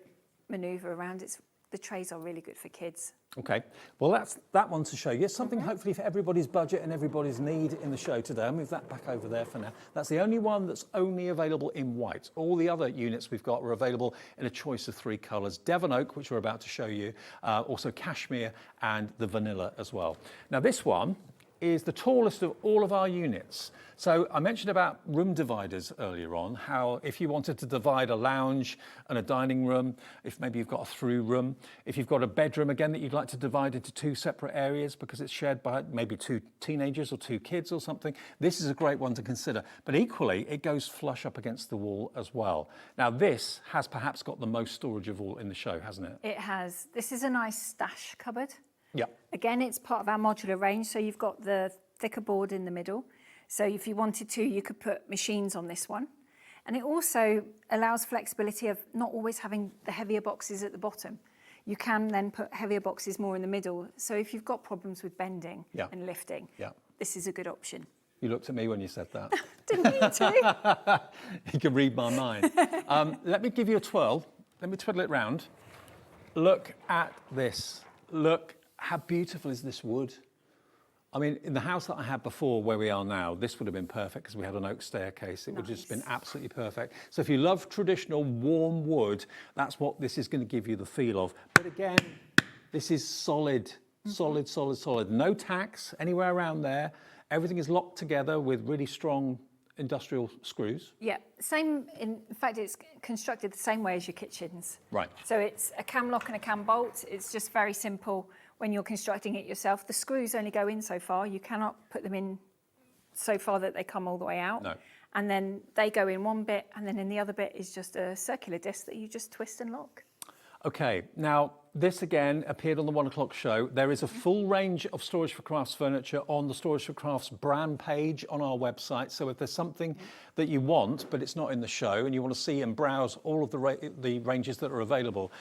manoeuvre around, the trays are really good for kids. Okay, well that's that one to show you. Something hopefully for everybody's budget and everybody's need in the show today. I'll move that back over there for now. That's the only one that's only available in white. All the other units we've got are available in a choice of 3 colours. Devon Oak, which we're about to show you, also Cashmere and the Vanilla as well. Now this one is the tallest of all of our units. So I mentioned about room dividers earlier on, how if you wanted to divide a lounge and a dining room, if maybe you've got a through room, if you've got a bedroom again that you'd like to divide into 2 separate areas because it's shared by maybe 2 teenagers or 2 kids or something, this is a great one to consider. But equally, it goes flush up against the wall as well. Now this has perhaps got the most storage of all in the show, hasn't it? It has. This is a nice stash cupboard. Yeah. Again, it's part of our modular range, so you've got the thicker board in the middle. So if you wanted to, you could put machines on this one. And it also allows flexibility of not always having the heavier boxes at the bottom. You can then put heavier boxes more in the middle. So if you've got problems with bending and lifting, this is a good option. You looked at me when you said that. Didn't need to. You can read my mind. Let me give you a twirl. Let me twiddle it round. Look at this. Look, how beautiful is this wood? I mean, in the house that I had before where we are now, this would have been perfect because we had an oak staircase. It would have just been absolutely perfect. So if you love traditional warm wood, that's what this is going to give you the feel of. But again, this is solid, solid, solid, solid. No tacks anywhere around there. Everything is locked together with really strong industrial screws. Yeah, same, in fact, it's constructed the same way as your kitchens. Right. So it's a cam lock and a cam bolt. It's just very simple when you're constructing it yourself. The screws only go in so far. You cannot put them in so far that they come all the way out. No. And then they go in one bit, and then in the other bit is just a circular disc that you just twist and lock. Okay, now this again appeared on the 1 o'clock show. There is a full range of Storage4Crafts furniture on the Storage4Crafts brand page on our website. So if there's something that you want, but it's not in the show, and you want to see and browse all of the ranges that are available,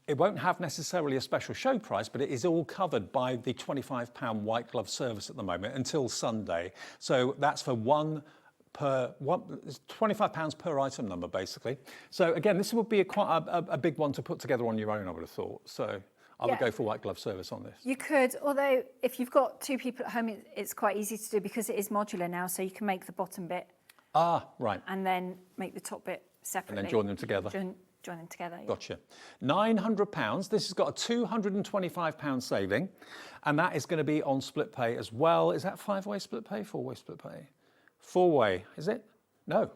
it won't have necessarily a special show price, but it is all covered by the £25 white glove service at the moment until Sunday. So that's for £25 per item number, basically. So again, this would be quite a big one to put together on your own, I would have thought. So I would go for white glove service on this. You could, although if you've got 2 people at home, it's quite easy to do because it is modular now, so you can make the bottom bit. Ah, right. And then make the top bit separately. And then join them together. Join them together. Yeah. Gotcha. £900. This has got a £225 saving, and that is going to be on split pay as well. Is that 5-way split pay, 4-way split pay? 4-way, is it? No.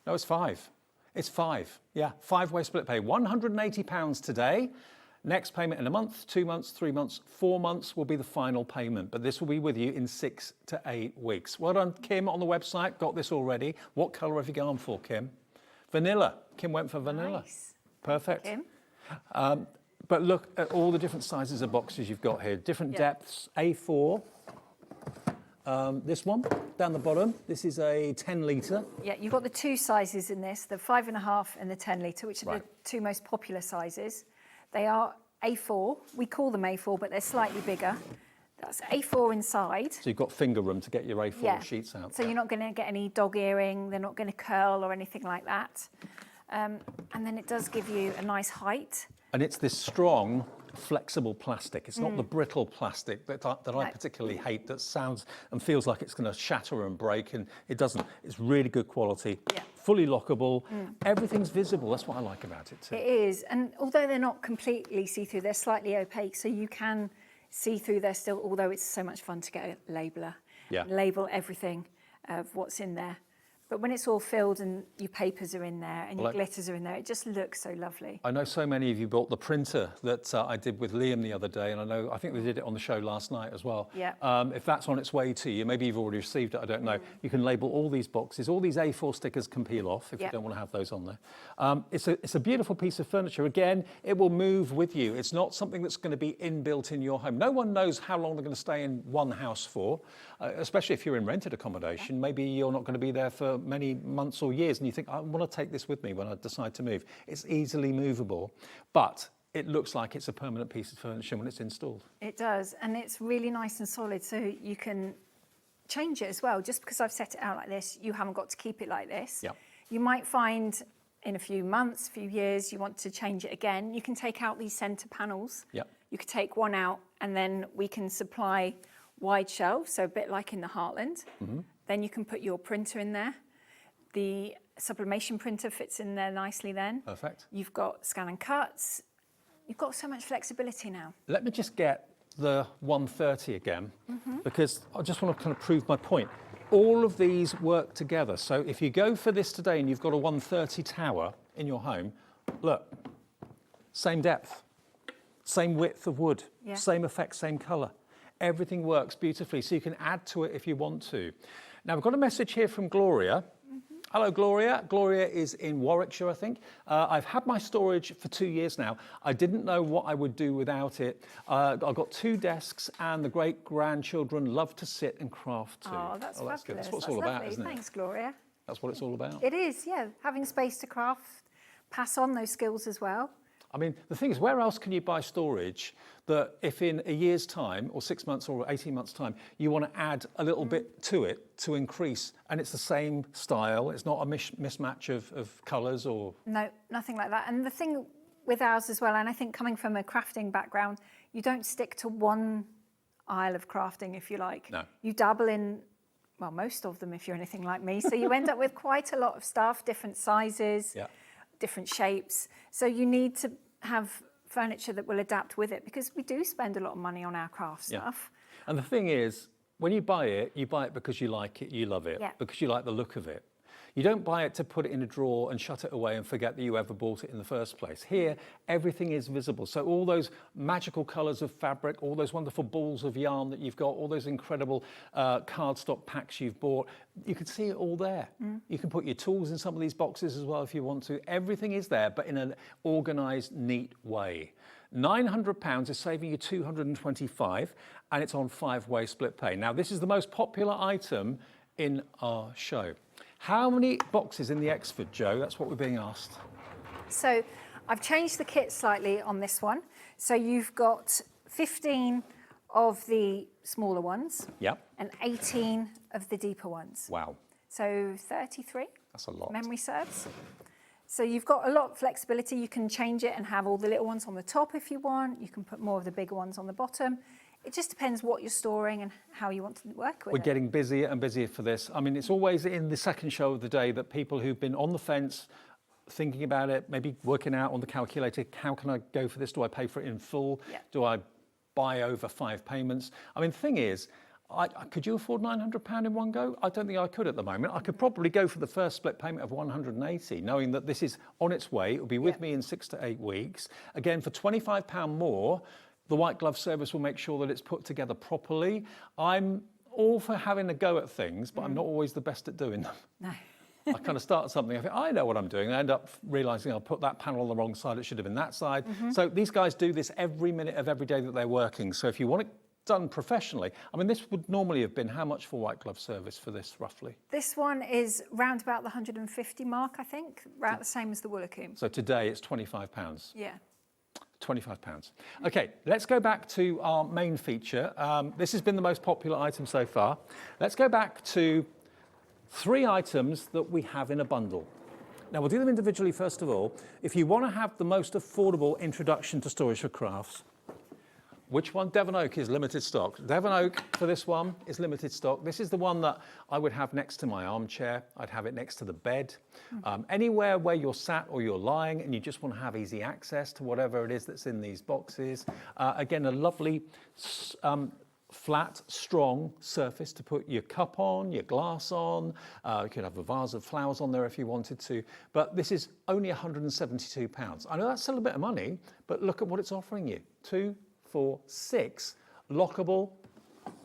No, it's 5. It's 5. Yeah, 5-way split pay. £180 today. Next payment in a month, 2 months, 3 months, 4 months will be the final payment. But this will be with you in 6 to 8 weeks. Well done, Kim, on the website. Got this already. What colour have you gone for, Kim? Vanilla. Kim went for vanilla. Nice. Perfect. Kim. But look at all the different sizes of boxes you've got here. Different depths. A4. This one down the bottom, this is a 10 litre. Yeah, you've got the 2 sizes in this, the 5.5 and the 10 litre, which are the 2 most popular sizes. They are A4. We call them A4, but they're slightly bigger. That's A4 inside. So you've got finger room to get your A4 sheets out. So you're not going to get any dog earring, they're not going to curl or anything like that. And then it does give you a nice height. And it's this strong flexible plastic. It's not the brittle plastic that I particularly hate, that sounds and feels like it's going to shatter and break, and it doesn't. It's really good quality, fully lockable. Everything's visible. That's what I like about it too. It is, and although they're not completely see-through, they're slightly opaque, so you can see through there still, although it's so much fun to get a labeler, label everything of what's in there. But when it's all filled and your papers are in there and your glitters are in there, it just looks so lovely. I know so many of you bought the printer that I did with Liam the other day, and I think they did it on the show last night as well. Yeah. If that's on its way to you, maybe you've already received it, I don't know. You can label all these boxes. All these A4 stickers can peel off if you don't want to have those on there. It's a beautiful piece of furniture. Again, it will move with you. It's not something that's going to be inbuilt in your home. No one knows how long they're going to stay in one house for, especially if you're in rented accommodation. Maybe you're not going to be there for many months or years, and you think, I want to take this with me when I decide to move. It's easily movable, but it looks like it's a permanent piece of furniture when it's installed. It does, and it's really nice and solid, so you can change it as well. Just because I've set it out like this, you haven't got to keep it like this. Yep. You might find in a few months, few years, you want to change it again. You can take out these centre panels. Yep. You could take one out, and then we can supply wide shelves, so a bit like in the Heartland. Then you can put your printer in there. The sublimation printer fits in there nicely then. Perfect. You've got scan and cuts. You've got so much flexibility now. Let me just get the 130 again, because I just want to kind of prove my point. All of these work together. So if you go for this today and you've got a 130 tower in your home, look, same depth, same width of wood, same effect, same colour. Everything works beautifully, so you can add to it if you want to. Now, we've got a message here from Gloria. Hello, Gloria. Gloria is in Warwickshire, I think. I've had my storage for 2 years now. I didn't know what I would do without it. I've got 2 desks, and the great-grandchildren love to sit and craft too. Oh, that's fabulous. Good. That's what it's all about, isn't it? Thanks, Gloria. That's what it's all about. It is, yeah. Having space to craft, pass on those skills as well. I mean, the thing is, where else can you buy storage that if in a year's time or 6 months or 18 months' time, you want to add a little bit to it to increase, and it's the same style, it's not a mismatch of colours or... No, nothing like that. And the thing with ours as well, and I think coming from a crafting background, you don't stick to one aisle of crafting, if you like. No. You dabble in, well, most of them if you're anything like me, so you end up with quite a lot of stuff, different sizes, different shapes. So you need to have furniture that will adapt with it, because we do spend a lot of money on our craft stuff. And the thing is, when you buy it because you like it, you love it, because you like the look of it. You don't buy it to put it in a drawer and shut it away and forget that you ever bought it in the first place. Here, everything is visible. So all those magical colours of fabric, all those wonderful balls of yarn that you've got, all those incredible cardstock packs you've bought, you can see it all there. You can put your tools in some of these boxes as well if you want to. Everything is there, but in an organised, neat way. £900 is saving you £225, and it's on 5-way split pay. Now, this is the most popular item in our show. How many boxes in the Exford, Joe? That's what we're being asked. So I've changed the kit slightly on this one. So you've got 15 of the smaller ones and 18 of the deeper ones. Wow. So 33. That's a lot. Memory serves. So you've got a lot of flexibility. You can change it and have all the little ones on the top if you want. You can put more of the bigger ones on the bottom. It just depends what you're storing and how you want to work with it. We're getting busier and busier for this. I mean, it's always in the second show of the day that people who've been on the fence, thinking about it, maybe working out on the calculator, how can I go for this? Do I pay for it in full? Do I buy over 5 payments? I mean, the thing is, could you afford £900 in one go? I don't think I could at the moment. I could probably go for the first split payment of 180, knowing that this is on its way. It'll be with me in 6 to 8 weeks. Again, for £25 more, the white glove service will make sure that it's put together properly. I'm all for having a go at things, but I'm not always the best at doing them. No. I kind of start something, I think, I know what I'm doing. I end up realising I'll put that panel on the wrong side, it should have been that side. So these guys do this every minute of every day that they're working. So if you want it done professionally, I mean, this would normally have been how much for white glove service for this, roughly? This one is round about the 150 mark, I think, about the same as the Woolacombe. So today it's £25. Yeah. £25. Okay, let's go back to our main feature. This has been the most popular item so far. Let's go back to 3 items that we have in a bundle. Now, we'll do them individually first of all. If you want to have the most affordable introduction to Storage4Crafts, Which one? Devon Oak is limited stock. Devon Oak for this one is limited stock. This is the one that I would have next to my armchair. I'd have it next to the bed. Anywhere where you're sat or you're lying and you just want to have easy access to whatever it is that's in these boxes. Again, a lovely flat, strong surface to put your cup on, your glass on. You could have a vase of flowers on there if you wanted to. But this is only £172. I know that's still a bit of money, but look at what it's offering you. 2, 4, 6 lockable,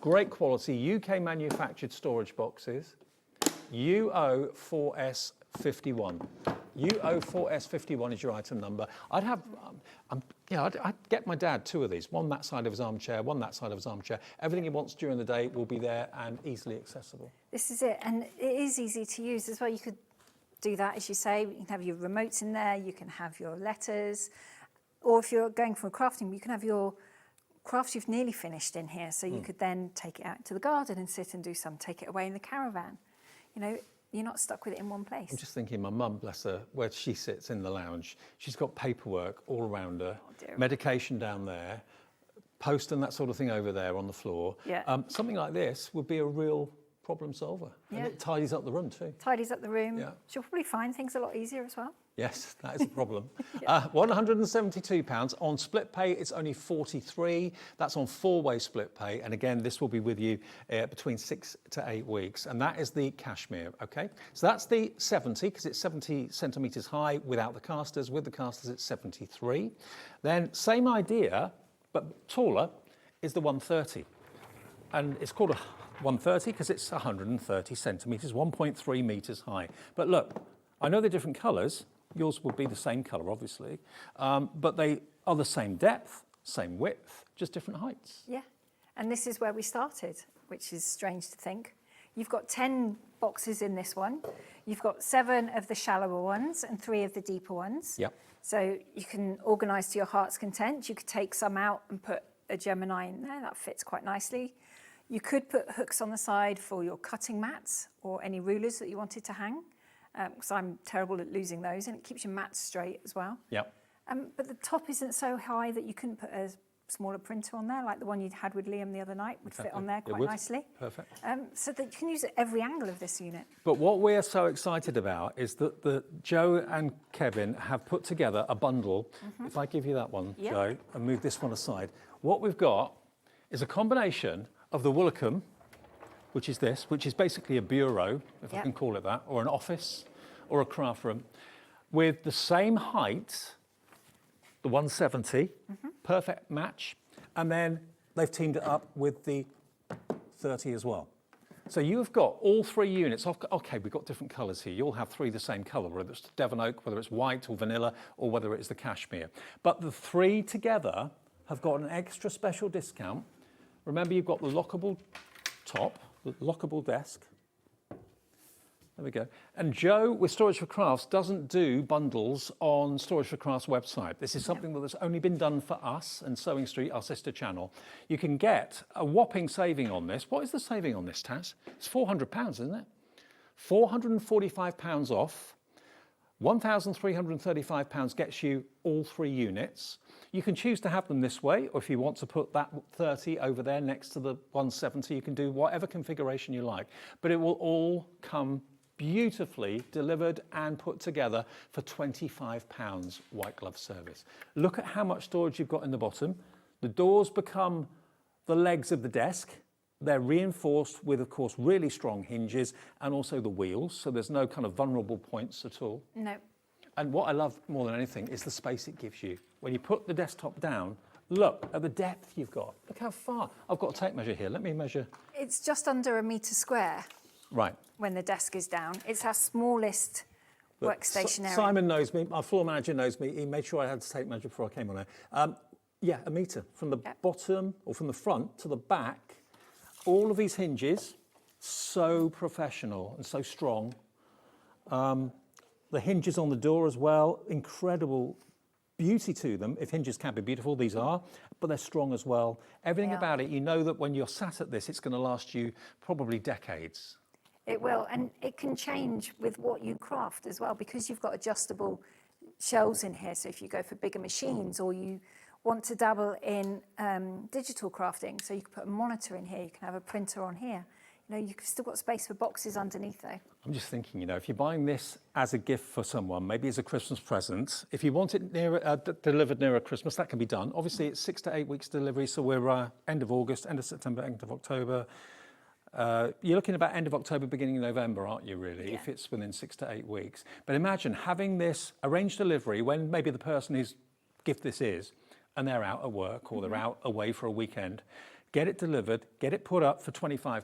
great quality, UK manufactured storage boxes. UO4S51. UO4S51 is your item number. I'd have, I'd get my dad 2 of these, one that side of his armchair, one that side of his armchair. Everything he wants during the day will be there and easily accessible. This is it, and it is easy to use as well. You could do that, as you say. You can have your remotes in there, you can have your letters, or if you're going for crafting, you can have your crafts you've nearly finished in here, so you could then take it out to the garden and sit and do some, take it away in the caravan. You know, you're not stuck with it in one place. I'm just thinking, my mum, bless her, where she sits in the lounge, she's got paperwork all around her, medication down there, post and that sort of thing over there on the floor. Yeah. Something like this would be a real problem solver. Yeah. And it tidies up the room too. Tidies up the room. Yeah. She'll probably find things a lot easier as well. Yes, that is a problem. £172. On split pay, it's only 43. That's on 4-way split pay. And again, this will be with you between 6 to 8 weeks. And that is the cashmere, okay? So that's the 70, because it's 70 centimetres high without the casters. With the casters, it's 73. Then same idea, but taller, is the 130. And it's called a 130 because it's 130 centimetres, 1.3 metres high. But look, I know they're different colours. Yours will be the same colour, obviously, but they are the same depth, same width, just different heights. Yeah, and this is where we started, which is strange to think. You've got 10 boxes in this one. You've got 7 of the shallower ones and 3 of the deeper ones. Yep. So you can organise to your heart's content. You could take some out and put a Gemini in there. That fits quite nicely. You could put hooks on the side for your cutting mats or any rulers that you wanted to hang, because I'm terrible at losing those, and it keeps your mats straight as well. Yep. But the top isn't so high that you couldn't put a smaller printer on there, like the one you had with Liam the other night would fit on there quite nicely. Perfect. So that you can use it every angle of this unit. But what we're so excited about is that Joe and Kevin have put together a bundle. If I give you that one, Joe, and move this one aside, what we've got is a combination of the Woolacombe, which is this, which is basically a bureau, if I can call it that, or an office, or a craft room, with the same height, the 170, perfect match, and then they've teamed it up with the 30 as well. So you've got all 3 units. Okay, we've got different colours here. You'll have 3 the same colour, whether it's Devon Oak, whether it's white or vanilla, or whether it's the cashmere. But the 3 together have got an extra special discount. Remember, you've got the lockable top, the lockable desk. There we go. And Joe, with Storage4Crafts, doesn't do bundles on Storage4Crafts website. This is something that has only been done for us and Sewing Street, our sister channel. You can get a whopping saving on this. What is the saving on this, Taz? It's £400, isn't it? £445 off. £1,335 gets you all 3 units. You can choose to have them this way, or if you want to put that 30 over there next to the 170, you can do whatever configuration you like. But it will all come beautifully delivered and put together for £25 white glove service. Look at how much storage you've got in the bottom. The doors become the legs of the desk. They're reinforced with, of course, really strong hinges and also the wheels, so there's no kind of vulnerable points at all. No. And what I love more than anything is the space it gives you. When you put the desktop down, look at the depth you've got. Look how far. I've got a tape measure here. Let me measure. It's just under 1 metre square. Right. When the desk is down. It's our smallest workstation area. Simon knows me, our floor manager knows me. He made sure I had to tape measure before I came on air. Yeah, 1 metre. From the bottom, or from the front to the back, all of these hinges, so professional and so strong. The hinges on the door as well, incredible beauty to them. If hinges can be beautiful, these are, but they're strong as well. Everything about it, you know that when you're sat at this, it's going to last you probably decades. It will, and it can change with what you craft as well, because you've got adjustable shelves in here. So if you go for bigger machines, or you want to dabble in digital crafting, so you can put a monitor in here, you can have a printer on here. You know, you've still got space for boxes underneath though. I'm just thinking, you know, if you're buying this as a gift for someone, maybe as a Christmas present, if you want it delivered nearer Christmas, that can be done. Obviously, it's 6 to 8 weeks delivery, so we're end of August, end of September, end of October. You're looking about end of October, beginning of November, aren't you, really, if it's within 6 to 8 weeks. But imagine having this arranged delivery when maybe the person whose gift this is, and they're out at work or they're out away for a weekend. Get it delivered, get it put up for £25,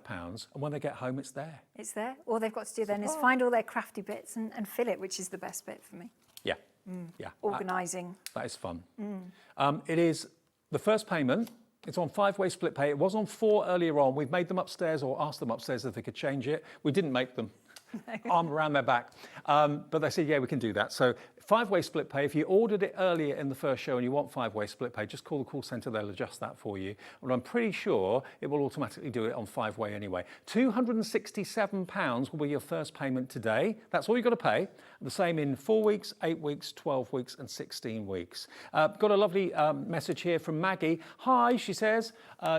and when they get home, it's there. It's there. All they've got to do then is find all their crafty bits and fill it, which is the best bit for me. Yeah, yeah. Organising. That is fun. It is the first payment. It's on 5-way split pay. It was on 4 earlier on. We've made them upstairs or asked them upstairs if they could change it. We didn't make them. Arm around their back. But they said, yeah, we can do that. So 5-way split pay. If you ordered it earlier in the first show and you want 5-way split pay, just call the call centre. They'll adjust that for you. And I'm pretty sure it will automatically do it on 5-way anyway. £267 will be your first payment today. That's all you've got to pay. The same in 4 weeks, 8 weeks, 12 weeks and 16 weeks. Got a lovely message here from Maggie. Hi, she says,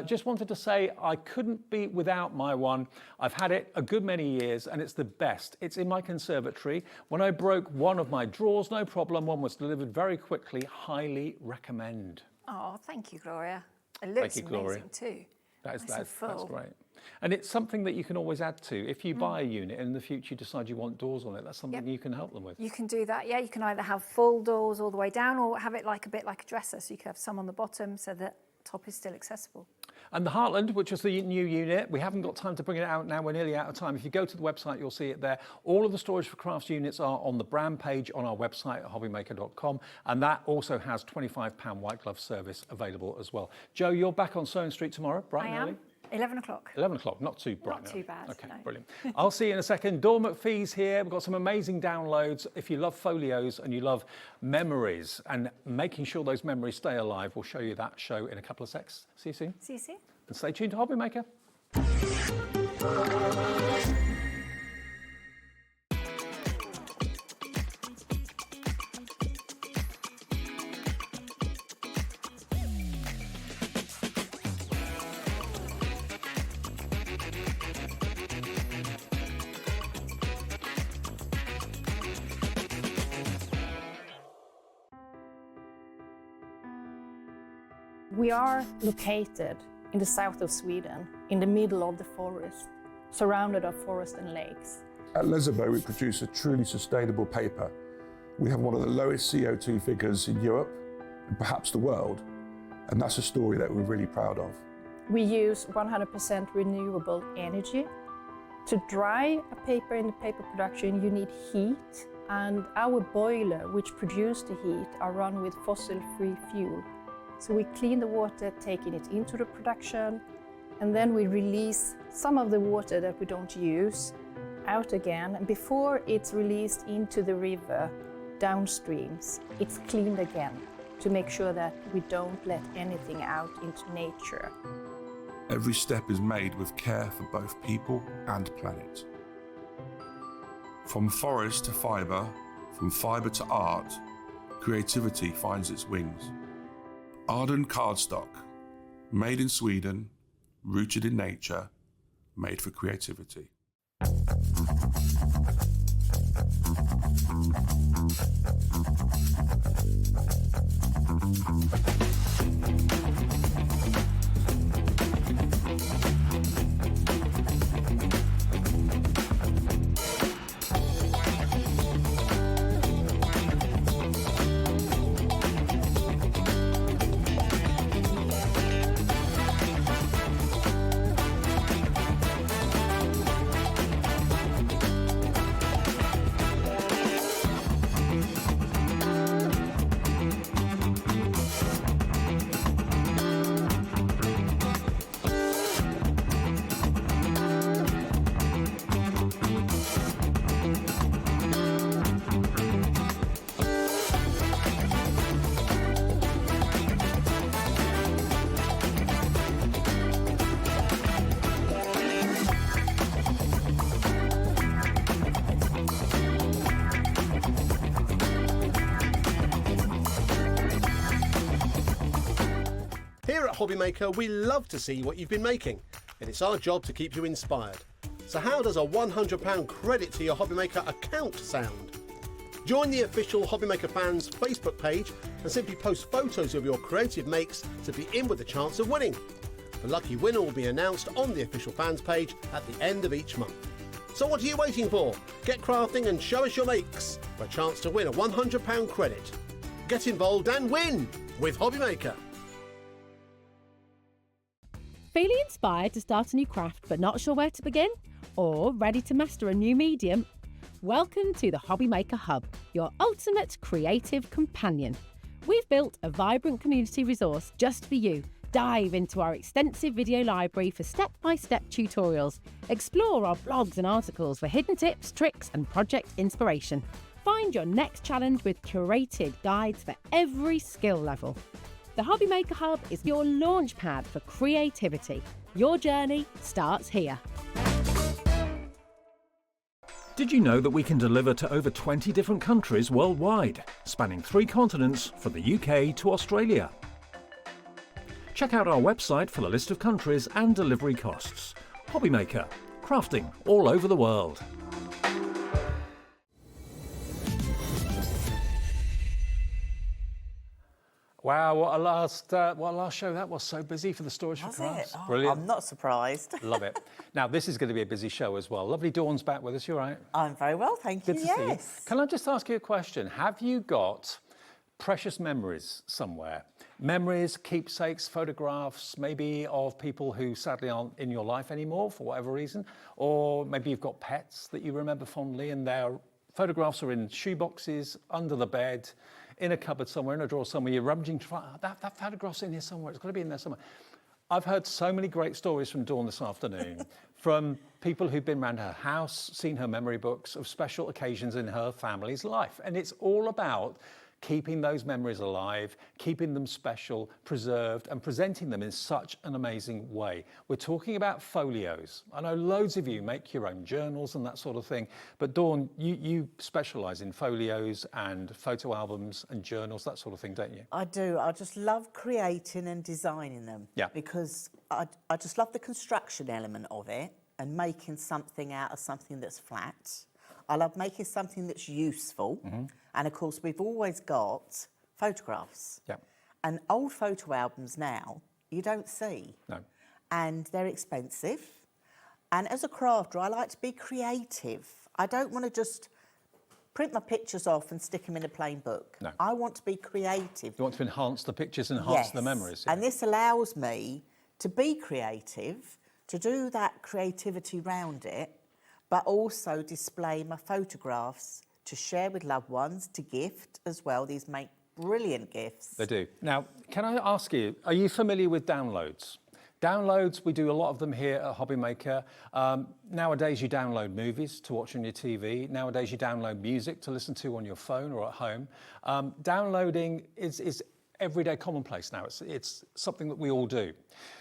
just wanted to say I couldn't be without my one. I've had it a good many years and it's the best. It's in my conservatory. When I broke one of my drawers, no problem. One was delivered very quickly. Highly recommend. Oh, thank you, Gloria. It looks Thank you, Gloria. amazing too. That's full. great. And it's something that you can always add to. If you buy a unit and in the future you decide you want doors on it, that's something you can help them with. You can do that, yeah. You can either have full doors all the way down or have it like a bit like a dresser. So you can have some on the bottom so that top is still accessible. And the Heartland, which is the new unit, we haven't got time to bring it out now. We're nearly out of time. If you go to the website, you'll see it there. All of the Storage4Crafts units are on the brand page on our website at hobbymaker.com. And that also has £25 white glove service available as well. Jo, you're back on Sewing Street tomorrow, bright and early? 11 o'clock. 11 o'clock, not too bright. Not too bad. Okay, no. brilliant. I'll see you in a second. Dawn McPhee's here. We've got some amazing downloads. If you love folios and you love memories and making sure those memories stay alive, we'll show you that show in a couple of secs. See you soon. See you soon. And stay tuned to HobbyMaker. We are located in the south of Sweden, in the middle of the forest, surrounded by forest and lakes. At Lesabo, we produce a truly sustainable paper. We have one of the lowest CO2 figures in Europe, and perhaps the world, and that's a story that we're really proud of. We use 100% renewable energy. To dry a paper in the paper production, you need heat, and our boiler, which produces the heat, are run with fossil-free fuel. So we clean the water, taking it into the production, and then we release some of the water that we don't use out again. And before it's released into the river, downstreams, it's cleaned again to make sure that we don't let anything out into nature. Every step is made with care for both people and planet. From forest to fibre, from fibre to art, creativity finds its wings. Arden cardstock, made in Sweden, rooted in nature, made for creativity. HobbyMaker, we love to see what you've been making, and it's our job to keep you inspired. So how does a £100 credit to your HobbyMaker account sound? Join the official HobbyMaker fans Facebook page and simply post photos of your creative makes to be in with a chance of winning. The lucky winner will be announced on the official fans page at the end of each month. So what are you waiting for? Get crafting and show us your makes for a chance to win a £100 credit. Get involved and win with HobbyMaker. Feeling inspired to start a new craft but not sure where to begin? Or ready to master a new medium? Welcome to the HobbyMaker Hub, your ultimate creative companion. We've built a vibrant community resource just for you. Dive into our extensive video library for step-by-step tutorials. Explore our blogs and articles for hidden tips, tricks and project inspiration. Find your next challenge with curated guides for every skill level. The HobbyMaker Hub is your launchpad for creativity. Your journey starts here. Did you know that we can deliver to over 20 different countries worldwide, spanning 3 continents from the UK to Australia? Check out our website for the list of countries and delivery costs. HobbyMaker, crafting all over the world. Wow, what a last show that was. So busy for the Storage for Crafts. Oh, Brilliant. I'm not surprised. Love it. Now, this is going to be a busy show as well. Lovely Dawn's back with us. You all right? I'm very well, thank you. Good to see you. Can I just ask you a question? Have you got precious memories somewhere? Memories, keepsakes, photographs, maybe of people who sadly aren't in your life anymore for whatever reason? Or maybe you've got pets that you remember fondly and their photographs are in shoeboxes, under the bed, in a cupboard somewhere, in a drawer somewhere. You're rummaging to find that photograph's in here somewhere. It's got to be in there somewhere. I've heard so many great stories from Dawn this afternoon from people who've been around her house, seen her memory books of special occasions in her family's life. And it's all about keeping those memories alive, keeping them special, preserved, and presenting them in such an amazing way. We're talking about folios. I know loads of you make your own journals and that sort of thing, but Dawn, you specialise in folios and photo albums and journals, that sort of thing, don't you? I do. I just love creating and designing them. Yeah. Because I just love the construction element of it and making something out of something that's flat. I love making something that's useful. Mm-hmm. And of course, we've always got photographs. Yeah. And old photo albums now, you don't see. No. And they're expensive. And as a crafter, I like to be creative. I don't want to just print my pictures off and stick them in a plain book. No. I want to be creative. You want to enhance the pictures, enhance the memories. And this allows me to be creative, to do that creativity round it, but also display my photographs to share with loved ones, to gift as well. These make brilliant gifts. They do. Now, can I ask you, are you familiar with downloads? Downloads, we do a lot of them here at HobbyMaker. Nowadays, you download movies to watch on your TV. Nowadays, you download music to listen to on your phone or at home. Downloading is everyday commonplace now. It's something that we all do.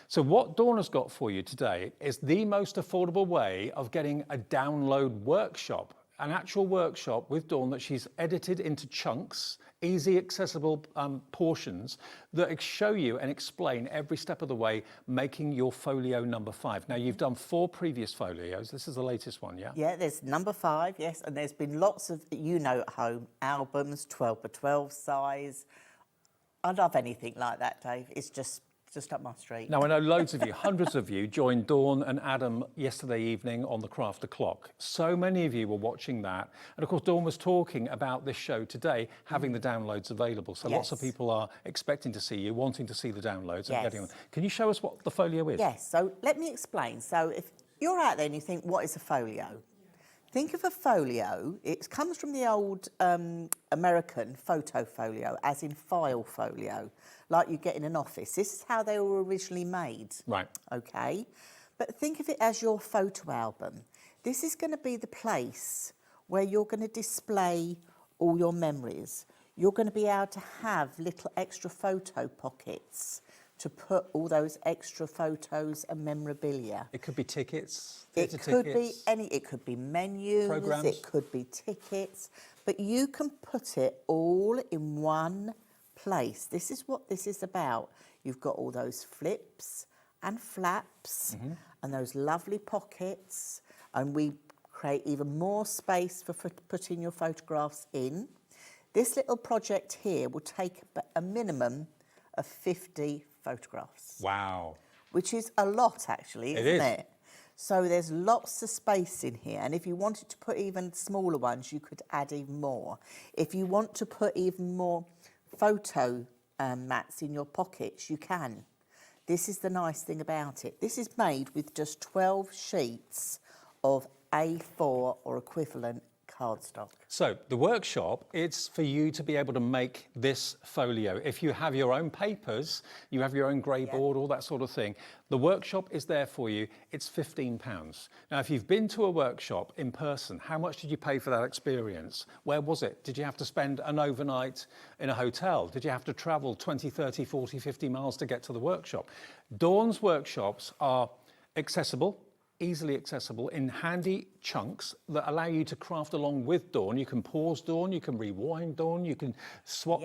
So what Dawn has got for you today is the most affordable way of getting a download workshop, an actual workshop with Dawn that she's edited into chunks, easy accessible portions that show you and explain every step of the way making your folio number 5. Now you've done 4 previous folios. This is the latest one, yeah? Yeah, there's number 5, yes, and there's been lots of, you know, at home, albums, 12x12 size. I love anything like that, Dave. It's just up my street. Now, I know loads of you, hundreds of you, joined Dawn and Adam yesterday evening on the Craft O'Clock. So many of you were watching that. And of course, Dawn was talking about this show today, having the downloads available. So lots of people are expecting to see you, wanting to see the downloads and getting them. Can you show us what the folio is? Yes, so let me explain. So if you're out there and you think, what is a folio? Think of a folio, it comes from the old American photo folio, as in file folio, like you get in an office. This is how they were originally made. Right. Okay? But think of it as your photo album. This is going to be the place where you're going to display all your memories. You're going to be able to have little extra photo pockets to put all those extra photos and memorabilia. It could be tickets, it could be it could be menus, programs. It could be tickets, but you can put it all in one place. This is what this is about. You've got all those flips and flaps and those lovely pockets, and we create even more space for putting your photographs in. This little project here will take a minimum of 50 photographs. Wow. Which is a lot, actually, isn't it? So there's lots of space in here, and if you wanted to put even smaller ones, you could add even more. If you want to put even more photo mats in your pockets, you can. This is the nice thing about it. This is made with just 12 sheets of A4 or equivalent cardstock. So the workshop, it's for you to be able to make this folio. If you have your own papers, you have your own grey board, all that sort of thing, the workshop is there for you. It's £15. Now, if you've been to a workshop in person, how much did you pay for that experience? Where was it? Did you have to spend an overnight in a hotel? Did you have to travel 20, 30, 40, 50 miles to get to the workshop? Dawn's workshops are accessible, easily accessible in handy chunks that allow you to craft along with Dawn. You can pause Dawn, you can rewind Dawn, you can swap,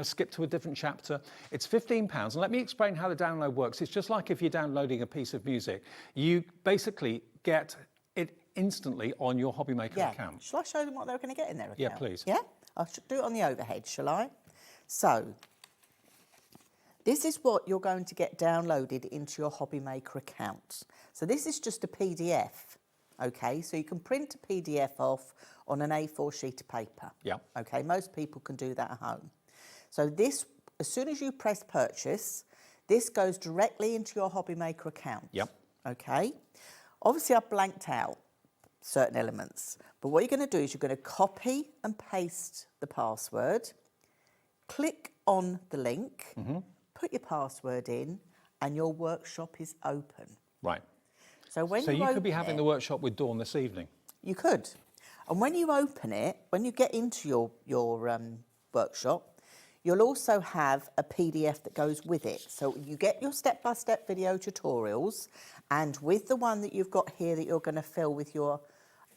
skip to a different chapter. It's £15, and let me explain how the download works. It's just like if you're downloading a piece of music. You basically get it instantly on your HobbyMaker account. Shall I show them what they're going to get in their account? Yeah, please. Yeah? I should do it on the overhead, shall I? So, this is what you're going to get downloaded into your HobbyMaker account. So this is just a PDF, okay? So you can print a PDF off on an A4 sheet of paper. Yeah. Okay, most people can do that at home. So this, as soon as you press purchase, this goes directly into your HobbyMaker account. Yep. Okay? Obviously, I've blanked out certain elements, but what you're going to do is you're going to copy and paste the password, click on the link, put your password in, and your workshop is open. Right. So when you could be having the workshop with Dawn this evening. You could. And when you open it, when you get into your workshop, you'll also have a PDF that goes with it. So you get your step-by-step video tutorials, and with the one that you've got here that you're going to fill with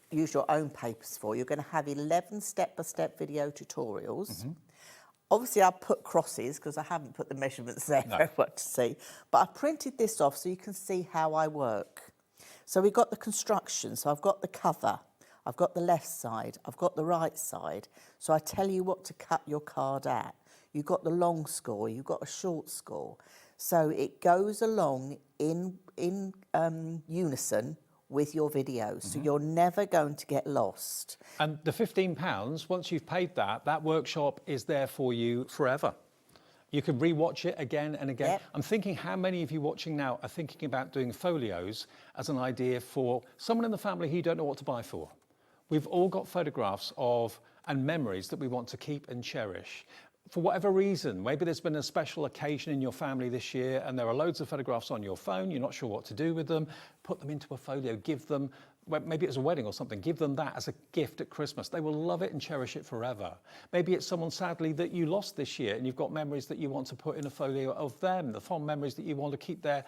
use your own papers for, you're going to have 11 step-by-step video tutorials. Obviously, I've put crosses because I haven't put the measurements there for everyone to see. But I printed this off so you can see how I work. So we've got the construction. So I've got the cover. I've got the left side. I've got the right side. So I tell you what to cut your card at. You've got the long score. You've got a short score. So it goes along in unison with your videos, so you're never going to get lost. And the £15, once you've paid that, that workshop is there for you forever. You can re-watch it again and again. I'm thinking how many of you watching now are thinking about doing folios as an idea for someone in the family who you don't know what to buy for. We've all got photographs of and memories that we want to keep and cherish. For whatever reason, maybe there's been a special occasion in your family this year and there are loads of photographs on your phone, you're not sure what to do with them, put them into a folio, give them, maybe it's a wedding or something, give them that as a gift at Christmas. They will love it and cherish it forever. Maybe it's someone sadly that you lost this year and you've got memories that you want to put in a folio of them, the fond memories that you want to keep their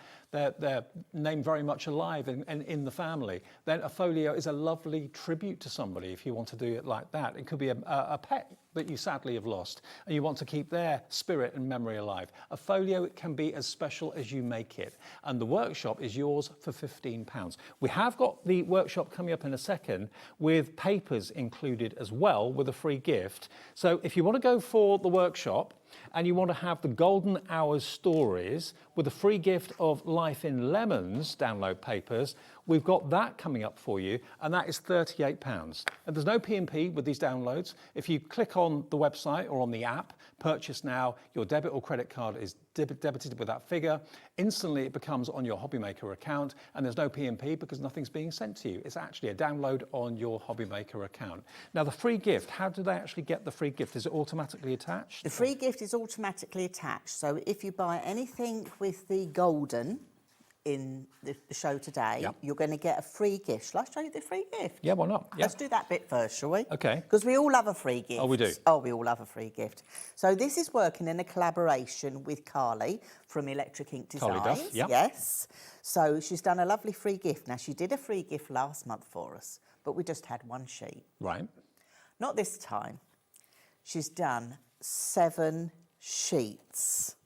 name very much alive and in the family. Then a folio is a lovely tribute to somebody if you want to do it like that. It could be a pet that you sadly have lost and you want to keep their spirit and memory alive. A folio can be as special as you make it, and the workshop is yours for £15. We have got the workshop coming up in a second with papers included as well with a free gift. So if you want to go for the workshop and you want to have the Golden Hours stories with a free gift of Life in Lemons download papers, we've got that coming up for you, and that is £38. And there's no P&P with these downloads. If you click on the website or on the app, purchase now, your debit or credit card is debited with that figure. Instantly it becomes on your HobbyMaker account, and there's no P&P because nothing's being sent to you. It's actually a download on your HobbyMaker account. Now the free gift, how do they actually get the free gift? Is it automatically attached? The free gift is automatically attached. So if you buy anything with the golden in the show today, you're going to get a free gift. Shall I show you the free gift? Yeah, why not? Let's do that bit first, shall we? Okay. Because we all love a free gift. Oh, we do. Oh, we all love a free gift. So this is working in a collaboration with Carly from Electric Ink Designs. Carly Duff, yeah. Yes. So she's done a lovely free gift. Now, she did a free gift last month for us, but we just had one sheet. Right. Not this time. She's done 7 sheets.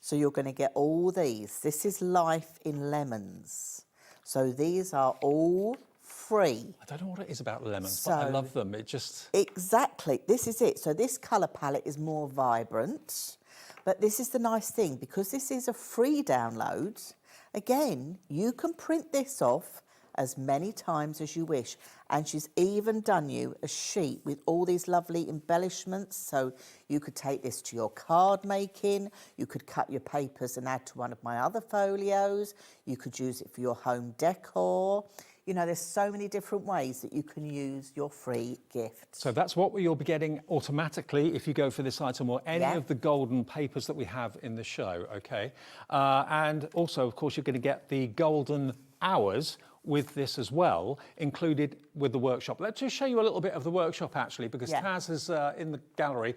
So you're going to get all these. This is Life in Lemons. So these are all free. I don't know what it is about lemons, but I love them. It just... Exactly. This is it. So this colour palette is more vibrant. But this is the nice thing, because this is a free download, again, you can print this off as many times as you wish. And she's even done you a sheet with all these lovely embellishments. So you could take this to your card making, you could cut your papers and add to one of my other folios, you could use it for your home decor. You know, there's so many different ways that you can use your free gift. So that's what you'll be getting automatically if you go for this item or any of the golden papers that we have in the show, okay? And also, of course, you're going to get the golden hours with this as well, included with the workshop. Let's just show you a little bit of the workshop, actually, because Taz has, in the gallery,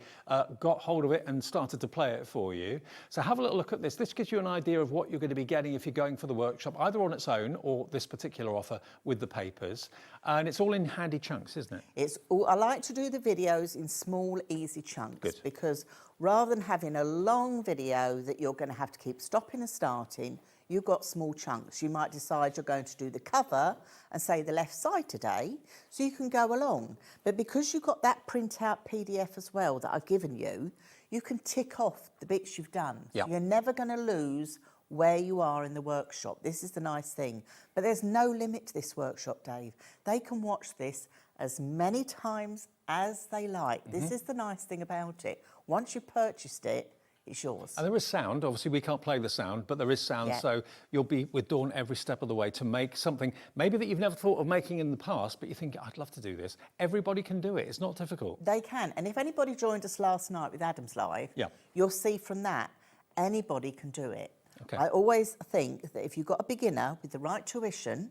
got hold of it and started to play it for you. So have a little look at this. This gives you an idea of what you're going to be getting if you're going for the workshop, either on its own or this particular offer with the papers. And it's all in handy chunks, isn't it? It's all, I like to do the videos in small, easy chunks, because rather than having a long video that you're going to have to keep stopping and starting, you've got small chunks. You might decide you're going to do the cover and say the left side today, so you can go along. But because you've got that printout PDF as well that I've given you, you can tick off the bits you've done. Yep. You're never going to lose where you are in the workshop. This is the nice thing. But there's no limit to this workshop, Dave. They can watch this as many times as they like. This is the nice thing about it. Once you've purchased it, it's yours. And there is sound. Obviously, we can't play the sound, but there is sound. So you'll be with Dawn every step of the way to make something maybe that you've never thought of making in the past, but you think, I'd love to do this. Everybody can do it. It's not difficult. They can. And if anybody joined us last night with Adam's Live, you'll see from that, anybody can do it. Okay. I always think that if you've got a beginner with the right tuition,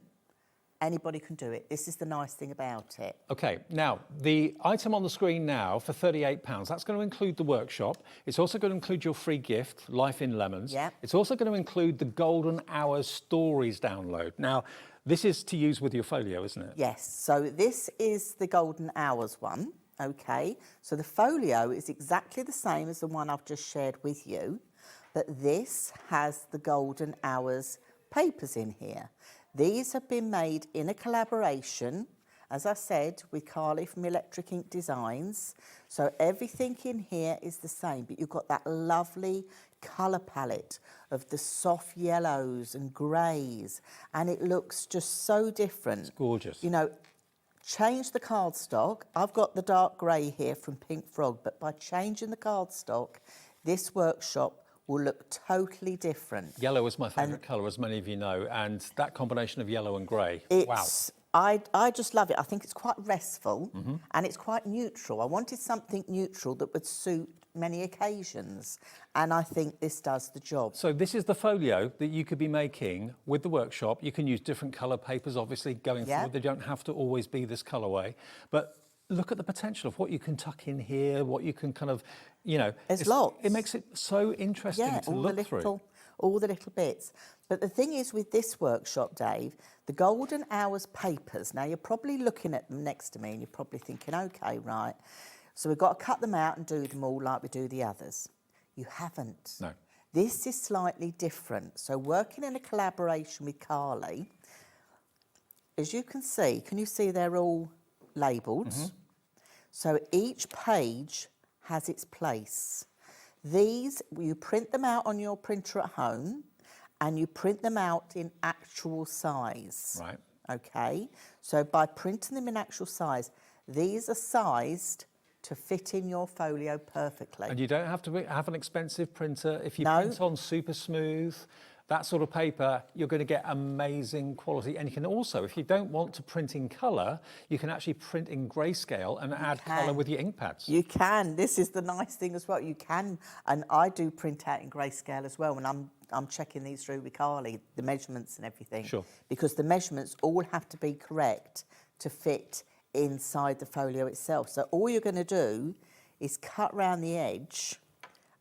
anybody can do it. This is the nice thing about it. Okay, now, the item on the screen now for £38, that's going to include the workshop. It's also going to include your free gift, Life in Lemons. Yeah. It's also going to include the Golden Hours Stories download. Now, this is to use with your folio, isn't it? Yes, so this is the Golden Hours one, okay? So the folio is exactly the same as the one I've just shared with you, but this has the Golden Hours papers in here. These have been made in a collaboration, as I said, with Carly from Electric Ink Designs. So everything in here is the same, but you've got that lovely colour palette of the soft yellows and greys, and it looks just so different. It's gorgeous. You know, change the cardstock. I've got the dark grey here from Pink Frog, but by changing the cardstock, this workshop will look totally different. Yellow is my favourite colour, as many of you know, and that combination of yellow and grey, wow. I just love it. I think it's quite restful and it's quite neutral. I wanted something neutral that would suit many occasions, and I think this does the job. So this is the folio that you could be making with the workshop. You can use different colour papers, obviously, going forward. They don't have to always be this colourway, but look at the potential of what you can tuck in here, what you can kind of, you know... There's lots. It makes it so interesting to look through. All the little bits. But the thing is with this workshop, Dave, the Golden Hours papers, now you're probably looking at them next to me and you're probably thinking, OK, right, so we've got to cut them out and do them all like we do the others. You haven't. No. This is slightly different. So working in a collaboration with Carly, as you can see they're all labelled? So each page has its place. These, you print them out on your printer at home and you print them out in actual size. Right. Okay? So by printing them in actual size, these are sized to fit in your folio perfectly. And you don't have to have an expensive printer. If you print on super smooth, that sort of paper, you're going to get amazing quality. And you can also, if you don't want to print in colour, you can actually print in grayscale and add colour with your ink pads. You can. This is the nice thing as well. You can, and I do print out in grayscale as well when I'm checking these through with Carly, the measurements and everything. Sure. Because the measurements all have to be correct to fit inside the folio itself. So all you're going to do is cut round the edge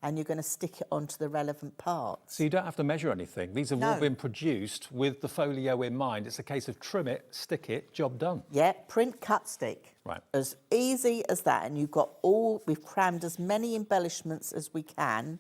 and you're going to stick it onto the relevant parts. So you don't have to measure anything. These have all been produced with the folio in mind. It's a case of trim it, stick it, job done. Yeah, print, cut, stick. Right. As easy as that. And you've got we've crammed as many embellishments as we can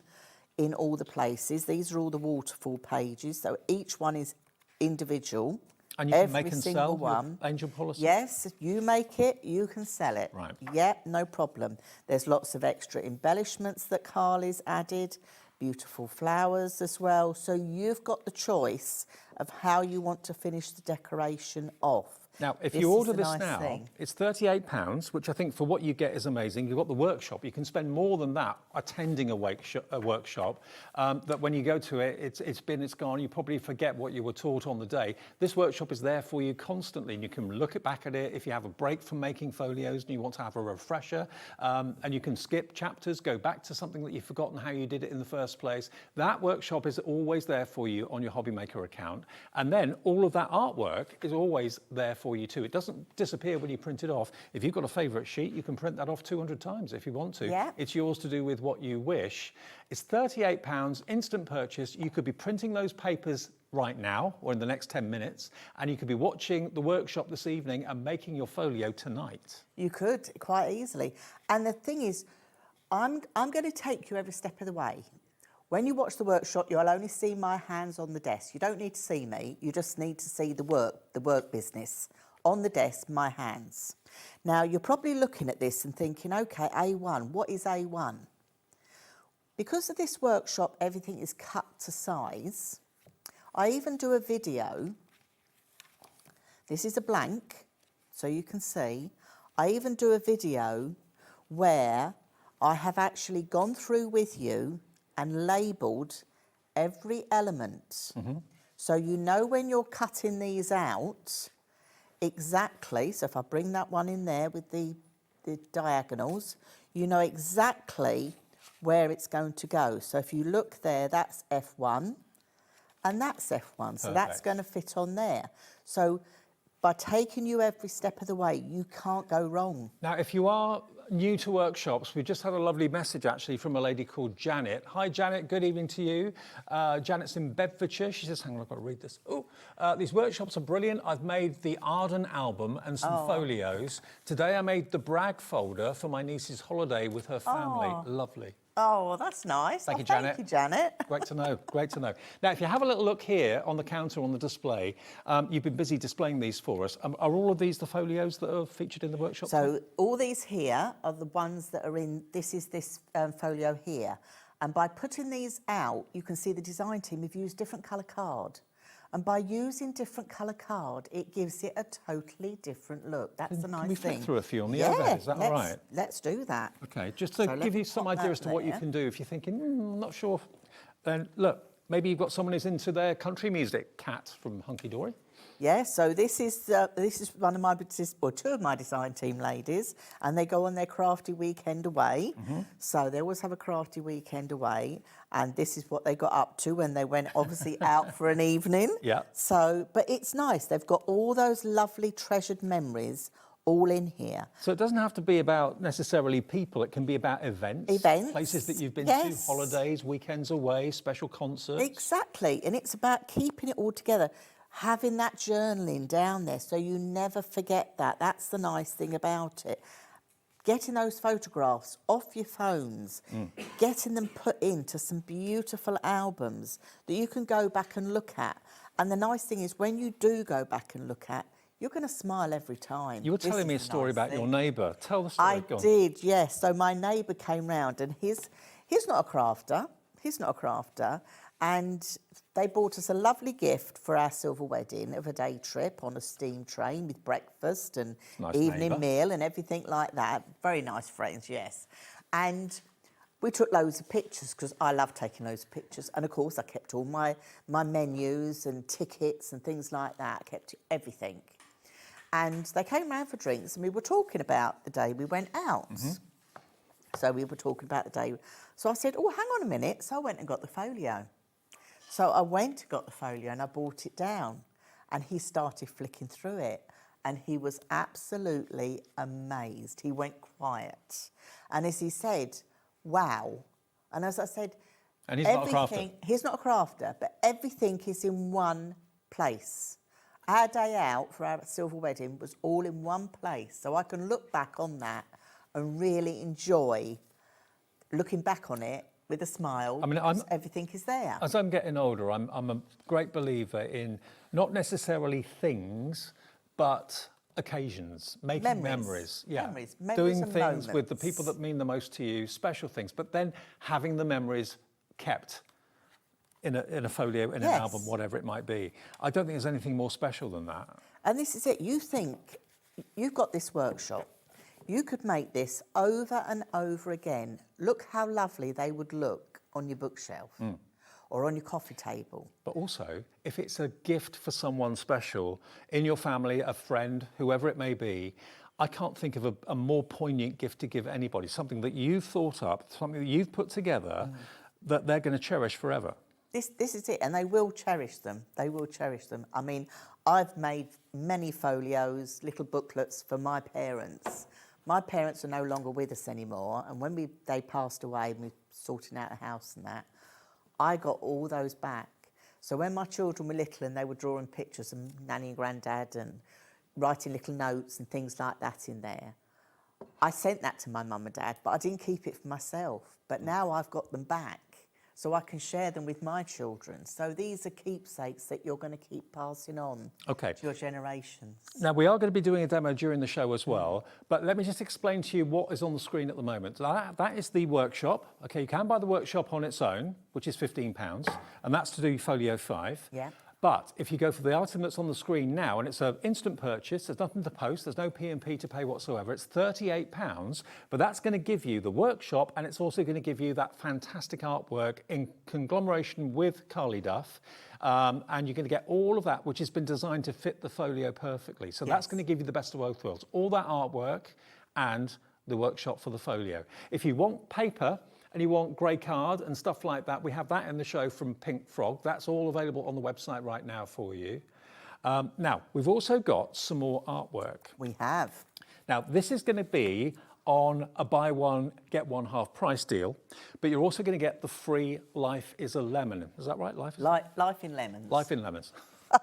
in all the places. These are all the waterfall pages, so each one is individual. And you can Every make and single sell one. your angel policy? Yes, if you make it, you can sell it. Right. Yeah, no problem. There's lots of extra embellishments that Carly's added, beautiful flowers as well. So you've got the choice of how you want to finish the decoration off. Now, if This you is order the this nice now, thing. it's £38, which I think for what you get is amazing. You've got the workshop. You can spend more than that attending a workshop. That when you go to it, it's been, it's gone. You probably forget what you were taught on the day. This workshop is there for you constantly, and you can look back at it if you have a break from making folios and you want to have a refresher. And you can skip chapters, go back to something that you've forgotten how you did it in the first place. That workshop is always there for you on your HobbyMaker account. And then all of that artwork is always there for you too. It doesn't disappear when you print it off. If you've got a favourite sheet, you can print that off 200 times if you want to. Yeah. It's yours to do with what you wish. It's £38, instant purchase. You could be printing those papers right now or in the next 10 minutes, and you could be watching the workshop this evening and making your folio tonight. You could, quite easily. And the thing is, I'm going to take you every step of the way. When you watch the workshop, you'll only see my hands on the desk. You don't need to see me. You just need to see the work business. On the desk, my hands. Now, you're probably looking at this and thinking, OK, A1, what is A1? Because of this workshop, everything is cut to size. I even do a video. This is a blank, so you can see. I even do a video where I have actually gone through with you and labelled every element. So you know when you're cutting these out, exactly, so if I bring that one in there with the diagonals, you know exactly where it's going to go. So if you look there, that's F1 and that's F1. So that's going to fit on there. So by taking you every step of the way, you can't go wrong. Now, if you are new to workshops, we just had a lovely message actually from a lady called Janet. Hi Janet, good evening to you. Janet's in Bedfordshire. She says, hang on, I've got to read this. These workshops are brilliant. I've made the Arden album and some folios. Today I made the brag folder for my niece's holiday with her family. Lovely. Oh, that's nice. Thank you, Janet. Thank you, Janet. Great to know, great to know. Now, if you have a little look here on the counter on the display, you've been busy displaying these for us. Are all of these the folios that are featured in the workshop? So all these here are the ones that are in, this is this folio here. And by putting these out, you can see the design team have used different colour card. And by using different colour card, it gives it a totally different look. That's the nice thing. Can we flick through a few on the overhead? Is that all right? Let's do that. Okay, just to give you some idea as to what you can do. If you're thinking, I'm not sure, then look, maybe you've got someone who's into their country music. Kat from Hunky Dory. Yeah, so this is one of my, or two of my design team ladies, and they go on their crafty weekend away. So they always have a crafty weekend away, and this is what they got up to when they went obviously out for an evening. Yeah. So, but it's nice. They've got all those lovely treasured memories all in here. So it doesn't have to be about necessarily people. It can be about events. Events. Places that you've been Yes. to, holidays, weekends away, special concerts. Exactly, and it's about keeping it all together. Having that journaling down there so you never forget that. That's the nice thing about it. Getting those photographs off your phones, getting them put into some beautiful albums that you can go back and look at. And the nice thing is when you do go back and look at, you're going to smile every time. You were telling me a story about your neighbour. Tell the story. I did, yes. So my neighbour came round and he's not a crafter. He's not a crafter. And they bought us a lovely gift for our silver wedding of a day trip on a steam train with breakfast and evening meal and everything like that. Very nice friends, yes. And we took loads of pictures because I love taking loads of pictures. And of course, I kept all my menus and tickets and things like that. I kept everything. And they came round for drinks and we were talking about the day we went out. So we were talking about the day. So I said, oh, hang on a minute. So I went and got the folio. So I went and got the folio and I brought it down and he started flicking through it and he was absolutely amazed. He went quiet. And as he said, wow. And as I said, and he's not a crafter. He's not a crafter, but everything is in one place. Our day out for our silver wedding was all in one place. So I can look back on that and really enjoy looking back on it with a smile. I mean, everything is there. As I'm getting older, I'm a great believer in not necessarily things, but occasions, making memories. Yeah, Memories doing and things with the moments. people that mean the most to you, special things, but then having the memories kept in a folio, in an album, whatever it might be. I don't think there's anything more special than that. And this is it. You think you've got this workshop. You could make this over and over again. Look how lovely they would look on your bookshelf or on your coffee table. But also, if it's a gift for someone special in your family, a friend, whoever it may be, I can't think of a more poignant gift to give anybody, something that you've thought up, something that you've put together that they're going to cherish forever. This is it, and they will cherish them. They will cherish them. I mean, I've made many folios, little booklets for my parents. My parents are no longer with us anymore, and when they passed away and we were sorting out a house and that, I got all those back. So when my children were little and they were drawing pictures of Nanny and Grandad and writing little notes and things like that in there, I sent that to my mum and dad, but I didn't keep it for myself. But now I've got them back, so I can share them with my children. So these are keepsakes that you're going to keep passing on to your generations. Now, we are going to be doing a demo during the show as well, but let me just explain to you what is on the screen at the moment. That is the workshop. Okay, you can buy the workshop on its own, which is £15, and that's to do folio 5. Yeah. But if you go for the item that's on the screen now, and it's an instant purchase, there's nothing to post, there's no P&P to pay whatsoever, it's £38, but that's going to give you the workshop, and it's also going to give you that fantastic artwork in conglomeration with Carly Duff, and you're going to get all of that, which has been designed to fit the folio perfectly. So that's going to give you the best of both worlds, all that artwork and the workshop for the folio. If you want paper, and you want grey card and stuff like that, we have that in the show from Pink Frog. That's all available on the website right now for you. Now, we've also got some more artwork. We have. Now, this is going to be on a buy one, get one half price deal, but you're also going to get the free Life is a Lemon. Is that right? Life in Lemons. Life in Lemons.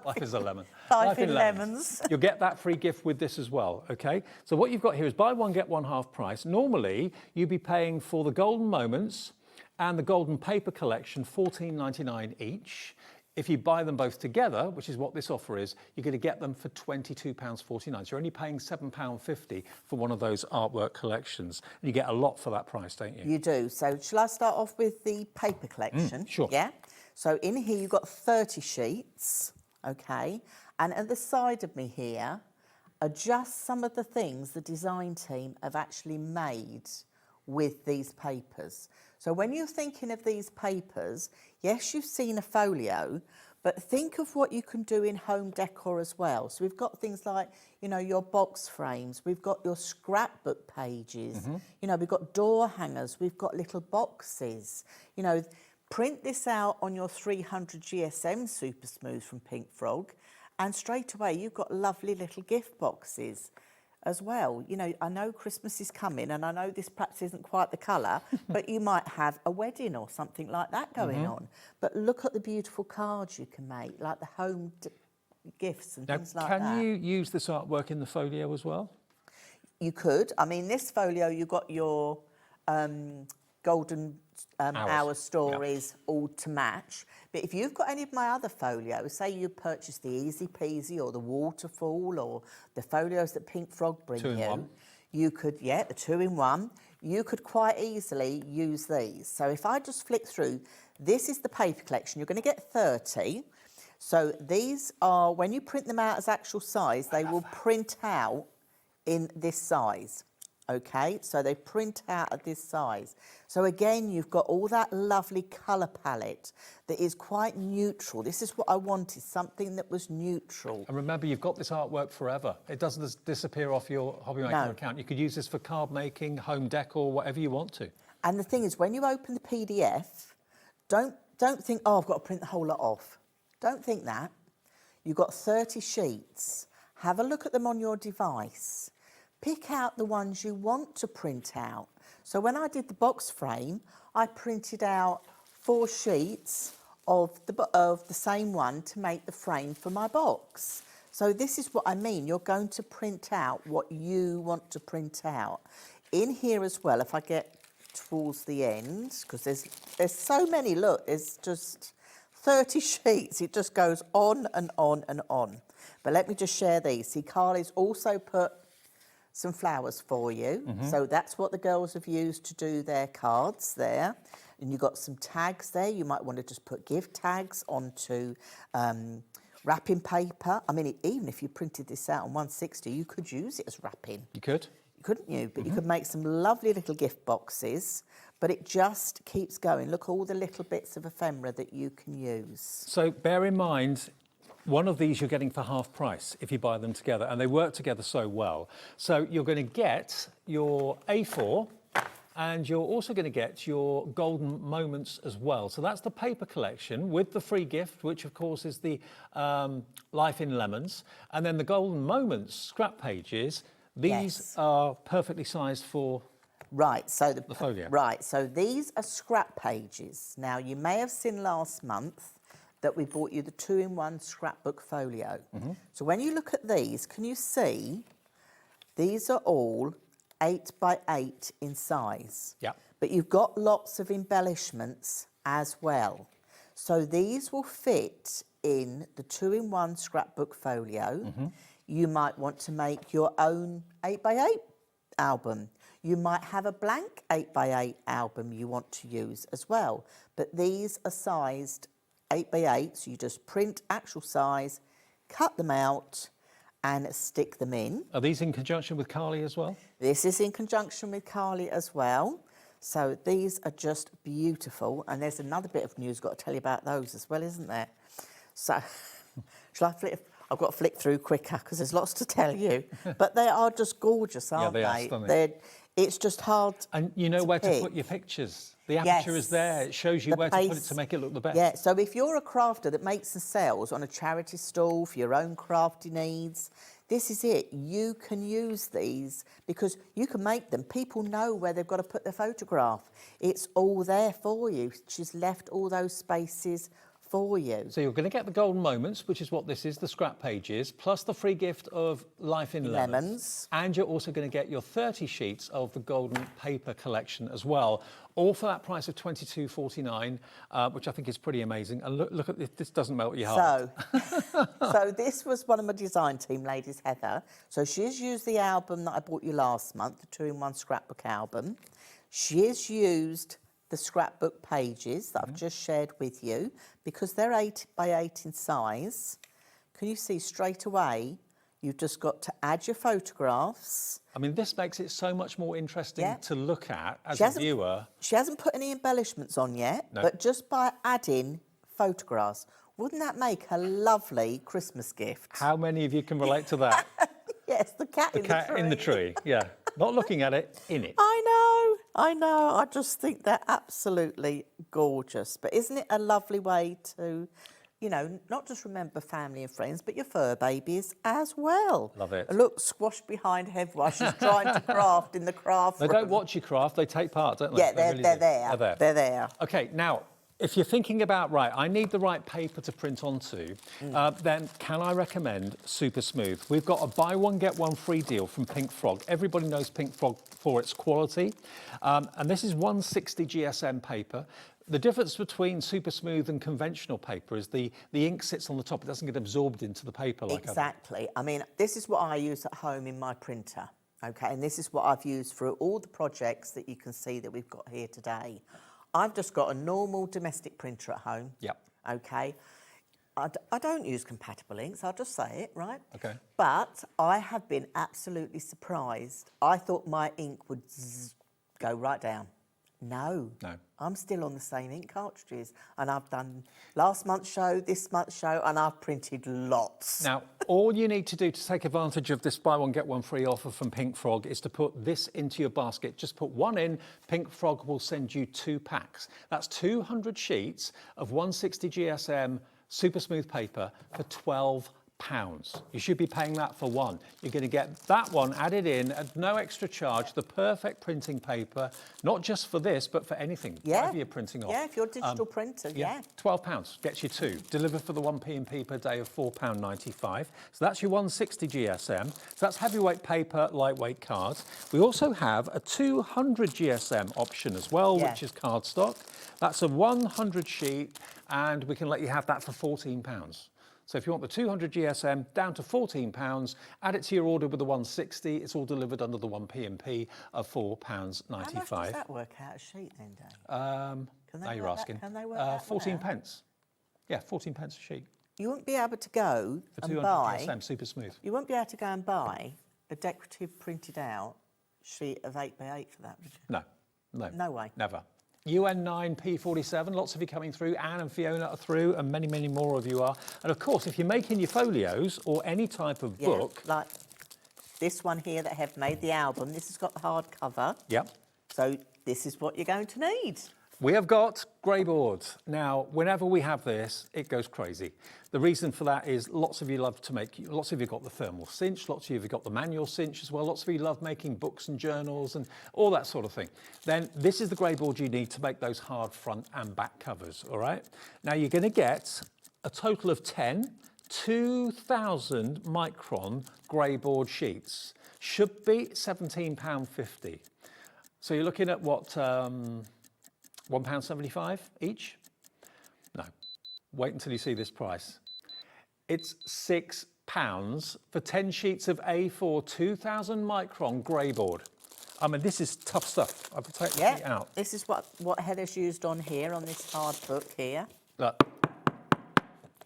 Life is a lemon. Life in lemons. You'll get that free gift with this as well, okay? So what you've got here is buy one, get one half price. Normally, you'd be paying for the Golden Moments and the Golden Paper Collection, $14.99 each. If you buy them both together, which is what this offer is, you're going to get them for £22.49. So you're only paying £7.50 for one of those artwork collections. And you get a lot for that price, don't you? You do. So shall I start off with the paper collection? Sure. Yeah. So in here you've got 30 sheets. Okay, and at the side of me here are just some of the things the design team have actually made with these papers. So when you're thinking of these papers, yes, you've seen a folio, but think of what you can do in home decor as well. So we've got things like, you know, your box frames, we've got your scrapbook pages, you know, we've got door hangers, we've got little boxes, you know. Print this out on your 300 GSM Super Smooth from Pink Frog, and straight away you've got lovely little gift boxes as well. You know, I know Christmas is coming, and I know this perhaps isn't quite the colour, but you might have a wedding or something like that going on. But look at the beautiful cards you can make, like the home gifts and things like that. Can you use this artwork in the folio as well? You could. I mean, this folio, you've got your golden hour stories all to match. But if you've got any of my other folios, say you purchase the Easy Peasy or the Waterfall or the folios that Pink Frog bring you, you could, the 2-in-1, you could quite easily use these. So if I just flick through, this is the paper collection. You're going to get 30. So these are, when you print them out as actual size, they will print out in this size. Okay, so they print out at this size. So again, you've got all that lovely colour palette that is quite neutral. This is what I wanted, something that was neutral. And remember, you've got this artwork forever. It doesn't disappear off your HobbyMaker account. You could use this for card making, home decor, whatever you want to. And the thing is, when you open the PDF, don't think, oh, I've got to print the whole lot off. Don't think that. You've got 30 sheets. Have a look at them on your device. Pick out the ones you want to print out. So when I did the box frame, I printed out 4 sheets of the same one to make the frame for my box. So this is what I mean. You're going to print out what you want to print out. In here as well, if I get towards the end, because there's so many, look, there's just 30 sheets. It just goes on and on and on. But let me just share these. See, Carly's also put some flowers for you. So that's what the girls have used to do their cards there. And you've got some tags there. You might want to just put gift tags onto wrapping paper. I mean, even if you printed this out on 160, you could use it as wrapping. You could. Couldn't you? But you could make some lovely little gift boxes, but it just keeps going. Look, all the little bits of ephemera that you can use. So bear in mind, one of these you're getting for half price if you buy them together, and they work together so well. So you're going to get your A4, and you're also going to get your golden moments as well. So that's the paper collection with the free gift, which of course is the Life in Lemons, and then the golden moments scrap pages. These are perfectly sized for the folio. Right, so these are scrap pages. Now, you may have seen last month that we bought you the 2-in-1 scrapbook folio. So when you look at these, can you see these are all 8 by 8 in size? Yeah. But you've got lots of embellishments as well. So these will fit in the 2-in-1 scrapbook folio. You might want to make your own 8 by 8 album. You might have a blank 8 by 8 album you want to use as well. But these are sized 8 by 8, so you just print actual size, cut them out and stick them in. Are these in conjunction with Carly as well? This is in conjunction with Carly as well. So these are just beautiful. And there's another bit of news I've got to tell you about those as well, isn't there? So, shall I flip? I've got to flick through quicker because there's lots to tell you. But they are just gorgeous, aren't they? Yeah, they are stunning. It's just hard. And you know where to put your pictures. The aperture is there. It shows you where to put it to make it look the best. Yeah, so if you're a crafter that makes and sells on a charity stall for your own crafty needs, this is it. You can use these because you can make them. People know where they've got to put their photograph. It's all there for you. She's left all those spaces for you. So you're going to get the golden moments, which is what this is, the scrap pages, plus the free gift of Life in Lemons. And you're also going to get your 30 sheets of the golden paper collection as well, all for that price of $22.49, which I think is pretty amazing. And look at this, this doesn't melt your heart. So this was one of my design team ladies, Heather. So she's used the album that I bought you last month, the 2-in-1 scrapbook album. She has used the scrapbook pages that I've just shared with you, because they're 8 by 8 in size. Can you see straight away, you've just got to add your photographs. I mean, this makes it so much more interesting to look at as a viewer. She hasn't put any embellishments on yet, but just by adding photographs, wouldn't that make a lovely Christmas gift? How many of you can relate to that? Yes, the cat in the tree, yeah. Not looking at it, in it. I know. I just think they're absolutely gorgeous. But isn't it a lovely way to, you know, not just remember family and friends, but your fur babies as well? Love it. Look, squashed behind Hev while she's trying to craft in the craft room. They don't watch you craft, they take part, don't they? Yeah, they're there. They're there. OK, now, if you're thinking about, right, I need the right paper to print onto, then can I recommend Super Smooth? We've got a buy one, get one free deal from Pink Frog. Everybody knows Pink Frog for its quality. And this is 160 GSM paper. The difference between Super Smooth and conventional paper is the ink sits on the top. It doesn't get absorbed into the paper like Exactly. I mean, this is what I use at home in my printer, OK? And this is what I've used for all the projects that you can see that we've got here today. I've just got a normal domestic printer at home. Yep. OK. I don't use compatible inks, I'll just say it, right? OK. But I have been absolutely surprised. I thought my ink would go right down. No. I'm still on the same ink cartridges. And I've done last month's show, this month's show, and I've printed lots. Now, all you need to do to take advantage of this buy one, get one free offer from Pink Frog is to put this into your basket. Just put one in. Pink Frog will send you 2 packs. That's 200 sheets of 160 GSM Super Smooth paper for £12. You should be paying that for one. You're going to get that one added in at no extra charge, the perfect printing paper, not just for this, but for anything. Whatever you're printing off. Yeah, if you're a digital printer, yeah. £12 gets you two. Delivered for the 1p&p per day of £4.95. So that's your 160 GSM. So that's heavyweight paper, lightweight cards. We also have a 200 GSM option as well, which is cardstock. That's a 100 sheet, and we can let you have that for £14. So if you want the 200 GSM down to £14, add it to your order with the 160. It's all delivered under the 1p&p of £4.95. How much does that work out a sheet then, Dave? Now you're asking. Can they work that 14 out? pence. Yeah, 14 pence a sheet. You wouldn't be able to go For and 200 buy... GSM, super smooth. You won't be able to go and buy a decorative printed out sheet of 8x8 for that, would you? No. No way. Never. UN9 P47, lots of you coming through. Anne and Fiona are through, and many, many more of you are. And of course, if you're making your folios or any type of book... like this one here that have made the album, this has got the hard cover. Yep. So this is what you're going to need. We have got grey boards. Now, whenever we have this, it goes crazy. The reason for that is lots of you love to make, lots of you got the thermal cinch, lots of you have got the manual cinch as well, lots of you love making books and journals and all that sort of thing. Then this is the grey board you need to make those hard front and back covers, all right? Now you're going to get a total of 10 2,000 micron grey board sheets. Should be £17.50. So you're looking at what, £1.75 each? No, wait until you see this price. It's £6 for 10 sheets of A4 2,000 micron grey board. I mean, this is tough stuff. I've taken it out. This is what Heather's used on here, on this hard book here. Look.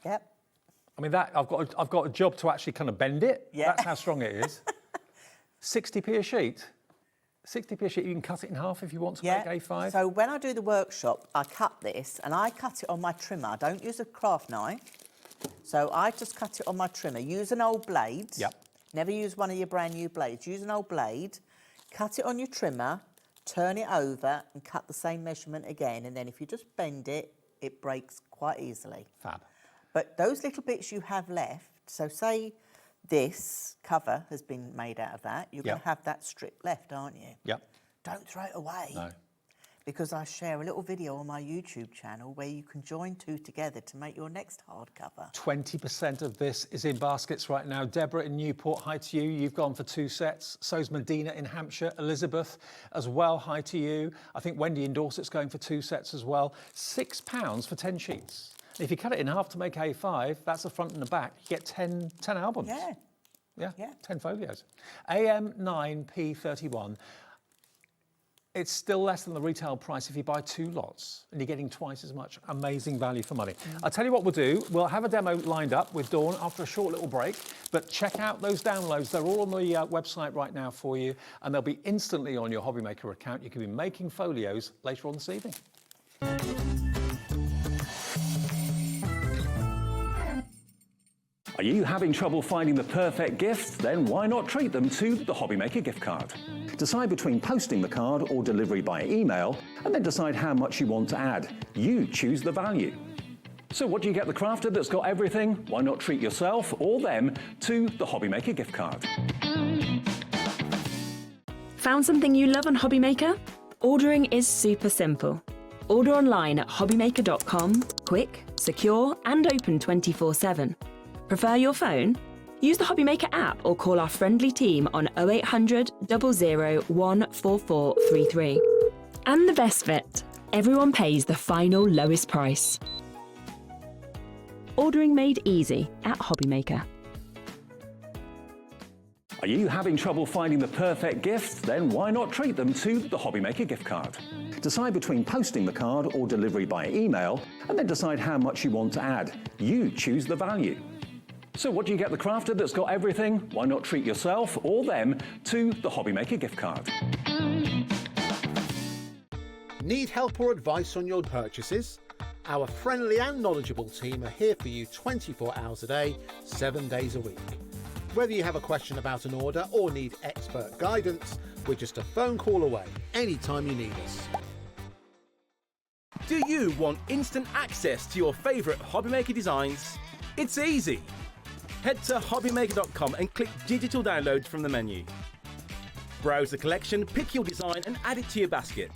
Yep. I mean, that I've got a job to actually kind of bend it. Yeah. That's how strong it is. 60p a sheet. 60p a sheet, you can cut it in half if you want to make A5. So when I do the workshop, I cut this and I cut it on my trimmer. I don't use a craft knife. So I just cut it on my trimmer. Use an old blade. Yep. Never use one of your brand new blades. Use an old blade, cut it on your trimmer, turn it over and cut the same measurement again. And then if you just bend it, it breaks quite easily. Fab. But those little bits you have left, so say this cover has been made out of that, you're going to have that strip left, aren't you? Yep. Don't throw it away. No. Because I share a little video on my YouTube channel where you can join two together to make your next hardcover. 20% of this is in baskets right now. Deborah in Newport, hi to you. You've gone for 2 sets. So's Medina in Hampshire. Elizabeth as well, hi to you. I think Wendy in Dorset's going for 2 sets as well. £6 for 10 sheets. If you cut it in half to make A5, that's the front and the back. You get 10 albums. Yeah, 10 folios. AM9P31. It's still less than the retail price if you buy 2 lots, and you're getting twice as much. Amazing value for money. I'll tell you what we'll do. We'll have a demo lined up with Dawn after a short little break, but check out those downloads. They're all on the website right now for you, and they'll be instantly on your HobbyMaker account. You can be making folios later on this evening. Are you having trouble finding the perfect gift? Then why not treat them to the HobbyMaker gift card? Decide between posting the card or delivery by email, and then decide how much you want to add. You choose the value. So what do you get the crafter that's got everything? Why not treat yourself or them to the HobbyMaker gift card? Found something you love on HobbyMaker? Ordering is super simple. Order online at hobbymaker.com, quick, secure, and open 24/7. Prefer your phone? Use the HobbyMaker app or call our friendly team on 0800 00 14433. And the best bit, everyone pays the final lowest price. Ordering made easy at HobbyMaker. Are you having trouble finding the perfect gift? Then why not treat them to the HobbyMaker gift card? Decide between posting the card or delivery by email, and then decide how much you want to add. You choose the value. So what do you get the crafter that's got everything? Why not treat yourself or them to the HobbyMaker gift card? Need help or advice on your purchases? Our friendly and knowledgeable team are here for you 24 hours a day, 7 days a week. Whether you have a question about an order or need expert guidance, we're just a phone call away anytime you need us. Do you want instant access to your favourite HobbyMaker designs? It's easy. Head to hobbymaker.com and click Digital Downloads from the menu. Browse the collection, pick your design and add it to your basket.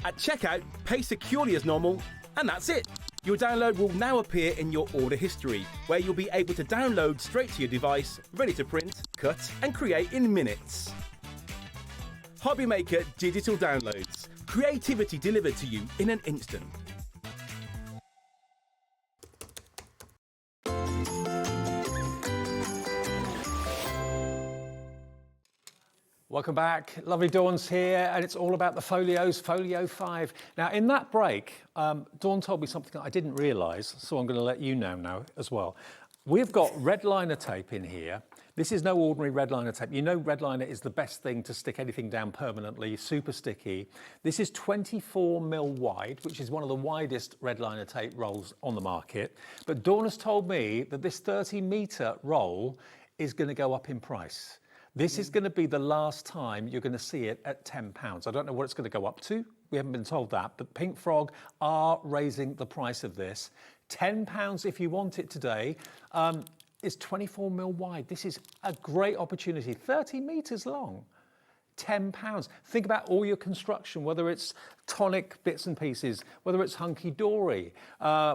At checkout, pay securely as normal, and that's it. Your download will now appear in your order history, where you'll be able to download straight to your device, ready to print, cut and create in minutes. HobbyMaker Digital Downloads. Creativity delivered to you in an instant. Welcome back. Lovely Dawn's here, and it's all about the folios, Folio 5. Now, in that break, Dawn told me something that I didn't realise, so I'm going to let you know now as well. We've got red liner tape in here. This is no ordinary red liner tape. You know red liner is the best thing to stick anything down permanently, super sticky. This is 24mm wide, which is one of the widest red liner tape rolls on the market. But Dawn has told me that this 30-metre roll is going to go up in price. This is going to be the last time you're going to see it at £10. I don't know what it's going to go up to. We haven't been told that, but Pink Frog are raising the price of this. £10 if you want it today. It's 24mm wide. This is a great opportunity. 30 metres long. £10. Think about all your construction, whether it's tonic bits and pieces, whether it's hunky-dory,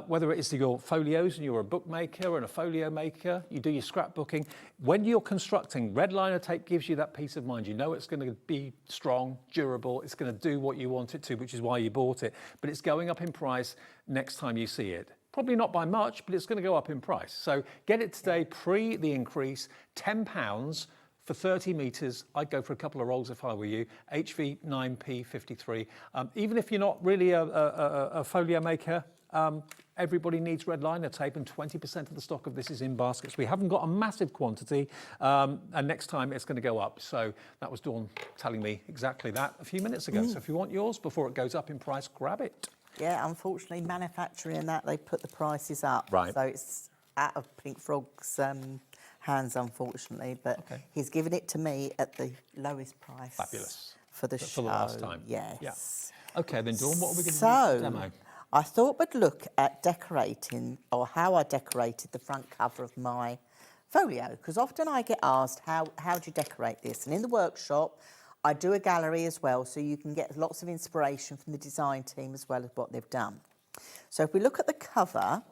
whether it's your folios and you're a bookmaker and a folio maker, you do your scrapbooking. When you're constructing, red liner tape gives you that peace of mind. You know it's going to be strong, durable, it's going to do what you want it to, which is why you bought it. But it's going up in price next time you see it. Probably not by much, but it's going to go up in price. So get it today, pre the increase, £10. For 30 metres, I'd go for a couple of rolls if I were you. HV 9P53. Even if you're not really a folio maker, everybody needs red liner tape, and 20% of the stock of this is in baskets. We haven't got a massive quantity, and next time it's going to go up. So that was Dawn telling me exactly that a few minutes ago. So if you want yours before it goes up in price, grab it. Yeah, unfortunately, manufacturing that, they put the prices up. Right. So it's out of Pink Frog's hands, unfortunately, but he's given it to me at the lowest price. Fabulous. For the show. For the last time. Yes. Yeah. Okay, then Dawn, what are we going to do for the demo? I thought we'd look at decorating, or how I decorated the front cover of my folio, because often I get asked, how do you decorate this? And in the workshop, I do a gallery as well, so you can get lots of inspiration from the design team as well as what they've done. So if we look at the cover,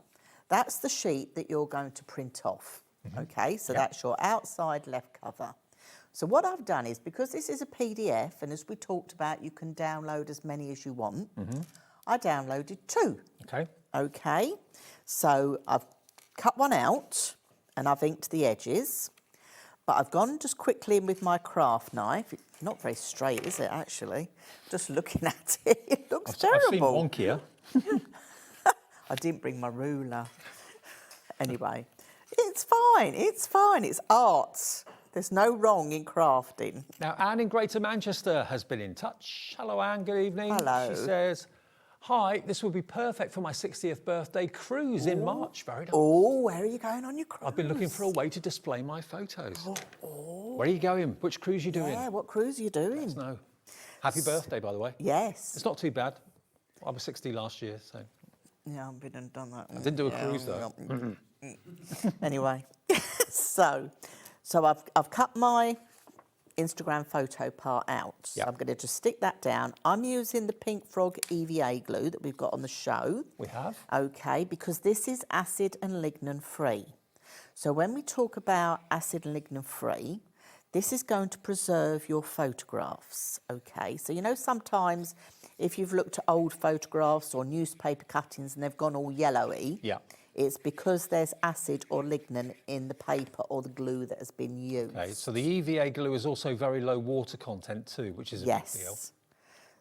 that's the sheet that you're going to print off. Okay, so that's your outside left cover. So what I've done is, because this is a PDF, and as we talked about, you can download as many as you want, I downloaded 2. Okay. Okay, so I've cut one out, and I've inked the edges, but I've gone just quickly in with my craft knife. It's not very straight, is it, actually? Just looking at it, it looks terrible. I've seen wonkier. I didn't bring my ruler. Anyway. It's fine, it's art. There's no wrong in crafting. Now, Anne in Greater Manchester has been in touch. Hello, Anne, good evening. Hello. She says, hi, this would be perfect for my 60th birthday cruise in March. Very nice. Oh, where are you going on your cruise? I've been looking for a way to display my photos. Where are you going? Which cruise are you doing? Yeah, what cruise are you doing? Let us know. Happy birthday, by the way. Yes. It's not too bad. I was 60 last year, so. Yeah, I've been and done that. I didn't do a cruise, though. Anyway, so I've cut my Instagram photo part out. So I'm going to just stick that down. I'm using the Pink Frog EVA glue that we've got on the show. We have. Okay, because this is acid and lignin free. So when we talk about acid and lignin free, this is going to preserve your photographs. Okay, so you know sometimes if you've looked at old photographs or newspaper cuttings and they've gone all yellowy, it's because there's acid or lignin in the paper or the glue that has been used. Okay, so the EVA glue is also very low water content too, which is a big deal.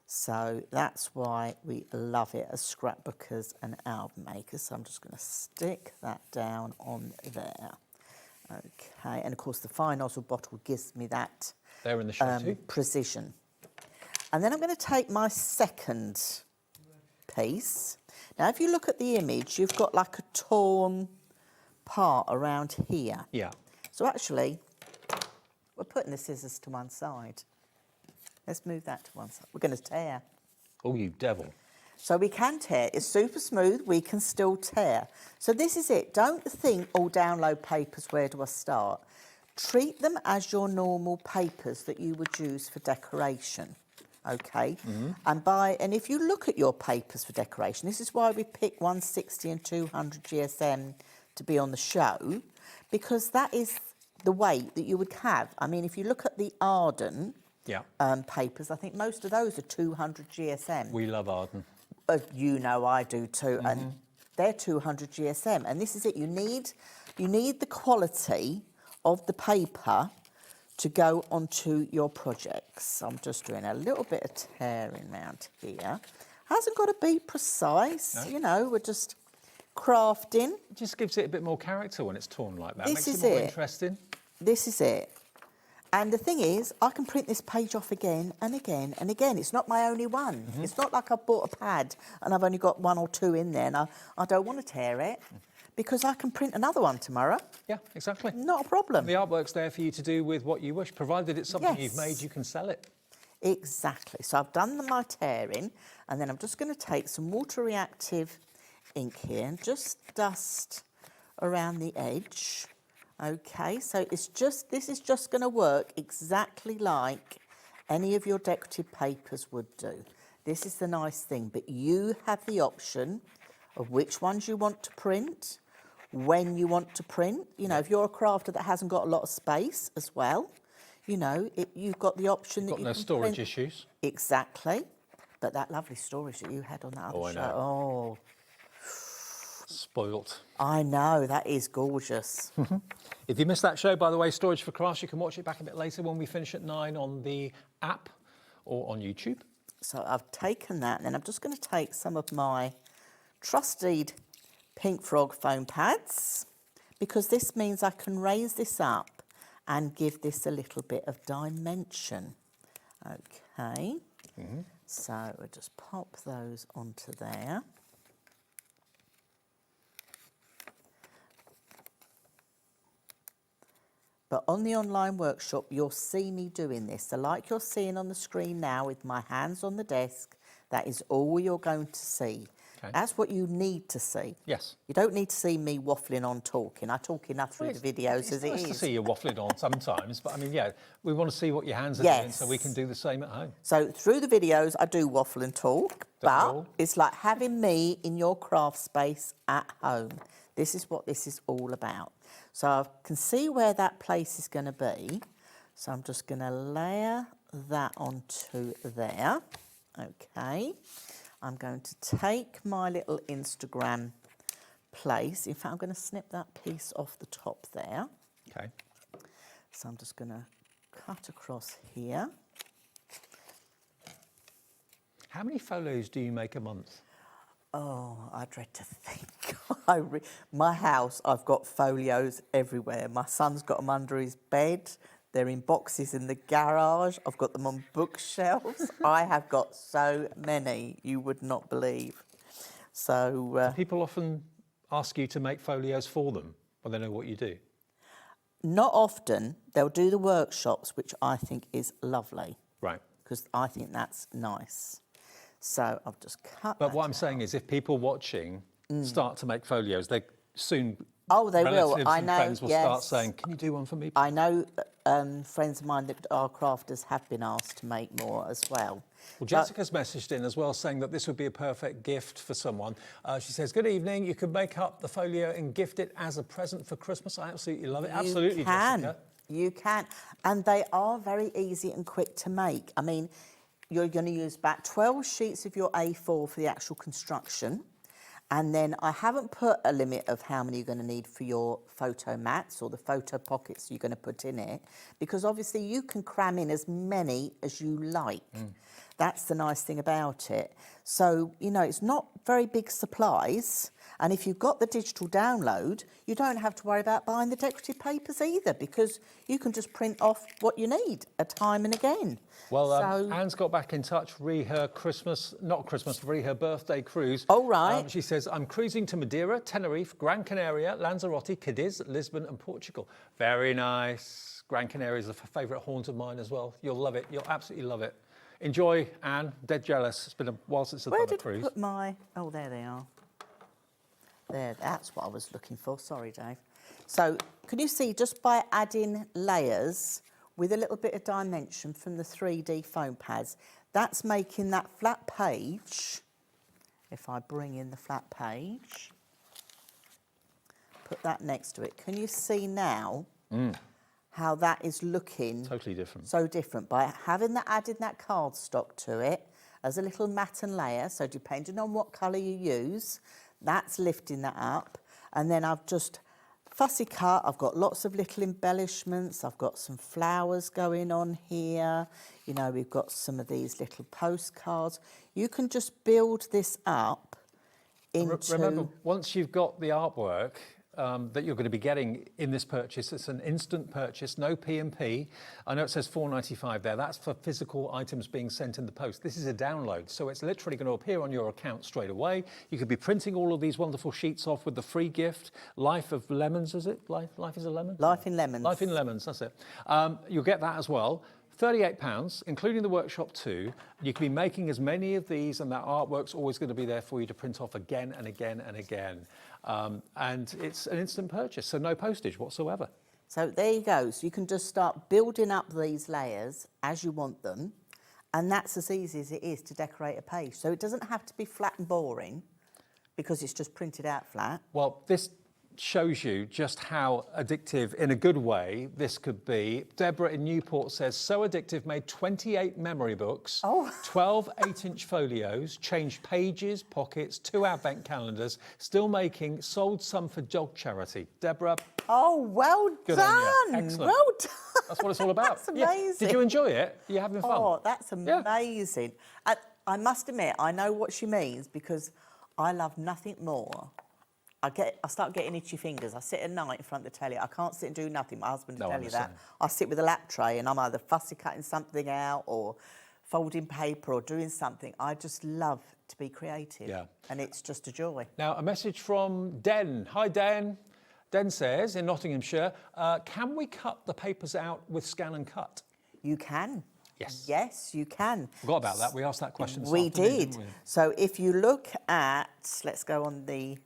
So that's why we love it as scrapbookers and album makers. So I'm just going to stick that down on there. Okay, and of course the fine nozzle bottle gives me that there in the show too. Precision. And then I'm going to take my second piece. Now, if you look at the image, you've got like a torn part around here. Yeah. So actually, we're putting the scissors to one side. Let's move that to one side. We're going to tear. Oh, you devil. So we can tear. It's super smooth. We can still tear. So this is it. Don't think, oh, download papers, where do I start? Treat them as your normal papers that you would use for decoration. Okay, and if you look at your papers for decoration, this is why we pick 160 and 200 GSM to be on the show, because that is the weight that you would have. I mean, if you look at the Arden papers, I think most of those are 200 GSM. We love Arden. You know I do too, and they're 200 GSM. And this is it. You need the quality of the paper to go onto your projects. I'm just doing a little bit of tearing around here. Hasn't got to be precise, No. you know, we're just crafting. It just gives it a bit more character when it's torn like that. This Makes is it more it. interesting. This is it. And the thing is, I can print this page off again and again and again. It's not my only one. It's not like I've bought a pad and I've only got 1 or 2 in there and I don't want to tear it. Because I can print another one tomorrow. Yeah, exactly. Not a problem. The artwork's there for you to do with what you wish, provided it's something you've made, you can sell it. Exactly. So I've done my tearing, and then I'm just going to take some water-reactive ink here and just dust around the edge. Okay, so this is just going to work exactly like any of your decorative papers would do. This is the nice thing, but you have the option of which ones you want to print, when you want to print. You know, if you're a crafter that hasn't got a lot of space as well, you know, you've got the option that you no can storage print. issues. Exactly. But that lovely storage that you had on that other Oh, I show. know. Oh. Spoilt. I know, that is gorgeous. If you missed that show, by the way, Storage4Crafts, you can watch it back a bit later when we finish at 9 on the app or on YouTube. So I've taken that, and then I'm just going to take some of my trusted Pink Frog foam pads, because this means I can raise this up and give this a little bit of dimension. Okay, so we'll just pop those onto there. But on the online workshop, you'll see me doing this. So like you're seeing on the screen now with my hands on the desk, that is all you're going to see. Okay. That's what you need to see. Yes. You don't need to see me waffling on talking. I talk enough through the videos as it It's nice is. to see you waffling on sometimes, but I mean, yeah, we want to see what your hands are doing so we can do the same at home. So through the videos, I do waffle and talk, but it's like having me in your craft space at home. This is what this is all about. So I can see where that place is going to be. So I'm just going to layer that onto there. Okay. I'm going to take my little Instagram place. In fact, I'm going to snip that piece off the top there. Okay. So I'm just going to cut across here. How many folios do you make a month? Oh, I dread to think. My house, I've got folios everywhere. My son's got them under his bed. They're in boxes in the garage. I've got them on bookshelves. I have got so many, you would not believe. So Do people often ask you to make folios for them when they know what you do? Not often. They'll do the workshops, which I think is lovely. Right. Because I think that's nice. So I've just cut But that what I'm saying is if people watching start to make folios, they soon... Oh, they will. relatives I and know, friends will yes. start saying, can you do one for me? I know friends of mine that are crafters have been asked to make more as well. Well, Jessica's messaged in as well saying that this would be a perfect gift for someone. She says, good evening, you can make up the folio and gift it as a present for Christmas. I absolutely love it. Absolutely, You can. Jessica. You can. And they are very easy and quick to make. I mean, you're going to use about 12 sheets of your A4 for the actual construction. And then I haven't put a limit of how many you're going to need for your photo mats or the photo pockets you're going to put in it, because obviously you can cram in as many as you like. That's the nice thing about it. So, you know, it's not very big supplies. And if you've got the digital download, you don't have to worry about buying the decorative papers either, because you can just print off what you need a time and again. Well, So- Anne's got back in touch, re her birthday cruise. Oh, right. She says, I'm cruising to Madeira, Tenerife, Gran Canaria, Lanzarote, Cadiz, Lisbon and Portugal. Very nice. Gran Canaria is a favourite haunt of mine as well. You'll love it. You'll absolutely love it. Enjoy, Anne. Dead jealous. It's been a while since I've Where done a did I cruise. put my... Oh, there they are. There, that's what I was looking for. Sorry, Dave. So, can you see, just by adding layers with a little bit of dimension from the 3D foam pads, that's making that flat page, if I bring in the flat page, put that next to it, can you see now how that is looking? Totally different. So different. By adding that cardstock to it as a little matte and layer, so depending on what colour you use, that's lifting that up. And then I've just fussy cut. I've got lots of little embellishments. I've got some flowers going on here. You know, we've got some of these little postcards. You can just build this up into... Remember, once you've got the artwork that you're going to be getting in this purchase, it's an instant purchase, no P&P. I know it says $4.95 there. That's for physical items being sent in the post. This is a download, so it's literally going to appear on your account straight away. You could be printing all of these wonderful sheets off with the free gift. Life of Lemons, is it? Life is a Lemon? Life in Lemons. Life in Lemons, that's it. You'll get that as well. £38, including the workshop too. You can be making as many of these, and that artwork's always going to be there for you to print off again and again and again. And it's an instant purchase, so no postage whatsoever. So there you go. So you can just start building up these layers as you want them, and that's as easy as it is to decorate a page. So it doesn't have to be flat and boring, because it's just printed out flat. Well, this shows you just how addictive, in a good way, this could be. Deborah in Newport says, so addictive, made 28 memory books, 12 8-inch folios, changed pages, pockets, 2 advent calendars, still making, sold some for dog charity. Deborah. Oh, well Good done. on you. Excellent. Well done. That's what it's all about. That's amazing. Yeah. Did you enjoy it? Are you having fun? Oh, that's amazing. Yeah. I must admit, I know what she means, because I love nothing more. I start getting itchy fingers. I sit at night in front of the telly. I can't sit and do nothing. My husband will tell you that. I sit with a lap tray and I'm either fussy cutting something out or folding paper or doing something. I just love to be creative. Yeah. And it's just a joy. Now, a message from Den. Hi, Den. Den says, in Nottinghamshire, can we cut the papers out with scan and cut? You can. Yes. Yes, you can. Forgot about that. We asked that question this We afternoon, did. didn't we? So if you look at, let's go on the...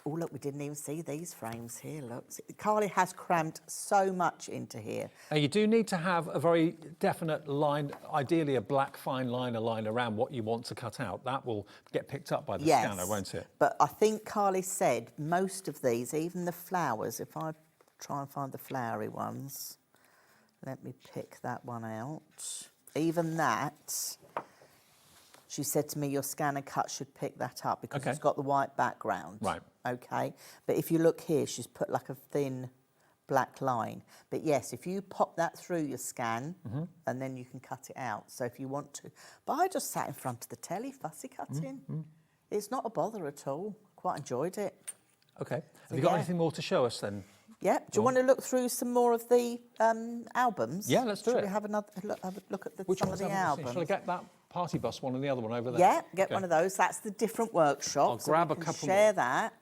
Oh, look, we didn't even see these frames here, look. Carly has crammed so much into here. Now, you do need to have a very definite line, ideally a black fine line around what you want to cut out. That will get picked up by the scanner, won't it? But I think Carly said most of these, even the flowers, if I try and find the flowery ones, let me pick that one out. Even that... She said to me, your scan and cut should pick that up because it's got the white background. Right. Okay. But if you look here, she's put like a thin black line. But yes, if you pop that through your scan, and then you can cut it out. So if you want to. But I just sat in front of the telly, fussy cutting. It's not a bother at all. Quite enjoyed it. Okay. Have you got anything more to show us then? Yeah. Do you want to look through some more of the albums? Yeah, let's do it. Shall we have another have a look at some of the Shall albums? I get that party bus one and the other one over there? Yeah, get one of those. That's the different workshops. I'll grab so a couple share more. that.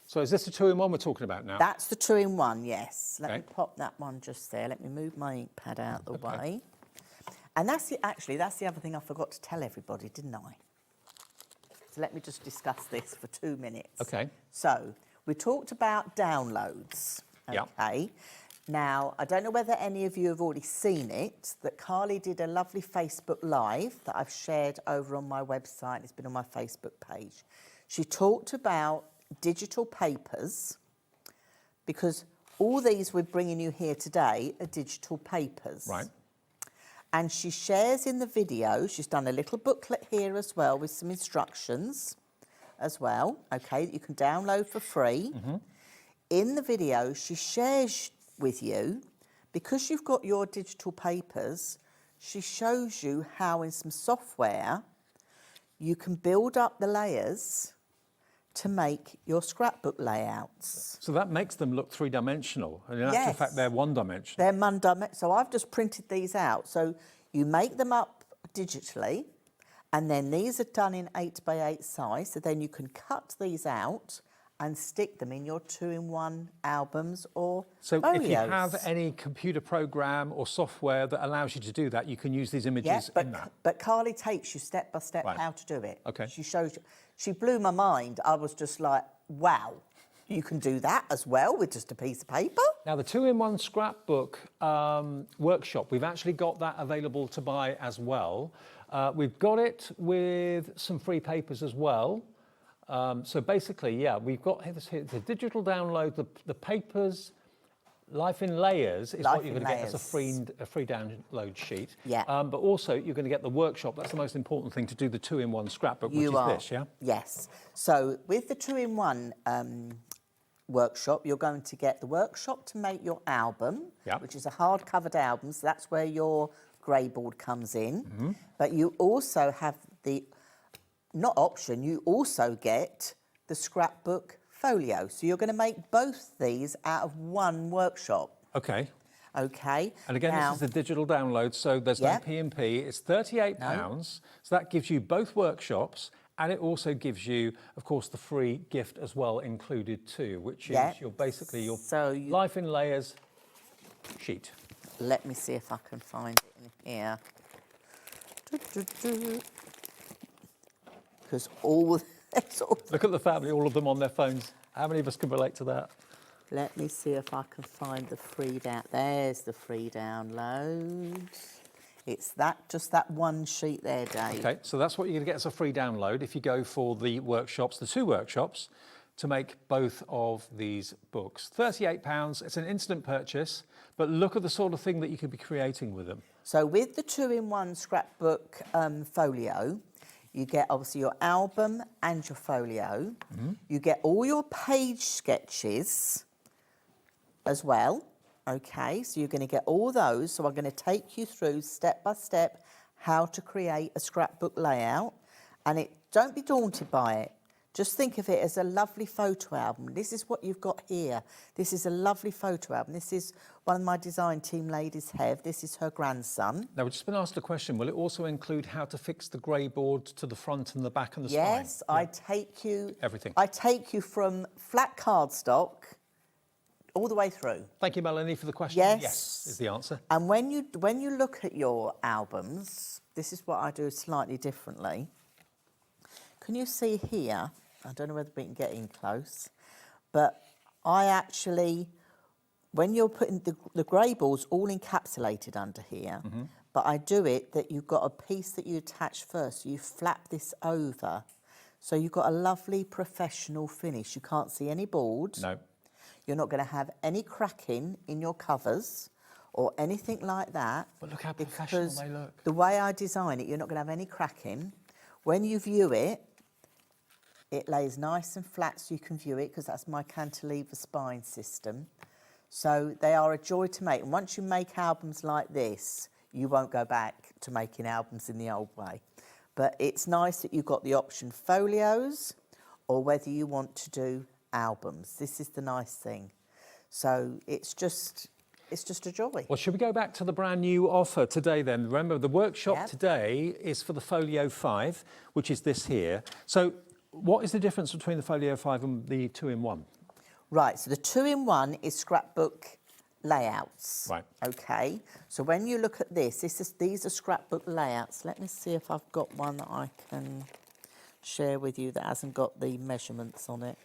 So is this the 2-in-1 we're talking about now? That's the 2-in-1, yes. Let me pop that one just there. Let me move my ink pad out the way. And that's the other thing I forgot to tell everybody, didn't I? So let me just discuss this for 2 minutes. Okay. So we talked about downloads. Okay. Now, I don't know whether any of you have already seen it, that Carly did a lovely Facebook Live that I've shared over on my website. It's been on my Facebook page. She talked about digital papers, because all these we're bringing you here today are digital papers. Right. And she shares in the video, she's done a little booklet here as well with some instructions as well, okay, that you can download for free. In the video, she shares with you, because you've got your digital papers, she shows you how in some software you can build up the layers to make your scrapbook layouts. So that makes them look three-dimensional. And in actual fact, they're one-dimensional. They're one-dimensional. So I've just printed these out. So you make them up digitally, and then these are done in 8x8 size. So then you can cut these out and stick them in your 2-in-1 albums or So folios. if you have any computer program or software that allows you to do that, you can use these images in that. But Carly takes you step by step Right. how to do it. Okay. She shows you. She blew my mind. I was just like, wow, you can do that as well with just a piece of paper? Now, the 2-in-1 scrapbook workshop, we've actually got that available to buy as well. We've got it with some free papers as well. So basically, yeah, we've got this here, the digital download, the papers, Life in Layers is what you're going to get as a free download sheet. Yeah. But also, you're going to get the workshop. That's the most important thing, to do the 2-in-1 scrapbook, which is this, yeah? Yes. So with the 2-in-1 workshop, you're going to get the workshop to make your album, which is a hard-covered album, so that's where your grey board comes in. But you also have the, not option, you also get the scrapbook folio. So you're going to make both these out of one workshop. Okay. Okay. And again, now, this is the digital download, so there's no P&P. It's £38, so that gives you both workshops, and it also gives you, of course, the free gift as well included too, which is your basically your Life in Layers sheet. Let me see if I can find it in here. Because all... Look at the family, all of them on their phones. How many of us can relate to that? Let me see if I can find the free down. There's the free download. It's that, just that one sheet there, Dave. Okay, so that's what you're going to get as a free download if you go for the workshops, the 2 workshops, to make both of these books. £38, it's an instant purchase, but look at the sort of thing that you could be creating with them. So with the 2-in-1 scrapbook folio, you get obviously your album and your folio. You get all your page sketches as well. Okay, so you're going to get all those. So I'm going to take you through step by step how to create a scrapbook layout. And don't be daunted by it. Just think of it as a lovely photo album. This is what you've got here. This is a lovely photo album. This is one of my design team ladies have. This is her grandson. Now, we've just been asked a question. Will it also include how to fix the grey board to the front and the back and the spine? Yes, I take you... Everything. I take you from flat cardstock all the way through. Thank you, Melanie, for the question. Yes is the answer. And when you look at your albums, this is what I do slightly differently. Can you see here? I don't know whether we can get in close, but I actually, when you're putting the grey board's all encapsulated under here, but I do it that you've got a piece that you attach first. So you flap this over. So you've got a lovely professional finish. You can't see any board. No. You're not going to have any cracking in your covers or anything like that. But look how professional they look. The way I design it, you're not going to have any cracking. When you view it, it lays nice and flat so you can view it, because that's my cantilever spine system. So they are a joy to make. And once you make albums like this, you won't go back to making albums in the old way. But it's nice that you've got the option folios, or whether you want to do albums. This is the nice thing. So it's just a joy. Well, should we go back to the brand new offer today then? Remember, the workshop today is for the Folio 5, which is this here. So what is the difference between the Folio 5 and the 2-in-1? Right, so the 2-in-1 is scrapbook layouts. Right. Okay, so when you look at this, these are scrapbook layouts. Let me see if I've got one that I can share with you that hasn't got the measurements on it.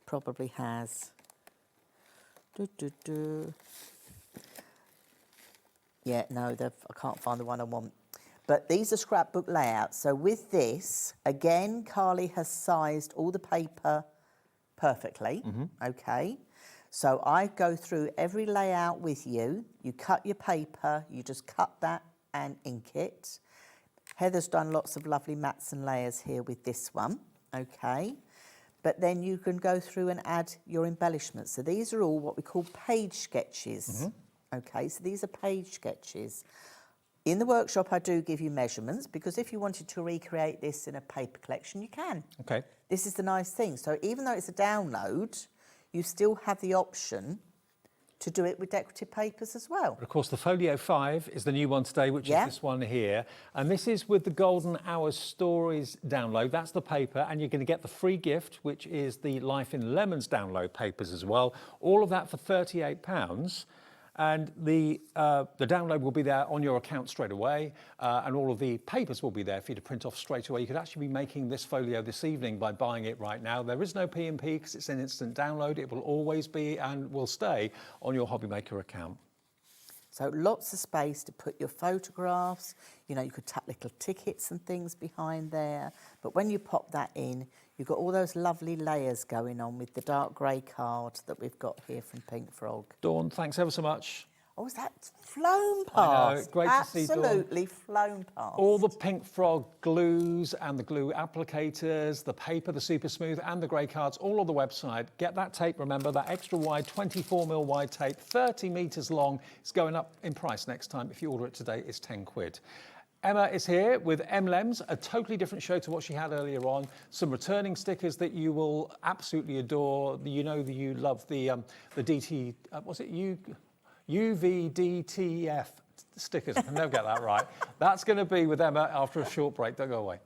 Probably has. Yeah, no, I can't find the one I want. But these are scrapbook layouts. So with this, again, Carly has sized all the paper perfectly, okay? So I go through every layout with you. You cut your paper, you just cut that and ink it. Heather's done lots of lovely mats and layers here with this one, okay? But then you can go through and add your embellishments. So these are all what we call page sketches, okay? So these are page sketches. In the workshop, I do give you measurements, because if you wanted to recreate this in a paper collection, you can. Okay. This is the nice thing. So even though it's a download, you still have the option to do it with decorative papers as well. Of course, the Folio 5 is the new one today, which is this one here. And this is with the Golden Hours Stories download. That's the paper, and you're going to get the free gift, which is the Life in Lemons download papers as well. All of that for £38. And the download will be there on your account straight away, and all of the papers will be there for you to print off straight away. You could actually be making this folio this evening by buying it right now. There is no P&P because it's an instant download. It will always be and will stay on your HobbyMaker account. So lots of space to put your photographs. You know, you could tuck little tickets and things behind there. But when you pop that in, you've got all those lovely layers going on with the dark grey card that we've got here from Pink Frog. Dawn, thanks ever so much. Oh, is that flown past? I know, great to see Dawn. Absolutely flown past. All the Pink Frog glues and the glue applicators, the paper, the super smooth and the grey cards, all on the website. Get that tape, remember, that extra wide 24mm wide tape, 30 metres long. It's going up in price next time. If you order it today, it's 10 quid. Emma is here with Emlems, a totally different show to what she had earlier on. Some returning stickers that you will absolutely adore. You know that you love the DT, was it UVDTF stickers. I can never get that right. That's going to be with Emma after a short break. Don't go away.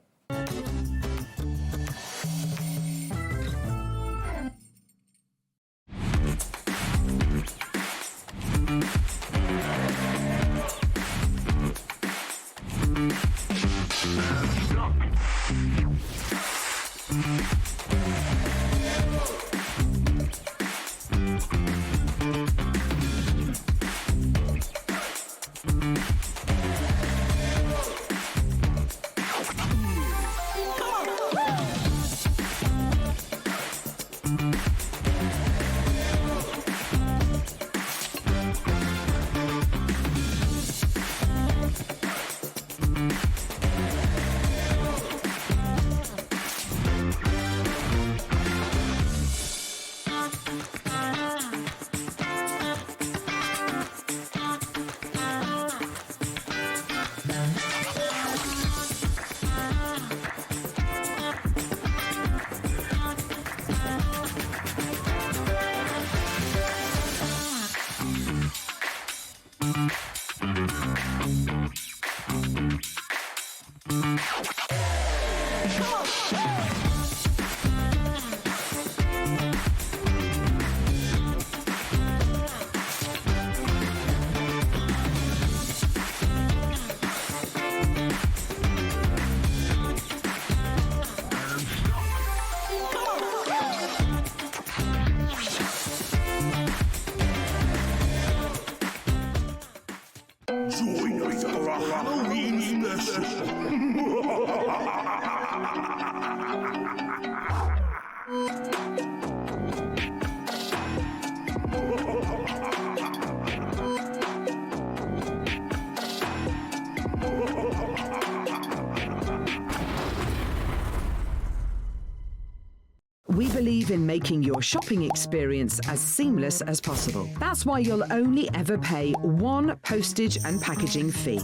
We believe in making your shopping experience as seamless as possible. That's why you'll only ever pay one postage and packaging fee.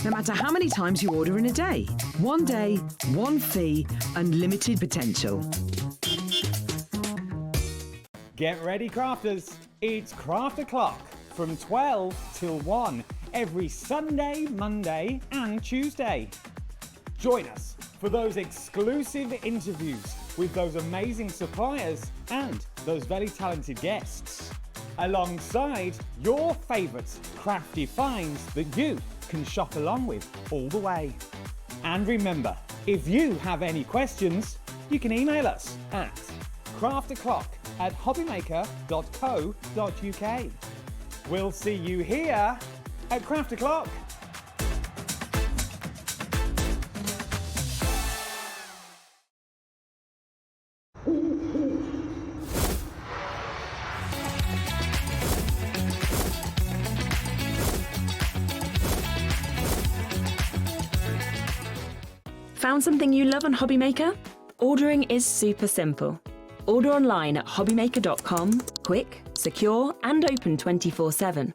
No matter how many times you order in a day. One day, one fee, unlimited potential. Get ready, crafters. It's Craft O'Clock from 12 till 1 every Sunday, Monday and Tuesday. Join us for those exclusive interviews with those amazing suppliers and those very talented guests, alongside your favourite crafty finds that you can shop along with all the way. And remember, if you have any questions, you can email us at craftoclock@hobbymaker.co.uk. We'll see you here at Craft O'Clock. Found something you love on HobbyMaker? Ordering is super simple. Order online at hobbymaker.com, quick, secure and open 24/7.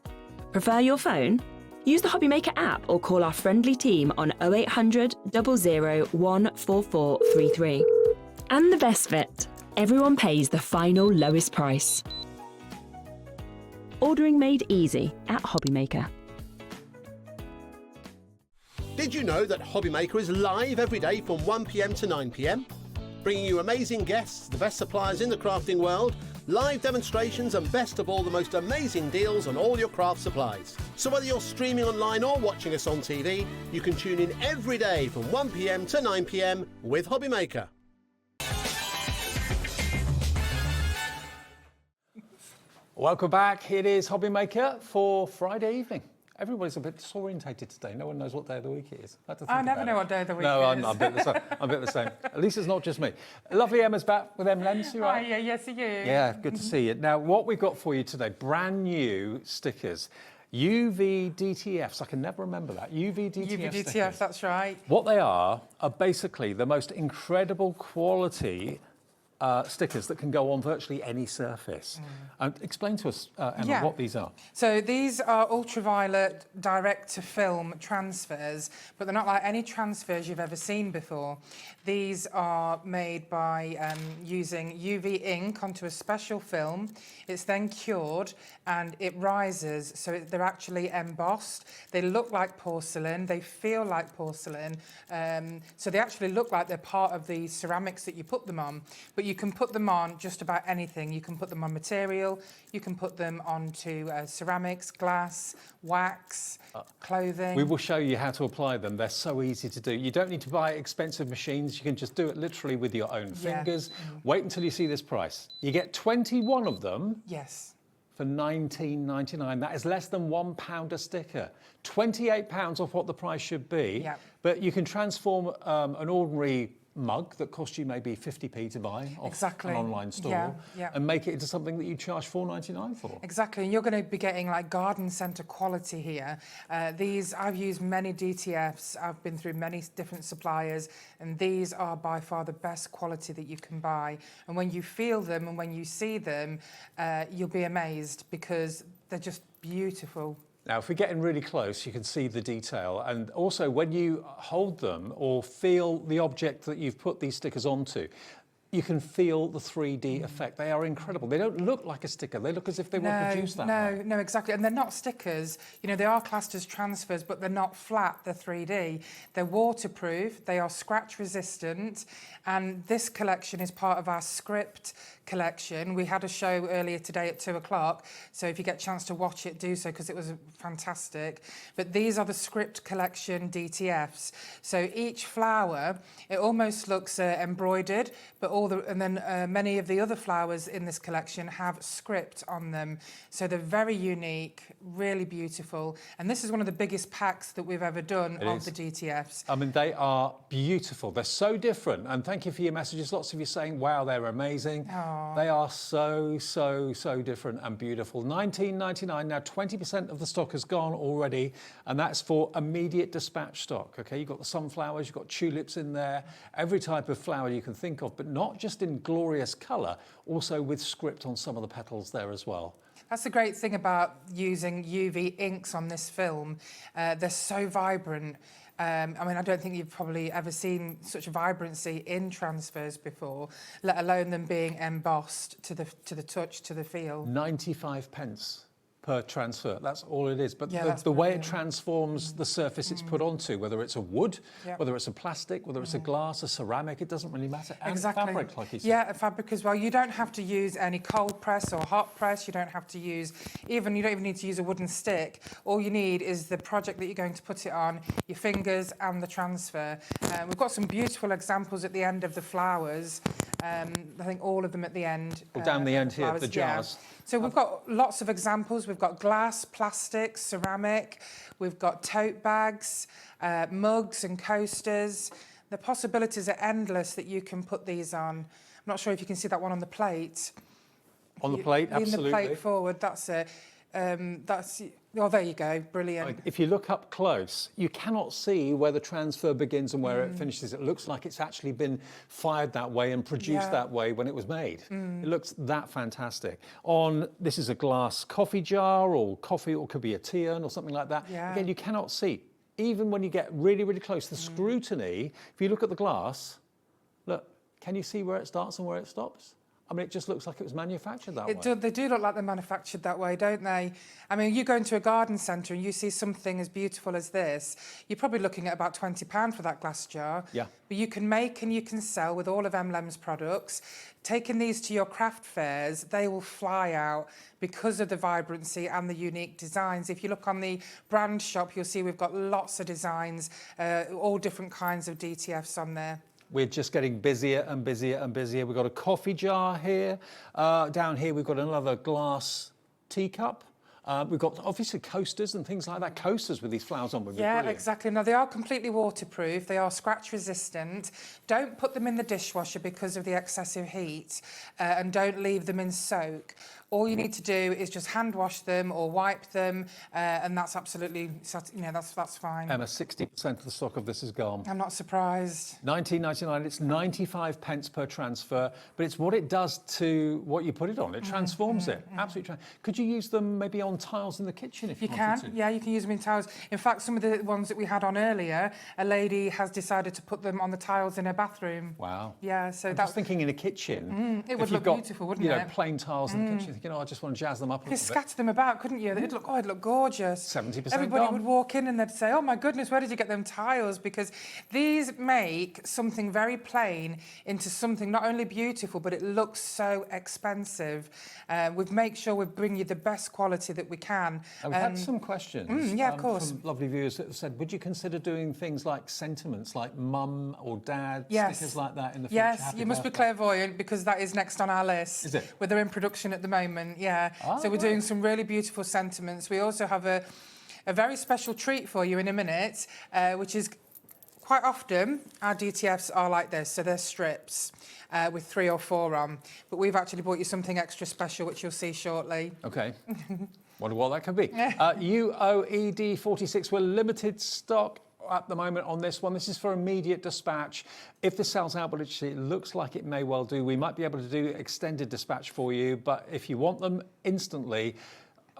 Prefer your phone? Use the HobbyMaker app or call our friendly team on 0800 00 14433. And the best bit, everyone pays the final lowest price. Ordering made easy at HobbyMaker. Did you know that HobbyMaker is live every day from 1 p.m. to 9 p.m? Bringing you amazing guests, the best suppliers in the crafting world, live demonstrations and best of all, the most amazing deals on all your craft supplies. So whether you're streaming online or watching us on TV, you can tune in every day from 1 p.m. to 9 p.m. with HobbyMaker. Welcome back. It is HobbyMaker for Friday evening. Everybody's a bit disorientated today. No one knows what day of the week it is. I never know what day of the week no, it is. I'm a bit the same. I'm a bit the same. At least it's not just me. Lovely Emma's back with Emlems, you right? Hi, yes, are you? Yeah, good to see you. Now, what we've got for you today, brand new stickers. UV DTFs, I can never remember that. UV DTF UV DTF, stickers. that's right. What they are basically the most incredible quality stickers that can go on virtually any surface. Explain to us, Emma, what these are. So these are ultraviolet direct-to-film transfers, but they're not like any transfers you've ever seen before. These are made by using UV ink onto a special film. It's then cured and it rises, so they're actually embossed. They look like porcelain, they feel like porcelain, so they actually look like they're part of the ceramics that you put them on. But you can put them on just about anything. You can put them on material, you can put them onto ceramics, glass, wax, clothing. We will show you how to apply them. They're so easy to do. You don't need to buy expensive machines. You can just do it literally with your own fingers. Wait until you see this price. You get 21 of them. Yes. For £19.99. That is less than £1 a sticker. £28 off what the price should be. Yep. But you can transform an ordinary mug that cost you maybe 50p to buy off an online store and make it into something that you charge £4.99 for. Exactly, and you're going to be getting like garden centre quality here. These, I've used many DTFs, I've been through many different suppliers, and these are by far the best quality that you can buy. And when you feel them and when you see them, you'll be amazed because they're just beautiful. Now, if we're getting really close, you can see the detail. And also, when you hold them or feel the object that you've put these stickers onto, you can feel the 3D effect. They are incredible. They don't look like a sticker. They look as if they were produced that way. No, exactly. And they're not stickers. You know, they are classed as transfers, but they're not flat. They're 3D. They're waterproof. They are scratch resistant. And this collection is part of our script collection. We had a show earlier today at 2 o'clock. So if you get a chance to watch it, do so, because it was fantastic. But these are the script collection DTFs. So each flower, it almost looks embroidered, but many of the other flowers in this collection have script on them. So they're very unique, really beautiful. And this is one of the biggest packs that we've ever done of the DTFs. I mean, they are beautiful. They're so different. And thank you for your messages. Lots of you saying, wow, they're amazing. Aww. They are so different and beautiful. £19.99. Now, 20% of the stock has gone already, and that's for immediate dispatch stock. Okay, you've got the sunflowers, you've got tulips in there, every type of flower you can think of, but not just in glorious colour, also with script on some of the petals there as well. That's the great thing about using UV inks on this film. They're so vibrant. I mean, I don't think you've probably ever seen such vibrancy in transfers before, let alone them being embossed to the touch, to the feel. 95p per transfer, that's all it is. But Yeah, the way it transforms the surface it's put onto, whether it's a wood, whether it's a plastic, whether it's a glass, a ceramic, it doesn't really matter. And fabric, like you said. Yeah, fabric as well. You don't have to use any cold press or hot press. You don't have to use, you don't even need to use a wooden stick. All you need is the project that you're going to put it on, your fingers and the transfer. We've got some beautiful examples at the end of the flowers. I think all of them at the end. Well, down the end here, flowers, the jars. So we've got lots of examples. We've got glass, plastic, ceramic. We've got tote bags, mugs and coasters. The possibilities are endless that you can put these on. I'm not sure if you can see that one on the plate. On the plate, absolutely. Lean the plate forward, that's it. Oh, there you go, brilliant. If you look up close, you cannot see where the transfer begins and where it finishes. It looks like it's actually been fired that way and produced that way when it was made. It looks that fantastic. This is a glass coffee jar or coffee, or could be a tea urn or something like that. Yeah. Again, you cannot see. Even when you get really, really close, the scrutiny, if you look at the glass, look, can you see where it starts and where it stops? I mean, it just looks like it was manufactured that way. They do look like they're manufactured that way, don't they? I mean, you go into a garden centre and you see something as beautiful as this, you're probably looking at about £20 for that glass jar. Yeah. But you can make and you can sell with all of Emlems products. Taking these to your craft fairs, they will fly out because of the vibrancy and the unique designs. If you look on the brand shop, you'll see we've got lots of designs, all different kinds of DTFs on there. We're just getting busier and busier and busier. We've got a coffee jar here. Down here, we've got another glass teacup. We've got obviously coasters and things like that. Coasters with these flowers on would be brilliant. Exactly. Now, they are completely waterproof. They are scratch resistant. Don't put them in the dishwasher because of the excessive heat, and don't leave them in soak. All you need to do is just hand wash them or wipe them, and that's absolutely, that's fine. Emma, 60% of the stock of this is gone. I'm not surprised. £19.99, it's 95p per transfer, but it's what it does to what you put it on. It transforms it, absolutely. Could you use them maybe on tiles in the kitchen if you wanted to? Yeah, you can use them in tiles. In fact, some of the ones that we had on earlier, a lady has decided to put them on the tiles in her bathroom. Wow. Yeah, so I'm just thinking in a kitchen. It would look beautiful, wouldn't it? Plain tiles in the kitchen. I just want to jazz them up a little bit. You could scatter them about, couldn't you? It'd look gorgeous. 70% Everybody gone. would walk in and they'd say, oh my goodness, where did you get them tiles? Because these make something very plain into something not only beautiful, but it looks so expensive. We've made sure we bring you the best quality that we can. We've had some questions of course. From lovely viewers that have said, would you consider doing things like sentiments, like mum or dad, stickers like that in the future? Yes, Happy you must be birthday? clairvoyant because that is next on our list. Is it? Well, they're in production at the moment, yeah. So we're doing some really beautiful sentiments. We also have a very special treat for you in a minute, which is quite often our DTFs are like this. So they're strips with 3 or 4 on. But we've actually brought you something extra special, which you'll see shortly. Okay. Wonder what that could be. UOED 46, we're limited stock at the moment on this one. This is for immediate dispatch. If this sells out, which it looks like it may well do, we might be able to do extended dispatch for you. But if you want them instantly,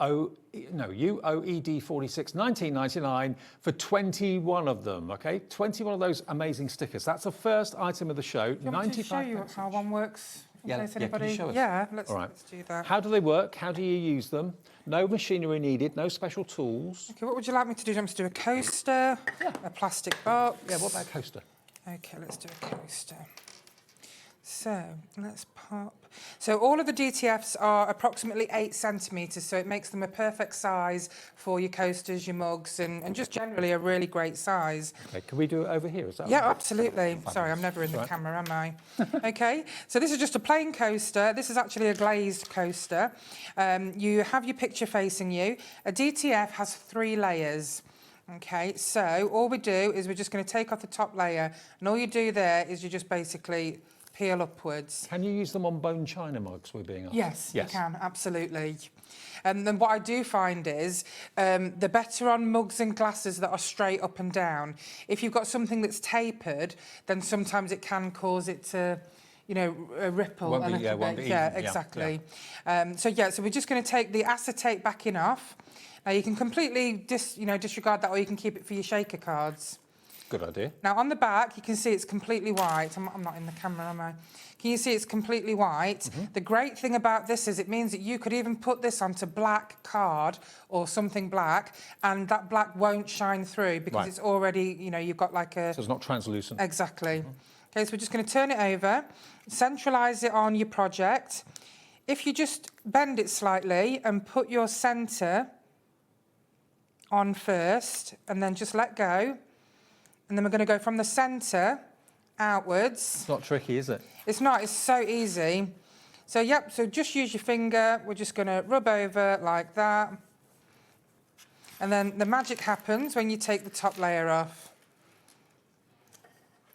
UOED 46, $19.99 for 21 of them, okay? 21 of those amazing stickers. That's the first item of the show. Do you want me to show you how one works? Can you show us? Yeah, let's do that. How do they work? How do you use them? No machinery needed, no special tools. Okay, what would you like me to do? Do you want me to do a coaster, a plastic box? Yeah, what about a coaster? Okay, let's do a coaster. So let's pop. So all of the DTFs are approximately 8 centimetres, so it makes them a perfect size for your coasters, your mugs, and just generally a really great size. Okay, can we do it over here? Is that Yeah, right? absolutely. Sorry, I'm never in the camera, am I? Okay, so this is just a plain coaster. This is actually a glazed coaster. You have your picture facing you. A DTF has 3 layers. Okay, so all we do is we're just going to take off the top layer, and all you do there is you just basically peel upwards. Can you use them on bone china mugs, we're being asked? Yes, you can, absolutely. And then what I do find is the better on mugs and glasses that are straight up and down. If you've got something that's tapered, then sometimes it can cause it to, ripple a little bit. Yeah, exactly. So we're just going to take the acetate backing off. Now you can completely disregard that, or you can keep it for your shaker cards. Good idea. Now on the back, you can see it's completely white. I'm not in the camera, am I? Can you see it's completely white? The great thing about this is it means that you could even put this onto black card or something black, and that black won't shine through because it's already, you've got like a... So it's not translucent. Exactly. Okay, so we're just going to turn it over, centralise it on your project. If you just bend it slightly and put your centre on first, and then just let go, and then we're going to go from the centre outwards. It's not tricky, is it? It's not, it's so easy. So just use your finger. We're just going to rub over like that. And then the magic happens when you take the top layer off.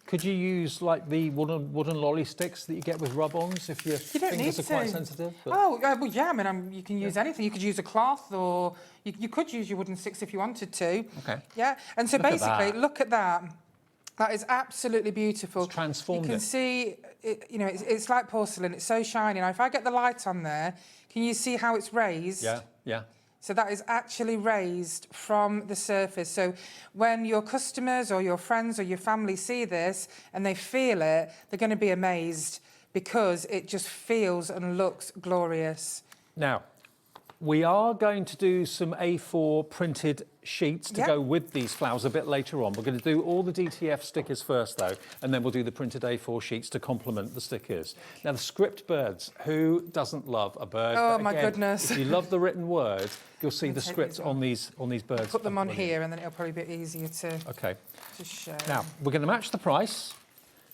Could you use like the wooden lolly sticks that you get with rub-ons if your fingers are quite sensitive? But... Oh, well, yeah, I mean, you can use anything. You could use a cloth, or you could use your wooden sticks if you wanted to. Okay. Yeah, and so basically, look at that. That is absolutely beautiful. It's transformed. You can see, it's like porcelain. It's so shiny. Now, if I get the light on there, can you see how it's raised? Yeah. So that is actually raised from the surface. So when your customers or your friends or your family see this and they feel it, they're going to be amazed because it just feels and looks glorious. Now, we are going to do some A4 printed sheets to go with these flowers a bit later on. We're going to do all the DTF stickers first, though, and then we'll do the printed A4 sheets to complement the stickers. Now, the script birds. Who doesn't love a bird? Oh, but my again, goodness. If you love the written word, you'll see the scripts on these birds. Put them on here, and then it'll probably be easier to show. Now, we're going to match the price.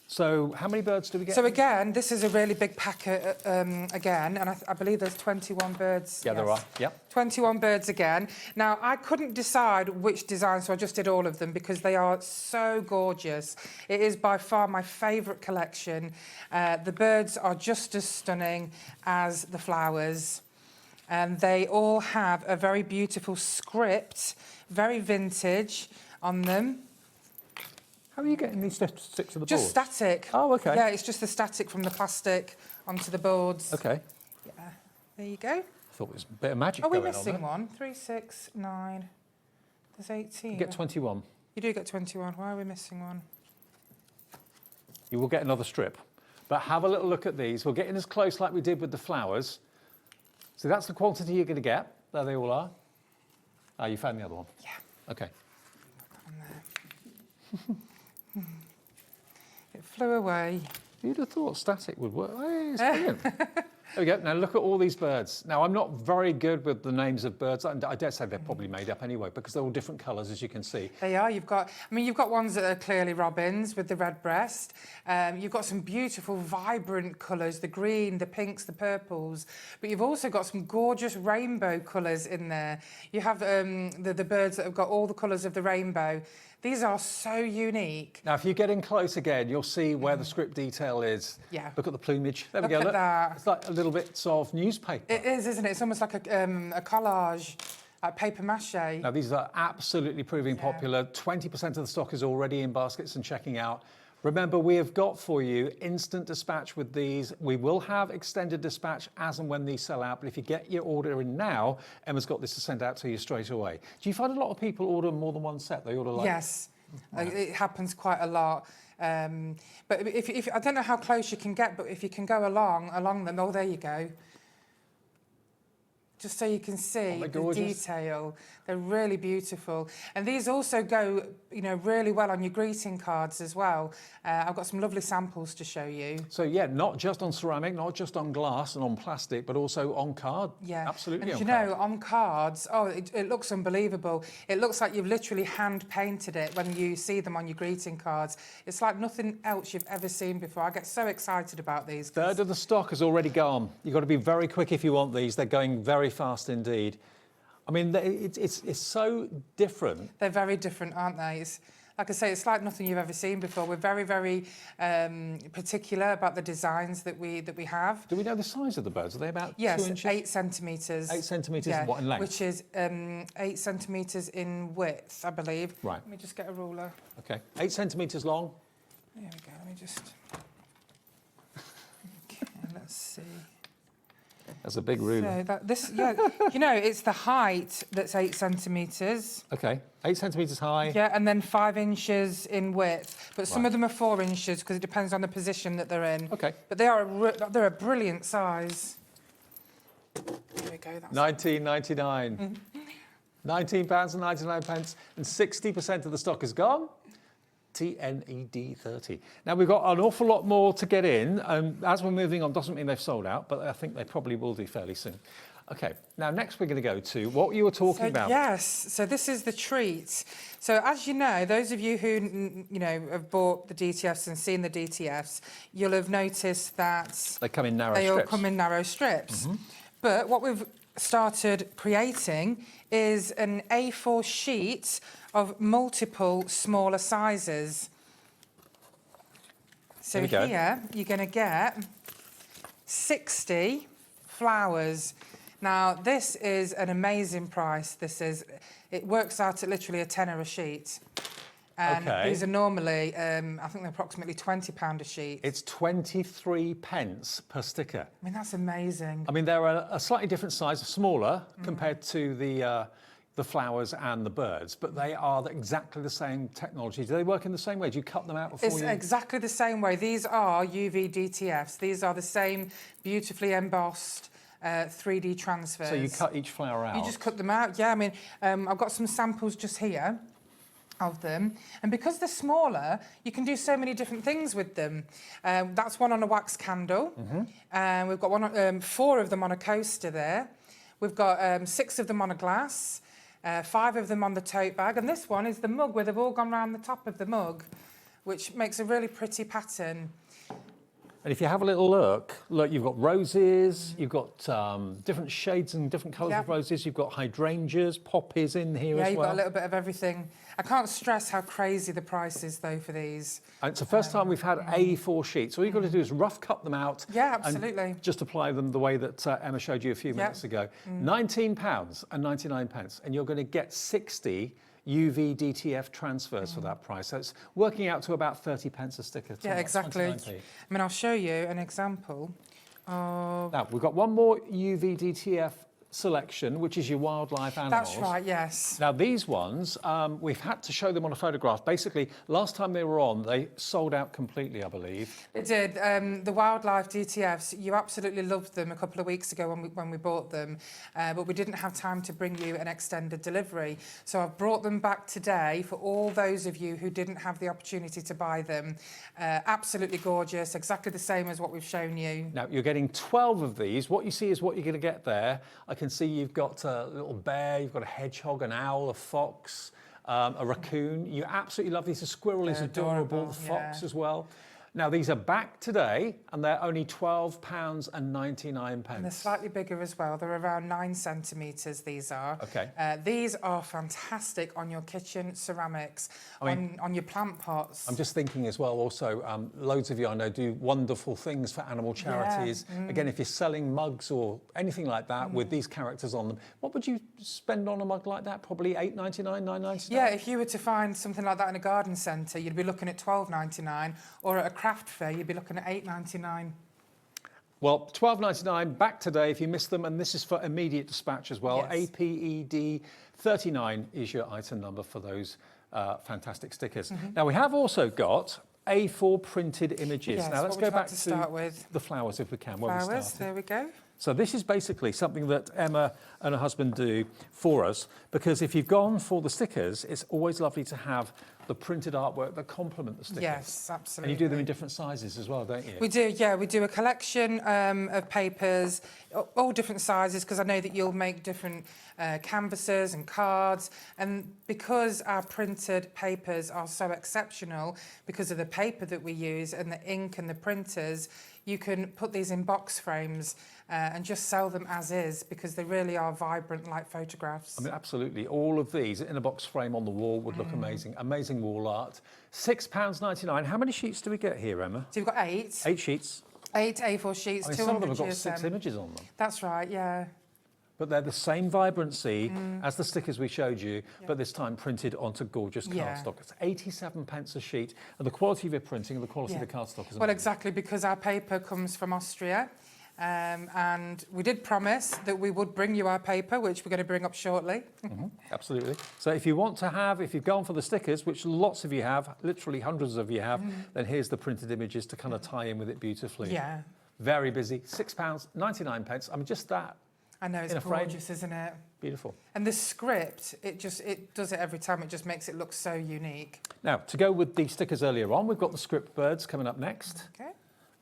So how many birds do we get? So again, this is a really big packet again, and I believe there's 21 birds. Yeah, there are, yep. 21 birds again. Now, I couldn't decide which design, so I just did all of them because they are so gorgeous. It is by far my favourite collection. The birds are just as stunning as the flowers. And they all have a very beautiful script, very vintage on them. How are you getting these sticks to the board? Just static. Oh, okay. Yeah, it's just the static from the plastic onto the boards. Okay. Yeah, there you go. I thought there was a bit of magic Are we going on missing there. one? 3, 6, 9. There's 18. You get 21. You do get 21. Why are we missing one? You will get another strip. But have a little look at these. We're getting as close like we did with the flowers. So that's the quantity you're going to get. There they all are. Ah, you found the other one? Yeah. Okay. It flew away. You'd have thought static would work. Hey, it's brilliant. There we go. Now look at all these birds. Now I'm not very good with the names of birds. I dare say they're probably made up anyway because they're all different colours, as you can see. They are. You've got ones that are clearly robins with the red breast. You've got some beautiful, vibrant colours, the green, the pinks, the purples. But you've also got some gorgeous rainbow colours in there. You have the birds that have got all the colours of the rainbow. These are so unique. Now, if you get in close again, you'll see where the script detail is. Yeah. Look at the plumage. There we Look go. at that. It's like a little bit of newspaper. It is, isn't it? It's almost like a collage, like paper mache. Now, these are absolutely proving popular. 20% of the stock is already in baskets and checking out. Remember, we have got for you instant dispatch with these. We will have extended dispatch as and when these sell out, but if you get your order in now, Emma's got this to send out to you straight away. Do you find a lot of people order more than one set? They order like... Yes, it happens quite a lot. But if I don't know how close you can get, but if you can go along them, oh, there you go. Just so you can see the detail. They're really beautiful. And these also go, really well on your greeting cards as well. I've got some lovely samples to show you. So, yeah, not just on ceramic, not just on glass and on plastic, but also on card. Yeah. Absolutely and on card. on cards, it looks unbelievable. It looks like you've literally hand-painted it when you see them on your greeting cards. It's like nothing else you've ever seen before. I get so excited about these. Third of the stock has already gone. You've got to be very quick if you want these. They're going very fast indeed. I mean, it's so different. They're very different, aren't they? Like I say, it's like nothing you've ever seen before. We're very, very particular about the designs that we have. Do we know the size of the birds? Are they about 2 inches? 8 centimetres. 8 centimetres, what in length? Which is 8 centimetres in width, I believe. Right. Let me just get a ruler. Okay, 8 centimetres long. There we go, let me just... Okay, let's see. That's a big ruler. So it's the height that's 8 centimetres. Okay, 8 centimetres high. Yeah, and then 5 inches in width. But some of them are 4 inches because it depends on the position that they're in. Okay. But they're a brilliant size. There we go. That's £19.99. £19.99, and 60% of the stock is gone. TNED 30. Now, we've got an awful lot more to get in. As we're moving on, doesn't mean they've sold out, but I think they probably will do fairly soon. Okay, now next we're going to go to what you were talking about. Yes, so this is the treat. So as you know, those of you who, have bought the DTFs and seen the DTFs, you'll have noticed that they come in narrow strips. They all come in narrow strips. But what we've started creating is an A4 sheet of multiple smaller sizes. So here you're going to get 60 flowers. Now this is an amazing price. It works out at literally a tenner a sheet. And these are normally, I think they're approximately £20 a sheet. It's 23 pence per sticker. I mean, that's amazing. I mean, they're a slightly different size, smaller compared to the the flowers and the birds, but they are exactly the same technology. Do they work in the same way? Do you cut them out before It's you... exactly the same way. These are UV DTFs. These are the same beautifully embossed 3D transfers. So you cut each flower out? You just cut them out, yeah. I mean, I've got some samples just here of them. And because they're smaller, you can do so many different things with them. That's one on a wax candle. We've got 4 of them on a coaster there. We've got 6 of them on a glass. 5 of them on the tote bag, and this one is the mug where they've all gone around the top of the mug, which makes a really pretty pattern. And if you have a little look, you've got roses, you've got different shades and different colours of roses, you've got hydrangeas, poppies in here as well. Yeah, you've got a little bit of everything. I can't stress how crazy the price is, though, for these. And it's the first time we've had A4 sheets. All you've got to do is rough cut them out. Yeah, absolutely. And just apply them the way that Emma showed you a few minutes ago. £19.99, and you're going to get 60 UV DTF transfers for that price. So it's working out to about 30 pence a sticker. Yeah, exactly. I mean, I'll show you an example of... Now, we've got one more UV DTF selection, which is your wildlife animals. That's right, yes. Now, these ones, we've had to show them on a photograph. Basically, last time they were on, they sold out completely, I believe. It did. The wildlife DTFs, you absolutely loved them a couple of weeks ago when we bought them, but we didn't have time to bring you an extended delivery. So I've brought them back today for all those of you who didn't have the opportunity to buy them. Absolutely gorgeous, exactly the same as what we've shown you. Now, you're getting 12 of these. What you see is what you're going to get there. I can see you've got a little bear, you've got a hedgehog, an owl, a fox, a raccoon. You absolutely love these. The squirrel is adorable, the fox as well. Now, these are back today, and they're only £12.99. And they're slightly bigger as well. They're around 9 centimetres, these are. Okay. These are fantastic on your kitchen ceramics, on your plant pots. I'm just thinking as well, also, loads of you I know do wonderful things for animal charities. Yeah. Again, if you're selling mugs or anything like that with these characters on them, what would you spend on a mug like that? Probably £8.99, £9.99? Yeah, if you were to find something like that in a garden centre, you'd be looking at £12.99, or at a craft fair, you'd be looking at £8.99. Well, £12.99 back today if you missed them, and this is for immediate dispatch as well. Yes. APED 39 is your item number for those fantastic stickers. Now, we have also got A4 printed images. Yes, now, let's go back to start with the flowers if we can. Flowers, there we go. So this is basically something that Emma and her husband do for us, because if you've gone for the stickers, it's always lovely to have the printed artwork that complement the stickers. Yes, absolutely. And you do them in different sizes as well, don't you? We do, yeah. We do a collection of papers, all different sizes, because I know that you'll make different canvases and cards. And because our printed papers are so exceptional, because of the paper that we use and the ink and the printers, you can put these in box frames and just sell them as is, because they really are vibrant like photographs. I mean, absolutely. All of these in a box frame on the wall would look amazing. Amazing wall art. £6.99. How many sheets do we get here, Emma? So you've got 8. 8 sheets. 8 A4 sheets, I mean, 200 some of them have got GSM. 6 images on them. That's right, yeah. But they're the same vibrancy as the stickers we showed you, but this time printed onto gorgeous cardstock. It's 87 pence a sheet, and the quality of your printing and the quality of the cardstock is amazing. Well, exactly, because our paper comes from Austria, and we did promise that we would bring you our paper, which we're going to bring up shortly. Absolutely. So if you want to have, if you've gone for the stickers, which lots of you have, literally hundreds of you have, then here's the printed images to kind of tie in with it beautifully. Yeah. Very busy. £6.99. I mean, just that. I know, it's gorgeous, isn't it? Beautiful. And the script, it does it every time. It just makes it look so unique. Now, to go with the stickers earlier on, we've got the script birds coming up next. Okay.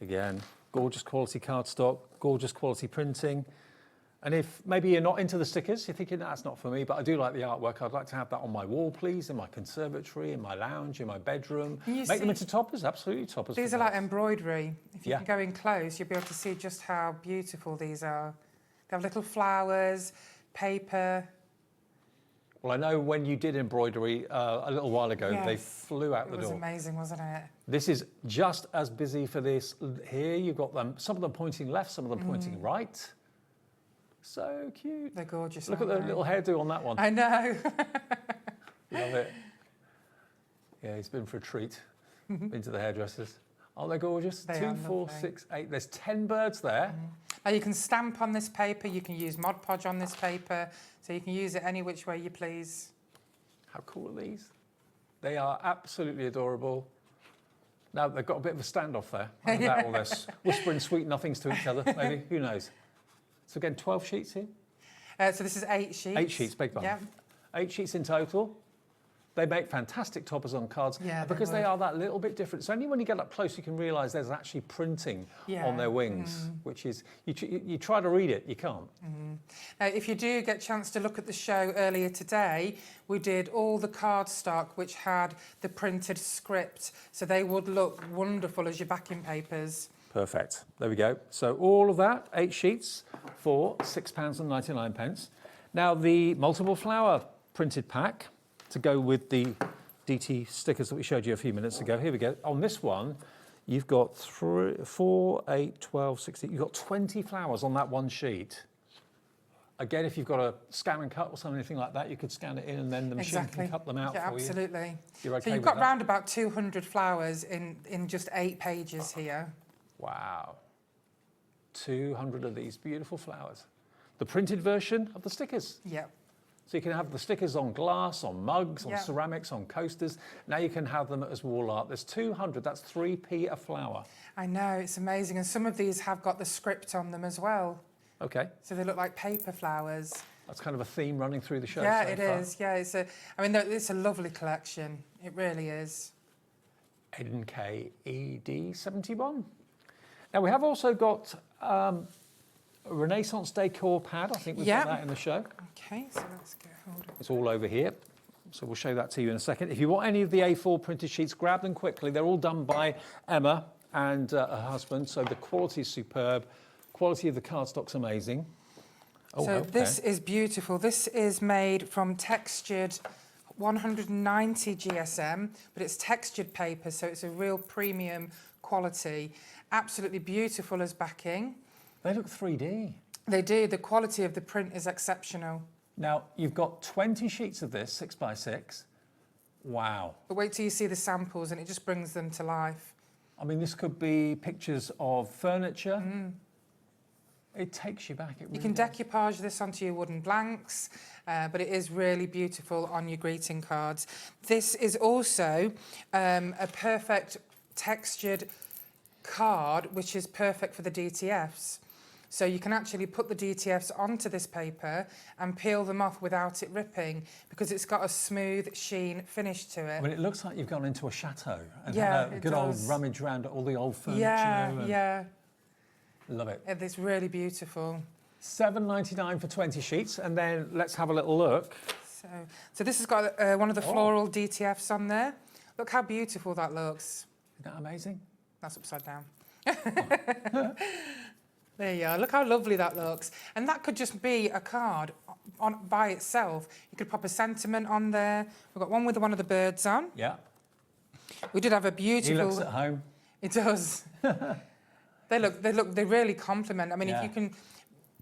Again, gorgeous quality cardstock, gorgeous quality printing. And if maybe you're not into the stickers, you're thinking, that's not for me, but I do like the artwork. I'd like to have that on my wall, please, in my conservatory, in my lounge, in my bedroom. Make them into toppers, absolutely toppers. These are like embroidery. If you can go in close, you'll be able to see just how beautiful these are. They have little flowers, paper. Well, I know when you did embroidery a little while ago, they flew out the door. It was amazing, wasn't it? This is just as busy for this. Here you've got them, some of them pointing left, some of them pointing right. So cute. They're gorgeous. Look at the little hairdo on that one. I know. Love it. Yeah, he's been for a treat. Into the hairdressers. Aren't they gorgeous? They 2, are 4, lovely. 6, 8. There's 10 birds there. You can stamp on this paper, you can use Mod Podge on this paper, so you can use it any which way you please. How cool are these? They are absolutely adorable. Now, they've got a bit of a standoff there about all this, whispering sweet nothings to each other, maybe, who knows? So again, 12 sheets here? So this is 8 sheets. 8 sheets, beg pardon. Yeah. 8 sheets in total. They make fantastic toppers on cards because they are that little bit different. So only when you get up close you can realise there's actually printing on their wings, which is, you try to read it, you can't. Now, if you do get a chance to look at the show earlier today, we did all the cardstock which had the printed script, so they would look wonderful as your backing papers. Perfect. There we go. So all of that, 8 sheets for £6.99. Now the multiple flower printed pack to go with the DT stickers that we showed you a few minutes ago. Here we go. On this one, you've got 4, 8, 12, 16. You've got 20 flowers on that one sheet. Again, if you've got a scan and cut or something like that, you could scan it in and then the machine can cut them out for you. Absolutely. You're okay so you've with got that? round about 200 flowers in just 8 pages here. Wow. 200 of these beautiful flowers. The printed version of the stickers. Yep. So you can have the stickers on glass, on mugs, on ceramics, on coasters. Now you can have them as wall art. There's 200, that's 3p a flower. I know, it's amazing. And some of these have got the script on them as well. Okay. So they look like paper flowers. That's kind of a theme running through the show. Yeah, so it far. is. Yeah, it's a lovely collection. It really is. NKED71. Now we have also got a Renaissance decor pad. I think we've got that in the show. Okay, so let's get hold of it. It's all over here. So we'll show that to you in a second. If you want any of the A4 printed sheets, grab them quickly. They're all done by Emma and her husband. So the quality is superb. Quality of the cardstock's amazing. Oh, so this is beautiful. This is made from textured 190 GSM, but it's textured paper, so it's a real premium quality. Absolutely beautiful as backing. They look 3D. They do. The quality of the print is exceptional. Now, you've got 20 sheets of this, 6x6. Wow. But wait till you see the samples and it just brings them to life. I mean, this could be pictures of furniture. It takes you back. It really You can does. decoupage this onto your wooden blanks, but it is really beautiful on your greeting cards. This is also a perfect textured card, which is perfect for the DTFs. So you can actually put the DTFs onto this paper and peel them off without it ripping because it's got a smooth sheen finish to it. I mean, it looks like you've gone into a chateau and Yeah, had a it good old does. rummage around all the old furniture. Yeah. Love it. It's really beautiful. £7.99 for 20 sheets, and then let's have a little look. So this has got one of the floral DTFs on there. Look how beautiful that looks. Isn't that amazing? That's upside down. There you are. Look how lovely that looks. And that could just be a card by itself. You could pop a sentiment on there. We've got one with one of the birds on. Yeah. We did have a beautiful... He looks at home. It does. They really complement. I mean, if you can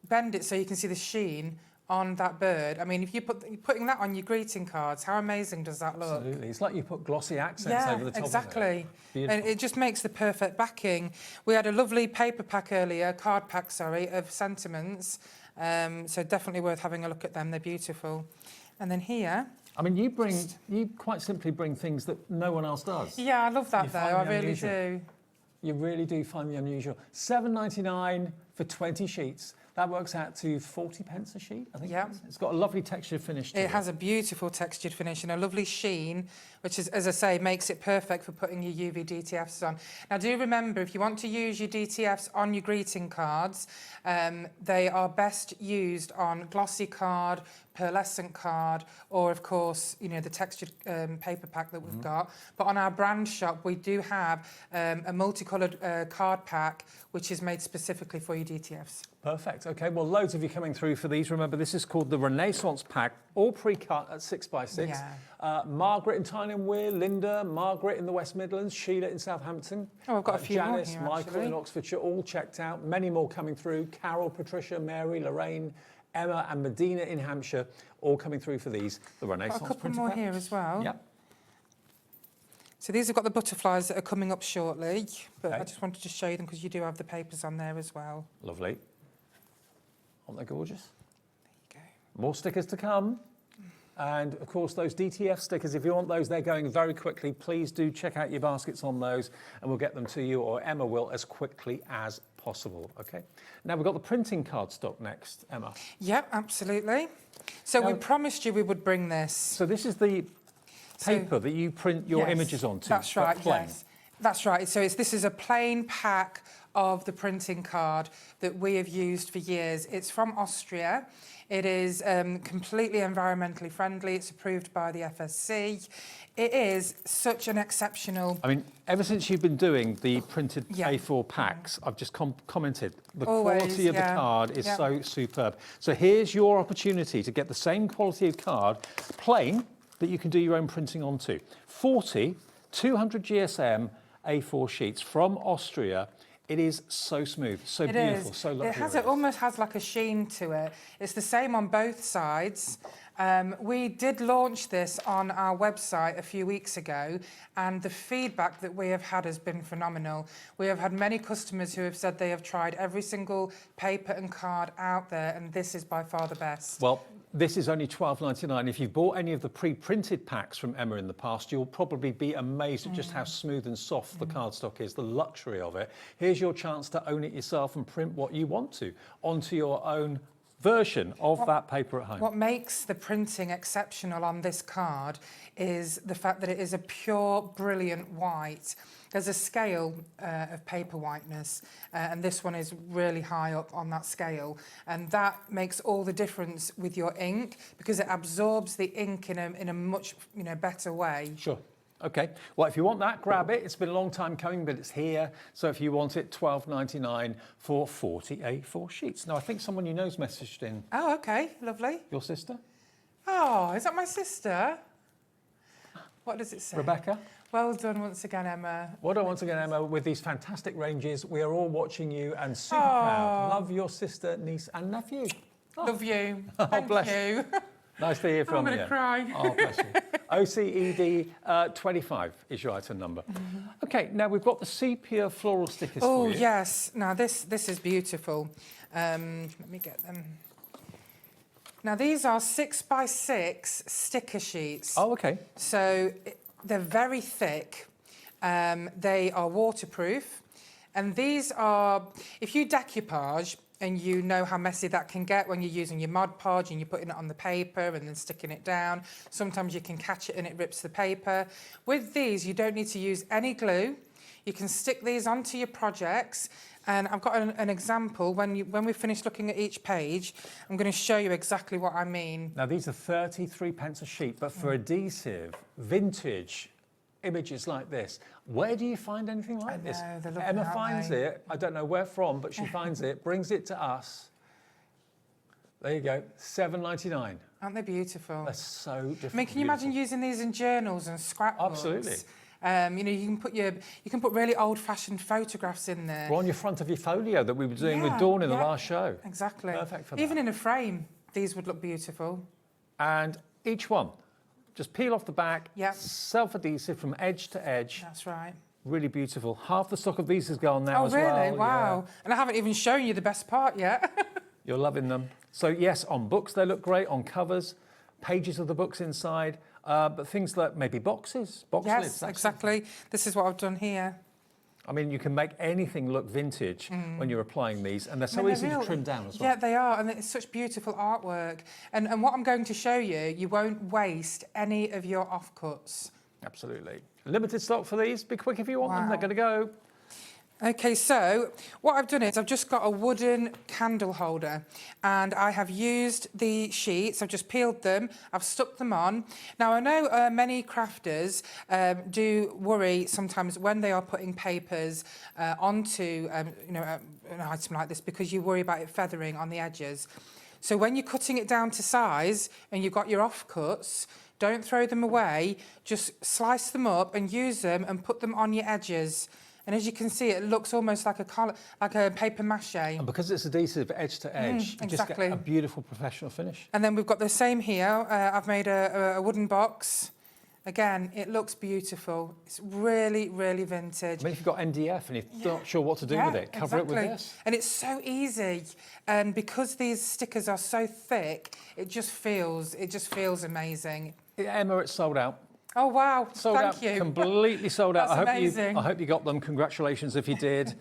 bend it so you can see the sheen on that bird. I mean, if you're putting that on your greeting cards, how amazing does that look? Absolutely. It's like you put glossy accents over the top exactly. of it. Beautiful. And it just makes the perfect backing. We had a lovely paper pack earlier, card pack, sorry, of sentiments. So definitely worth having a look at them. They're beautiful. And then here... I mean, you quite simply bring things that no one else does. Yeah, I love that, though. I really unusual. do. You really do find the unusual. £7.99 for 20 sheets. That works out to 40 pence a sheet, I think. Yeah. It's got a lovely textured finish to it. It has a beautiful textured finish and a lovely sheen, which is, as I say, makes it perfect for putting your UV DTFs on. Now, do remember, if you want to use your DTFs on your greeting cards, they are best used on glossy card, pearlescent card, or, of course, you know, the textured paper pack that we've got. But on our brand shop, we do have a multicoloured card pack, which is made specifically for your DTFs. Perfect. Okay, well, loads of you coming through for these. Remember, this is called the Renaissance Pack, all pre-cut at 6x6. Yeah. Margaret in Tyne Wear, Linda, Margaret in the West Midlands, Sheila in Southampton. Oh, I've got a few more Janice, here, Michael actually. in Oxfordshire, all checked out. Many more coming through. Carol, Patricia, Mary, Lorraine, Emma and Medina in Hampshire, all coming through for these. The Renaissance Got a couple printer more pack. here as well. Yep. So these have got the butterflies that are coming up shortly, but I just wanted to show you them because you do have the papers on there as well. Lovely. Aren't they gorgeous? There you go. More stickers to come. And of course, those DTF stickers, if you want those, they're going very quickly. Please do check out your baskets on those and we'll get them to you, or Emma will, as quickly as possible. Okay. Now we've got the printing cardstock next, Emma. Yep, absolutely. So we promised you we would bring this. So this is the paper that you print your images onto. That's right, plain. yes. That's right. So this is a plain pack of the printing card that we have used for years. It's from Austria. It is completely environmentally friendly. It's approved by the FSC. It is such an exceptional... I mean, ever since you've been doing the printed A4 packs, I've just commented, the quality of the card is so superb. So here's your opportunity to get the same quality of card, plain, that you can do your own printing onto. 40 200 GSM A4 sheets from Austria. It is so smooth, so beautiful, so luxurious. It almost has like a sheen to it. It's the same on both sides. We did launch this on our website a few weeks ago, and the feedback that we have had has been phenomenal. We have had many customers who have said they have tried every single paper and card out there, and this is by far the best. Well, this is only £12.99. If you've bought any of the pre-printed packs from Emma in the past, you'll probably be amazed at just how smooth and soft the cardstock is, the luxury of it. Here's your chance to own it yourself and print what you want to onto your own version of that paper at home. What makes the printing exceptional on this card is the fact that it is a pure, brilliant white. There's a scale of paper whiteness, and this one is really high up on that scale, and that makes all the difference with your ink because it absorbs the ink in a much better way. Sure. Okay. Well, if you want that, grab it. It's been a long time coming, but it's here. So if you want it, £12.99 for 40 A4 sheets. Now, I think someone you know's messaged in. Oh, okay. Lovely. Your sister? Oh, is that my sister? What does it say? Rebecca? Well done once again, Emma. Well done once again, Emma, with these fantastic ranges. We are all watching you and super proud. Love your sister, niece and nephew. Oh. Love you. Oh, Thank you. Nice to hear from you. I'm going to cry. Oh, bless you. OCED 25 is your item number. Okay, now we've got the sepia floral stickers for you. Oh, yes. Now, this is beautiful. Let me get them. Now, these are 6x6 sticker sheets. Oh, okay. So they're very thick. They are waterproof. And these are, if you decoupage, and you know how messy that can get when you're using your Mod Podge and you're putting it on the paper and then sticking it down. Sometimes you can catch it and it rips the paper. With these, you don't need to use any glue. You can stick these onto your projects. And I've got an example. When we finish looking at each page, I'm going to show you exactly what I mean. Now, these are 33 pence a sheet, but for adhesive, vintage images like this, where do you find anything like this? Emma finds it, I don't know where from, but she finds it, brings it to us. There you go, £7.99. Aren't they beautiful? They're so different. I mean, can you imagine using these in journals and scrapbooks? Absolutely. You can put really old-fashioned photographs in there. Or on your front of your folio that we were doing with Dawn in the last show. Exactly. Perfect for that. Even in a frame, these would look beautiful. And each one, just peel off the back, yep. Self-adhesive from edge to edge. That's right. Really beautiful. Half the stock of these is gone now as well. Oh, really? Wow. Yeah. And I haven't even shown you the best part yet. You're loving them. So, yes, on books they look great, on covers, pages of the books inside, but things like maybe boxes, box lids. Yes, exactly. This is what I've done here. I mean, you can make anything look vintage when you're applying these, and they're so easy to trim down as well. Yeah, they are, and it's such beautiful artwork. And what I'm going to show you, you won't waste any of your offcuts. Absolutely. Limited stock for these. Be quick if you want them. They're going to go. Okay, so what I've done is I've just got a wooden candle holder and I have used the sheets, I've just peeled them, I've stuck them on. Now, I know many crafters do worry sometimes when they are putting papers onto an item like this because you worry about it feathering on the edges. So when you're cutting it down to size and you've got your offcuts, don't throw them away, just slice them up and use them and put them on your edges. And as you can see, it looks almost like a paper mache. And because it's adhesive edge to edge, you just get a beautiful professional finish. And then we've got the same here. I've made a wooden box Again, it looks beautiful. It's really, really vintage. I mean, if you've got NDF and you're not sure what to do with it, cover it with this. And it's so easy. And because these stickers are so thick, it just feels amazing. Emma, it's sold out. Oh, wow. Sold out. Thank you. Completely sold out. That's amazing. I hope you got them. Congratulations if you did.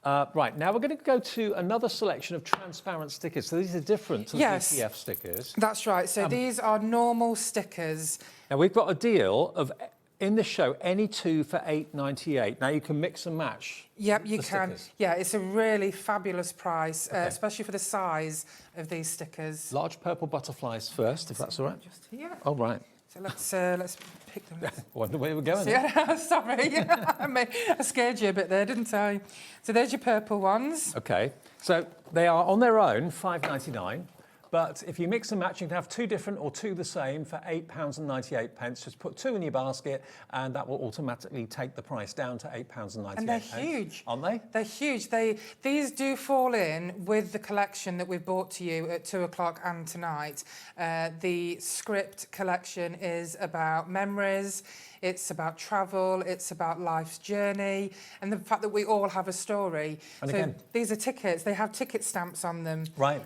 Right, now we're going to go to another selection of transparent stickers. So these are different to the DTF stickers. That's right. So these are normal stickers. Now we've got a deal of, in the show, any two for $8.98. Now you can mix and match. Yep, you can. Yeah, it's a really fabulous price, especially for the size of these stickers. Large purple butterflies first, if that's all right. Just here. Oh, right. So let's pick them up. Wonder where we're going. Sorry, I scared you a bit there, didn't I? So there's your purple ones. Okay, so they are on their own $5.99, but if you mix and match, you can have two different or two the same for £8.98. Just put two in your basket, and that will automatically take the price down to £8.98. And they're huge, aren't they? They're huge. These do fall in with the collection that we've brought to you at 2 o'clock and tonight. The script collection is about memories. It's about travel, it's about life's journey, and the fact that we all have a story. And so again, these are tickets, they have ticket stamps on them. Right.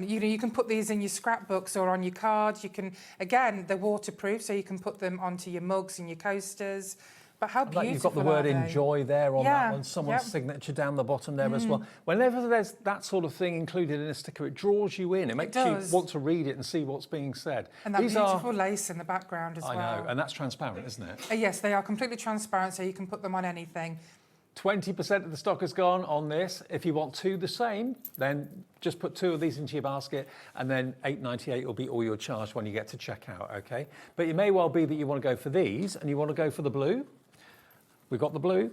You can put these in your scrapbooks or on your cards. You can, again, they're waterproof, so you can put them onto your mugs and your coasters. But how beautiful you've got the word enjoy there on that one, someone's Yep. signature down the bottom there as well. Whenever there's that sort of thing included in a sticker, it draws you in. It makes you want to read it and see what's being said. And that beautiful lace in the background as well. I know, and that's transparent, isn't it? Yes, they are completely transparent, so you can put them on anything. 20% of the stock has gone on this. If you want two the same, then just put two of these into your basket, and then $8.98 will be all your charge when you get to checkout, okay? But it may well be that you want to go for these, and you want to go for the blue. We've got the blue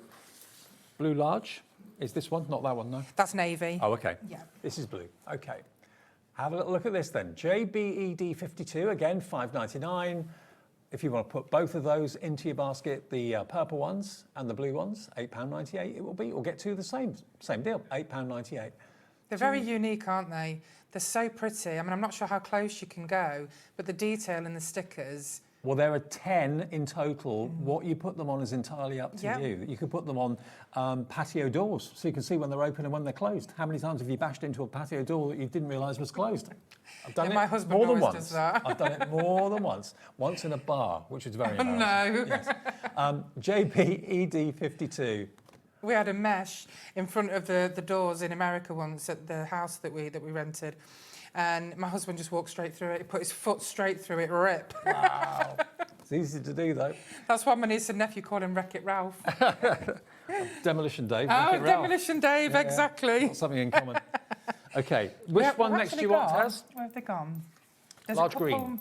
large. Is this one? Not that one, no? That's navy. Oh, okay. Yeah. This is blue. Okay. Have a little look at this then. JBED52, again, $5.99. If you want to put both of those into your basket, the purple ones and the blue ones, £8.98 it will be, or get two of the same deal, £8.98. They're very unique, aren't they? They're so pretty. I mean, I'm not sure how close you can go, but the detail in the stickers. Well, there are 10 in total. What you put them on is entirely up to you. You could put them on patio doors, so you can see when they're open and when they're closed. How many times have you bashed into a patio door that you didn't realise was closed? I've done it my husband more than always once. does that. I've done it more than once. Once in a bar, which was very embarrassing. No. Yes. JPED52. We had a mesh in front of the doors in America once at the house that we rented. And my husband just walked straight through it. He put his foot straight through it, rip. Wow. It's easy to do, though. That's why my niece and nephew call him Wreck-It Ralph. Demolition Dave. Oh, Demolition Dave, exactly. Got something in common. OK, which one next do you want, Taz? Where have they gone? There's Large green.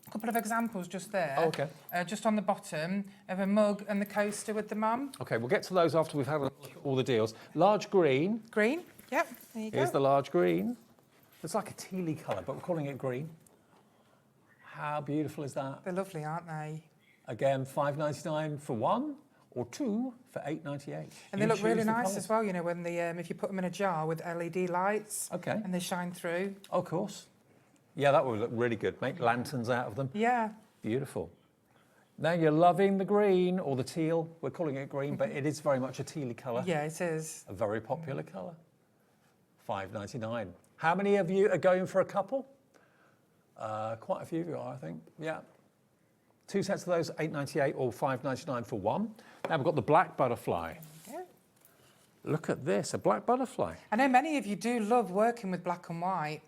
A couple of examples just there. Oh, OK. Just on the bottom of a mug and the coaster with the mum. OK, we'll get to those after we've had a look at all the deals. Large green. Green, yep, there you go. Here's the large green. It's like a tealy colour, but we're calling it green. How beautiful is that? They're lovely, aren't they? Again, $5.99 for one, or two for $8.98. And they look really nice as well, you know, when they if you put them in a jar with LED lights. Okay. And they shine through. Oh, of course. Yeah, that would look really good. Make lanterns out of them. Yeah. Beautiful. Now you're loving the green, or the teal. We're calling it green, but it is very much a tealy colour. Yeah, it is. A very popular colour. $5.99. How many of you are going for a couple? Quite a few of you are, I think. Yeah. Two sets of those, $8.98 or $5.99 for one. Now we've got the black butterfly. Yeah. Look at this, a black butterfly. I know many of you do love working with black and white,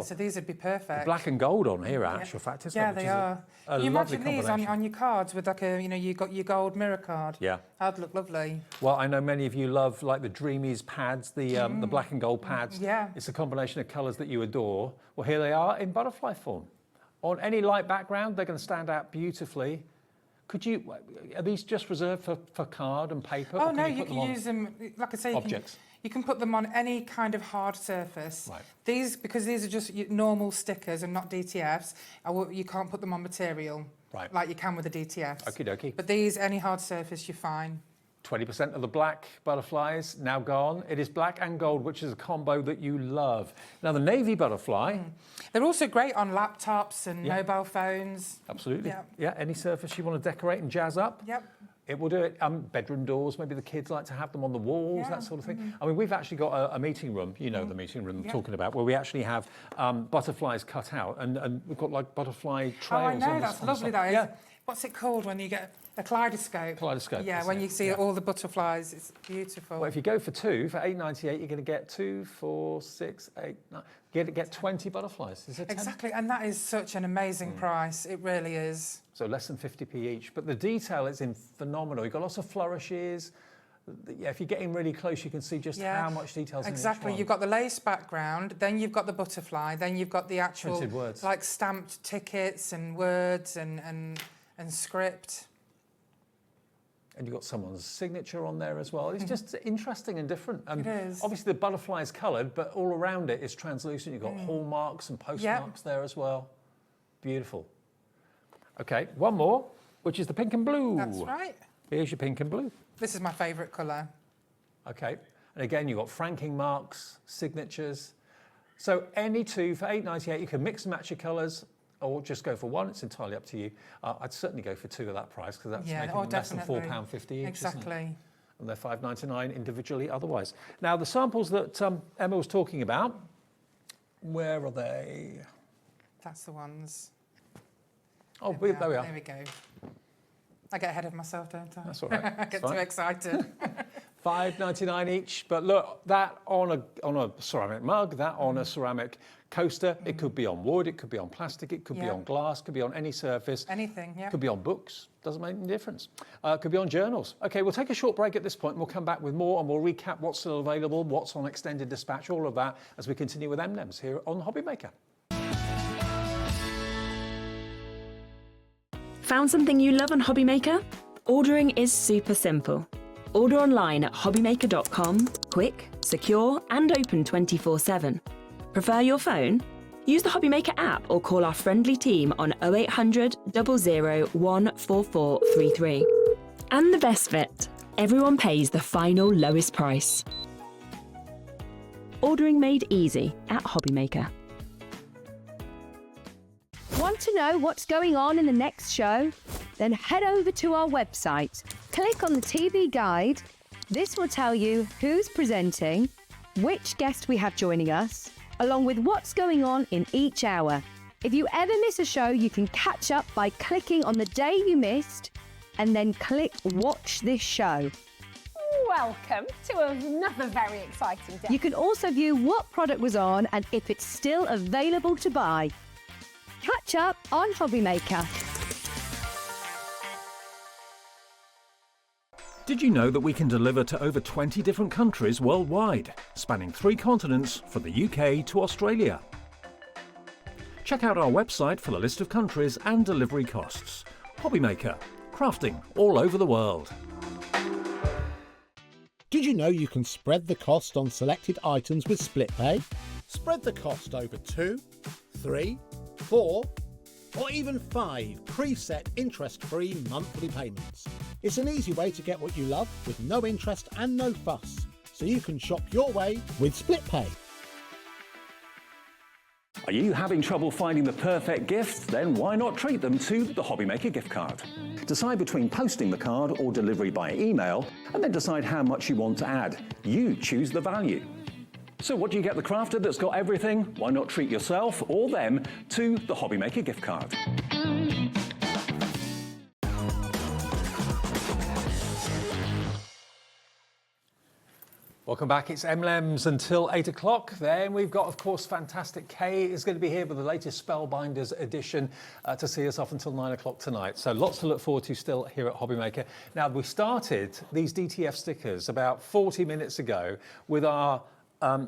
so these would be perfect. Black and gold on here, actual fact, isn't it? Yeah, they are. A you lovely imagine these on your cards with like a, you got your gold mirror card. Yeah. That'd look lovely. Well, I know many of you love like the Dreamies pads, the black and gold pads. Yeah. It's a combination of colours that you adore. Well, here they are in butterfly form. On any light background, they're going to stand out beautifully. Are these just reserved for card and paper? Oh, no, you can use them, like I say, objects. You can put them on any kind of hard surface. Right. Because these are just normal stickers and not DTFs, you can't put them on material like you can with the DTFs. Okie dokie. But these, any hard surface, you're fine. 20% of the black butterflies now gone. It is black and gold, which is a combo that you love. Now, the navy butterfly. They're also great on laptops and mobile phones. Absolutely. Yeah. Yeah, any surface you want to decorate and jazz up. Yep. It will do it. Bedroom doors, maybe the kids like to have them on the walls, that sort of thing. I mean, we've actually got a meeting room, you know the meeting room I'm talking about, where we actually have butterflies cut out, and we've got like butterfly trails. Oh, I know, on that's the lovely, side. that is. Yeah. What's it called when you get a kaleidoscope? Kaleidoscope. Yeah, when you see all the butterflies, it's beautiful. Well, if you go for two, for $8.98, you're going to get 2, 4, 6, 8, 9. Get 20 butterflies. Is it 10? Exactly, and that is such an amazing price. It really is. So less than 50p each. But the detail is phenomenal. You've got lots of flourishes. Yeah, if you're getting really close, you can see just how much detail's in each Exactly. one. You've got the lace background, then you've got the butterfly, then you've got the actual Printed words. like stamped tickets and words and script. And you've got someone's signature on there as well. It's just interesting and different. It is. Obviously, the butterfly is coloured, but all around it is translucent. You've got hallmarks and postmarks there as well. Beautiful. Okay, one more, which is the pink and blue. That's right. Here's your pink and blue. This is my favourite colour. Okay, and again, you've got franking marks, signatures. So any two for $8.98, you can mix and match your colours, or just go for one. It's entirely up to you. I'd certainly go for two at that price, because that's making them less than £4.50 each. Exactly. And they're $5.99 individually otherwise. Now, the samples that Emma was talking about, where are they? That's the ones. Oh, there we are. There we go. I get ahead of myself, don't I? That's all right. I get too excited. $5.99 each, but look, that on a ceramic mug, that on a ceramic coaster, it could be on wood, it could be on plastic, it could be on glass, could be on any surface. Anything, yeah. Could be on books, doesn't make any difference. Could be on journals. Okay, we'll take a short break at this point and we'll come back with more and we'll recap what's still available, what's on extended dispatch, all of that as we continue with Emlems here on HobbyMaker. Found something you love on HobbyMaker? Ordering is super simple. Order online at hobbymaker.com, quick, secure and open 24/7. Prefer your phone? Use the HobbyMaker app or call our friendly team on 0800 00 14433. And the best bit, everyone pays the final lowest price. Ordering made easy at HobbyMaker. Want to know what's going on in the next show? Then head over to our website, click on the TV guide. This will tell you who's presenting, which guest we have joining us, along with what's going on in each hour. If you ever miss a show, you can catch up by clicking on the day you missed and then click Watch This Show. Welcome to another very exciting day. You can also view what product was on and if it's still available to buy. Catch up on HobbyMaker. Did you know that we can deliver to over 20 different countries worldwide, spanning 3 continents from the UK to Australia? Check out our website for the list of countries and delivery costs. HobbyMaker, crafting all over the world. Did you know you can spread the cost on selected items with split pay? Spread the cost over 2, 3, 4, or even 5 preset interest-free monthly payments. It's an easy way to get what you love with no interest and no fuss, so you can shop your way with split pay. Are you having trouble finding the perfect gift? Then why not treat them to the HobbyMaker gift card? Decide between posting the card or delivery by email, and then decide how much you want to add. You choose the value. So what do you get the crafter that's got everything? Why not treat yourself or them to the HobbyMaker gift card? Welcome back, it's Emlems until 8 o'clock. Then we've got, of course, fantastic Kay is going to be here with the latest Spellbinders edition to see us off until 9 o'clock tonight. So lots to look forward to still here at HobbyMaker. Now, we started these DTF stickers about 40 minutes ago with our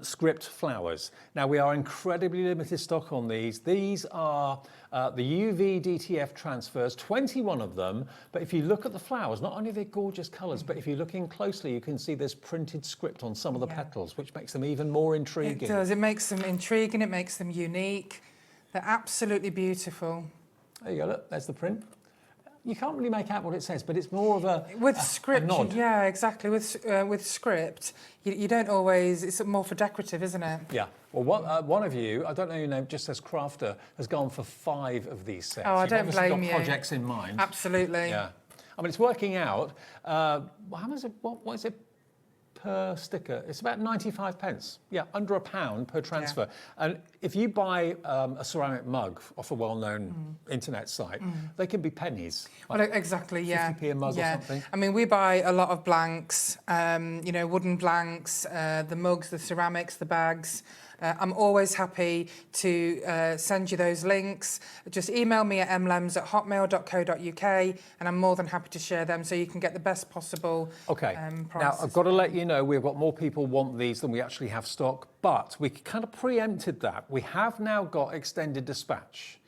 script flowers. Now, we are incredibly limited stock on these. These are the UV DTF transfers, 21 of them. But if you look at the flowers, not only are they gorgeous colours, but if you look in closely, you can see there's printed script on some of the petals, which makes them even more intriguing. It does. It makes them intriguing. It makes them unique. They're absolutely beautiful. There you go. Look, there's the print. you can't really make out what it says, but it's more of a with a script. nod. Yeah, exactly. With script, you don't always. It's more for decorative, isn't it? Yeah. Well, one of you, I don't know your name, just says Crafter, has gone for 5 of these sets. Oh, I You've don't obviously blame got you. projects in mind. Absolutely. Yeah. I mean, it's working out. How much? What is it per sticker? It's about 95 pence. Yeah, under £1 per transfer. Yeah. And if you buy a ceramic mug off a well-known internet site, they can be pennies. Like well, exactly. Yeah. 50p a mug or something. I mean, we buy a lot of blanks. You know, wooden blanks, the mugs, the ceramics, the bags. I'm always happy to send you those links. Just email me at emlems@hotmail.co.uk and I'm more than happy to share them so you can get the best possible prices. Now, I've got to let you know, we've got more people want these than we actually have stock, but we kind of preempted that. We have now got extended dispatch.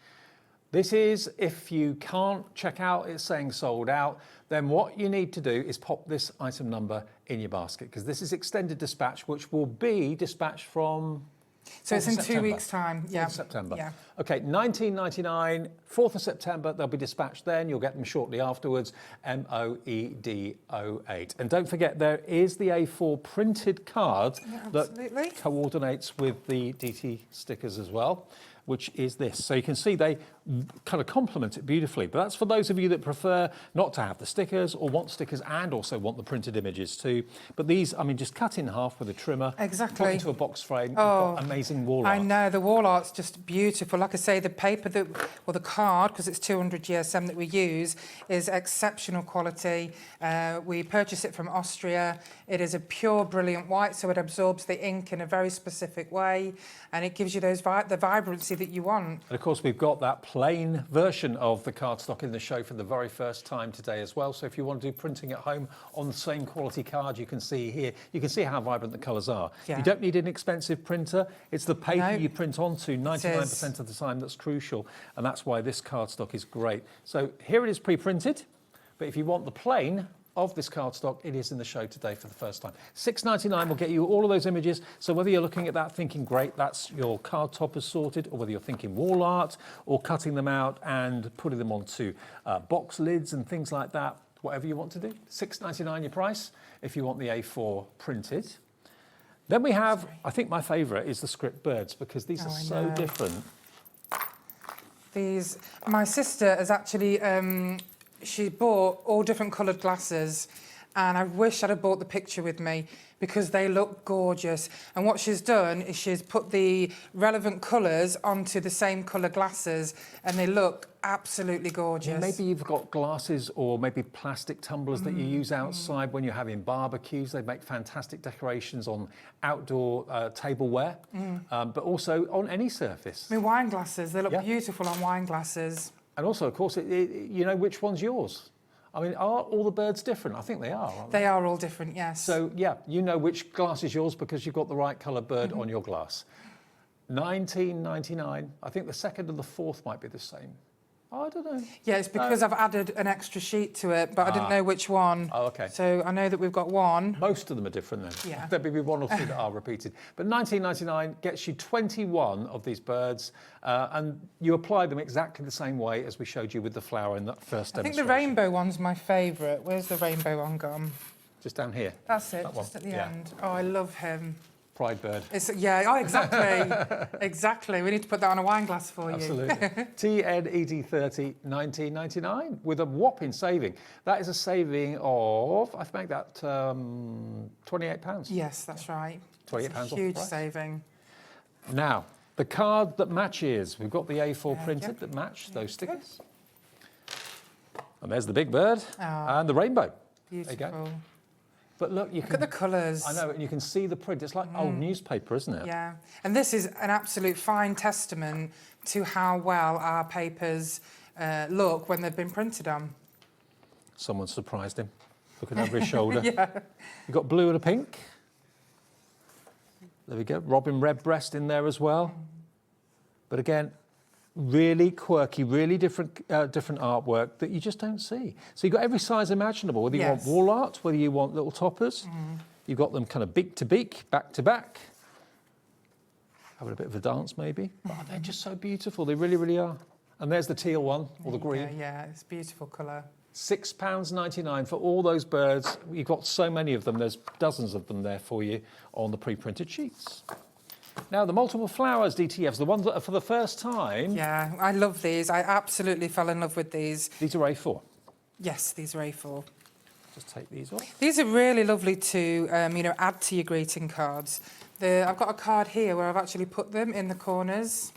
This is, if you can't check out, it's saying sold out, then what you need to do is pop this item number in your basket, because this is extended dispatch, which will be dispatched from... So it's in 2 weeks' time. Yeah. 4th of September. Yeah. Okay, $19.99, 4th of September, they'll be dispatched then. You'll get them shortly afterwards, MOED08. And don't forget, there is the A4 printed card that coordinates with the DT stickers as well, which is this. So you can see they kind of complement it beautifully. But that's for those of you that prefer not to have the stickers or want stickers and also want the printed images too. But these, I mean, just cut in half with a trimmer. Exactly. Put into a box frame. You've got amazing wall art. I know, the wall art's just beautiful. Like I say, the paper the card, because it's 200 GSM that we use, is exceptional quality. We purchase it from Austria. It is a pure, brilliant white, so it absorbs the ink in a very specific way, and it gives you the vibrancy that you want. And of course, we've got that plain version of the cardstock in the show for the very first time today as well. So if you want to do printing at home on the same quality card, you can see here, you can see how vibrant the colours are. Yeah. You don't need an expensive printer. It's the paper you print onto 99% of the time that's crucial. And that's why this cardstock is great. So here it is pre-printed, but if you want the plain of this cardstock, it is in the show today for the first time. $6.99 will get you all of those images. So whether you're looking at that thinking, great, that's your card toppers sorted, or whether you're thinking wall art or cutting them out and putting them onto box lids and things like that, whatever you want to do, $6.99 your price if you want the A4 printed. Then we have, I think my favourite is the script birds, because these are so different. These, my sister has actually, she bought all different coloured glasses, and I wish I'd have bought the picture with me because they look gorgeous. And what she's done is she's put the relevant colours onto the same colour glasses, and they look absolutely gorgeous. Yeah, maybe you've got glasses or maybe plastic tumblers that you use outside when you're having barbecues. They make fantastic decorations on outdoor tableware, but also on any surface. I mean, wine glasses, they look beautiful on wine glasses. And also, of course, you know which one's yours. I mean, are all the birds different? I think they are, aren't they? They are all different, yes. So, yeah, you know which glass is yours because you've got the right colour bird on your glass. $19.99. I think the second and the fourth might be the same. I don't know. Yeah, it's because I've added an extra sheet to it, but I didn't know which one. Oh, okay. So I know that we've got one. Most of them are different then. Yeah. There'll be one or two that are repeated. But $19.99 gets you 21 of these birds, and you apply them exactly the same way as we showed you with the flower in that first demonstration. I think the rainbow one's my favourite. Where's the rainbow one gone? Just down here. That's it, that just one. at the end. Oh, I love him. Pride bird. Exactly. Exactly. We need to put that on a wine glass for you. Absolutely. TNED30, $19.99 with a whopping saving. That is a saving of, I think that £28. Yes, that's right. £28 off. Huge saving. Now, the card that matches. We've got the A4 printed that match those stickers. And there's the big bird and the rainbow. Beautiful. There you go. But look, Look at the colours. I know, and you can see the print. It's like old newspaper, isn't it? Yeah, and this is an absolute fine testament to how well our papers look when they've been printed on. Someone surprised him, looking over his shoulder. Yeah. You've got blue and a pink. There we go. Robin Redbreast in there as well. But again, really quirky, really different artwork that you just don't see. So you've got every size imaginable, whether you want wall art, whether you want little toppers. You've got them kind of beak to beak, back to back. Having a bit of a dance maybe. But they're just so beautiful, they really, really are. And there's the teal one, or the green. Yeah, it's a beautiful colour. £6.99 for all those birds. You've got so many of them. There's dozens of them there for you on the pre-printed sheets. Now, the multiple flowers DTFs, the ones that are for the first time. Yeah, I love these. I absolutely fell in love with these. These are A4? Yes, these are A4. Just take these off. These are really lovely to, you know, add to your greeting cards. I've got a card here where I've actually put them in the corners.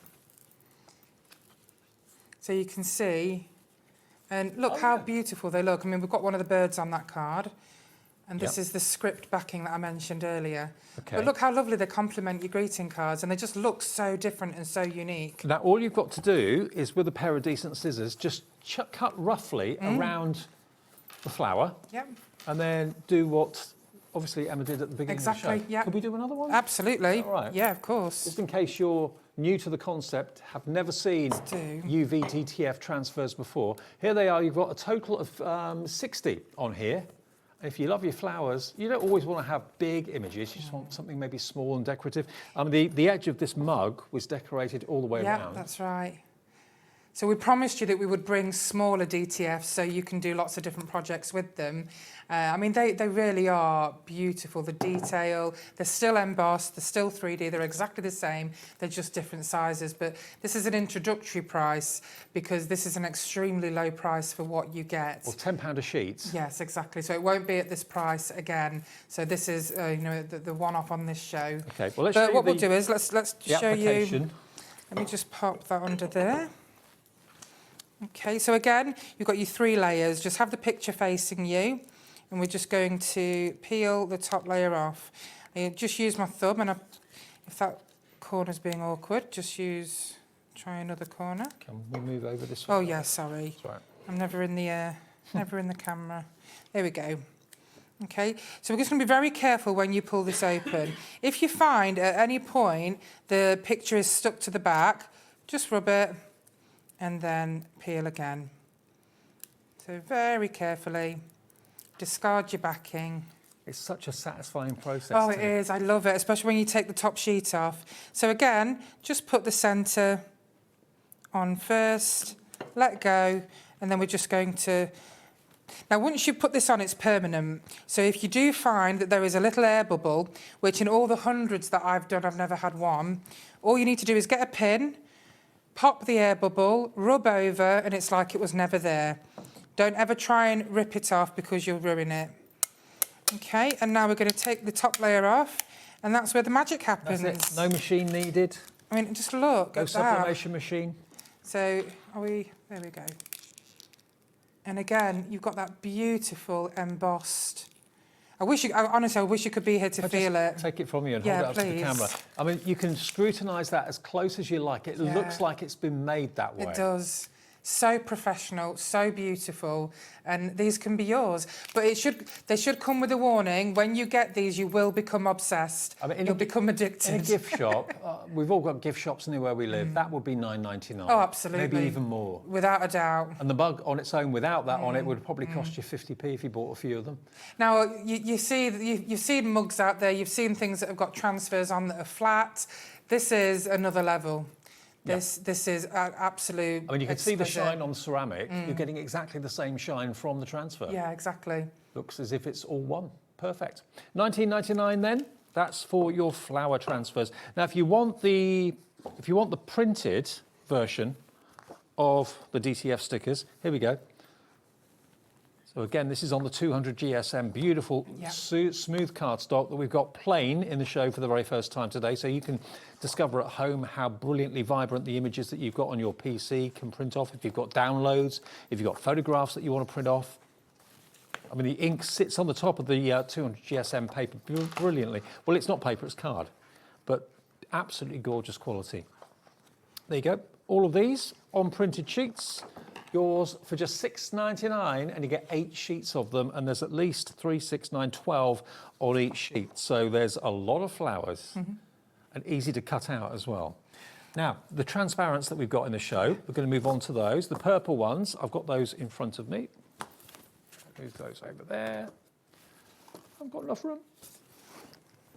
So you can see. And look how beautiful they look. I mean, we've got one of the birds on that card. And this is the script backing that I mentioned earlier. Okay. But look how lovely they complement your greeting cards, and they just look so different and so unique. Now, all you've got to do is, with a pair of decent scissors, just cut roughly around the flower. Yep. And then do what, obviously, Emma did at the beginning of the show. Exactly, yeah. Could we do another one? Absolutely. All right. Yeah, of course. Just in case you're new to the concept, have never seen UV DTF transfers before, here they are. You've got a total of 60 on here. If you love your flowers, you don't always want to have big images. You just want something maybe small and decorative. The edge of this mug was decorated all the way around. Yeah, that's right. So we promised you that we would bring smaller DTFs so you can do lots of different projects with them. I mean, they really are beautiful. The detail, they're still embossed, they're still 3D, they're exactly the same, they're just different sizes. But this is an introductory price because this is an extremely low price for what you get. Well, £10 a sheet. Yes, exactly. So it won't be at this price again. So this is, you know, the one-off on this show. Okay, well, let's but show what you we'll do is let's show you. Let me just pop that under there. Okay, so again, you've got your 3 layers. Just have the picture facing you, and we're just going to peel the top layer off. I just use my thumb, and if that corner's being awkward, just try another corner. Can we move over this way? Oh yeah, sorry. That's right. I'm never in the camera. There we go. Okay, so we're just going to be very careful when you pull this open. If you find at any point the picture is stuck to the back, just rub it and then peel again. So very carefully, discard your backing. It's such a satisfying process. Oh, it is. I love it, especially when you take the top sheet off. So again, just put the centre on first, let go, and then we're just going to... Now, once you put this on, it's permanent. So if you do find that there is a little air bubble, which in all the hundreds that I've done, I've never had one, all you need to do is get a pin, pop the air bubble, rub over, and it's like it was never there. Don't ever try and rip it off because you'll ruin it. Okay, and now we're going to take the top layer off, and that's where the magic happens. That's it. No machine needed. I mean, just look No at that. sublimation machine. So, there we go. And again, you've got that beautiful embossed... honestly, I wish you could be here to feel it. Take it from you and hold it up to the camera. I mean, you can scrutinise that as close as you like. It looks like it's been made that way. It does. So professional, so beautiful, and these can be yours. But they should come with a warning. When you get these, you will become obsessed. I mean, you'll become addicted. In a gift shop, we've all got gift shops near where we live. That would be $9.99. Oh, absolutely. Maybe even more. Without a doubt. And the mug on its own, without that on it, would probably cost you 50p if you bought a few of them. Now, you've seen mugs out there. You've seen things that have got transfers on that are flat. This is another level. This is absolute. I mean, you can see the shine on ceramic. You're getting exactly the same shine from the transfer. Yeah, exactly. Looks as if it's all one. Perfect. $19.99 then. That's for your flower transfers. Now, if you want the printed version of the DTF stickers, here we go. So again, this is on the 200 GSM, beautiful smooth cardstock that we've got plain in the show for the very first time today. So you can discover at home how brilliantly vibrant the images that you've got on your PC can print off. If you've got downloads, if you've got photographs that you want to print off. I mean, the ink sits on the top of the 200 GSM paper brilliantly. Well, it's not paper, it's card, but absolutely gorgeous quality. There you go. All of these on printed sheets. Yours for just $6.99, and you get 8 sheets of them, and there's at least 3, 6, 9, 12 on each sheet. So there's a lot of flowers and easy to cut out as well. Now, the transparents that we've got in the show, we're going to move on to those. The purple ones, I've got those in front of me. Move those over there. I've got enough room.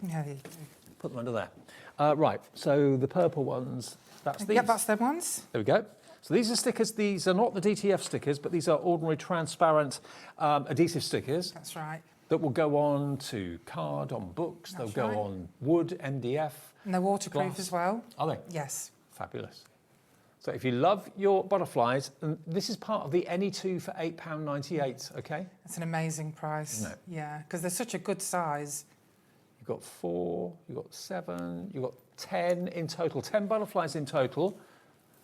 Yeah, there you go. Put them under there. Right, so the purple ones, that's these. Yep, that's them ones. There we go. So these are stickers. These are not the DTF stickers, but these are ordinary transparent adhesive stickers. That's right. That will go on to card, on books. That's They'll go right. on wood, MDF. And they're waterproof glass. as well. Are they? Yes. Fabulous. So if you love your butterflies, and this is part of the any two for £8.98, okay? That's an amazing price. Isn't it? Yeah, because they're such a good size. You've got 4, you've got 7, you've got 10 in total, 10 butterflies in total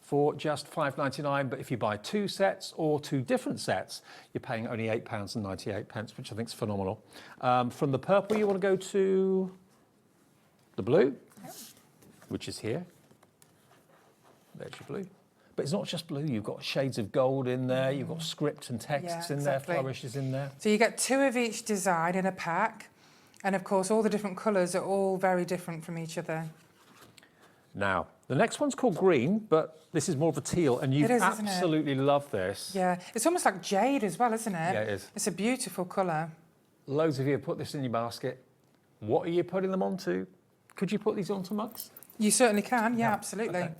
for just £5.99. But if you buy 2 sets or 2 different sets, you're paying only £8.98, which I think is phenomenal. From the purple, you want to go to the blue, which is here. There's your blue. But it's not just blue, you've got shades of gold in there, you've got script and texts in there, flourishes in there. So you get 2 of each design in a pack. And of course, all the different colours are all very different from each other. Now, the next one's called green, but this is more of a teal, and you absolutely love this. Yeah, it's almost like jade as well, isn't it? Yeah, it is. It's a beautiful colour. Loads of you have put this in your basket. What are you putting them onto? Could you put these onto mugs? You certainly can, yeah, absolutely. Okay.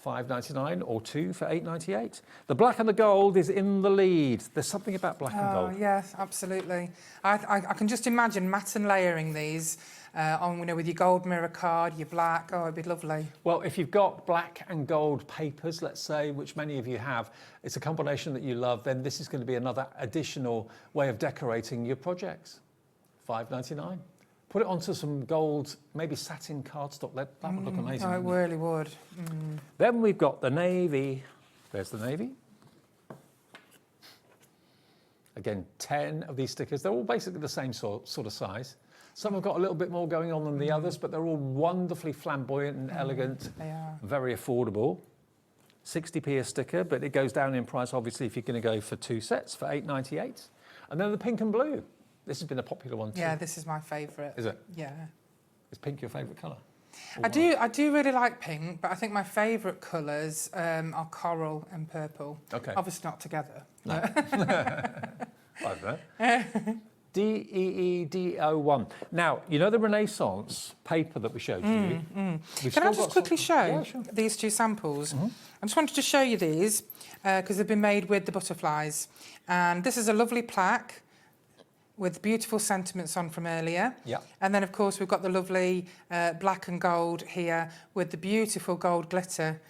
£5.99 or 2 for £8.98. The black and the gold is in the lead. There's something about black and gold. Oh, yes, absolutely. I can just imagine matte and layering these on, with your gold mirror card, your black. Oh, it'd be lovely. Well, if you've got black and gold papers, let's say, which many of you have, it's a combination that you love, then this is going to be another additional way of decorating your projects. £5.99. Put it onto some gold, maybe satin cardstock. That would look amazing. Oh, it really would. Then we've got the navy. There's the navy. Again, 10 of these stickers. They're all basically the same sort of size. Some have got a little bit more going on than the others, but they're all wonderfully flamboyant and elegant. They are. Very affordable. 60p a sticker, but it goes down in price, obviously, if you're going to go for 2 sets for £8.98. And then the pink and blue. This has been a popular one too. Yeah, this is my favourite. Is it? Yeah. Is pink your favourite colour? I do really like pink, but I think my favourite colours are coral and purple. Okay. Obviously not together. No. I don't know. DEEDO1. Now, you know the Renaissance paper that we showed you? Can I just quickly show these 2 samples? I just wanted to show you these because they've been made with the butterflies. And this is a lovely plaque with beautiful sentiments on from earlier. Yeah. And then, of course, we've got the lovely black and gold here with the beautiful gold glitter,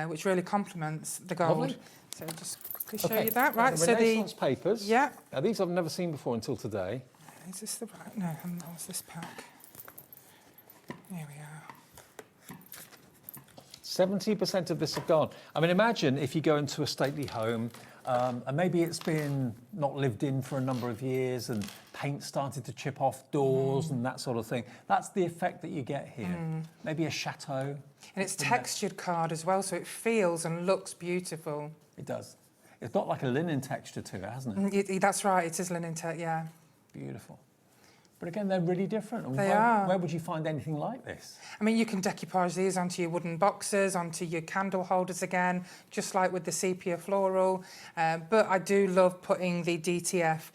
which really complements the gold. Lovely. So just quickly show you that. Right, the Renaissance papers. Yeah. Now, these I've never seen before until today. Is this the right? No, that was this pack. Here we are. 70% of this have gone. I mean, imagine if you go into a stately home and maybe it's been not lived in for a number of years and paint started to chip off doors and that sort of thing. That's the effect that you get here. Maybe a chateau. And it's textured card as well, so it feels and looks beautiful. It does. It's got like a linen texture to it, hasn't it? That's right, it is linen, yeah. Beautiful. But again, they're really different. They are. Where would you find anything like this? I mean, you can decoupage these onto your wooden boxes, onto your candle holders again, just like with the sepia floral. But I do love putting the DTF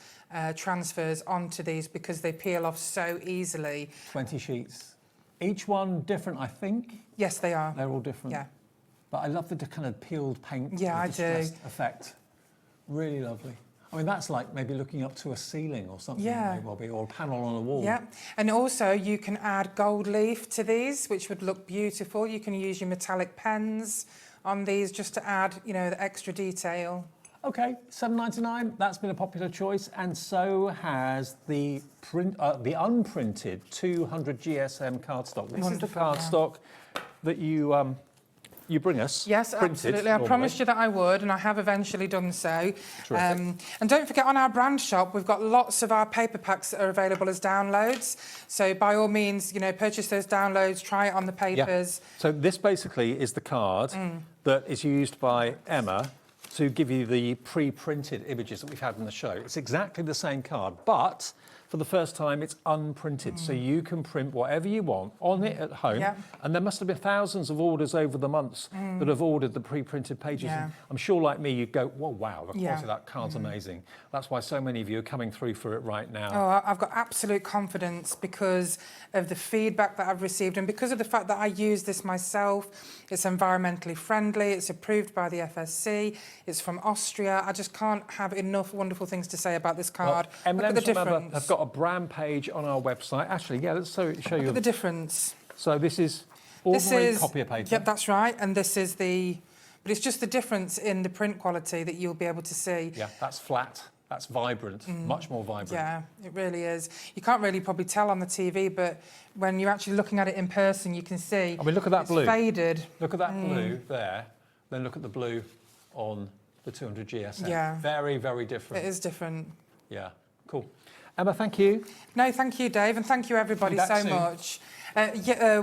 transfers onto these because they peel off so easily. 20 sheets. Each one different, I think. Yes, they are. They're all different. Yeah. But I love the kind of peeled paint distressed effect. Really lovely. I mean, that's like maybe looking up to a ceiling or something, Robbie, or a panel on a wall. Yeah, and also you can add gold leaf to these, which would look beautiful. You can use your metallic pens on these just to add, the extra detail. Okay, $7.99. That's been a popular choice, and so has the unprinted 200 GSM cardstock. This is the cardstock that you bring us. Yes, absolutely. I promised you that I would, and I have eventually done so. And don't forget, on our brand shop, we've got lots of our paper packs that are available as downloads. So by all means, purchase those downloads, try it on the papers. Yeah. So this basically is the card that is used by Emma to give you the pre-printed images that we've had in the show. It's exactly the same card, but for the first time, it's unprinted. So you can print whatever you want on it at home. Yeah. And there must have been thousands of orders over the months that have ordered the pre-printed pages. Yeah. And I'm sure, like me, you'd go, "Well, wow, the quality Yeah. of that card's amazing." That's why so many of you are coming through for it right now. Oh, I've got absolute confidence because of the feedback that I've received and because of the fact that I use this myself. It's environmentally friendly, it's approved by the FSC, it's from Austria. I just can't have enough wonderful things to say about this card. Well, Look at the Emlems, remember, difference. have got a brand page on our website. Actually, yeah, let's show Look you. at the difference. So this is ordinary copy of paper. Yep, that's right. And this is but it's just the difference in the print quality that you'll be able to see. Yeah, that's flat. That's vibrant, much more vibrant. Yeah, it really is. You can't really probably tell on the TV, but when you're actually looking at it in person, you can see. I mean, look at that it's blue. Faded. Look at that blue there. Then look at the blue on the 200 GSM. Yeah. Very, very different. It is different. Yeah, cool. Emma, thank you. No, thank you, Dave, and thank you everybody Be back so soon. much.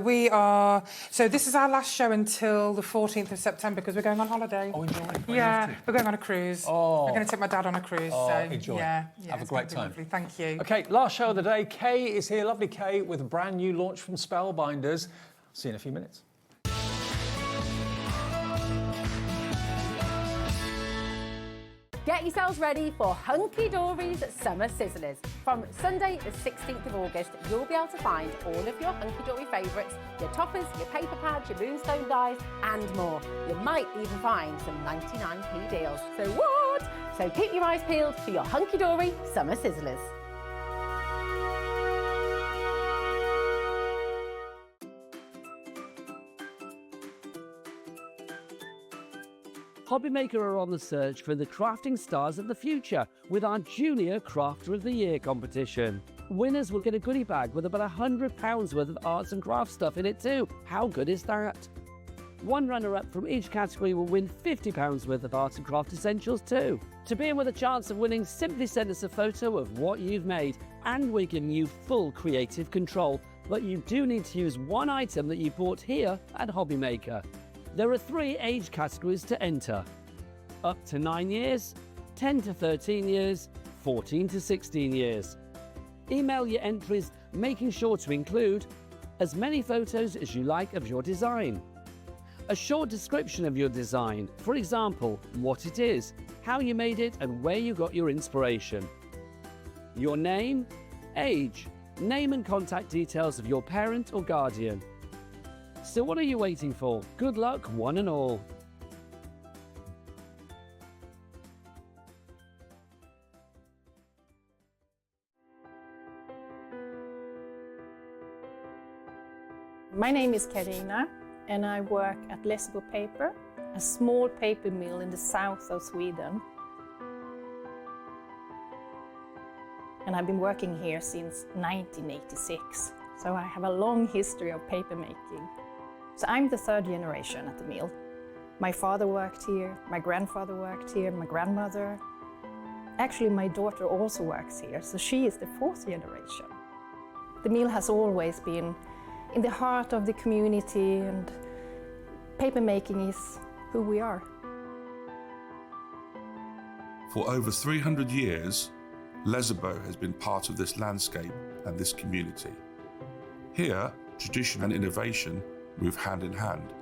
We are. So this is our last show until the 14th of September because we're going on holiday. Oh, enjoy. Yeah, we're going on a cruise. Oh. We're going to take my dad on a cruise. Oh, so enjoy. Yeah, Have a it's gonna great be time. lovely. Thank you. Okay, last show of the day. Kay is here, lovely Kay, with a brand new launch from Spellbinders. See you in a few minutes. Get yourselves ready for Hunky Dory's Summer Sizzlers. From Sunday the 16th of August, you'll be able to find all of your Hunky Dory favourites, your toppers, your paper pads, your moonstone dies and more. You might even find some 99p deals. So what? So keep your eyes peeled for your Hunky Dory Summer Sizzlers. HobbyMaker are on the search for the crafting stars of the future with our Junior Crafter of the Year competition. Winners will get a goodie bag with about £100 worth of arts and crafts stuff in it too. How good is that? One runner-up from each category will win £50 worth of arts and craft essentials too. To be in with a chance of winning, simply send us a photo of what you've made and we're giving you full creative control. But you do need to use one item that you bought here at HobbyMaker. There are 3 age categories to enter: up to 9 years, 10 to 13 years, 14 to 16 years. Email your entries, making sure to include as many photos as you like of your design, a short description of your design, for example, what it is, how you made it and where you got your inspiration, your name, age, name and contact details of your parent or guardian. So what are you waiting for? Good luck, one and all. My name is Karina and I work at Lessebo Paper, a small paper mill in the south of Sweden. And I've been working here since 1986, so I have a long history of paper making. So I'm the 3rd generation at the mill. My father worked here, my grandfather worked here, my grandmother. Actually, my daughter also works here, so she is the 4th generation. The mill has always been in the heart of the community, and paper making is who we are. For over 300 years, Lessebo has been part of this landscape and this community. Here, tradition and innovation move hand in hand.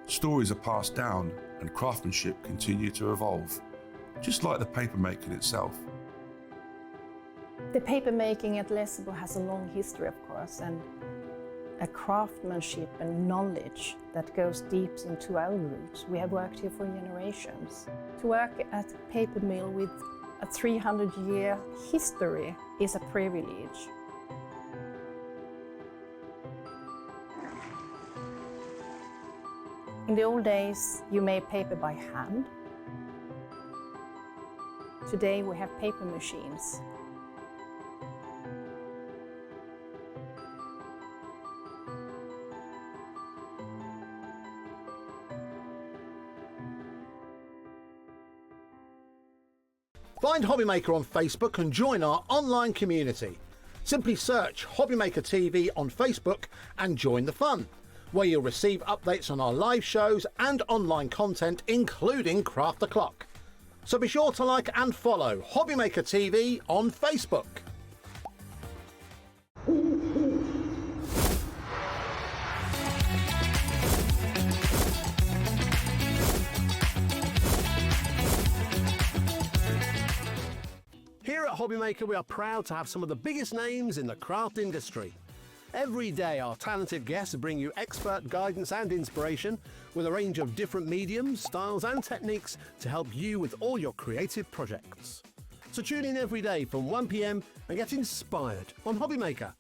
Stories are passed down and craftsmanship continue to evolve, just like the paper making itself. The paper making at Lessebo has a long history, of course, and a craftsmanship and knowledge that goes deep into our roots. We have worked here for generations. To work at a paper mill with a 300-year history is a privilege. In the old days, you made paper by hand. Today we have paper machines. Find HobbyMaker on Facebook and join our online community. Simply search HobbyMaker TV on Facebook and join the fun, where you'll receive updates on our live shows and online content, including Craft the Clock. So be sure to like and follow HobbyMaker TV on Facebook. Here at HobbyMaker, we are proud to have some of the biggest names in the craft industry. Every day, our talented guests bring you expert guidance and inspiration with a range of different mediums, styles and techniques to help you with all your creative projects. So tune in every day from 1 p.m. and get inspired on HobbyMaker.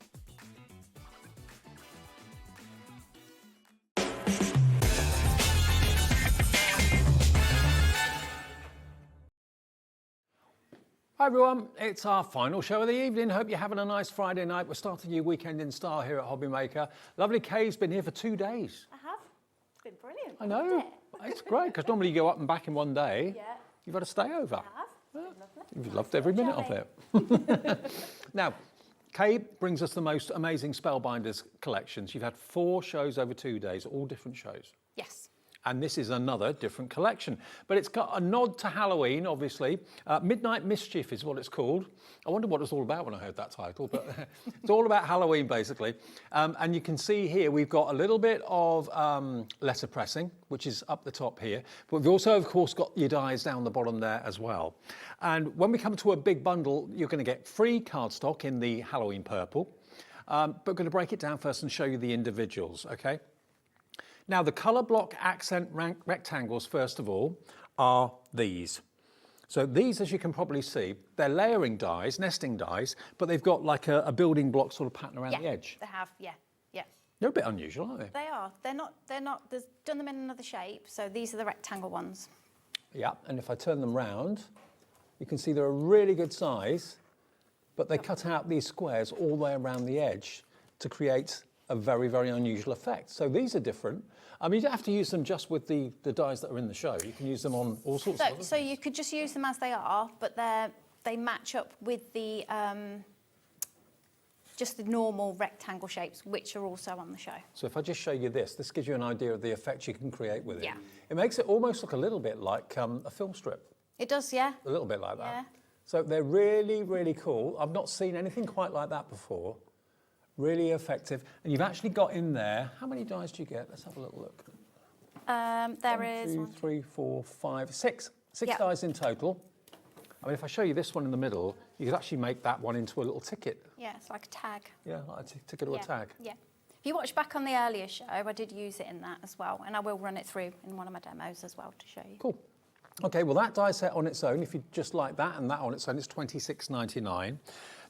Hi everyone, it's our final show of the evening. Hope you're having a nice Friday night. We're starting your weekend in style here at HobbyMaker. Lovely Kay's been here for 2 days. I have. It's been brilliant. I know. It's great, because normally you go up and back in one day. Yeah. You've got to stay over. I have. Lovely. You've loved every minute of it. Now, Kay brings us the most amazing Spellbinders collections. You've had 4 shows over 2 days, all different shows. Yes. And this is another different collection. But it's got a nod to Halloween, obviously. Midnight Mischief is what it's called. I wondered what it was all about when I heard that title, but it's all about Halloween, basically. And you can see here, we've got a little bit of letterpressing, which is up the top here. But we've also, of course, got your dies down the bottom there as well. And when we come to a big bundle, you're going to get free cardstock in the Halloween purple. But we're going to break it down first and show you the individuals, okay? Now, the colour block accent rectangles, first of all, are these. So these, as you can probably see, they're layering dies, nesting dies, but they've got like a building block sort of pattern around the edge. They have, yeah. They're a bit unusual, aren't they? They are. They're not, there's done them in another shape, so these are the rectangle ones. Yeah, and if I turn them round, you can see they're a really good size, but they cut out these squares all the way around the edge to create a very, very unusual effect. So these are different. I mean, you don't have to use them just with the dies that are in the show. You can use them on all sorts of So you could just use them as they are, but they match up with the just the normal rectangle shapes, which are also on the show. So if I just show you this gives you an idea of the effect you can create with it. Yeah. It makes it almost look a little bit like a film strip. It does, yeah. A little bit like that. Yeah. So they're really, really cool. I've not seen anything quite like that before. Really effective. And you've actually got in there, how many dies do you get? Let's have a little look. There is 1, 2, 3, 4, 5, 6. 6 Yep. dies in total. I mean, if I show you this one in the middle, you could actually make that one into a little ticket. Yeah, it's like a tag. Yeah, like a ticket or a tag. Yeah. If you watch back on the earlier show, I did use it in that as well, and I will run it through in one of my demos as well to show you. Cool. Okay, well that die set on its own, if you just like that and that on its own, it's $26.99.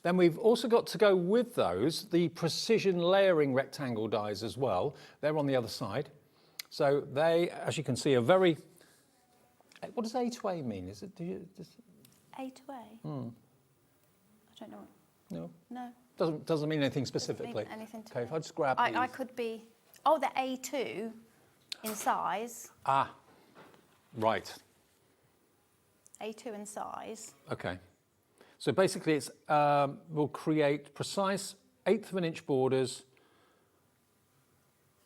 Then we've also got to go with those, the precision layering rectangle dies as well. They're on the other side. So they, as you can see, are very, what does A to A mean? Is it, A to A? I don't know. No? No. Doesn't mean anything specifically. Doesn't mean anything to okay, me. if I just grab these. I could be, oh, the A2 in size. Ah, right. A2 in size. Okay. So basically it's, we'll create precise 1/8 of an inch borders,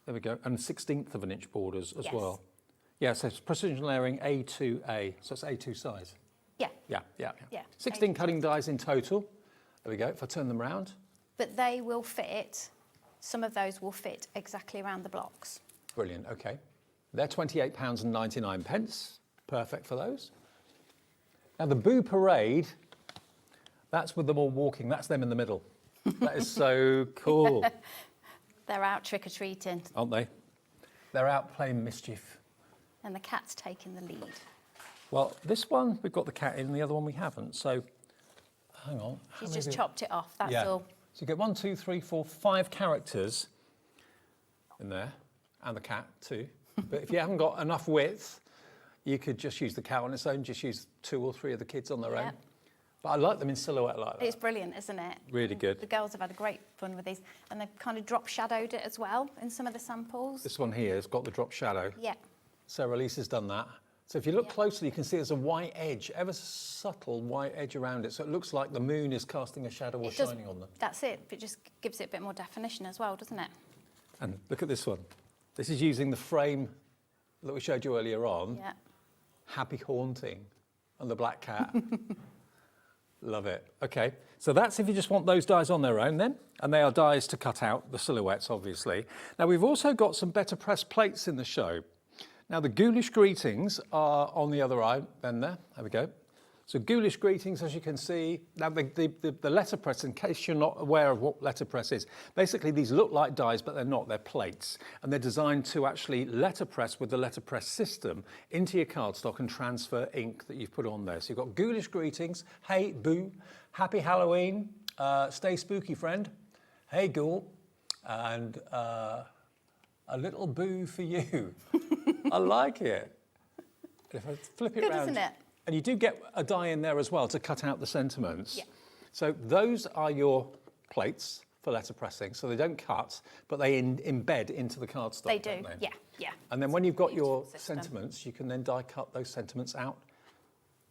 there we go, and 1/16 of an inch borders as well. Yeah, so it's precision layering A2A, so it's A2 size. Yeah. Yeah. Yeah. 16 cutting dies in total. There we go, if I turn them round. But they will fit, some of those will fit exactly around the blocks. Brilliant, okay. They're £28.99, perfect for those. Now the Boo Parade, that's with them all walking, that's them in the middle. That is so cool. They're out trick-or-treating. Aren't they? They're out playing mischief. And the cat's taking the lead. Well, this one, we've got the cat in, the other one we haven't, so hang on. She's just chopped it off, that's all. So you get 1, 2, 3, 4, 5 characters in there, and the cat too. But if you haven't got enough width, you could just use the cat on its own, just use 2 or 3 of the kids on their own. But I like them in silhouette like that. It's brilliant, isn't it? Really good. The girls have had a great fun with these, and they've kind of drop shadowed it as well in some of the samples. This one here has got the drop shadow. Yeah. Sarah Lisa's done that. So if you look closely, you can see there's a white edge, ever so subtle white edge around it. So it looks like the moon is casting a shadow or shining on them. That's it. It just gives it a bit more definition as well, doesn't it? And look at this one. This is using the frame that we showed you earlier on. Yeah. Happy Haunting and the black cat. Love it. Okay, so that's if you just want those dies on their own then, and they are dies to cut out the silhouettes, obviously. Now we've also got some better pressed plates in the show. Now the Ghoulish Greetings are on the other eye, then there we go. So ghoulish greetings, as you can see. Now the letterpress, in case you're not aware of what letterpress is, basically these look like dies, but they're not, they're plates. And they're designed to actually letterpress with the letterpress system into your cardstock and transfer ink that you've put on there. So you've got ghoulish greetings, hey boo, happy Halloween, stay spooky friend, hey ghoul, and a little boo for you. I like it. If I flip it Good, around, isn't it? and you do get a die in there as well to cut out the sentiments. Yeah. So those are your plates for letterpressing. So they don't cut, but they embed into the cardstock. They do, don't they? yeah, yeah. And then when you've got your sentiments, you can then die cut those sentiments out.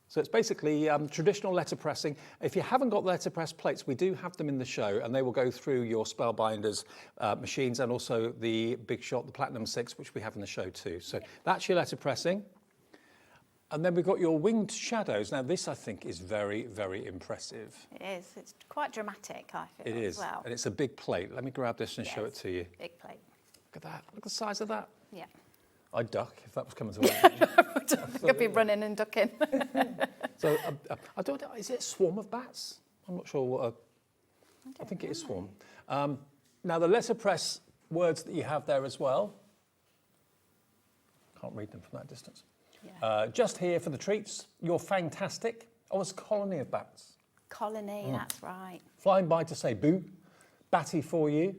So it's basically traditional letterpressing. If you haven't got letterpress plates, we do have them in the show, and they will go through your Spellbinders machines and also the Big Shot, the Platinum 6, which we have in the show too. So that's your letterpressing. And then we've got your winged shadows. Now this, I think, is very, very impressive. It is. It's quite dramatic, I feel, It is, as well. and it's a big plate. Let me grab this and show it to you. Big plate. Look at that. Look at the size of that. Yeah. I'd duck if that was coming towards me. I don't think I'd be running and ducking. So I don't know, is it a swarm of bats? I'm not sure what I think it is swarm. Now the letterpress words that you have there as well. Can't read them from that distance. Yeah. Just here for the treats. You're fantastic. Oh, it's a colony of bats. Colony, that's right. Flying by to say boo. Batty for you.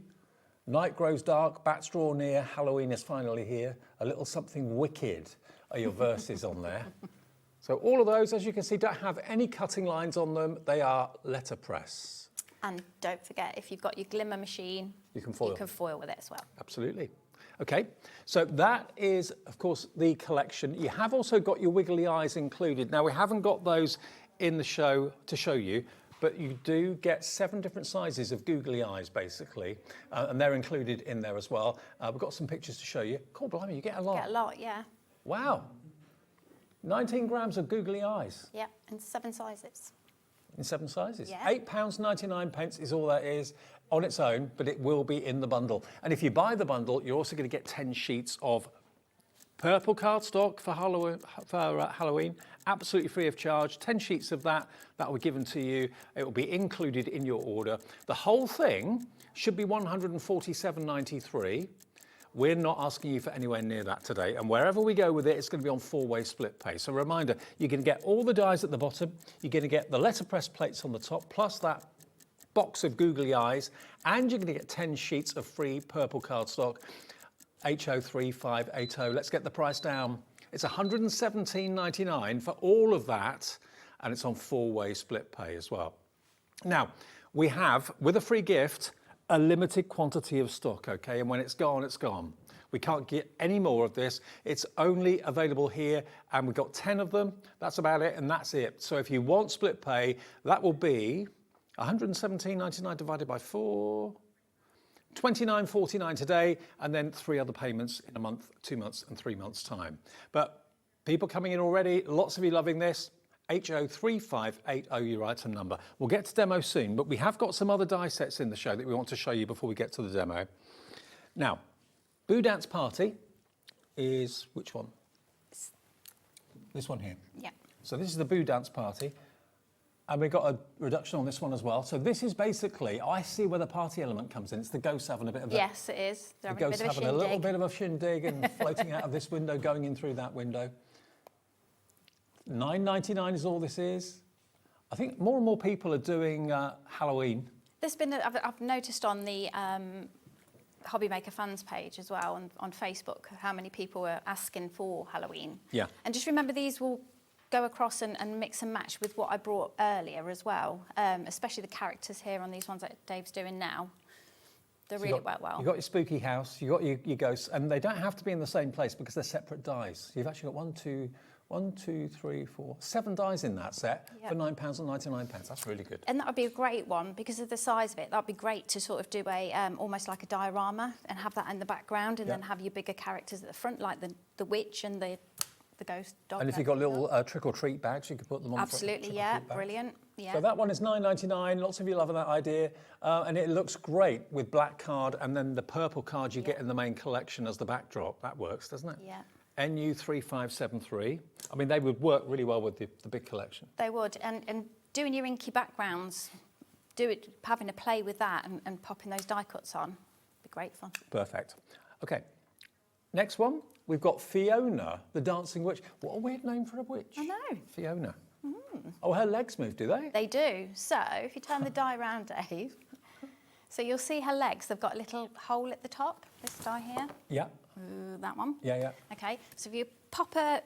Night grows dark, bats draw near, Halloween is finally here. A little something wicked are your verses on there. So all of those, as you can see, don't have any cutting lines on them. They are letterpress. And don't forget, if you've got your glimmer machine, you can foil with it as well. Absolutely. Okay, so that is, of course, the collection. You have also got your wiggly eyes included. Now, we haven't got those in the show to show you, but you do get 7 different sizes of googly eyes, basically, and they're included in there as well. We've got some pictures to show you. Cool, blimey, you get a lot. Get a lot, yeah. Wow. 19 grams of googly eyes. Yeah, and 7 sizes. In 7 sizes. Yeah. £8.99 is all that is on its own, but it will be in the bundle. And if you buy the bundle, you're also going to get 10 sheets of purple cardstock for Halloween, absolutely free of charge. 10 sheets of that will be given to you. It will be included in your order. The whole thing should be £147.93. We're not asking you for anywhere near that today. And wherever we go with it, it's going to be on 4-way split pay. So reminder, you're going to get all the dies at the bottom. You're going to get the letterpress plates on the top, plus that box of googly eyes. And you're going to get 10 sheets of free purple cardstock, HO3580. Let's get the price down. It's $117.99 for all of that. And it's on 4-way split pay as well. Now, we have, with a free gift, a limited quantity of stock, okay? And when it's gone, it's gone. We can't get any more of this. It's only available here, and we've got 10 of them. That's about it, and that's it. So if you want split pay, that will be $117.99 divided by 4, $29.49 today, and then 3 other payments in a month, 2 months, and 3 months' time. But people coming in already, lots of you loving this. HO3580, your item number. We'll get to demo soon, but we have got some other die sets in the show that we want to show you before we get to the demo. Now, Boo Dance Party is which one? This one here. Yeah. So this is the Boo Dance Party, and we've got a reduction on this one as well. So this is basically, I see where the party element comes in. It's the ghosts having a bit of a... Yes, it is. The ghosts having a little bit of a shindig and floating out of this window, going in through that window. $9.99 is all this is. I think more and more people are doing Halloween. There's been, I've noticed on the HobbyMaker fans page as well, on Facebook, how many people are asking for Halloween. Yeah. And just remember, these will go across and mix and match with what I brought earlier as well, especially the characters here on these ones that Dave's doing now. They really work well. You've got your spooky house, you've got your ghosts, and they don't have to be in the same place because they're separate dies. You've actually got 7 dies in that set for £9.99. That's really good. And that would be a great one because of the size of it. That would be great to sort of do a almost like a diorama and have that in the background, and then have your bigger characters at the front, like the witch and the ghost dog. And if you've got little trick-or-treat bags, you could put them on. Absolutely, yeah, brilliant. Yeah. So that one is £9.99. Lots of you loving that idea, and it looks great with black card and then the purple card you get in the main collection as the backdrop. That works, doesn't it? Yeah. NU3573. I mean, they would work really well with the big collection. They would, and doing your inky backgrounds, having a play with that and popping those die cuts on, be great fun. Perfect. Okay, next one, we've got Fiona, the dancing witch. What a weird name for a witch. I know. Fiona. Oh, her legs move, do they? They do. So if you turn the die around, Dave, so you'll see her legs. They've got a little hole at the top, this die here. Yeah. That one. Yeah, yeah. Okay, so if you pop a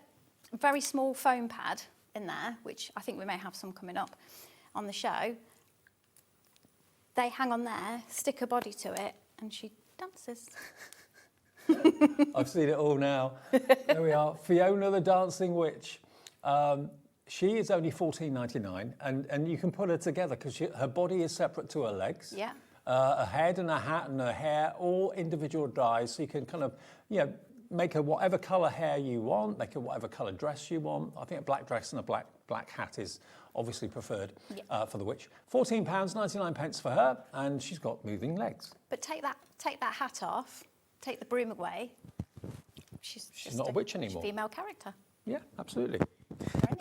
very small foam pad in there, which I think we may have some coming up on the show, they hang on there, stick a body to it, and she dances. I've seen it all now. There we are, Fiona the dancing witch. She is only $14.99, and you can put her together because her body is separate to her legs. Yeah. A head and a hat and her hair, all individual dies, so you can kind of, make her whatever colour hair you want, make her whatever colour dress you want. I think a black dress and a black hat is obviously preferred for the witch. £14.99 for her, and she's got moving legs. But take that hat off, take the broom away. She's not a witch anymore. She's a female character. Yeah, absolutely.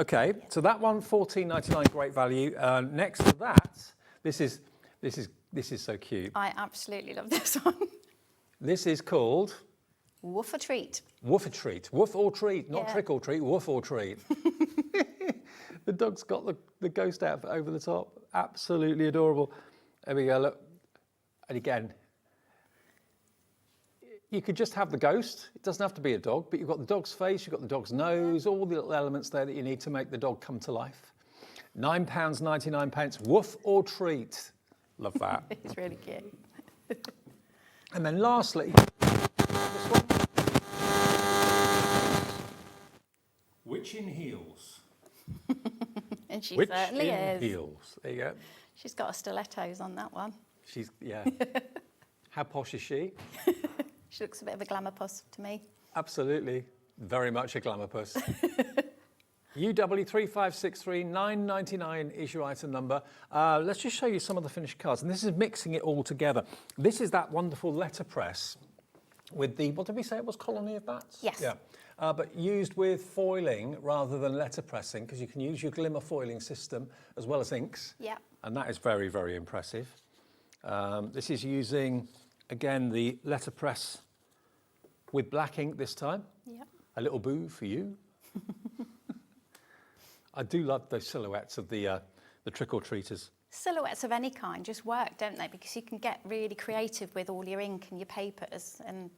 Okay, so that one, £14.99, great value. Next to that, this is so cute. I absolutely love this one. This is called Woof or Treat. Woof or Treat. Woof or treat, not Yeah. trick or treat, woof or treat. The dog's got the ghost outfit over the top. Absolutely adorable. There we go, look. And again, you could just have the ghost. It doesn't have to be a dog, but you've got the dog's face, you've got the dog's nose, all the little elements there that you need to make the dog come to life. £9.99, woof or treat. Love that. It's really cute. And then lastly, this one. Witch in heels. And she Witch certainly in is. heels. There you go. She's got her stilettos on that one. Yeah. How posh is she? She looks a bit of a glamour puss to me. Absolutely. Very much a glamour puss. UW3563 999 is your item number. Let's just show you some of the finished cards. And this is mixing it all together. This is that wonderful letterpress with the, what did we say it was, colony of bats? Yes. Yeah. But used with foiling rather than letterpressing, because you can use your glimmer foiling system as well as inks. Yeah. And that is very, very impressive. This is using, again, the letterpress with black ink this time. Yep. A little boo for you. I do love those silhouettes of the trick-or-treaters. Silhouettes of any kind just work, don't they? Because you can get really creative with all your ink and your papers, and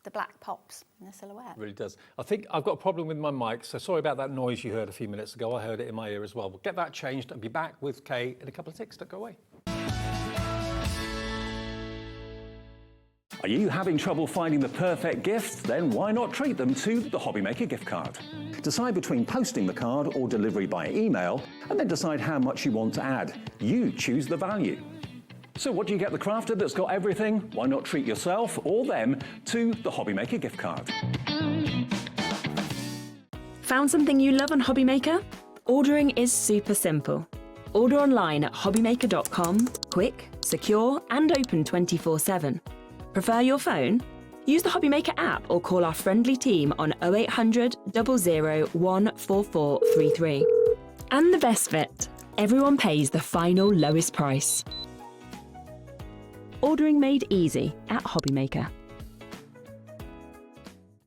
the black pops in the silhouette. It really does. I think I've got a problem with my mic, so sorry about that noise you heard a few minutes ago. I heard it in my ear as well. We'll get that changed and be back with Kay in a couple of ticks. Don't go away. Are you having trouble finding the perfect gift? Then why not treat them to the HobbyMaker gift card? Decide between posting the card or delivery by email, and then decide how much you want to add. You choose the value. So what do you get the crafter that's got everything? Why not treat yourself or them to the HobbyMaker gift card? Found something you love on HobbyMaker? Ordering is super simple. Order online at hobbymaker.com, quick, secure, and open 24/7. Prefer your phone? Use the HobbyMaker app or call our friendly team on 0800 00 14433. And the best bit, everyone pays the final lowest price. Ordering made easy at HobbyMaker.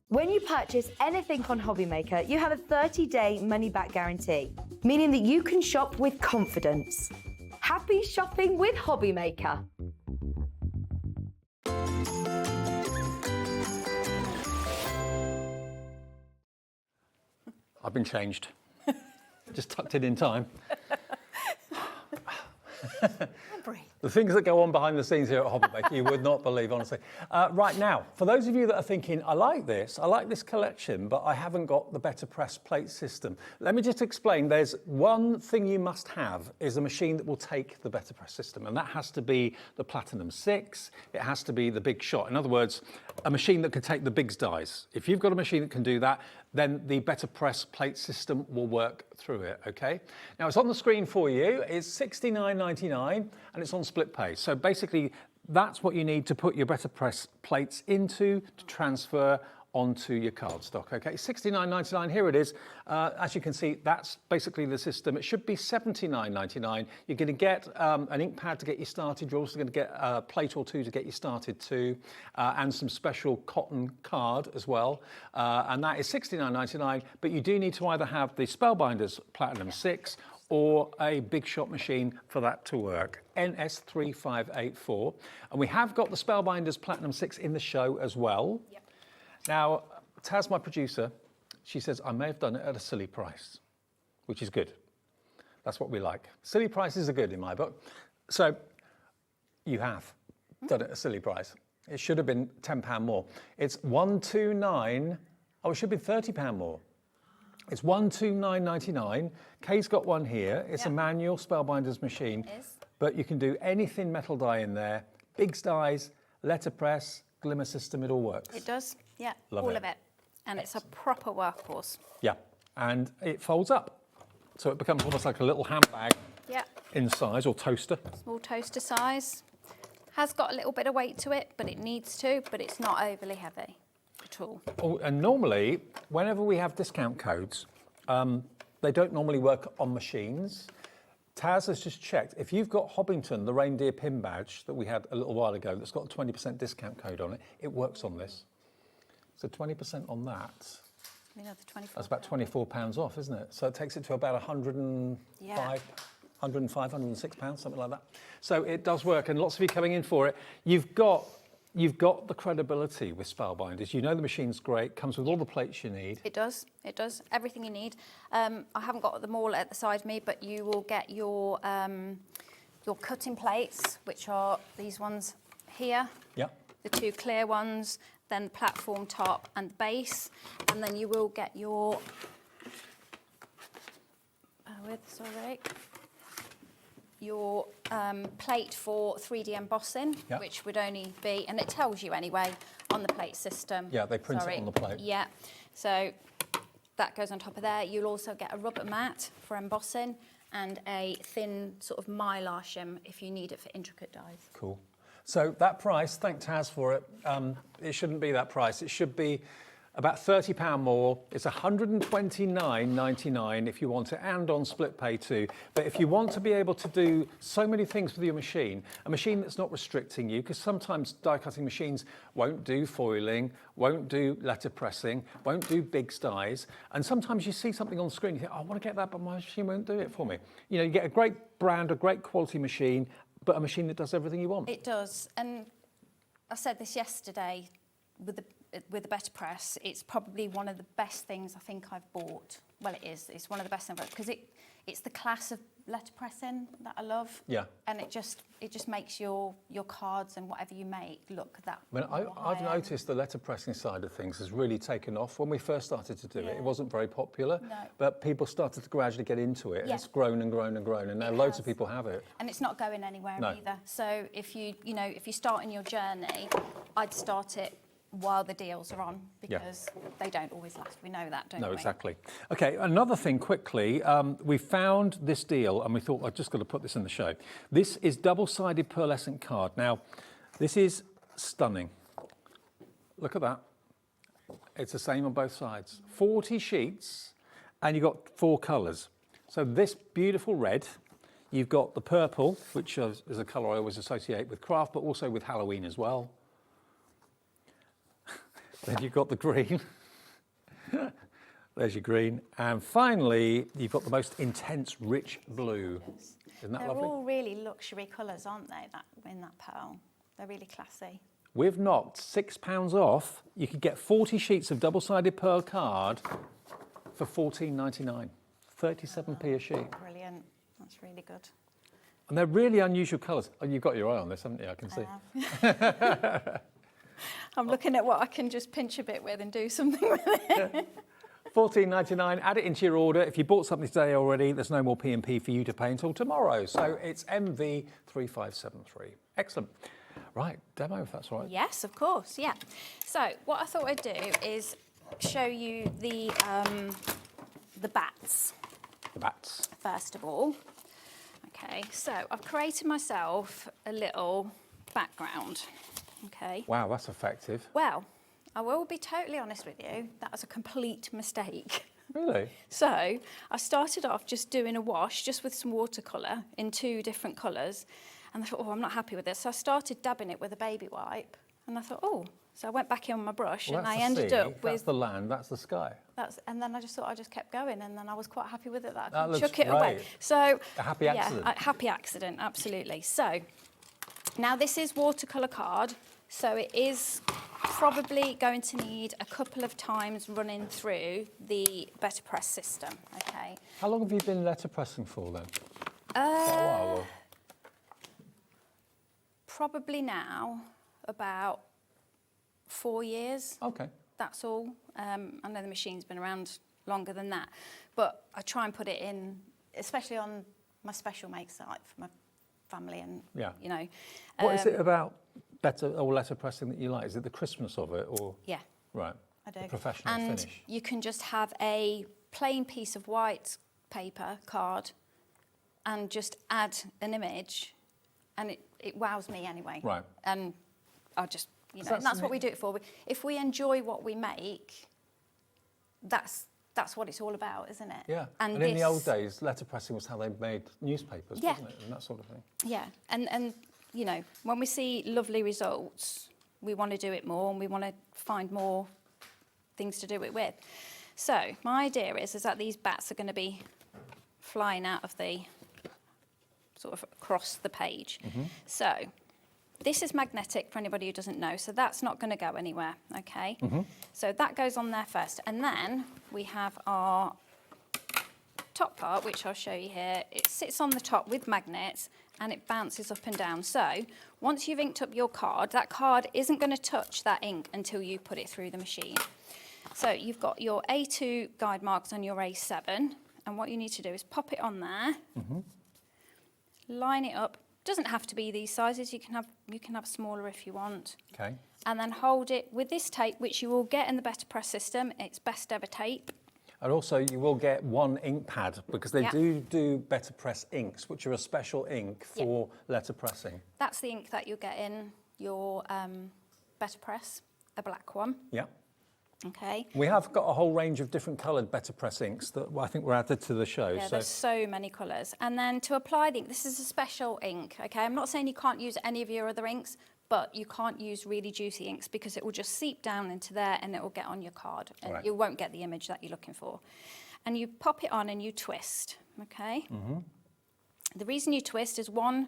When you purchase anything on HobbyMaker, you have a 30-day money-back guarantee, meaning that you can shop with confidence. Happy shopping with HobbyMaker. I've been changed. Just tucked it in time. The things that go on behind the scenes here at HobbyMaker, you would not believe, honestly. Right now, for those of you that are thinking, I like this collection, but I haven't got the better press plate system. Let me just explain. There's one thing you must have is a machine that will take the better press system, and that has to be the Platinum 6. It has to be the Big Shot. In other words, a machine that can take the bigs dies. If you've got a machine that can do that, then the better press plate system will work through it, okay? Now, it's on the screen for you. It's $69.99, and it's on split pay. So basically, that's what you need to put your better press plates into to transfer onto your cardstock. Okay, $69.99, here it is. As you can see, that's basically the system. It should be $79.99. You're going to get an ink pad to get you started. You're also going to get a plate or two to get you started too, and some special cotton card as well. And that is $69.99, but you do need to either have the Spellbinders Platinum 6 or a big shot machine for that to work. NS3584. And we have got the Spellbinders Platinum 6 in the show as well. Yep. Now, Taz, my producer, she says I may have done it at a silly price, which is good. That's what we like. Silly prices are good in my book. So you have done it at a silly price. It should have been £10 more. It's £129. Oh, it should be £30 more. It's £129.99. Kay's got one here. It's a manual Spellbinders machine. It is. But you can do anything metal die in there. Big dies, letterpress, glimmer system, it all works. It does, yeah, Love all it. of it. And it's a proper workhorse. Yeah, and it folds up. So it becomes almost like a little handbag Yeah. in size, or toaster. Small toaster size. Has got a little bit of weight to it, but it needs to, but it's not overly heavy at all. Oh, and normally, whenever we have discount codes, they don't normally work on machines. Taz has just checked. If you've got Hobbington, the reindeer pin badge that we had a little while ago, that's got a 20% discount code on it, it works on this. So 20% on that, that's about £24 off, isn't it? So it takes it to about £105, £106, something like that. So it does work, and lots of you coming in for it. You've got the credibility with Spellbinders. You know the machine's great, comes with all the plates you need. It does, everything you need. I haven't got them all at the side of me, but you will get your cutting plates, which are these ones here. Yeah. The two clear ones, then platform top and base, and then you will get your, your plate for 3D embossing, which would only be, and it tells you anyway on the plate system. Yeah, they print it on the plate. Yeah, so that goes on top of there. You'll also get a rubber mat for embossing and a thin sort of mylar shim if you need it for intricate dies. Cool. So that price, thank Taz for it, it shouldn't be that price. It should be about £30 more. It's £129.99 if you want it, and on split pay too. But if you want to be able to do so many things with your machine, a machine that's not restricting you, because sometimes die cutting machines won't do foiling, won't do letterpressing, won't do big dies, and sometimes you see something on the screen, you think, oh, I want to get that, but my machine won't do it for me. You know, you get a great brand, a great quality machine, but a machine that does everything you want. It does, and I said this yesterday with the Better Press. It's probably one of the best things I think I've bought. Well, it is. It's one of the best things because it's the class of letterpressing that I love. Yeah. And it just makes your cards and whatever you make look that. I mean, I've noticed the letterpressing side of things has really taken off. When we first started to do it, it wasn't very popular, but people started to gradually get into it, and it's grown and grown and grown, and now loads of people have it. And it's not going anywhere either. So if you start in your journey, I'd start it while the deals are on, because they don't always last. We know that, don't we? No, exactly. Okay, another thing quickly, we found this deal and we thought, I've just got to put this in the show. This is double-sided pearlescent card. Now, this is stunning. Look at that. It's the same on both sides. 40 sheets, and you've got 4 colours. So this beautiful red, you've got the purple, which is a colour I always associate with craft, but also with Halloween as well. Then you've got the green. There's your green. And finally, you've got the most intense, rich blue. Yes. Isn't that They're lovely? all really luxury colours, aren't they, in that pearl? They're really classy. We've knocked £6 off. You could get 40 sheets of double-sided pearl card for $14.99. 37p a sheet. Brilliant. That's really good. And they're really unusual colours. Oh, you've got your eye on this, haven't you? I can see. I'm looking at what I can just pinch a bit with and do something with it. $14.99, add it into your order. If you bought something today already, there's no more P&P for you to pay until tomorrow. So it's MV3573. Excellent. Right, demo if that's all right. Yes, of course, yeah. So what I thought I'd do is show you the bats. The bats. First of all. Okay, so I've created myself a little background. Okay. Wow, that's effective. Well, I will be totally honest with you, that was a complete mistake. Really? So I started off just doing a wash, just with some watercolour in 2 different colours. And I thought, oh, I'm not happy with this. So I started dabbing it with a baby wipe. And I thought, oh. So I went back in on my brush Well, and that's I the ended sea, up with... That's the land, that's the sky. And then I just thought I just kept going, and then I was quite happy with it that I That could looks chuck it away. great. So A happy accident. Yeah, a happy accident, absolutely. So now this is watercolour card, so it is probably going to need a couple of times running through the Better Press system. Okay. How long have you been letterpressing for then? Quite a while, or? Probably now about 4 years. Okay. That's all. I know the machine's been around longer than that, but I try and put it in, especially on my special make site for my family and, you know. What is it about better or letterpressing that you like? Is it the Christmas of it, or? Yeah. Right. I do. The professional and finish. You can just have a plain piece of white paper card and just add an image, and it wows me anyway. Right. And I just, you know, and that's what we do it for. If we enjoy what we make, that's what it's all about, isn't it? Yeah. And in the old days, letterpressing was how they made newspapers, Yeah. wasn't it? And that sort of thing. Yeah, and you know, when we see lovely results, we want to do it more, and we want to find more things to do it with. So my idea is that these bats are going to be flying out of the sort of across the page. So this is magnetic for anybody who doesn't know, so that's not going to go anywhere, okay? So that goes on there first, and then we have our top part, which I'll show you here. It sits on the top with magnets, and it bounces up and down. So once you've inked up your card, that card isn't going to touch that ink until you put it through the machine. So you've got your A2 guide marks on your A7, and what you need to do is pop it on there, line it up. Doesn't have to be these sizes. You can have smaller if you want. Okay. And then hold it with this tape, which you will get in the Better Press system. It's best ever tape. And also, you will get one ink pad, because they do Better Press inks, which are a special ink for letterpressing. That's the ink that you'll get in your Better Press, a black one. Yeah. Okay. We have got a whole range of different coloured Better Press inks that I think were added to the show. Yeah, there's so many colours. And then to apply the ink, this is a special ink, okay? I'm not saying you can't use any of your other inks, but you can't use really juicy inks because it will just seep down into there and it will get on your card. And you won't get the image that you're looking for. And you pop it on and you twist, okay? The reason you twist is 1,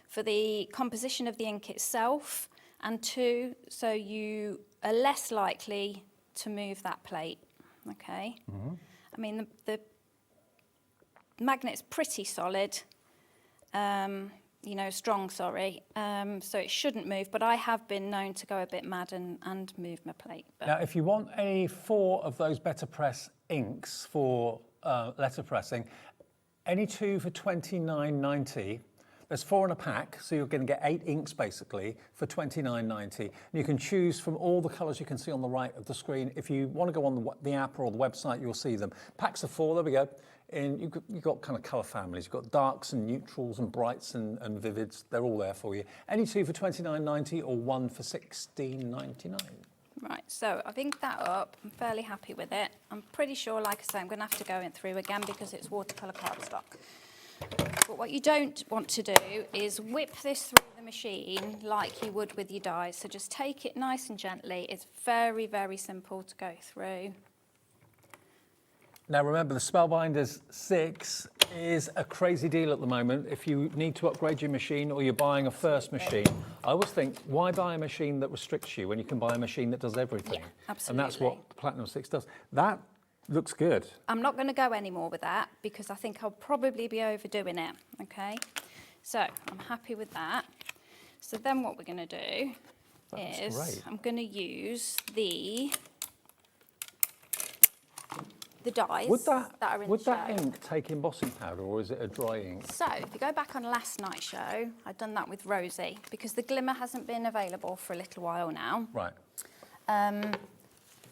for the composition of the ink itself, and 2, so you are less likely to move that plate, okay? I mean, the magnet's pretty solid, you know, strong, sorry, so it shouldn't move, but I have been known to go a bit mad and move my plate. But now, if you want any 4 of those Better Press inks for letterpressing, any 2 for $29.90. There's 4 in a pack, so you're going to get 8 inks basically for $29.90. And you can choose from all the colours you can see on the right of the screen. If you want to go on the app or the website, you'll see them. Packs of 4, there we go. And you've got kind of colour families. You've got darks and neutrals and brights and vivids. They're all there for you. Any 2 for $29.90 or 1 for $16.99. Right, so I've inked that up. I'm fairly happy with it. I'm pretty sure, like I say, I'm going to have to go in through again because it's watercolour cardstock. But what you don't want to do is whip this through the machine like you would with your dies. So just take it nice and gently. It's very, very simple to go through. Now remember, the Spellbinders 6 is a crazy deal at the moment. If you need to upgrade your machine or you're buying a first machine, I always think, why buy a machine that restricts you when you can buy a machine that does everything? Yeah, absolutely. And that's what the Platinum 6 does. That looks good. I'm not going to go any more with that because I think I'll probably be overdoing it, okay? So I'm happy with that. So then what we're going to do is I'm going to use the dies that are in the show. Would that ink take embossing powder or is it a dry ink? So if you go back on last night's show, I'd done that with Rosie because the glimmer hasn't been available for a little while now. Right. And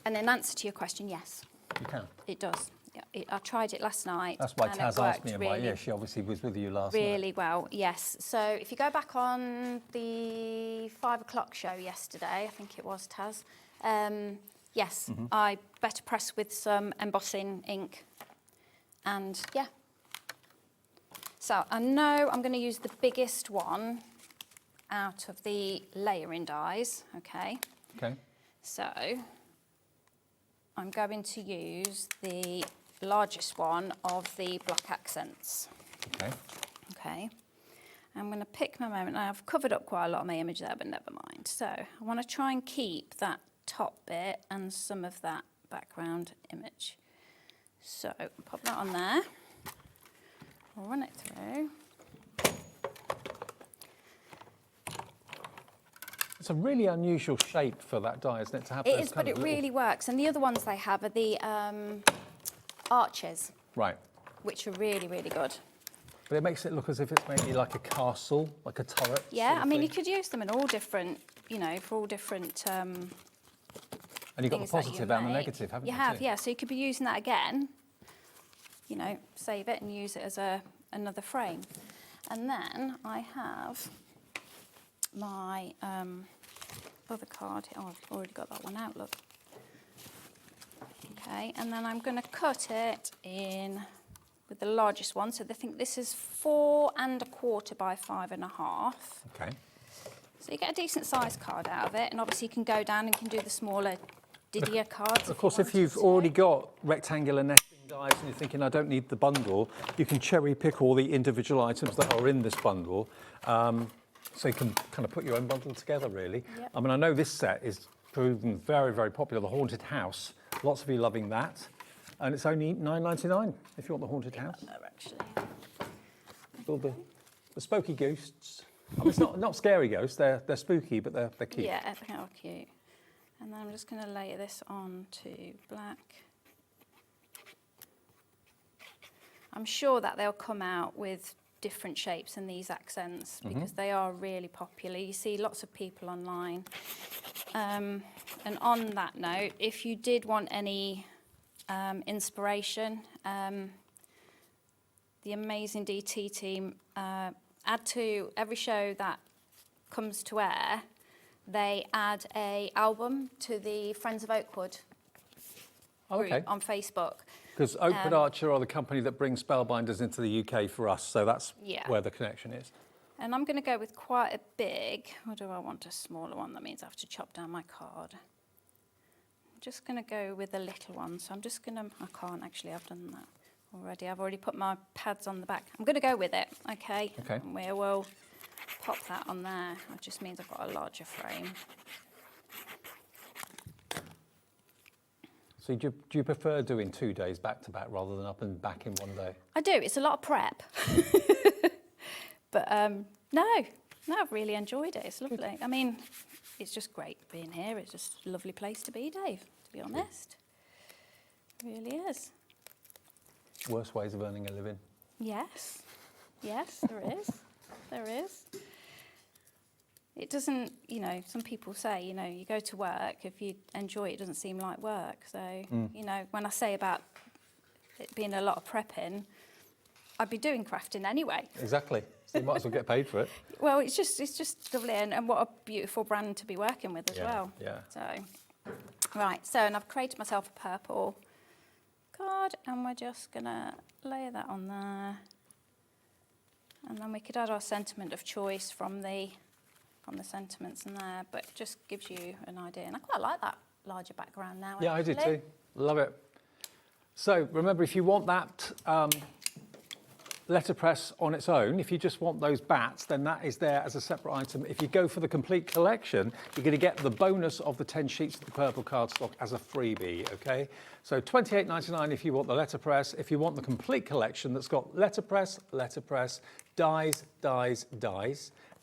in answer to your question, yes. You can? It does. Yeah, I tried it last night. That's why and Taz it asked me, really, yeah, she obviously was with you last night. really well, yes. So if you go back on the 5 o'clock show yesterday, I think it was, Taz, Yes, I better press with some embossing ink. And yeah. So I know I'm going to use the biggest one out of the layering dies, okay? Okay. So I'm going to use the largest one of the black accents. Okay. Okay. I'm going to pick my moment. Now, I've covered up quite a lot of my image there, but never mind. So I want to try and keep that top bit and some of that background image. So pop that on there. I'll run it through. It's a really unusual shape for that die, isn't it? To have It those is, kind but of it little- really works. And the other ones they have are the arches, Right. which are really, really good. But it makes it look as if it's maybe like a castle, like a turret. Yeah, sort of I mean, thing. you could use them in all different, you know, for all different And you've got the things that you positive and the make. negative, haven't you? You have, too? yeah. So you could be using that again, you know, save it and use it as another frame. And then I have my other card. Oh, I've already got that one out, look. Okay, and then I'm going to cut it in with the largest one. So I think this is 4 1/4 by 5 1/2. Okay. So you get a decent sized card out of it, and obviously you can go down and can do the smaller Didier cards. Of course, if you've already got rectangular nesting dies and you're thinking, I don't need the bundle, you can cherry pick all the individual items that are in this bundle. So you can kind of put your own bundle together, really. Yep. I mean, I know this set is proven very, very popular, the Haunted House. Lots of you loving that. And it's only $9.99 if you want the Haunted House. There, actually. All the spooky ghosts. I mean, it's not scary ghosts, they're spooky, but they're cute. Yeah, they are cute. And then I'm just going to layer this onto black. I'm sure that they'll come out with different shapes in these accents because they are really popular. You see lots of people online. And on that note, if you did want any inspiration, the amazing DT team add to every show that comes to air, they add a album to the Friends of Oakwood group on Facebook. Because Oakwood Archer are the company that brings Spellbinders into the UK for us, so that's where the connection is. And I'm going to go with quite a big, or do I want a smaller one? That means I have to chop down my card. I'm just going to go with a little one, so I'm just going to, I can't actually, I've done that already. I've already put my pads on the back. I'm going to go with it, okay? Okay. And we will pop that on there. It just means I've got a larger frame. So do you prefer doing 2 days back to back rather than up and back in one day? I do. It's a lot of prep. But no, I've really enjoyed it. It's lovely. I mean, it's just great being here. It's just a lovely place to be, Dave, to be honest. It really is. Worst ways of earning a living? Yes, there is. There is. It doesn't, you know, some people say, you know, you go to work, if you enjoy it, it doesn't seem like work. So, you know, when I say about it being a lot of prepping, I'd be doing crafting anyway. Exactly. So you might as well get paid for it. Well, it's just lovely, and what a beautiful brand to be working with as well. Yeah. So, right, so, and I've created myself a purple card, and we're just gonna layer that on there. And then we could add our sentiment of choice from the sentiments in there, but it just gives you an idea. And I quite like that larger background now. Yeah, actually. I do too. Love it. So remember, if you want that letterpress on its own, if you just want those bats, then that is there as a separate item. If you go for the complete collection, you're going to get the bonus of the 10 sheets of the purple cardstock as a freebie, okay? So $28.99 if you want the letterpress. If you want the complete collection that's got letterpress, dies,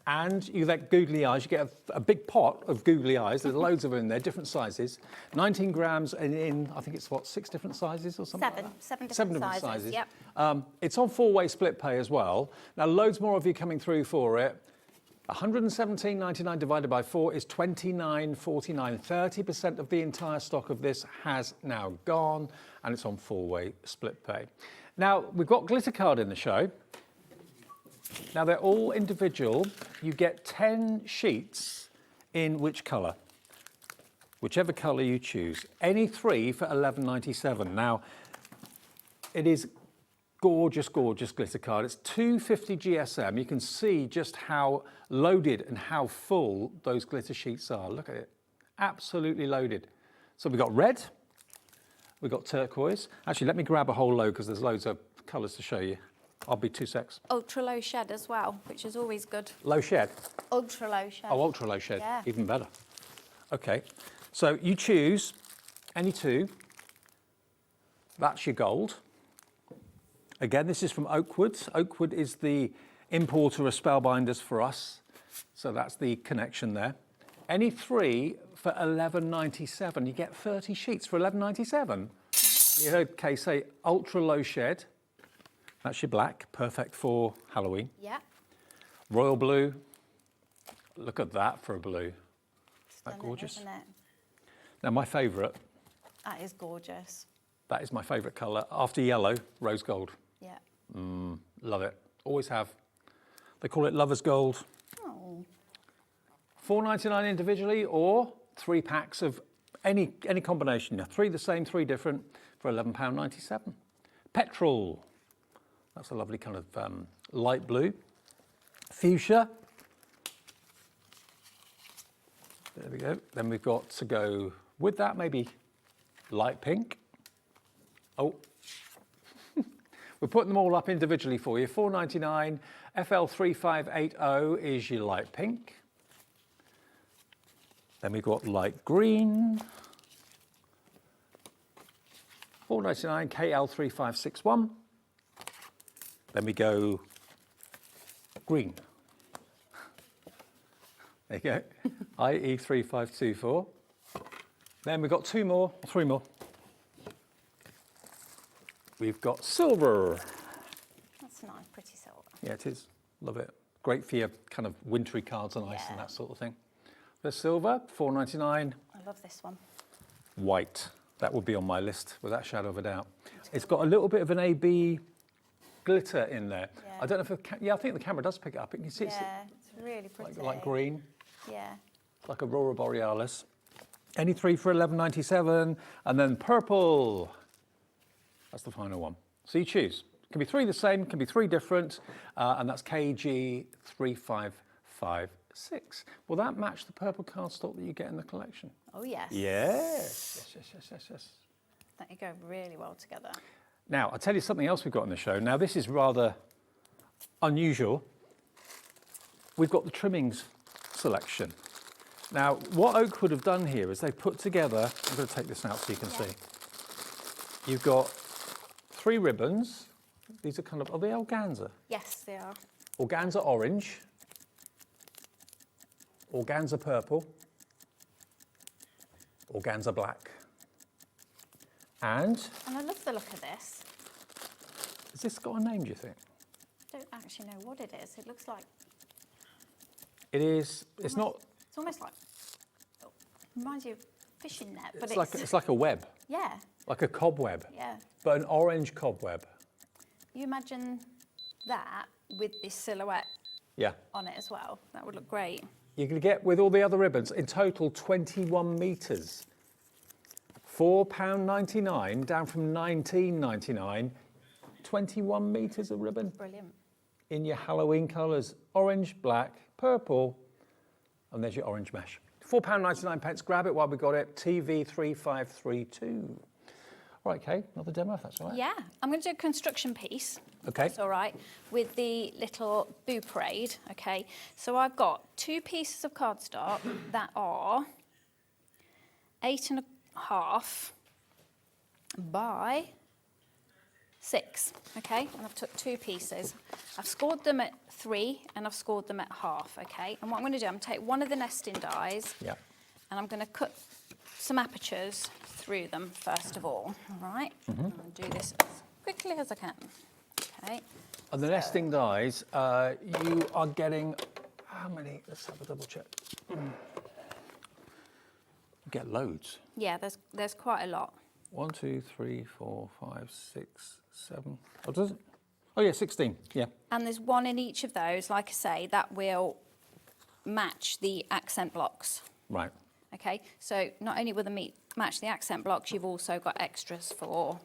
and you get googly eyes. You get a big pot of googly eyes. There's loads of them in there, different sizes. 19 grams and in, I think it's what, 6 different sizes or something? Seven Seven different different sizes. Yep. It's on 4-way split pay as well. Now, loads more of you coming through for it. 117.99 divided by 4 is 29.49. 30% of the entire stock of this has now gone, and it's on 4-way split pay. Now, we've got glitter card in the show. Now, they're all individual. You get 10 sheets in which colour? whichever colour you choose. Any 3 for £11.97. Now, it is gorgeous, gorgeous glitter card. It's 250 GSM. You can see just how loaded and how full those glitter sheets are. Look at it, absolutely loaded. So we've got red, we've got turquoise. Actually, let me grab a whole load because there's loads of colours to show you. I'll be 2 secs. Ultra low shed as well, which is always good. Low shed? Ultra low shed. Oh, ultra low shed, yeah. Even better. Okay, so you choose any 2. That's your gold. Again, this is from Oakwood. Oakwood is the importer of Spellbinders for us. So that's the connection there. Any 3 for £11.97. You get 30 sheets for £11.97. You heard Kay say ultra low shed. That's your black, perfect for Halloween. Yeah. Royal blue. Look at that for a blue. Isn't that gorgeous? Isn't it? Now my favourite. That is gorgeous. That is my favourite colour. After yellow, rose gold. Yeah. Love it. Always have. They call it lover's gold. Oh. £4.99 individually or 3 packs of any combination. 3 the same, 3 different for £11.97. Petrol. That's a lovely kind of light blue. Fuchsia. There we go. Then we've got to go with that, maybe light pink. Oh, we're putting them all up individually for you. £4.99. FL3580 is your light pink. Then we've got light green. £4.99. KL3561. Then we go green. There you go. IE3524. Then we've got 3 more. We've got silver. That's nice, pretty silver. Yeah, it is. Love it. Great for your kind of wintry cards on ice and that sort of thing. The silver, £4.99. I love this one. White. That would be on my list without a shadow of a doubt. It's got a little bit of an AB glitter in there. Yeah. I don't know if I think the camera does pick it up. You can see it's really pretty. Like green. Yeah. Like Aurora Borealis. Any 3 for £11.97, and then purple. That's the final one. So you choose. It can be 3 the same, can be 3 different, and that's KG3556. Will that match the purple cardstock that you get in the collection? Oh yes. Yes. That you go really well together. Now, I'll tell you something else we've got on the show. Now, this is rather unusual. We've got the trimmings selection. Now, what Oakwood have done here is they've put together, I'm going to take this out so you can see. You've got 3 ribbons. These are kind of, are they organza? Yes, they are. Organza orange, organza purple, organza black. And I love the look of this. Has this got a name, do you think? I don't actually know what it is. It looks like... It is, it's not... It's almost like... It reminds you of fishing net, but it's like a web. Yeah. Like a cobweb. Yeah. But an orange cobweb. You imagine that with this silhouette on it as well. That would look great. You can get, with all the other ribbons, in total 21 metres. £4.99, down from £19.99. 21 metres of ribbon. Brilliant. In your Halloween colours, orange, black, purple, and there's your orange mesh. £4.99, grab it while we got it, TV3532. All right, Kay, another demo if that's all right. Yeah, I'm going to do a construction piece. Okay. That's all right, with the little Boo Parade, okay? So I've got 2 pieces of cardstock that are 8.5 by 6, okay? And I've took 2 pieces. I've scored them at 3 and I've scored them at half, okay? And what I'm going to do, I'm going to take one of the nesting dies and I'm going to cut some apertures through them first of all right? I'm going to do this as quickly as I can, okay? And the nesting dies, you are getting, how many? Let's have a double check. You get loads. Yeah, there's quite a lot. 1, 2, 3, 4, 5, 6, 7. Oh, does it? Oh yeah, 16, yeah. And there's one in each of those, like I say, that will match the accent blocks. Right. Okay, so not only will the meat match the accent blocks, you've also got extras for,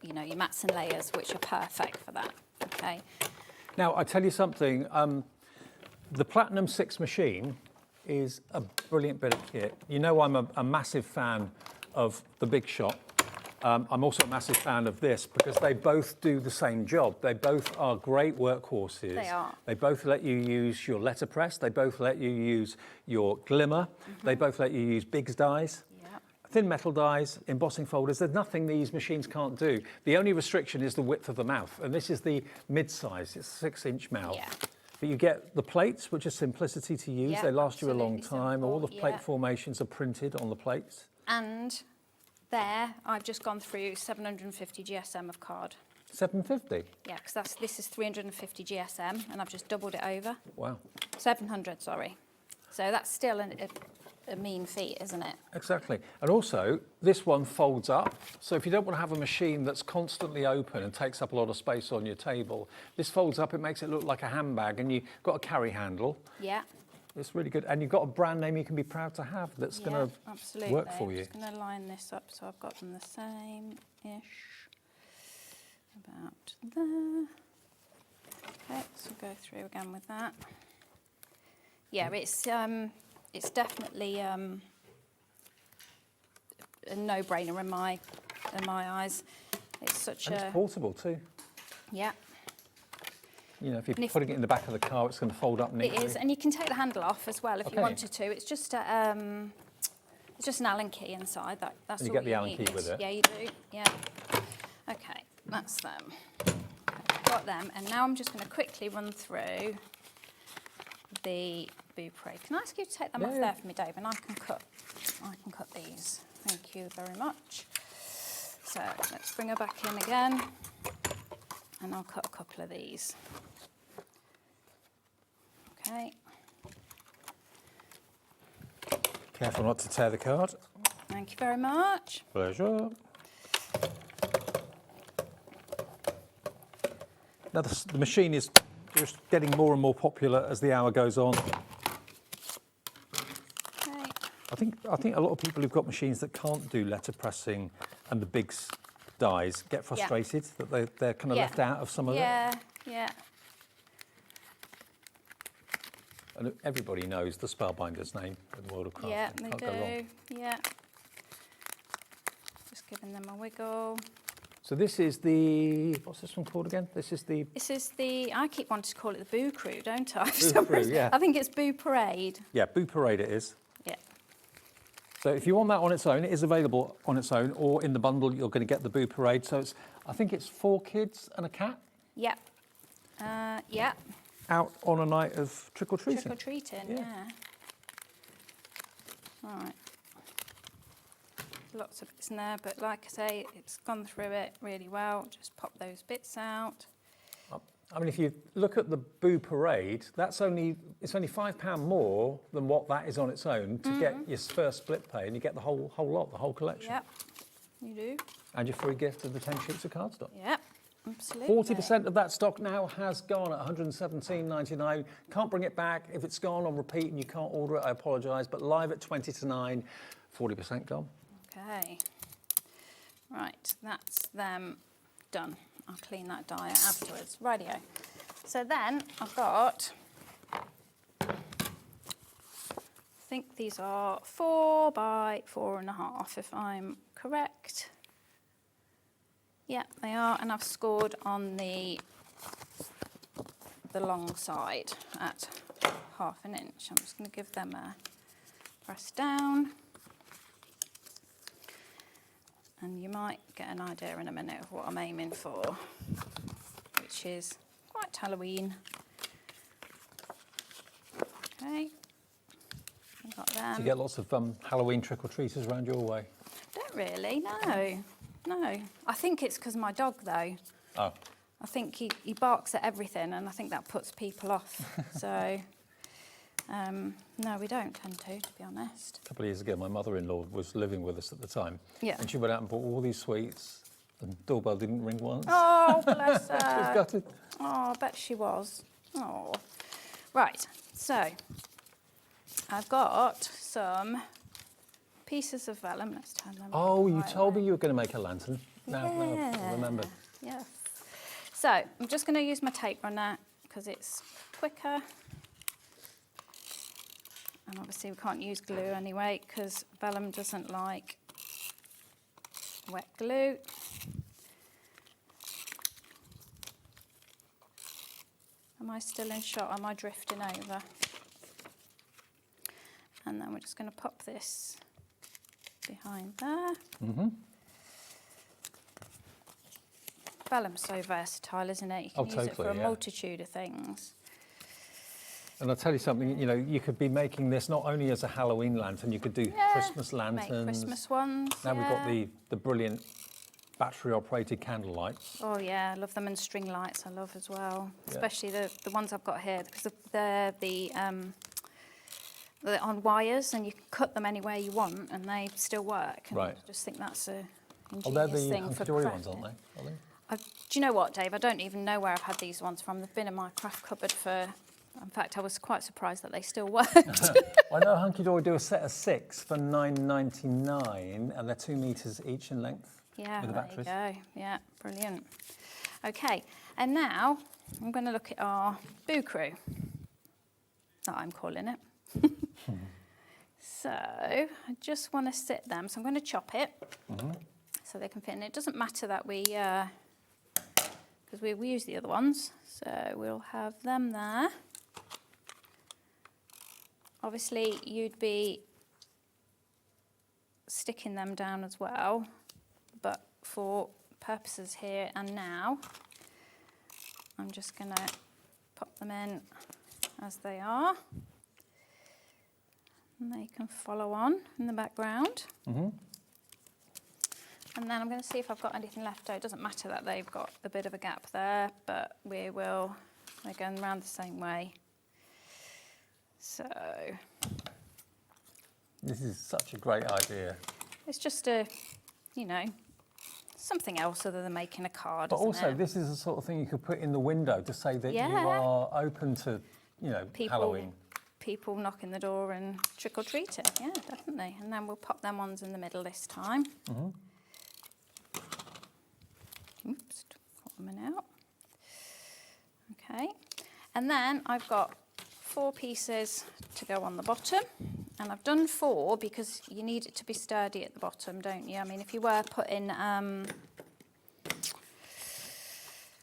you know, your mats and layers, which are perfect for that. Okay. Now, I tell you something, the Platinum 6 machine is a brilliant bit of kit. You know I'm a massive fan of the Big Shot. I'm also a massive fan of this because they both do the same job. They both are great workhorses. They are. They both let you use your letterpress. They both let you use your glimmer. They both let you use Biggs dies. Thin metal dies, embossing folders. There's nothing these machines can't do. The only restriction is the width of the mouth. And this is the mid-size, it's a 6-inch mouth. Yeah. But you get the plates, which are simplicity to use. Yeah, they last you a long absolutely time. simple, All the plate yeah. formations are printed on the plates. And there, I've just gone through 750 GSM of card. 750? Yeah, because this is 350 GSM, and I've just doubled it over. Wow. 700, sorry. So that's still a mean feat, isn't it? Exactly. And also, this one folds up. So if you don't want to have a machine that's constantly open and takes up a lot of space on your table, this folds up, it makes it look like a handbag, and you've got a carry handle. Yeah. It's really good. And you've got a brand name you can be proud to have that's going to work for you. I'm just going to line this up so I've got them the same-ish. About there. Okay, so we'll go through again with that. Yeah, it's definitely a no-brainer in my eyes. It's such and a... it's portable too. Yeah. You know, if you're putting it in the back of the car, it's going to fold up neatly. It is, and you can take the handle off as well if you wanted to. It's just an Allen key inside. That's and you all get the Allen key with it. Yeah, you do. Yeah. Okay, that's them. I've got them, and now I'm just going to quickly run through the Boo Parade. Can I ask you to take them off there for me, Dave? And I can cut these. Thank you very much. So let's bring her back in again, and I'll cut a couple of these. Okay. Careful not to tear the card. Thank you very much. Pleasure. Now the machine is just getting more and more popular as the hour goes on. Okay. I think a lot of people who've got machines that can't do letterpressing and the big dies get frustrated that they're kind of left out of some of it. Yeah. And everybody knows the Spellbinders name in the world of crafting. Yeah, they Can't go wrong. do. Yeah. Just giving them a wiggle. So this is the, what's this one called again? This is the, I keep wanting to call it the Boo Crew, don't I? Boo Crew, yeah. I think it's Boo Parade. yeah, Boo Parade it is. Yeah. So if you want that on its own, it is available on its own, or in the bundle you're going to get the Boo Parade. So it's, I think it's 4 kids and a cat. Yep. Yeah. Out on a night of trick-or-treating. Trick-or-treating, yeah. Right. Lots of bits in there, but like I say, it's gone through it really well. Just pop those bits out. I mean, if you look at the Boo Parade, it's only £5 more than what that is on its own to get your first split pay, and you get the whole lot, the whole collection. Yep, you do. And your free gift of the 10 sheets of cardstock. Yep, absolutely. 40% of that stock now has gone at £117.99. Can't bring it back. If it's gone on repeat and you can't order it, I apologise. But live at 20 to 9, 40% gone. Okay. Right, that's them done. I'll clean that die out afterwards. Rightio. So then I've got, I think these are 4 by 4.5, if I'm correct. Yeah, they are, and I've scored on the long side at ½ an inch. I'm just going to give them a press down. And you might get an idea in a minute of what I'm aiming for, which is quite Halloween. Okay, I've got them. Do you get lots of Halloween trick-or-treaters around your way? Don't really, no. I think it's because of my dog, though. Oh. I think he barks at everything, and I think that puts people off. So, no, we don't tend to be honest. A couple of years ago, my mother-in-law was living with us at the time. Yeah. And she went out and bought all these sweets, and the doorbell didn't ring once. Oh, bless her. She was gutted. Oh, I bet she was. Oh. Right, so I've got some pieces of vellum. Let's turn them. Oh, you right told way. me you were going to make a lantern. Now I remember. Yes. So I'm just going to use my tape runner because it's quicker. And obviously we can't use glue anyway because vellum doesn't like wet glue. Am I still in shot? Am I drifting over? And then we're just going to pop this behind there. Vellum's so versatile, isn't it? You can use it for a multitude of things. And I'll tell you something, you know, you could be making this not only as a Halloween lantern, you could do Christmas lanterns. Make Christmas ones. Now we've got the brilliant battery-operated candle lights. Oh yeah, I love them, and string lights I love as well. Especially the ones I've got here, because they're on wires and you can cut them anywhere you want and they still work. And I just think that's a ingenious thing for hunky-dory crafting. ones, aren't they? Do you know what, Dave? I don't even know where I've had these ones from. They've been in my craft cupboard for... In fact, I was quite surprised that they still worked. I know Hunky Dory do a set of 6 for $9.99 and they're 2 metres each in length with the batteries. There you go. Yeah, brilliant. Okay, and now I'm going to look at our Boo Crew, that I'm calling it. So I just want to sit them. So I'm going to chop it so they can fit in. It doesn't matter that we, because we use the other ones. So we'll have them there. Obviously, you'd be sticking them down as well, but for purposes here and now, I'm just going to pop them in as they are. And they can follow on in the background. And then I'm going to see if I've got anything left out. It doesn't matter that they've got a bit of a gap there, but they're going around the same way. So. This is such a great idea. It's just something else other than making a card, But isn't also, it? this is the sort of thing you could put in the window to say that you are open to, Halloween. People knocking the door and trick-or-treating, yeah, definitely. And then we'll pop them ones in the middle this time. Oops, put them in out. Okay, and then I've got 4 pieces to go on the bottom, and I've done 4 because you need it to be sturdy at the bottom, don't you? I mean, if you were putting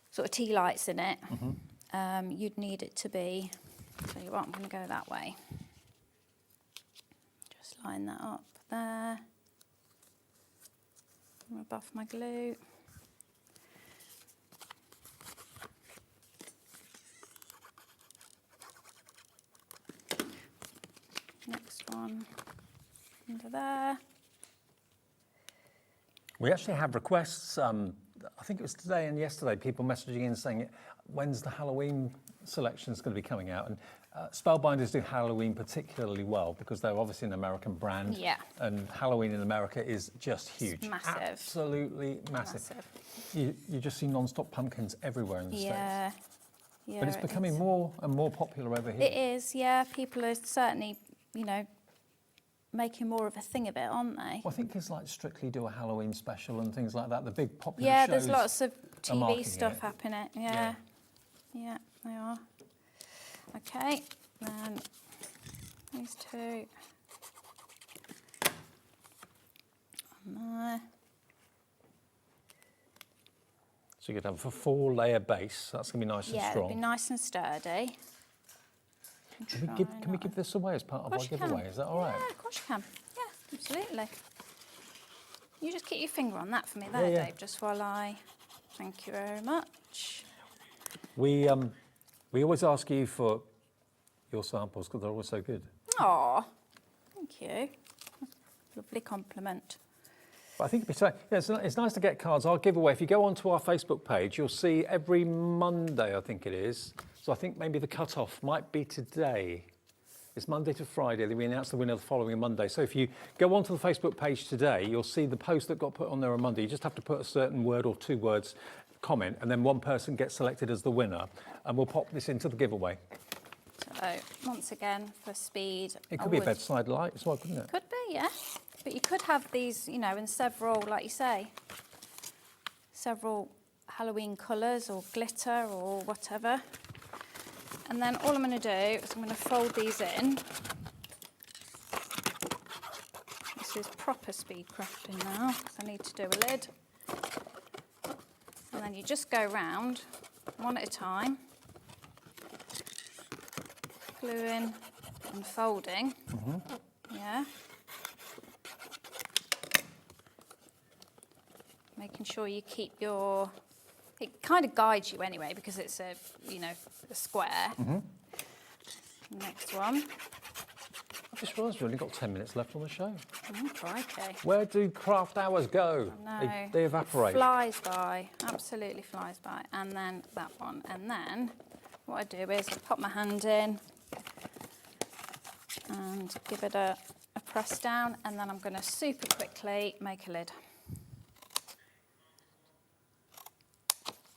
sort of tea lights in it, you'd need it to be. Tell you what, I'm going to go that way. Just line that up there. Rub off my glue. Next one under there. We actually have requests, I think it was today and yesterday, people messaging in saying, when's the Halloween selection's going to be coming out? And Spellbinders do Halloween particularly well because they're obviously an American brand. Yeah. And Halloween in America is just huge. It's massive. Absolutely massive. You just see non-stop pumpkins everywhere in the States. Yeah, But it's becoming more and more popular over here. It is, yeah. People are certainly, making more of a thing of it, aren't they? Well, I think it's like Strictly do a Halloween special and things like that. The big popular Yeah, shows there's lots of are TV marketing stuff it. happening. Yeah, they are. Okay, then these 2 on there. So you could have a 4-layer base. That's going to be nice and Yeah, strong. it'll be nice and sturdy. Can we give this away as part of our giveaway? Is that all right? Yeah, of course you can. Yeah, absolutely. You just keep your finger on that for me there, Yeah. Dave, just while I... Thank you very much. We always ask you for your samples because they're always so good. Oh, thank you. Lovely compliment. But I think it's nice to get cards. Our giveaway, if you go onto our Facebook page, you'll see every Monday, I think it is. So I think maybe the cut-off might be today. It's Monday to Friday. We announce the winner the following Monday. So if you go onto the Facebook page today, you'll see the post that got put on there on Monday. You just have to put a certain word or 2 words, comment, and then one person gets selected as the winner, and we'll pop this into the giveaway. So once again, for speed, It I could be a would- bedside light as well, couldn't it? Could be, yeah. But you could have these, you know, in several, like you say, several Halloween colours or glitter or whatever. And then all I'm going to do is I'm going to fold these in. This is proper speed crafting now, because I need to do a lid. And then you just go round one at a time, gluing and folding. Yeah. Making sure you keep your, it kind of guides you anyway because it's a, you know, a square. Next one. I just realised we've only got 10 minutes left on the show. Oh, crikey. Where do craft hours go? No, They evaporate. It flies by, absolutely flies by. And then that one. And then what I do is I pop my hand in and give it a press down, and then I'm going to super quickly make a lid.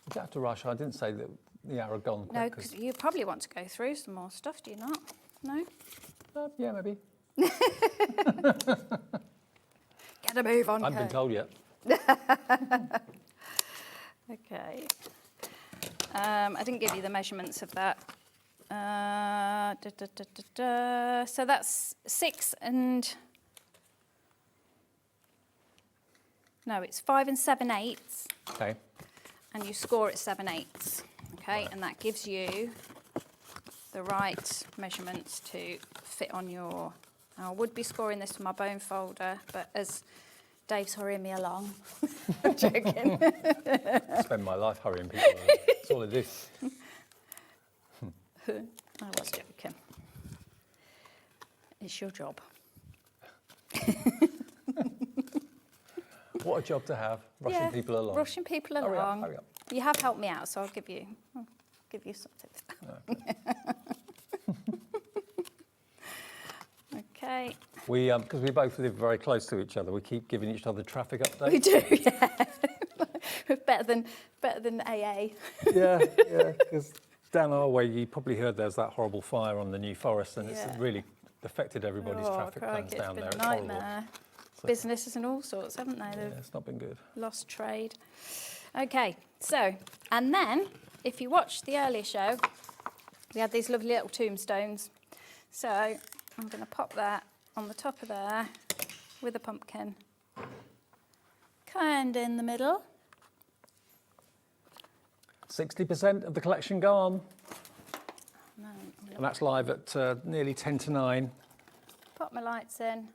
You don't have to rush. I didn't say that the hour had gone quick. No, because you probably want to go through some more stuff, do you not? No? Yeah, maybe. Get a move on, I haven't been told yet. Okay. I didn't give you the measurements of that. So that's 6 and... No, it's 5 and 7/8. Okay. And you score at 7/8. Okay, and that gives you the right measurements to fit on your... I would be scoring this for my bone folder, but as Dave's hurrying me along, I'm joking. I spend my life hurrying people along. That's all it is. I was joking. It's your job. What a job to have, rushing people along. Rushing people Hurry up, along. hurry up. You have helped me out, so I'll give you something. Okay. We, because we both live very close to each other, we keep giving each other traffic updates. We do, yeah. better than AA. Yeah, because down our way, you probably heard there's that horrible fire on the New Forest, and it's really affected everybody's traffic plans crikey, down there. It's It's been a horrible. nightmare. Businesses and all sorts, haven't they? Yeah, it's not been good. Lost trade. Okay, so, and then, if you watched the earlier show, we had these lovely little tombstones. So, I'm going to pop that on the top of there with a pumpkin. Kind in the middle. 60% of the collection gone. And that's live at nearly 10 to 9. Pop my lights in.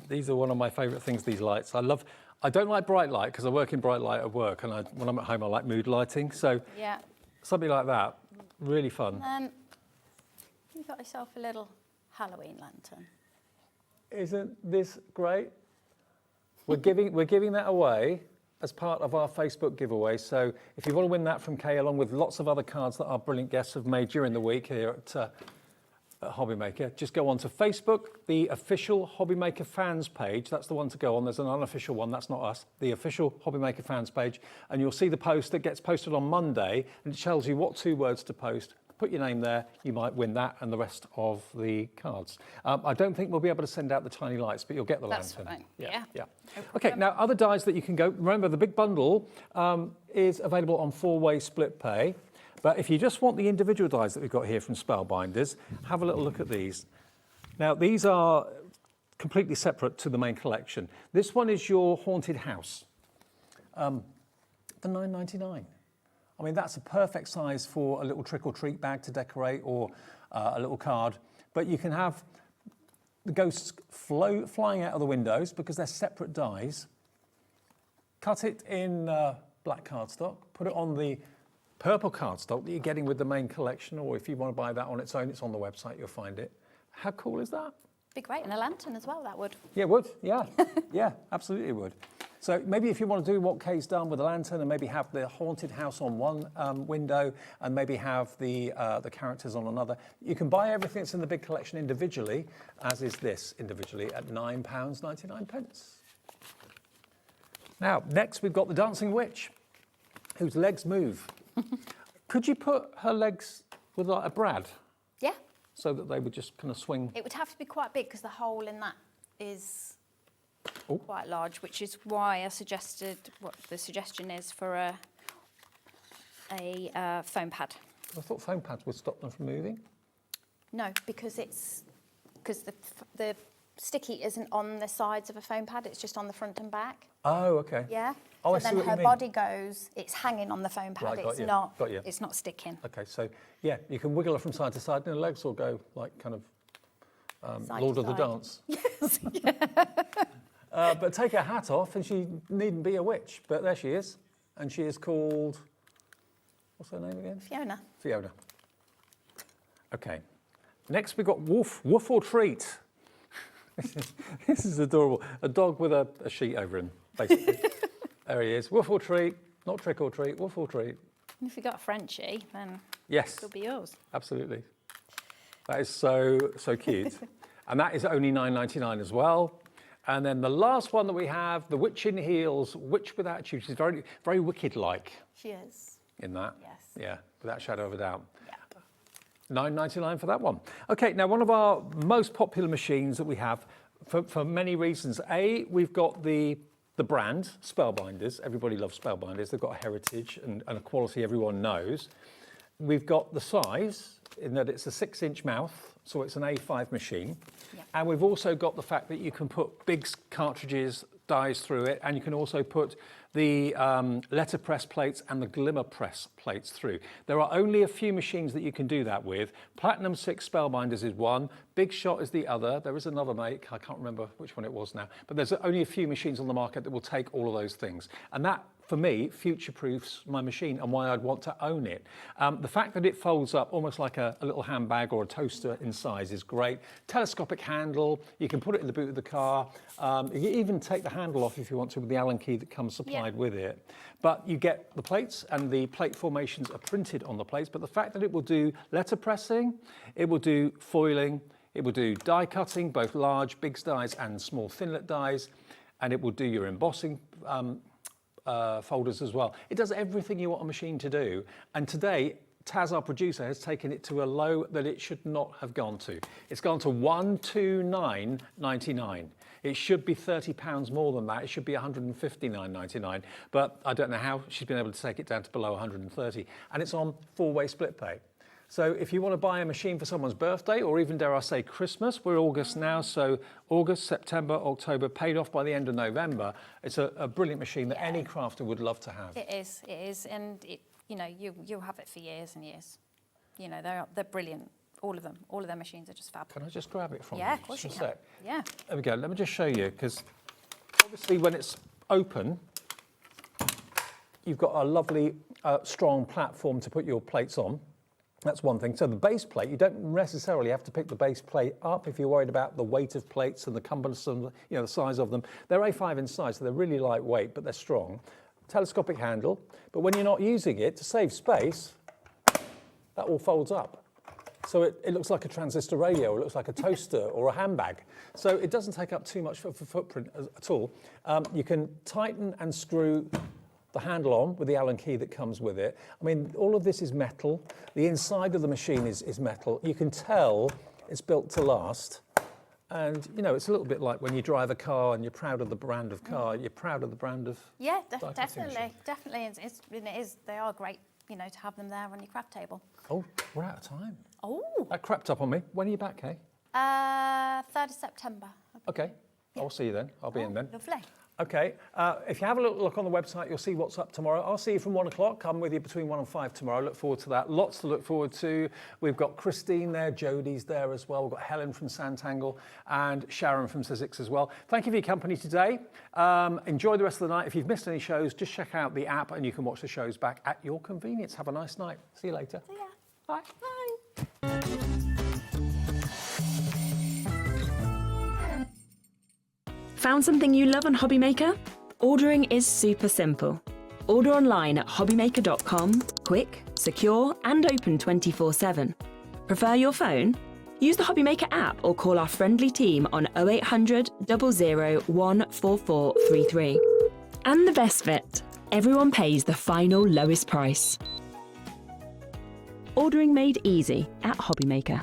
These are one of my favourite things, these lights. I don't like bright light because I work in bright light at work, and when I'm at home I like mood lighting. So Yeah. something like that, really fun. And then you got yourself a little Halloween lantern. Isn't this great? We're giving that away as part of our Facebook giveaway. So if you want to win that from Kay, along with lots of other cards that our brilliant guests have made during the week here at HobbyMaker, just go on to Facebook, the official HobbyMaker fans page. That's the one to go on. There's an unofficial one, that's not us. The official HobbyMaker fans page, and you'll see the post that gets posted on Monday, and it tells you what 2 words to post. Put your name there, you might win that and the rest of the cards. I don't think we'll be able to send out the tiny lights, but you'll get the That's lantern. fine. Yeah. Okay, now other dies that you can go. Remember, the big bundle is available on 4-way split pay. But if you just want the individual dies that we've got here from Spellbinders, have a little look at these. Now, these are completely separate to the main collection. This one is your haunted house for $9.99. I mean, that's a perfect size for a little trick-or-treat bag to decorate, or a little card. But you can have the ghosts flying out of the windows because they're separate dies. Cut it in black cardstock, put it on the purple cardstock that you're getting with the main collection, or if you want to buy that on its own, it's on the website, you'll find it. How cool is that? Be great, and a lantern as well, that would. Yeah, it would, yeah. Yeah, absolutely would. So maybe if you want to do what Kay's done with the lantern, and maybe have the haunted house on one window, and maybe have the characters on another, you can buy everything that's in the big collection individually, as is this individually, at £9.99. Now, next we've got the Dancing Witch, whose legs move. Could you put her legs with like a brad, Yeah. so that they would just kind of swing. It would have to be quite big because the hole in that is Oh. quite large, which is why I suggested what the suggestion is for a foam pad. I thought foam pads would stop them from moving. No, because the sticky isn't on the sides of a foam pad, it's just on the front and back. Oh, okay. Yeah. Oh, I so see then what you her mean. body goes, it's hanging on the foam pad, Right, got it's you, not got you. it's not sticking. Okay, so yeah, you can wiggle her from side to side, and the legs will go like kind of Side Lord to of the side. Dance. But take her hat off, and she needn't be a witch. But there she is, and she is called. What's her name again? Fiona. Fiona. Okay. Next we've got Woof. Woof or treat. This is adorable. A dog with a sheet over him, basically. There he is. Woof or treat. Not trick or treat. Woof or treat. And if you got a Frenchie, then Yes. it'll be yours. Absolutely. That is so cute. And that is only $9.99 as well. And then the last one that we have, the Witch in Heels, Witch with Attitude. She's very, very wicked-like She is. in that. Yes. Yeah, without a shadow of a doubt. $9.99 for that one. Okay, now one of our most popular machines that we have for many reasons. A, we've got the brand, Spellbinders. Everybody loves Spellbinders. They've got a heritage and a quality everyone knows. We've got the size, in that it's a 6-inch mouth, so it's an A5 machine. Yeah. And we've also got the fact that you can put big cartridges, dies through it, and you can also put the letterpress plates and the glimmer press plates through. There are only a few machines that you can do that with. Platinum 6 Spellbinders is one, Big Shot is the other. There is another make, I can't remember which one it was now, but there's only a few machines on the market that will take all of those things. And that, for me, future-proofs my machine and why I'd want to own it. The fact that it folds up almost like a little handbag or a toaster in size is great. Telescopic handle, you can put it in the boot of the car. You can even take the handle off if you want to with the Allen key that comes supplied with it. But you get the plates, and the plate formations are printed on the plates. But the fact that it will do letter pressing, it will do foiling, it will do die cutting, both large, big dies and small thinlet dies, and it will do your embossing folders as well. It does everything you want a machine to do. And today, Taz, our producer, has taken it to a low that it should not have gone to. It's gone to $129.99. It should be £30 more than that. It should be $159.99. But I don't know how she's been able to take it down to below 130. And it's on 4-way split pay. So if you want to buy a machine for someone's birthday, or even, dare I say, Christmas, we're August now, so August, September, October, paid off by the end of November. It's a brilliant machine that any crafter would love to have. It is, and you'll have it for years and years. You know, they're brilliant. All of them, all of their machines are just fab. Can I just grab it from you? Yeah, of course you Just can. a sec. Yeah. There we go. Let me just show you, because obviously when it's open, you've got a lovely, strong platform to put your plates on. That's one thing. So the base plate, you don't necessarily have to pick the base plate up if you're worried about the weight of plates and the cumbersome, the size of them. They're A5 in size, so they're really lightweight, but they're strong. Telescopic handle, but when you're not using it, to save space, that all folds up. So it looks like a transistor radio, or it looks like a toaster or a handbag. So it doesn't take up too much footprint at all. You can tighten and screw the handle on with the Allen key that comes with it. I mean, all of this is metal. The inside of the machine is metal. You can tell it's built to last. And, it's a little bit like when you drive a car and you're proud of the brand of car, you're proud of the brand of... Yeah, definitely. It is. They are great, to have them there on your craft table. Oh, we're out of time. Oh. That crept up on me. When are you back, Kay? 3rd of September. Okay, I'll see you then. I'll be in then. Lovely. Okay, if you have a look on the website, you'll see what's up tomorrow. I'll see you from 1 o'clock. I'm with you between 1 and 5 tomorrow. I look forward to that. Lots to look forward to. We've got Christine there, Jodie's there as well. We've got Helen from Santangle and Sharon from Sussex as well. Thank you for your company today. Enjoy the rest of the night. If you've missed any shows, just check out the app and you can watch the shows back at your convenience. Have a nice night. See you later. See ya. Bye. Bye. Found something you love on HobbyMaker? Ordering is super simple. Order online at hobbymaker.com, quick, secure, and open 24/7. Prefer your phone? Use the HobbyMaker app or call our friendly team on 0800 001 4433. And the best bit, everyone pays the final lowest price. Ordering made easy at HobbyMaker.